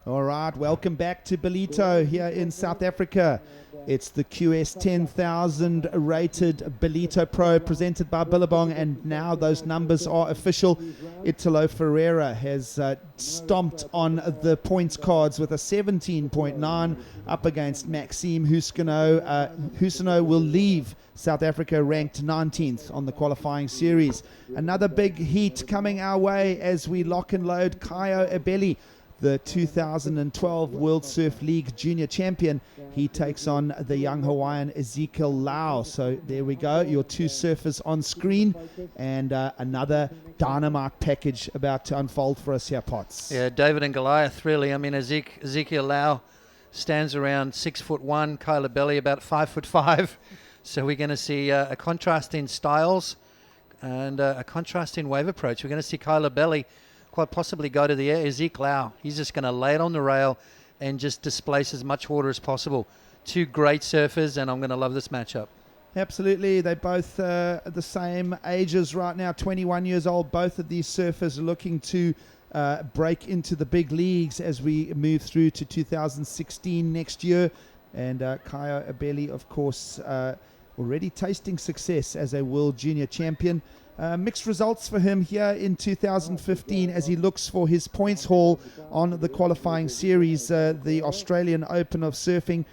All right, welcome back to Ballito here in South Africa. It's the QS 10,000 rated Ballito Pro presented by Billabong, and now those numbers are official. Italo Ferreira has stomped on the points cards with a 17.9 up against Maxime Houssino. Houssino will leave South Africa ranked 19th on the qualifying series. Another big heat coming our way as we lock and load Caio Abelli, the 2012 World Surf League Junior Champion. He takes on the young Hawaiian Ezekiel Lau. So there we go, your two surfers on screen, and another dynamite package about to unfold for us here, Potts. Yeah, David and Goliath, really. I mean, Ezekiel Lau stands around 6'1", Caio Abelli about 5'5". So we're going to see a contrast in styles and a contrast in wave approach. We're going to see Caio Abelli quite possibly go to the air. Ezekiel Lau, he's just going to lay it on the rail and just displace as much water as possible. Two great surfers, and I'm going to love this matchup. Absolutely. They're both the same ages right now, 21 years old. Both of these surfers are looking to break into the big leagues as we move through to 2016 next year. And Caio Abelli, of course, already tasting success as a world junior champion. Mixed results for him here in 2015 as he looks for his points haul on the qualifying series. The Australian Open of Surfing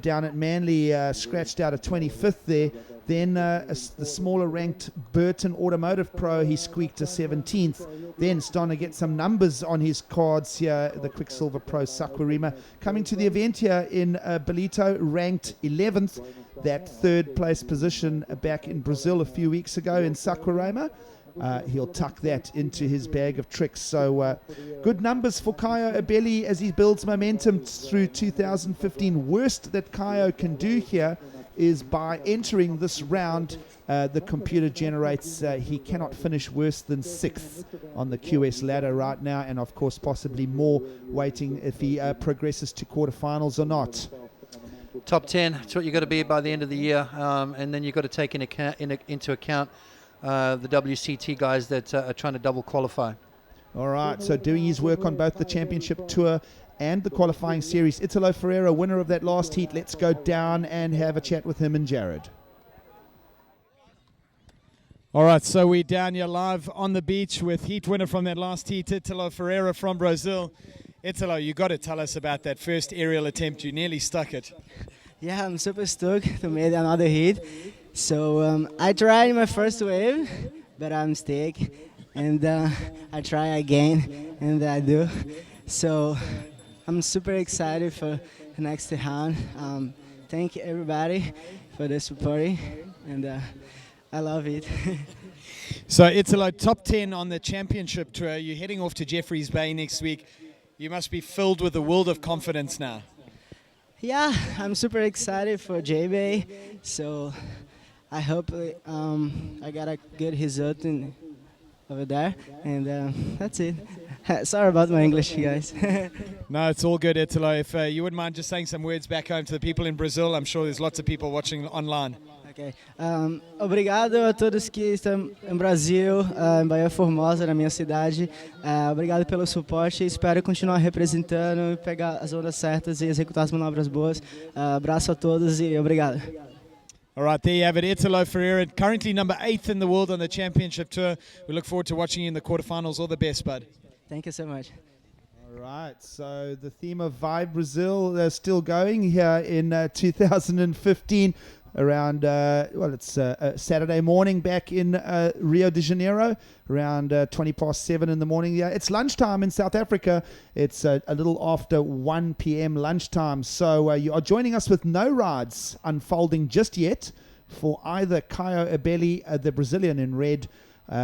down at Manly scratched out a 25th there. Then the smaller ranked Burton Automotive Pro, he squeaked a 17th. Then starting to get some numbers on his cards here, the Quicksilver Pro Saquarema. Coming to the event here in Ballito, ranked 11th. That third place position back in Brazil a few weeks ago in Saquarema. He'll tuck that into his bag of tricks. So good numbers for Caio Abelli as he builds momentum through 2015. Worst that Caio can do here is by entering this round, the computer generates he cannot finish worse than 6th on the QS ladder right now, and of course possibly more waiting if he progresses to quarterfinals or not. Top 10, that's what you've got to be by the end of the year, and then you've got to take into account the WCT guys that are trying to double qualify. All right, so doing his work on both the championship tour and the qualifying series. Italo Ferreira, winner of that last heat. Let's go down and have a chat with him and Jared. All right, so we're down here live on the beach with heat winner from that last heat, Italo Ferreira from Brazil. Italo, you got to tell us about that first aerial attempt. You nearly stuck it. Yeah, I'm super stoked to make another hit. So I tried my first wave, but I'm stuck. And I try again, and I do. So I'm super excited for the next round. Thank everybody for the support, and I love it. So Italo, top 10 on the championship tour. You're heading off to Jeffreys Bay next week. You must be filled with a world of confidence now. Yeah, I'm super excited for J-Bay. So I hope I got a good result over there. And that's it. Sorry about my English, you guys. No, it's all good, Italo. If you wouldn't mind just saying some words back home to the people in Brazil, I'm sure there's lots of people watching online. Ok. Obrigado a todos que estão em Brasil, em Bahia Formosa, na minha cidade. Obrigado pelo suporte. Espero continuar representando, pegar as ondas certas e executar as manobras boas. Abraço a todos e obrigado. All right, there you have it. Italo Ferreira, currently number 8th in the world on the championship tour. We look forward to watching you in the quarterfinals. All the best, bud. Thank you so much. All right, so the theme of Vibe Brazil still going here in 2015. Around, it's Saturday morning back in Rio de Janeiro, around 7:20 in the morning. Yeah, it's lunchtime in South Africa. It's a little after 1 p.m. lunchtime. So you are joining us with no rides unfolding just yet for either Caio Abelli, the Brazilian in red,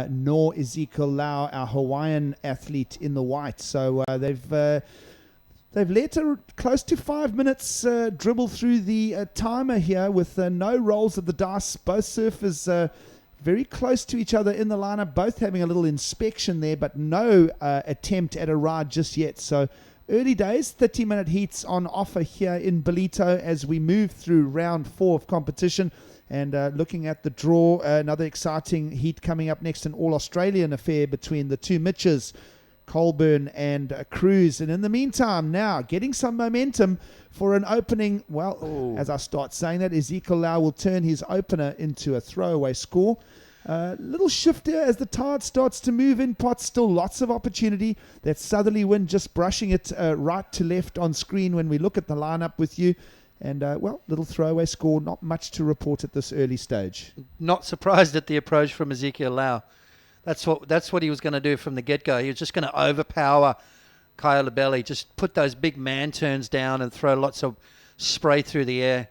nor Ezekiel Lau, our Hawaiian athlete in the white. So they've let close to 5 minutes dribble through the timer here with no rolls of the dice. Both surfers very close to each other in the lineup, both having a little inspection there, but no attempt at a ride just yet. So early days, 30-minute heats on offer here in Ballito as we move through round 4 of competition. And looking at the draw, another exciting heat coming up next, an all-Australian affair between the two Mitches, Colburn and Cruz. And in the meantime, now getting some momentum for an opening. Well, as I start saying that, Ezekiel Lau will turn his opener into a throwaway score. Little shift here as the tide starts to move in pots. Still lots of opportunity. That southerly wind just brushing it right to left on screen when we look at the lineup with you. And, little throwaway score. Not much to report at this early stage. Not surprised at the approach from Ezekiel Lau. That's what he was going to do from the get-go. He was just going to overpower Caio Abelli, just put those big man turns down and throw lots of spray through the air.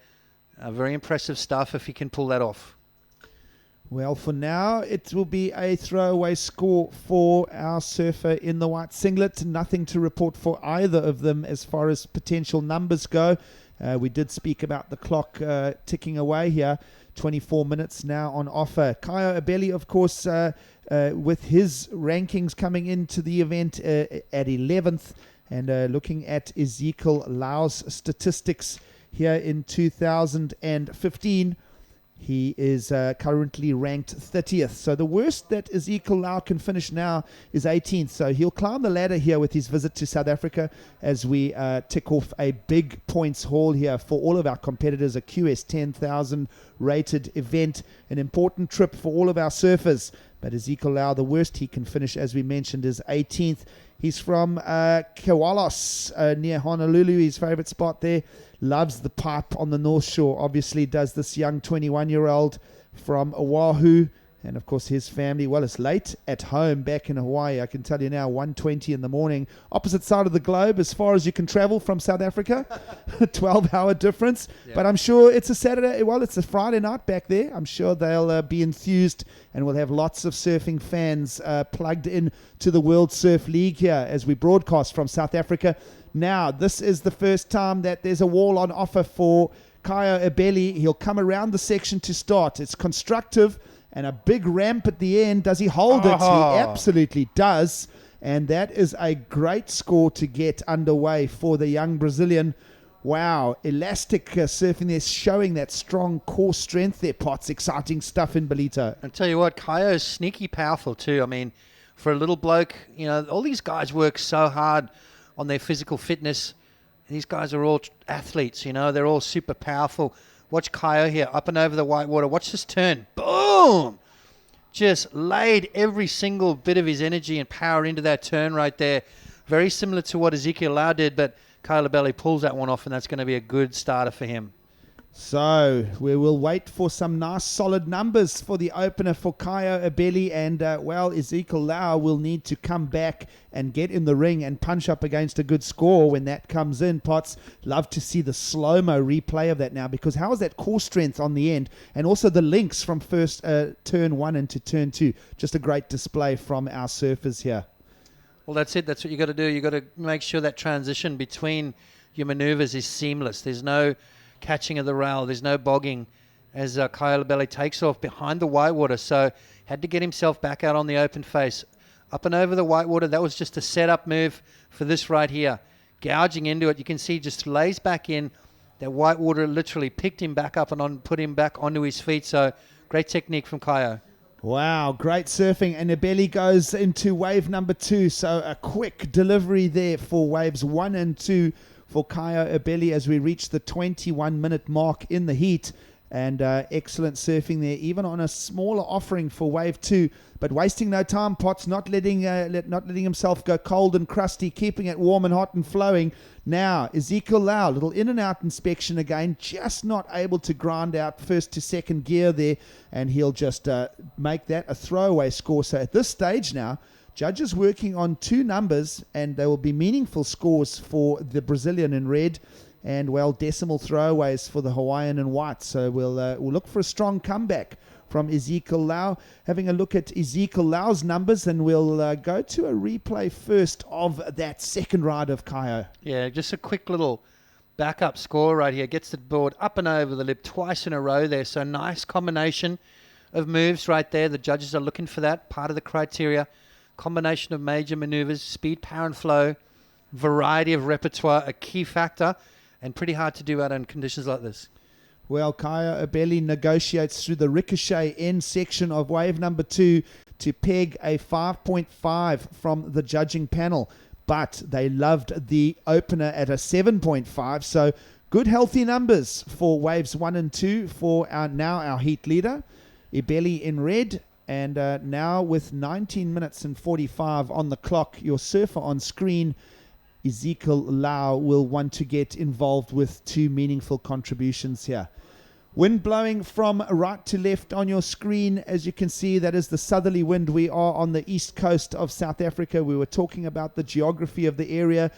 Very impressive stuff if he can pull that off. Well, for now, it will be a throwaway score for our surfer in the white singlet. Nothing to report for either of them as far as potential numbers go. We did speak about the clock ticking away here. 24 minutes now on offer. Caio Abelli, of course, with his rankings coming into the event at 11th, and looking at Ezekiel Lau's statistics here in 2015, he is currently ranked 30th. So the worst that Ezekiel Lau can finish now is 18th. So he'll climb the ladder here with his visit to South Africa as we tick off a big points haul here for all of our competitors, a QS 10,000 rated event, an important trip for all of our surfers. But Ezekiel Lau, the worst he can finish, as we mentioned, is 18th. He's from Kewalos, near Honolulu, his favorite spot there. Loves the pipe on the North Shore. Obviously does this young 21-year-old from Oahu. And, of course, his family. Well, it's late at home back in Hawaii. I can tell you now, 1:20 in the morning. Opposite side of the globe as far as you can travel from South Africa. 12-hour difference. Yeah. But I'm sure it's a Saturday. Well, it's a Friday night back there. I'm sure they'll be enthused, and we'll have lots of surfing fans plugged in to the World Surf League here as we broadcast from South Africa. Now, this is the first time that there's a wall on offer for Caio Abelli. He'll come around the section to start. It's constructive. And a big ramp at the end. Does he hold it? He absolutely does. And that is a great score to get underway for the young Brazilian. Wow. Elastic surfing there, showing that strong core strength there, Potts. Exciting stuff in Ballito. I'll tell you what, Caio is sneaky powerful too. I mean, for a little bloke, all these guys work so hard on their physical fitness. These guys are all athletes, they're all super powerful. Watch Caio here, up and over the white water. Watch this turn. Boom! just laid every single bit of his energy and power into that turn right there. Very similar to what Ezekiel Lau did, but Kyle Abelli pulls that one off, and that's going to be a good starter for him. So we will wait for some nice solid numbers for the opener for Kaio Abelli, and Ezekiel Lau will need to come back and get in the ring and punch up against a good score when that comes in. Potts, love to see the slow-mo replay of that now, because how is that core strength on the end, and also the links from first turn 1 into turn 2. Just a great display from our surfers here. Well, that's it. That's what you got to do. You got to make sure that transition between your maneuvers is seamless. There's no catching of the rail. There's no bogging as Kyle Abelli takes off behind the whitewater. So had to get himself back out on the open face. Up and over the whitewater. That was just a setup move for this right here. Gouging into it. You can see just lays back in. That whitewater literally picked him back up and put him back onto his feet. So great technique from Kaio. Wow, great surfing. And Abelli goes into wave number 2. So a quick delivery there for waves 1 and 2 for Kaio Abelli as we reach the 21-minute mark in the heat. And excellent surfing there, even on a smaller offering for wave 2. But wasting no time, Potts not letting himself go cold and crusty, keeping it warm and hot and flowing. Now, Ezekiel Lau, little in and out inspection again, just not able to grind out first to second gear there, and he'll just make that a throwaway score. So at this stage now, judges working on 2 numbers, and they will be meaningful scores for the Brazilian in red, and decimal throwaways for the Hawaiian in white. So we'll look for a strong comeback from Ezekiel Lau. Having a look at Ezekiel Lau's numbers, and we'll go to a replay first of that second ride of Kaio. Yeah, just a quick little backup score right here. Gets the board up and over the lip twice in a row there. So nice combination of moves right there. The judges are looking for that, part of the criteria. Combination of major maneuvers, speed, power and flow, variety of repertoire, a key factor, and pretty hard to do out in conditions like this. Well, Kaio Abelli negotiates through the ricochet end section of wave number 2 to peg a 5.5 from the judging panel. But they loved the opener at a 7.5. So good healthy numbers for waves 1 and 2 for our heat leader, Abelli in red. And now with 19 minutes and 45 on the clock, your surfer on screen, Ezekiel Lau, will want to get involved with 2 meaningful contributions here. Wind blowing from right to left on your screen. As you can see, that is the southerly wind. We are on the east coast of South Africa. We were talking about the geography of the area,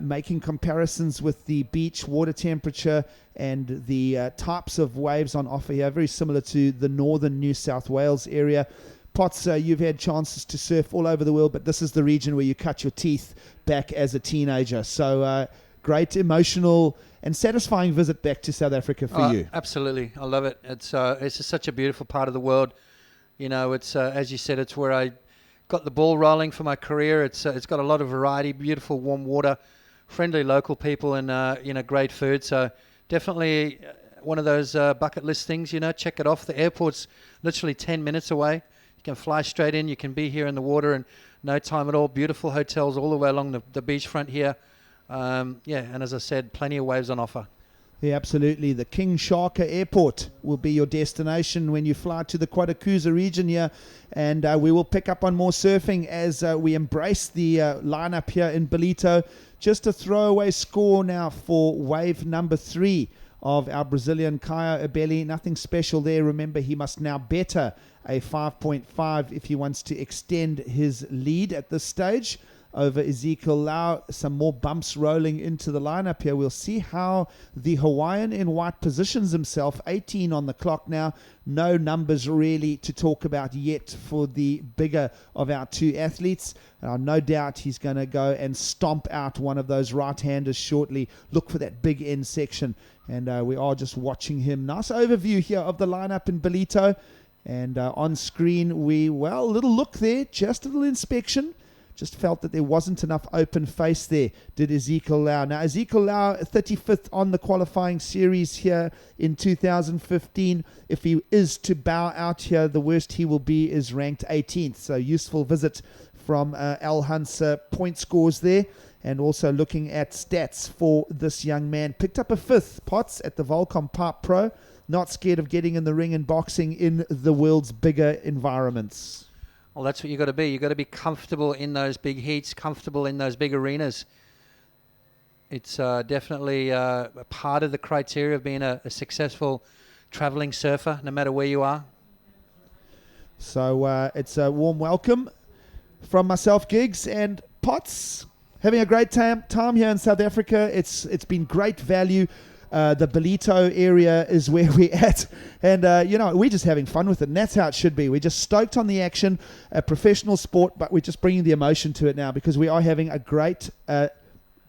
making comparisons with the beach, water temperature, and the types of waves on offer here. Very similar to the northern New South Wales area. Potts, you've had chances to surf all over the world, but this is the region where you cut your teeth back as a teenager. So great, emotional, and satisfying visit back to South Africa for you. Absolutely. I love it. It's just such a beautiful part of the world. You know, it's as you said, it's where I got the ball rolling for my career. It's got a lot of variety, beautiful warm water, friendly local people, and great food. So definitely one of those bucket list things. Check it off. The airport's literally 10 minutes away. You can fly straight in. You can be here in the water in no time at all. Beautiful hotels all the way along the beachfront here. And as I said, plenty of waves on offer. Yeah, absolutely. The King Shaka Airport will be your destination when you fly to the Quatakuza region here. And we will pick up on more surfing as we embrace the lineup here in Ballito. Just a throwaway score now for wave number 3 of our Brazilian Kaio Abelli. Nothing special there. Remember, he must now better a 5.5 if he wants to extend his lead at this stage over Ezekiel Lau. Some more bumps rolling into the lineup here. We'll see how the Hawaiian in white positions himself. 18 on the clock now. No numbers really to talk about yet for the bigger of our 2 athletes. No doubt he's going to go and stomp out one of those right-handers shortly. Look for that big end section. And we are just watching him. Nice overview here of the lineup in Ballito. And on screen, a little look there. Just a little inspection. Just felt that there wasn't enough open face there, did Ezekiel Lau. Now, Ezekiel Lau, 35th on the qualifying series here in 2015. If he is to bow out here, the worst he will be is ranked 18th. So useful visit from Al Hansa point scores there. And also looking at stats for this young man. Picked up a 5th, Potts, at the Volcom Pipe Pro not scared of getting in the ring and boxing in the world's bigger environments. Well, that's what you got to be. You got to be comfortable in those big heats, comfortable in those big arenas. It's definitely a part of the criteria of being a successful traveling surfer, no matter where you are. So it's a warm welcome from myself, Giggs, and Potts. Having a great time here in South Africa. It's been great value. The Ballito area is where we're at. And, we're just having fun with it. And that's how it should be. We're just stoked on the action, a professional sport, but we're just bringing the emotion to it now because we are having a great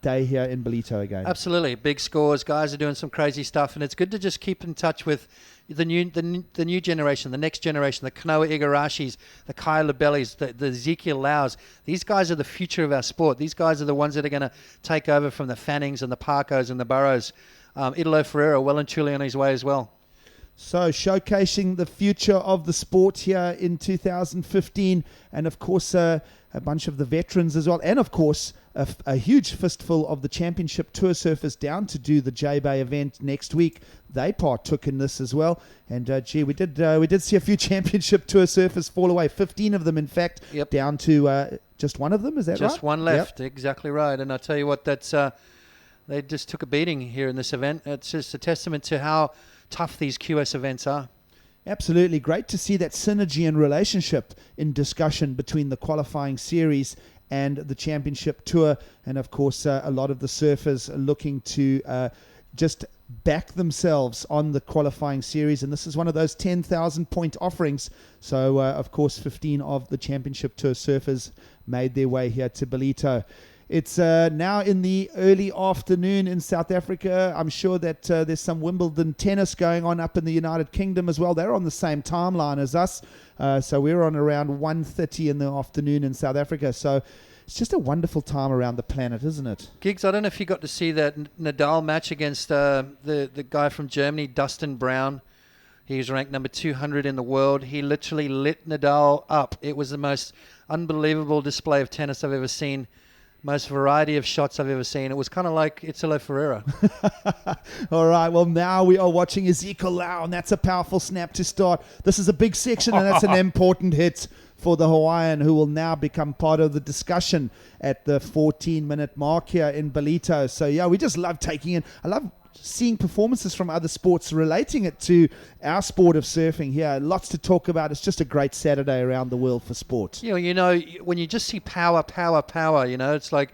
day here in Ballito again. Absolutely. Big scores. Guys are doing some crazy stuff. And it's good to just keep in touch with the new generation, the next generation, the Kanoa Igarashis, the Kai Labellis, the Ezekiel Laus. These guys are the future of our sport. These guys are the ones that are going to take over from the Fannings and the Parkos and the Burrows. Italo Ferreira well and truly on his way as well. So showcasing the future of the sport here in 2015, and of course a bunch of the veterans as well, and of course a huge fistful of the championship tour surfers down to do the J-Bay event next week. They partook in this as well, and we did see a few championship tour surfers fall away. 15 of them, in fact, down to just one of them. Is that right? Just one left, exactly right. And I tell you what, that's they just took a beating here in this event. It's just a testament to how tough these QS events are. Absolutely. Great to see that synergy and relationship in discussion between the qualifying series and the championship tour. And of course, a lot of the surfers are looking to just back themselves on the qualifying series. And this is one of those 10,000 point offerings. So, of course, 15 of the championship tour surfers made their way here to Ballito. It's now in the early afternoon in South Africa. I'm sure that there's some Wimbledon tennis going on up in the United Kingdom as well. They're on the same timeline as us. So we're on around 1:30 in the afternoon in South Africa. So it's just a wonderful time around the planet, isn't it? Giggs, I don't know if you got to see that Nadal match against the guy from Germany, Dustin Brown. He's ranked number 200 in the world. He literally lit Nadal up. It was the most unbelievable display of tennis I've ever seen. Most variety of shots I've ever seen. It was kind of like Italo Ferreira. All right, well, now we are watching Ezekiel Lau, and that's a powerful snap to start. This is a big section, and that's an important hit for the Hawaiian, who will now become part of the discussion at the 14-minute mark here in Ballito. So, yeah, we just love taking in. I love seeing performances from other sports, relating it to our sport of surfing here. Lots to talk about. It's just a great Saturday around the world for sport. You know, when you just see power, it's like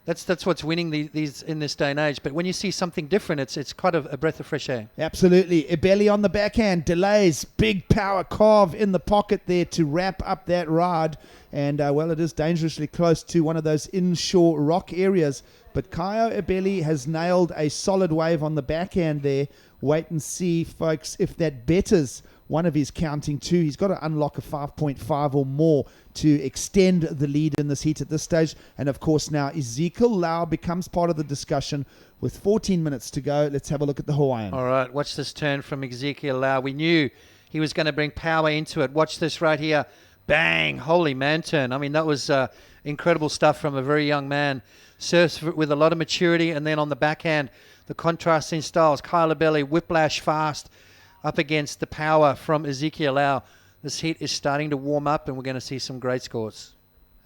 that's what's winning these in this day and age. But when you see something different, it's quite a breath of fresh air. Absolutely. Ibeli on the backhand, delays, big power carve in the pocket there to wrap up that ride. And, it is dangerously close to one of those inshore rock areas. But Kaio Ibeli has nailed a solid wave on the backhand there. Wait and see, folks, if that betters one of his counting two. He's got to unlock a 5.5 or more to extend the lead in this heat at this stage. And, of course, now Ezekiel Lau becomes part of the discussion with 14 minutes to go. Let's have a look at the Hawaiian. All right, watch this turn from Ezekiel Lau. We knew he was going to bring power into it. Watch this right here. Bang! Holy man turn. I mean, that was incredible stuff from a very young man. Surfs with a lot of maturity, and then on the backhand, the contrasting styles. Kai Labelli, whiplash fast up against the power from Ezekiel Lau. This heat is starting to warm up, and we're going to see some great scores.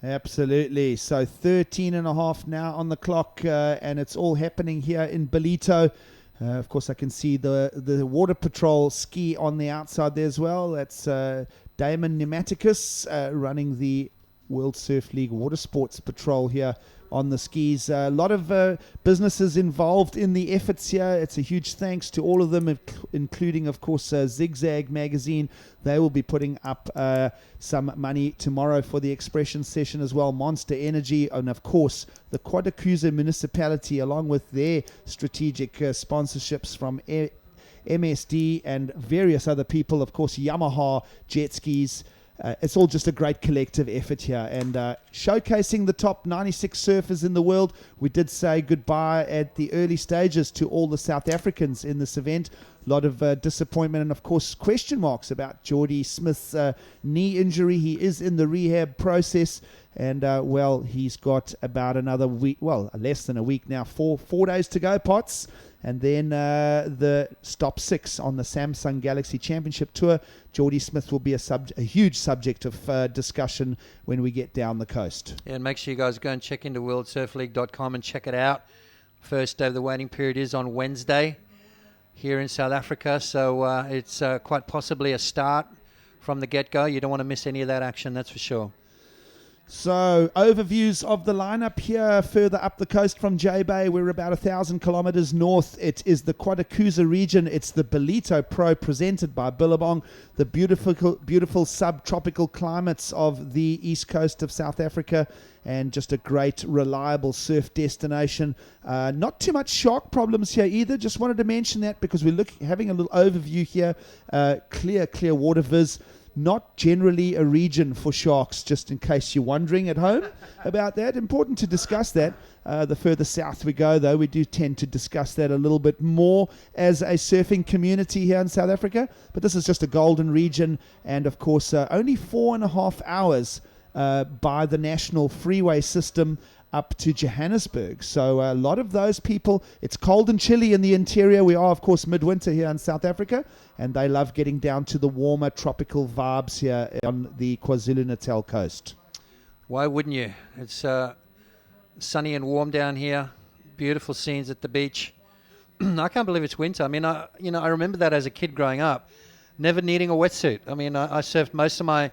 Absolutely. So 13.5 now on the clock, and it's all happening here in Ballito. Of course, I can see the Water Patrol ski on the outside there as well. That's Damon Pneumaticus running the World Surf League Water Sports Patrol here on the skis. A lot of businesses involved in the efforts here. It's a huge thanks to all of them, including, of course, Zigzag Magazine. They will be putting up some money tomorrow for the expression session as well. Monster Energy, and of course, the Quadacruiser Municipality, along with their strategic sponsorships from MSD and various other people. Of course, Yamaha jet skis. It's all just a great collective effort here, and showcasing the top 96 surfers in the world. We did say goodbye at the early stages to all the South Africans in this event. A lot of disappointment and, of course, question marks about Geordie Smith's knee injury. He is in the rehab process, And, he's got about another week, less than a week now, four days to go, Potts. And then the stop 6 on the Samsung Galaxy Championship Tour. Geordie Smith will be a huge subject of discussion when we get down the coast. Yeah, and make sure you guys go and check into worldsurfleague.com and check it out. First day of the waiting period is on Wednesday here in South Africa. So it's quite possibly a start from the get-go. You don't want to miss any of that action, that's for sure. So, overviews of the lineup here further up the coast from J-Bay. We're about 1,000 kilometers north. It is the Quadakuza region. It's the Ballito Pro presented by Billabong. The beautiful subtropical climates of the east coast of South Africa, and just a great, reliable surf destination. Not too much shark problems here either. Just wanted to mention that because we're having a little overview here. Clear water viz. Not generally a region for sharks, just in case you're wondering at home about that. Important to discuss that. The further south we go, though, we do tend to discuss that a little bit more as a surfing community here in South Africa. But this is just a golden region, and of course, only 4.5 hours by the national freeway system up to Johannesburg. So a lot of those people, it's cold and chilly in the interior. We are, of course, midwinter here in South Africa, and they love getting down to the warmer tropical vibes here on the KwaZulu-Natal coast. Why wouldn't you? It's sunny and warm down here. Beautiful scenes at the beach. I can't believe it's winter. I mean, I remember that as a kid growing up, never needing a wetsuit. I mean, I surfed most of my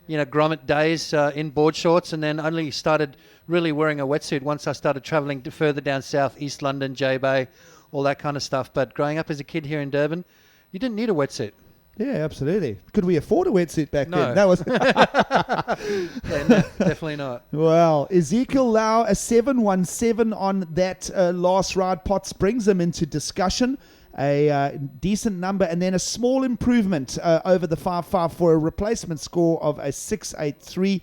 grommet days in board shorts, and then only started really wearing a wetsuit once I started traveling further down south, East London, J-Bay, all that kind of stuff. But growing up as a kid here in Durban, you didn't need a wetsuit. Yeah, absolutely. Could we afford a wetsuit back No. then? That was Yeah, no, definitely not. Well, Ezekiel Lau, a 717 on that last ride. Potts brings him into discussion. A decent number, and then a small improvement over the 5.5 for a replacement score of a 6.83.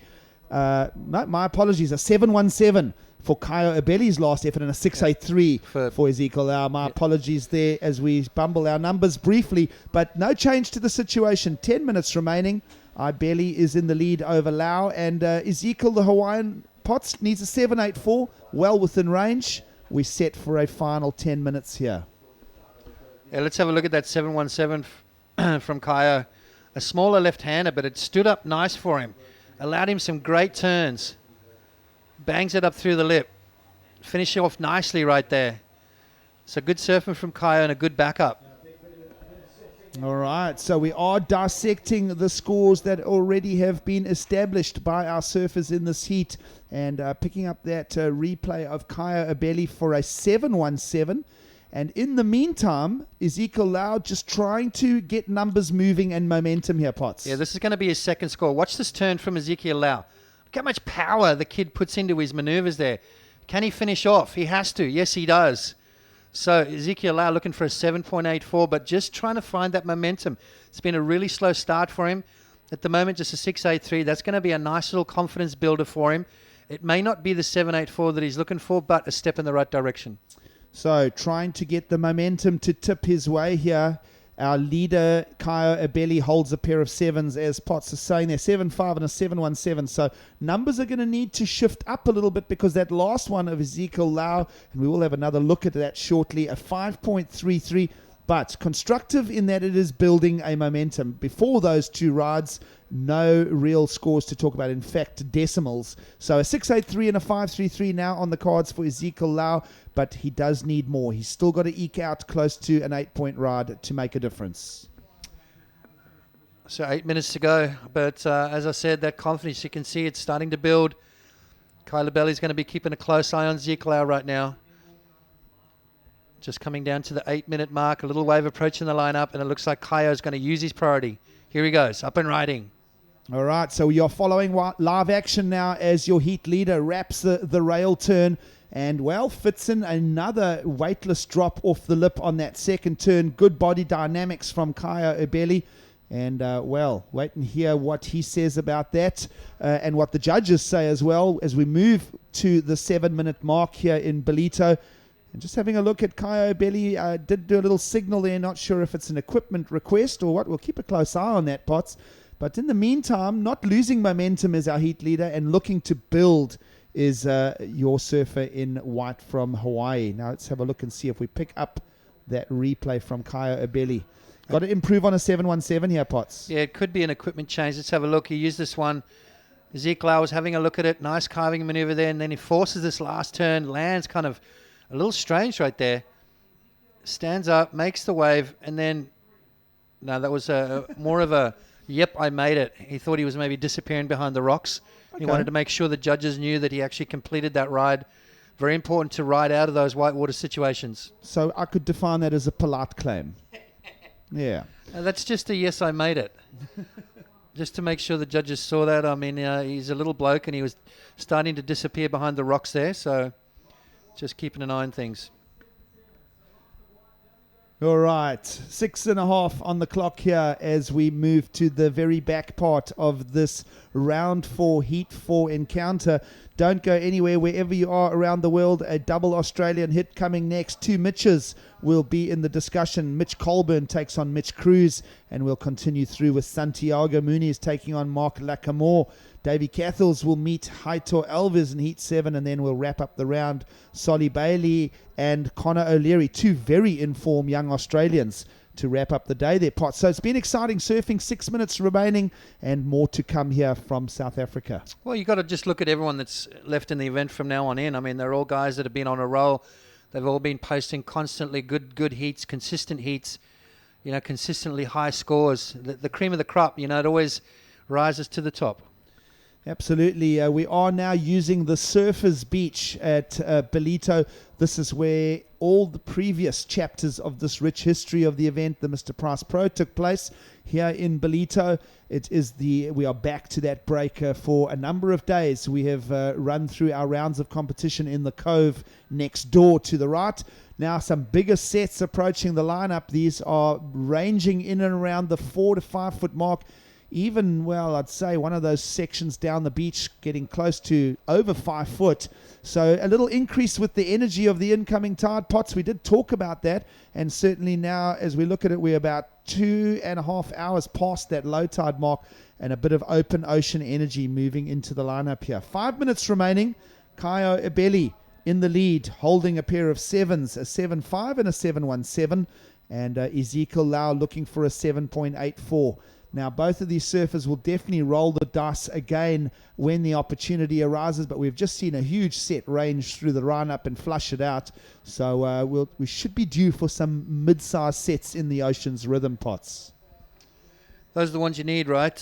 My apologies, a 717 for Kaio Abeli's last effort, and a 6.83 for Ezekiel Lau. My apologies there as we bumble our numbers briefly, but no change to the situation. 10 minutes remaining. Abeli is in the lead over Lau, and Ezekiel, the Hawaiian, Potts, needs a 7.84, well within range. We set for a final 10 minutes here. Yeah, let's have a look at that 717 from Kaio. A smaller left-hander, but it stood up nice for him. Allowed him some great turns. Bangs it up through the lip. Finishing off nicely right there. So good surfing from Kaio and a good backup. All right, so we are dissecting the scores that already have been established by our surfers in this heat, and picking up that replay of Kaio Abeli for a 717. And in the meantime, Ezekiel Lau just trying to get numbers moving and momentum here, Potts. Yeah, this is going to be his second score. Watch this turn from Ezekiel Lau. Look how much power the kid puts into his maneuvers there. Can he finish off? He has to. Yes, he does. So Ezekiel Lau looking for a 7.84, but just trying to find that momentum. It's been a really slow start for him. At the moment, just a 6.83. That's going to be a nice little confidence builder for him. It may not be the 7.84 that he's looking for, but a step in the right direction. So trying to get the momentum to tip his way here. Our leader, Kaio Abeli, holds a pair of 7s, as Potts is saying there, 7.5 and a 7.17. So numbers are going to need to shift up a little bit, because that last one of Ezekiel Lau, and we will have another look at that shortly, a 5.33, but constructive in that it is building a momentum. Before those two rides, no real scores to talk about. In fact, decimals. So a 6.83 and a 5.33 now on the cards for Ezekiel Lau, but he does need more. He's still got to eke out close to an 8-point ride to make a difference. So 8 minutes to go, but as I said, that confidence, you can see it's starting to build. Kaio Abeli's going to be keeping a close eye on Ezekiel Lau right now. Just coming down to the 8-minute mark, a little wave approaching the lineup, and it looks like Kaio's going to use his priority. Here he goes, up and riding. All right, so you're following live action now as your heat leader wraps the rail turn and, well, fits in another weightless drop off the lip on that second turn. Good body dynamics from Kaio Abeli. And, wait and hear what he says about that and what the judges say as well as we move to the 7-minute mark here in Ballito. And just having a look at Kaio Abeli, did do a little signal there. Not sure if it's an equipment request or what. We'll keep a close eye on that, Potts. But in the meantime, not losing momentum as our heat leader and looking to build is your surfer in white from Hawaii. Now let's have a look and see if we pick up that replay from Kaio Abeli. Got to improve on a 717 here, Potts. Yeah, it could be an equipment change. Let's have a look. He used this one. Ezekiel was having a look at it. Nice carving maneuver there. And then he forces this last turn. Lands kind of a little strange right there. Stands up, makes the wave. And then, no, that was more of a, yep, I made it. He thought he was maybe disappearing behind the rocks. Okay. He wanted to make sure the judges knew that he actually completed that ride. Very important to ride out of those whitewater situations. So I could define that as a polite claim. Yeah. That's just a yes, I made it. Just to make sure the judges saw that. I mean, he's a little bloke and he was starting to disappear behind the rocks there. So just keeping an eye on things. All right. 6.5 on the clock here as we move to the very back part of this round 4 Heat 4 encounter. Don't go anywhere wherever you are around the world. A double Australian hit coming next. 2 Mitches will be in the discussion. Mitch Colburn takes on Mitch Cruz, and we'll continue through with Santiago Muniz taking on Mark Lacamore. Davy Cathels will meet Heitor Alves in Heat 7, and then we'll wrap up the round. Solly Bailey and Connor O'Leary, 2 very informed young Australians to wrap up the day there, Pot. So it's been exciting surfing, 6 minutes remaining, and more to come here from South Africa. Well, you've got to just look at everyone that's left in the event from now on in. I mean, they're all guys that have been on a roll. They've all been posting constantly good heats, consistent heats, consistently high scores. The cream of the crop, it always rises to the top. Absolutely. We are now using the Surfers Beach at Ballito. This is where all the previous chapters of this rich history of the event, the Mr. Price Pro, took place here in Ballito. We are back to that break for a number of days. We have run through our rounds of competition in the cove next door to the right. Now some bigger sets approaching the lineup. These are ranging in and around the 4 to 5 foot mark. Even, I'd say one of those sections down the beach getting close to over 5 foot. So a little increase with the energy of the incoming tide, Pots. We did talk about that. And certainly now, as we look at it, we're about 2.5 hours past that low tide mark and a bit of open ocean energy moving into the lineup here. 5 minutes remaining. Kaio Abeli in the lead, holding a pair of 7s, a 7.5 and a 7.17. And Ezekiel Lau looking for a 7.84. Now, both of these surfers will definitely roll the dice again when the opportunity arises, but we've just seen a huge set range through the lineup and flush it out. So we should be due for some mid-sized sets in the ocean's rhythm, Pots. Those are the ones you need, right?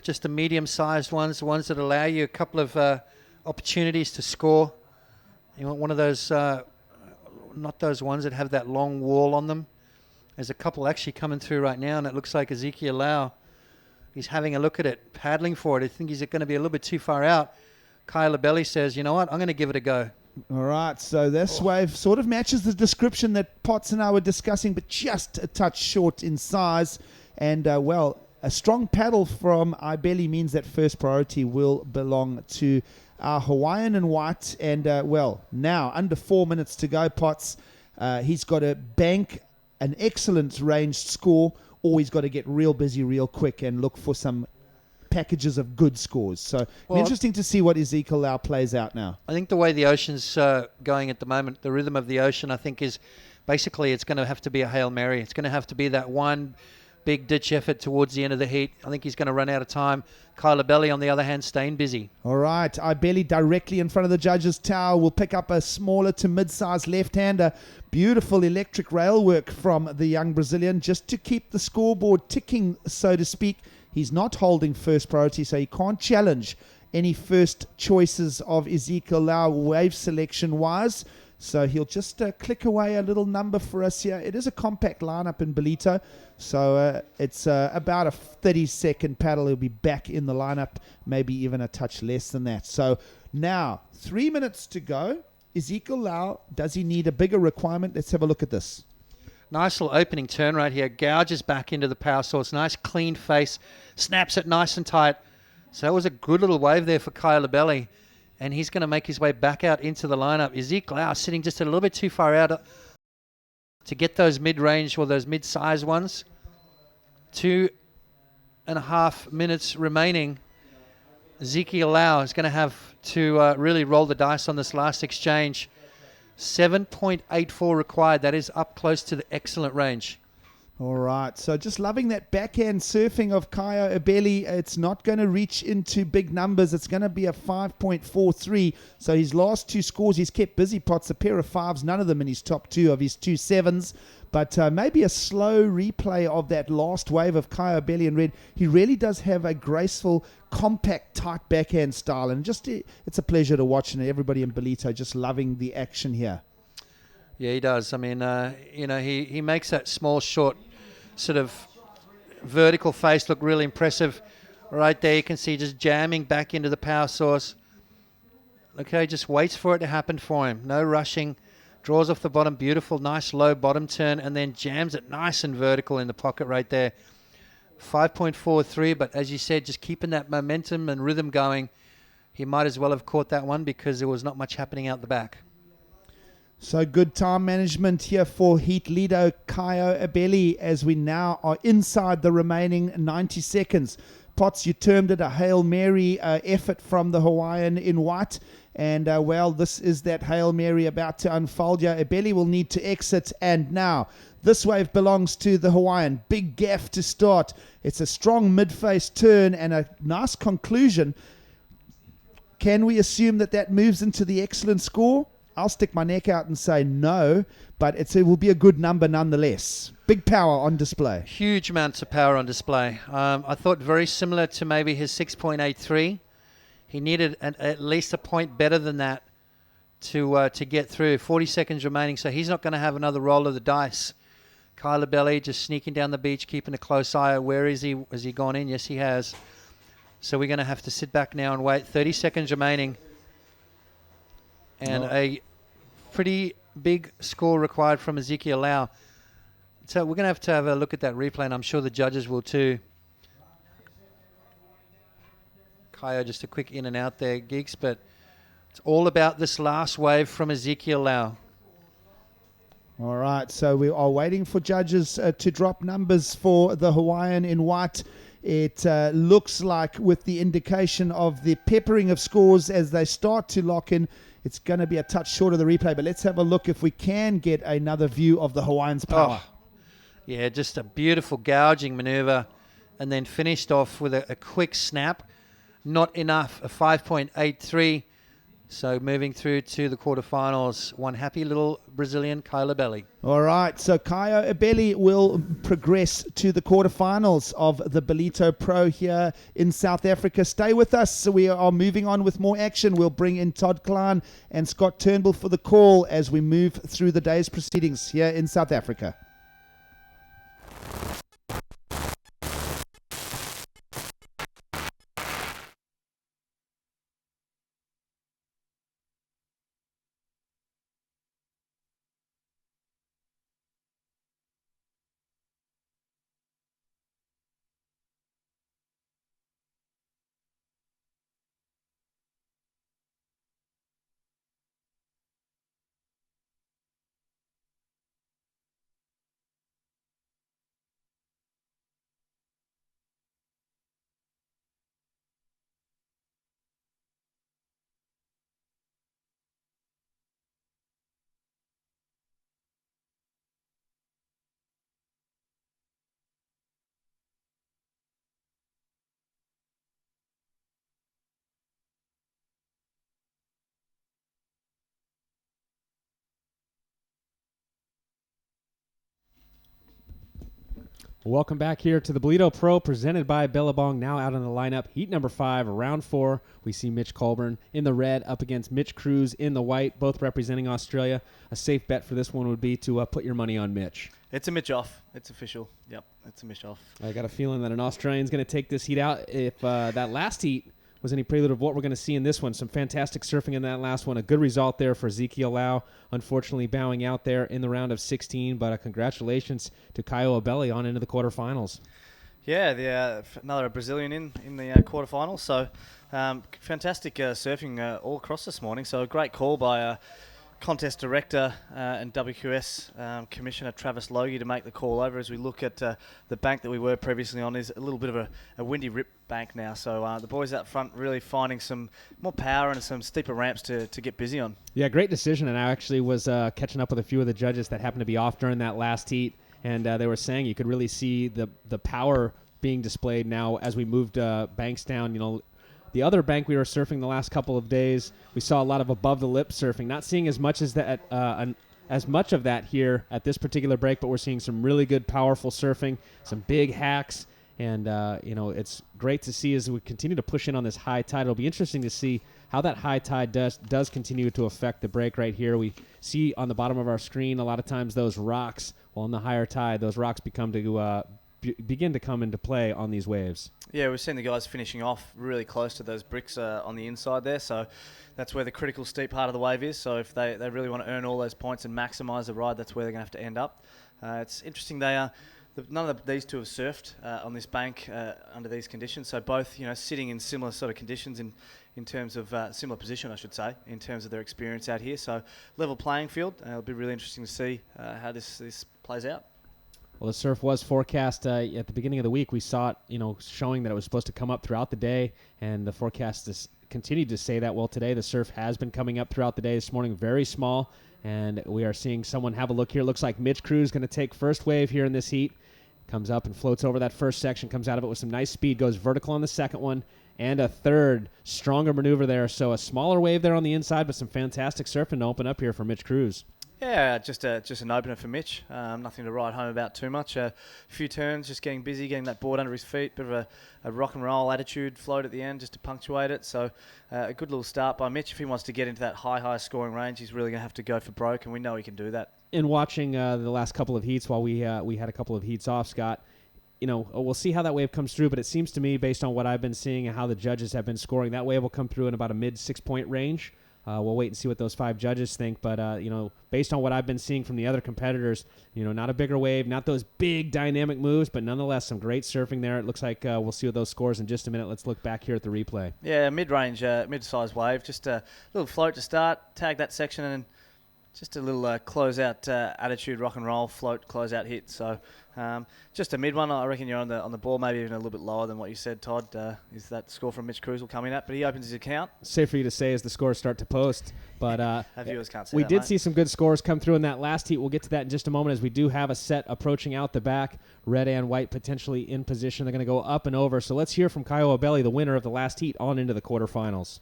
Just the medium-sized ones, the ones that allow you a couple of opportunities to score. You want one of those, not those ones that have that long wall on them. There's a couple actually coming through right now, and it looks like Ezekiel Lau. He's having a look at it, paddling for it. I think he's going to be a little bit too far out. Kaio Abeli says, you know what, I'm going to give it a go. All right, so this wave sort of matches the description that Potts and I were discussing, but just a touch short in size. And, a strong paddle from Abeli means that first priority will belong to our Hawaiian in white. And, now, under 4 minutes to go, Potts. He's got to bank an excellent ranged score, or he's got to get real busy real quick and look for some packages of good scores. So interesting to see what Ezekiel Lau plays out now. I think the way the ocean's going at the moment, the rhythm of the ocean, I think is basically it's going to have to be a Hail Mary. It's going to have to be that one big ditch effort towards the end of the heat. I think he's going to run out of time. Kaio Abeli, on the other hand, staying busy. All right, Abeli directly in front of the judges' tower will pick up a smaller to mid-sized left-hander. Beautiful electric rail work from the young Brazilian just to keep the scoreboard ticking, so to speak. He's not holding first priority, so he can't challenge any first choices of Ezekiel Lau wave selection-wise. So he'll just click away a little number for us here. It is a compact lineup in Ballito, so it's about a 30-second paddle. He'll be back in the lineup, maybe even a touch less than that. So now, 3 minutes to go. Ezekiel Lau, does he need a bigger requirement? Let's have a look at this. Nice little opening turn right here. Gouges back into the power source. Nice clean face. Snaps it nice and tight. So that was a good little wave there for Kaio Abeli. And he's going to make his way back out into the lineup. Ezekiel Lau sitting just a little bit too far out to get those mid-range or those mid-size ones. 2 1.5 minutes remaining. Ezekiel Lau is going to have to really roll the dice on this last exchange. 7.84 required. That is up close to the excellent range. All right, so just loving that backhand surfing of Kaio Abeli. It's not going to reach into big numbers. It's going to be a 5.43. So his last two scores, he's kept busy pots, a pair of fives, none of them in his top two of his two sevens. But maybe a slow replay of that last wave of Kaio Abeli in red. He really does have a graceful, compact, tight backhand style. And just it's a pleasure to watch, and everybody in Ballito just loving the action here. Yeah, he does. I mean, he makes that small, short, sort of vertical face look really impressive. Right there, you can see just jamming back into the power source. Okay, just waits for it to happen for him. No rushing. Draws off the bottom, beautiful, nice low bottom turn, and then jams it nice and vertical in the pocket right there. 5.43, but as you said, just keeping that momentum and rhythm going. He might as well have caught that one because there was not much happening out the back. So good time management here for heat leader Kaio Abeli as we now are inside the remaining 90 seconds. Potts, you termed it a Hail Mary effort from the Hawaiian in white. And, well, this is that Hail Mary about to unfold. Yeah, Abeli will need to exit. And now this wave belongs to the Hawaiian. Big gaff to start. It's a strong mid-face turn and a nice conclusion. Can we assume that that moves into the excellent score? I'll stick my neck out and say no, but it will be a good number nonetheless. Big power on display. Huge amounts of power on display. I thought very similar to maybe his 6.83. He needed at least a point better than that to get through. 40 seconds remaining, so he's not going to have another roll of the dice. Kaio Abeli just sneaking down the beach, keeping a close eye. Where is he? Has he gone in? Yes, he has. So we're going to have to sit back now and wait. 30 seconds remaining. And a pretty big score required from Ezekiel Lau. So we're going to have a look at that replay, and I'm sure the judges will too. Kaio, just a quick in and out there, Gigs, but it's all about this last wave from Ezekiel Lau. All right, so we are waiting for judges to drop numbers for the Hawaiian in white. It looks like with the indication of the peppering of scores as they start to lock in, it's going to be a touch short of the replay, but let's have a look if we can get another view of the Hawaiian's power. Oh, yeah, just a beautiful gouging maneuver, and then finished off with a quick snap. Not enough, a 5.83. So moving through to the quarterfinals, one happy little Brazilian, Kaio Abeli. All right, so Kaio Abeli will progress to the quarterfinals of the Ballito Pro here in South Africa. Stay with us. We are moving on with more action. We'll bring in Todd Klein and Scott Turnbull for the call as we move through the day's proceedings here in South Africa. Welcome back here to the Ballito Pro, presented by Billabong. Now out on the lineup, heat number 5, round 4. We see Mitch Colburn in the red up against Mitch Cruz in the white, both representing Australia. A safe bet for this one would be to put your money on Mitch. It's a Mitch off. It's official. Yep, it's a Mitch off. I got a feeling that an Australian's going to take this heat out. If that last heat was any prelude of what we're going to see in this one, some fantastic surfing in that last one. A good result there for Ezekiel Lau, unfortunately bowing out there in the round of 16, but congratulations to Kaio Abeli on into the quarterfinals. Yeah, another Brazilian in the quarterfinals. So fantastic surfing all across this morning. So a great call by contest director and WQS commissioner Travis Logie to make the call over as we look at the bank that we were previously on. Is a little bit of a windy rip bank now, so the boys out front really finding some more power and some steeper ramps to get busy on. Yeah, great decision, and I actually was catching up with a few of the judges that happened to be off during that last heat, and they were saying you could really see the power being displayed now as we moved banks down. You know, the other bank we were surfing the last couple of days, we saw a lot of above the lip surfing. Not seeing as much as that, as much of that here at this particular break, but we're seeing some really good, powerful surfing, some big hacks, and you know, it's great to see as we continue to push in on this high tide. It'll be interesting to see how that high tide does continue to affect the break right here. We see on the bottom of our screen a lot of times those rocks. Well, on the higher tide, those rocks begin to come into play on these waves. Yeah, we've seen the guys finishing off really close to those bricks on the inside there, so that's where the critical steep part of the wave is. So if they really want to earn all those points and maximise the ride, that's where they're going to have to end up. It's interesting none of these two have surfed on this bank under these conditions, so both sitting in similar sort of conditions in terms of similar position, I should say, in terms of their experience out here. So level playing field. It'll be really interesting to see how this plays out. Well, the surf was forecast at the beginning of the week. We saw it, showing that it was supposed to come up throughout the day, and the forecast continued to say that. Well, today the surf has been coming up throughout the day. This morning, very small, and we are seeing someone have a look here. Looks like Mitch Cruz going to take first wave here in this heat. Comes up and floats over that first section, comes out of it with some nice speed, goes vertical on the second one, and a third stronger maneuver there. So a smaller wave there on the inside, but some fantastic surfing to open up here for Mitch Cruz. Yeah, just an opener for Mitch. Nothing to write home about too much. A few turns, just getting busy, getting that board under his feet. Bit of a rock and roll attitude float at the end just to punctuate it. So a good little start by Mitch. If he wants to get into that high scoring range, he's really going to have to go for broke, and we know he can do that. In watching the last couple of heats, while we had a couple of heats off, Scott, we'll see how that wave comes through, but it seems to me, based on what I've been seeing and how the judges have been scoring, that wave will come through in about a mid 6-point range. We'll wait and see what those 5 judges think, but based on what I've been seeing from the other competitors, not a bigger wave, not those big dynamic moves, but nonetheless some great surfing there. It looks like we'll see what those scores in just a minute. Let's look back here at the replay. Yeah, mid-range, mid-size wave, just a little float to start, tag that section, and just a little close-out attitude, rock and roll, float, close-out hit. So just a mid one. I reckon you're on the ball, maybe even a little bit lower than what you said, Todd. Is that score from Mitch Cruz will come in at, but he opens his account. Safe for you to say as the scores start to post, but our viewers can't see we that, did mate. see some good scores come through in that last heat. We'll get to that in just a moment, as we do have a set approaching out the back. Red and white potentially in position. They're going to go up and over. So let's hear from Kiowa Belly, the winner of the last heat, on into the quarterfinals.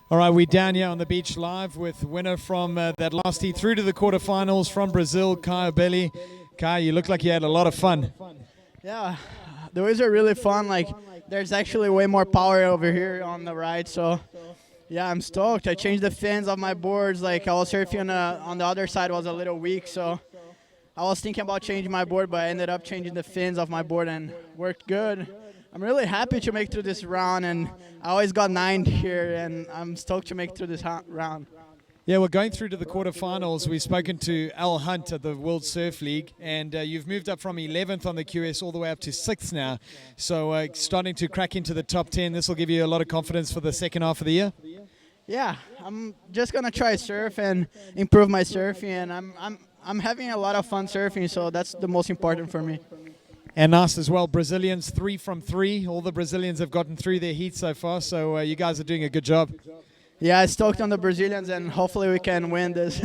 All right, we're down here on the beach live with winner from that last heat through to the quarterfinals from Brazil, Kiowa Belly. Kai, you look like you had a lot of fun. Yeah, the waves are really fun. Like, there's actually way more power over here on the right. So, yeah, I'm stoked. I changed the fins of my boards. Like, I was surfing on the other side was a little weak. So, I was thinking about changing my board, but I ended up changing the fins of my board and worked good. I'm really happy to make through this round, and I always got 9 here, and I'm stoked to make through this round. Yeah, we're going through to the quarterfinals. We've spoken to Al Hunt at the World Surf League, and you've moved up from 11th on the QS all the way up to 6th now. So starting to crack into the top 10. This will give you a lot of confidence for the second half of the year. Yeah, I'm just gonna try surf and improve my surfing, and I'm having a lot of fun surfing, so that's the most important for me. And us as well, Brazilians 3 from 3. All the Brazilians have gotten through their heat so far, so you guys are doing a good job. Yeah, I stoked on the Brazilians, and hopefully we can win this.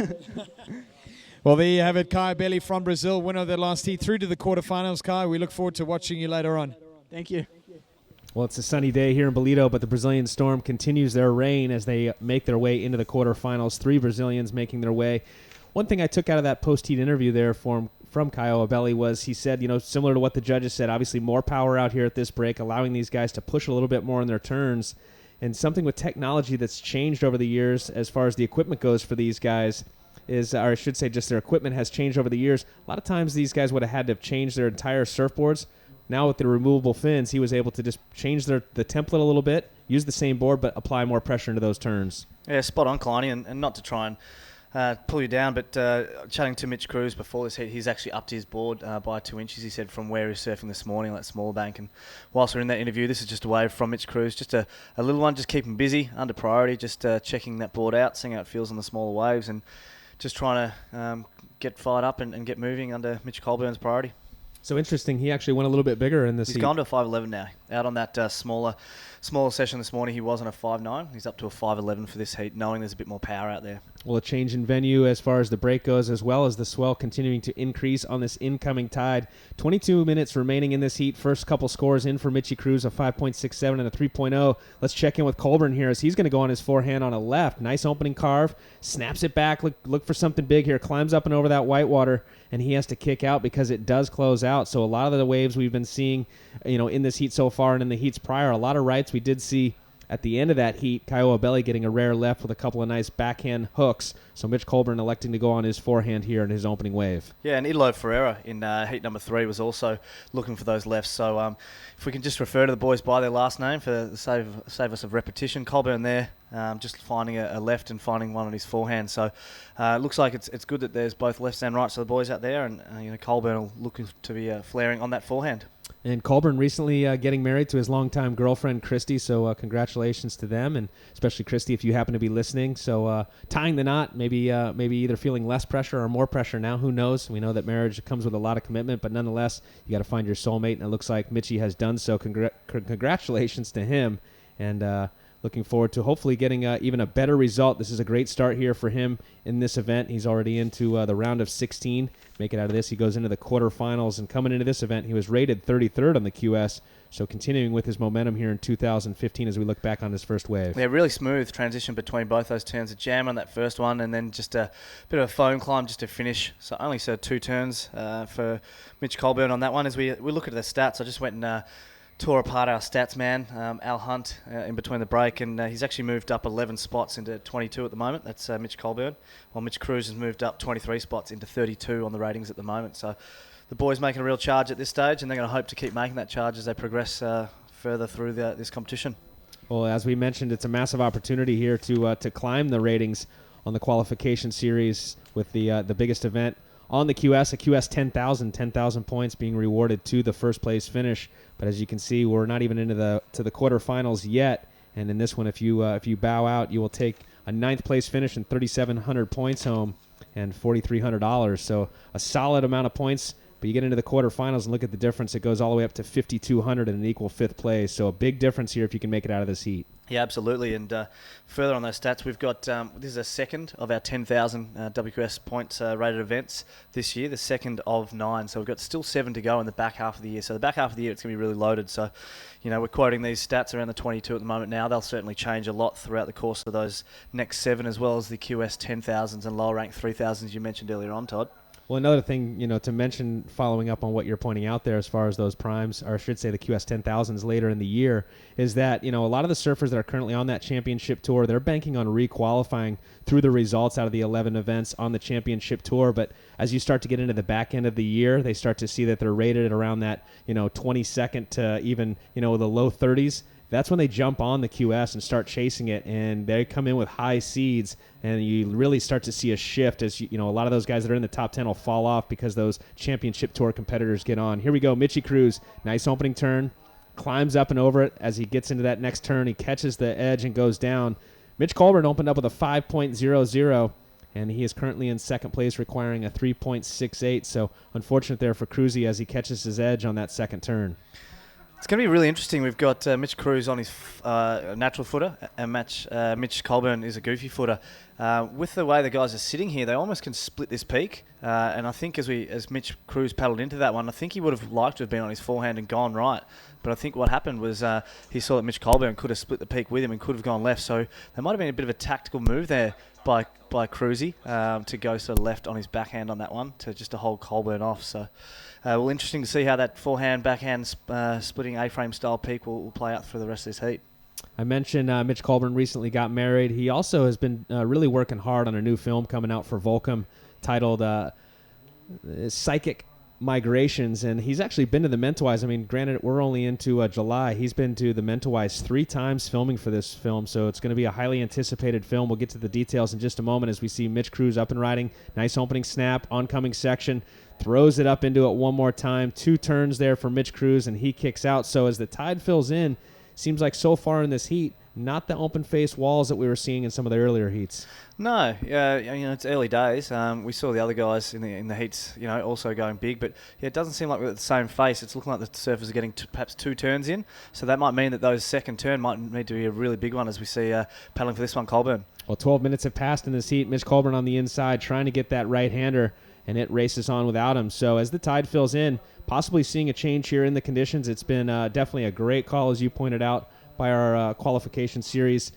Well, there you have it, Kiowa Belly from Brazil, winner of their last heat through to the quarterfinals. Kai, we look forward to watching you later on. Thank you. Well, it's a sunny day here in Ballito, but the Brazilian Storm continues their reign as they make their way into the quarterfinals. 3 Brazilians making their way. One thing I took out of that post-heat interview there from Kiowa Belly was he said, similar to what the judges said, obviously more power out here at this break, allowing these guys to push a little bit more in their turns. And something with technology that's changed over the years as far as the equipment goes for these guys is, or I should say just their equipment has changed over the years. A lot of times these guys would have had to have changed their entire surfboards. Now with the removable fins, he was able to just change the template a little bit, use the same board, but apply more pressure into those turns. Yeah, spot on, Kalani, and not to try and pull you down. But chatting to Mitch Cruz before this heat, he's actually upped his board by 2 inches, he said, from where he was surfing this morning, that smaller bank. And whilst we're in that interview, this is just a wave from Mitch Cruz, just a little one, just keep him busy, under priority, just checking that board out, seeing how it feels on the smaller waves, and just trying to get fired up and get moving under Mitch Colburn's priority. So interesting, he actually went a little bit bigger in this He's heat. gone to a 5.11 now. Out on that smaller session this morning, he was on a 5.9. He's up to a 5.11 for this heat, knowing there's a bit more power out there. Well, a change in venue as far as the break goes, as well as the swell continuing to increase on this incoming tide. 22 minutes remaining in this heat. First couple scores in for Mitchie Cruz, a 5.67 and a 3.0. Let's check in with Colburn here as he's going to go on his forehand on a left. Nice opening carve. Snaps it back. Look for something big here. Climbs up and over that white water, and he has to kick out because it does close out. So a lot of the waves we've been seeing, in this heat so far and in the heats prior, a lot of rights we did see at the end of that heat. Kiowa Belly getting a rare left with a couple of nice backhand hooks. So Mitch Colburn electing to go on his forehand here in his opening wave. Yeah, and Idolo Ferreira in heat number 3 was also looking for those lefts. So if we can just refer to the boys by their last name for the save us of repetition. Colburn there, just finding a left and finding one on his forehand. So it looks like it's good that there's both lefts and rights of the boys out there, and Colburn looking to be flaring on that forehand. And Colburn recently getting married to his longtime girlfriend, Christy, so congratulations to them, and especially Christy if you happen to be listening. So tying the knot, maybe either feeling less pressure or more pressure now, who knows? We know that marriage comes with a lot of commitment, but nonetheless, you got to find your soulmate, and it looks like Mitchie has done so. Congratulations to him, and looking forward to hopefully getting even a better result. This is a great start here for him in this event. He's already into the round of 16. Make it out of this. He goes into the quarterfinals, and coming into this event, he was rated 33rd on the QS. So continuing with his momentum here in 2015 as we look back on his first wave. Yeah, really smooth transition between both those turns. A jam on that first one, and then just a bit of a foam climb just to finish. So only 2 turns for Mitch Colburn on that one. As we look at the stats, I just went and tore apart our stats man, Al Hunt, in between the break, and he's actually moved up 11 spots into 22 at the moment. That's Mitch Colburn, while Mitch Cruz has moved up 23 spots into 32 on the ratings at the moment. So the boys making a real charge at this stage, and they're going to hope to keep making that charge as they progress further through this competition. Well, as we mentioned, it's a massive opportunity here to climb the ratings on the qualification series with the biggest event on the QS, a QS 10,000 points being rewarded to the first place finish. But as you can see, we're not even into the quarterfinals yet. And in this one, if you bow out, you will take a 9th place finish and 3,700 points home and $4,300. So a solid amount of points. But you get into the quarterfinals and look at the difference. It goes all the way up to 5,200 and an equal 5th place. So a big difference here if you can make it out of this heat. Yeah, absolutely. And further on those stats, we've got this is a second of our 10,000 WQS points rated events this year, the second of 9. So we've got still 7 to go in the back half of the year. So the back half of the year, it's going to be really loaded. So, we're quoting these stats around the 22 at the moment now. They'll certainly change a lot throughout the course of those next 7, as well as the QS 10,000s and lower rank 3,000s you mentioned earlier on, Todd. Well, another thing, to mention, following up on what you're pointing out there as far as those primes, or I should say the QS 10,000s later in the year, is that, a lot of the surfers that are currently on that championship tour, they're banking on re-qualifying through the results out of the 11 events on the championship tour. But as you start to get into the back end of the year, they start to see that they're rated around that, 22nd to even, the low 30s. That's when they jump on the QS and start chasing it, and they come in with high seeds, and you really start to see a shift as, a lot of those guys that are in the top 10 will fall off because those championship tour competitors get on. Here we go, Mitchie Cruz, nice opening turn, climbs up and over it. As he gets into that next turn, he catches the edge and goes down. Mitch Colburn opened up with a 5.00, and he is currently in second place, requiring a 3.68, so unfortunate there for Cruzy as he catches his edge on that second turn. It's going to be really interesting. We've got Mitch Cruz on his natural footer, and Mitch Colburn is a goofy footer. With the way the guys are sitting here, they almost can split this peak. And I think as Mitch Cruz paddled into that one, I think he would have liked to have been on his forehand and gone right. But I think what happened was he saw that Mitch Colburn could have split the peak with him and could have gone left. So there might have been a bit of a tactical move there by Cruzy to go sort of left on his backhand on that one to hold Colburn off. So well, interesting to see how that forehand backhand splitting A-frame style peak will play out for the rest of this heat. I mentioned Mitch Colburn recently got married. He also has been really working hard on a new film coming out for Volcom titled Psychic migrations, and he's actually been to the Mentawais. I mean, granted, we're only into July. He's been to the Mentawais 3 times filming for this film, so it's going to be a highly anticipated film. We'll get to the details in just a moment as we see Mitch Cruz up and riding. Nice opening snap, oncoming section, throws it up into it one more time. 2 turns there for Mitch Cruz, and he kicks out. So as the tide fills in, seems like so far in this heat, not the open-face walls that we were seeing in some of the earlier heats. No, it's early days. We saw the other guys in the heats, also going big, but it doesn't seem like we're at the same face. It's looking like the surfers are getting perhaps 2 turns in, so that might mean that those second turn might need to be a really big one as we see paddling for this one, Colburn. Well, 12 minutes have passed in this heat. Mitch Colburn on the inside trying to get that right-hander, and it races on without him. So as the tide fills in, possibly seeing a change here in the conditions. It's been definitely a great call, as you pointed out, by our qualification series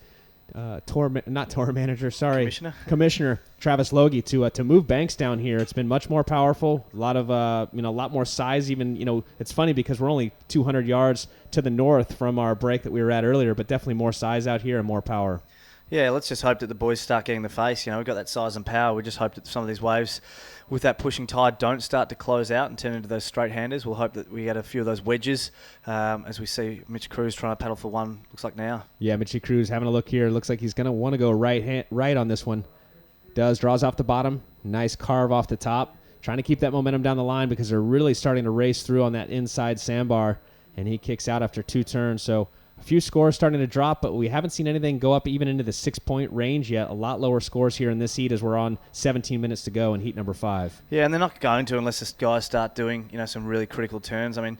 Commissioner Travis Logie to move banks down here. It's been much more powerful, a lot more size. Even it's funny because we're only 200 yards to the north from our break that we were at earlier, but definitely more size out here and more power. Yeah, let's just hope that the boys start getting the face. We've got that size and power. We just hope that some of these waves with that pushing tide don't start to close out and turn into those straight handers. We'll hope that we get a few of those wedges as we see Mitch Cruz trying to paddle for one, looks like now. Yeah, Mitchy Cruz having a look here. Looks like he's going to want to go right on this one. Draws off the bottom. Nice carve off the top. Trying to keep that momentum down the line because they're really starting to race through on that inside sandbar. And he kicks out after 2 turns. So a few scores starting to drop, but we haven't seen anything go up even into the 6-point range yet. A lot lower scores here in this heat as we're on 17 minutes to go in heat number 5. Yeah, and they're not going to unless the guys start doing some really critical turns. I mean,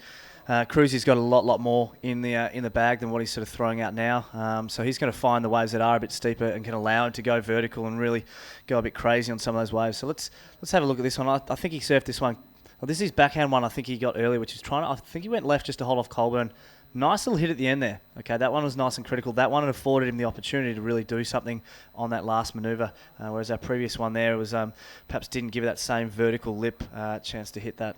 Cruzy's got a lot more in the bag than what he's sort of throwing out now. So he's going to find the waves that are a bit steeper and can allow him to go vertical and really go a bit crazy on some of those waves. So let's have a look at this one. I think he surfed this one. Well, this is his backhand one I think he got earlier, which is I think he went left just to hold off Colburn. Nice little hit at the end there. Okay, that one was nice and critical. That one had afforded him the opportunity to really do something on that last manoeuvre, whereas our previous one there was perhaps didn't give it that same vertical lip chance to hit that.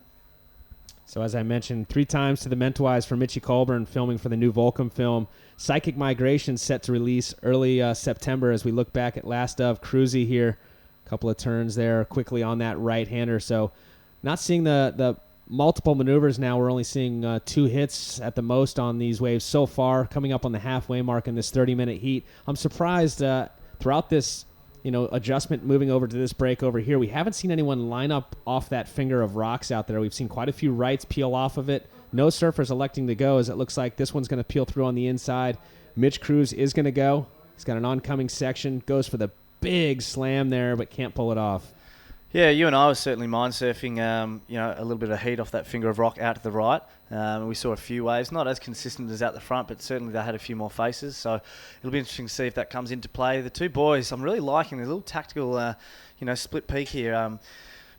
So as I mentioned, 3 times to the Mentawais for Mitchy Colburn, filming for the new Volcom film. Psychic Migration set to release early September as we look back at Last of Cruzy here. A couple of turns there quickly on that right-hander. So not seeing the multiple maneuvers now. We're only seeing 2 hits at the most on these waves so far, coming up on the halfway mark in this 30-minute heat. I'm surprised throughout this adjustment moving over to this break over here, we haven't seen anyone line up off that finger of rocks out there. We've seen quite a few rights peel off of it. No surfers electing to go, as it looks like this one's going to peel through on the inside. Mitch Cruz is going to go. He's got an oncoming section, goes for the big slam there, but can't pull it off. Yeah, you and I was certainly mind surfing, a little bit of heat off that finger of rock out to the right. We saw a few waves, not as consistent as out the front, but certainly they had a few more faces. So it'll be interesting to see if that comes into play. The 2 boys, I'm really liking the little tactical, split peak here.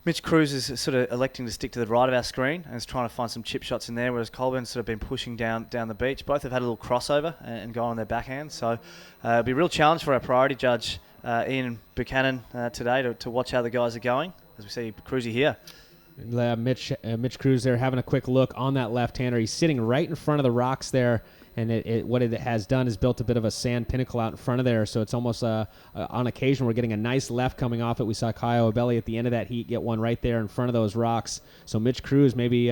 Mitch Cruz is sort of electing to stick to the right of our screen and is trying to find some chip shots in there, whereas Colburn's sort of been pushing down the beach. Both have had a little crossover and gone on their backhand. So it'll be a real challenge for our priority judge, Ian Buchanan, today to watch how the guys are going as we see Cruzy here. Mitch Cruz there having a quick look on that left-hander. He's sitting right in front of the rocks there, and what it has done is built a bit of a sand pinnacle out in front of there, so it's almost on occasion we're getting a nice left coming off it. We saw Kyle Abelli at the end of that heat get one right there in front of those rocks. So Mitch Cruz maybe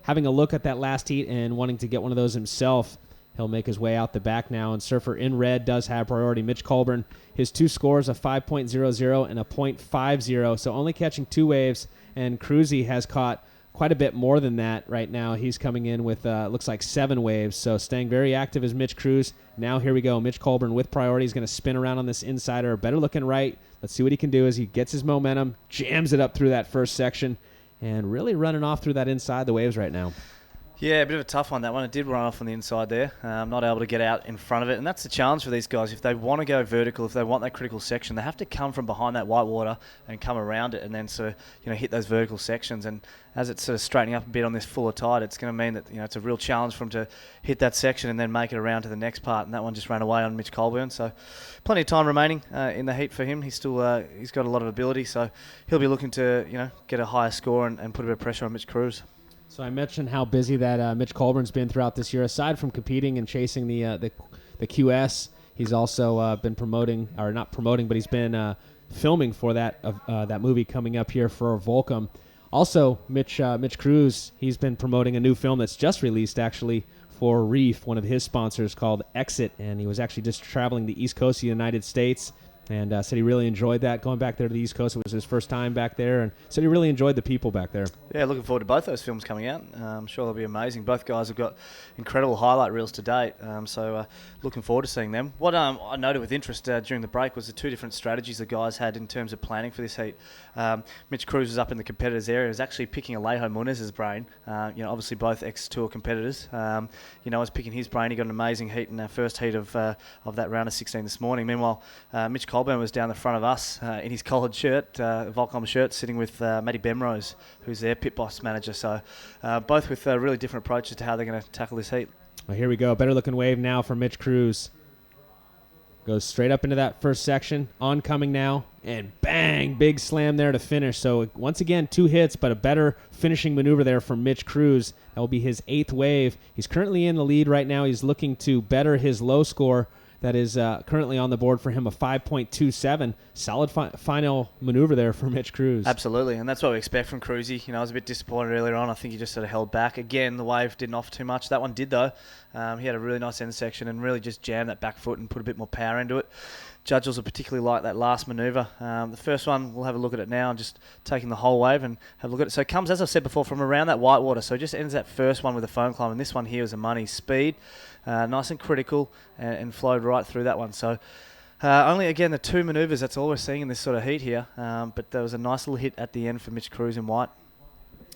having a look at that last heat and wanting to get one of those himself. He'll make his way out the back now, and surfer in red does have priority. Mitch Colburn, his 2 scores, a 5.00 and a 0.50, so only catching 2 waves, and Cruzy has caught quite a bit more than that right now. He's coming in with, looks like 7 waves, so staying very active is Mitch Cruz. Now here we go. Mitch Colburn with priority. He's going to spin around on this insider. Better looking right. Let's see what he can do as he gets his momentum, jams it up through that first section, and really running off through that inside the waves right now. Yeah, a bit of a tough one, that one. It did run off on the inside there. Not able to get out in front of it. And that's the challenge for these guys. If they want to go vertical, if they want that critical section, they have to come from behind that white water and come around it and then sort of, hit those vertical sections. And as it's sort of straightening up a bit on this fuller tide, it's going to mean that, it's a real challenge for them to hit that section and then make it around to the next part. And that one just ran away on Mitch Colburn. So plenty of time remaining in the heat for him. He's still, he's got a lot of ability. So he'll be looking to, get a higher score and put a bit of pressure on Mitch Cruz. So I mentioned how busy that Mitch Colburn's been throughout this year. Aside from competing and chasing the QS, he's also been but he's been filming for that movie coming up here for Volcom. Also, Mitch Cruz, he's been promoting a new film that's just released, actually, for Reef, one of his sponsors, called Exit, and he was actually just traveling the East Coast of the United States, and said he really enjoyed that. Going back there to the East Coast, it was his first time back there, and said he really enjoyed the people back there. Yeah, looking forward to both those films coming out. I'm sure they'll be amazing. Both guys have got incredible highlight reels to date, so looking forward to seeing them. What I noted with interest during the break was the two different strategies the guys had in terms of planning for this heat. Mitch Cruz was up in the competitors' area, was actually picking Alejo Muniz's brain. Obviously both ex-tour competitors. I was picking his brain. He got an amazing heat in our first heat of that round of 16 this morning. Meanwhile, Mitch Colburn was down the front of us in his collared shirt, Volcom shirt, sitting with Matty Bemrose, who's their pit boss manager. So both with really different approaches to how they're going to tackle this heat. Well, here we go. Better looking wave now for Mitch Cruz. Goes straight up into that first section. Oncoming now. And bang! Big slam there to finish. So once again, 2 hits, but a better finishing maneuver there from Mitch Cruz. That will be his 8th wave. He's currently in the lead right now. He's looking to better his low score. That is currently on the board for him, a 5.27. Solid final maneuver there for Mitch Cruz. Absolutely, and that's what we expect from Cruzy. I was a bit disappointed earlier on. I think he just sort of held back. Again, the wave didn't offer too much. That one did, though. He had a really nice end section and really just jammed that back foot and put a bit more power into it. Judges will particularly like that last manoeuvre. The first one, we'll have a look at it now and just taking the whole wave and have a look at it. So it comes, as I've said before, from around that white water. So it just ends that first one with a foam climb, and this one here is a money speed. Nice and critical and flowed right through that one. So only, again, the 2 manoeuvres, that's all we're seeing in this sort of heat here. But there was a nice little hit at the end for Mitch Cruz in white.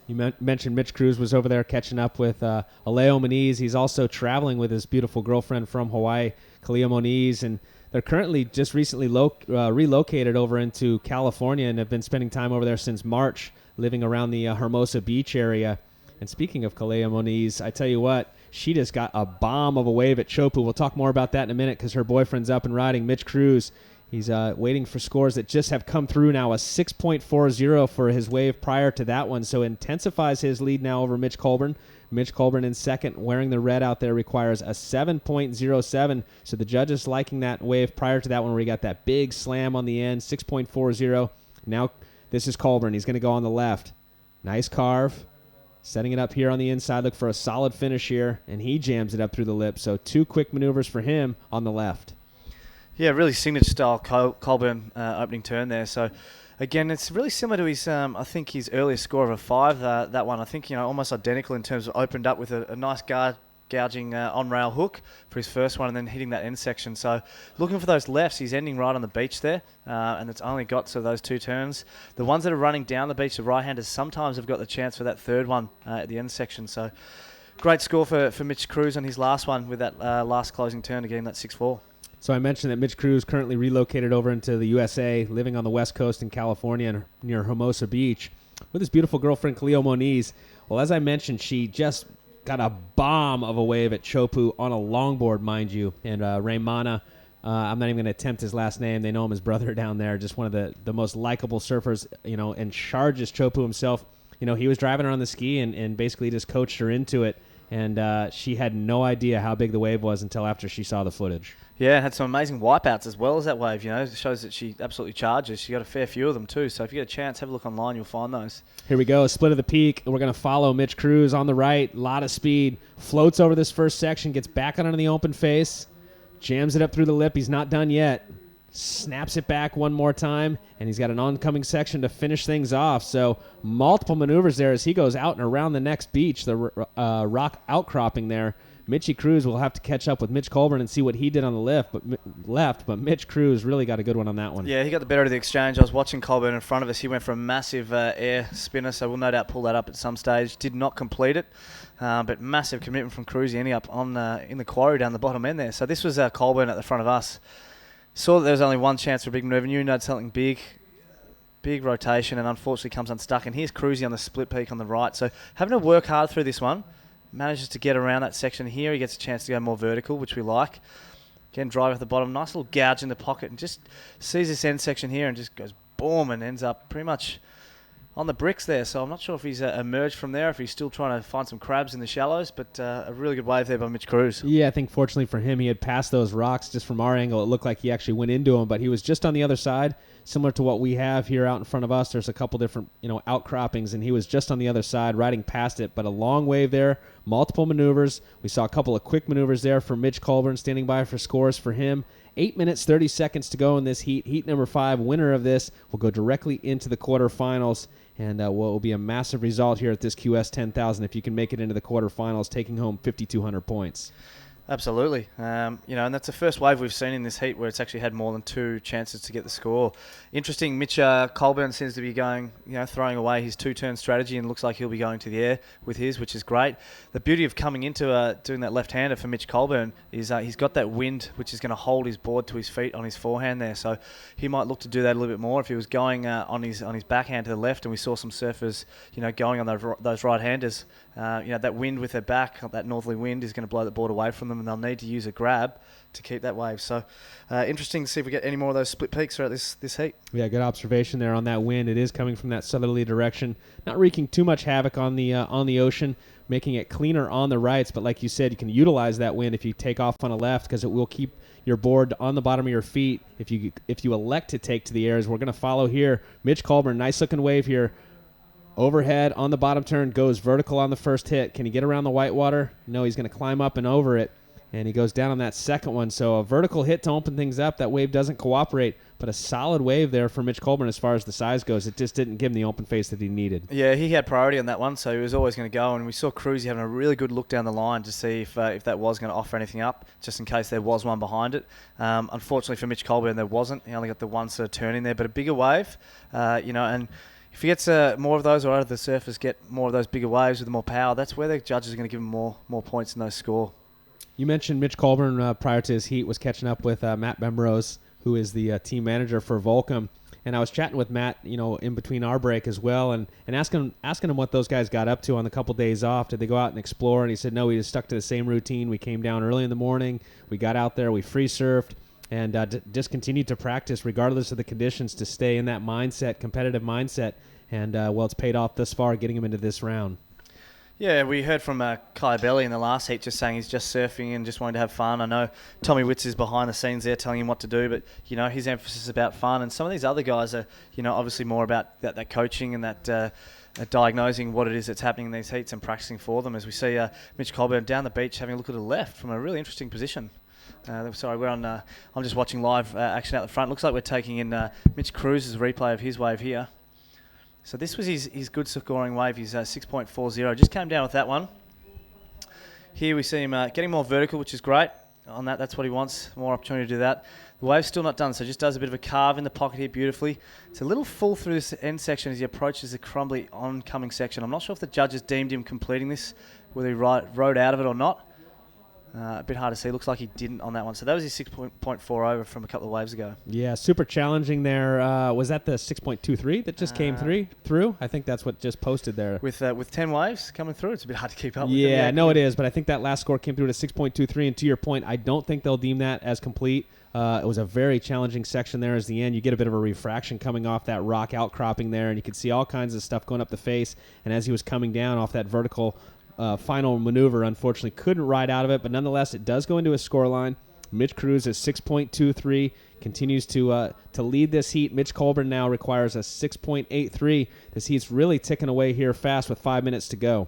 You mentioned Mitch Cruz was over there catching up with Alejo Moniz. He's also traveling with his beautiful girlfriend from Hawaii, Kalia Moniz, and they're currently just recently relocated over into California and have been spending time over there since March, living around the Hermosa Beach area. And speaking of Kalia Moniz, I tell you what, she just got a bomb of a wave at Chopu. We'll talk more about that in a minute because her boyfriend's up and riding. Mitch Cruz, he's waiting for scores that just have come through now, a 6.40 for his wave prior to that one. So intensifies his lead now over Mitch Colburn. Mitch Colburn in second, wearing the red out there, requires a 7.07. So the judges liking that wave prior to that one where he got that big slam on the end, 6.40. Now this is Colburn. He's going to go on the left. Nice carve. Setting it up here on the inside. Look for a solid finish here, and he jams it up through the lip. So 2 quick maneuvers for him on the left. Yeah, really signature style Colburn opening turn there. So again, it's really similar to his, I think his earlier score of a 5. That one, I think, almost identical in terms of opened up with a nice gouging on-rail hook for his first one and then hitting that end section. So looking for those lefts, he's ending right on the beach there, and it's only got to those 2 turns. The ones that are running down the beach, the right-handers, sometimes have got the chance for that third one at the end section. So great score for Mitch Cruz on his last one with that last closing turn, again, that 6-4. So I mentioned that Mitch Cruz currently relocated over into the USA, living on the West Coast in California near Hermosa Beach with his beautiful girlfriend, Kalia Moniz. Well, as I mentioned, she just got a bomb of a wave at Chopu on a longboard, mind you. And Raymana, I'm not even going to attempt his last name. They know him as brother down there. Just one of the most likable surfers, and charges Chopu himself. He was driving her on the ski and basically just coached her into it. And she had no idea how big the wave was until after she saw the footage. Yeah, had some amazing wipeouts as well as that wave. It shows that she absolutely charges. She got a fair few of them too. So if you get a chance, have a look online. You'll find those. Here we go, split of the peak. We're going to follow Mitch Cruz on the right. A lot of speed. Floats over this first section. Gets back on the open face. Jams it up through the lip. He's not done yet. Snaps it back one more time. And he's got an oncoming section to finish things off. So multiple maneuvers there as he goes out and around the next beach. The rock outcropping there. Mitchy Cruz will have to catch up with Mitch Colburn and see what he did on the left, but Mitch Cruz really got a good one on that one. Yeah, he got the better of the exchange. I was watching Colburn in front of us. He went for a massive air spinner, so we'll no doubt pull that up at some stage. Did not complete it, but massive commitment from Cruz, ending up on in the quarry down the bottom end there. So this was Colburn at the front of us. Saw that there was only one chance for a big maneuver. Knew he had something big rotation, and unfortunately comes unstuck. And here's Cruzy on the split peak on the right. So having to work hard through this one. Manages to get around that section here. He gets a chance to go more vertical, which we like. Again, drive at the bottom. Nice little gouge in the pocket. And just sees this end section here and just goes boom and ends up pretty much on the bricks there, so I'm not sure if he's emerged from there, if he's still trying to find some crabs in the shallows, but a really good wave there by Mitch Cruz. Yeah, I think fortunately for him, he had passed those rocks. Just from our angle, it looked like he actually went into them, but he was just on the other side, similar to what we have here out in front of us. There's a couple different, outcroppings, and he was just on the other side, riding past it, but a long wave there, multiple maneuvers. We saw a couple of quick maneuvers there for Mitch Colburn, standing by for scores for him. 8 minutes, 30 seconds to go in this heat. Heat number 5, winner of this will go directly into the quarterfinals. And what will be a massive result here at this QS 10,000 if you can make it into the quarterfinals, taking home 5,200 points. Absolutely. And that's the first wave we've seen in this heat where it's actually had more than 2 chances to get the score. Interesting, Mitch Colburn seems to be going, throwing away his 2-turn strategy, and looks like he'll be going to the air with his, which is great. The beauty of coming into doing that left-hander for Mitch Colburn is he's got that wind, which is going to hold his board to his feet on his forehand there. So he might look to do that a little bit more if he was going on his backhand to the left, and we saw some surfers, going on those right-handers. That wind with their back, that northerly wind, is going to blow the board away from them, and they'll need to use a grab to keep that wave. So interesting to see if we get any more of those split peaks throughout this heat. Yeah, good observation there on that wind. It is coming from that southerly direction, not wreaking too much havoc on the ocean, making it cleaner on the rights. But like you said, you can utilize that wind if you take off on a left, because it will keep your board on the bottom of your feet if you elect to take to the airs. We're going to follow here. Mitch Colburn, nice looking wave here. Overhead on the bottom turn, goes vertical on the first hit. Can he get around the whitewater? No, he's going to climb up and over it, and he goes down on that second one. So a vertical hit to open things up. That wave doesn't cooperate, but a solid wave there for Mitch Colburn as far as the size goes. It just didn't give him the open face that he needed. Yeah, he had priority on that one, so he was always going to go, and we saw Cruzy having a really good look down the line to see if that was going to offer anything up, just in case there was one behind it. Unfortunately for Mitch Colburn, there wasn't. He only got the one sort of turn in there, but a bigger wave, and if he gets more of those, or other surfers get more of those bigger waves with more power, that's where the judges are going to give him more points in those score. You mentioned Mitch Colburn prior to his heat was catching up with Matt Bemrose, who is the team manager for Volcom. And I was chatting with Matt, in between our break as well, and asking him what those guys got up to on the couple days off. Did they go out and explore? And he said, no, we just stuck to the same routine. We came down early in the morning. We got out there. We free surfed. And just continued to practice regardless of the conditions to stay in that mindset, competitive mindset. And, it's paid off thus far, getting him into this round. Yeah, we heard from Kai Belly in the last heat just saying he's just surfing and just wanting to have fun. I know Tommy Witz is behind the scenes there telling him what to do, but, his emphasis is about fun. And some of these other guys are, obviously more about that coaching and that diagnosing what it is that's happening in these heats and practicing for them. As we see Mitch Colburn down the beach having a look at the left from a really interesting position. We're on. I'm just watching live action out the front. Looks like we're taking in Mitch Cruz's replay of his wave here. So this was his good scoring wave. He's 6.40. Just came down with that one. Here we see him getting more vertical, which is great. On that, that's what he wants. More opportunity to do that. The wave's still not done, so just does a bit of a carve in the pocket here beautifully. It's a little full through this end section as he approaches the crumbly oncoming section. I'm not sure if the judges deemed him completing this, whether he rode out of it or not. A bit hard to see. Looks like he didn't on that one. So that was his 6.4 over from a couple of waves ago. Yeah, super challenging there. Was that the 6.23 that just came through? I think that's what just posted there. With 10 waves coming through, it's a bit hard to keep up with. Yeah, no, it is. But I think that last score came through to 6.23. And to your point, I don't think they'll deem that as complete. It was a very challenging section there as the end. You get a bit of a refraction coming off that rock outcropping there, and you could see all kinds of stuff going up the face. And as he was coming down off that vertical final maneuver, unfortunately couldn't ride out of it, but nonetheless it does go into his scoreline. Mitch Cruz is 6.23, continues to lead this heat. Mitch Colburn now requires a 6.83. This heat's really ticking away here fast with 5 minutes to go.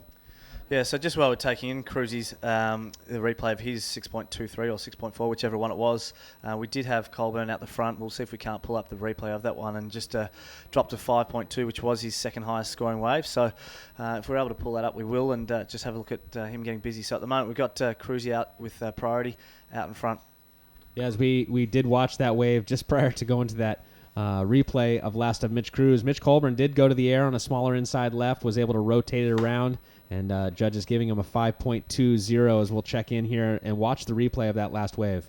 Yeah, so just while we're taking in Cruzy's the replay of his 6.23 or 6.4, whichever one it was, we did have Colburn out the front. We'll see if we can't pull up the replay of that one and just drop to 5.2, which was his second highest scoring wave. So if we're able to pull that up, we will, and just have a look at him getting busy. So at the moment, we've got Cruzy out with priority out in front. Yeah, as we did watch that wave just prior to going to that replay of last of Mitch Cruz. Mitch Colburn did go to the air on a smaller inside left, was able to rotate it around, and judges giving him a 5.20 as we'll check in here and watch the replay of that last wave.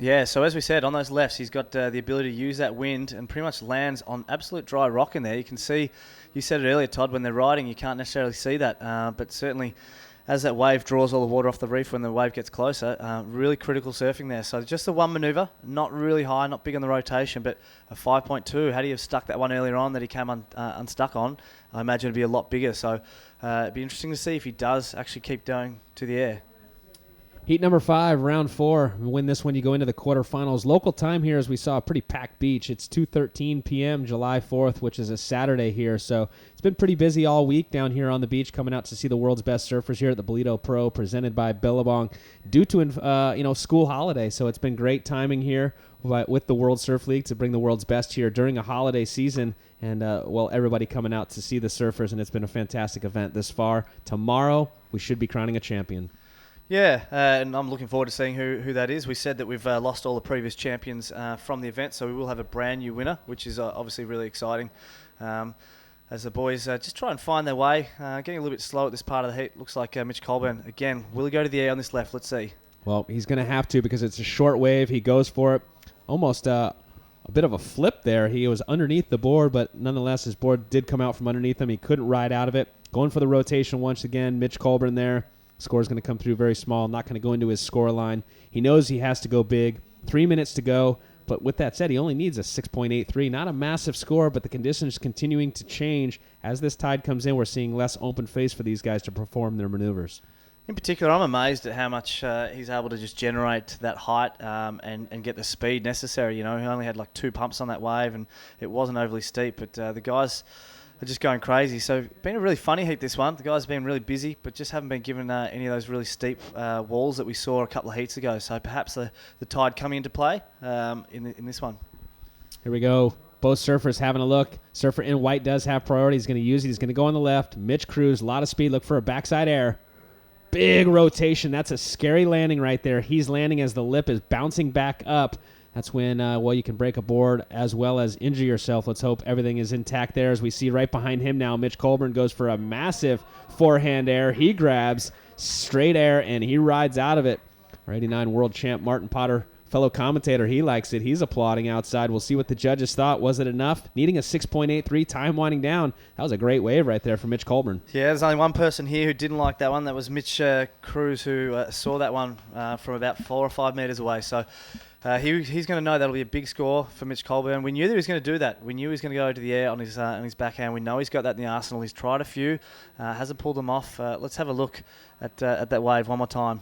Yeah, so as we said, on those lefts, he's got the ability to use that wind and pretty much lands on absolute dry rock in there. You can see, you said it earlier, Todd, when they're riding, you can't necessarily see that, but certainly as that wave draws all the water off the reef when the wave gets closer, really critical surfing there. So just the one manoeuvre, not really high, not big on the rotation, but a 5.2. Had he have stuck that one earlier on that he came unstuck on, I imagine it'd be a lot bigger. So it'd be interesting to see if he does actually keep going to the air. Heat number 5, round 4. Win this one, you go into the quarterfinals. Local time here, as we saw, a pretty packed beach. It's 2:13 p.m. July 4th, which is a Saturday here. So it's been pretty busy all week down here on the beach, coming out to see the world's best surfers here at the Ballito Pro, presented by Billabong, due to school holiday. So it's been great timing here with the World Surf League to bring the world's best here during a holiday season. And, everybody coming out to see the surfers, and it's been a fantastic event this far. Tomorrow, we should be crowning a champion. Yeah, and I'm looking forward to seeing who that is. We said that we've lost all the previous champions from the event, so we will have a brand new winner, which is obviously really exciting. As the boys just try and find their way, getting a little bit slow at this part of the heat. Looks like Mitch Colburn, again, will he go to the air on this left? Let's see. Well, he's going to have to because it's a short wave. He goes for it. Almost a bit of a flip there. He was underneath the board, but nonetheless, his board did come out from underneath him. He couldn't ride out of it. Going for the rotation once again. Mitch Colburn there. Score is going to come through very small, not going to go into his score line. He knows he has to go big. 3 minutes to go. But with that said, he only needs a 6.83. Not a massive score, but the conditions continuing to change. As this tide comes in, we're seeing less open face for these guys to perform their maneuvers. In particular, I'm amazed at how much he's able to just generate that height and get the speed necessary. You know, he only had like 2 pumps on that wave, and it wasn't overly steep. But the guys are just going crazy. So been a really funny heat, this one. The guys have been really busy, but just haven't been given any of those really steep walls that we saw a couple of heats ago. So perhaps the tide coming into play in this one. Here we go. Both surfers having a look. Surfer in white does have priority. He's going to use it. He's going to go on the left. Mitch Cruz, a lot of speed. Look for a backside air. Big rotation. That's a scary landing right there. He's landing as the lip is bouncing back up. That's when, you can break a board as well as injure yourself. Let's hope everything is intact there. As we see right behind him now, Mitch Colburn goes for a massive forehand air. He grabs straight air, and he rides out of it. Our 89 world champ Martin Potter, fellow commentator, he likes it. He's applauding outside. We'll see what the judges thought. Was it enough? Needing a 6.83, time winding down. That was a great wave right there for Mitch Colburn. Yeah, there's only one person here who didn't like that one. That was Mitch Cruz, who saw that one from about 4 or 5 meters away. So he's going to know that'll be a big score for Mitch Colburn. We knew that he was going to do that. We knew he was going to go to the air on his backhand. We know he's got that in the arsenal. He's tried a few, hasn't pulled them off. Let's have a look at that wave one more time.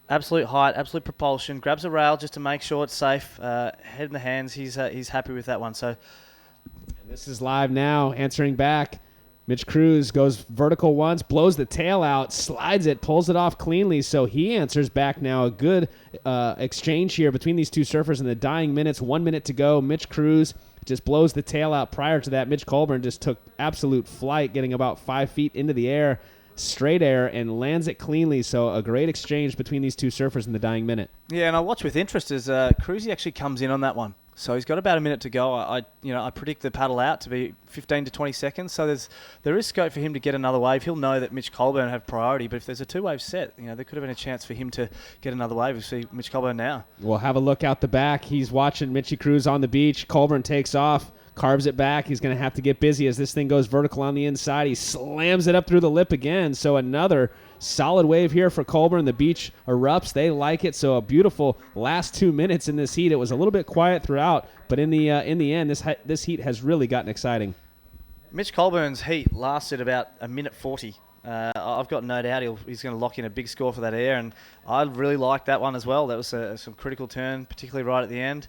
Absolute height, absolute propulsion. Grabs a rail just to make sure it's safe. Head in the hands. He's happy with that one. So, and this is live now. Answering back. Mitch Cruz goes vertical once, blows the tail out, slides it, pulls it off cleanly. So he answers back now. A good exchange here between these two surfers in the dying minutes. 1 minute to go. Mitch Cruz just blows the tail out. Prior to that, Mitch Colburn just took absolute flight, getting about 5 feet into the air. Straight air, and lands it cleanly. So a great exchange between these two surfers in the dying minute. Yeah, and I watch with interest as Cruzy actually comes in on that one. So he's got about a minute to go. I predict the paddle out to be 15 to 20 seconds. So there is scope for him to get another wave. He'll know that Mitch Colburn have priority, but if there's a 2-wave set, there could have been a chance for him to get another wave. We see Mitch Colburn now. We'll have a look out the back. He's watching Mitchy Cruz on the beach. Colburn takes off. Carves it back. He's going to have to get busy as this thing goes vertical on the inside. He slams it up through the lip again. So another solid wave here for Colburn. The beach erupts. They like it. So a beautiful last 2 minutes in this heat. It was a little bit quiet throughout, but in the end, this heat has really gotten exciting. Mitch Colburn's heat lasted about a minute 40. I've got no doubt he's going to lock in a big score for that air, and I really liked that one as well. That was some critical turn, particularly right at the end.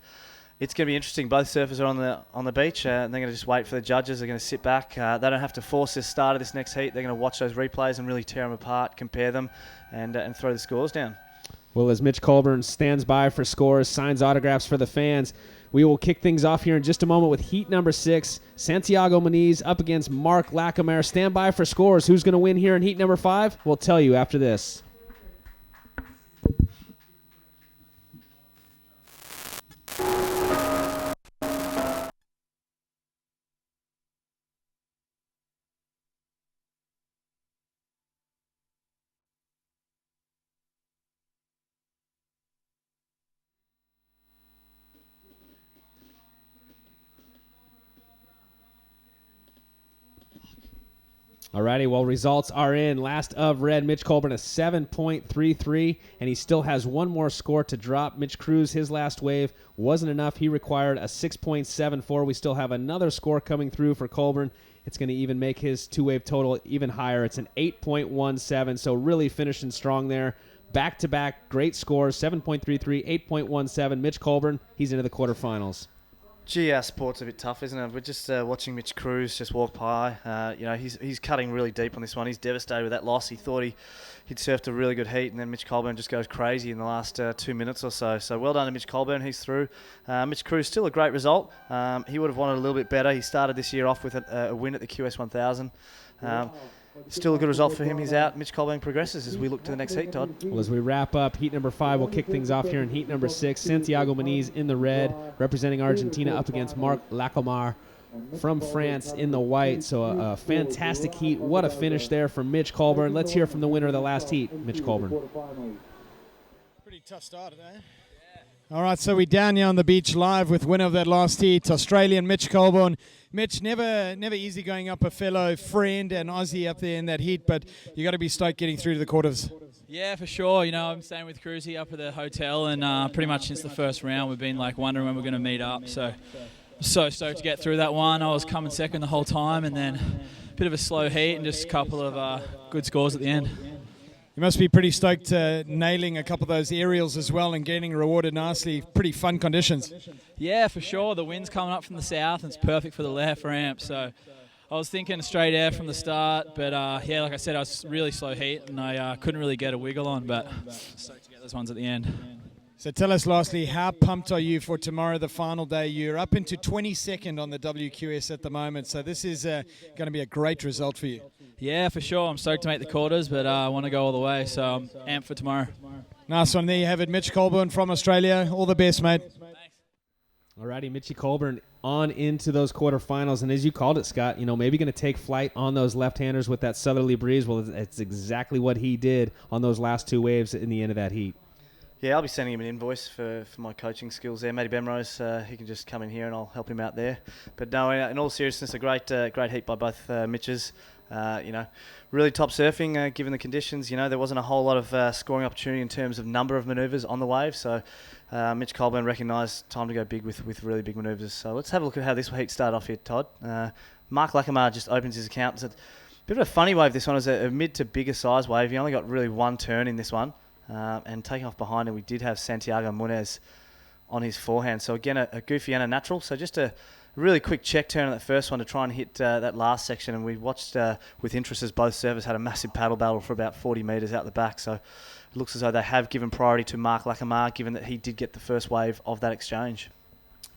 It's going to be interesting. Both surfers are on the beach, and they're going to just wait for the judges. They're going to sit back. They don't have to force this start of this next heat. They're going to watch those replays and really tear them apart, compare them, and throw the scores down. Well, as Mitch Colburn stands by for scores, signs autographs for the fans, we will kick things off here in just a moment with heat number 6. Santiago Muniz up against Mark Lackamere. Stand by for scores. Who's going to win here in heat number 5? We'll tell you after this. Alrighty, well, results are in. Last of red, Mitch Colburn, a 7.33, and he still has one more score to drop. Mitch Cruz, his last wave wasn't enough. He required a 6.74. We still have another score coming through for Colburn. It's going to even make his two-wave total even higher. It's an 8.17, so really finishing strong there. Back-to-back great scores, 7.33, 8.17. Mitch Colburn, he's into the quarterfinals. Gee, our sport's a bit tough, isn't it? We're just watching Mitch Cruz just walk by. He's cutting really deep on this one. He's devastated with that loss. He thought he'd surfed a really good heat, and then Mitch Colburn just goes crazy in the last 2 minutes or so. So well done to Mitch Colburn. He's through. Mitch Cruz, still a great result. He would have wanted a little bit better. He started this year off with a win at the QS 1000. Still a good result for him. He's out. Mitch Colburn progresses as we look to the next heat, Todd. Well, as we wrap up heat number 5, we'll kick things off here in heat number 6. Santiago Muniz in the red, representing Argentina, up against Marc Lacomar from France in the white. So a fantastic heat. What a finish there for Mitch Colburn. Let's hear from the winner of the last heat, Mitch Colburn. Pretty tough start today. All right, so we're down here on the beach live with winner of that last heat, Australian Mitch Colburn. Mitch, never easy going up a fellow friend and Aussie up there in that heat, but you got to be stoked getting through to the quarters. Yeah, for sure. I'm staying with Cruzy up at the hotel, and pretty much since the first round, we've been wondering when we're going to meet up. So stoked to get through that one. I was coming second the whole time, and then a bit of a slow heat and just a couple of good scores at the end. You must be pretty stoked nailing a couple of those aerials as well and getting rewarded nicely. Pretty fun conditions. Yeah, for sure. The wind's coming up from the south, and it's perfect for the left ramp. So I was thinking straight air from the start, but like I said, I was really slow heat, and I couldn't really get a wiggle on, but stoked to get those ones at the end. So tell us lastly, how pumped are you for tomorrow, the final day? You're up into 22nd on the WQS at the moment, so this is going to be a great result for you. Yeah, for sure. I'm stoked to make the quarters, but I want to go all the way, so I'm amped for tomorrow. Nice one. There you have it, Mitch Colburn from Australia. All the best, mate. Alrighty, Mitchy Colburn on into those quarterfinals, and as you called it, Scott, maybe going to take flight on those left-handers with that southerly breeze. Well, it's exactly what he did on those last two waves in the end of that heat. Yeah, I'll be sending him an invoice for my coaching skills there. Matty Bemrose, he can just come in here and I'll help him out there. But no, in all seriousness, a great heat by both Mitches. Really top surfing given the conditions. There wasn't a whole lot of scoring opportunity in terms of number of manoeuvres on the wave. So Mitch Colburn recognised time to go big with really big manoeuvres. So let's have a look at how this heat started off here, Todd. Marc Lacomar just opens his account. It's a bit of a funny wave, this one. It was a mid to bigger size wave. He only got really one turn in this one. And taking off behind him, we did have Santiago Muniz on his forehand. So again, a goofy and a natural. So just a really quick check turn on that first one to try and hit that last section. And we watched with interest as both servers had a massive paddle battle for about 40 metres out the back. So it looks as though they have given priority to Marc Lacomar, given that he did get the first wave of that exchange.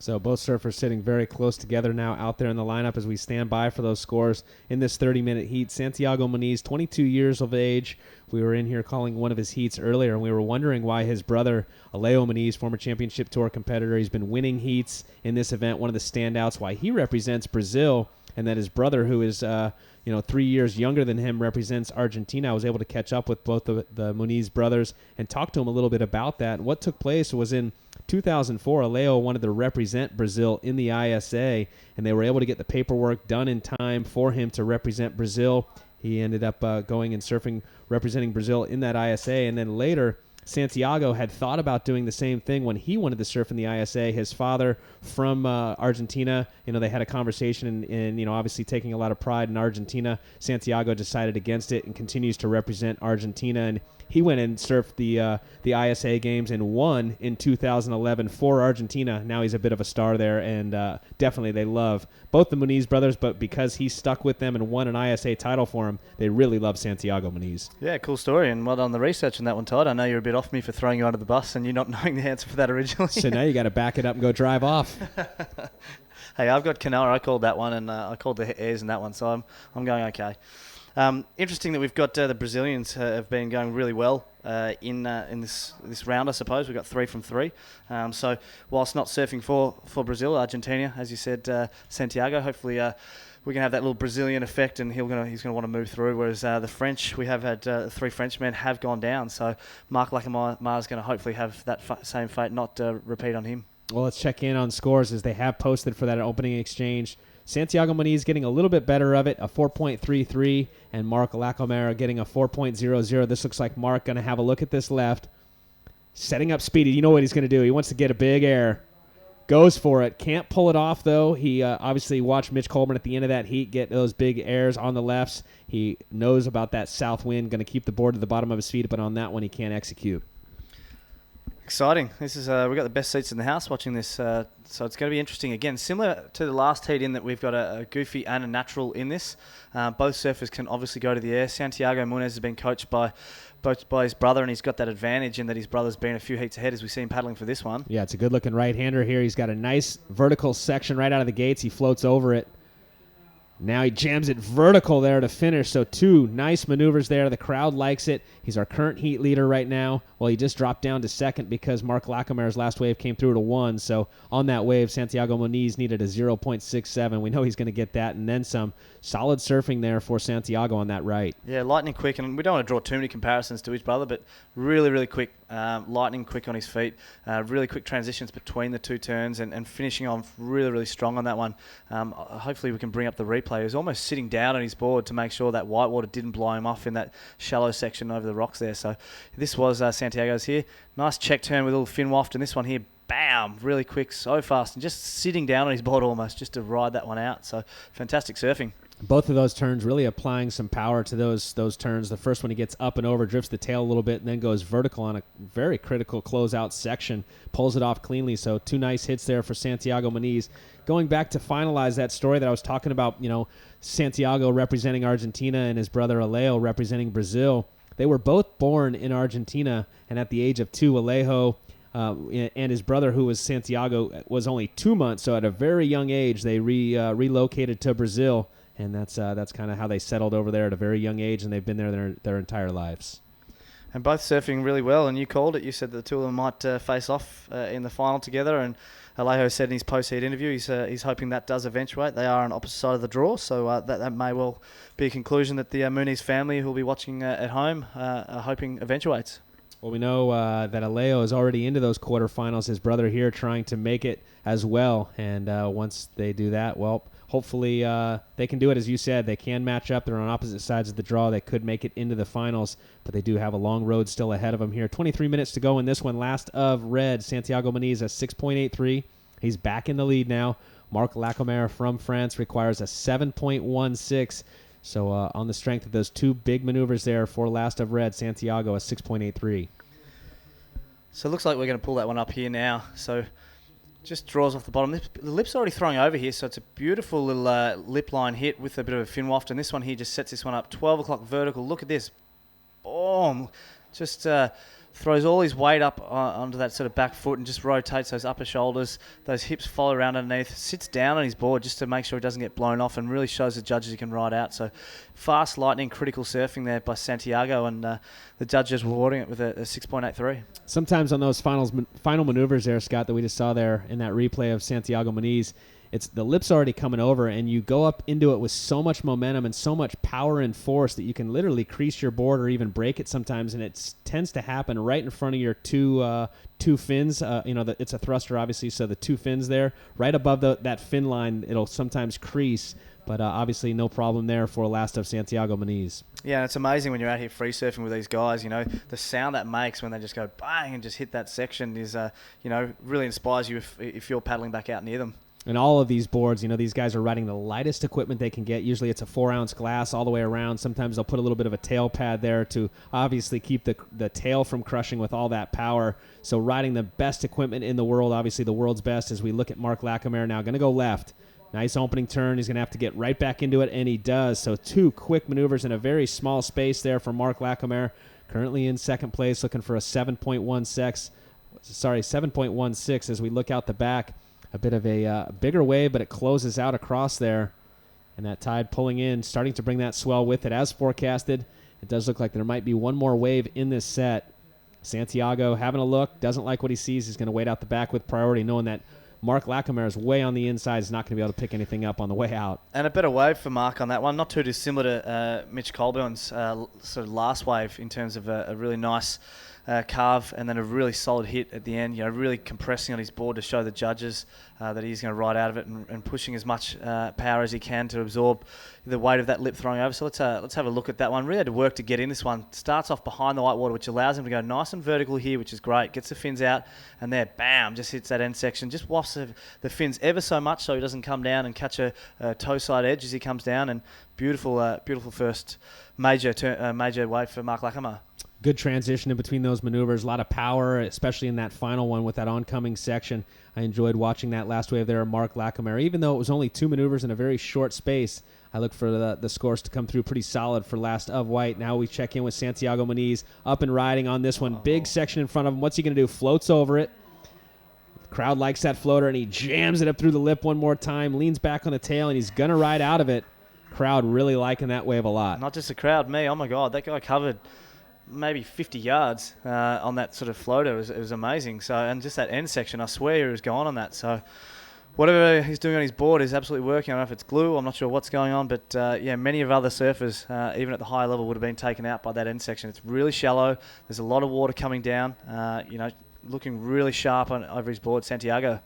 So both surfers sitting very close together now out there in the lineup as we stand by for those scores in this 30-minute heat. Santiago Muniz, 22 years of age. We were in here calling one of his heats earlier, and we were wondering why his brother, Aleo Muniz, former championship tour competitor, he's been winning heats in this event, one of the standouts, why he represents Brazil, and that his brother, who is 3 years younger than him, represents Argentina. I was able to catch up with both the Muniz brothers and talk to him a little bit about that. What took place was in 2004, Aleo wanted to represent Brazil in the ISA, and they were able to get the paperwork done in time for him to represent Brazil. He ended up going and surfing, representing Brazil in that ISA, and then later Santiago had thought about doing the same thing when he wanted to surf in the ISA. His father from Argentina, they had a conversation, and obviously taking a lot of pride in Argentina, Santiago decided against it and continues to represent Argentina, and he went and surfed the ISA games and won in 2011 for Argentina. Now he's a bit of a star there, and definitely they love both the Muniz brothers, but because he stuck with them and won an ISA title for him, they really love Santiago Muniz. Yeah, cool story, and well done on the research on that one, Todd. I know you're a bit off me for throwing you under the bus and you not knowing the answer for that originally. So now you got to back it up and go drive off. Hey, I've got Kanoa. I called that one, and I called the airs in that one, so I'm going okay. Interesting that we've got the Brazilians have been going really well in this round, I suppose. We've got 3 from 3. So whilst not surfing for Brazil, Argentina, as you said, Santiago, hopefully we can have that little Brazilian effect, and he's going to want to move through. Whereas the French, we have had 3 Frenchmen have gone down. So Marc Lacomar is going to hopefully have that same fate not repeat on him. Well, let's check in on scores as they have posted for that opening exchange. Santiago Muniz getting a little bit better of it, a 4.33, and Mark Lacomera getting a 4.00. This looks like Mark going to have a look at this left. Setting up Speedy. You know what he's going to do. He wants to get a big air. Goes for it. Can't pull it off, though. He obviously watched Mitch Colburn at the end of that heat get those big airs on the lefts. He knows about that south wind, going to keep the board to the bottom of his feet, but on that one he can't execute. Exciting. This is we got the best seats in the house watching this, so it's going to be interesting. Again, similar to the last heat in that we've got a goofy and a natural in this. Both surfers can obviously go to the air. Santiago Muniz has been coached by his brother, and he's got that advantage in that his brother's been a few heats ahead as we see him paddling for this one. Yeah, it's a good-looking right-hander here. He's got a nice vertical section right out of the gates. He floats over it. Now he jams it vertical there to finish. So 2 nice maneuvers there. The crowd likes it. He's our current heat leader right now. Well, he just dropped down to second because Mark Lacomera's last wave came through to 1. So on that wave, Santiago Muniz needed a 0.67. We know he's going to get that and then some. Solid surfing there for Santiago on that right. Yeah, lightning quick, and we don't want to draw too many comparisons to his brother, but really, really quick. Lightning quick on his feet. Really quick transitions between the 2 turns and finishing on really, really strong on that one. Hopefully we can bring up the replay. He was almost sitting down on his board to make sure that whitewater didn't blow him off in that shallow section over the rocks there. So this was Santiago's here. Nice check turn with a little fin waft, and this one here, bam, really quick, so fast, and just sitting down on his board almost just to ride that one out. So fantastic surfing. Both of those turns really applying some power to those turns. The first one he gets up and over, drifts the tail a little bit, and then goes vertical on a very critical closeout section. Pulls it off cleanly, so 2 nice hits there for Santiago Muniz. Going back to finalize that story that I was talking about, Santiago representing Argentina and his brother Alejo representing Brazil. They were both born in Argentina, and at the age of 2, Alejo and his brother, who was Santiago, was only 2 months, so at a very young age they relocated to Brazil. And that's kind of how they settled over there at a very young age, and they've been there their entire lives. And both surfing really well, and you called it. You said the 2 of them might face off in the final together, and Alejo said in his post-heat interview he's hoping that does eventuate. They are on opposite side of the draw, so that may well be a conclusion that the Muniz family who will be watching at home are hoping eventuates. Well, we know that Alejo is already into those quarterfinals. His brother here trying to make it as well, and once they do that, well, hopefully they can do it. As you said, they can match up. They're on opposite sides of the draw. They could make it into the finals, but they do have a long road still ahead of them here. 23 minutes to go in this one. Last of red, Santiago Muniz, a 6.83. He's back in the lead now. Mark Lacomera from France requires a 7.16. So on the strength of those 2 big maneuvers there for last of red, Santiago, a 6.83. So it looks like we're going to pull that one up here now. So just draws off the bottom. The lip's already throwing over here, so it's a beautiful little lip line hit with a bit of a fin waft. And this one here just sets this one up. 12 o'clock vertical. Look at this. Boom. Just throws all his weight up onto that sort of back foot and just rotates those upper shoulders. Those hips follow around underneath. Sits down on his board just to make sure he doesn't get blown off and really shows the judges he can ride out. So fast, lightning, critical surfing there by Santiago, and the judges rewarding it with a 6.83. Sometimes on those final maneuvers there, Scott, that we just saw there in that replay of Santiago Muniz, it's the lip's already coming over, and you go up into it with so much momentum and so much power and force that you can literally crease your board or even break it sometimes, and it tends to happen right in front of your two fins. It's a thruster, obviously, so the 2 fins there. Right above that fin line, it'll sometimes crease, but obviously no problem there for last of Santiago Muniz. Yeah, and it's amazing when you're out here free surfing with these guys, the sound that makes when they just go bang and just hit that section is, really inspires you if you're paddling back out near them. And all of these boards, these guys are riding the lightest equipment they can get. Usually it's a 4-ounce glass all the way around. Sometimes they'll put a little bit of a tail pad there to obviously keep the tail from crushing with all that power. So riding the best equipment in the world, obviously the world's best, as we look at Mark Lacomera now. Going to go left. Nice opening turn. He's going to have to get right back into it, and he does. So 2 quick maneuvers in a very small space there for Mark Lacomera. Currently in second place, looking for a 7.16 as we look out the back. A bit of a bigger wave, but it closes out across there. And that tide pulling in, starting to bring that swell with it. As forecasted, it does look like there might be one more wave in this set. Santiago having a look, doesn't like what he sees. He's going to wait out the back with priority, knowing that Mark Lacomera is way on the inside. Is not going to be able to pick anything up on the way out. And a better wave for Mark on that one. Not too dissimilar to Mitch Colburn's sort of last wave in terms of a really nice carve, and then a really solid hit at the end, really compressing on his board to show the judges that he's going to ride out of it and pushing as much power as he can to absorb the weight of that lip throwing over. So let's have a look at that one. Really had to work to get in this one. Starts off behind the whitewater, which allows him to go nice and vertical here, which is great. Gets the fins out, and there, bam, just hits that end section. Just wafts the fins ever so much so he doesn't come down and catch a toe side edge as he comes down. And beautiful first major wave for Mark Lackamer. Good transition in between those maneuvers. A lot of power, especially in that final one with that oncoming section. I enjoyed watching that last wave there of Mark Lackamer. Even though it was only 2 maneuvers in a very short space, I look for the scores to come through pretty solid for last of white. Now we check in with Santiago Muniz up and riding on this one. Big section in front of him. What's he going to do? Floats over it. The crowd likes that floater, and he jams it up through the lip one more time, leans back on the tail, and he's going to ride out of it. Crowd really liking that wave a lot. Not just the crowd, me. Oh, my God. That guy covered maybe 50 yards on that sort of floater. It was amazing. So, and just that end section, I swear he was going on that. So whatever he's doing on his board is absolutely working. I don't know if it's glue. I'm not sure what's going on. But, many of other surfers, even at the higher level, would have been taken out by that end section. It's really shallow. There's a lot of water coming down, looking really sharp over his board, Santiago.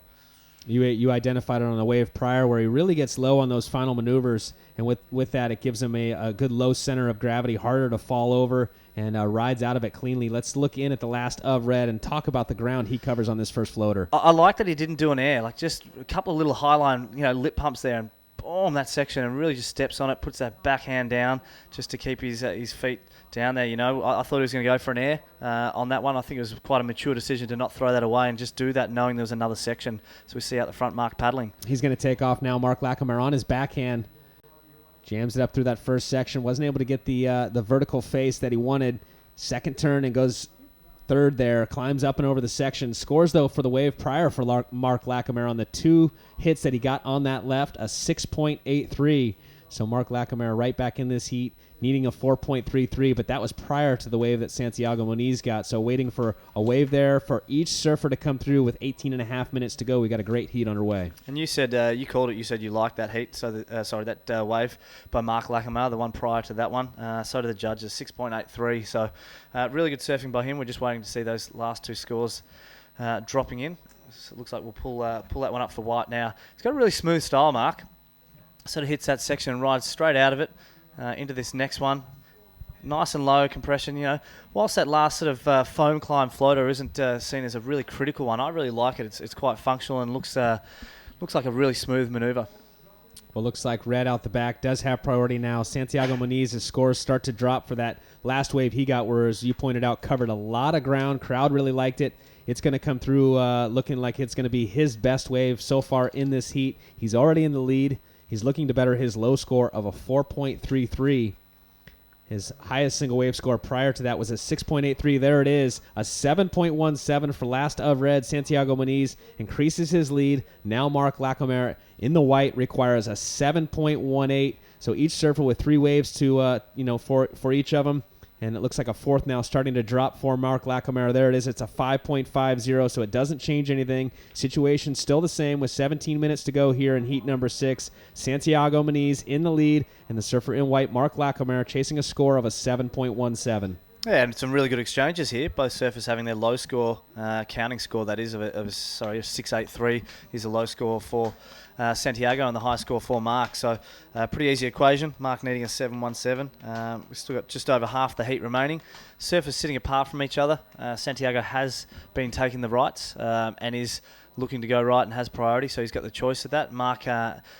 You identified it on the wave prior where he really gets low on those final maneuvers, and with that it gives him a good low center of gravity, harder to fall over, and rides out of it cleanly. Let's look in at the last of red and talk about the ground he covers on this first floater. I like that he didn't do an air, like just a couple of little highline lip pumps there, and boom, that section, and really just steps on it, puts that backhand down just to keep his feet down there. I thought he was going to go for an air on that one. I think it was quite a mature decision to not throw that away and just do that knowing there was another section. So we see out the front Mark paddling. He's going to take off now. Mark Lackamer on his backhand. Jams it up through that first section. Wasn't able to get the vertical face that he wanted. Second turn and goes third there. Climbs up and over the section. Scores, though, for the wave prior for Mark Lackamer on the 2 hits that he got on that left, a 6.83. So Mark Lackamer right back in this heat, needing a 4.33, but that was prior to the wave that Santiago Muniz got. So waiting for a wave there for each surfer to come through with 18 and a half minutes to go. We got a great heat underway. And you said, you called it, you said you liked that heat, so that wave by Mark Lackamer, the one prior to that one. So did the judges, 6.83. So really good surfing by him. We're just waiting to see those last 2 scores dropping in. So it looks like we'll pull that one up for white now. He's got a really smooth style, Mark. Sort of hits that section and rides straight out of it into this next one. Nice and low compression, Whilst that last sort of foam climb floater isn't seen as a really critical one, I really like it. It's quite functional and looks like a really smooth maneuver. Well, looks like red out the back does have priority now. Santiago Muniz's scores start to drop for that last wave he got, where, as you pointed out, covered a lot of ground. Crowd really liked it. It's going to come through looking like it's going to be his best wave so far in this heat. He's already in the lead. He's looking to better his low score of a 4.33. His highest single wave score prior to that was a 6.83. There it is, a 7.17 for last of red. Santiago Muniz increases his lead. Now Mark Lackamer in the white requires a 7.18. So each surfer with 3 waves to for each of them. And it looks like a fourth now starting to drop for Mark Lackamer. There it is. It's a 5.50, so it doesn't change anything. Situation still the same with 17 minutes to go here in heat number 6. Santiago Muniz in the lead, and the surfer in white, Mark Lackamer, chasing a score of a 7.17. Yeah, and some really good exchanges here. Both surfers having their low score, counting score, that is, of 6.83 is a low score for Santiago and the high score for Mark. So pretty easy equation. Mark needing a 7.17. We've still got just over half the heat remaining. Surfers sitting apart from each other. Santiago has been taking the rights and is looking to go right and has priority, so he's got the choice of that. Mark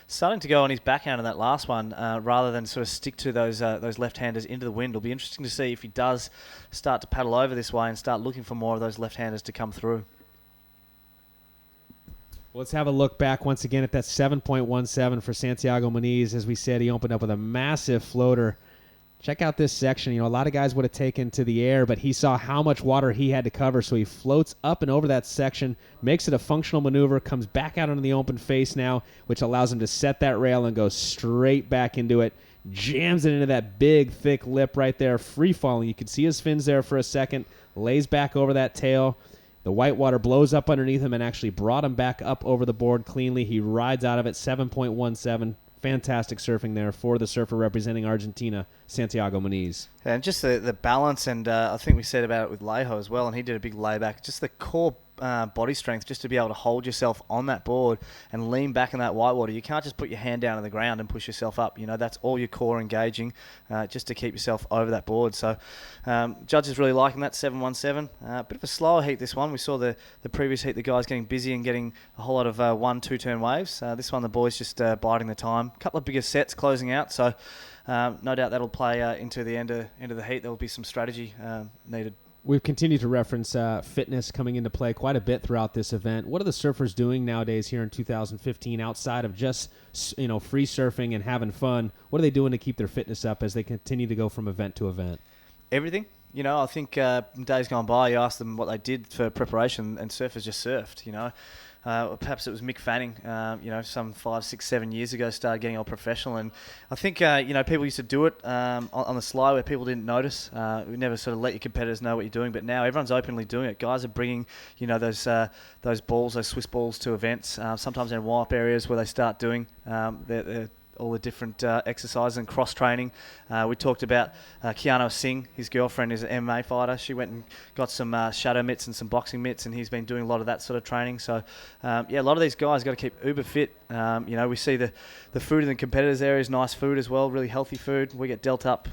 starting to go on his backhand on that last one rather than sort of stick to those left-handers into the wind. It'll be interesting to see if he does start to paddle over this way and start looking for more of those left-handers to come through. Well, let's have a look back once again at that 7.17 for Santiago Muniz. As we said, he opened up with a massive floater. Check out this section. A lot of guys would have taken to the air, but he saw how much water he had to cover, so he floats up and over that section, makes it a functional maneuver, comes back out onto the open face now, which allows him to set that rail and go straight back into it, jams it into that big, thick lip right there, free-falling. You can see his fins there for a second, lays back over that tail. The whitewater blows up underneath him and actually brought him back up over the board cleanly. He rides out of it, 7.17 fantastic surfing there for the surfer representing Argentina, Santiago Muniz. And just the balance, and I think we said about it with Lejo as well, and he did a big layback. Just the core body strength, just to be able to hold yourself on that board and lean back in that whitewater. You can't just put your hand down on the ground and push yourself up. You know, that's all your core engaging, just to keep yourself over that board. So judges really liking that 717. Bit of a slower heat, this one. We saw the previous heat, the guys getting busy and getting a whole lot of 1-2 turn waves. This one, the boys just biding the time. A couple of bigger sets closing out, so no doubt that'll play into the end of the heat. There will be some strategy needed. We've continued to reference fitness coming into play quite a bit throughout this event. What are the surfers doing nowadays here in 2015 outside of just free surfing and having fun? What are they doing to keep their fitness up as they continue to go from event to event? Everything. You know, I think days gone by, you asked them what they did for preparation, and surfers just surfed, you know. Perhaps it was Mick Fanning, some 5, 6, 7 years ago, started getting all professional. And I think, people used to do it on the sly where people didn't notice. We never sort of let your competitors know what you're doing. But now everyone's openly doing it. Guys are bringing, those balls, those Swiss balls to events, sometimes in wipe areas where they start doing all the different exercises and cross-training. We talked about Keanu Singh. His girlfriend is an MMA fighter. She went and got some shadow mitts and some boxing mitts, and he's been doing a lot of that sort of training. So, a lot of these guys got to keep uber fit. We see the food in the competitors' area is nice food as well, really healthy food. We get dealt up,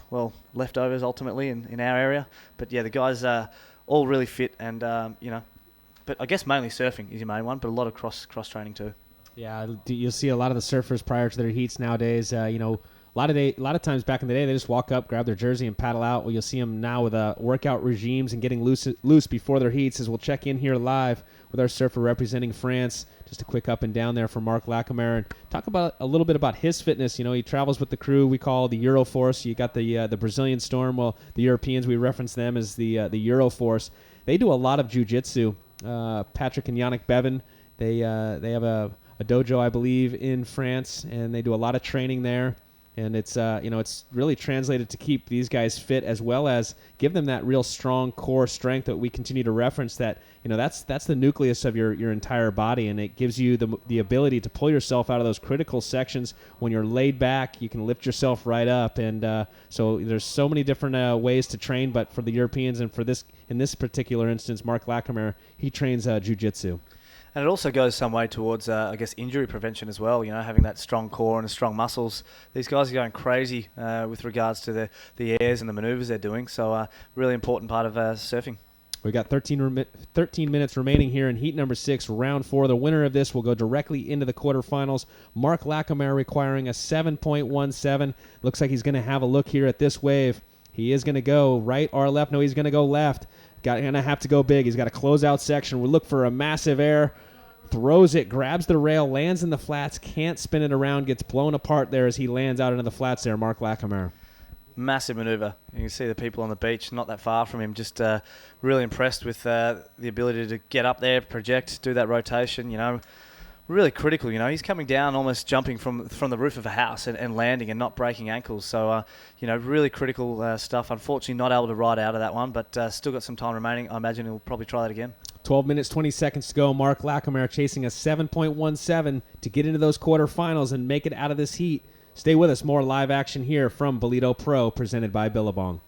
leftovers ultimately in our area. But, the guys are all really fit and, but I guess mainly surfing is your main one, but a lot of cross-training too. Yeah, you'll see a lot of the surfers prior to their heats nowadays. A lot of times back in the day, they just walk up, grab their jersey, and paddle out. Well, you'll see them now with workout regimes and getting loose before their heats. As we'll check in here live with our surfer representing France. Just a quick up and down there for Mark Lacomere, and talk about a little bit about his fitness. He travels with the crew we call the Euroforce. You got the Brazilian Storm. Well, the Europeans, we reference them as the Euroforce. They do a lot of jiu-jitsu. Patrick and Yannick Bevan, they have a dojo, I believe, in France, and they do a lot of training there. And it's it's really translated to keep these guys fit as well as give them that real strong core strength that we continue to reference. That that's the nucleus of your entire body, and it gives you the ability to pull yourself out of those critical sections when you're laid back. You can lift yourself right up, and so there's so many different ways to train. But for the Europeans, and in this particular instance, Mark Lacomere, he trains jiu-jitsu. And it also goes some way towards, injury prevention as well. Having that strong core and strong muscles. These guys are going crazy with regards to the airs and the maneuvers they're doing. So, really important part of surfing. We've got 13 minutes remaining here in heat number 6, round 4. The winner of this will go directly into the quarterfinals. Mark Lacomere requiring a 7.17. Looks like he's going to have a look here at this wave. He is going to go right or left. No, he's going to go left. Going to have to go big. He's got a closeout section. We'll look for a massive air. Throws it, grabs the rail, lands in the flats, can't spin it around, gets blown apart there as he lands out into the flats there, Mark Lacomere. Massive maneuver. You can see the people on the beach not that far from him, just really impressed with the ability to get up there, project, do that rotation, really critical. He's coming down almost jumping from the roof of a house and landing and not breaking ankles. So, really critical stuff. Unfortunately, not able to ride out of that one, but still got some time remaining. I imagine he'll probably try that again. 12 minutes, 20 seconds to go. Mark Lacomere chasing a 7.17 to get into those quarterfinals and make it out of this heat. Stay with us. More live action here from Ballito Pro, presented by Billabong.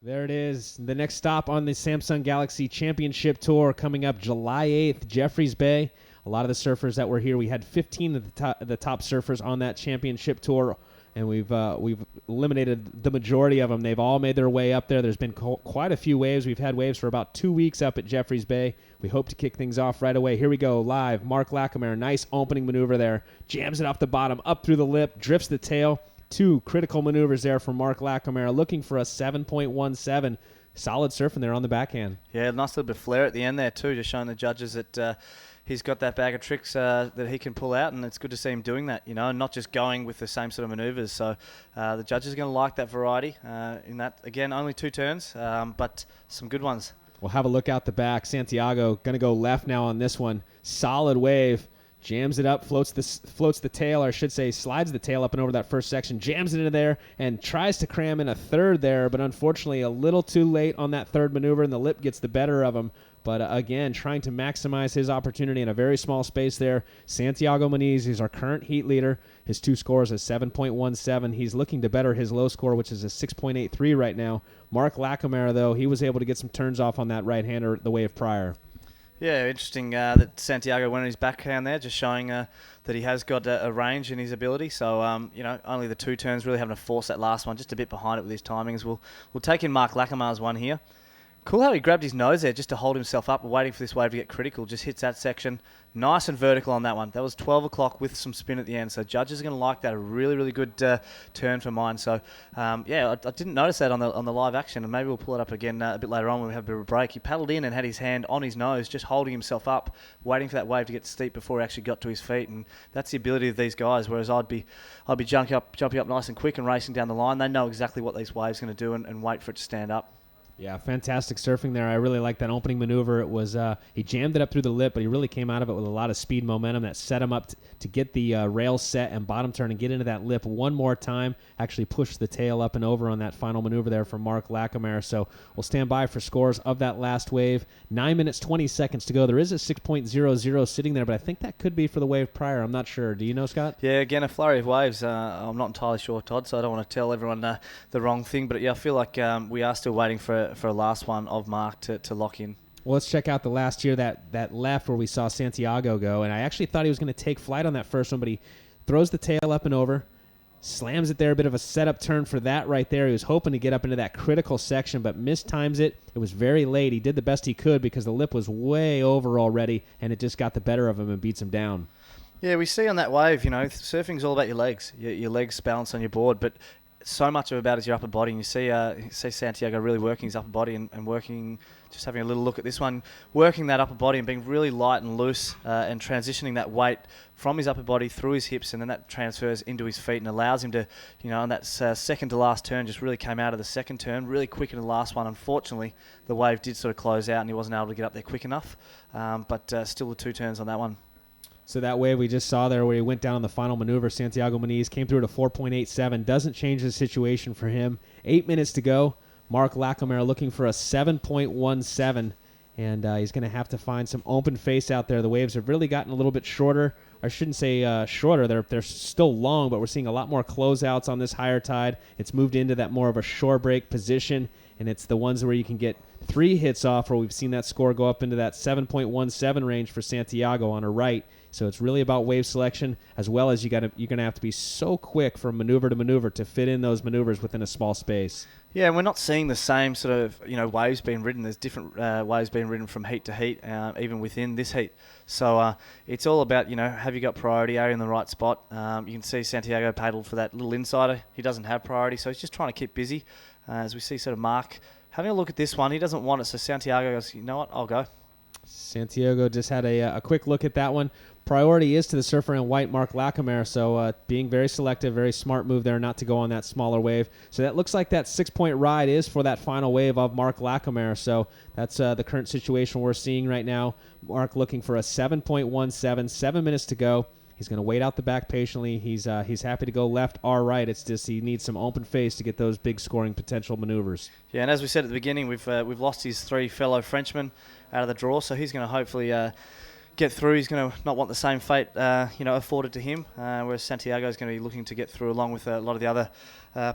There it is. The next stop on the Samsung Galaxy Championship Tour coming up July 8th, Jeffreys Bay. A lot of the surfers that were here, we had 15 of the top surfers on that championship tour, and we've eliminated the majority of them. They've all made their way up there. There's been quite a few waves. We've had waves for about 2 weeks up at Jeffreys Bay. We hope to kick things off right away. Here we go, live. Mark Lacomere, nice opening maneuver there. Jams it off the bottom, up through the lip, drifts the tail. 2 critical maneuvers there from Mark Lacomere, looking for a 7.17. solid surfing there on the backhand. Yeah, nice little bit of flair at the end there too, just showing the judges that he's got that bag of tricks that he can pull out, and it's good to see him doing that, and not just going with the same sort of manoeuvres. So the judges are going to like that variety. In that, again, only 2 turns, but some good ones. We'll have a look out the back. Santiago going to go left now on this one. Solid wave. Jams it up, floats the tail, or I should say slides the tail up and over that first section, jams it into there, and tries to cram in a third there, but unfortunately a little too late on that third maneuver, and the lip gets the better of him. But again, trying to maximize his opportunity in a very small space there. Santiago Muniz is our current heat leader. His 2 scores is 7.17. He's looking to better his low score, which is a 6.83 right now. Mark Lacomera, though, he was able to get some turns off on that right-hander the wave prior. Yeah, interesting that Santiago went on his backhand there, just showing that he has got a range in his ability. So, only the 2 turns, really having to force that last one, just a bit behind it with his timings. We'll take in Mark Lacomera's one here. Cool how he grabbed his nose there just to hold himself up, waiting for this wave to get critical. Just hits that section. Nice and vertical on that one. That was 12 o'clock with some spin at the end. So judges are going to like that. A really, really good turn for mine. So, I didn't notice that on the live action, and maybe we'll pull it up again a bit later on when we have a bit of a break. He paddled in and had his hand on his nose, just holding himself up, waiting for that wave to get steep before he actually got to his feet. And that's the ability of these guys, whereas I'd be jumping up nice and quick and racing down the line. They know exactly what these waves are going to do and wait for it to stand up. Yeah, fantastic surfing there. I really like that opening maneuver. It was he jammed it up through the lip, but he really came out of it with a lot of speed momentum that set him up to get the rail set and bottom turn and get into that lip one more time. Actually pushed the tail up and over on that final maneuver there for Mark Lacomera. So we'll stand by for scores of that last wave. 9 minutes, 20 seconds to go. There is a 6.00 sitting there, but I think that could be for the wave prior. I'm not sure. Do you know, Scott? Yeah, again, a flurry of waves. I'm not entirely sure, Todd, so I don't want to tell everyone the wrong thing. But, yeah, I feel like we are still waiting for a last one of Mark to lock in. Well, let's check out the last year, that left where we saw Santiago go. And I actually thought he was going to take flight on that first one, but he throws the tail up and over, slams it there, a bit of a setup turn for that right there. He was hoping to get up into that critical section, but mistimes it. It was very late. He did the best he could because the lip was way over already, and it just got the better of him and beats him down. Yeah, we see on that wave, surfing's all about your legs. Your legs balance on your board, but so much of about is your upper body, and you see Santiago really working his upper body and working, just having a little look at this one, working that upper body and being really light and loose and transitioning that weight from his upper body through his hips, and then that transfers into his feet and allows him to, on that second to last turn, just really came out of the second turn really quick in the last one. Unfortunately, the wave did sort of close out and he wasn't able to get up there quick enough, but still the 2 turns on that one. So that wave we just saw there where he went down on the final maneuver, Santiago Muniz came through at a 4.87. Doesn't change the situation for him. 8 minutes to go. Mark Lacomera looking for a 7.17. And he's going to have to find some open face out there. The waves have really gotten a little bit shorter. I shouldn't say shorter. They're still long, but we're seeing a lot more closeouts on this higher tide. It's moved into that more of a shore break position, and it's the ones where you can get 3 hits off, where we've seen that score go up into that 7.17 range for Santiago on her right. So it's really about wave selection, as well as you're going to have to be so quick from maneuver to maneuver to fit in those maneuvers within a small space. Yeah, we're not seeing the same sort of waves being ridden. There's different waves being ridden from heat to heat, even within this heat. So it's all about have you got priority? Are you in the right spot? You can see Santiago paddled for that little insider. He doesn't have priority, so he's just trying to keep busy. As we see sort of Mark having a look at this one, he doesn't want it. So Santiago goes, you know what? I'll go. Santiago just had a quick look at that one. Priority is to the surfer in white, Mark Lacomera, so being very selective, very smart move there not to go on that smaller wave. So that looks like that 6-point ride is for that final wave of Mark Lacomera, so that's the current situation we're seeing right now. Mark looking for a 7.17, 7 minutes to go. He's going to wait out the back patiently. He's happy to go left or right. It's just he needs some open face to get those big scoring potential maneuvers. Yeah, and as we said at the beginning, we've lost his 3 fellow Frenchmen out of the draw, so he's going to hopefully get through. He's going to not want the same fate afforded to him, whereas Santiago is going to be looking to get through along with a lot of the other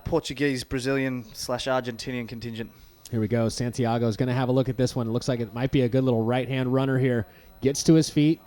Portuguese, Brazilian / Argentinian contingent. Here we go. Santiago is going to have a look at this one. It looks like it might be a good little right-hand runner here. Gets to his feet.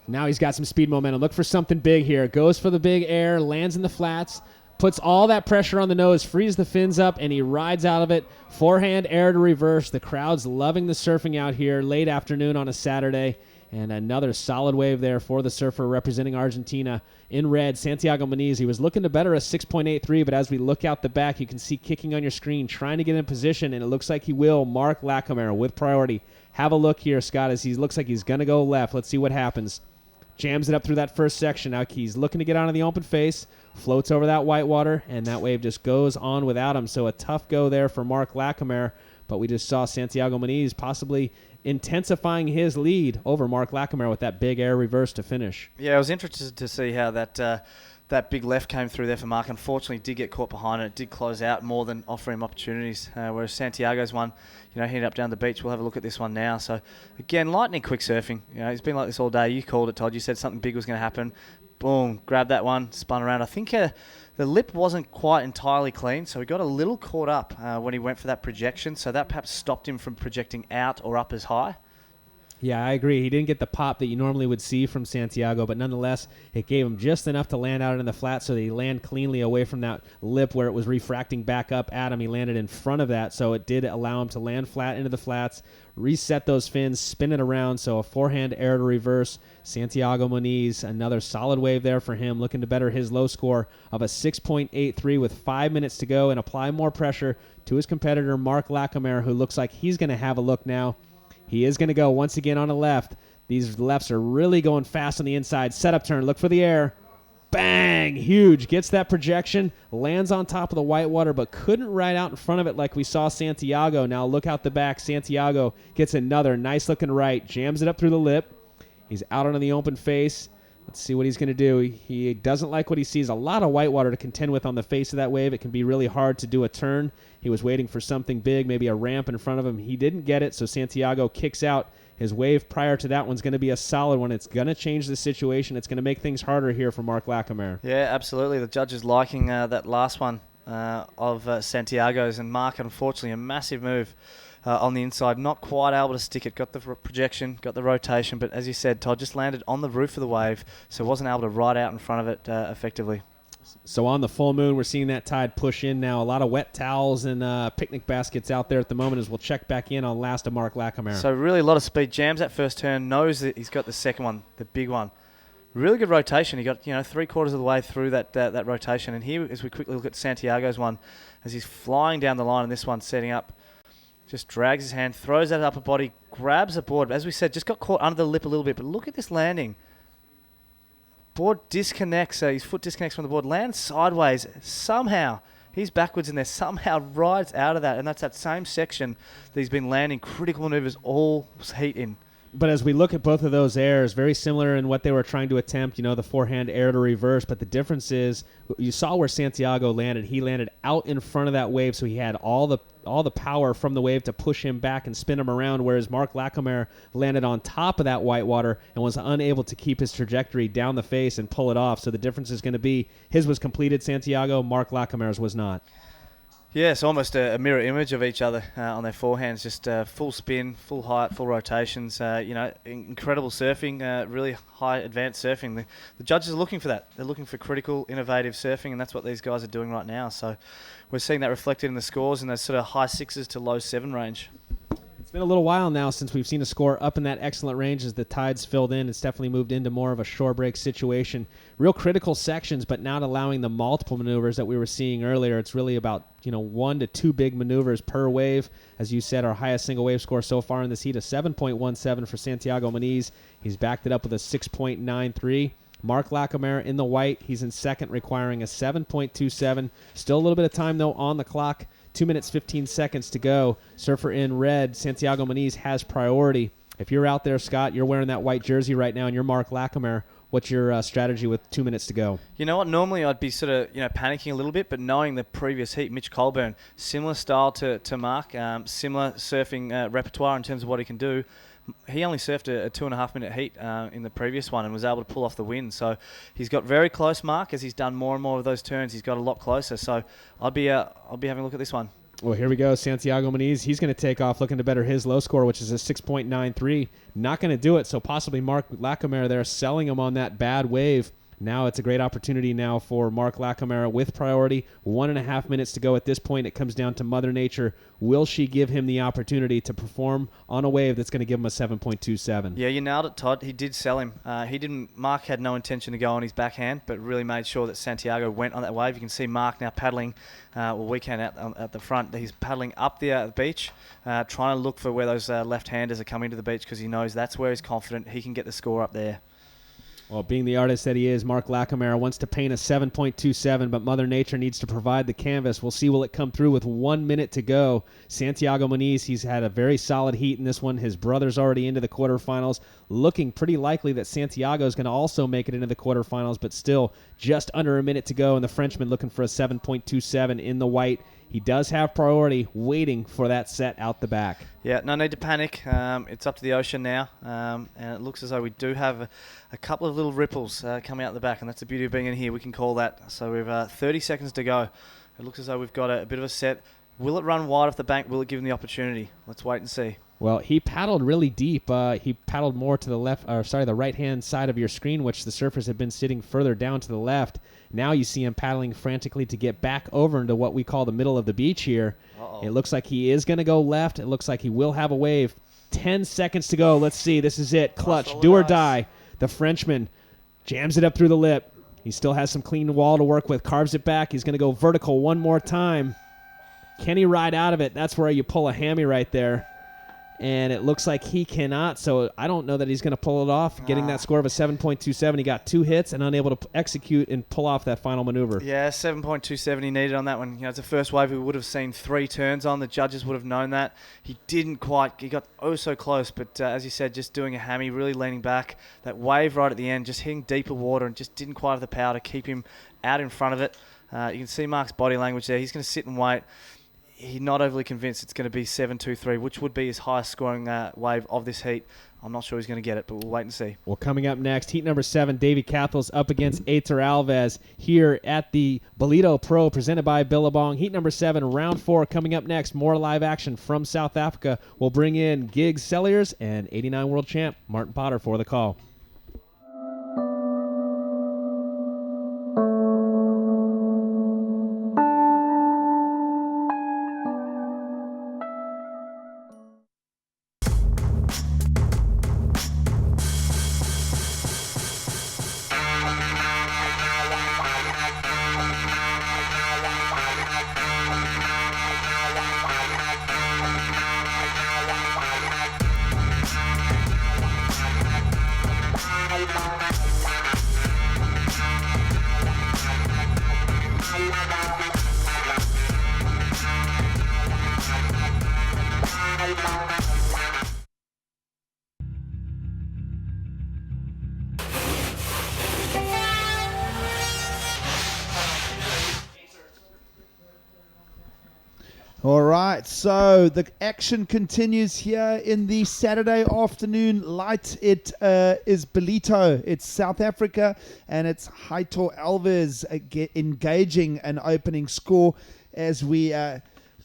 Now he's got some speed momentum. Look for something big here. Goes for the big air, lands in the flats, puts all that pressure on the nose, frees the fins up, and he rides out of it. Forehand air to reverse. The crowd's loving the surfing out here late afternoon on a Saturday. And another solid wave there for the surfer representing Argentina. In red, Santiago Muniz. He was looking to better a 6.83, but as we look out the back, you can see kicking on your screen, trying to get in position, and it looks like he will. Mark Lacomere with priority. Have a look here, Scott, as he looks like he's going to go left. Let's see what happens. Jams it up through that first section. Now he's looking to get onto the open face, floats over that whitewater, and that wave just goes on without him. So a tough go there for Mark Lacomere, but we just saw Santiago Muniz possibly intensifying his lead over Mark Lacomere with that big air reverse to finish. Yeah, I was interested to see how that big left came through there for Mark. Unfortunately, did get caught behind it. It did close out more than offer him opportunities, whereas Santiago's one, heading up down the beach. We'll have a look at this one now. So, again, lightning quick surfing. It's been like this all day. You called it, Todd. You said something big was going to happen. Boom, grabbed that one, spun around. I think the lip wasn't quite entirely clean, so he got a little caught up when he went for that projection, so that perhaps stopped him from projecting out or up as high. Yeah, I agree. He didn't get the pop that you normally would see from Santiago, but nonetheless, it gave him just enough to land out in the flat so that he landed cleanly away from that lip where it was refracting back up at him. He landed in front of that, so it did allow him to land flat into the flats, reset those fins, spin it around, so a forehand air to reverse. Santiago Muniz, another solid wave there for him, looking to better his low score of a 6.83 with 5 minutes to go and apply more pressure to his competitor, Mark Lacomere, who looks like he's going to have a look now. He is going to go once again on the left. These lefts are really going fast on the inside. Setup turn. Look for the air. Bang! Huge. Gets that projection. Lands on top of the whitewater, but couldn't ride out in front of it like we saw Santiago. Now look out the back. Santiago gets another nice-looking right. Jams it up through the lip. He's out on the open face. Let's see what he's going to do. He doesn't like what he sees. A lot of whitewater to contend with on the face of that wave. It can be really hard to do a turn. He was waiting for something big, maybe a ramp in front of him. He didn't get it, so Santiago kicks out. His wave prior to that one's going to be a solid one. It's going to change the situation. It's going to make things harder here for Mark Lacomere. Yeah, absolutely. The judges liking that last one of Santiago's, and Mark, unfortunately, a massive move on the inside. Not quite able to stick it. Got the projection, got the rotation, but as you said, Todd, just landed on the roof of the wave, so wasn't able to ride out in front of it effectively. So on the full moon, we're seeing that tide push in now. A lot of wet towels and picnic baskets out there at the moment as we'll check back in on last of Mark Lacomere. So really a lot of speed. Jams that first turn, knows that he's got the second one, the big one. Really good rotation. He got 3/4 of the way through that rotation. And here, as we quickly look at Santiago's one, as he's flying down the line, and this one's setting up, just drags his hand, throws that upper body, grabs the board. As we said, just got caught under the lip a little bit. But look at this landing. Board disconnects, his foot disconnects from the board, lands sideways. Somehow, he's backwards in there, somehow rides out of that. And that's that same section that he's been landing critical maneuvers all heat in. But as we look at both of those airs, very similar in what they were trying to attempt, the forehand air to reverse. But the difference is, you saw where Santiago landed. He landed out in front of that wave, so he had all the power from the wave to push him back and spin him around, whereas Mark Lacomere landed on top of that whitewater and was unable to keep his trajectory down the face and pull it off. So the difference is going to be his was completed, Santiago. Mark Lacomere's was not. Yeah, it's almost a mirror image of each other on their forehands. Just full spin, full height, full rotations. Incredible surfing, really high advanced surfing. The judges are looking for that. They're looking for critical, innovative surfing, and that's what these guys are doing right now. So we're seeing that reflected in the scores in those sort of high 6s to low 7 range. It's been a little while now since we've seen a score up in that excellent range as the tide's filled in. It's definitely moved into more of a shore break situation. Real critical sections, but not allowing the multiple maneuvers that we were seeing earlier. It's really about 1 to 2 big maneuvers per wave. As you said, our highest single wave score so far in this heat, a 7.17 for Santiago Muniz. He's backed it up with a 6.93. Mark Lacomere in the white. He's in second, requiring a 7.27. Still a little bit of time, though, on the clock. 2 minutes, 15 seconds to go. Surfer in red, Santiago Muniz has priority. If you're out there, Scott, you're wearing that white jersey right now, and you're Mark Lacomere. What's your strategy with 2 minutes to go? You know what? Normally I'd be sort of panicking a little bit, but knowing the previous heat, Mitch Colburn, similar style to Mark, similar surfing repertoire in terms of what he can do. He only surfed a 2.5 minute heat in the previous one and was able to pull off the win. So he's got very close, Mark, as he's done more and more of those turns. He's got a lot closer. So I'll be having a look at this one. Well, here we go. Santiago Muniz, he's going to take off looking to better his low score, which is a 6.93. Not going to do it, so possibly Mark Lacomere there selling him on that bad wave. Now it's a great opportunity now for Mark Lacamera with priority. 1.5 minutes to go at this point. It comes down to Mother Nature. Will she give him the opportunity to perform on a wave that's going to give him a 7.27? Yeah, you nailed it, Todd. He did sell him. Mark had no intention to go on his backhand, but really made sure that Santiago went on that wave. You can see Mark now paddling, we can at the front. He's paddling up the beach, trying to look for where those left-handers are coming to the beach because he knows that's where he's confident he can get the score up there. Well, being the artist that he is, Mark Lacamera wants to paint a 7.27, but Mother Nature needs to provide the canvas. We'll see will it come through with 1 minute to go. Santiago Muniz, he's had a very solid heat in this one. His brother's already into the quarterfinals. Looking pretty likely that Santiago is going to also make it into the quarterfinals, but still just under a minute to go, and the Frenchman looking for a 7.27 in the white. He does have priority, waiting for that set out the back. Yeah, no need to panic. It's up to the ocean now, and it looks as though we do have a couple of little ripples coming out the back, and that's the beauty of being in here. We can call that. So we've 30 seconds to go. It looks as though we've got a bit of a set. Will it run wide off the bank? Will it give him the opportunity? Let's wait and see. Well, he paddled really deep. He paddled more to the right-hand side of your screen, which the surfers have been sitting further down to the left. Now you see him paddling frantically to get back over into what we call the middle of the beach here. Uh-oh. It looks like he is going to go left. It looks like he will have a wave. 10 seconds to go. Let's see. This is it. Clutch. Do or die. The Frenchman jams it up through the lip. He still has some clean wall to work with. Carves it back. He's going to go vertical one more time. Can he ride out of it? That's where you pull a hammy right there. And it looks like he cannot, so I don't know that he's going to pull it off. Getting that score of a 7.27, he got 2 hits and unable to execute and pull off that final maneuver. Yeah, 7.27 he needed on that one. You know, it's the first wave we would have seen 3 turns on. The judges would have known that. He didn't quite. He got oh so close, but as you said, just doing a hammy, really leaning back. That wave right at the end, just hitting deeper water and just didn't quite have the power to keep him out in front of it. You can see Mark's body language there. He's going to sit and wait. He's not overly convinced it's going to be 7.23, which would be his highest scoring wave of this heat. I'm not sure he's going to get it, but we'll wait and see. Well, coming up next, heat number 7, Davey Cathell's up against Aitor Alves here at the Ballito Pro presented by Billabong. Heat number 7, round 4 coming up next. More live action from South Africa. We'll bring in Giggs Celliers and 89 world champ Martin Potter for the call. All right, so the action continues here in the Saturday afternoon light. It is Ballito, it's South Africa, and it's Aitor Alves engaging an opening score as we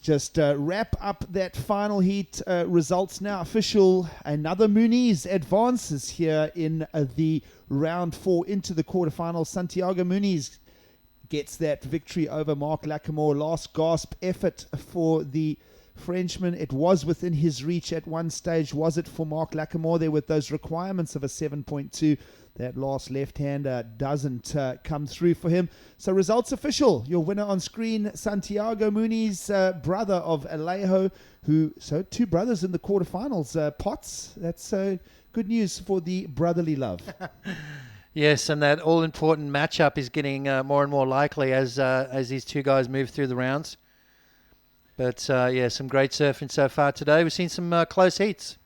just wrap up that final heat. Results now official. Another Muniz advances here in the round 4 into the quarterfinals. Santiago Muniz gets that victory over Mark Lacamera. Last gasp effort for the Frenchman. It was within his reach at one stage. Was it for Mark Lacamera there with those requirements of a 7.2? That last left-hander doesn't come through for him. So results official. Your winner on screen, Santiago Muniz, brother of Alejo, so 2 brothers in the quarterfinals. Potts, that's good news for the brotherly love. Yes, and that all-important matchup is getting more and more likely as these 2 guys move through the rounds. But, yeah, some great surfing so far today. We've seen some close heats.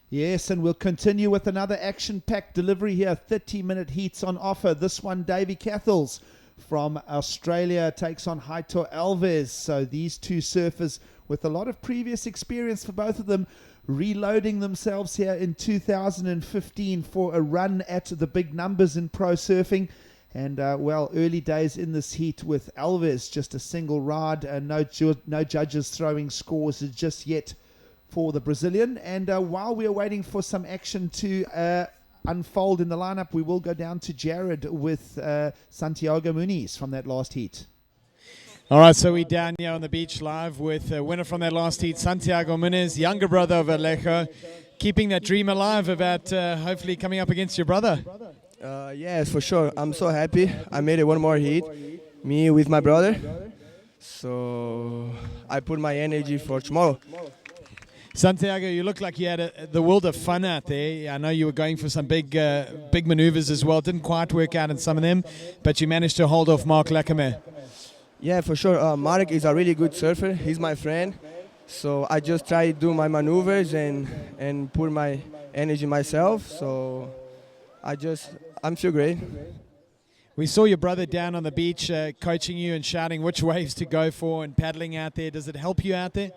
Yes, and we'll continue with another action-packed delivery here. 30-minute heats on offer. This one, Davey Cathell's from Australia takes on Aitor Alves. So these 2 surfers with a lot of previous experience for both of them, reloading themselves here in 2015 for a run at the big numbers in pro surfing. And, well, early days in this heat with Alves, just a single ride, no judges throwing scores just yet for the Brazilian. And while we are waiting for some action to unfold in the lineup, we will go down to Jared with Santiago Muniz from that last heat. All right, so we're down here on the beach live with a winner from that last heat, Santiago Muniz, younger brother of Alejo, keeping that dream alive about hopefully coming up against your brother. Yes, for sure. I'm so happy. I made it one more heat, me with my brother. So I put my energy for tomorrow. Santiago, you look like you had the world of fun out there. I know you were going for some big maneuvers as well. Didn't quite work out in some of them, but you managed to hold off Mark Lackamer. Yeah, for sure. Mark is a really good surfer. He's my friend. So I just try to do my maneuvers and put my energy myself. So I'm feel great. We saw your brother down on the beach coaching you and shouting which waves to go for and paddling out there. Does it help you out there?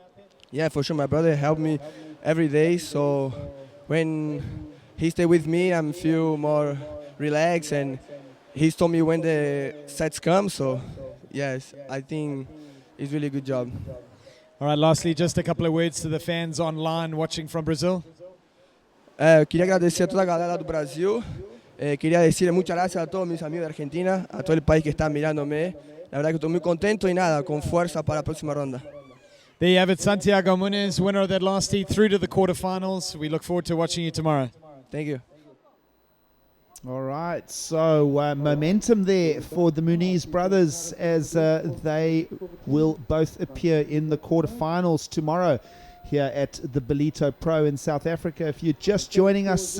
Yeah, for sure. My brother helped me every day. So when he stay with me, I feel more relaxed. And he's told me when the sets come. So yes, I think it's really good job. All right, lastly, just a couple of words to the fans online watching from Brazil. Queria agradecer a toda a galera do Brasil. Queria decirle muchas gracias a todos mis amigos de Argentina, a todo el país que está mirándome. La verdad que estoy muy contento y nada, con fuerza para la próxima ronda. There you have it, Santiago Muniz, winner of that last heat, through to the quarterfinals. We look forward to watching you tomorrow. Thank you. All right, so momentum there for the Muniz brothers as they will both appear in the quarterfinals tomorrow here at the Ballito Pro in South Africa. If you're just joining us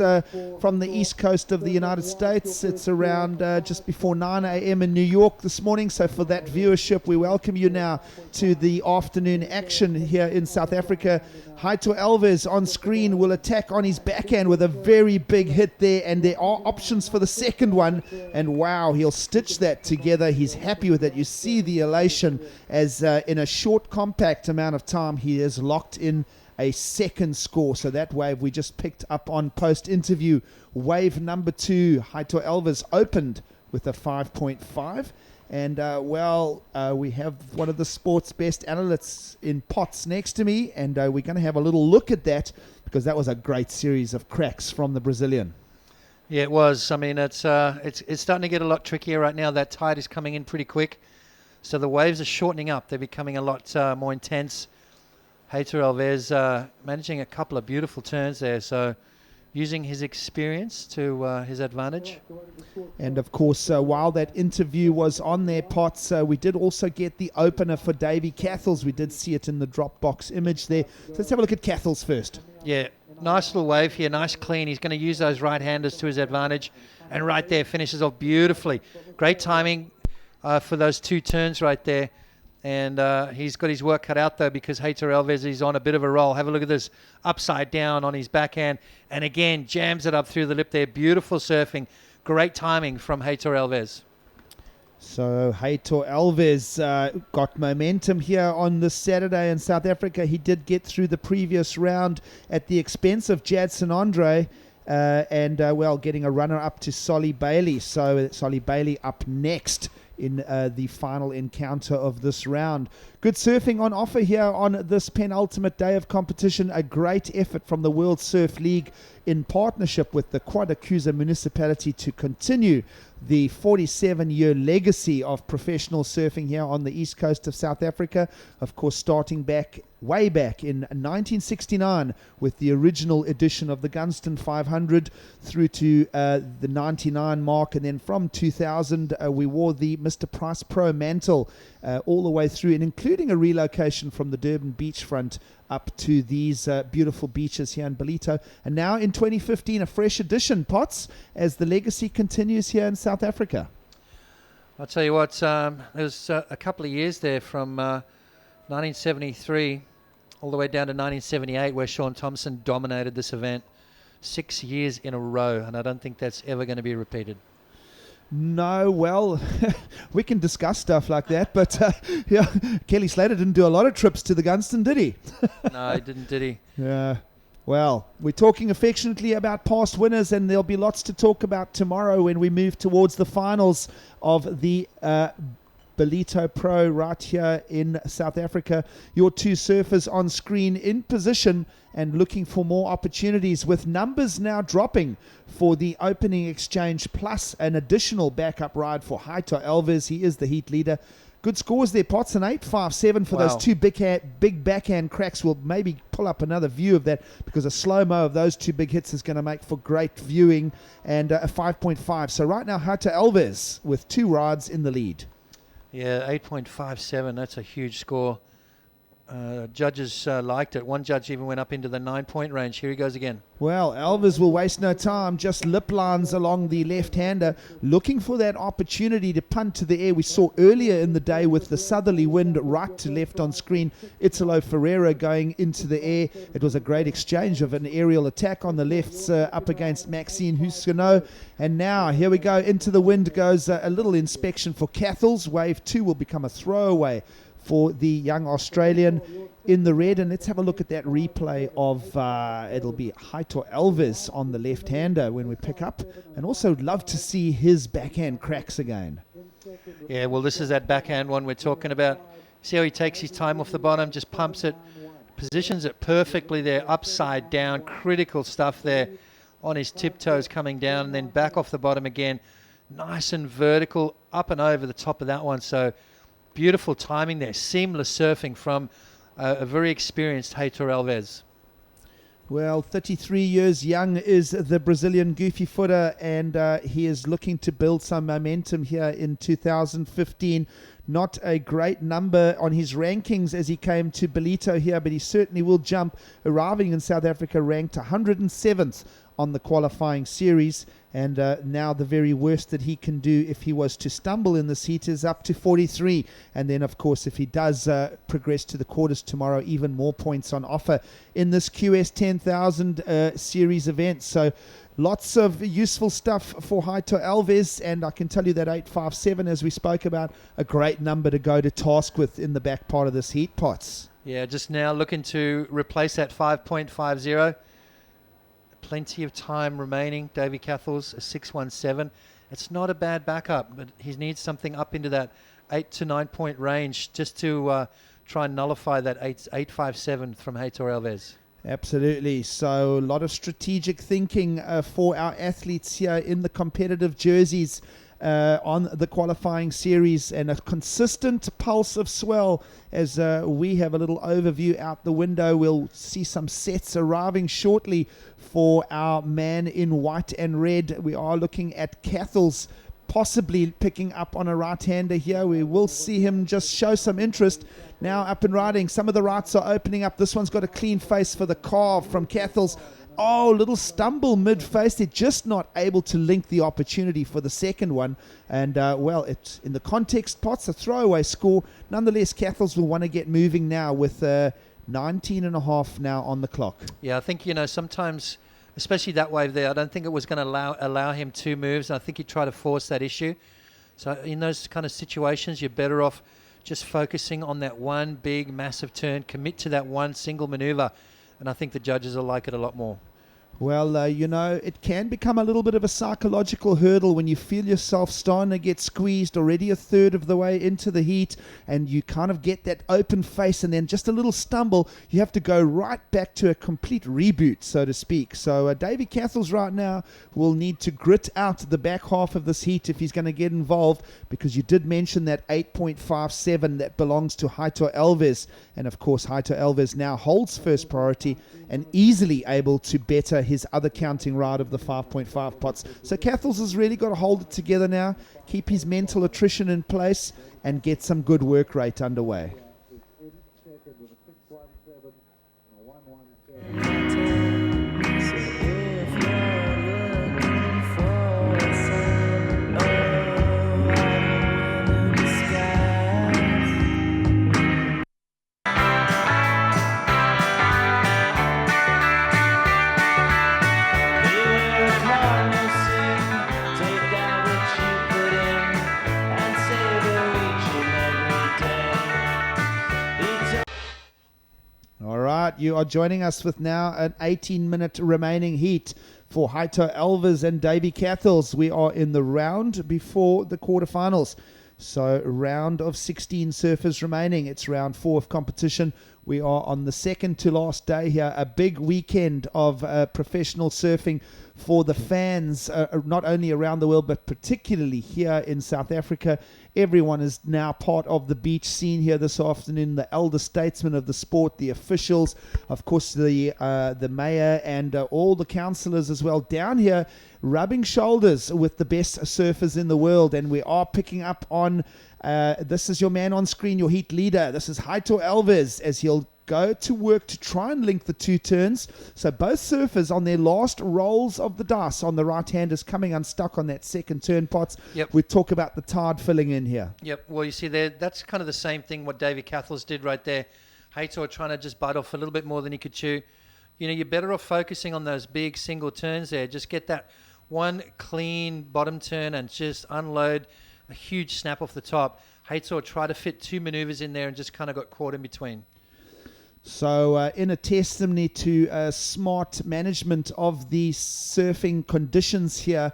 from the east coast of the United States, it's around just before 9 a.m. in New York this morning. So for that viewership, we welcome you now to the afternoon action here in South Africa. Haito Alves on screen will attack on his backhand with a very big hit there, and there are options for the second one, and wow, he'll stitch that together. He's happy with it. You see the elation as in a short, compact amount of time, he is locked in a second score. So that wave we just picked up on post-interview, wave number 2, Haito Alves opened with a 5.5. And, we have one of the sport's best analysts in Potts next to me, and we're going to have a little look at that because that was a great series of cracks from the Brazilian. Yeah, it was. I mean, it's starting to get a lot trickier right now. That tide is coming in pretty quick. So the waves are shortening up. They're becoming a lot more intense. Haito Alves managing a couple of beautiful turns there. So using his experience to his advantage. And of course, while that interview was on there, Potts, we did also get the opener for Davy Cathels. We did see it in the Dropbox image there. So let's have a look at Cathels first. Yeah, nice little wave here, nice clean. He's going to use those right-handers to his advantage. And right there, finishes off beautifully. Great timing for those two turns right there. And he's got his work cut out, though, because Haito Alves is on a bit of a roll. Have a look at this, upside down on his backhand. And again, jams it up through the lip there. Beautiful surfing. Great timing from Haito Alves. So Haito Alves got momentum here on this Saturday in South Africa. He did get through the previous round at the expense of Jadson Andre. Getting a runner-up to Solly Bailey. So Solly Bailey up next in the final encounter of this round. Good surfing on offer here on this penultimate day of competition. A great effort from the World Surf League in partnership with the Quadacusa municipality to continue the 47-year legacy of professional surfing here on the east coast of South Africa. Of course, starting way back in 1969 with the original edition of the Gunston 500 through to the 99 mark, and then from 2000 we wore the Mr. Price Pro mantle all the way through, and including a relocation from the Durban beachfront up to these beautiful beaches here in Ballito. And now in 2015, a fresh edition, Potts, as the legacy continues here in South Africa. I'll tell you what, there was a couple of years there from 1973 all the way down to 1978 where Sean Thompson dominated this event 6 years in a row, and I don't think that's ever going to be repeated. No, well, we can discuss stuff like that, but Kelly Slater didn't do a lot of trips to the Gunston, did he? No, he didn't, did he? Yeah. Well, we're talking affectionately about past winners, and there'll be lots to talk about tomorrow when we move towards the finals of the Ballito Pro right here in South Africa. Your two surfers on screen in position and looking for more opportunities, with numbers now dropping for the opening exchange, plus an additional backup ride for Haito Alves. He is the heat leader. Good scores there, Potts, an 8.57 for those two big backhand cracks. We'll maybe pull up another view of that, because a slow-mo of those two big hits is going to make for great viewing, and a 5.5. So right now, Haito Alves with two rides in the lead. Yeah, 8.57, that's a huge score. Judges liked it. One judge even went up into the 9-point range. Here he goes again. Well, Alves will waste no time, just lip lines along the left-hander, looking for that opportunity to punt to the air. We saw earlier in the day with the southerly wind right to left on screen, Italo Ferreira going into the air. It was a great exchange of an aerial attack on the lefts up against Maxine Husquenot. And now, here we go, into the wind goes a little inspection for Cathels. Wave 2 will become a throwaway for the young Australian in the red. And let's have a look at that replay of it'll be Haito Alves on the left-hander when we pick up, and also love to see his backhand cracks again. Yeah, well, this is that backhand one we're talking about. See how he takes his time off the bottom, just pumps it, positions it perfectly there, upside down, critical stuff there on his tiptoes coming down, and then back off the bottom again, nice and vertical, up and over the top of that one. So beautiful timing there, seamless surfing from a very experienced Haito Alves. Well, 33 years young is the Brazilian goofy footer, and he is looking to build some momentum here in 2015. Not a great number on his rankings as he came to Ballito here, but he certainly will jump, arriving in South Africa ranked 107th on the qualifying series. And now the very worst that he can do if he was to stumble in this heat is up to 43. And then, of course, if he does progress to the quarters tomorrow, even more points on offer in this QS 10,000 series event. So lots of useful stuff for Haito Alves. And I can tell you that 8.57, as we spoke about, a great number to go to task with in the back part of this heat, Potts. Yeah, just now looking to replace that 5.50. Plenty of time remaining. Davy Cathels, a 6.17. It's not a bad backup, but he needs something up into that 8 to 9 point range just to try and nullify that 8.57 from Haito Alves. Absolutely. So a lot of strategic thinking for our athletes here in the competitive jerseys on the qualifying series, and a consistent pulse of swell as we have a little overview out the window. We'll see some sets arriving shortly for our man in white and red. We are looking at Cathels possibly picking up on a right-hander here. We will see him just show some interest. Now up and riding. Some of the rights are opening up. This one's got a clean face for the carve from Cathels. Oh, little stumble mid-face. They're just not able to link the opportunity for the second one. And, well, it's in the context, Potts, a throwaway score. Nonetheless, Cathels will want to get moving now with 19.5 now on the clock. Yeah, I think, sometimes, especially that wave there, I don't think it was going to allow him two moves. I think he tried to force that issue. So in those kind of situations, you're better off just focusing on that one big, massive turn, commit to that one single maneuver. And I think the judges will like it a lot more. Well, it can become a little bit of a psychological hurdle when you feel yourself starting to get squeezed already a third of the way into the heat, and you kind of get that open face, and then just a little stumble, you have to go right back to a complete reboot, so to speak. So Davy Cathels right now will need to grit out the back half of this heat if he's going to get involved, because you did mention that 8.57 that belongs to Haito Alves, and of course Haito Alves now holds first priority and easily able to better his other counting ride of the 5.5 Potts. So Cathels has really got to hold it together now, keep his mental attrition in place, and get some good work rate underway. You are joining us with now an 18-minute remaining heat for Haito Alves and Davy Cathels. We are in the round before the quarterfinals. So round of 16 surfers remaining. It's round 4 of competition. We are on the second to last day here. A big weekend of professional surfing for the fans, not only around the world, but particularly here in South Africa. Everyone is now part of the beach scene here this afternoon. The elder statesmen of the sport, the officials, of course the mayor, and all the councillors as well down here, rubbing shoulders with the best surfers in the world. And we are picking up on, this is your man on screen, your heat leader. This is Haito Alves, as he'll go to work to try and link the two turns. So both surfers on their last rolls of the dice on the right hand is coming unstuck on that second turn, Potts. Yep. We talk about the tide filling in here. Yep. Well, you see there, that's kind of the same thing what Davy Cathles did right there. Hato trying to just bite off a little bit more than he could chew. You know, you're better off focusing on those big single turns there. Just get that one clean bottom turn and just unload a huge snap off the top. Hato tried to fit 2 maneuvers in there and just kind of got caught in between. So in a testimony to smart management of the surfing conditions here,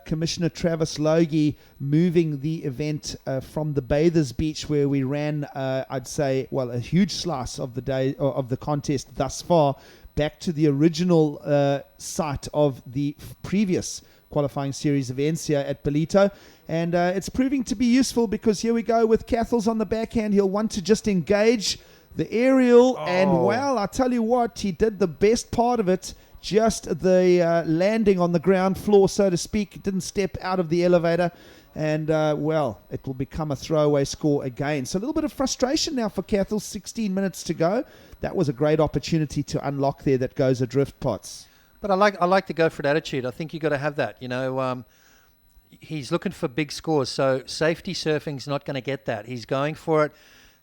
Commissioner Travis Logie moving the event from the Bathers Beach, where we ran, I'd say, well, a huge slice of the day of the contest thus far, back to the original site of the previous qualifying series events here at Ballito. And it's proving to be useful, because here we go with Cathles on the backhand. He'll want to just engage the aerial, and well, I tell you what, he did the best part of it, just the landing on the ground floor, so to speak. Didn't step out of the elevator, and well, it will become a throwaway score again. So a little bit of frustration now for Cathles, 16 minutes to go. That was a great opportunity to unlock there that goes adrift, Potts. But I like the go for it attitude. I think you got to have that. You know, he's looking for big scores, so safety surfing's not going to get that. He's going for it.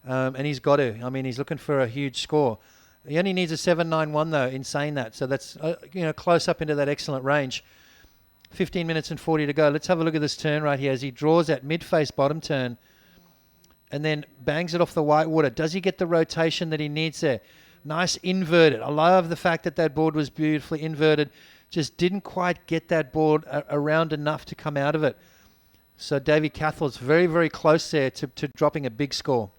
And he's got to. I mean, he's looking for a huge score. He only needs a 7.91 though in saying that. So that's close up into that excellent range. 15 minutes and 40 to go. Let's have a look at this turn right here as he draws that mid-face bottom turn and then bangs it off the white water. Does he get the rotation that he needs there? Nice inverted. I love the fact that that board was beautifully inverted. Just didn't quite get that board around enough to come out of it. So Davy Cathle's very, very close there to dropping a big score.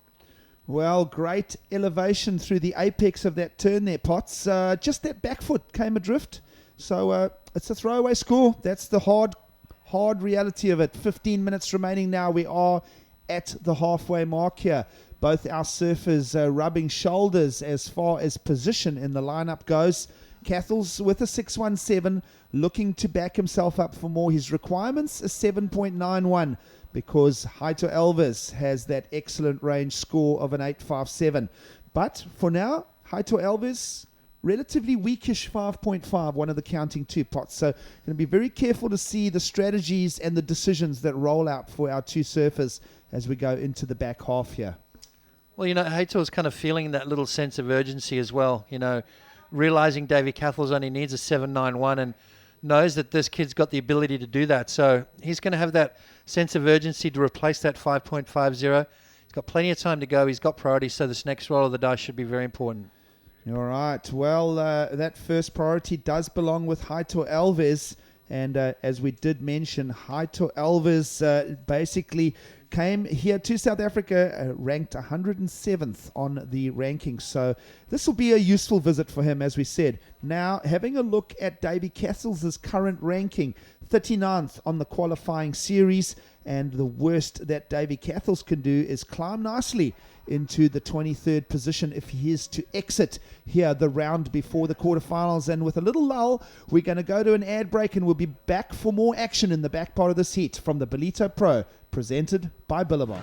Well, great elevation through the apex of that turn there, Potts. Just that back foot came adrift. So it's a throwaway score. That's the hard reality of it. 15 minutes remaining now. We are at the halfway mark here. Both our surfers rubbing shoulders as far as position in the lineup goes. Cathles with a 6.17, looking to back himself up for more. His requirements, a 7.91. Because Haito Alves has that excellent range score of an 8.57. But for now, Haito Alves, relatively weakish 5.5, one of the counting 2 Pots. So going to be very careful to see the strategies and the decisions that roll out for our 2 surfers as we go into the back half here. Well, you know, Haito's kind of feeling that little sense of urgency as well, you know, realizing Davy Cathles only needs a 7.91 and knows that this kid's got the ability to do that. So he's going to have that sense of urgency to replace that 5.50. He's got plenty of time to go. He's got priority, so this next roll of the dice should be very important. All right. Well, that first priority does belong with Haito Alves. And as we did mention, Haito Alves basically came here to South Africa, ranked 107th on the rankings. So this will be a useful visit for him, as we said. Now, having a look at Davy Cathles' current ranking, 39th on the qualifying series. And the worst that Davy Cathles can do is climb nicely into the 23rd position if he is to exit here the round before the quarterfinals. And with a little lull, we're going to go to an ad break, and we'll be back for more action in the back part of this heat from the Ballito Pro, presented by Billabong.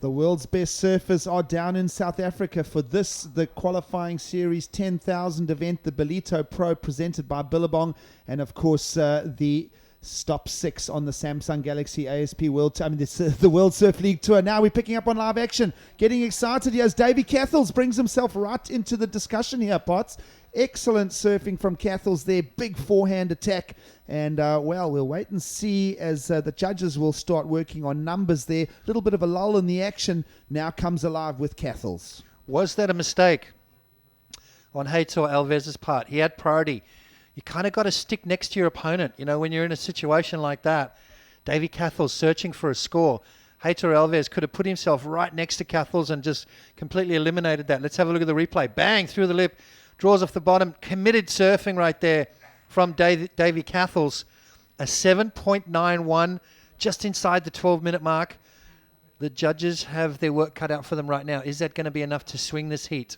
The world's best surfers are down in South Africa for this, the qualifying series 10,000 event, the Ballito Pro presented by Billabong, and of course the Stop 6 on the Samsung Galaxy ASP World, the World Surf League Tour. Now we're picking up on live action. Getting excited here as Davy Cathels brings himself right into the discussion here, Potts. Excellent surfing from Cathels there. Big forehand attack. And, we'll wait and see as the judges will start working on numbers there. A little bit of a lull in the action now comes alive with Cathels. Was that a mistake on Heitor Alves's part? He had priority. You kind of got to stick next to your opponent. You know, when you're in a situation like that, Davy Cathels searching for a score. Heitor Alves could have put himself right next to Cathels and just completely eliminated that. Let's have a look at the replay. Bang, through the lip, draws off the bottom. Committed surfing right there from Davy Cathels. A 7.91, just inside the 12-minute mark. The judges have their work cut out for them right now. Is that going to be enough to swing this heat?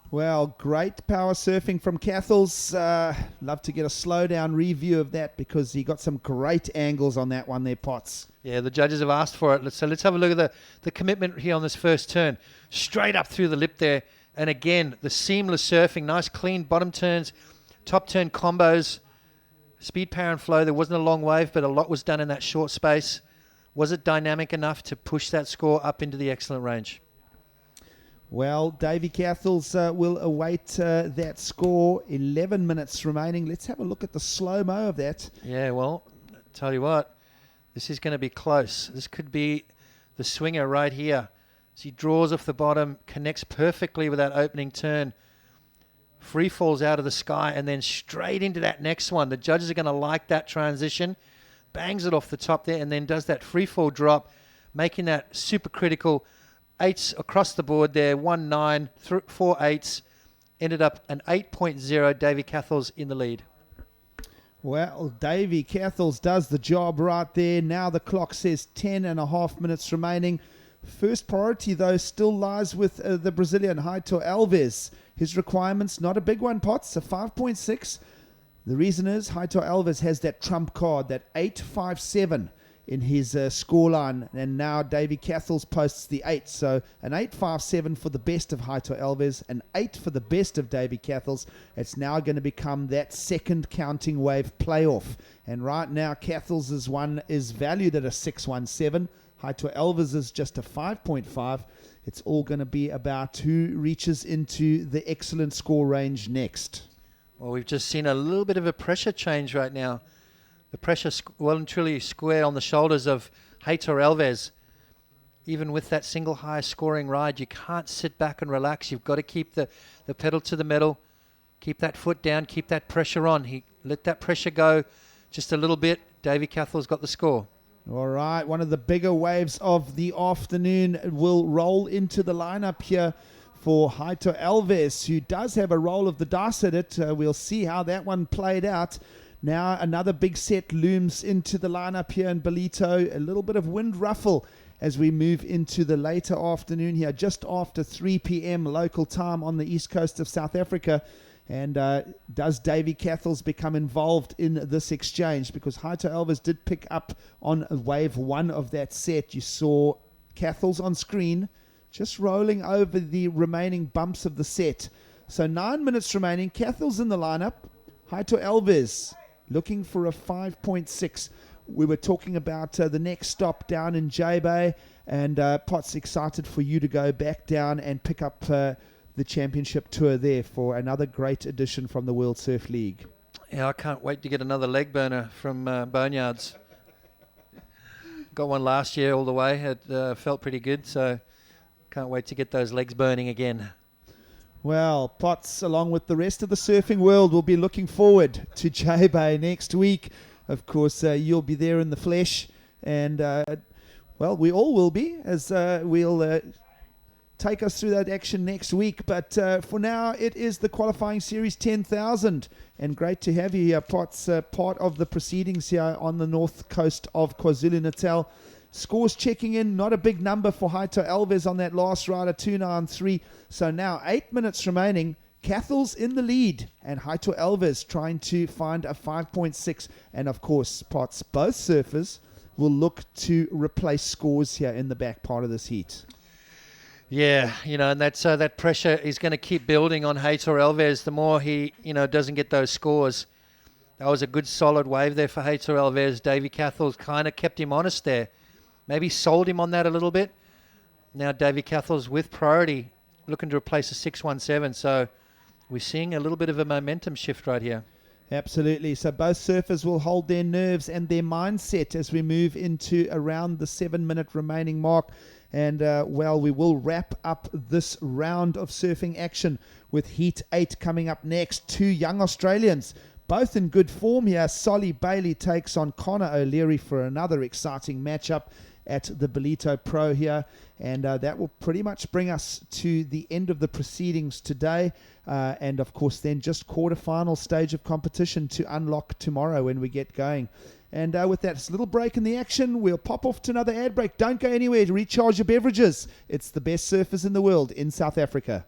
Well, great power surfing from Cathels. Love to get a slowdown review of that because he got some great angles on that one there, Potts. Yeah, the judges have asked for it. So let's have a look at the commitment here on this first turn. Straight up through the lip there. And again, the seamless surfing. Nice clean bottom turns, top turn combos. Speed, power and flow. There wasn't a long wave, but a lot was done in that short space. Was it dynamic enough to push that score up into the excellent range? Well, Davy Cathels will await that score. 11 minutes remaining. Let's have a look at the slow-mo of that. Yeah, well, tell you what, this is going to be close. This could be the swinger right here. As he draws off the bottom, connects perfectly with that opening turn. Free falls out of the sky and then straight into that next one. The judges are going to like that transition. Bangs it off the top there and then does that free fall drop, making that super critical. 8s across the board there, 1-9, 4 8s. Ended up an 8.0, Davy Cathels in the lead. Well, Davy Cathels does the job right there. Now the clock says 10.5 minutes remaining. First priority, though, still lies with the Brazilian Heitor Alves. His requirements, not a big one, Potts, a 5.6. The reason is Heitor Alves has that trump card, that 8.57 in his scoreline, and now Davy Cathels posts the 8. So an 8.57 for the best of Heitor Alves, an 8 for the best of Davy Cathels. It's now going to become that second counting wave playoff. And right now, Cathels' one is valued at a 6.17. Heitor Alves is just a 5.5. It's all going to be about who reaches into the excellent score range next. Well, we've just seen a little bit of a pressure change right now. The pressure well and truly square on the shoulders of Heitor Alves. Even with that single high scoring ride, you can't sit back and relax. You've got to keep the pedal to the metal, keep that foot down, keep that pressure on. He let that pressure go just a little bit. Davy Cathels got the score. All right, one of the bigger waves of the afternoon will roll into the lineup here for Heitor Alves, who does have a roll of the dice at it. We'll see how that one played out. Now another big set looms into the lineup here in Ballito. A little bit of wind ruffle as we move into the later afternoon here, just after 3 p.m. local time on the east coast of South Africa. And does Davy Cathels become involved in this exchange? Because Heitor Alves did pick up on wave 1 of that set. You saw Cathels on screen just rolling over the remaining bumps of the set. So 9 minutes remaining. Cathels in the lineup. Heitor Alves looking for a 5.6. We were talking about the next stop down in J-Bay, and Potts, excited for you to go back down and pick up the championship tour there for another great edition from the World Surf League. Yeah, I can't wait to get another leg burner from Boneyards. Got one last year all the way. It felt pretty good, so can't wait to get those legs burning again. Well, Potts, along with the rest of the surfing world, will be looking forward to J-Bay next week. Of course, you'll be there in the flesh. And, we all will be, as we'll take us through that action next week. But for now, it is the qualifying series 10,000. And great to have you here, Potts, part of the proceedings here on the north coast of KwaZulu-Natal. Scores checking in, not a big number for Heitor Alves on that last rider, 2.93. So now 8 minutes remaining. Cathels in the lead, and Heitor Alves trying to find a 5.6. And of course, Potts, both surfers will look to replace scores here in the back part of this heat. Yeah, and that pressure is going to keep building on Heitor Alves the more he, doesn't get those scores. That was a good solid wave there for Heitor Alves. Davy Cathell's kind of kept him honest there. Maybe sold him on that a little bit. Now Davy Cathell's with priority, looking to replace a 617. So we're seeing a little bit of a momentum shift right here. Absolutely. So both surfers will hold their nerves and their mindset as we move into around the 7-minute remaining mark. And, we will wrap up this round of surfing action with Heat 8 coming up next. 2 young Australians, both in good form here. Solly Bailey takes on Connor O'Leary for another exciting matchup at the Ballito Pro here. And that will pretty much bring us to the end of the proceedings today. And, of course, then just quarterfinal stage of competition to unlock tomorrow when we get going. And with that little break in the action, we'll pop off to another ad break. Don't go anywhere to recharge your beverages. It's the best surfers in the world in South Africa.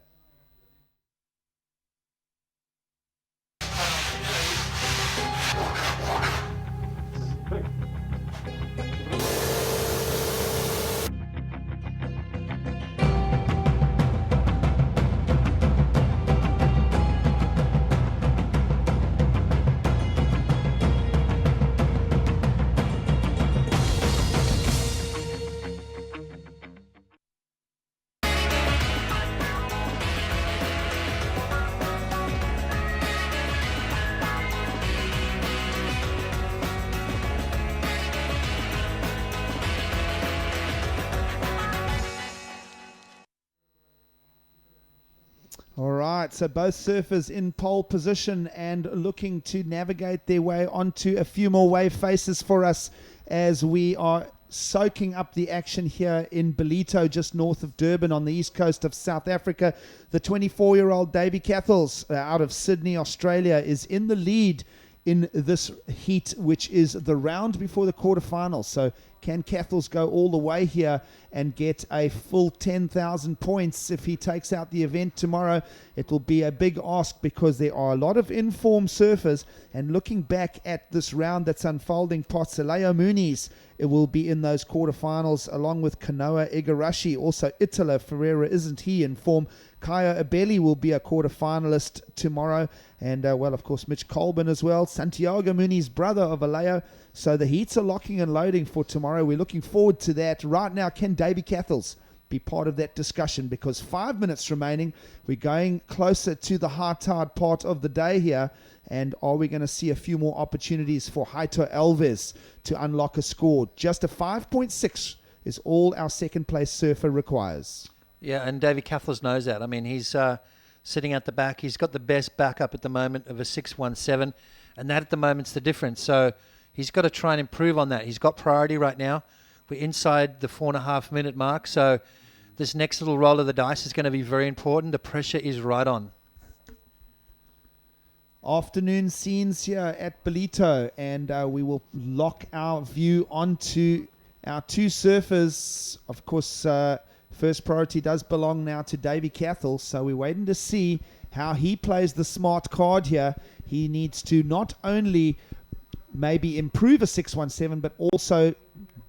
All right, so both surfers in pole position and looking to navigate their way onto a few more wave faces for us as we are soaking up the action here in Ballito, just north of Durban on the east coast of South Africa. The 24-year-old Davy Cathels out of Sydney, Australia, is in the lead in this heat, which is the round before the quarterfinals. So can Cathels go all the way here and get a full 10,000 points if he takes out the event tomorrow? It will be a big ask because there are a lot of informed surfers. And looking back at this round that's unfolding, Potsaleo Muniz, it will be in those quarterfinals along with Kanoa Igarashi. Also Italo Ferreira, isn't he in form? Kaya Abeli will be a quarterfinalist tomorrow. And, of course, Mitch Colburn as well. Santiago Muniz, brother of Aleo. So the heats are locking and loading for tomorrow. We're looking forward to that. Right now, can Davy Cathels be part of that discussion? Because 5 minutes remaining. We're going closer to the hard part of the day here. And are we going to see a few more opportunities for Heitor Alves to unlock a score? Just a 5.6 is all our second-place surfer requires. Yeah, and Davy Cathels knows that. I mean, he's sitting at the back. He's got the best backup at the moment of a 617, and that at the moment's the difference. So he's got to try and improve on that. He's got priority right now. We're inside the 4.5 minute mark, so this next little roll of the dice is going to be very important. The pressure is right on. Afternoon scenes here at Ballito, and we will lock our view onto our 2 surfers. Of course, first priority does belong now to Davy Cathels, so we're waiting to see how he plays the smart card here. He needs to not only maybe improve a 617, but also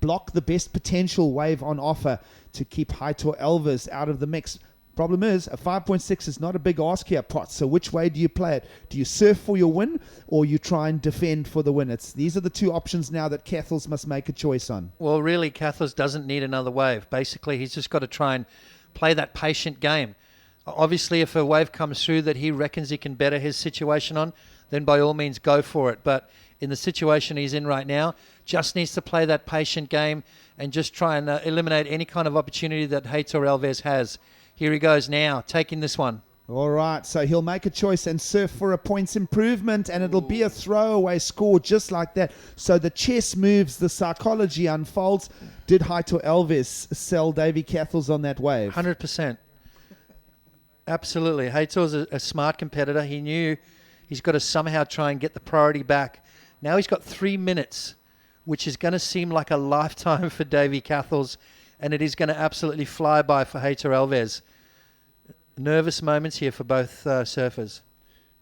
block the best potential wave on offer to keep Heitor Alves out of the mix. Problem is, a 5.6 is not a big ask here, Potts. So which way do you play it? Do you surf for your win, or you try and defend for the win? These are the 2 options now that Cathels must make a choice on. Well, really, Cathels doesn't need another wave. Basically, he's just got to try and play that patient game. Obviously, if a wave comes through that he reckons he can better his situation on, then by all means go for it. But in the situation he's in right now, just needs to play that patient game and just try and eliminate any kind of opportunity that Heitor Alves has. Here he goes now, taking this one. All right, so he'll make a choice and surf for a points improvement, and it'll be a throwaway score just like that. So the chess moves, the psychology unfolds. Did Heitor Alves sell Davy Cathels on that wave? 100%. Absolutely. Heitor's a smart competitor. He knew he's got to somehow try and get the priority back. Now he's got 3 minutes, which is going to seem like a lifetime for Davy Cathels, and it is going to absolutely fly by for Heitor Alves. Nervous moments here for both surfers.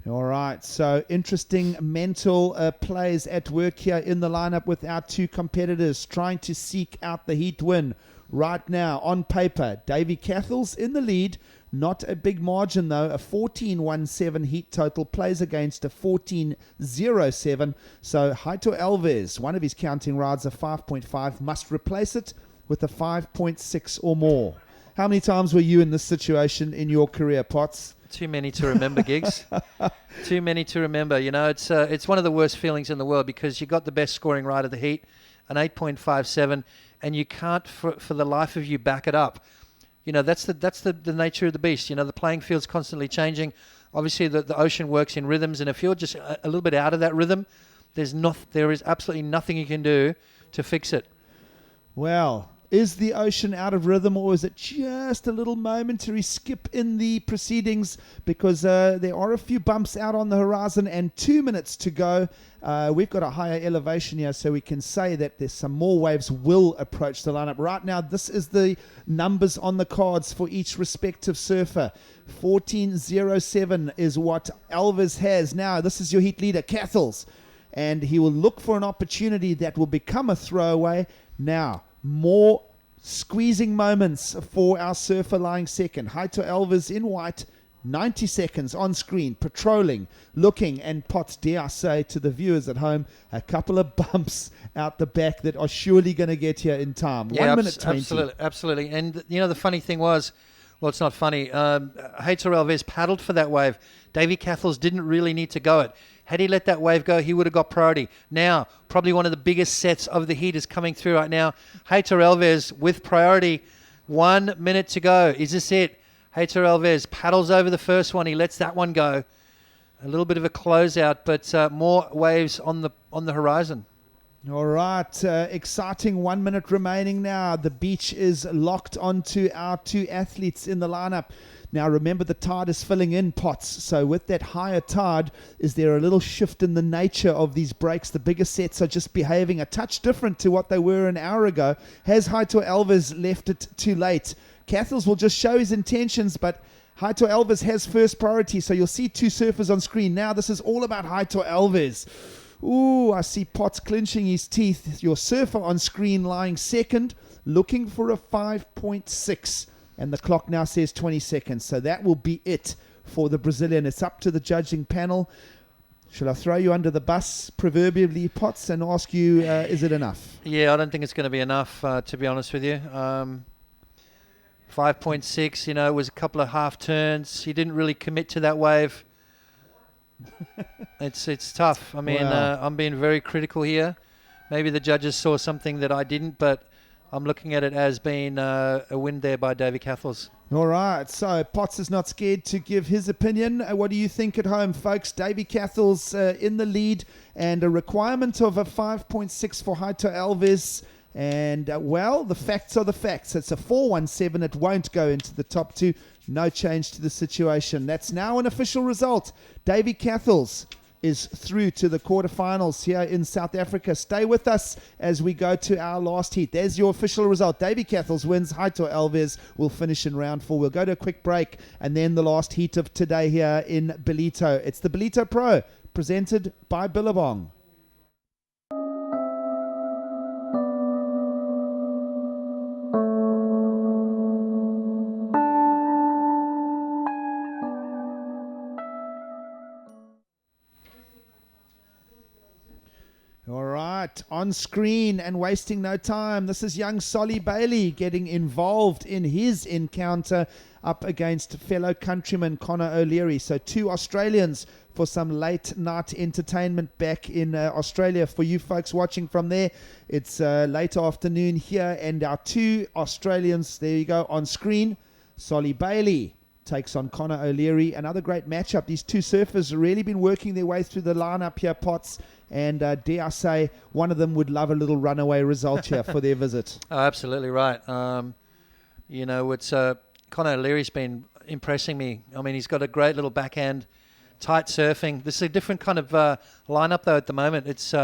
All right, so interesting mental plays at work here in the lineup with our two competitors trying to seek out the heat win. Right now, on paper, Davy Cathell's in the lead. Not a big margin, though. A 14-1-7 heat total plays against a 14-0-7. So Haito Alves, one of his counting rides, a 5.5, must replace it with a 5.6 or more. How many times were you in this situation in your career, Potts? Too many to remember, Gigs. Too many to remember. You know, it's one of the worst feelings in the world because you got the best scoring ride of the heat, an 8.57, and you can't, for the life of you, back it up. You know, that's the nature of the beast. You know, the playing field's constantly changing. Obviously, the ocean works in rhythms, and if you're just a little bit out of that rhythm, there is absolutely nothing you can do to fix it. Well, is the ocean out of rhythm, or is it just a little momentary skip in the proceedings? Because there are a few bumps out on the horizon and 2 minutes to go. We've got a higher elevation here, so we can say that there's some more waves will approach the lineup. Right now, this is the numbers on the cards for each respective surfer. 14.07 is what Alves has. Now, this is your heat leader, Cathels, and he will look for an opportunity that will become a throwaway. Now, more squeezing moments for our surfer lying second. Haito Alves in white, 90 seconds on screen, patrolling, looking, and Potts, dare I say to the viewers at home, a couple of bumps out the back that are surely going to get here in time. Yeah, 1 minute 20. Absolutely. And, you know, the funny thing was, well, it's not funny. Haito Alves paddled for that wave. Davy Cathels didn't really need to go it. Had he let that wave go, he would have got priority. Now, probably one of the biggest sets of the heat is coming through right now. Haito Alves with priority. 1 minute to go. Is this it? Haito Alves paddles over the first one. He lets that one go. A little bit of a closeout, but more waves on the horizon. All right, exciting 1 minute remaining now. The beach is locked onto our two athletes in the lineup. Now, remember, the tide is filling in, Potts. So with that higher tide, is there a little shift in the nature of these breaks? The bigger sets are just behaving a touch different to what they were an hour ago. Has Haito Alves left it too late? Cathels will just show his intentions, but Haito Alves has first priority. So you'll see two surfers on screen. Now, this is all about Haito Alves. Ooh, I see Potts clenching his teeth. Your surfer on screen lying second, looking for a 5.6. And the clock now says 20 seconds. So that will be it for the Brazilian. It's up to the judging panel. Shall I throw you under the bus, proverbially, Potts, and ask you, is it enough? Yeah, I don't think it's going to be enough, to be honest with you. 5.6, you know, it was a couple of half turns. He didn't really commit to that wave. It's tough. I mean, Wow. I'm being very critical here. Maybe the judges saw something that I didn't, but I'm looking at it as being a win there by Davy Cathels. All right, so Potts is not scared to give his opinion. What do you think at home, folks? Davy Cathels in the lead, and a requirement of a 5.6 for Haito Alves. And, well, the facts are the facts. It's a 4.17. It won't go into the top two. No change to the situation. That's now an official result. Davy Cathels is through to the quarterfinals here in South Africa. Stay with us as we go to our last heat. There's your official result. Davy Cathels wins. Haito Alves will finish in round 4. We'll go to a quick break and then the last heat of today here in Ballito. It's the Ballito Pro presented by Billabong. All right, on screen and wasting no time, this is young Solly Bailey getting involved in his encounter up against fellow countryman Connor O'Leary. So two Australians for some late night entertainment back in Australia. For you folks watching from there, it's late afternoon here, and our two Australians, there you go, on screen. Solly Bailey takes on Connor O'Leary. Another great matchup. These two surfers have really been working their way through the lineup here, Potts. And dare I say, one of them would love a little runaway result here for their visit. Oh, absolutely right. You know, it's Connor O'Leary's been impressing me. I mean, he's got a great little backhand, tight surfing. This is a different kind of lineup, though, at the moment. It's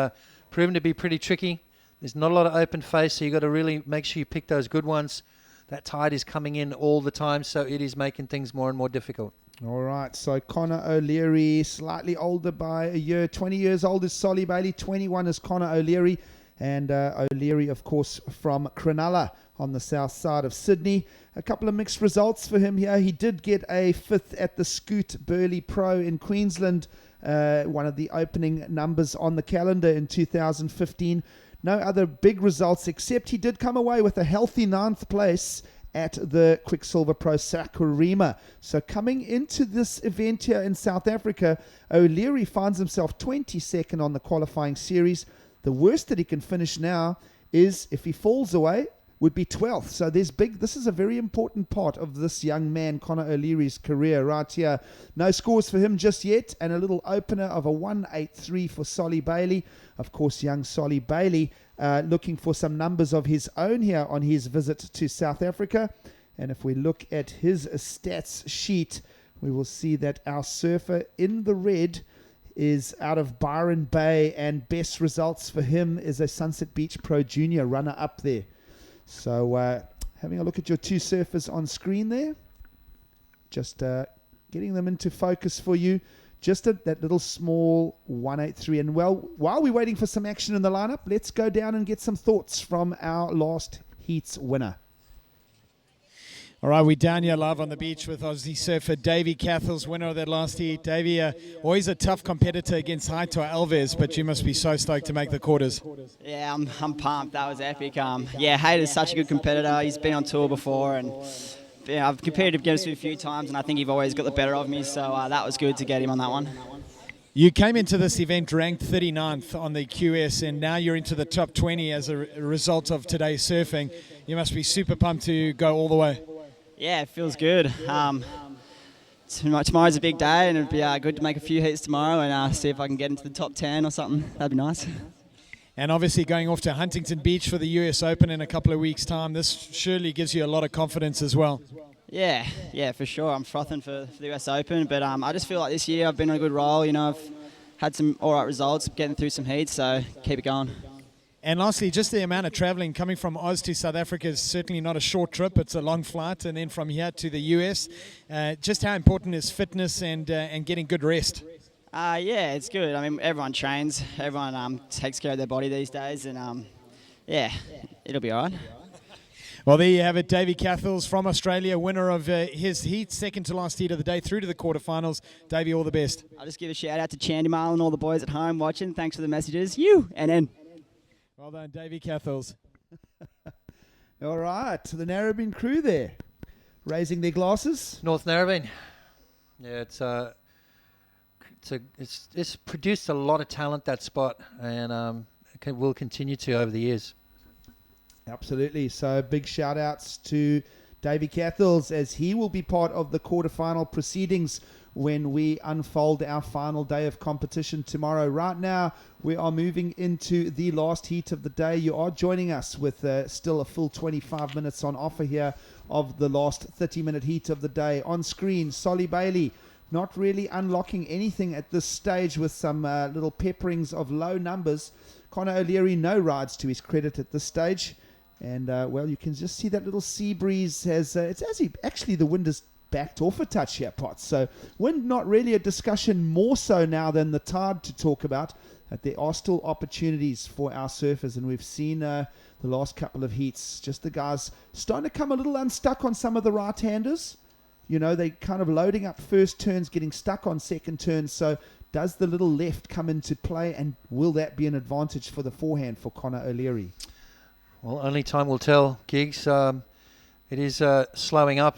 proven to be pretty tricky. There's not a lot of open face, so you've got to really make sure you pick those good ones. that tide is coming in all the time, so it is making things more and more difficult. All right, so Connor O'Leary, slightly older by a year. 20 years old is Solly Bailey. 21 is Connor O'Leary. And O'Leary, of course, from Cronulla on the south side of Sydney. A couple of mixed results for him here. He did get a 5th at the Scoot Burley Pro in Queensland, one of the opening numbers on the calendar in 2015. No other big results, except he did come away with a healthy 9th place at the Quicksilver Pro Sakurima. So coming into this event here in South Africa, O'Leary finds himself 22nd on the qualifying series. The worst that he can finish now is, if he falls away, would be 12th. So this is a very important part of this young man, Connor O'Leary's career right here. No scores for him just yet, and a little opener of a 183 for Solly Bailey. Of course, young Solly Bailey looking for some numbers of his own here on his visit to South Africa. And if we look at his stats sheet, we will see that our surfer in the red is out of Byron Bay, and best results for him is a Sunset Beach Pro Junior runner up there. So having a look at your two surfers on screen there, just getting them into focus for you. Just that little small 183. And well, while we're waiting for some action in the lineup, let's go down and get some thoughts from our last heat's winner. All right, we're down here live on the beach with Aussie surfer Davey Cathell's winner of that last heat. Davey, always a tough competitor against Haito Alves, but you must be so stoked to make the quarters. Yeah, I'm pumped. That was epic. Yeah, Haito's such a good competitor. He's been on tour before, and yeah, I've competed against him a few times, and I think he's always got the better of me, so that was good to get him on that one. You came into this event ranked 39th on the QS, and now you're into the top 20 as a result of today's surfing. You must be super pumped to go all the way. Yeah, it feels good. Tomorrow's a big day, and it'd be good to make a few heats tomorrow and see if I can get into the top 10 or something. That'd be nice. And obviously going off to Huntington Beach for the US Open in a couple of weeks' time, this surely gives you a lot of confidence as well. Yeah, for sure. I'm frothing for the US Open, but I just feel like this year I've been on a good roll. You know, I've had some all right results, getting through some heats, so keep it going. And lastly, just the amount of traveling coming from Oz to South Africa is certainly not a short trip. It's a long flight, and then from here to the US. Just how important is fitness and getting good rest? Yeah, it's good. I mean, everyone trains. Everyone takes care of their body these days, and yeah, it'll be all right. Well, there you have it. Davey Cathell's from Australia, winner of his heat, second to last heat of the day, through to the quarterfinals. Davey, all the best. I'll just give a shout out to Chandimal and all the boys at home watching. Thanks for the messages. You and N. Well done, Davey Cathell's. All right, the Narrabeen crew there, raising their glasses. North Narrabeen. Yeah, it's produced a lot of talent, that spot, and will continue to over the years. Absolutely. So big shout outs to Davey Cathell's, as he will be part of the quarterfinal proceedings when we unfold our final day of competition tomorrow. Right now, we are moving into the last heat of the day. You are joining us with still a full 25 minutes on offer here of the last 30-minute heat of the day. On screen, Solly Bailey not really unlocking anything at this stage, with some little pepperings of low numbers. Connor O'Leary, no rides to his credit at this stage. And, well, you can just see that little sea breeze has... actually, the wind has backed off a touch here, Potts. So wind not really a discussion, more so now than the tide to talk about. There are still opportunities for our surfers, and we've seen the last couple of heats, just the guys starting to come a little unstuck on some of the right-handers. You know, they kind of loading up first turns, getting stuck on second turns. So does the little left come into play, and will that be an advantage for the forehand for Connor O'Leary? Well, only time will tell, Giggs. It is slowing up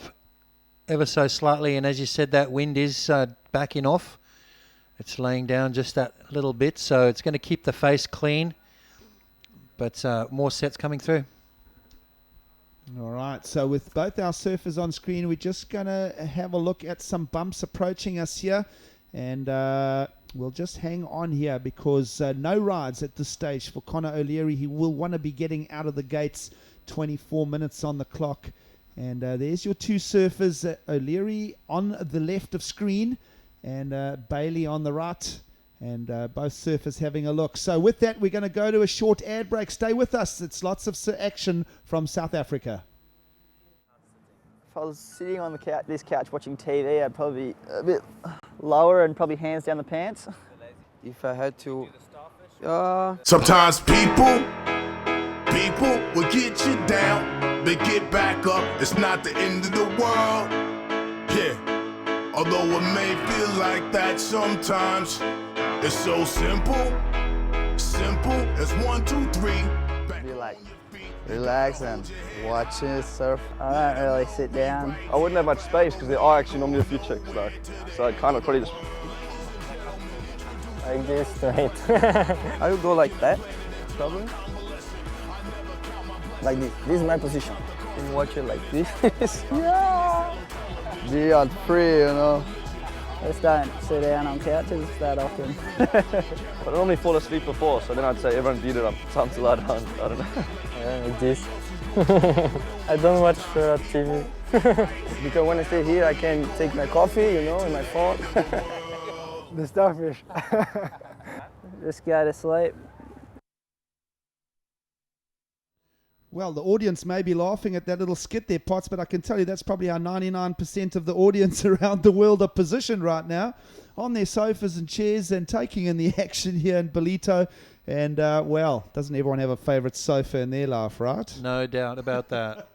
ever so slightly, and as you said, that wind is backing off. It's laying down just that little bit, so it's going to keep the face clean, but more sets coming through. All right, so with both our surfers on screen, we're just going to have a look at some bumps approaching us here, and we'll just hang on here because no rides at this stage for Connor O'Leary. He will want to be getting out of the gates, 24 minutes on the clock. And there's your two surfers, O'Leary on the left of screen and Bailey on the right. And both surfers having a look. So with that, we're going to go to a short ad break. Stay with us. It's lots of action from South Africa. if I was sitting on this couch watching TV, I'd probably be a bit lower and probably hands down the pants. If I had to... Sometimes people will get you down, but get back up. It's not the end of the world. Yeah, although it may feel like that sometimes, it's so simple. Simple as 1, 2, 3. Be like, relax and watch it surf. I don't really sit down. I wouldn't have much space because there are actually normally a few chicks though. So I kind of probably just... Like this, straight. I would go like that, probably. Like this. This is my position. And watch it like this. Yeah. Be on free, you know. Just don't sit down on couches that often. I normally fall asleep before, so then I'd say everyone beat it up. Time to lie down. I don't know. Yeah, like this. I don't watch TV. Because when I stay here, I can take my coffee, you know, and my phone. The starfish. Just go to sleep. Well, the audience may be laughing at that little skit there, Potts, but I can tell you that's probably how 99% of the audience around the world are positioned right now on their sofas and chairs and taking in the action here in Ballito. And, well, doesn't everyone have a favourite sofa in their life, right? No doubt about that.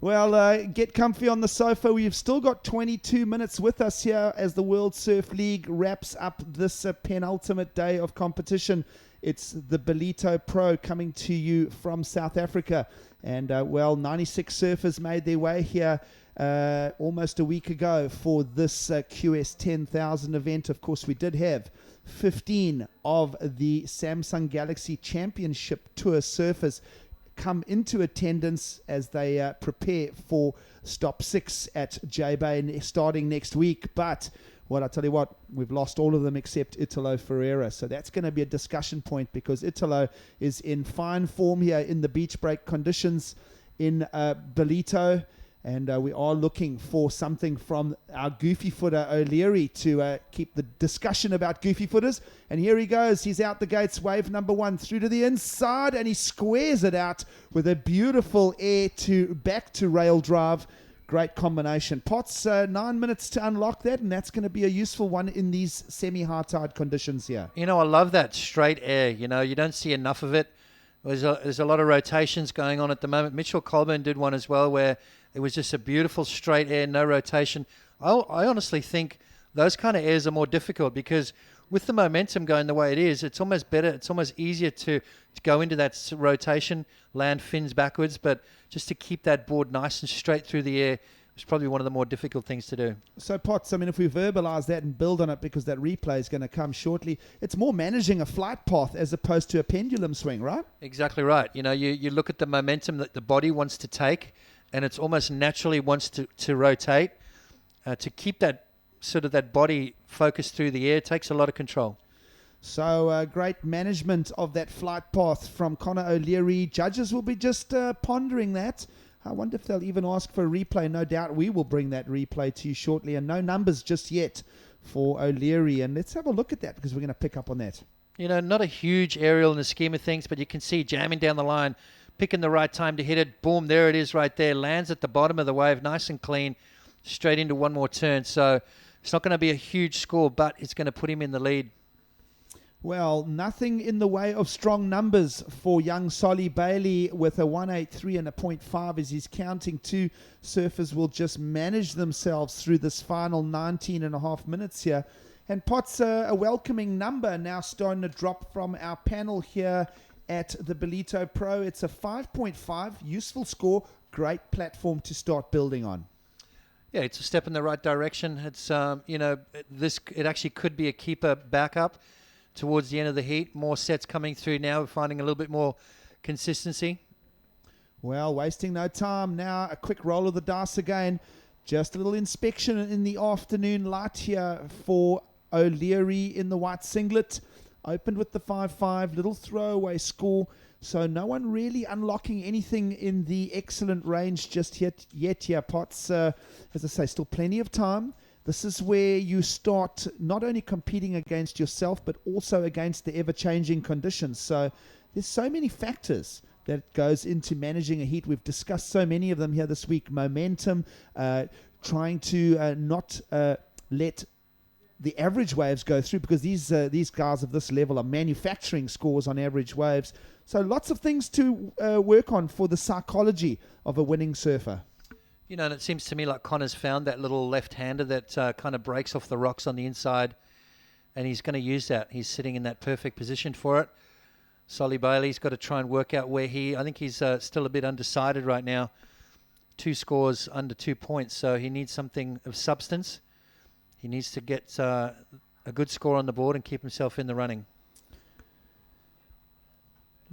Well, get comfy on the sofa. We've still got 22 minutes with us here as the World Surf League wraps up this penultimate day of competition. It's the Ballito Pro coming to you from South Africa. And, well, 96 surfers made their way here almost a week ago for this QS 10,000 event. Of course, we did have 15 of the Samsung Galaxy Championship Tour surfers come into attendance as they prepare for stop 6 at J-Bay starting next week. But well, I tell you what, we've lost all of them except Italo Ferreira. So that's going to be a discussion point because Italo is in fine form here in the beach break conditions in Ballito. And we are looking for something from our goofy footer O'Leary to keep the discussion about goofy footers. And here he goes. He's out the gates, wave number 1 through to the inside, and he squares it out with a beautiful air to back to rail drive. Great combination. Potts, 9 minutes to unlock that, and that's going to be a useful one in these semi-high tide conditions here. You know, I love that straight air. You know, you don't see enough of it. There's a lot of rotations going on at the moment. Mitchell Colburn did one as well where it was just a beautiful straight air, no rotation. I honestly think those kind of airs are more difficult because with the momentum going the way it is, it's almost better. It's almost easier to go into that rotation, land fins backwards, but just to keep that board nice and straight through the air is probably one of the more difficult things to do. So, Potts, I mean, if we verbalise that and build on it because that replay is going to come shortly, it's more managing a flight path as opposed to a pendulum swing, right? Exactly right. You know, you look at the momentum that the body wants to take, and it's almost naturally wants to rotate. To keep that sort of that body focused through the air takes a lot of control. So great management of that flight path from Connor O'Leary. Judges will be just pondering that. I wonder if they'll even ask for a replay. No doubt we will bring that replay to you shortly. And no numbers just yet for O'Leary. And let's have a look at that because we're going to pick up on that. You know, not a huge aerial in the scheme of things, but you can see jamming down the line, picking the right time to hit it. Boom, there it is right there. Lands at the bottom of the wave, nice and clean, straight into one more turn. So it's not going to be a huge score, but it's going to put him in the lead. Well, nothing in the way of strong numbers for young Solly Bailey with a 183 and a 0.5 as he's counting. 2 surfers will just manage themselves through this final 19 and a half minutes here. And Potts, a welcoming number now starting to drop from our panel here at the Ballito Pro. It's a 5.5, useful score, great platform to start building on. Yeah, it's a step in the right direction. It's you know, it actually could be a keeper backup towards the end of the heat. More sets coming through now. We're finding a little bit more consistency. Well, wasting no time now. A quick roll of the dice again. Just a little inspection in the afternoon light here for O'Leary in the white singlet. Opened with the 5-5, little throwaway score. So no one really unlocking anything in the excellent range just yet here, Potts. As I say, still plenty of time. This is where you start not only competing against yourself, but also against the ever-changing conditions. So there's so many factors that goes into managing a heat. We've discussed so many of them here this week. Momentum, trying to not let the average waves go through, because these guys of this level are manufacturing scores on average waves. So lots of things to work on for the psychology of a winning surfer. You know, and it seems to me like Connor's found that little left-hander that kind of breaks off the rocks on the inside, and he's going to use that. He's sitting in that perfect position for it. Solly Bailey's got to try and work out where I think he's still a bit undecided right now. 2 scores under 2 points, so he needs something of substance. He needs to get a good score on the board and keep himself in the running.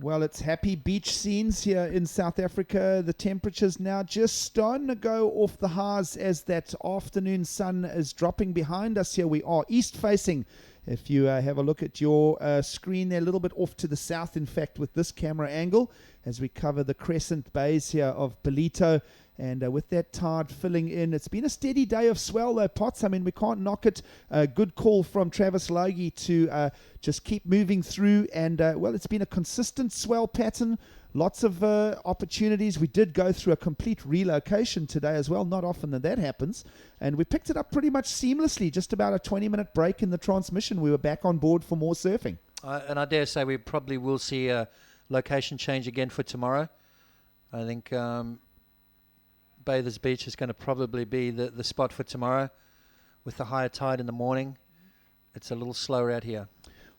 Well, it's happy beach scenes here in South Africa. The temperatures now just starting to go off the highs as that afternoon sun is dropping behind us here. We are east facing. If you have a look at your screen there, a little bit off to the south, in fact, with this camera angle, as we cover the crescent bays here of Ballito. And with that tide filling in, it's been a steady day of swell, though, Potts. I mean, we can't knock it. Good call from Travis Logie to just keep moving through. And, well, it's been a consistent swell pattern. Lots of opportunities. We did go through a complete relocation today as well. Not often that happens. And we picked it up pretty much seamlessly. Just about a 20-minute break in the transmission. We were back on board for more surfing. And I dare say we probably will see a location change again for tomorrow. I think Bathers Beach is going to probably be the spot for tomorrow. With the higher tide in the morning, it's a little slower out here.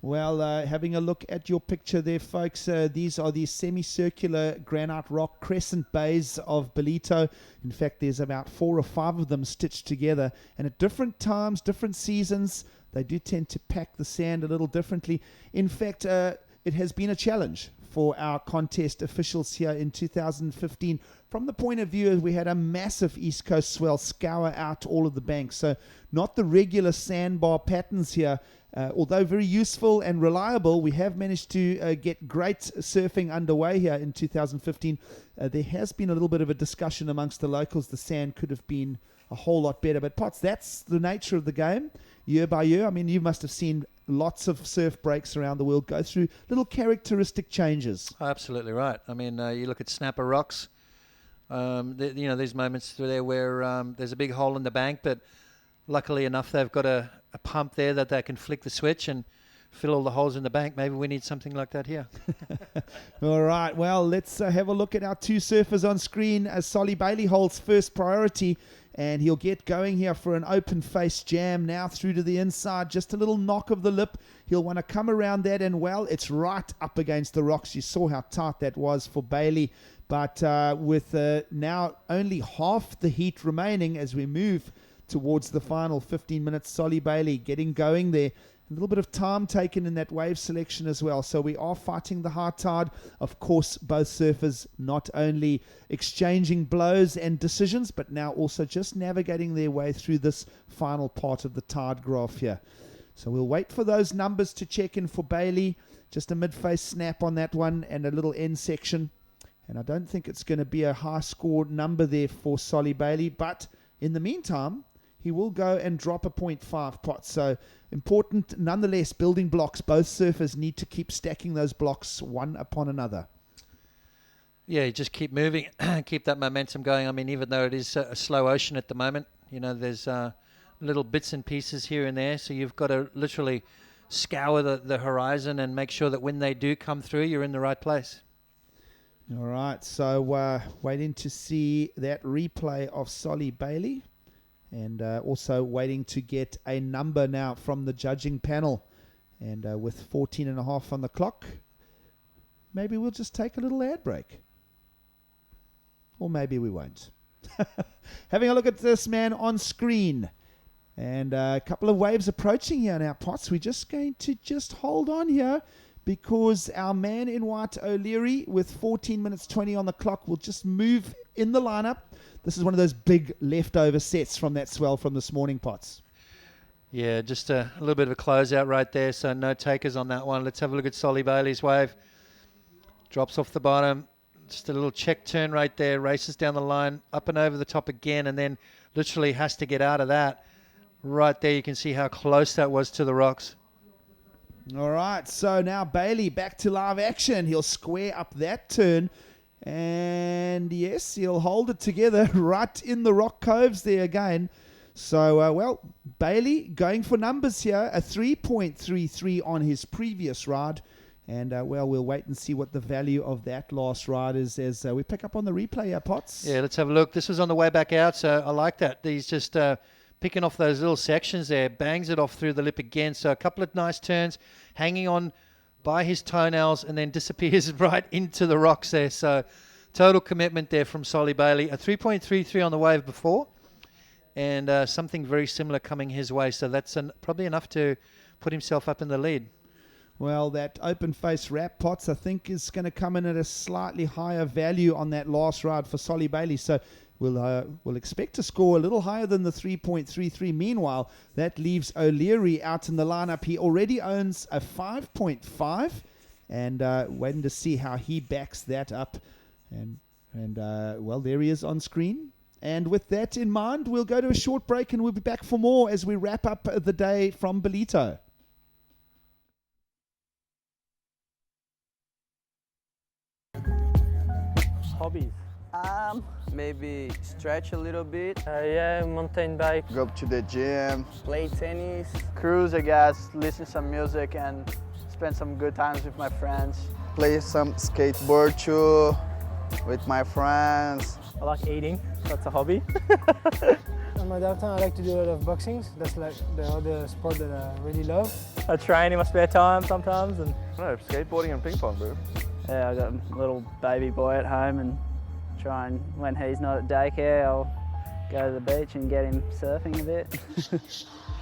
Well, having a look at your picture there, folks, these are the semicircular granite rock crescent bays of Ballito. In fact, there's about 4 or 5 of them stitched together. And at different times, different seasons, they do tend to pack the sand a little differently. In fact, it has been a challenge for our contest officials here in 2015. From the point of view, we had a massive East Coast swell scour out all of the banks. So not the regular sandbar patterns here. Although very useful and reliable, we have managed to get great surfing underway here in 2015. There has been a little bit of a discussion amongst the locals. The sand could have been a whole lot better. But Potts, that's the nature of the game, year by year. I mean, you must have seen lots of surf breaks around the world go through little characteristic changes. Absolutely right. I mean, you look at Snapper Rocks. These moments there where there's a big hole in the bank, but luckily enough, they've got a pump there that they can flick the switch and fill all the holes in the bank. Maybe we need something like that here. All right, well, let's have a look at our 2 surfers on screen as Solly Bailey holds first priority, and he'll get going here for an open face jam now through to the inside. Just a little knock of the lip. He'll want to come around that, and, well, it's right up against the rocks. You saw how tight that was for Bailey. But with now only half the heat remaining as we move towards the final 15 minutes, Solly Bailey getting going there. A little bit of time taken in that wave selection as well. So we are fighting the high tide. Of course, both surfers not only exchanging blows and decisions, but now also just navigating their way through this final part of the tide graph here. So we'll wait for those numbers to check in for Bailey. Just a mid-face snap on that one and a little end section. And I don't think it's going to be a high score number there for Solly Bailey. But in the meantime, he will go and drop a 0.5 pot. So important nonetheless, building blocks. Both surfers need to keep stacking those blocks one upon another. Yeah, just keep moving, keep that momentum going. I mean, even though it is a slow ocean at the moment, you know, there's little bits and pieces here and there. So you've got to literally scour the horizon and make sure that when they do come through, you're in the right place. All right, so waiting to see that replay of Solly Bailey. And also waiting to get a number now from the judging panel. And with 14.5 on the clock, maybe we'll just take a little ad break. Or maybe we won't. Having a look at this man on screen. And a couple of waves approaching here now, Potts. We're just going to just hold on here, because our man in white, O'Leary, with 14 minutes 20 on the clock, will just move in the lineup. This is one of those big leftover sets from that swell from this morning, Potts. Yeah, just a little bit of a closeout right there, so no takers on that one. Let's have a look at Solly Bailey's wave. Drops off the bottom. Just a little check turn right there. Races down the line, up and over the top again, and then literally has to get out of that. Right there, you can see how close that was to the rocks. All right, so now Bailey back to live action. He'll square up that turn. And yes, he'll hold it together right in the rock coves there again. So, well, Bailey going for numbers here. A 3.33 on his previous ride. And, well, we'll wait and see what the value of that last ride is as we pick up on the replay here, Potts. Yeah, let's have a look. This was on the way back out, so I like that. He's just picking off those little sections there, bangs it off through the lip again. So a couple of nice turns, hanging on by his toenails, and then disappears right into the rocks there. So total commitment there from Solly Bailey. A 3.33 on the wave before, and something very similar coming his way. So that's probably enough to put himself up in the lead. Well, that open face wrap, Potts, I think is going to come in at a slightly higher value on that last ride for Solly Bailey. So we'll expect to score a little higher than the 3.33. Meanwhile, that leaves O'Leary out in the lineup. He already owns a 5.5, and waiting to see how he backs that up. And well, there he is on screen. And with that in mind, we'll go to a short break, and we'll be back for more as we wrap up the day from Ballito. Hobbies? Maybe stretch a little bit. Yeah, mountain bike. Go to the gym. Play tennis. Cruise, I guess. Listen some music and spend some good times with my friends. Play some skateboard too with my friends. I like eating. That's a hobby. On my downtime, I like to do a lot of boxing. That's like the other sport that I really love. I train in my spare time sometimes. And No, skateboarding and ping pong, bro. Yeah, I got a little baby boy at home and try and, when he's not at daycare, I'll go to the beach and get him surfing a bit.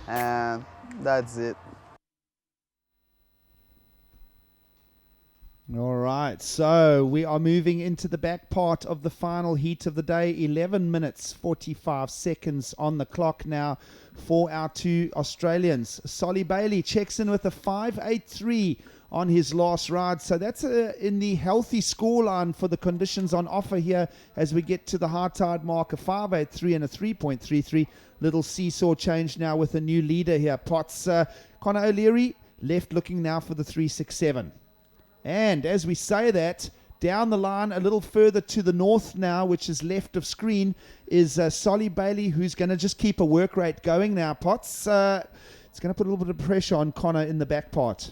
And that's it. All right, so we are moving into the back part of the final heat of the day. 11 minutes, 45 seconds on the clock now for our two Australians. Solly Bailey checks in with a 5.83 on his last ride. So that's in the healthy scoreline for the conditions on offer here as we get to the high tide mark. A 5.83 and a 3.33. Little seesaw change now with a new leader here. Potts, Conor O'Leary left looking now for the 3.67. And as we say that, down the line a little further to the north now, which is left of screen, is Solly Bailey, who's going to just keep a work rate going now. Potts, it's going to put a little bit of pressure on Conor in the back part.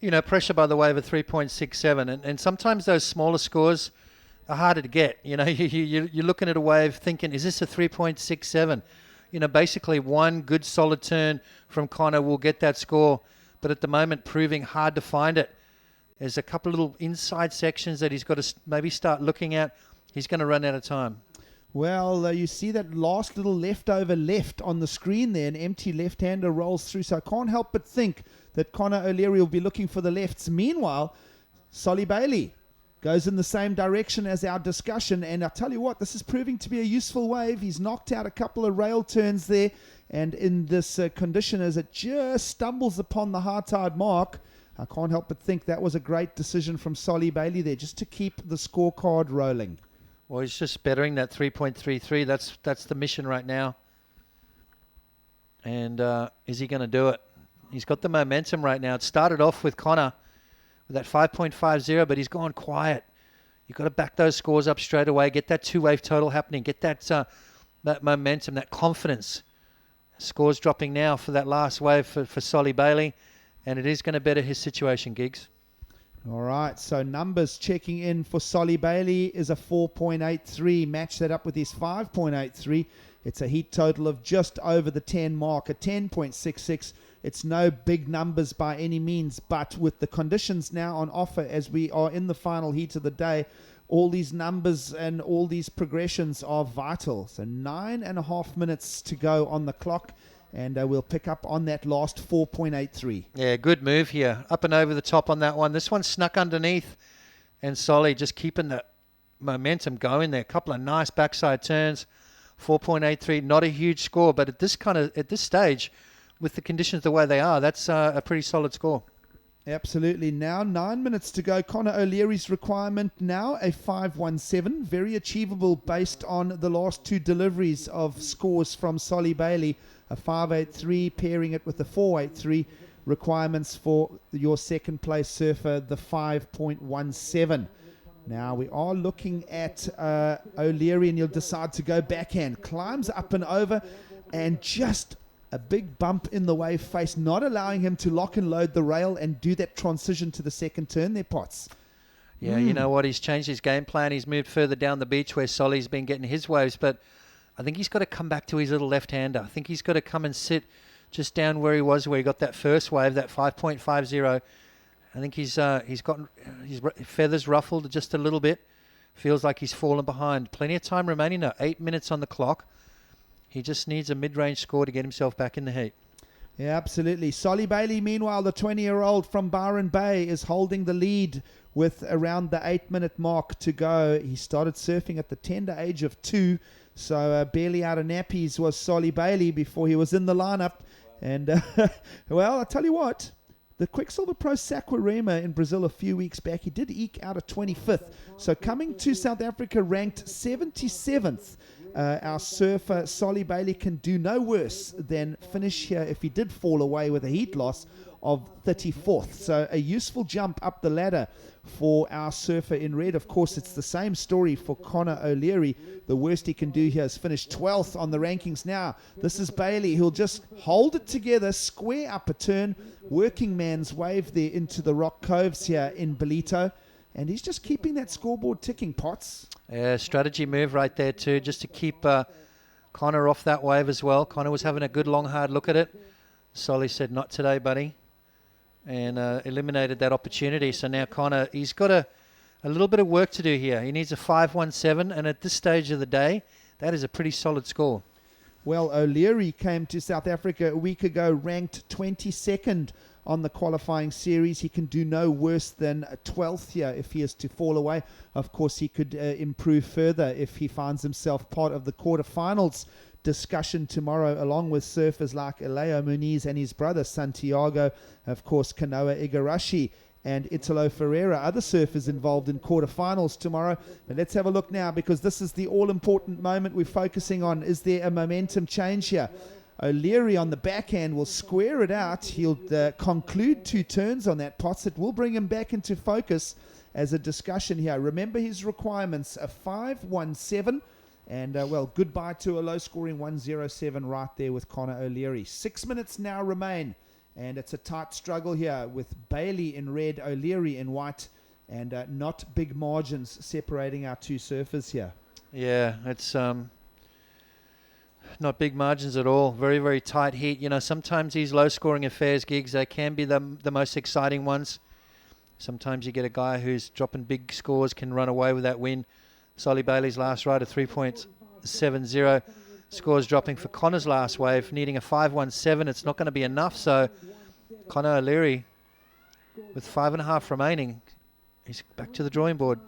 You know, pressure by the way of a 3.67, and sometimes those smaller scores are harder to get. You know, you're looking at a wave thinking, is this a 3.67? You know, basically one good solid turn from Conor will get that score, but at the moment proving hard to find it. There's a couple of little inside sections that he's got to maybe start looking at. He's going to run out of time. Well, you see that last little leftover left on the screen there, an empty left-hander rolls through, so I can't help but think that Conor O'Leary will be looking for the lefts. Meanwhile, Solly Bailey goes in the same direction as our discussion, and I'll tell you what, this is proving to be a useful wave. He's knocked out a couple of rail turns there, and in this condition as it just stumbles upon the high tide mark, I can't help but think that was a great decision from Solly Bailey there, just to keep the scorecard rolling. Well, he's just bettering that 3.33. That's the mission right now. And is he going to do it? He's got the momentum right now. It started off with Conor with that 5.50, but he's gone quiet. You've got to back those scores up straight away, get that two-wave total happening, get that momentum, that confidence. Scores dropping now for that last wave for Solly Bailey. And it is going to better his situation, Giggs. All right, so numbers checking in for Solly Bailey is a 4.83. Match that up with his 5.83. It's a heat total of just over the 10 mark, a 10.66. It's no big numbers by any means, but with the conditions now on offer as we are in the final heat of the day, all these numbers and all these progressions are vital. So 9.5 minutes to go on the clock. And we'll pick up on that last 4.83. Yeah, good move here. Up and over the top on that one. This one snuck underneath. And Solly just keeping the momentum going there. A couple of nice backside turns. 4.83, not a huge score. But at this stage, with the conditions the way they are, that's a pretty solid score. Absolutely. Now 9 minutes to go. Conor O'Leary's requirement now a 5.17. Very achievable based on the last two deliveries of scores from Solly Bailey. A 5.83, pairing it with a 4.83. requirements for your second place surfer, the 5.17. Now we are looking at O'Leary, and he'll decide to go backhand. Climbs up and over, and just a big bump in the wave face, not allowing him to lock and load the rail and do that transition to the second turn there, Potts. Yeah, you know what? He's changed his game plan. He's moved further down the beach where Solly's been getting his waves, but I think he's got to come back to his little left-hander. I think he's got to come and sit just down where he was, where he got that first wave, that 5.50. I think he's got his feathers ruffled just a little bit. Feels like he's fallen behind. Plenty of time remaining now. 8 minutes on the clock. He just needs a mid-range score to get himself back in the heat. Yeah, absolutely. Solly Bailey, meanwhile, the 20-year-old from Byron Bay, is holding the lead with around the 8-minute mark to go. He started surfing at the tender age of 2, so barely out of nappies was Solly Bailey before he was in the lineup. And, well, I'll tell you what, the Quicksilver Pro Saquarema in Brazil a few weeks back, he did eke out a 25th. So coming to South Africa ranked 77th, our surfer Solly Bailey can do no worse than finish here if he did fall away with a heat loss of 34th. So a useful jump up the ladder for our surfer in red. Of course, it's the same story for Connor O'Leary. The worst he can do here is finish 12th on the rankings now. This is Bailey, who'll just hold it together, square up a turn, working man's wave there into the rock coves here in Ballito. And he's just keeping that scoreboard ticking, Potts. Strategy move right there too, just to keep Connor off that wave as well. Connor was having a good long hard look at it. Solly said, not today, buddy. And eliminated that opportunity. So now Connor, he's got a little bit of work to do here. He needs a 5.17, and at this stage of the day, that is a pretty solid score. Well, O'Leary came to South Africa a week ago, ranked 22nd on the qualifying series. He can do no worse than 12th here if he is to fall away. Of course, he could improve further if he finds himself part of the quarterfinals discussion tomorrow, along with surfers like Eleo Muniz and his brother Santiago, of course Kanoa Igarashi and Italo Ferreira, other surfers involved in quarterfinals tomorrow. But let's have a look now, because this is the all-important moment we're focusing on. Is there a momentum change here? O'Leary on the backhand will square it out. He'll conclude 2 turns on that, Potts. It will bring him back into focus as a discussion here. Remember his requirements, a 5.17. And, well, goodbye to a low-scoring 1.07 right there with Connor O'Leary. 6 minutes now remain, and it's a tight struggle here with Bailey in red, O'Leary in white, and not big margins separating our 2 surfers here. Yeah, it's not big margins at all. Very, very tight heat. You know, sometimes these low-scoring affairs gigs, they can be the most exciting ones. Sometimes you get a guy who's dropping big scores, can run away with that win. Solly Bailey's last ride, a 3.70. Scores dropping for Connor's last wave, needing a 5.17. It's not going to be enough. So Connor O'Leary, with 5.5 remaining, he's back to the drawing board.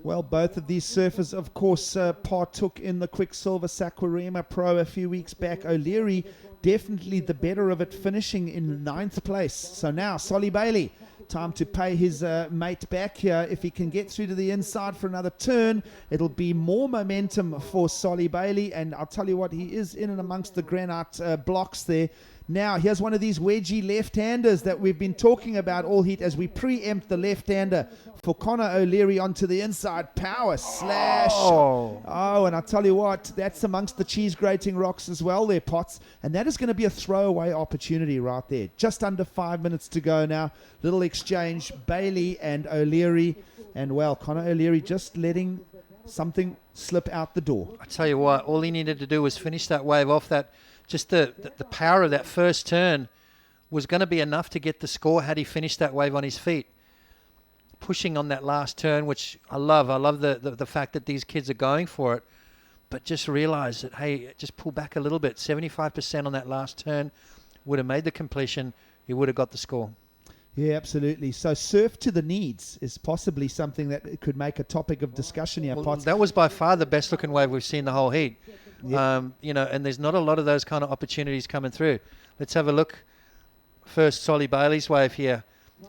Well, both of these surfers, of course, partook in the Quicksilver Saquarema Pro a few weeks back. O'Leary definitely the better of it, finishing in 9th place. So now, Solly Bailey, time to pay his mate back here. If he can get through to the inside for another turn, it'll be more momentum for Solly Bailey. And I'll tell you what, he is in and amongst the granite blocks there. Now, here's one of these wedgie left-handers that we've been talking about all heat as we preempt the left-hander for Connor O'Leary onto the inside. Power slash. Oh, and I'll tell you what, that's amongst the cheese-grating rocks as well there, Potts. And that is going to be a throwaway opportunity right there. Just under 5 minutes to go now. Little exchange, Bailey and O'Leary. And, well, Connor O'Leary just letting something slip out the door. I tell you what, all he needed to do was finish that wave off. That just the power of that first turn was going to be enough to get the score had he finished that wave on his feet. Pushing on that last turn, which I love. I love the fact that these kids are going for it. But just realize that, hey, just pull back a little bit. 75% on that last turn would have made the completion. He would have got the score. Yeah, absolutely. So surf to the needs is possibly something that could make a topic of discussion here, Potts. That was by far the best looking wave we've seen the whole heat. Yep. You know, and there's not a lot of those kind of opportunities coming through. Let's have a look. First, Solly Bailey's wave here.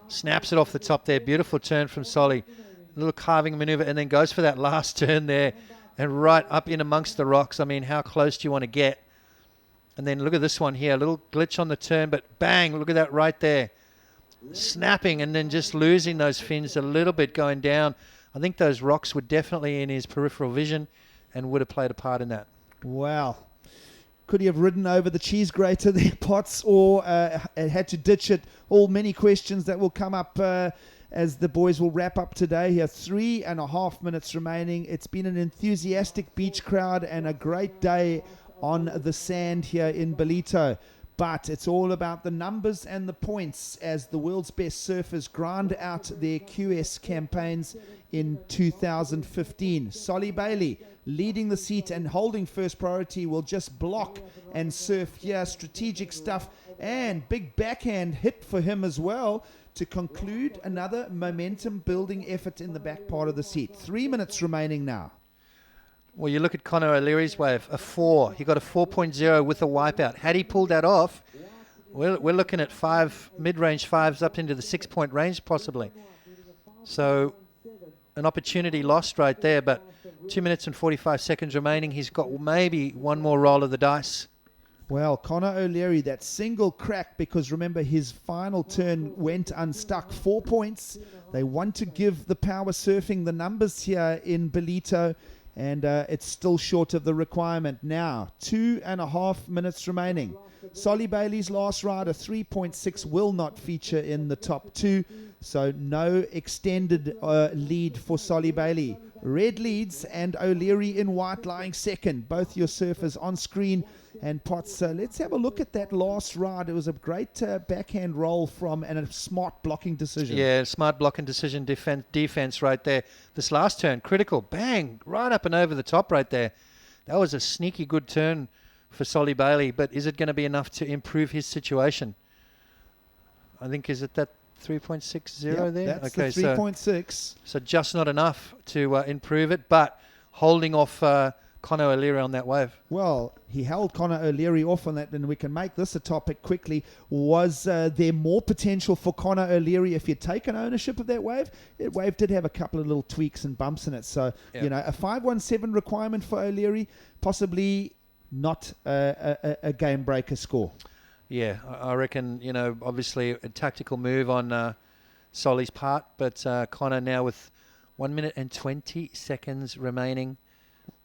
Snaps it off the top there. Beautiful turn from Solly. A little carving maneuver, and then goes for that last turn there and right up in amongst the rocks. I mean, how close do you want to get? And then look at this one here, a little glitch on the turn, but bang, look at that right there. Snapping and then just losing those fins a little bit going down. I think those rocks were definitely in his peripheral vision and would have played a part in that. Wow. Could he have ridden over the cheese grater there, Potts, or had to ditch it? All many questions that will come up as the boys will wrap up today. Here, 3.5 minutes remaining. It's been an enthusiastic beach crowd and a great day on the sand here in Ballito. But it's all about the numbers and the points as the world's best surfers grind out their QS campaigns in 2015. Solly Bailey leading the seat and holding first priority will just block and surf here. Strategic stuff and big backhand hit for him as well to conclude another momentum building effort in the back part of the seat. 3 minutes remaining now. Well, you look at Conor O'Leary's wave, a 4. He got a 4.0 with a wipeout. Had he pulled that off, we're looking at mid-range 5s up into the 6-point range possibly. So an opportunity lost right there, but 2 minutes and 45 seconds remaining. He's got maybe one more roll of the dice. Well, Conor O'Leary, that single crack, because remember his final turn went unstuck. 4 points. They want to give the power surfing the numbers here in Ballito. And it's still short of the requirement. Now, 2.5 minutes remaining. Solly Bailey's last rider, 3.6, will not feature in the top 2. So no extended lead for Solly Bailey. Red leads and O'Leary in white lying second. Both your surfers on screen. And Potts, let's have a look at that last ride. It was a great backhand roll and a smart blocking decision. Yeah, smart blocking decision, defense right there. This last turn, critical, bang, right up and over the top right there. That was a sneaky good turn for Solly Bailey, but is it going to be enough to improve his situation? I think, is it that 3.60 there? That's okay, the 3.6. So just not enough to improve it, but holding off Conor O'Leary on that wave. Well, he held Conor O'Leary off on that, and we can make this a topic quickly. Was there more potential for Conor O'Leary if he'd taken ownership of that wave? That wave did have a couple of little tweaks and bumps in it. So, a 5.17 requirement for O'Leary, possibly not a game breaker score. Yeah, I reckon, obviously a tactical move on Solly's part, but Conor now with 1 minute and 20 seconds remaining.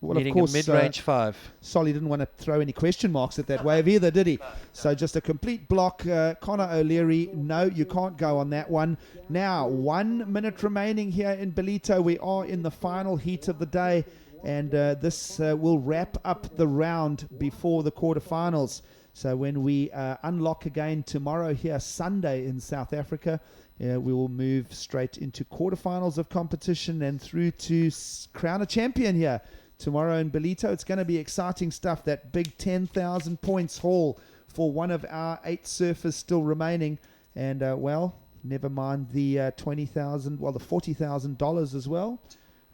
Well, needing of course, a mid-range 5. Solly didn't want to throw any question marks at that wave either, did he? So just a complete block. Conor O'Leary, no, you can't go on that one. Now, 1 minute remaining here in Ballito. We are in the final heat of the day, and this will wrap up the round before the quarterfinals. So when we unlock again tomorrow here, Sunday in South Africa, we will move straight into quarterfinals of competition and through to crown a champion here tomorrow in Ballito. It's going to be exciting stuff. That big 10,000 points haul for one of our 8 surfers still remaining. And, never mind the the $40,000 as well.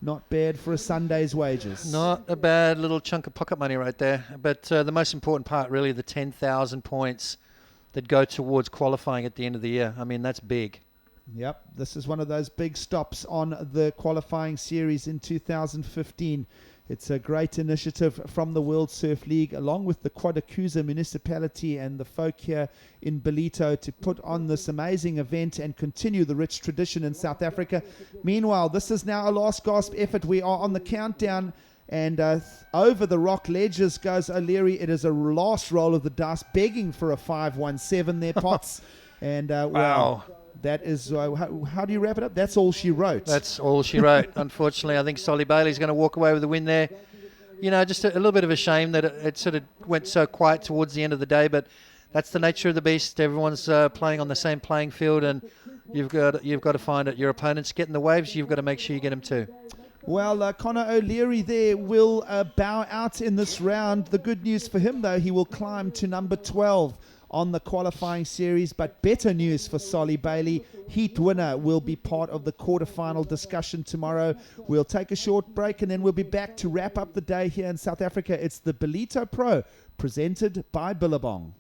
Not bad for a Sunday's wages. Not a bad little chunk of pocket money right there. But the most important part, really, the 10,000 points that go towards qualifying at the end of the year. I mean, that's big. Yep, this is one of those big stops on the qualifying series in 2015. It's a great initiative from the World Surf League, along with the Quadacusa municipality and the folk here in Ballito, to put on this amazing event and continue the rich tradition in South Africa. Meanwhile, this is now a last gasp effort. We are on the countdown, and over the rock ledges goes O'Leary. It is a last roll of the dice, begging for a 5.17 there, Potts. And wow. That is, how do you wrap it up? That's all she wrote. That's all she wrote. Unfortunately, I think Solly Bailey's going to walk away with the win there. Just a little bit of a shame that it sort of went so quiet towards the end of the day, but that's the nature of the beast. Everyone's playing on the same playing field, and you've got to find it. Your opponent's getting the waves, you've got to make sure you get them too. Well, Conor O'Leary there will bow out in this round. The good news for him, though, he will climb to number 12 on the qualifying series, but better news for Solly Bailey. Heat winner will be part of the quarterfinal discussion tomorrow. We'll take a short break and then we'll be back to wrap up the day here in South Africa. It's the Ballito Pro, presented by Billabong.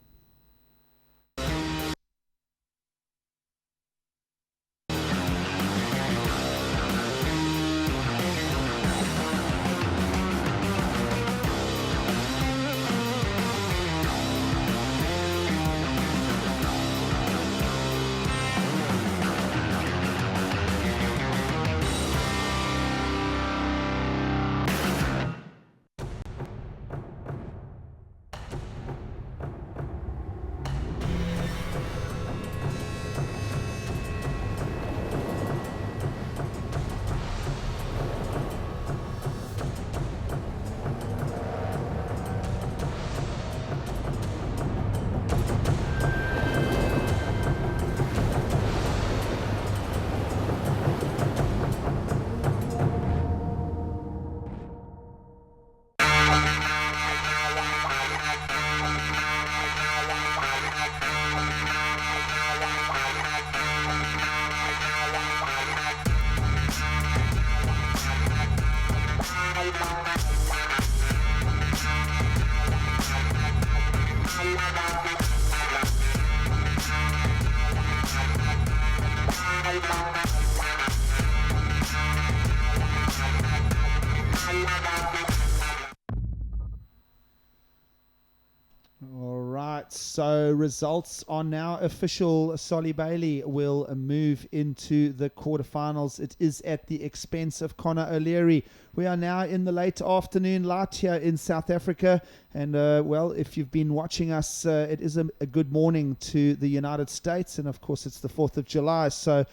so results are now official. Solly Bailey will move into the quarterfinals. It is at the expense of Connor O'Leary. We are now in the late afternoon light here in South Africa. And, well, if you've been watching us, it is a good morning to the United States. And, of course, it's the 4th of July. So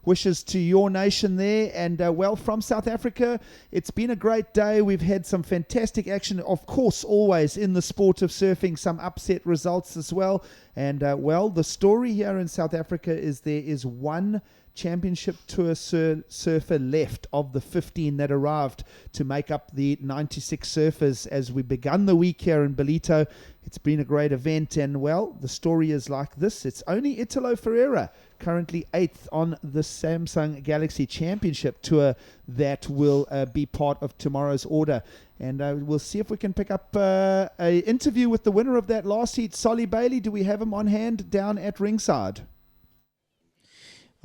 wishes to your nation there. And, well, from South Africa, it's been a great day. We've had some fantastic action, of course, always in the sport of surfing, some upset results as well. And, well, the story here in South Africa is there is one championship tour surfer left of the 15 that arrived to make up the 96 surfers as we begun the week here in Ballito. It's been a great event, and well, the story is like this. It's only Italo Ferreira, currently 8th on the Samsung Galaxy Championship Tour, that will be part of tomorrow's order. And we'll see if we can pick up an interview with the winner of that last heat, Solly Bailey. Do we have him on hand down at ringside?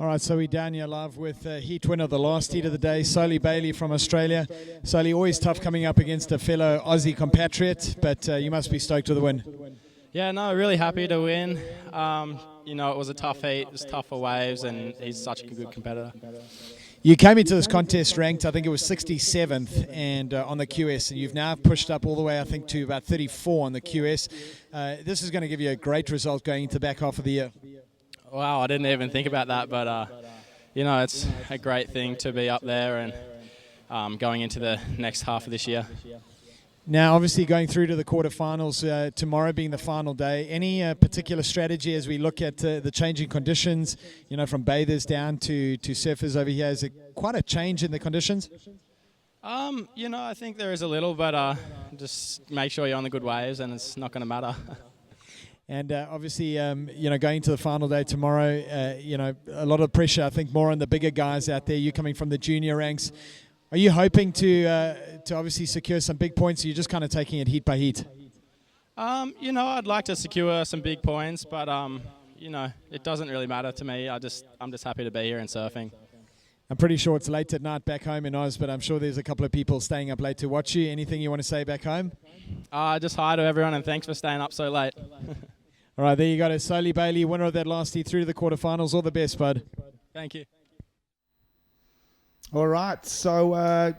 All right, so we're down here live with heat winner, the last heat of the day, Solly Bailey from Australia. Solly, always tough coming up against a fellow Aussie compatriot, but you must be stoked with the win. Yeah, no, really happy to win. You know, it was a tough heat, it was tougher waves, and he's such a good competitor. You came into this contest ranked, I think it was 67th and on the QS, and you've now pushed up all the way, I think, to about 34 on the QS. This is going to give you a great result going into the back half of the year. Wow, I didn't even think about that, but you know, it's a great thing to be up there and going into the next half of this year. Now, obviously going through to the quarterfinals, tomorrow being the final day, any particular strategy as we look at the changing conditions, you know, from bathers down to surfers over here? Is it quite a change in the conditions? You know, I think there is a little, but just make sure you're on the good waves and it's not going to matter. And obviously, you know, going to the final day tomorrow, you know, a lot of pressure, I think, more on the bigger guys out there. You coming from the junior ranks. Are you hoping to obviously secure some big points, or are you just kind of taking it heat by heat? You know, I'd like to secure some big points, but, you know, it doesn't really matter to me. I'm just happy to be here and surfing. I'm pretty sure it's late at night back home in Oz, but I'm sure there's a couple of people staying up late to watch you. Anything you want to say back home? Just hi to everyone, and thanks for staying up so late. All right, there you go. To Solly Bailey, winner of that last heat through to the quarterfinals. All the best, bud. Thank you. All right, so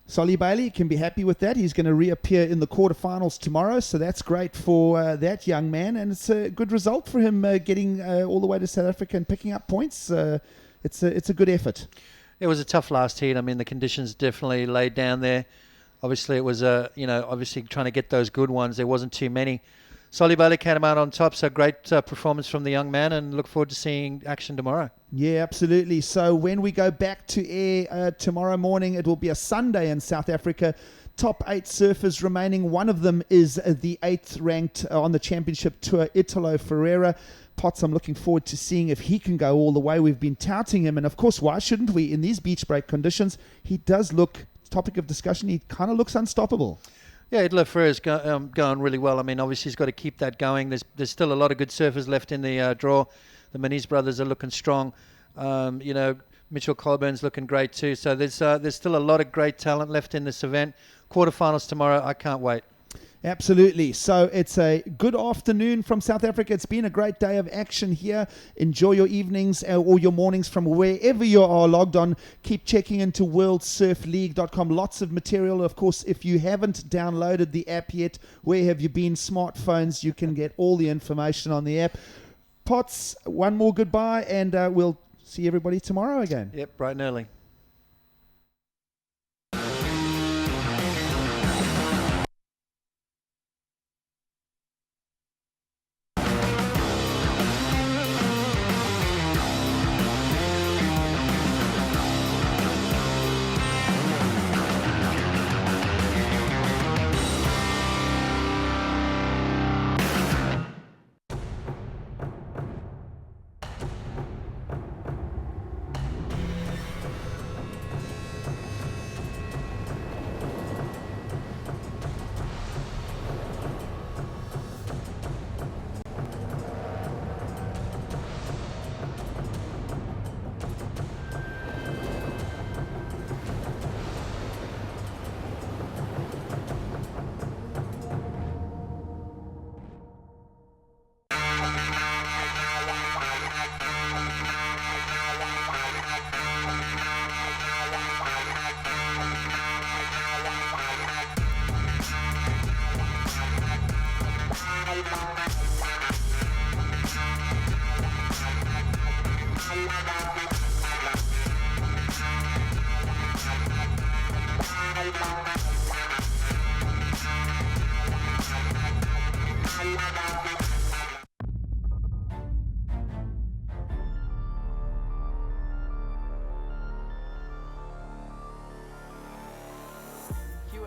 Solly Bailey can be happy with that. He's going to reappear in the quarterfinals tomorrow, so that's great for that young man, and it's a good result for him getting all the way to South Africa and picking up points. It's a good effort. It was a tough last heat. I mean, the conditions definitely laid down there. Obviously, it was you know, obviously trying to get those good ones. There wasn't too many. Solly Bailey came out on top, so great performance from the young man, and look forward to seeing action tomorrow. Yeah, absolutely. So when we go back to air tomorrow morning, it will be a Sunday in South Africa. Top 8 surfers remaining. One of them is the 8th ranked on the championship tour, Italo Ferreira. Potts, I'm looking forward to seeing if he can go all the way. We've been touting him, and of course, why shouldn't we? In these beach break conditions, he does look, topic of discussion, he kind of looks unstoppable. Yeah, Italo Ferreira's going really well. I mean, obviously he's got to keep that going. There's still a lot of good surfers left in the draw. The Moniz brothers are looking strong. You know, Mitchell Colburn's looking great too. So there's still a lot of great talent left in this event. Quarterfinals tomorrow, I can't wait. Absolutely. So it's a good afternoon from South Africa. It's been a great day of action here. Enjoy your evenings or your mornings from wherever you are logged on. Keep checking into worldsurfleague.com. Lots of material. Of course, if you haven't downloaded the app yet, where have you been? Smartphones, you can get all the information on the app. Potts, one more goodbye, and we'll see everybody tomorrow again. Yep, bright and early.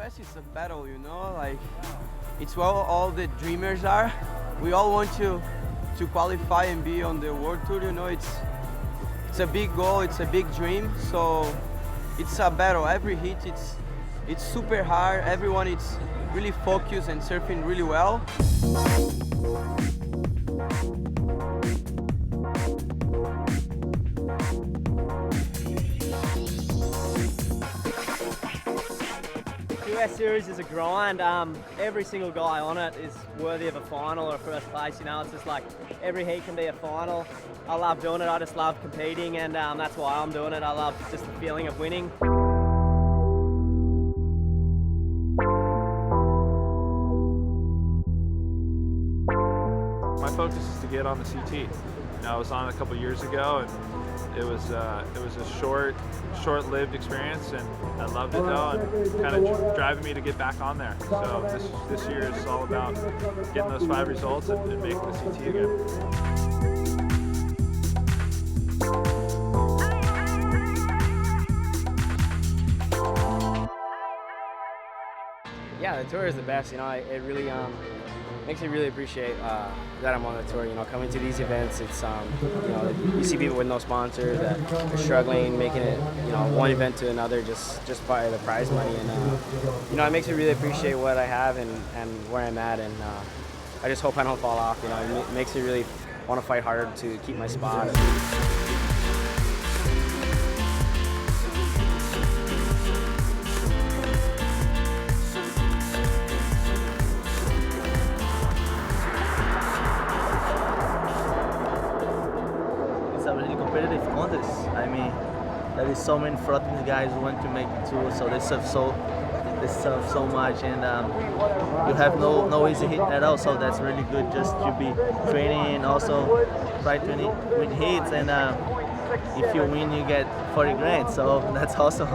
QS is a battle, you know, like it's where all the dreamers are. We all want to qualify and be on the world tour, you know. It's a big goal, it's a big dream, so it's a battle. Every hit it's super hard. Everyone is really focused and surfing really well. QS series is a grind. Every single guy on it is worthy of a final or first place. You know, it's just like every heat can be a final. I love doing it. I just love competing, and that's why I'm doing it. I love just the feeling of winning. My focus is to get on the CT. You know, I was on it a couple years ago, and it was a short-lived experience, and I loved it though, and kind of driving me to get back on there. So this year is all about getting those 5 results and making the CT again. Yeah, the tour is the best. You know, it really makes me really appreciate that I'm on the tour. You know, coming to these events, it's you know, you see people with no sponsors that are struggling, making it, you know, one event to another just by the prize money, and you know, it makes me really appreciate what I have and where I'm at, and I just hope I don't fall off. You know, it makes me really want to fight harder to keep my spot. Competitive contest. I mean, there is so many Frotting guys who want to make the tour, so they surf so much, and you have no easy hit at all. So that's really good, just to be training and also try to win hits, and if you win, you get 40 grand. So that's awesome.